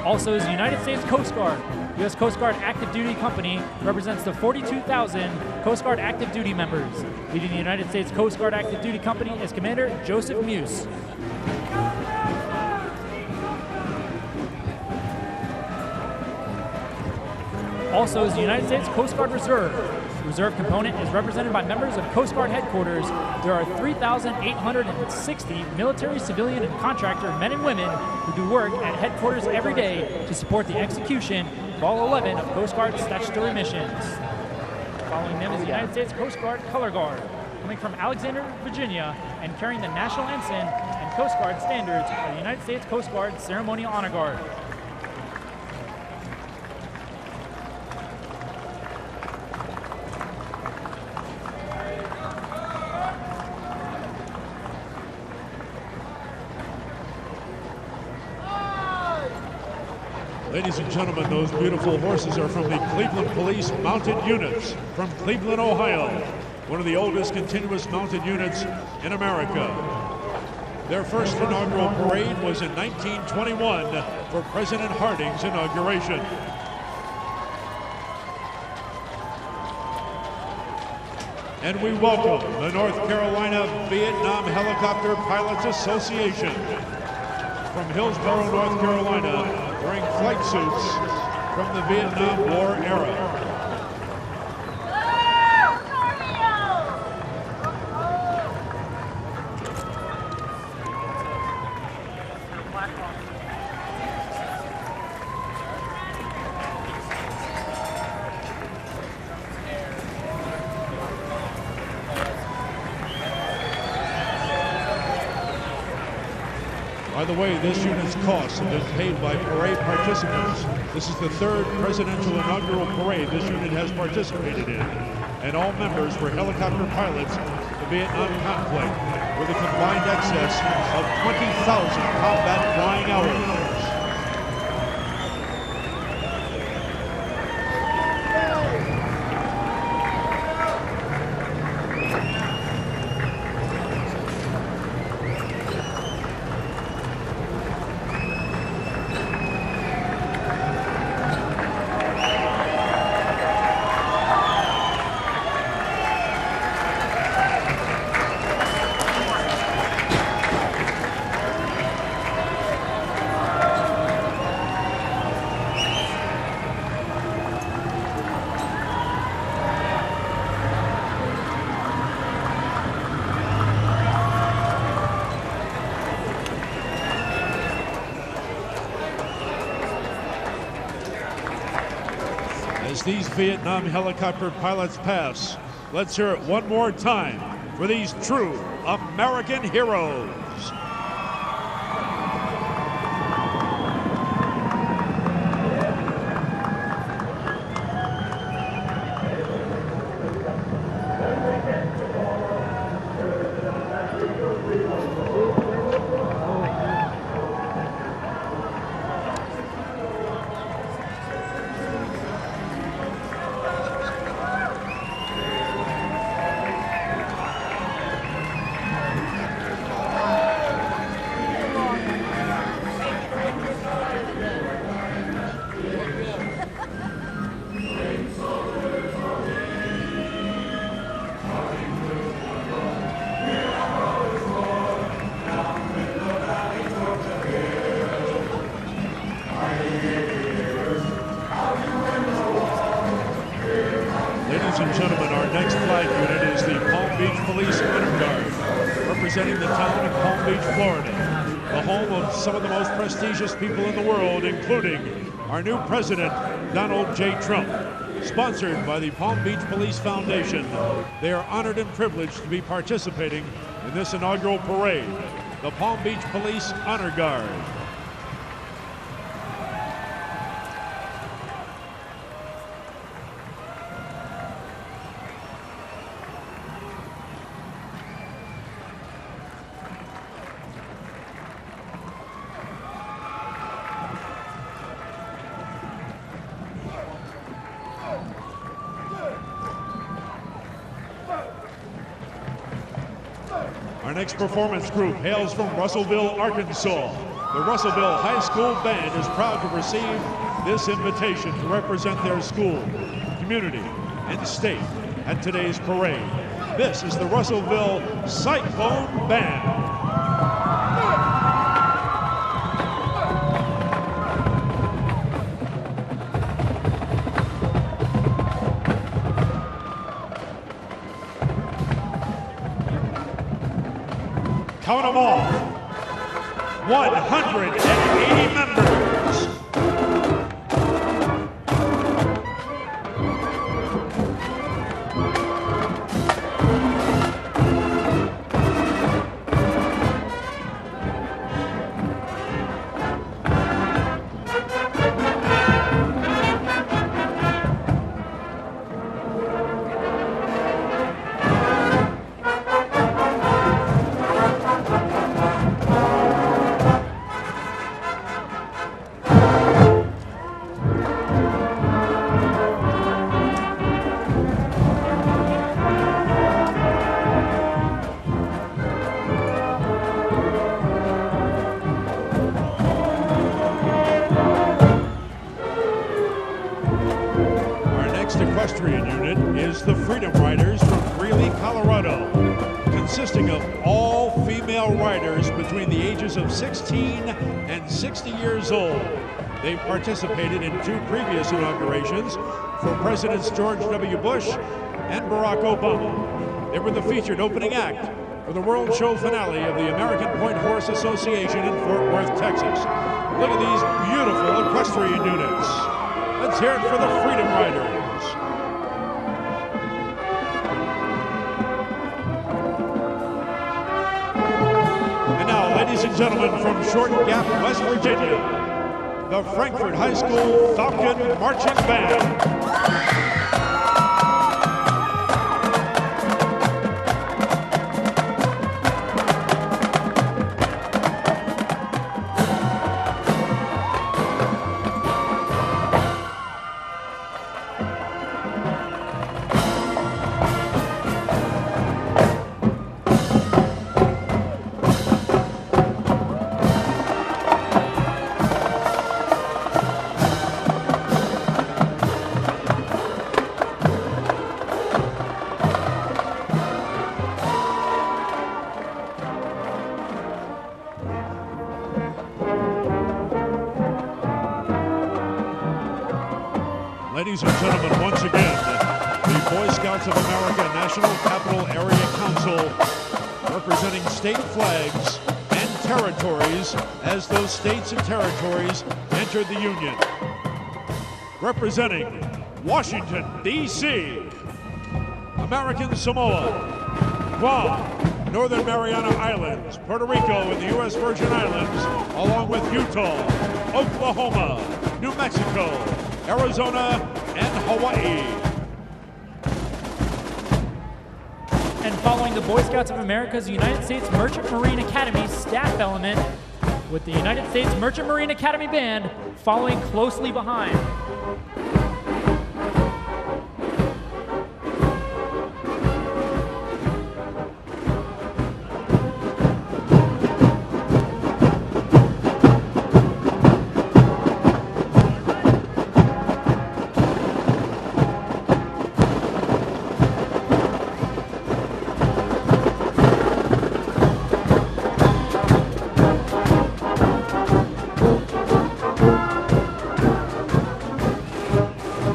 [SPEAKER 7] Also is the United States Coast Guard. U.S. Coast Guard Active Duty Company represents the 42,000 Coast Guard active duty members. Leading the United States Coast Guard Active Duty Company is Commander Joseph Muse. Also is the United States Coast Guard Reserve. The Reserve component is represented by members of Coast Guard headquarters. There are 3,860 military, civilian, and contractor men and women who do work at headquarters every day to support the execution of all 11 of Coast Guard's statutory missions. Following them is the United States Coast Guard Color Guard, coming from Alexandria, Virginia, and carrying the National Ensign and Coast Guard standards are the United States Coast Guard Ceremonial Honor Guard.
[SPEAKER 6] Ladies and gentlemen, those beautiful horses are from the Cleveland Police Mounted Units from Cleveland, Ohio, one of the oldest continuous mounted units in America. Their first inaugural parade was in 1921 for President Harding's inauguration. And we welcome the North Carolina Vietnam Helicopter Pilots Association from Hillsborough, North Carolina, wearing flight suits from the Vietnam War era. By the way, this unit's costs have been paid by parade participants. This is the third presidential inaugural parade this unit has participated in. And all members were helicopter pilots in the Vietnam conflict with a combined excess of 20,000 combat flying hours. As these Vietnam helicopter pilots pass, let's hear it one more time for these true American heroes. Ladies and gentlemen, our next flag unit is the Palm Beach Police Honor Guard, representing the town of Palm Beach, Florida, the home of some of the most prestigious people in the world, including our new president, Donald J. Trump. Sponsored by the Palm Beach Police Foundation, they are honored and privileged to be participating in this inaugural parade, the Palm Beach Police Honor Guard. Our next performance group hails from Russellville, Arkansas. The Russellville High School Band is proud to receive this invitation to represent their school, community, and state at today's parade. This is the Russellville Cyclone Band. Count them all, 180 members. Equestrian unit is the Freedom Riders from Greeley, Colorado, consisting of all female riders between the ages of 16 and 60 years old. They've participated in 2 previous inaugurations for Presidents George W. Bush and Barack Obama. They were the featured opening act for the World Show finale of the American Point Horse Association in Fort Worth, Texas. Look at these beautiful equestrian units. Let's hear it for the Freedom Riders. Ladies and gentlemen, from Short Gap, West Virginia, the Frankfort High School Falcon Marching Band. Ladies and gentlemen, once again, the Boy Scouts of America National Capital Area Council, representing state flags and territories as those states and territories entered the Union. Representing Washington, D.C., American Samoa, Guam, Northern Mariana Islands, Puerto Rico, and the U.S. Virgin Islands, along with Utah, Oklahoma, New Mexico, Arizona, and Hawaii.
[SPEAKER 7] And following the Boy Scouts of America's United States Merchant Marine Academy staff element, with the United States Merchant Marine Academy Band following closely behind.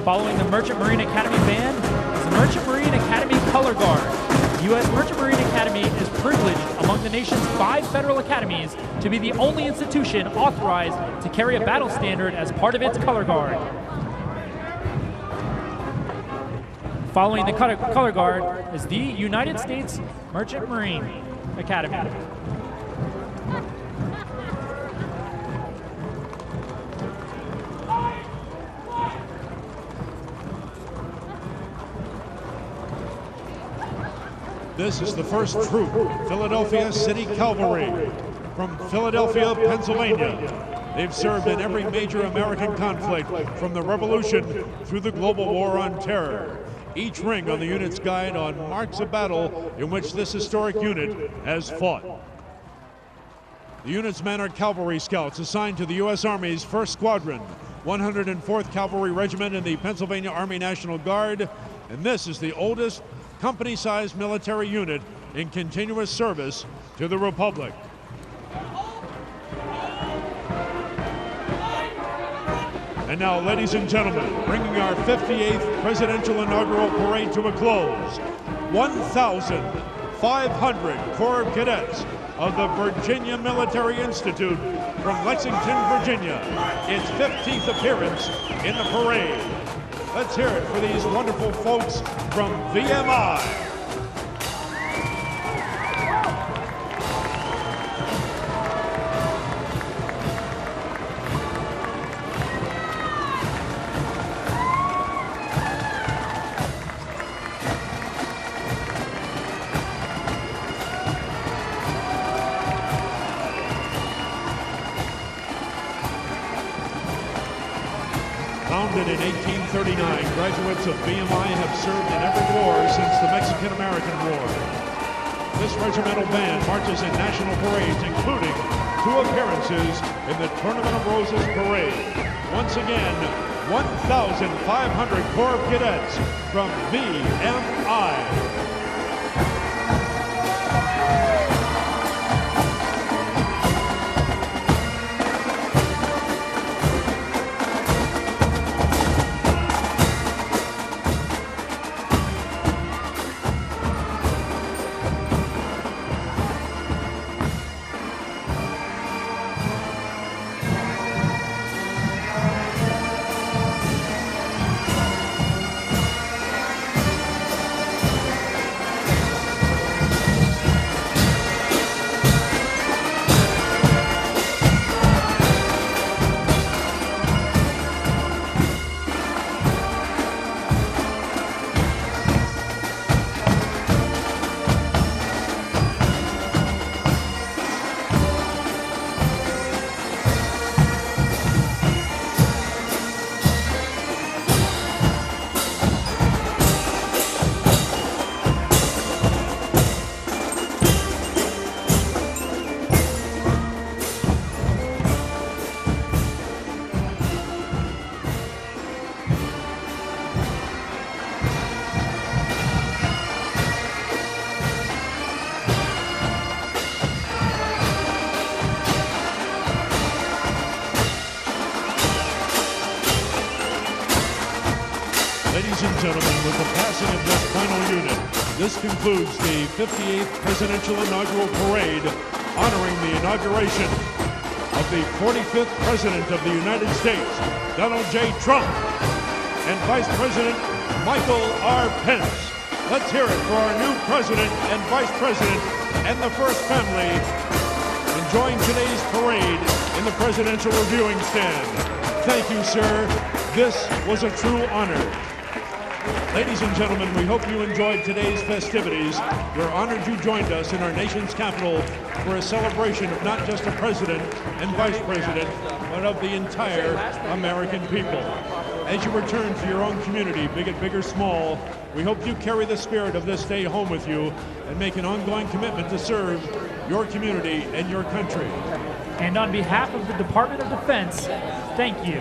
[SPEAKER 7] Following the Merchant Marine Academy Band is the Merchant Marine Academy Color Guard. The U.S. Merchant Marine Academy is privileged among the nation's 5 federal academies to be the only institution authorized to carry a battle standard as part of its color guard. Following the color guard is the United States Merchant Marine Academy.
[SPEAKER 6] This is the 1st Troop, Philadelphia City Cavalry, from Philadelphia, Pennsylvania. They've served in every major American conflict, from the Revolution through the global war on terror. Each ring on the unit's guide on marks a battle in which this historic unit has fought. The unit's men are cavalry scouts assigned to the U.S. Army's 1st Squadron, 104th Cavalry Regiment in the Pennsylvania Army National Guard, and this is the oldest company-sized military unit in continuous service to the Republic. And now, ladies and gentlemen, bringing our 58th Presidential Inaugural Parade to a close, 1,500 Corps of Cadets of the Virginia Military Institute from Lexington, Virginia, its 15th appearance in the parade. Let's hear it for these wonderful folks from VMI. Founded in 1839, graduates of VMI have served in every war since the Mexican-American War. This regimental band marches in national parades, including 2 appearances in the Tournament of Roses parade. Once again, 1,500 Corps of Cadets from VMI. with the passing of this final unit, this concludes the 58th Presidential Inaugural Parade honoring the inauguration of the 45th President of the United States, Donald J. Trump, and Vice President Michael R. Pence. Let's hear it for our new President and Vice President and the First Family enjoying today's parade in the Presidential Reviewing Stand. Thank you, sir. This was a true honor. Ladies and gentlemen, we hope you enjoyed today's festivities. We're honored you joined us in our nation's capital for a celebration of not just a president and vice president, but of the entire American people. As you return to your own community, big or small, we hope you carry the spirit of this day home with you and make an ongoing commitment to serve your community and your country.
[SPEAKER 7] And on behalf of the Department of Defense, thank you.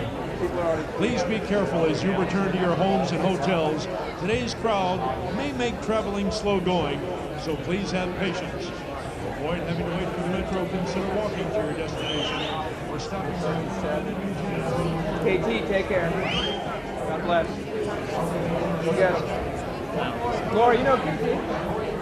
[SPEAKER 6] Please be careful as you return to your homes and hotels. Today's crowd may make traveling slow going, so please have patience. To avoid having to wait for the metro, consider walking to your destination or stopping by.
[SPEAKER 21] KT, take care. God bless. We'll get him. Laura, you know KT?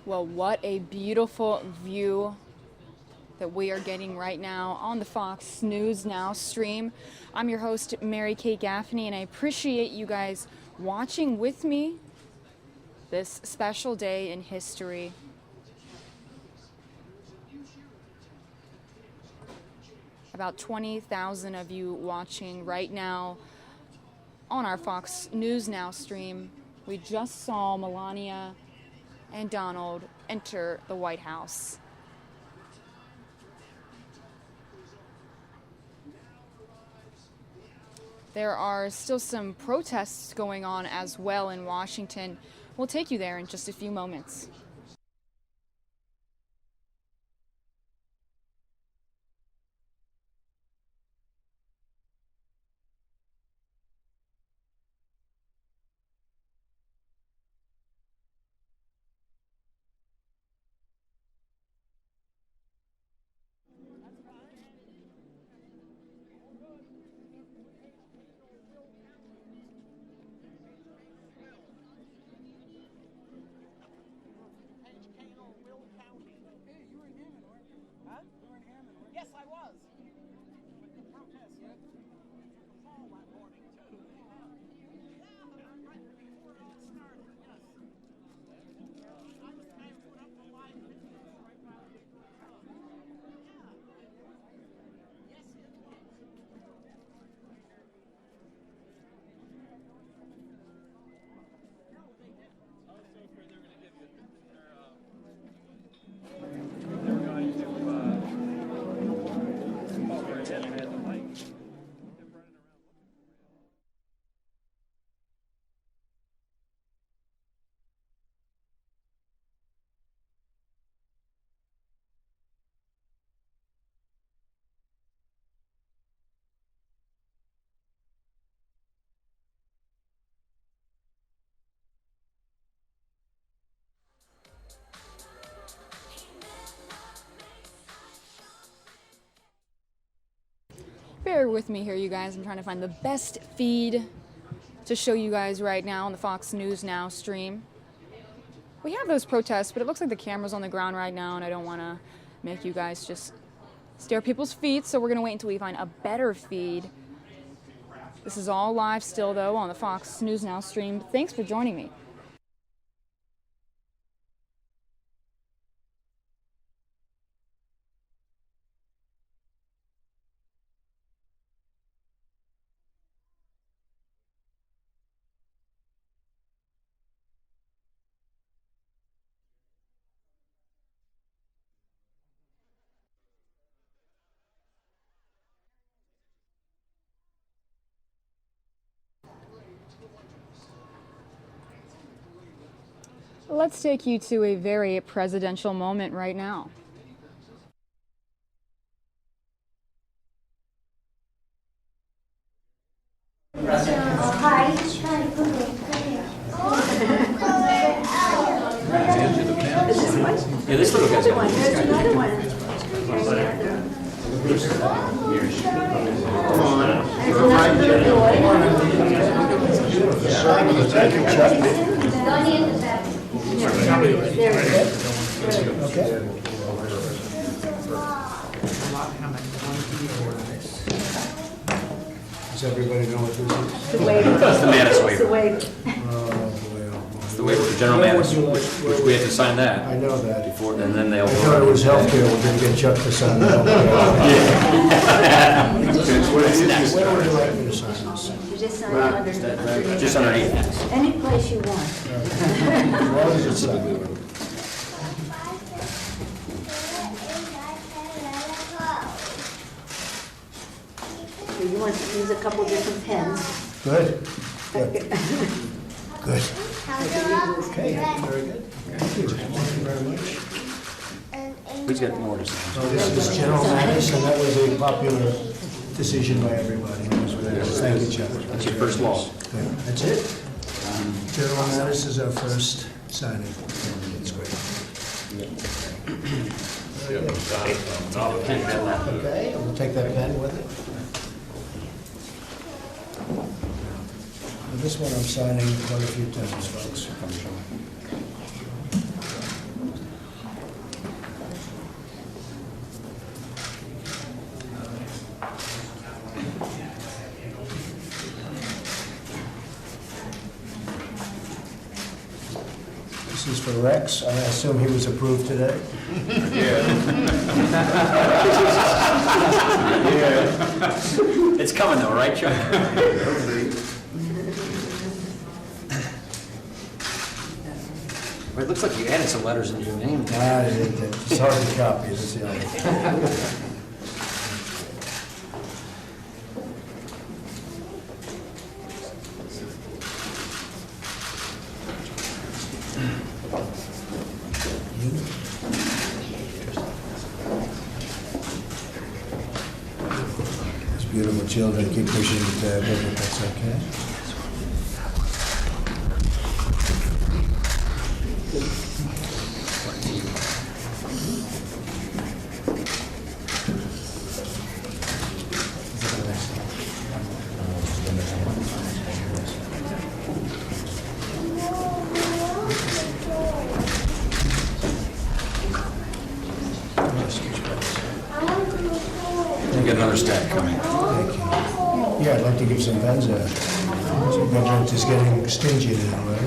[SPEAKER 18] Well, what a beautiful view that we are getting right now on the Fox News Now stream. I'm your host, Mary Kate Gaffney, and I appreciate you guys watching with me this special day in history. About 20,000 of you watching right now on our Fox News Now stream. We just saw Melania and Donald enter the White House. There are still some protests going on as well in Washington. We'll take you there in just a few moments.
[SPEAKER 5] Yes, I was. With the protest fall that morning, too. Yeah, right before it all started, yes. I was trying to put up the live pictures right by the yeah. Yes, it was. No, they didn't. I was so afraid they were going to give you they were going to
[SPEAKER 18] Bear with me here, you guys. I'm trying to find the best feed to show you guys right now on the Fox News Now stream. We have those protests, but it looks like the camera's on the ground right now, and I don't want to make you guys just stare at people's feet, so we're going to wait until we find a better feed. This is all live still, though, on the Fox News Now stream. Thanks for joining me. Let's take you to a very presidential moment right now.
[SPEAKER 17] Hi.
[SPEAKER 20] Yeah, this little guy's got
[SPEAKER 17] There's another one.
[SPEAKER 12] Does everybody know what this is?
[SPEAKER 17] The waiver.
[SPEAKER 20] It's the Mattis waiver.
[SPEAKER 17] It's the waiver.
[SPEAKER 20] It's the waiver for General Mattis, which we have to sign that.
[SPEAKER 12] I know that.
[SPEAKER 20] Before, and then they'll.
[SPEAKER 12] I thought it was healthcare, we're gonna get Chuck to sign that. Where would you like me to sign this?
[SPEAKER 17] You just sign it
[SPEAKER 20] Just underneath.
[SPEAKER 17] any place you want.
[SPEAKER 12] As long as it's signed.
[SPEAKER 17] You want to use a couple different pens.
[SPEAKER 12] Good. Good. Good. Okay, very good. Thank you. Thank you very much.
[SPEAKER 20] Who's got more to say?
[SPEAKER 12] So this is General Mattis, and that was a popular decision by everybody. Thank you, Chuck.
[SPEAKER 20] That's your first law.
[SPEAKER 12] That's it. General Mattis is our first signing. It's great. Okay, and we'll take that pen with it. And this one I'm signing quite a few times, folks. This is for Rex. I assume he was approved today?
[SPEAKER 20] Yeah. It's coming though, right, Chuck? It looks like you added some letters into your name.
[SPEAKER 12] It's hard to copy. That's the only thing. Beautiful children keep pushing the table, but that's okay.
[SPEAKER 20] You get another stack coming.
[SPEAKER 12] Yeah, I'd like to give some benzo. The government is getting stingy now, right?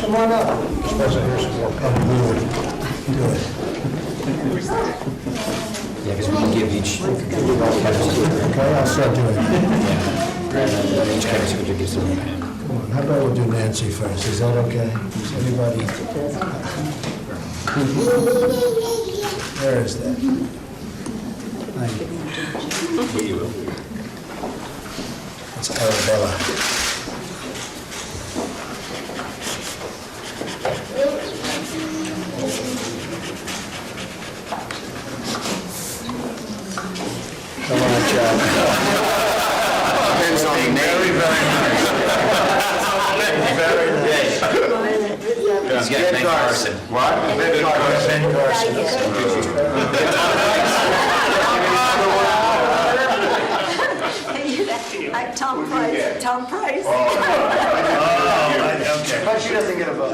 [SPEAKER 12] Come on up.
[SPEAKER 20] Yeah, because we can give each.
[SPEAKER 12] Okay, I'll start doing it.
[SPEAKER 20] Each category to give some.
[SPEAKER 12] Come on, how about we'll do Nancy first? Is that okay? Is anybody? Where is that? Thank you.
[SPEAKER 20] You will.
[SPEAKER 12] It's Arabella. Come on, Chuck.
[SPEAKER 9] Depends on the name.
[SPEAKER 12] Very nice.
[SPEAKER 20] He's got Ben Carson.
[SPEAKER 9] What?
[SPEAKER 12] Ben Carson.
[SPEAKER 17] Like Tom Price. Tom Price.
[SPEAKER 12] Okay. But she doesn't get a vote.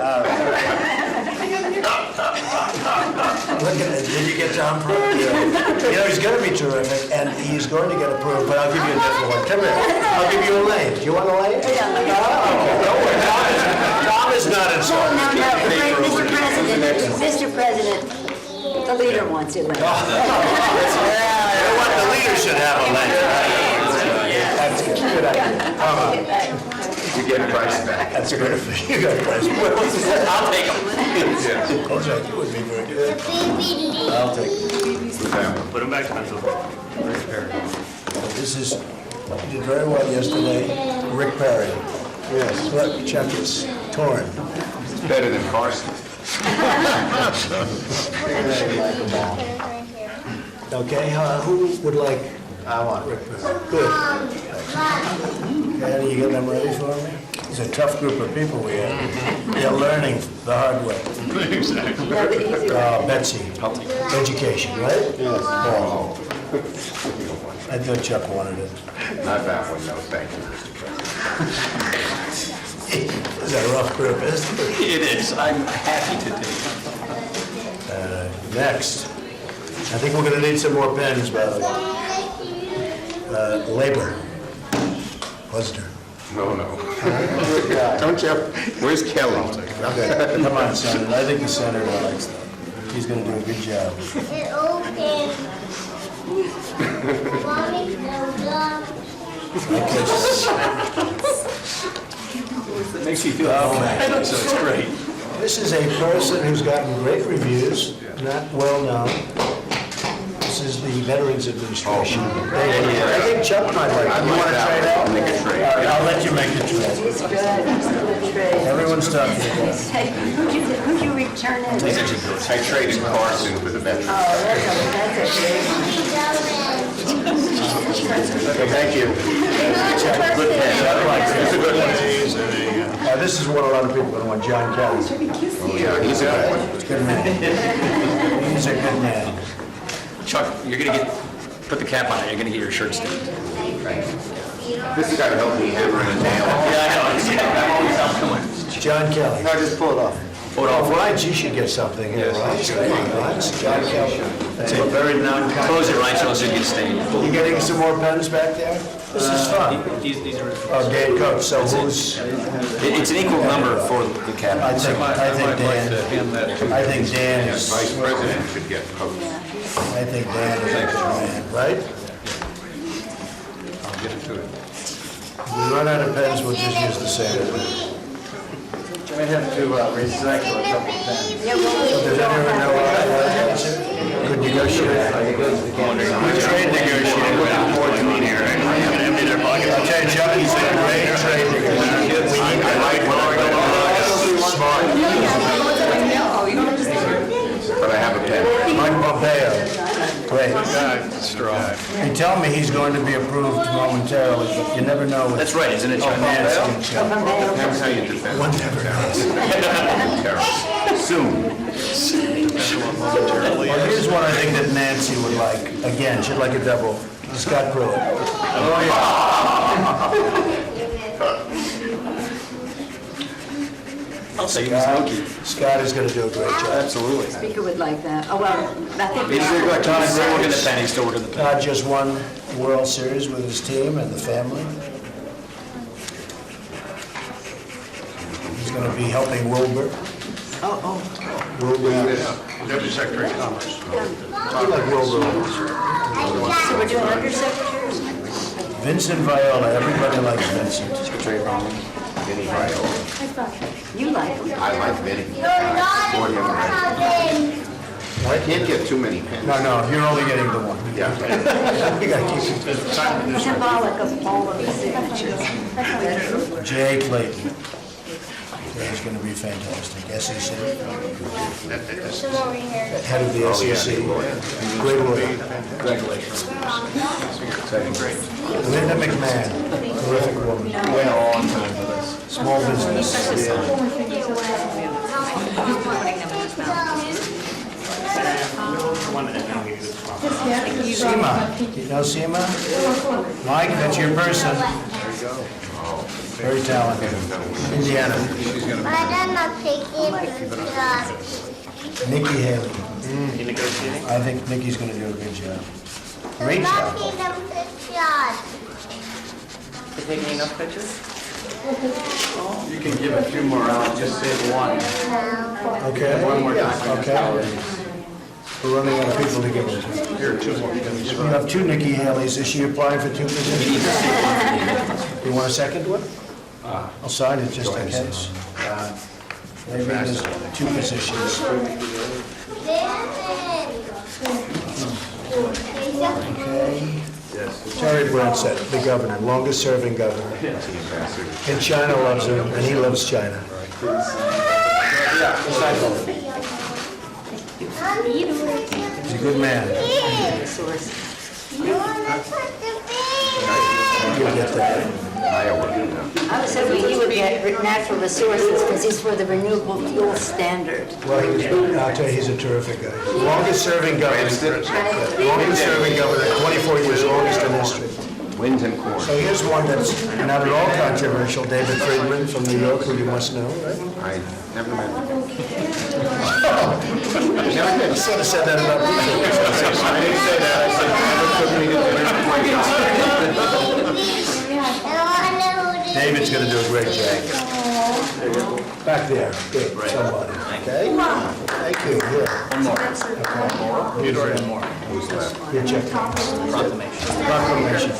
[SPEAKER 12] Look at it. Did you get Tom Price? You know, he's going to be terrific, and he's going to get approved, but I'll give you a different one. Come here. I'll give you a lane. Do you want a lane?
[SPEAKER 17] Yeah.
[SPEAKER 12] Oh, don't worry. Tom is not in
[SPEAKER 17] No, Mr. President, the leader wants it.
[SPEAKER 12] Yeah, what the leader should have a lane. That's good. Good idea. Come on.
[SPEAKER 9] You get a price back.
[SPEAKER 12] That's a good idea. You got a price.
[SPEAKER 20] I'll take them.
[SPEAKER 12] That's right. You would be very good. I'll take it.
[SPEAKER 9] Put them back, Pencil.
[SPEAKER 12] This is, you did very well yesterday. Rick Perry. Yes. Look, Chuck is torn.
[SPEAKER 9] It's better than Carson.
[SPEAKER 12] Okay, who would like? I want Rick Perry. Good. Okay, you get them ready for me? It's a tough group of people we have. They're learning the hard way.
[SPEAKER 9] Exactly.
[SPEAKER 12] Betsy, education, right? Yes. Oh. I thought Chuck wanted it.
[SPEAKER 9] Not that one, no, thank you, Mr. President.
[SPEAKER 12] It's a rough group, isn't it?
[SPEAKER 20] It is. I'm happy to take it.
[SPEAKER 12] Next. I think we're going to need some more pens, by the way. Labor. Wasn't her?
[SPEAKER 9] No. Don't you? Where's Kelly?
[SPEAKER 12] Okay, come on, Senator. I think the Senator likes that. He's going to do a good job.
[SPEAKER 16] It open. Mommy,
[SPEAKER 12] It makes you feel okay, so it's great. This is a person who's gotten great reviews, not well known. This is the Veterans Administration. I think Chuck might like it. You want to trade out?
[SPEAKER 9] I'll make a trade.
[SPEAKER 12] I'll let you make the trade.
[SPEAKER 17] It's good. It's good trade.
[SPEAKER 12] Everyone's talking about it.
[SPEAKER 17] Hey, who'd you return it to?
[SPEAKER 9] I traded Carson for the veteran.
[SPEAKER 17] Oh, that's a big one.
[SPEAKER 9] Thank you. Good pen. It's a good one.
[SPEAKER 12] This is what a lot of people are going to want, John Kelly.
[SPEAKER 9] Oh, yeah, he's a good one.
[SPEAKER 12] Good man. He's a good man.
[SPEAKER 20] Chuck, you're gonna put the cap on it, you're gonna get your shirt stained.
[SPEAKER 9] This has got to help me hammer in a nail.
[SPEAKER 20] Come on.
[SPEAKER 12] John Kelly.
[SPEAKER 9] No, just pull it off.
[SPEAKER 12] Pull it off. Ryan, you should get something here, right? John Kelly. That's a very non-controversial.
[SPEAKER 20] Close it, Ryan, so it gets stained.
[SPEAKER 12] You getting some more pens back there? This is fun.
[SPEAKER 20] These are.
[SPEAKER 12] Oh, Dan Coach. So who's?
[SPEAKER 20] It's an equal number for the cap.
[SPEAKER 12] I think Dan is.
[SPEAKER 9] Vice President should get coach.
[SPEAKER 12] I think Dan is a good man, right?
[SPEAKER 9] I'll get it to it.
[SPEAKER 12] If we run out of pens, we'll just use the same.
[SPEAKER 3] I have to recycle a couple of pens.
[SPEAKER 12] Does anyone know what good negotiator? Good trade negotiator. I'll tell you, John, he's a great trade negotiator. Smart.
[SPEAKER 9] But I have a pen.
[SPEAKER 12] Mike Pompeo. Great.
[SPEAKER 9] Strong.
[SPEAKER 12] They tell me he's going to be approved momentarily, but you never know.
[SPEAKER 20] That's right, isn't it, Chuck?
[SPEAKER 9] Depends how you defend.
[SPEAKER 12] One never knows.
[SPEAKER 9] Soon.
[SPEAKER 12] Well, here's one I think that Nancy would like. Again, she'd like a double. Scott Pruitt.
[SPEAKER 9] Oh, yeah.
[SPEAKER 20] I'll say Smokey.
[SPEAKER 12] Scott is going to do a great job.
[SPEAKER 20] Absolutely.
[SPEAKER 17] Speaker would like that. Oh, well, I think.
[SPEAKER 20] He's still working the pen, he's still working the pen.
[SPEAKER 12] Todd just won the World Series with his team and the family. He's going to be helping Wilbur.
[SPEAKER 17] Oh.
[SPEAKER 12] Wilbur.
[SPEAKER 9] Deputy Secretary of Commerce.
[SPEAKER 12] I like Wilbur.
[SPEAKER 17] So we're doing undersecretaries?
[SPEAKER 12] Vincent Viola. Everybody likes Vincent.
[SPEAKER 20] Secretary Brown.
[SPEAKER 9] Vinny Viola.
[SPEAKER 17] You like them.
[SPEAKER 9] I like Vinny. I can't get too many pens.
[SPEAKER 12] No, you're only getting the one.
[SPEAKER 9] Yeah.
[SPEAKER 12] You got to keep it.
[SPEAKER 17] Symbolic of all of the signatures.
[SPEAKER 12] Jay Clayton. Jay's going to be fantastic. SEC. Head of the SEC. Great work.
[SPEAKER 20] Congratulations.
[SPEAKER 9] Great.
[SPEAKER 12] Linda McMahon. Terrific woman.
[SPEAKER 3] Went all on time for this.
[SPEAKER 12] Small business. Seema. You know Seema? Mike, that's your person.
[SPEAKER 9] There you go.
[SPEAKER 12] Very talented. Indiana. Nikki Haley. I think Nikki's going to do a good job. Great job.
[SPEAKER 3] You taking enough pictures? You can give a few more out, just save one.
[SPEAKER 12] Okay.
[SPEAKER 3] One more time.
[SPEAKER 12] Okay. We're running out of people to give it to.
[SPEAKER 3] Here, two more.
[SPEAKER 12] You have two Nikki Haleys. Is she applying for two positions? You want a second one? I'll sign it just in case. Maybe there's two positions. Okay. Terry Branstad, the governor, longest serving governor. And China loves him, and he loves China. He's a good man. You'll get that.
[SPEAKER 17] I was hoping he would get natural resources because he's for the renewable fuel standard.
[SPEAKER 12] Well, I'll tell you, he's a terrific guy. Longest serving governor. Longest serving governor, 24 years, longest in history.
[SPEAKER 9] Winds and corn.
[SPEAKER 12] So here's one that's not at all controversial. David Friedman from New York, who you must know, right?
[SPEAKER 9] I never met him.
[SPEAKER 12] I sort of said that about you.
[SPEAKER 9] I didn't say that. I said never took me to dinner.
[SPEAKER 12] David's going to do a great job. Back there. Good. Somebody. Okay? Thank you. Here.
[SPEAKER 20] One more.
[SPEAKER 12] Theodore, one more.
[SPEAKER 9] Who's left?
[SPEAKER 12] Your check. Proclamation.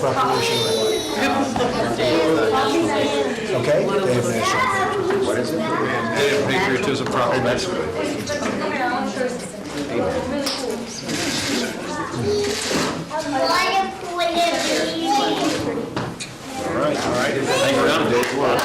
[SPEAKER 12] Okay? Dave National.
[SPEAKER 9] What is it?
[SPEAKER 3] Day of Patriotism Proclamation.
[SPEAKER 9] All right.
[SPEAKER 20] Thank you, Ron.
[SPEAKER 9] Good work.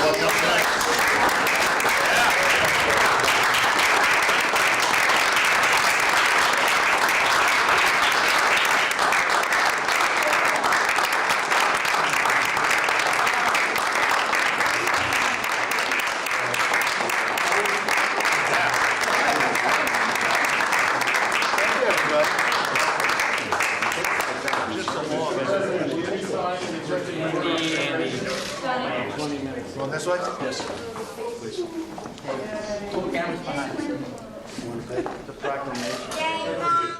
[SPEAKER 3] what's behind it. The proclamation.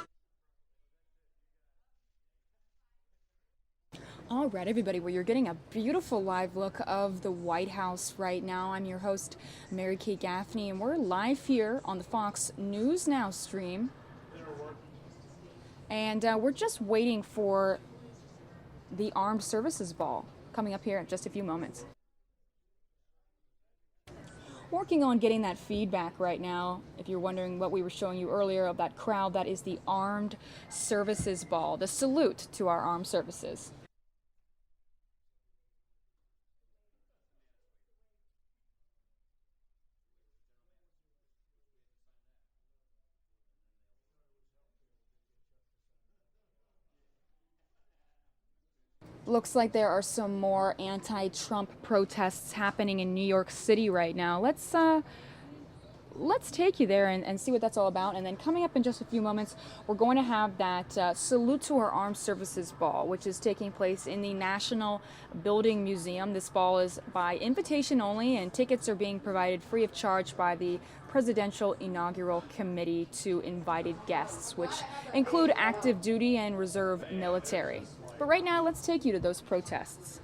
[SPEAKER 18] All right, everybody, well, you're getting a beautiful live look of the White House right now. I'm your host, Mary Kay Gaffney, and we're live here on the Fox News Now stream. And we're just waiting for the Armed Services Ball coming up here in just a few moments. Working on getting that feedback right now. If you're wondering what we were showing you earlier of that crowd, that is the Armed Services Ball, the salute to our armed services. Looks like there are some more anti-Trump protests happening in New York City right now. Let's take you there and see what that's all about. And then coming up in just a few moments, we're going to have that Salute to Our Armed Services Ball, which is taking place in the National Building Museum. This ball is by invitation only, and tickets are being provided free of charge by the Presidential Inaugural Committee to invited guests, which include active duty and reserve military. But right now, let's take you to those protests.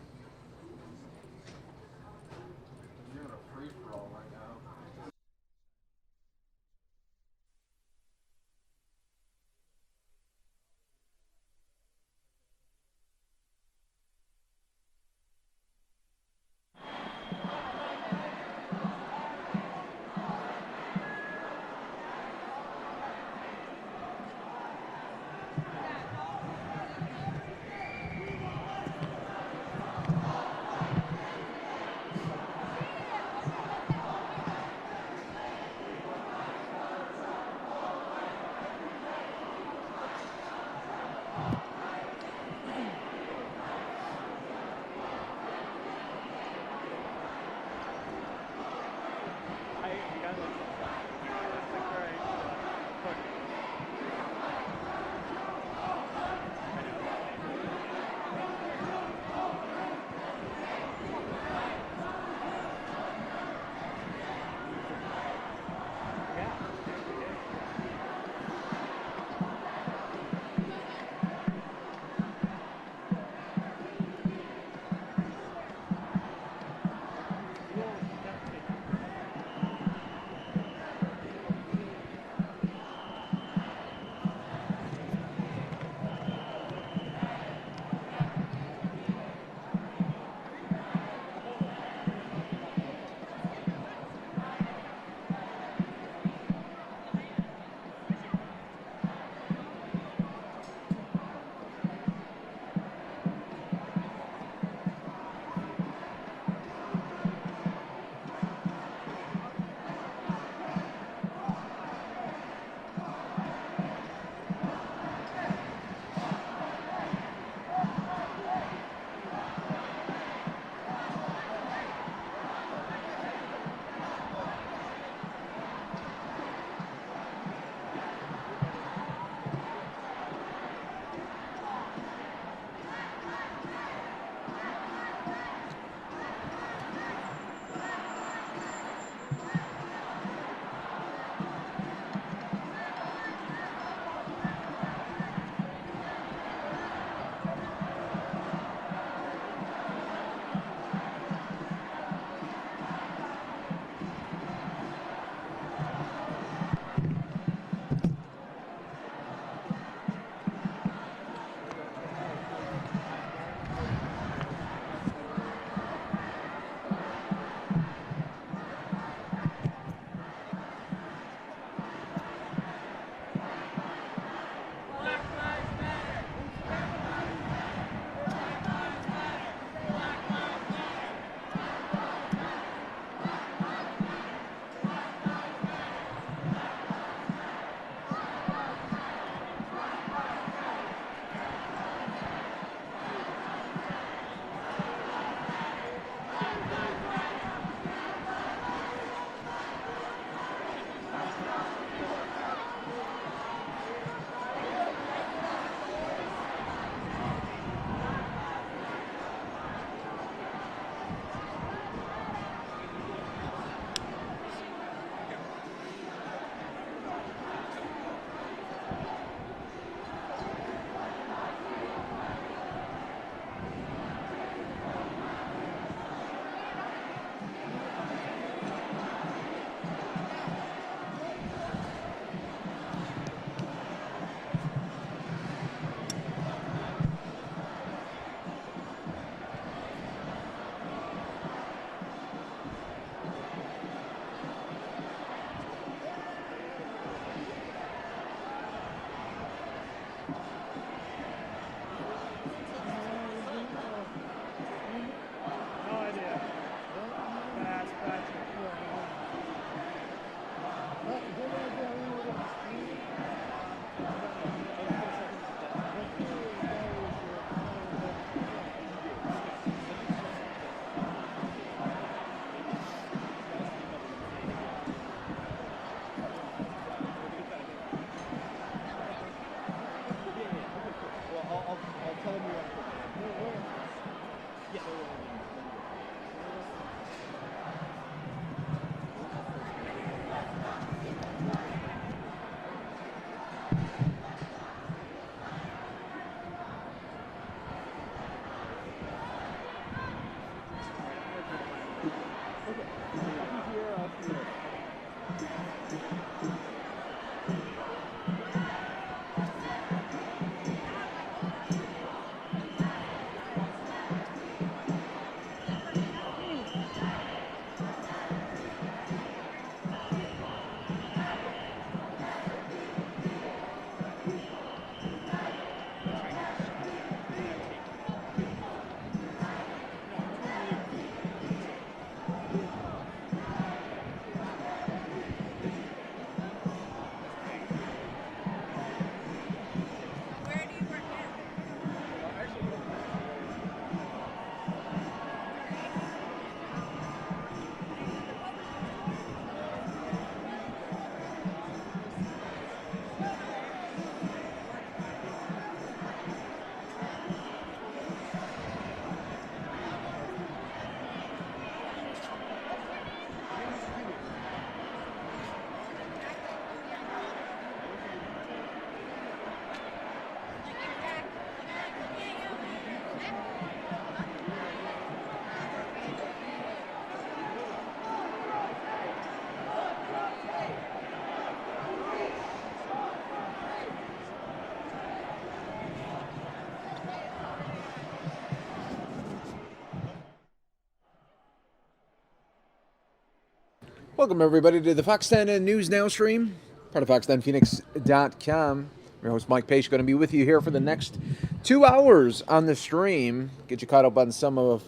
[SPEAKER 2] Welcome, everybody, to the Fox 10 News Now stream, part of fox10phoenix.com. Your host, Mike Page, going to be with you here for the next 2 hours on the stream. Get you caught up on some of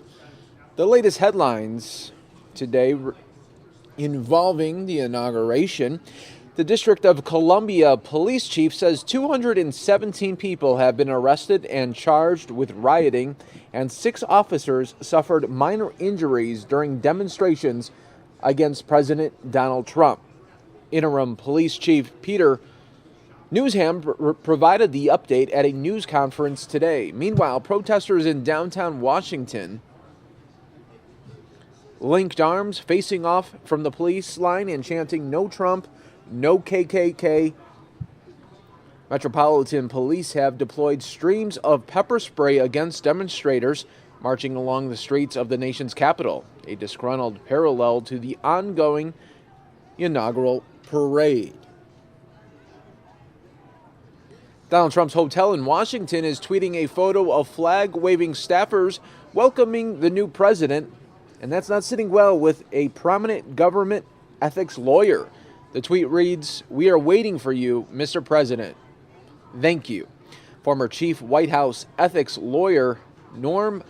[SPEAKER 2] the latest headlines today involving the inauguration. The District of Columbia police chief says 217 people have been arrested and charged with rioting, and 6 officers suffered minor injuries during demonstrations against President Donald Trump. Interim Police Chief Peter Newsham provided the update at a news conference today. Meanwhile, protesters in downtown Washington linked arms, facing off from the police line and chanting "No Trump, no KKK." Metropolitan Police have deployed streams of pepper spray against demonstrators marching along the streets of the nation's capital, a disgruntled parallel to the ongoing inaugural parade. Donald Trump's hotel in Washington is tweeting a photo of flag-waving staffers welcoming the new president, and that's not sitting well with a prominent government ethics lawyer. The tweet reads, "We are waiting for you, Mr. President. Thank you." Former chief White House ethics lawyer Norm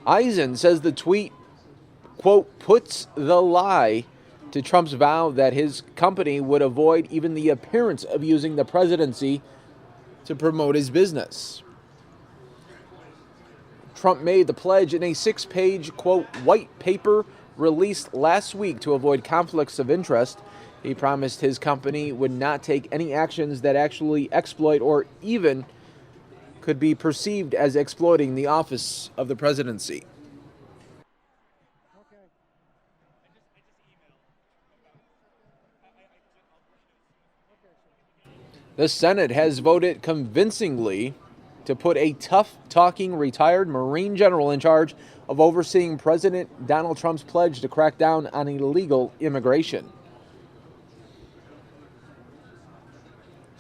[SPEAKER 2] Eisen says the tweet, quote, puts the lie to Trump's vow that his company would avoid even the appearance of using the presidency to promote his business. Trump made the pledge in a 6-page, quote, white paper released last week to avoid conflicts of interest. He promised his company would not take any actions that actually exploit or even could be perceived as exploiting the office of the presidency. The Senate has voted convincingly to put a tough-talking retired Marine general in charge of overseeing President Donald Trump's pledge to crack down on illegal immigration.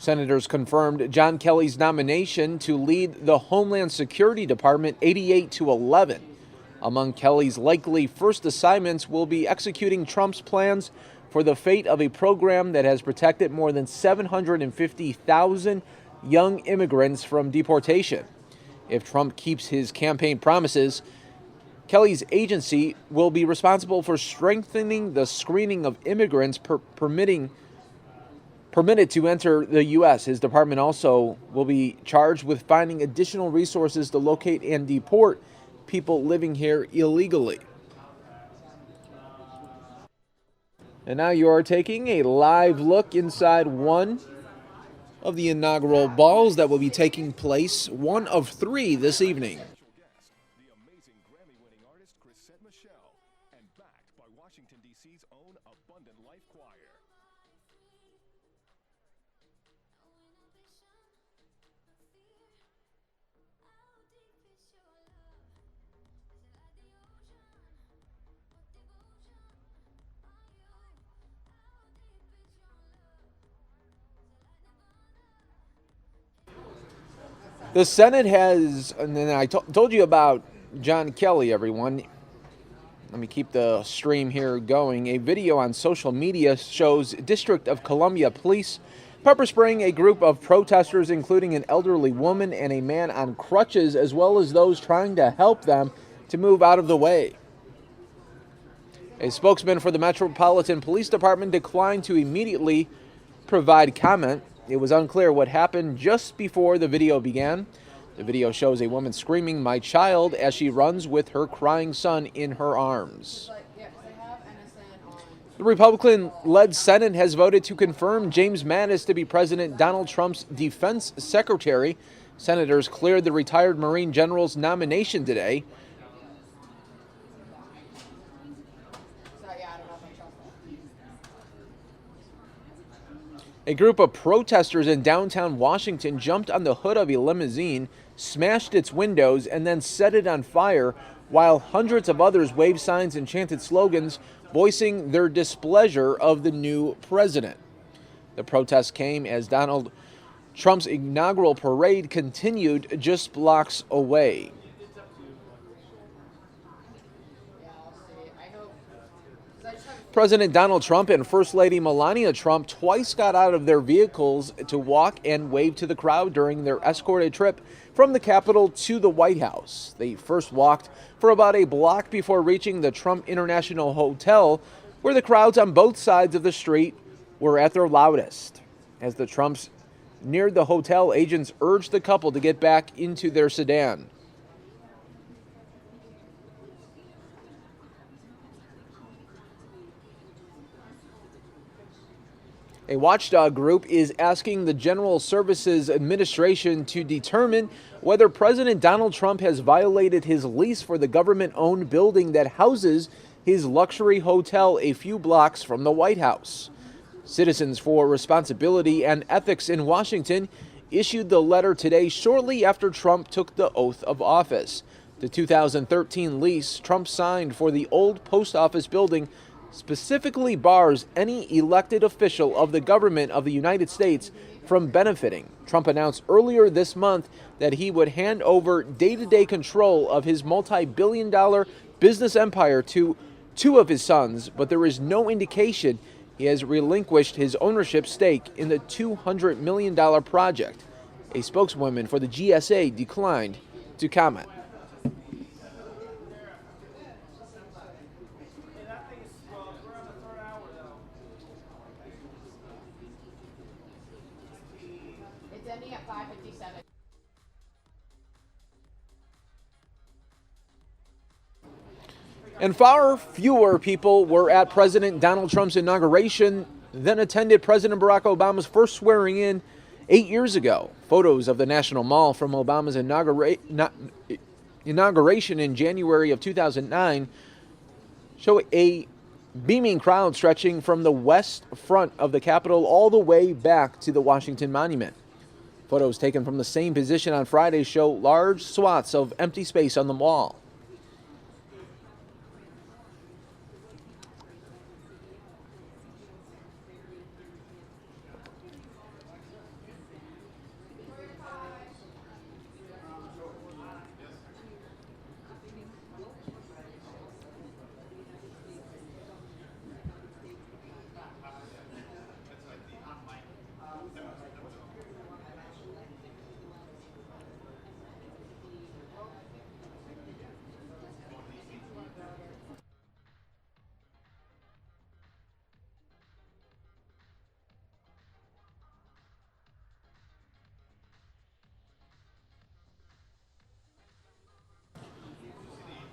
[SPEAKER 2] Senators confirmed John Kelly's nomination to lead the Homeland Security Department 88-11. Among Kelly's likely first assignments will be executing Trump's plans for the fate of a program that has protected more than 750,000 young immigrants from deportation. If Trump keeps his campaign promises, Kelly's agency will be responsible for strengthening the screening of immigrants permitted to enter the U.S. His department also will be charged with finding additional resources to locate and deport people living here illegally. And now you are taking a live look inside one of the inaugural balls that will be taking place, one of 3 this evening. The Senate has, and then I told you about John Kelly, everyone. Let me keep the stream here going. A video on social media shows District of Columbia police pepper spraying a group of protesters, including an elderly woman and a man on crutches, as well as those trying to help them to move out of the way. A spokesman for the Metropolitan Police Department declined to immediately provide comment. It was unclear what happened just before the video began. The video shows a woman screaming, "My child," as she runs with her crying son in her arms. The Republican-led Senate has voted to confirm James Mattis to be President Donald Trump's defense secretary. Senators cleared the retired Marine general's nomination today. A group of protesters in downtown Washington jumped on the hood of a limousine, smashed its windows, and then set it on fire, while hundreds of others waved signs and chanted slogans voicing their displeasure of the new president. The protest came as Donald Trump's inaugural parade continued just blocks away. President Donald Trump and First Lady Melania Trump twice got out of their vehicles to walk and wave to the crowd during their escorted trip from the Capitol to the White House. They first walked for about a block before reaching the Trump International Hotel, where the crowds on both sides of the street were at their loudest. As the Trumps neared the hotel, agents urged the couple to get back into their sedan. A watchdog group is asking the General Services Administration to determine whether President Donald Trump has violated his lease for the government-owned building that houses his luxury hotel a few blocks from the White House. Citizens for Responsibility and Ethics in Washington issued the letter today shortly after Trump took the oath of office. The 2013 lease Trump signed for the old post office building specifically bars any elected official of the government of the United States from benefiting. Trump announced earlier this month that he would hand over day-to-day control of his multi-billion-dollar business empire to two of his sons, but there is no indication he has relinquished his ownership stake in the $200 million project. A spokeswoman for the GSA declined to comment. And far fewer people were at President Donald Trump's inauguration than attended President Barack Obama's first swearing in 8 years ago. Photos of the National Mall from Obama's inauguration in January of 2009 show a beaming crowd stretching from the west front of the Capitol all the way back to the Washington Monument. Photos taken from the same position on Friday show large swaths of empty space on the wall.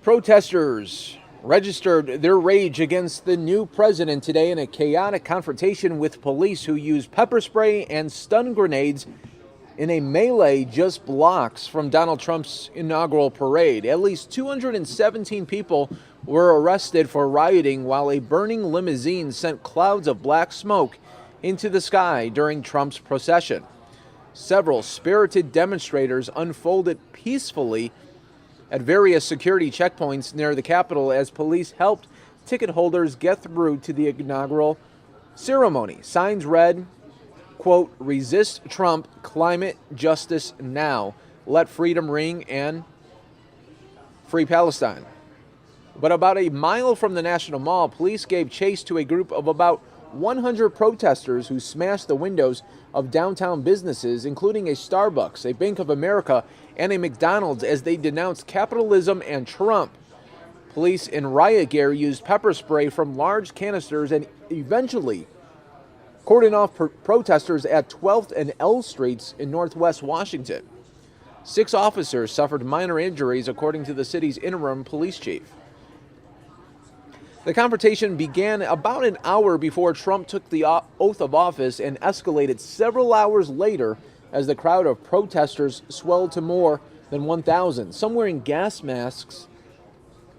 [SPEAKER 2] Protesters registered their rage against the new president today in a chaotic confrontation with police who used pepper spray and stun grenades in a melee just blocks from Donald Trump's inaugural parade. At least 217 people were arrested for rioting while a burning limousine sent clouds of black smoke into the sky during Trump's procession. Several spirited demonstrators unfolded peacefully at various security checkpoints near the Capitol as police helped ticket holders get through to the inaugural ceremony. Signs read, quote, "Resist Trump, climate justice now," Let Freedom Ring and Free Palestine. But about a mile from the National Mall, police gave chase to a group of about 100 protesters who smashed the windows of downtown businesses, including a Starbucks, a Bank of America, and a McDonald's, as they denounced capitalism and Trump. Police in riot gear used pepper spray from large canisters and eventually cordoned off protesters at 12th and L Streets in Northwest Washington. 6 officers suffered minor injuries, according to the city's interim police chief. The confrontation began about an hour before Trump took the oath of office and escalated several hours later as the crowd of protesters swelled to more than 1,000, some wearing gas masks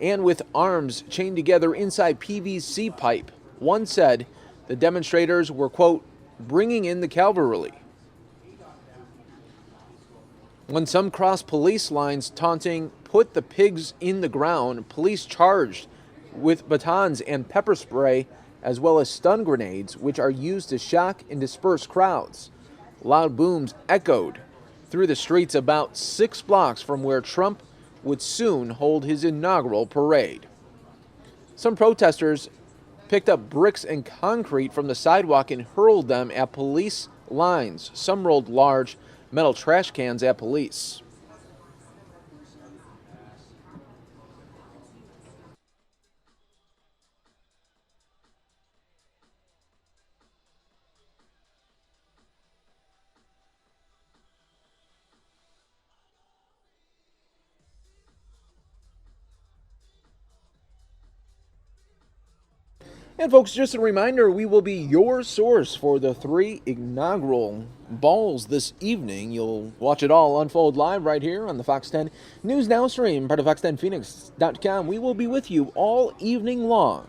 [SPEAKER 2] and with arms chained together inside PVC pipe. One said the demonstrators were, quote, bringing in the cavalry. When some crossed police lines taunting, put the pigs in the ground, police charged with batons and pepper spray, as well as stun grenades, which are used to shock and disperse crowds. Loud booms echoed through the streets about 6 blocks from where Trump would soon hold his inaugural parade. Some protesters picked up bricks and concrete from the sidewalk and hurled them at police lines. Some rolled large metal trash cans at police. And folks, just a reminder, we will be your source for the 3 inaugural balls this evening. You'll watch it all unfold live right here on the Fox 10 News Now stream, part of fox10phoenix.com. We will be with you all evening long.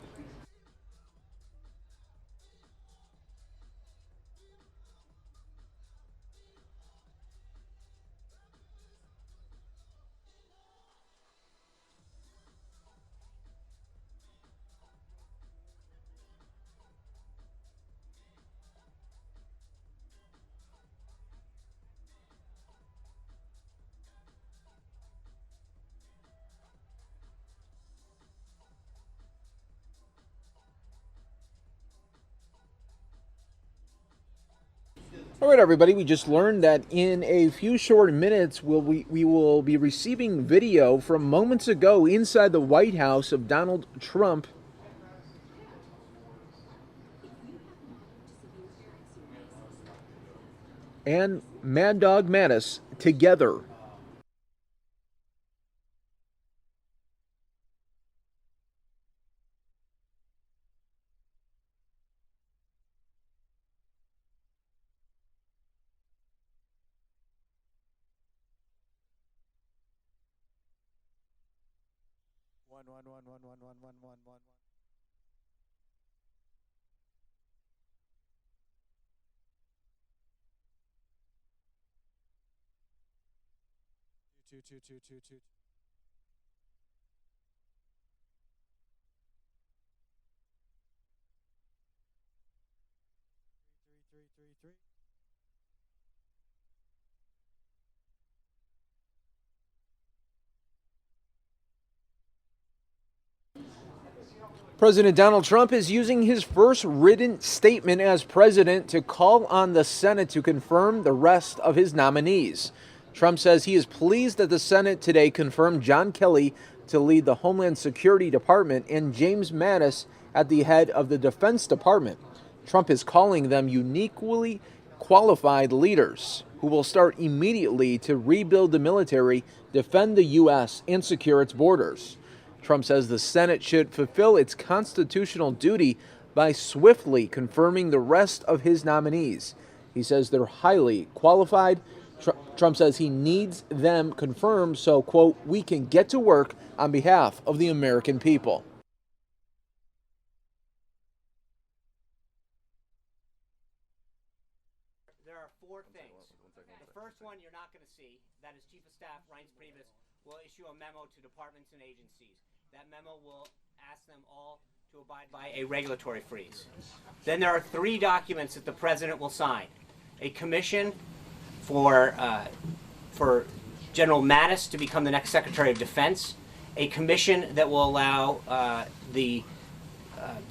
[SPEAKER 2] All right, everybody, we just learned that in a few short minutes we will be receiving video from moments ago inside the White House of Donald Trump and Mad Dog Mattis together. One. Two. Three. President Donald Trump is using his first written statement as president to call on the Senate to confirm the rest of his nominees. Trump says he is pleased that the Senate today confirmed John Kelly to lead the Homeland Security Department and James Mattis at the head of the Defense Department. Trump is calling them uniquely qualified leaders who will start immediately to rebuild the military, defend the U.S., and secure its borders. Trump says the Senate should fulfill its constitutional duty by swiftly confirming the rest of his nominees. He says they're highly qualified. Trump says he needs them confirmed so, quote, we can get to work on behalf of the American people.
[SPEAKER 14] There are 4 things. The first one you're not going to see, that is Chief of Staff Reince Priebus will issue a memo to departments and agencies. That memo will ask them all to abide by a regulatory freeze. Then there are 3 documents that the president will sign. A commission for General Mattis to become the next Secretary of Defense, a commission that will allow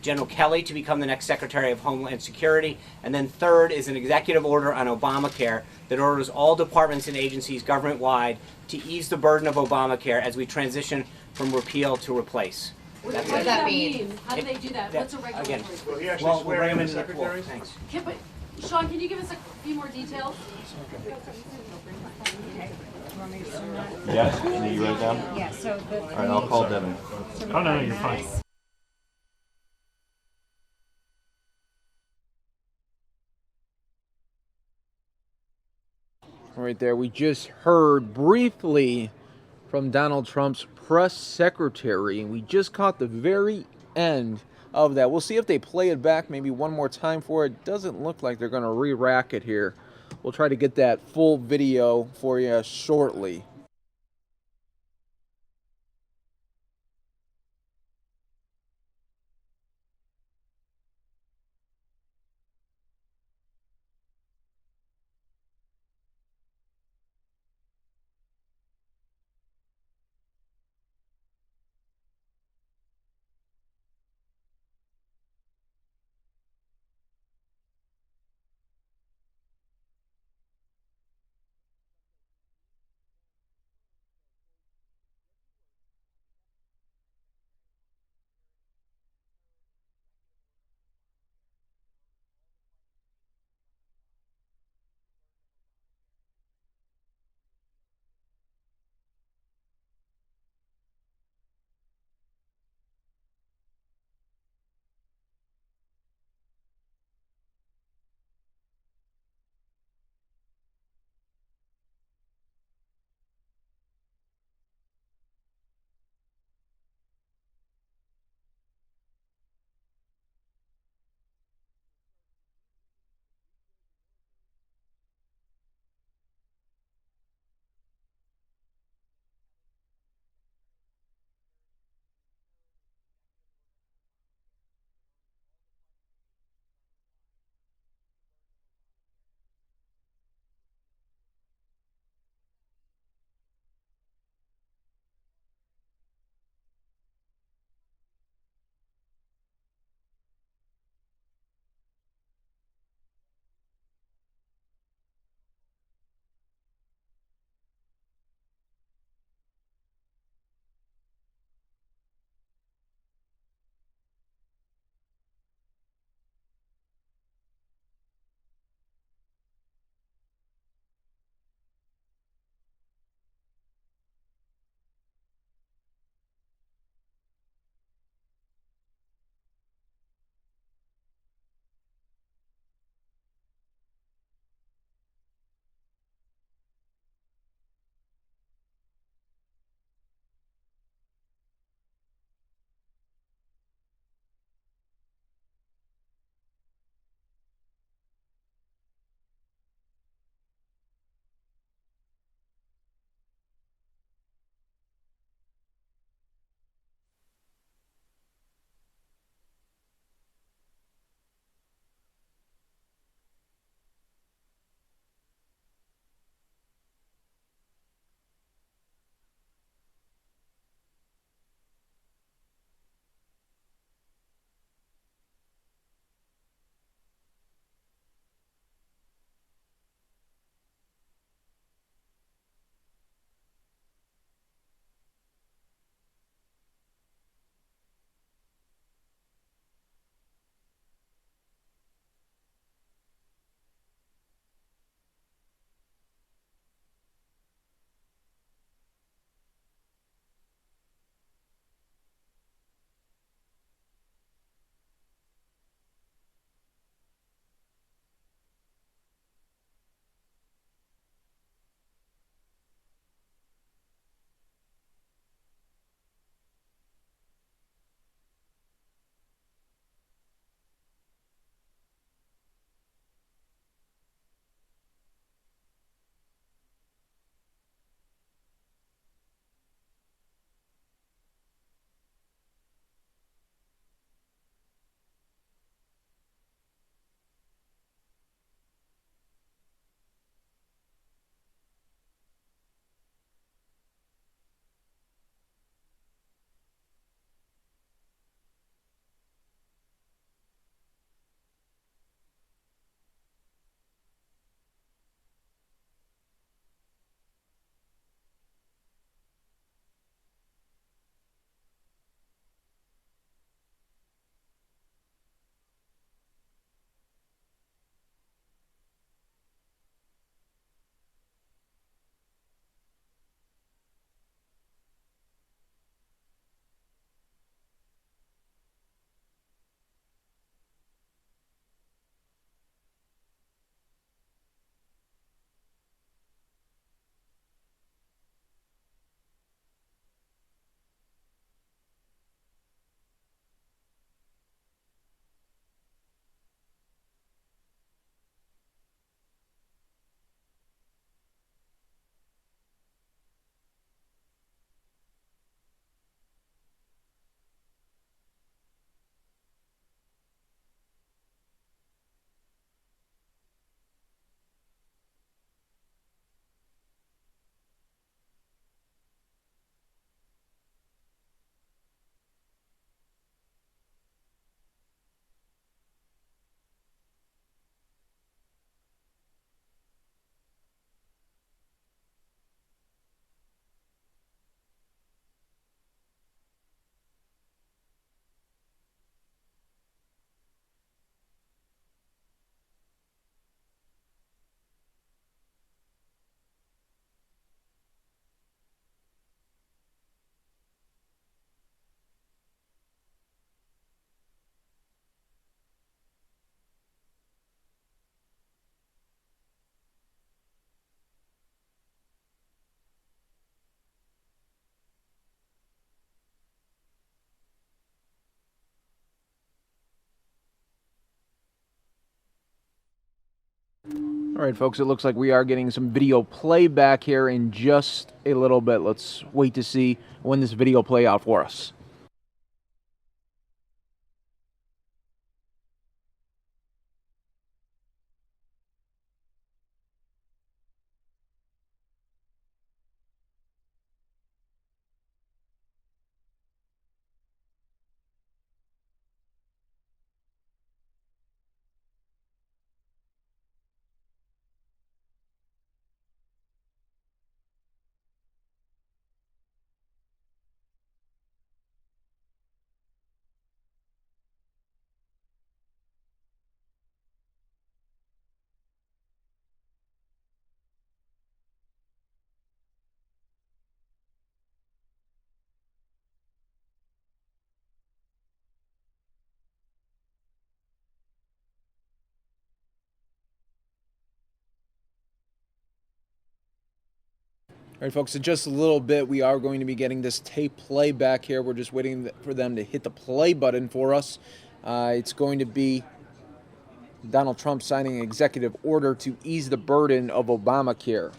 [SPEAKER 14] General Kelly to become the next Secretary of Homeland Security, and then third is an executive order on Obamacare that orders all departments and agencies government-wide to ease the burden of Obamacare as we transition from repeal to replace.
[SPEAKER 11] What does that mean? How do they do that? What's a regulatory?
[SPEAKER 14] Again,
[SPEAKER 21] Will he actually
[SPEAKER 14] we'll
[SPEAKER 21] swear
[SPEAKER 14] bring
[SPEAKER 21] in
[SPEAKER 14] him
[SPEAKER 21] the
[SPEAKER 14] into the floor.
[SPEAKER 21] secretaries?
[SPEAKER 14] Thanks.
[SPEAKER 11] Sean, can you give us a few more details?
[SPEAKER 9] Yes, can you write it down?
[SPEAKER 11] Yeah, so the
[SPEAKER 9] All right, I'll call Devin.
[SPEAKER 7] Oh, no, you're fine.
[SPEAKER 2] Right there, we just heard briefly from Donald Trump's press secretary, and we just caught the very end of that. We'll see if they play it back maybe one more time for it. Doesn't look like they're going to re-rack it here. We'll try to get that full video for you shortly. All right, folks, it looks like we are getting some video playback here in just a little bit. Let's wait to see when this video play out for us. All right, folks, in just a little bit, we are going to be getting this tape playback here. We're just waiting for them to hit the play button for us. It's going to be Donald Trump signing an executive order to ease the burden of Obamacare.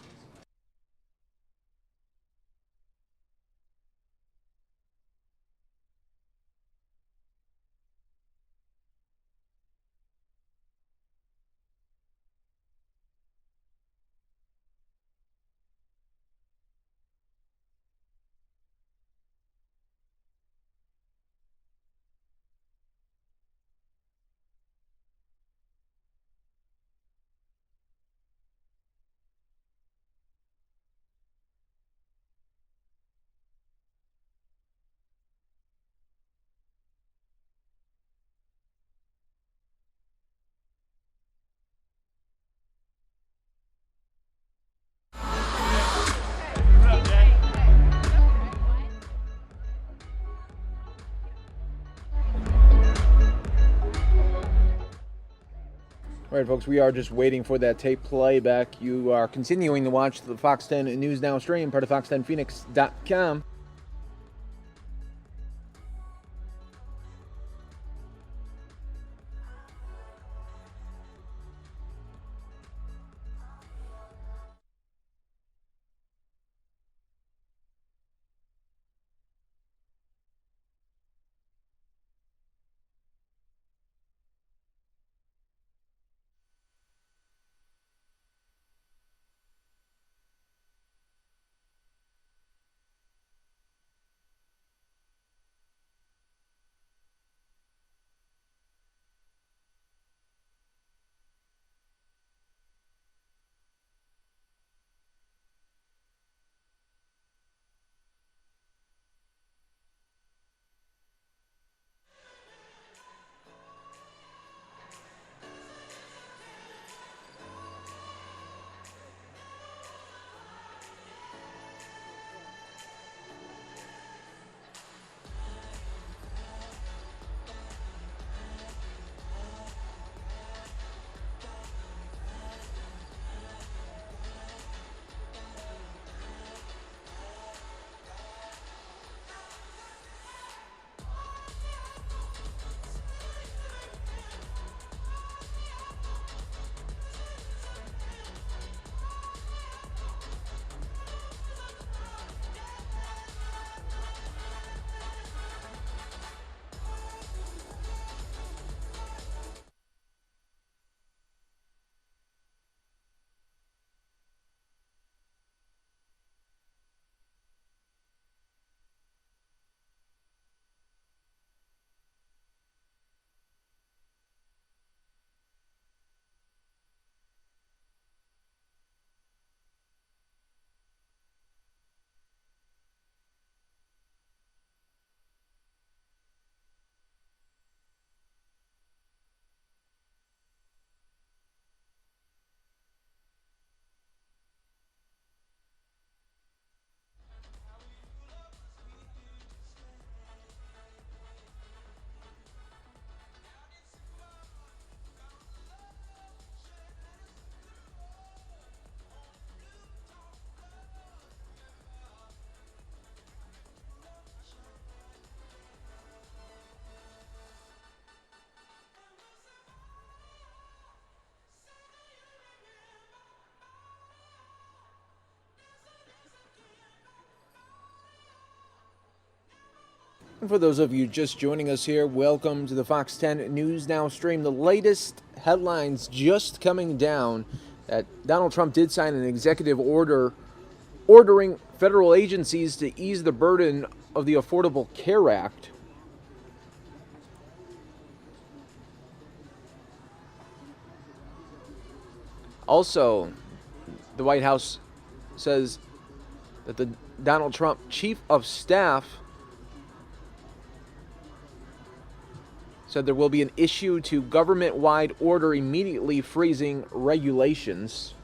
[SPEAKER 2] All right, folks, we are just waiting for that tape playback. You are continuing to watch the Fox 10 News Now stream, part of fox10phoenix.com. And for those of you just joining us here, welcome to the Fox 10 News Now stream. The latest headlines just coming down that Donald Trump did sign an executive order ordering federal agencies to ease the burden of the Affordable Care Act. Also, the White House says that the Donald Trump chief of staff said there will be an issue to government-wide order immediately freezing regulations.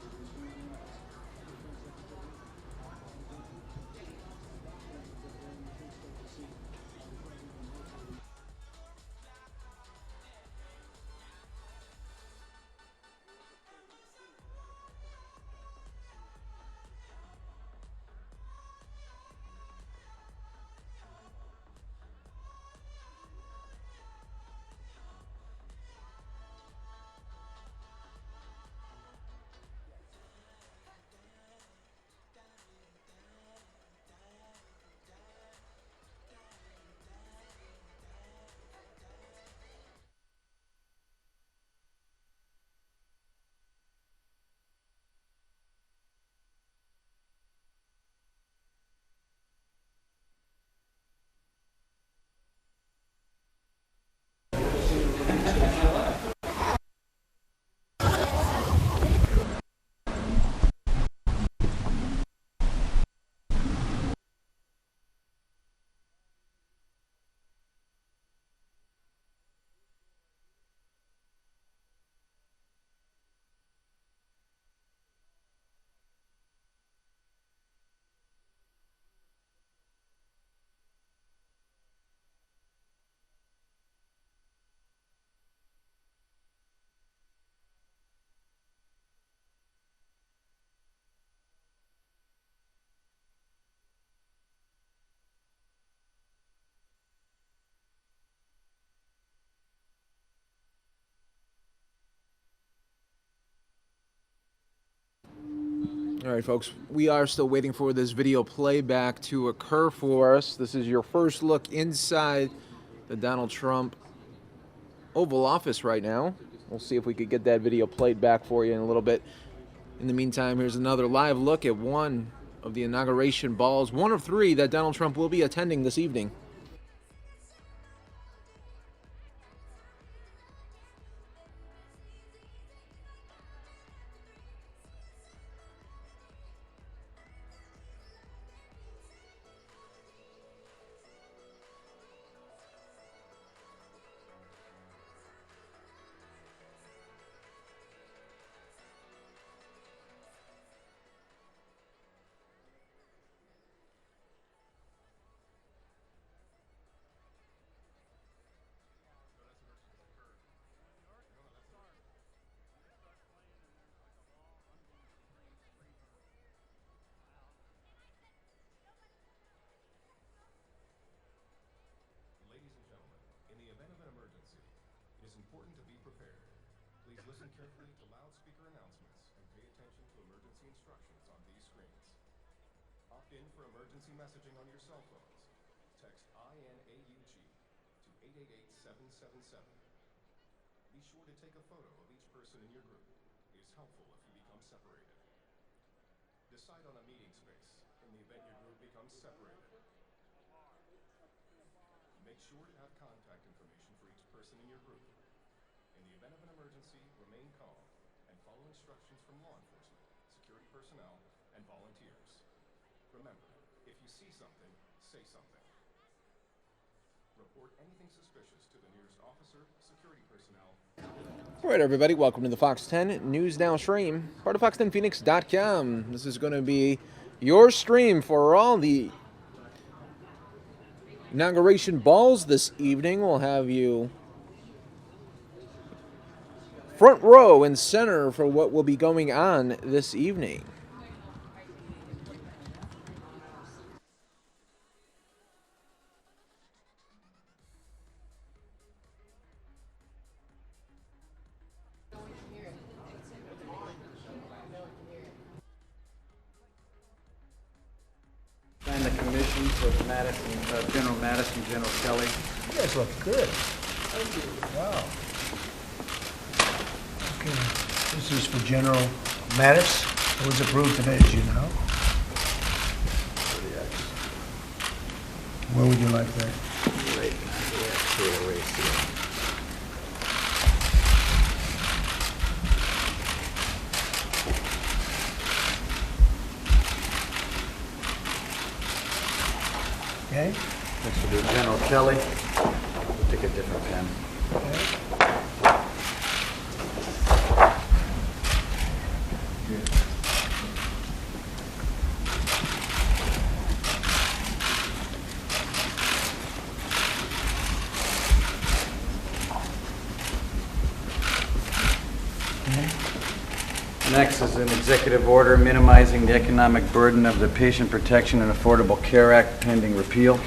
[SPEAKER 2] All right, folks, we are still waiting for this video playback to occur for us. This is your first look inside the Donald Trump Oval Office right now. We'll see if we could get that video played back for you in a little bit. In the meantime, here's another live look at one of the inauguration balls, one of three that Donald Trump will be attending this evening.
[SPEAKER 8] Listen carefully to loudspeaker announcements and pay attention to emergency instructions on these screens. Opt in for emergency messaging on your cell phones. Text INAUG to 888777. Be sure to take a photo of each person in your group. It is helpful if you become separated. Decide on a meeting space in the event your group becomes separated. Make sure to have contact information for each person in your group. In the event of an emergency, remain calm and follow instructions from law enforcement, security personnel, and volunteers. Remember, if you see something, say something. Report anything suspicious to the nearest officer, security personnel.
[SPEAKER 2] All right, everybody, welcome to the Fox 10 News Now stream, part of fox10phoenix.com. This is going to be your stream for all the inauguration balls this evening. We'll have you front row and center for what will be going on this evening.
[SPEAKER 3] And the commission These with Madison, General Madison, General Kelly.
[SPEAKER 12] You guys look good. Thank you. Wow. Okay, this is for General Mattis. It was approved today, as you know. Where would you like that?
[SPEAKER 3] Right. Yeah, right here.
[SPEAKER 12] Okay.
[SPEAKER 3] Next will be General Kelly. We'll take a different pen.
[SPEAKER 12] Okay.
[SPEAKER 3] Next is an executive order minimizing the economic burden of the Patient Protection and Affordable Care Act pending repeal.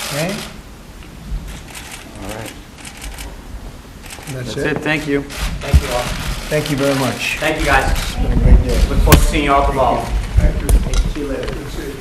[SPEAKER 12] Okay.
[SPEAKER 3] All right.
[SPEAKER 12] That's
[SPEAKER 3] it. Thank you.
[SPEAKER 14] Thank you all.
[SPEAKER 12] Thank you very much.
[SPEAKER 14] Thank you, guys.
[SPEAKER 12] It's been a great day.
[SPEAKER 14] Look forward to seeing you all at the ball.
[SPEAKER 12] Thank you. See you later. Good to see you.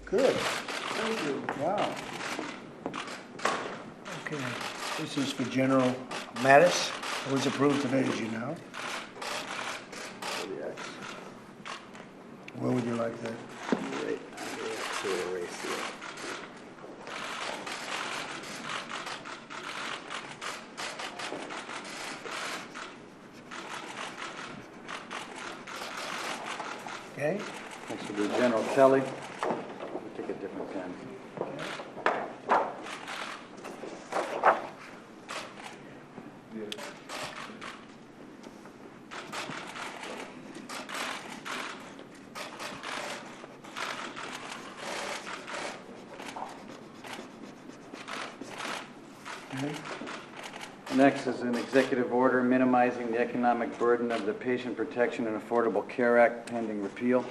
[SPEAKER 12] Good. Thank you. Wow. Okay. This is for General Mattis. It was approved today, as you know. Where would you like that?
[SPEAKER 3] Right. To erase it.
[SPEAKER 12] Okay.
[SPEAKER 3] Next will be General Kelly. We'll take a different pen. Next is an executive order minimizing the economic burden of the Patient Protection and Affordable Care Act pending repeal.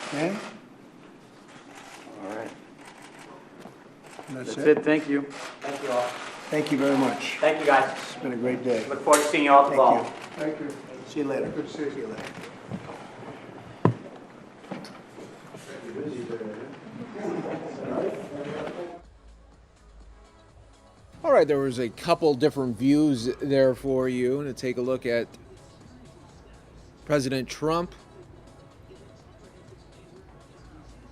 [SPEAKER 12] Okay.
[SPEAKER 3] All right.
[SPEAKER 12] That's
[SPEAKER 3] it. Thank you.
[SPEAKER 14] Thank you all.
[SPEAKER 12] Thank you very much.
[SPEAKER 14] Thank you, guys.
[SPEAKER 12] It's been a great day.
[SPEAKER 14] Look forward to seeing you all at the ball.
[SPEAKER 12] Thank you. See you later. Good to see you later.
[SPEAKER 2] All right, there was a couple different views there for you to take a look at President Trump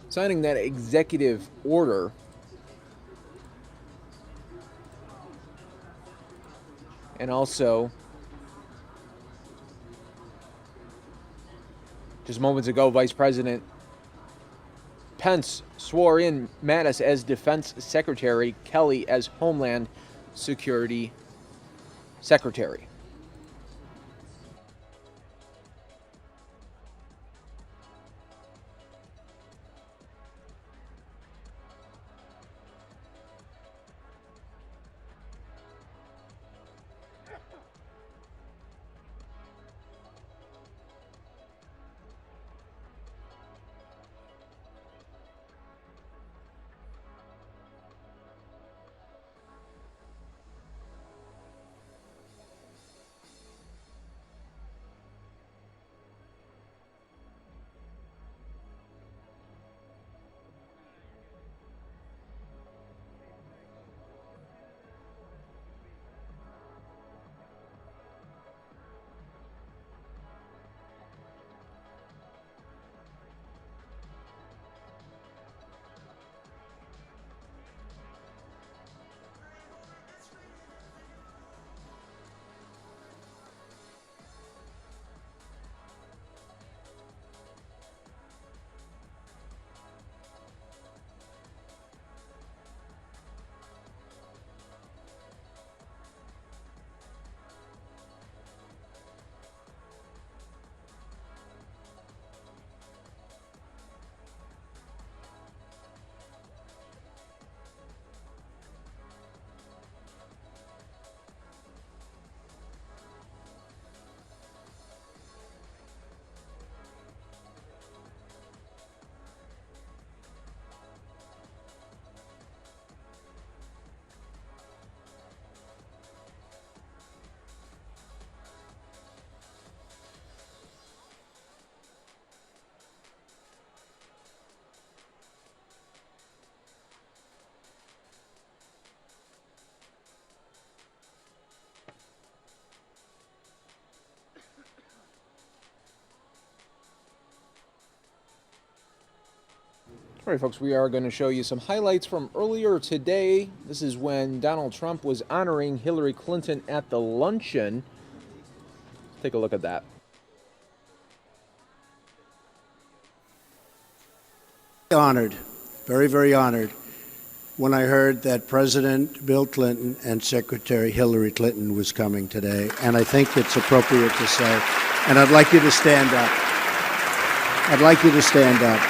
[SPEAKER 2] signing that executive order and also just moments ago, Vice President Pence swore in Mattis as Defense Secretary, Kelly as Homeland Security Secretary. All right, folks, we are going to show you some highlights from earlier today. This is when Donald Trump was honoring Hillary Clinton at the luncheon. Take a look at that.
[SPEAKER 12] Honored, very, very honored, when I heard that President Bill Clinton and Secretary Hillary Clinton was coming today. And I think it's appropriate to say, and I'd like you to stand up. I'd like you to stand up.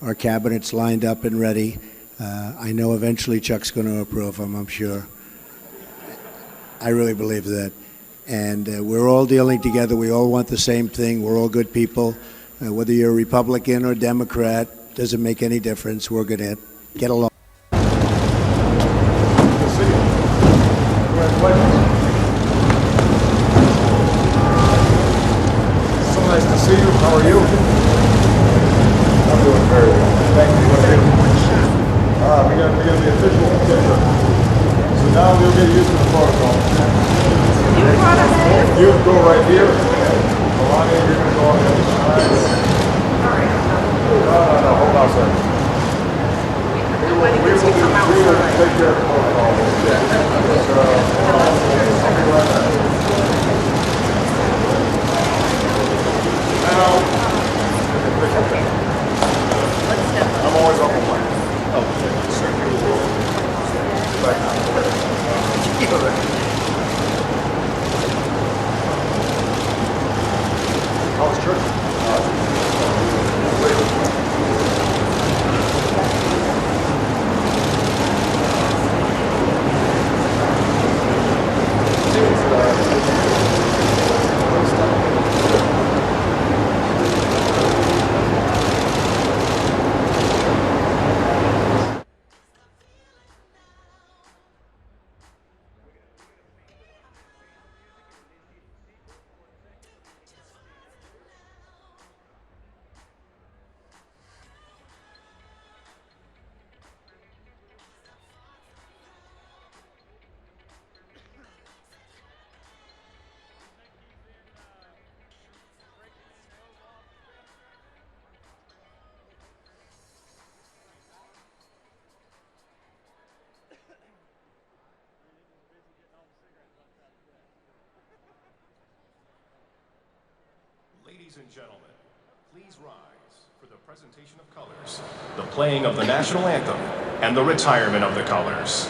[SPEAKER 12] Our cabinet's lined up and ready. I know eventually Chuck's going to approve them, I'm sure. I really believe that. And we're all dealing together. We all want the same thing. We're all good people. Whether you're a Republican or Democrat, doesn't make any difference. We're going to get along.
[SPEAKER 21] Good to see you. Congratulations. So nice to see you. How are you? I'm doing very well. Thank you. We got the official picture. So now we'll get used to the protocol. You go right here. Melania, you're going to go on the other side. No, hold on a second. We will take care of the protocol. I'll be right back. Now, official picture. I'm always on the way. Oh, certainly will. Back on the way. How was church?
[SPEAKER 8] Ladies and gentlemen, please rise for the presentation of colors, the playing of the national anthem, and the retirement of the colors.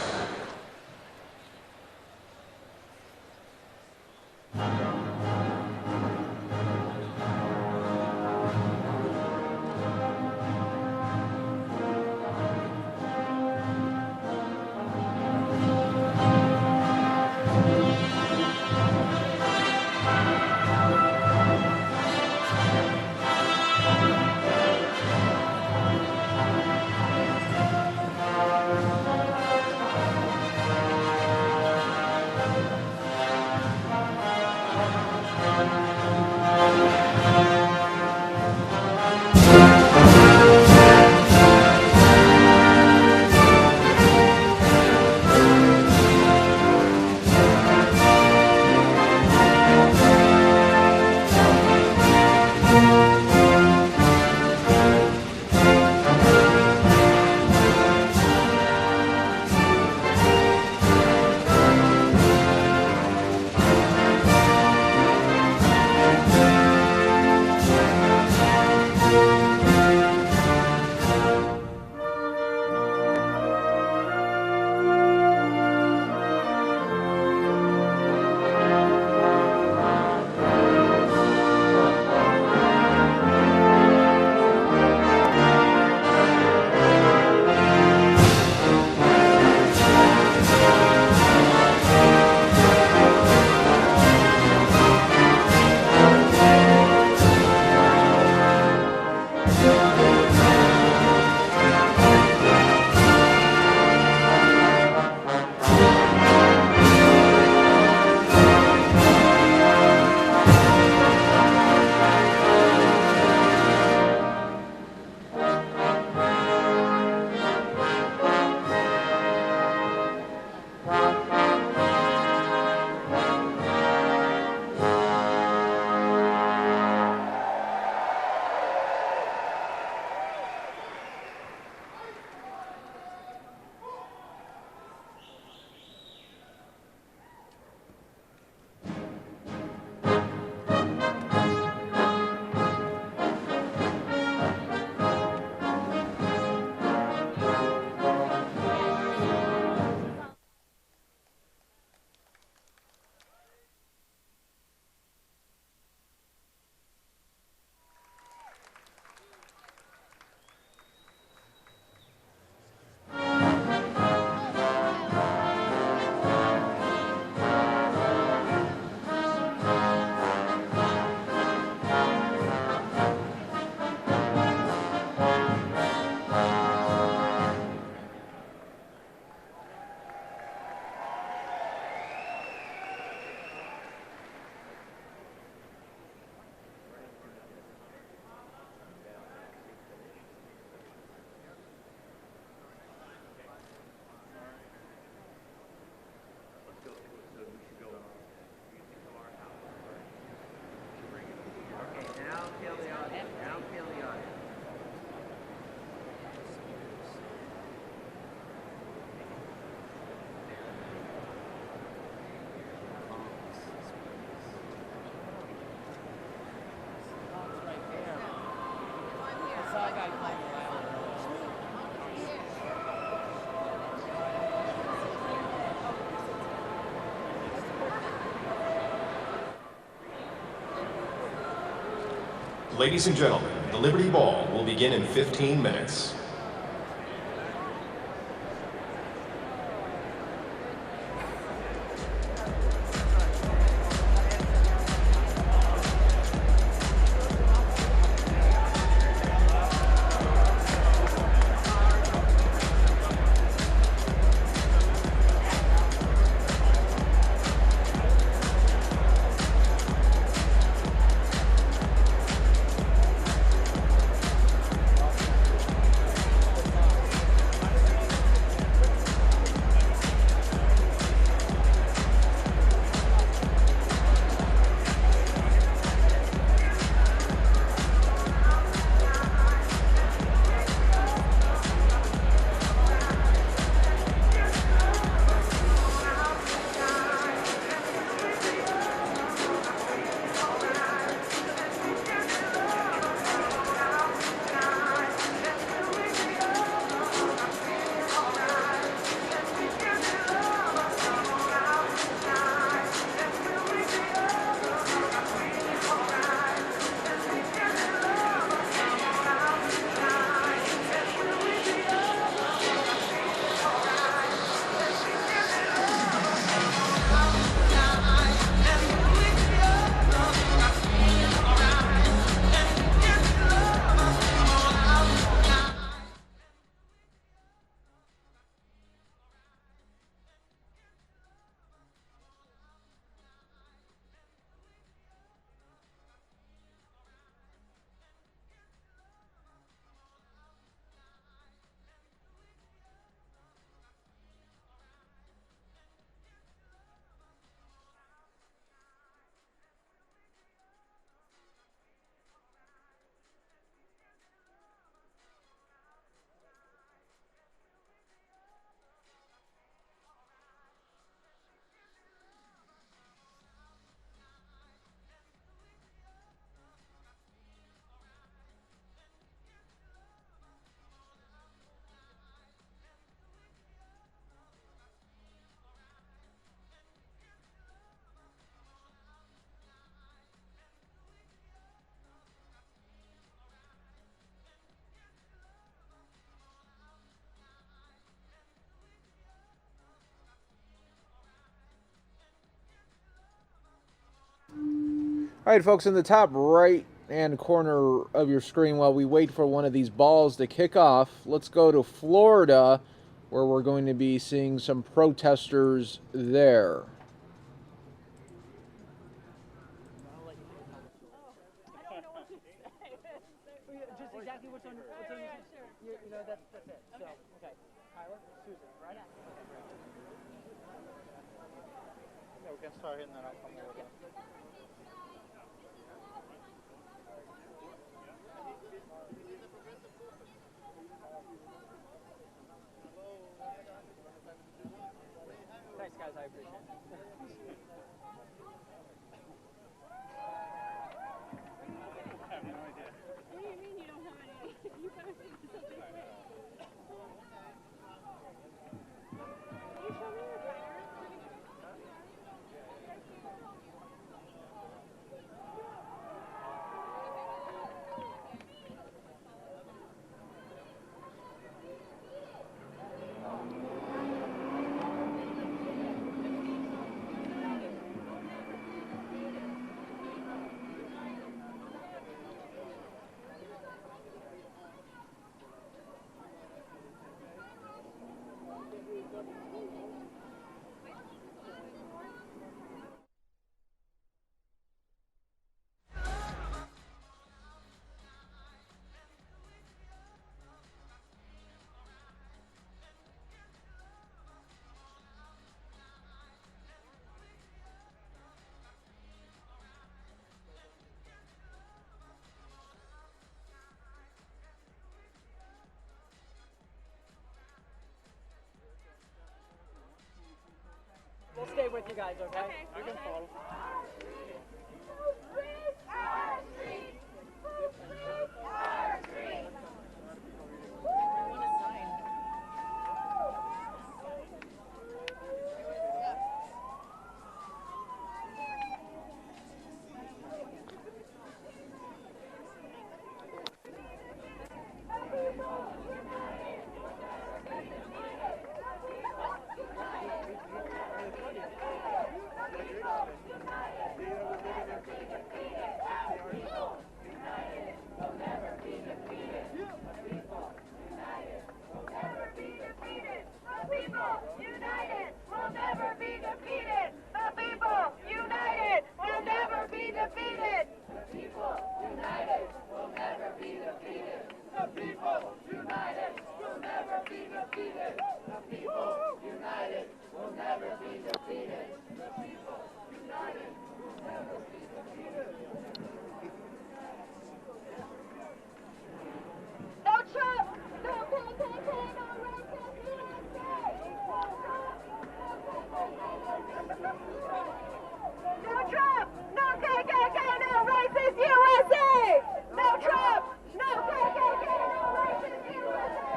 [SPEAKER 8] Ladies and gentlemen, the Liberty Ball will begin in 15 minutes.
[SPEAKER 2] All right, folks, in the top right-hand corner of your screen, while we wait for one of these balls to kick off, let's go to Florida, where we're going to be seeing some protesters there.
[SPEAKER 5] Just exactly what's on your you know, that's it. So, okay. Tyler, Susan, right? Yeah. Okay, great. Yeah, we can start hitting that up from there again. Thanks, guys. I appreciate it. I have no idea. What do you mean you don't have any? You gotta think of something quick. Can you show me your timer? We'll stay with you guys, okay? I can follow.
[SPEAKER 16] No Trump, no KKK, no racist USA. No Trump, no KKK, no racist USA.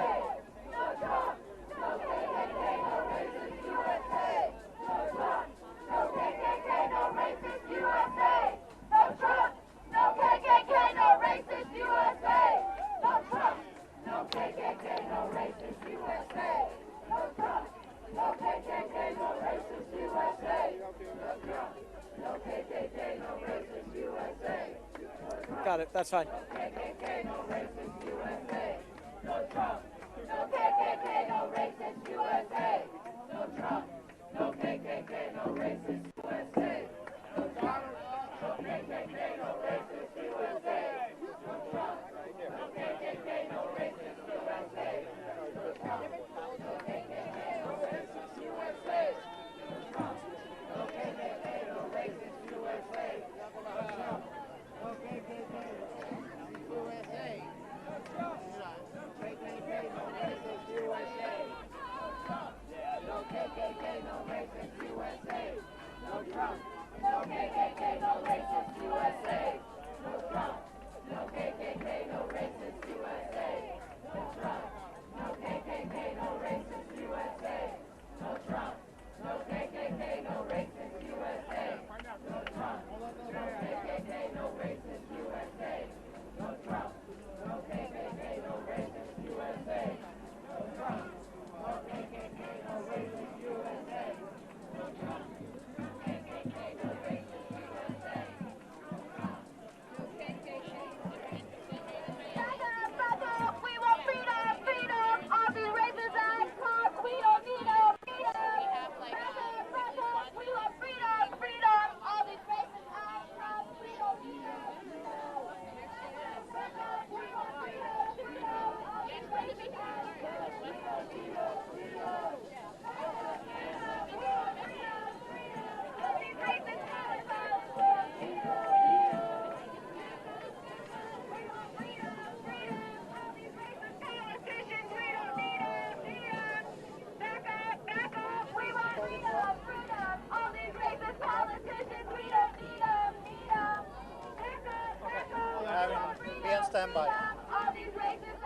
[SPEAKER 16] No Trump, no KKK, no racist USA. No Trump, no KKK, no racist USA. No Trump, no KKK, no racist USA. No Trump, no KKK, no racist USA. No Trump, no KKK, no racist USA. No Trump, no KKK, no racist USA. No Trump, no KKK, no racist USA.
[SPEAKER 15] Got it. That's fine.
[SPEAKER 16] No KKK, no racist USA. No Trump, no KKK, no racist USA. No Trump, no KKK, no racist USA. No Trump, no KKK, no racist USA. No Trump, no KKK, no racist USA. No Trump, no KKK, no racist USA. No Trump, no KKK, no racist USA. No Trump, no KKK, no racist USA. No Trump, no KKK, no racist USA. No KKK, no racist USA. No Trump, no KKK, no racist USA. No Trump, no KKK, no racist USA. No Trump, no KKK, no racist USA. No Trump, no KKK, no racist USA. No Trump, no KKK, no racist USA. No Trump, no KKK, no racist USA. No Trump, no KKK, no racist USA. No Trump, no KKK, no racist USA. Back up, we want freedom, freedom. All these racist ass cops, we don't need them, need them. Back up, we want freedom, freedom. All these racist ass cops, we don't need them, need them. Back up, we want freedom, freedom. All these racist ass cops, we don't need them, need them. Back up, we want freedom, freedom. All these racist ass cops, we don't need them, need them. We want freedom, freedom. All these racist politicians, we don't need them, need them. Back up, we want freedom, freedom. All these racist politicians, we don't need them, need them. Back up, we want freedom,
[SPEAKER 15] Be on standby.
[SPEAKER 16] freedom. All these racist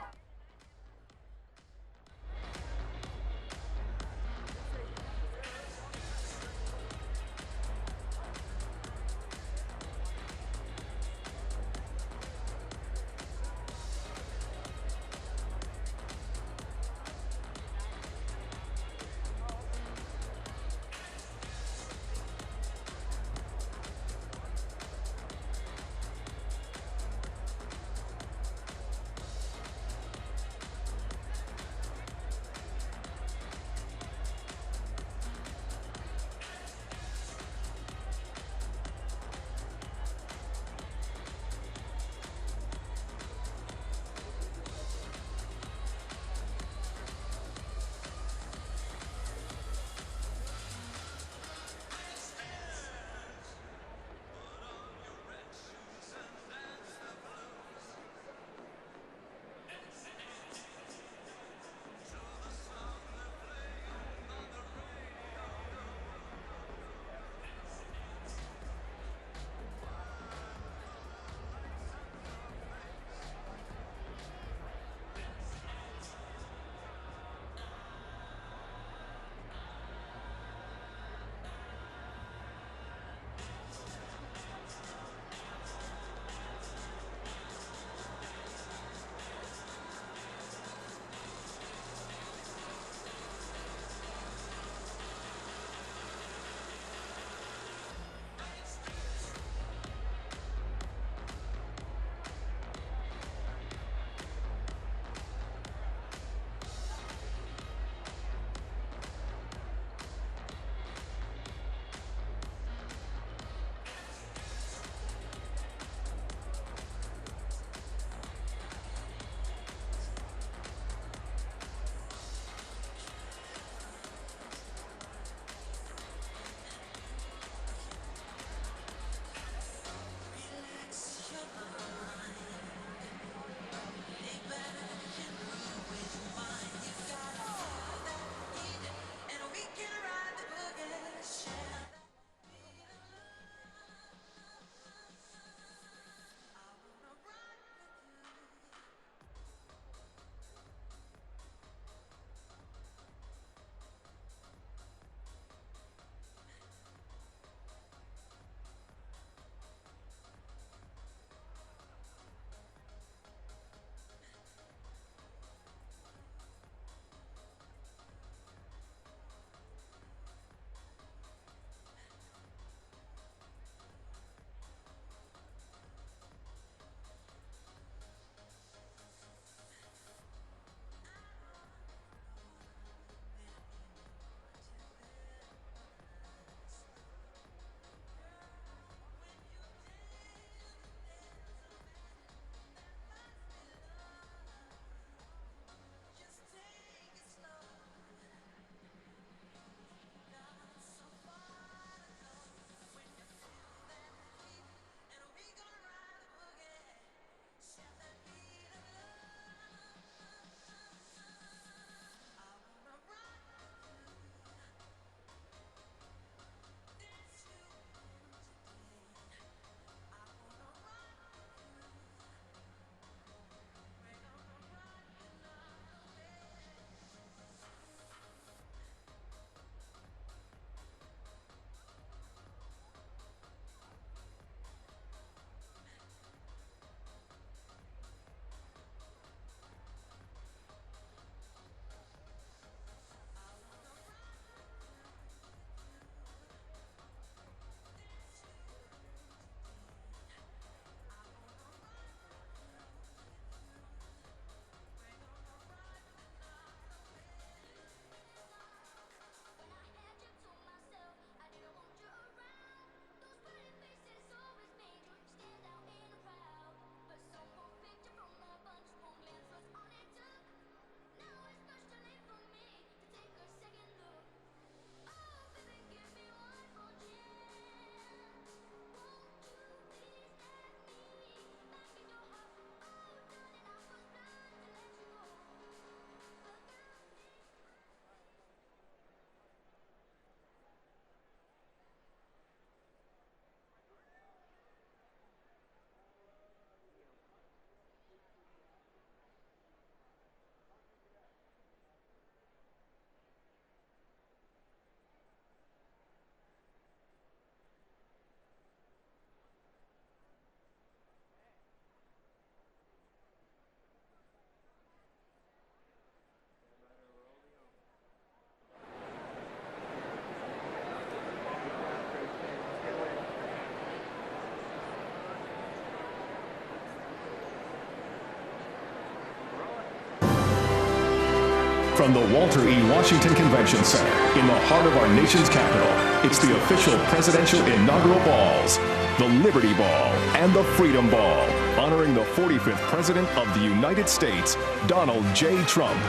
[SPEAKER 8] From the Walter E. Washington Convention Center in the heart of our nation's capital, it's the official presidential inaugural balls, the Liberty Ball and the Freedom Ball, honoring the 45th President of the United States, Donald J. Trump.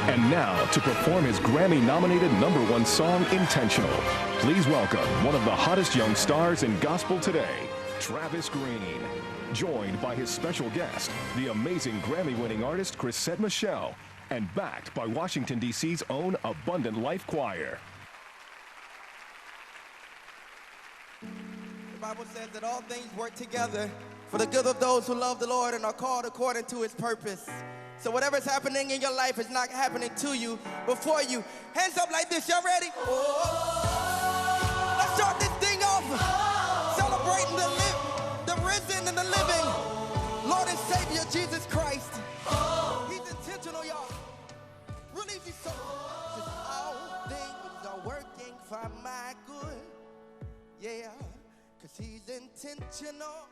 [SPEAKER 8] And now, to perform his Grammy-nominated #1 song, Intentional, please welcome one of the hottest young stars in gospel today, Travis Green. Joined by his special guest, the amazing Grammy-winning artist Chrisette Michelle, and backed by Washington, D.C.'s own Abundant Life Choir.
[SPEAKER 4] The Bible says that all things work together for the good of those who love the Lord and are called according to his purpose. So whatever's happening in your life is not happening to you, but for you. Hands up like this, y'all ready? Let's start this thing off celebrating the risen and the living Lord and Savior Jesus Christ. He's intentional, y'all. Really, he's so. Just all things are working for my good. Yeah, cause he's intentional.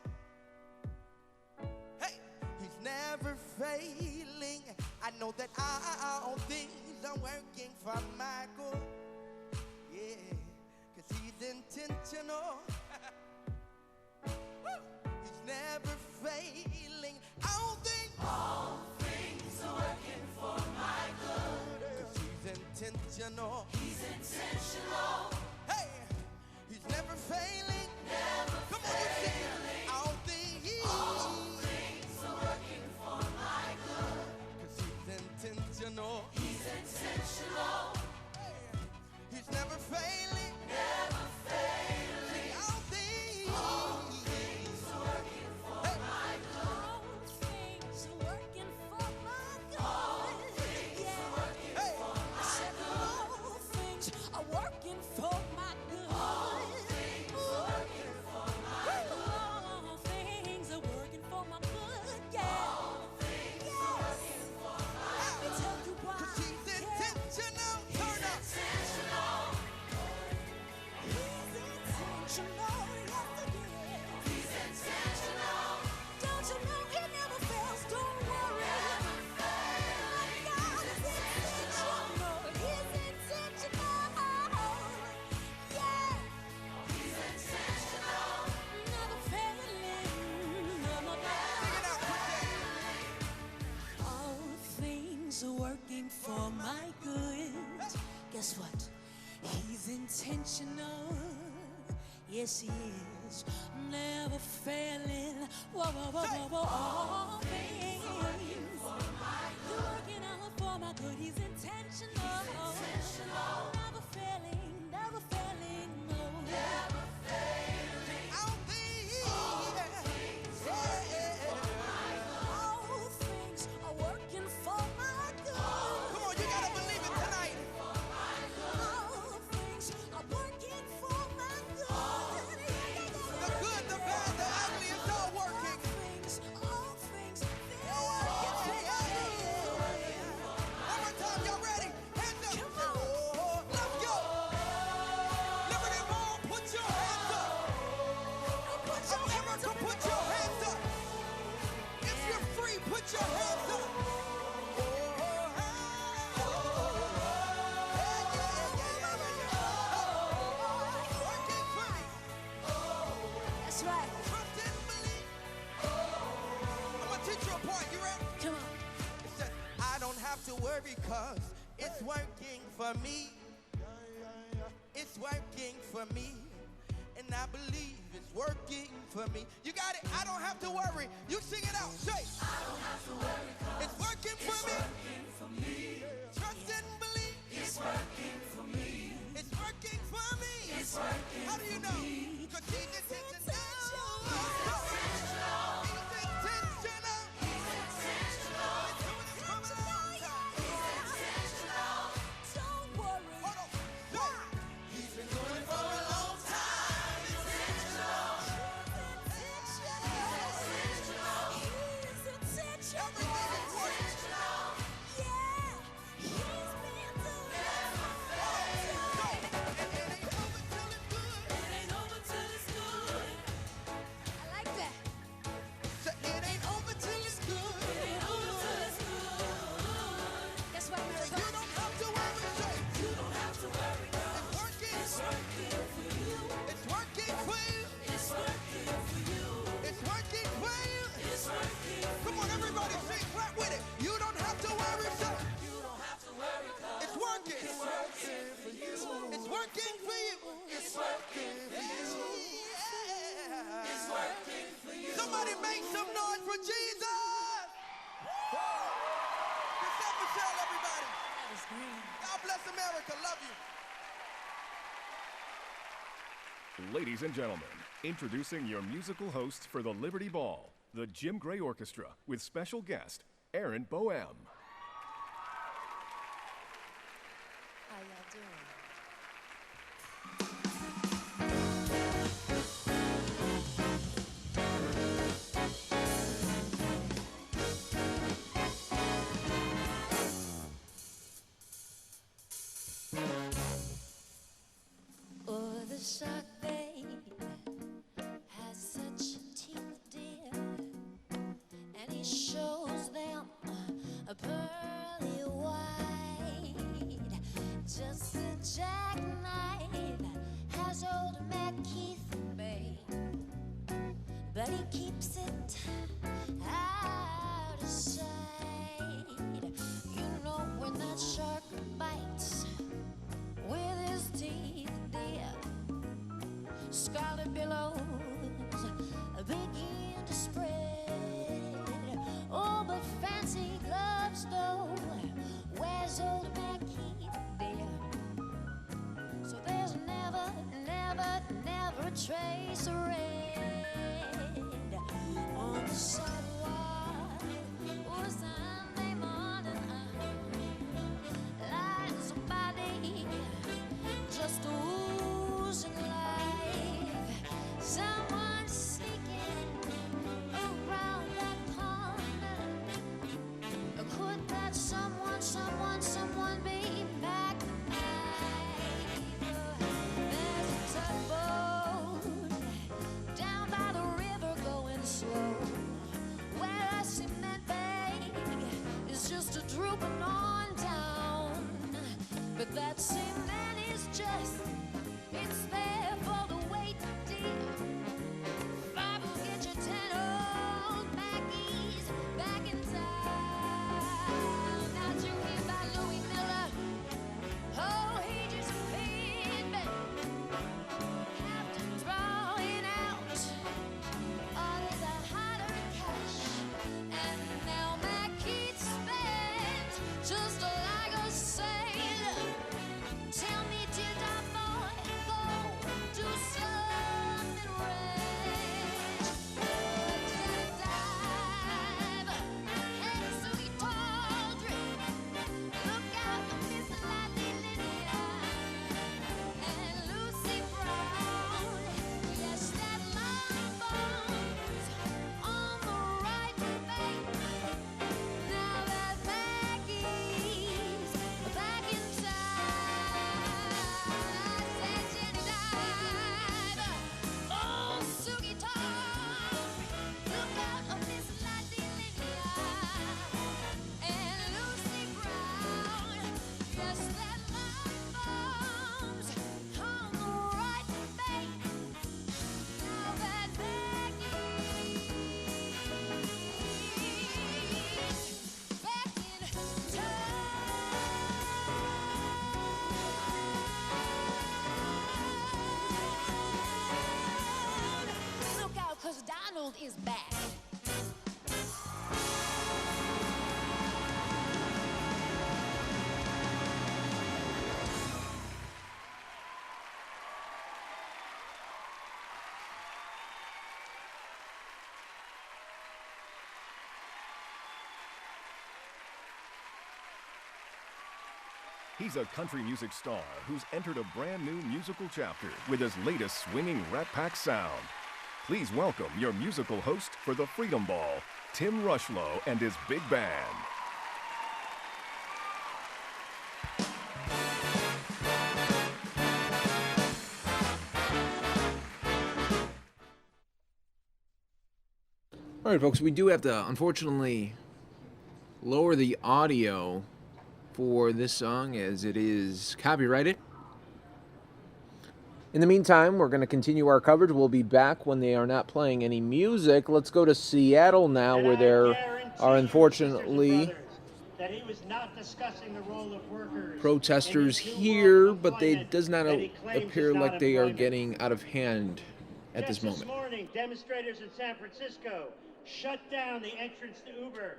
[SPEAKER 4] Hey, he's never failing. I know that all things are working for my good. Yeah, cause he's intentional. He's never failing. All things are working for my good. Cause he's intentional. He's intentional. Hey, he's never failing. Never Come on, you sing it. All things are working for my good. Cause he's intentional. He's intentional. Hey, he's never failing. Never failing. All things are working for my good. All things are working for my good. All things are working for my good. All things are working for my good. All things are working for my good. All things are working for my good. Yeah. All things are working for my good. Let me tell you why. 'Cause he's intentional. Turn up. He's intentional. Yes, he is. He's intentional. Don't you know he never fails? Don't worry. My God is intentional. He's intentional. Yeah. He's intentional. Never failing. No. All things are working for my good. Guess what? He's intentional. Yes, he is. Never failing. Whoa. All things are working out for my good. He's intentional. Never failing. No. Never failing. All things are working for my good. Come on, you gotta believe it tonight. All things are working for my good. The good, the bad, the ugly, it's all working. All things, they're working for me. One more time, y'all ready? Hands up. Come on. Let's go. Liberty Ball, put your hands up. America, put your hands up. If you're free, put your hands up. That's right. Trust and believe. I'm gonna teach you a point. You ready? Come on. It says, I don't have to worry cause it's working for me. It's working for me. And I believe it's working for me. You got it. I don't have to worry. You sing it out. Say. I don't have to worry cause it's working for me. Working for me. Trust and believe. It's working for me. It's working for me. It's working. How do you know? Cause he's intentional. for Jesus! Beset Michelle, everybody.
[SPEAKER 16] That was great.
[SPEAKER 4] God bless America. Love you.
[SPEAKER 8] Ladies and gentlemen, introducing your musical hosts for the Liberty Ball, the Jim Gray Orchestra, with special guest, Aaron Boehm.
[SPEAKER 16] How y'all doing? Oh, the shark babe has such teeth, dear, and he shows them a pearly white. Just a jackknife has old MacKeith, babe, but he keeps it out of sight. You know when that shark bites with his teeth, dear, scarlet billows begin to spread. Oh, but fancy gloves though, where's old MacKeith, dear? So there's never, never, never a trace of red on the sidewalk. Oh, Sunday morning, like somebody just oozing life. Someone sneaking around that corner. Could that someone be back tonight? There's a tugboat down by the river going slow, where a cement bag is just a drooping on down. But that cement is just, it's there for the weight, dear. 5 will get you 10 old Mackies back in town. Not you hear by Louis Miller. Oh, he just paid me. Have to draw it out. Oh, there's a hotter cash. And now Mackie spent just like a sailor. Tell me, did that boy go do something rash? Did I dive? Hey, sweet Audrey, look out for Miss Lightning Lydia and Lucy Brown. Yes, that long bone's on the right bank. Now that Maggie's back in town. I said, Jenny dive. Oh, Sugie Tom, look out for Miss Lightning Lydia and Lucy Brown. Yes, that long bone's on the right bank. Now that Maggie's back in town. Look out, 'cause Donald is back.
[SPEAKER 8] He's a country music star who's entered a brand new musical chapter with his latest swinging Rat Pack sound. Please welcome your musical host for the Freedom Ball, Tim Rushlow and his big band.
[SPEAKER 2] All right, folks, we do have to, unfortunately, lower the audio for this song as it is copyrighted. In the meantime, we're going to continue our coverage. We'll be back when they are not playing any music. Let's go to Seattle now, where there are, unfortunately,
[SPEAKER 1] that he was not discussing the role of workers
[SPEAKER 2] protesters here, but it does not appear like they are getting out of hand at this moment.
[SPEAKER 1] This morning, demonstrators in San Francisco shut down the entrance to Uber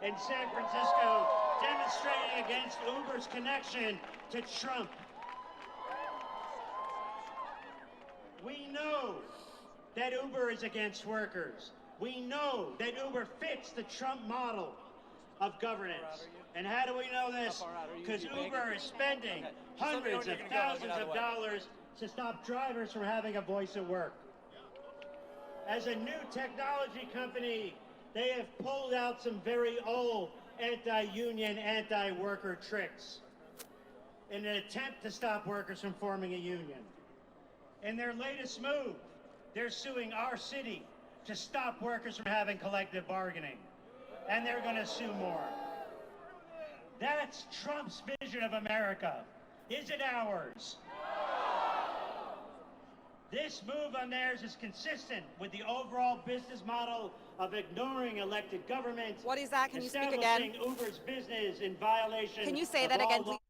[SPEAKER 1] in San Francisco, demonstrating against Uber's connection to Trump. We know that Uber is against workers. We know that Uber fits the Trump model of governance. And how do we know this? Because Uber is spending hundreds of thousands of dollars to stop drivers from having a voice at work. As a new technology company, they have pulled out some very old anti-union, anti-worker tricks in an attempt to stop workers from forming a union. In their latest move, they're suing our city to stop workers from having collective bargaining. And they're going to sue more. That's Trump's vision of America. Is it ours? This move on theirs is consistent with the overall business model of ignoring elected government.
[SPEAKER 19] What is that? Can you speak again?
[SPEAKER 1] Establishing Uber's business in violation.
[SPEAKER 19] Can you say
[SPEAKER 1] of
[SPEAKER 19] that
[SPEAKER 1] all
[SPEAKER 19] again,
[SPEAKER 1] law.
[SPEAKER 19] please?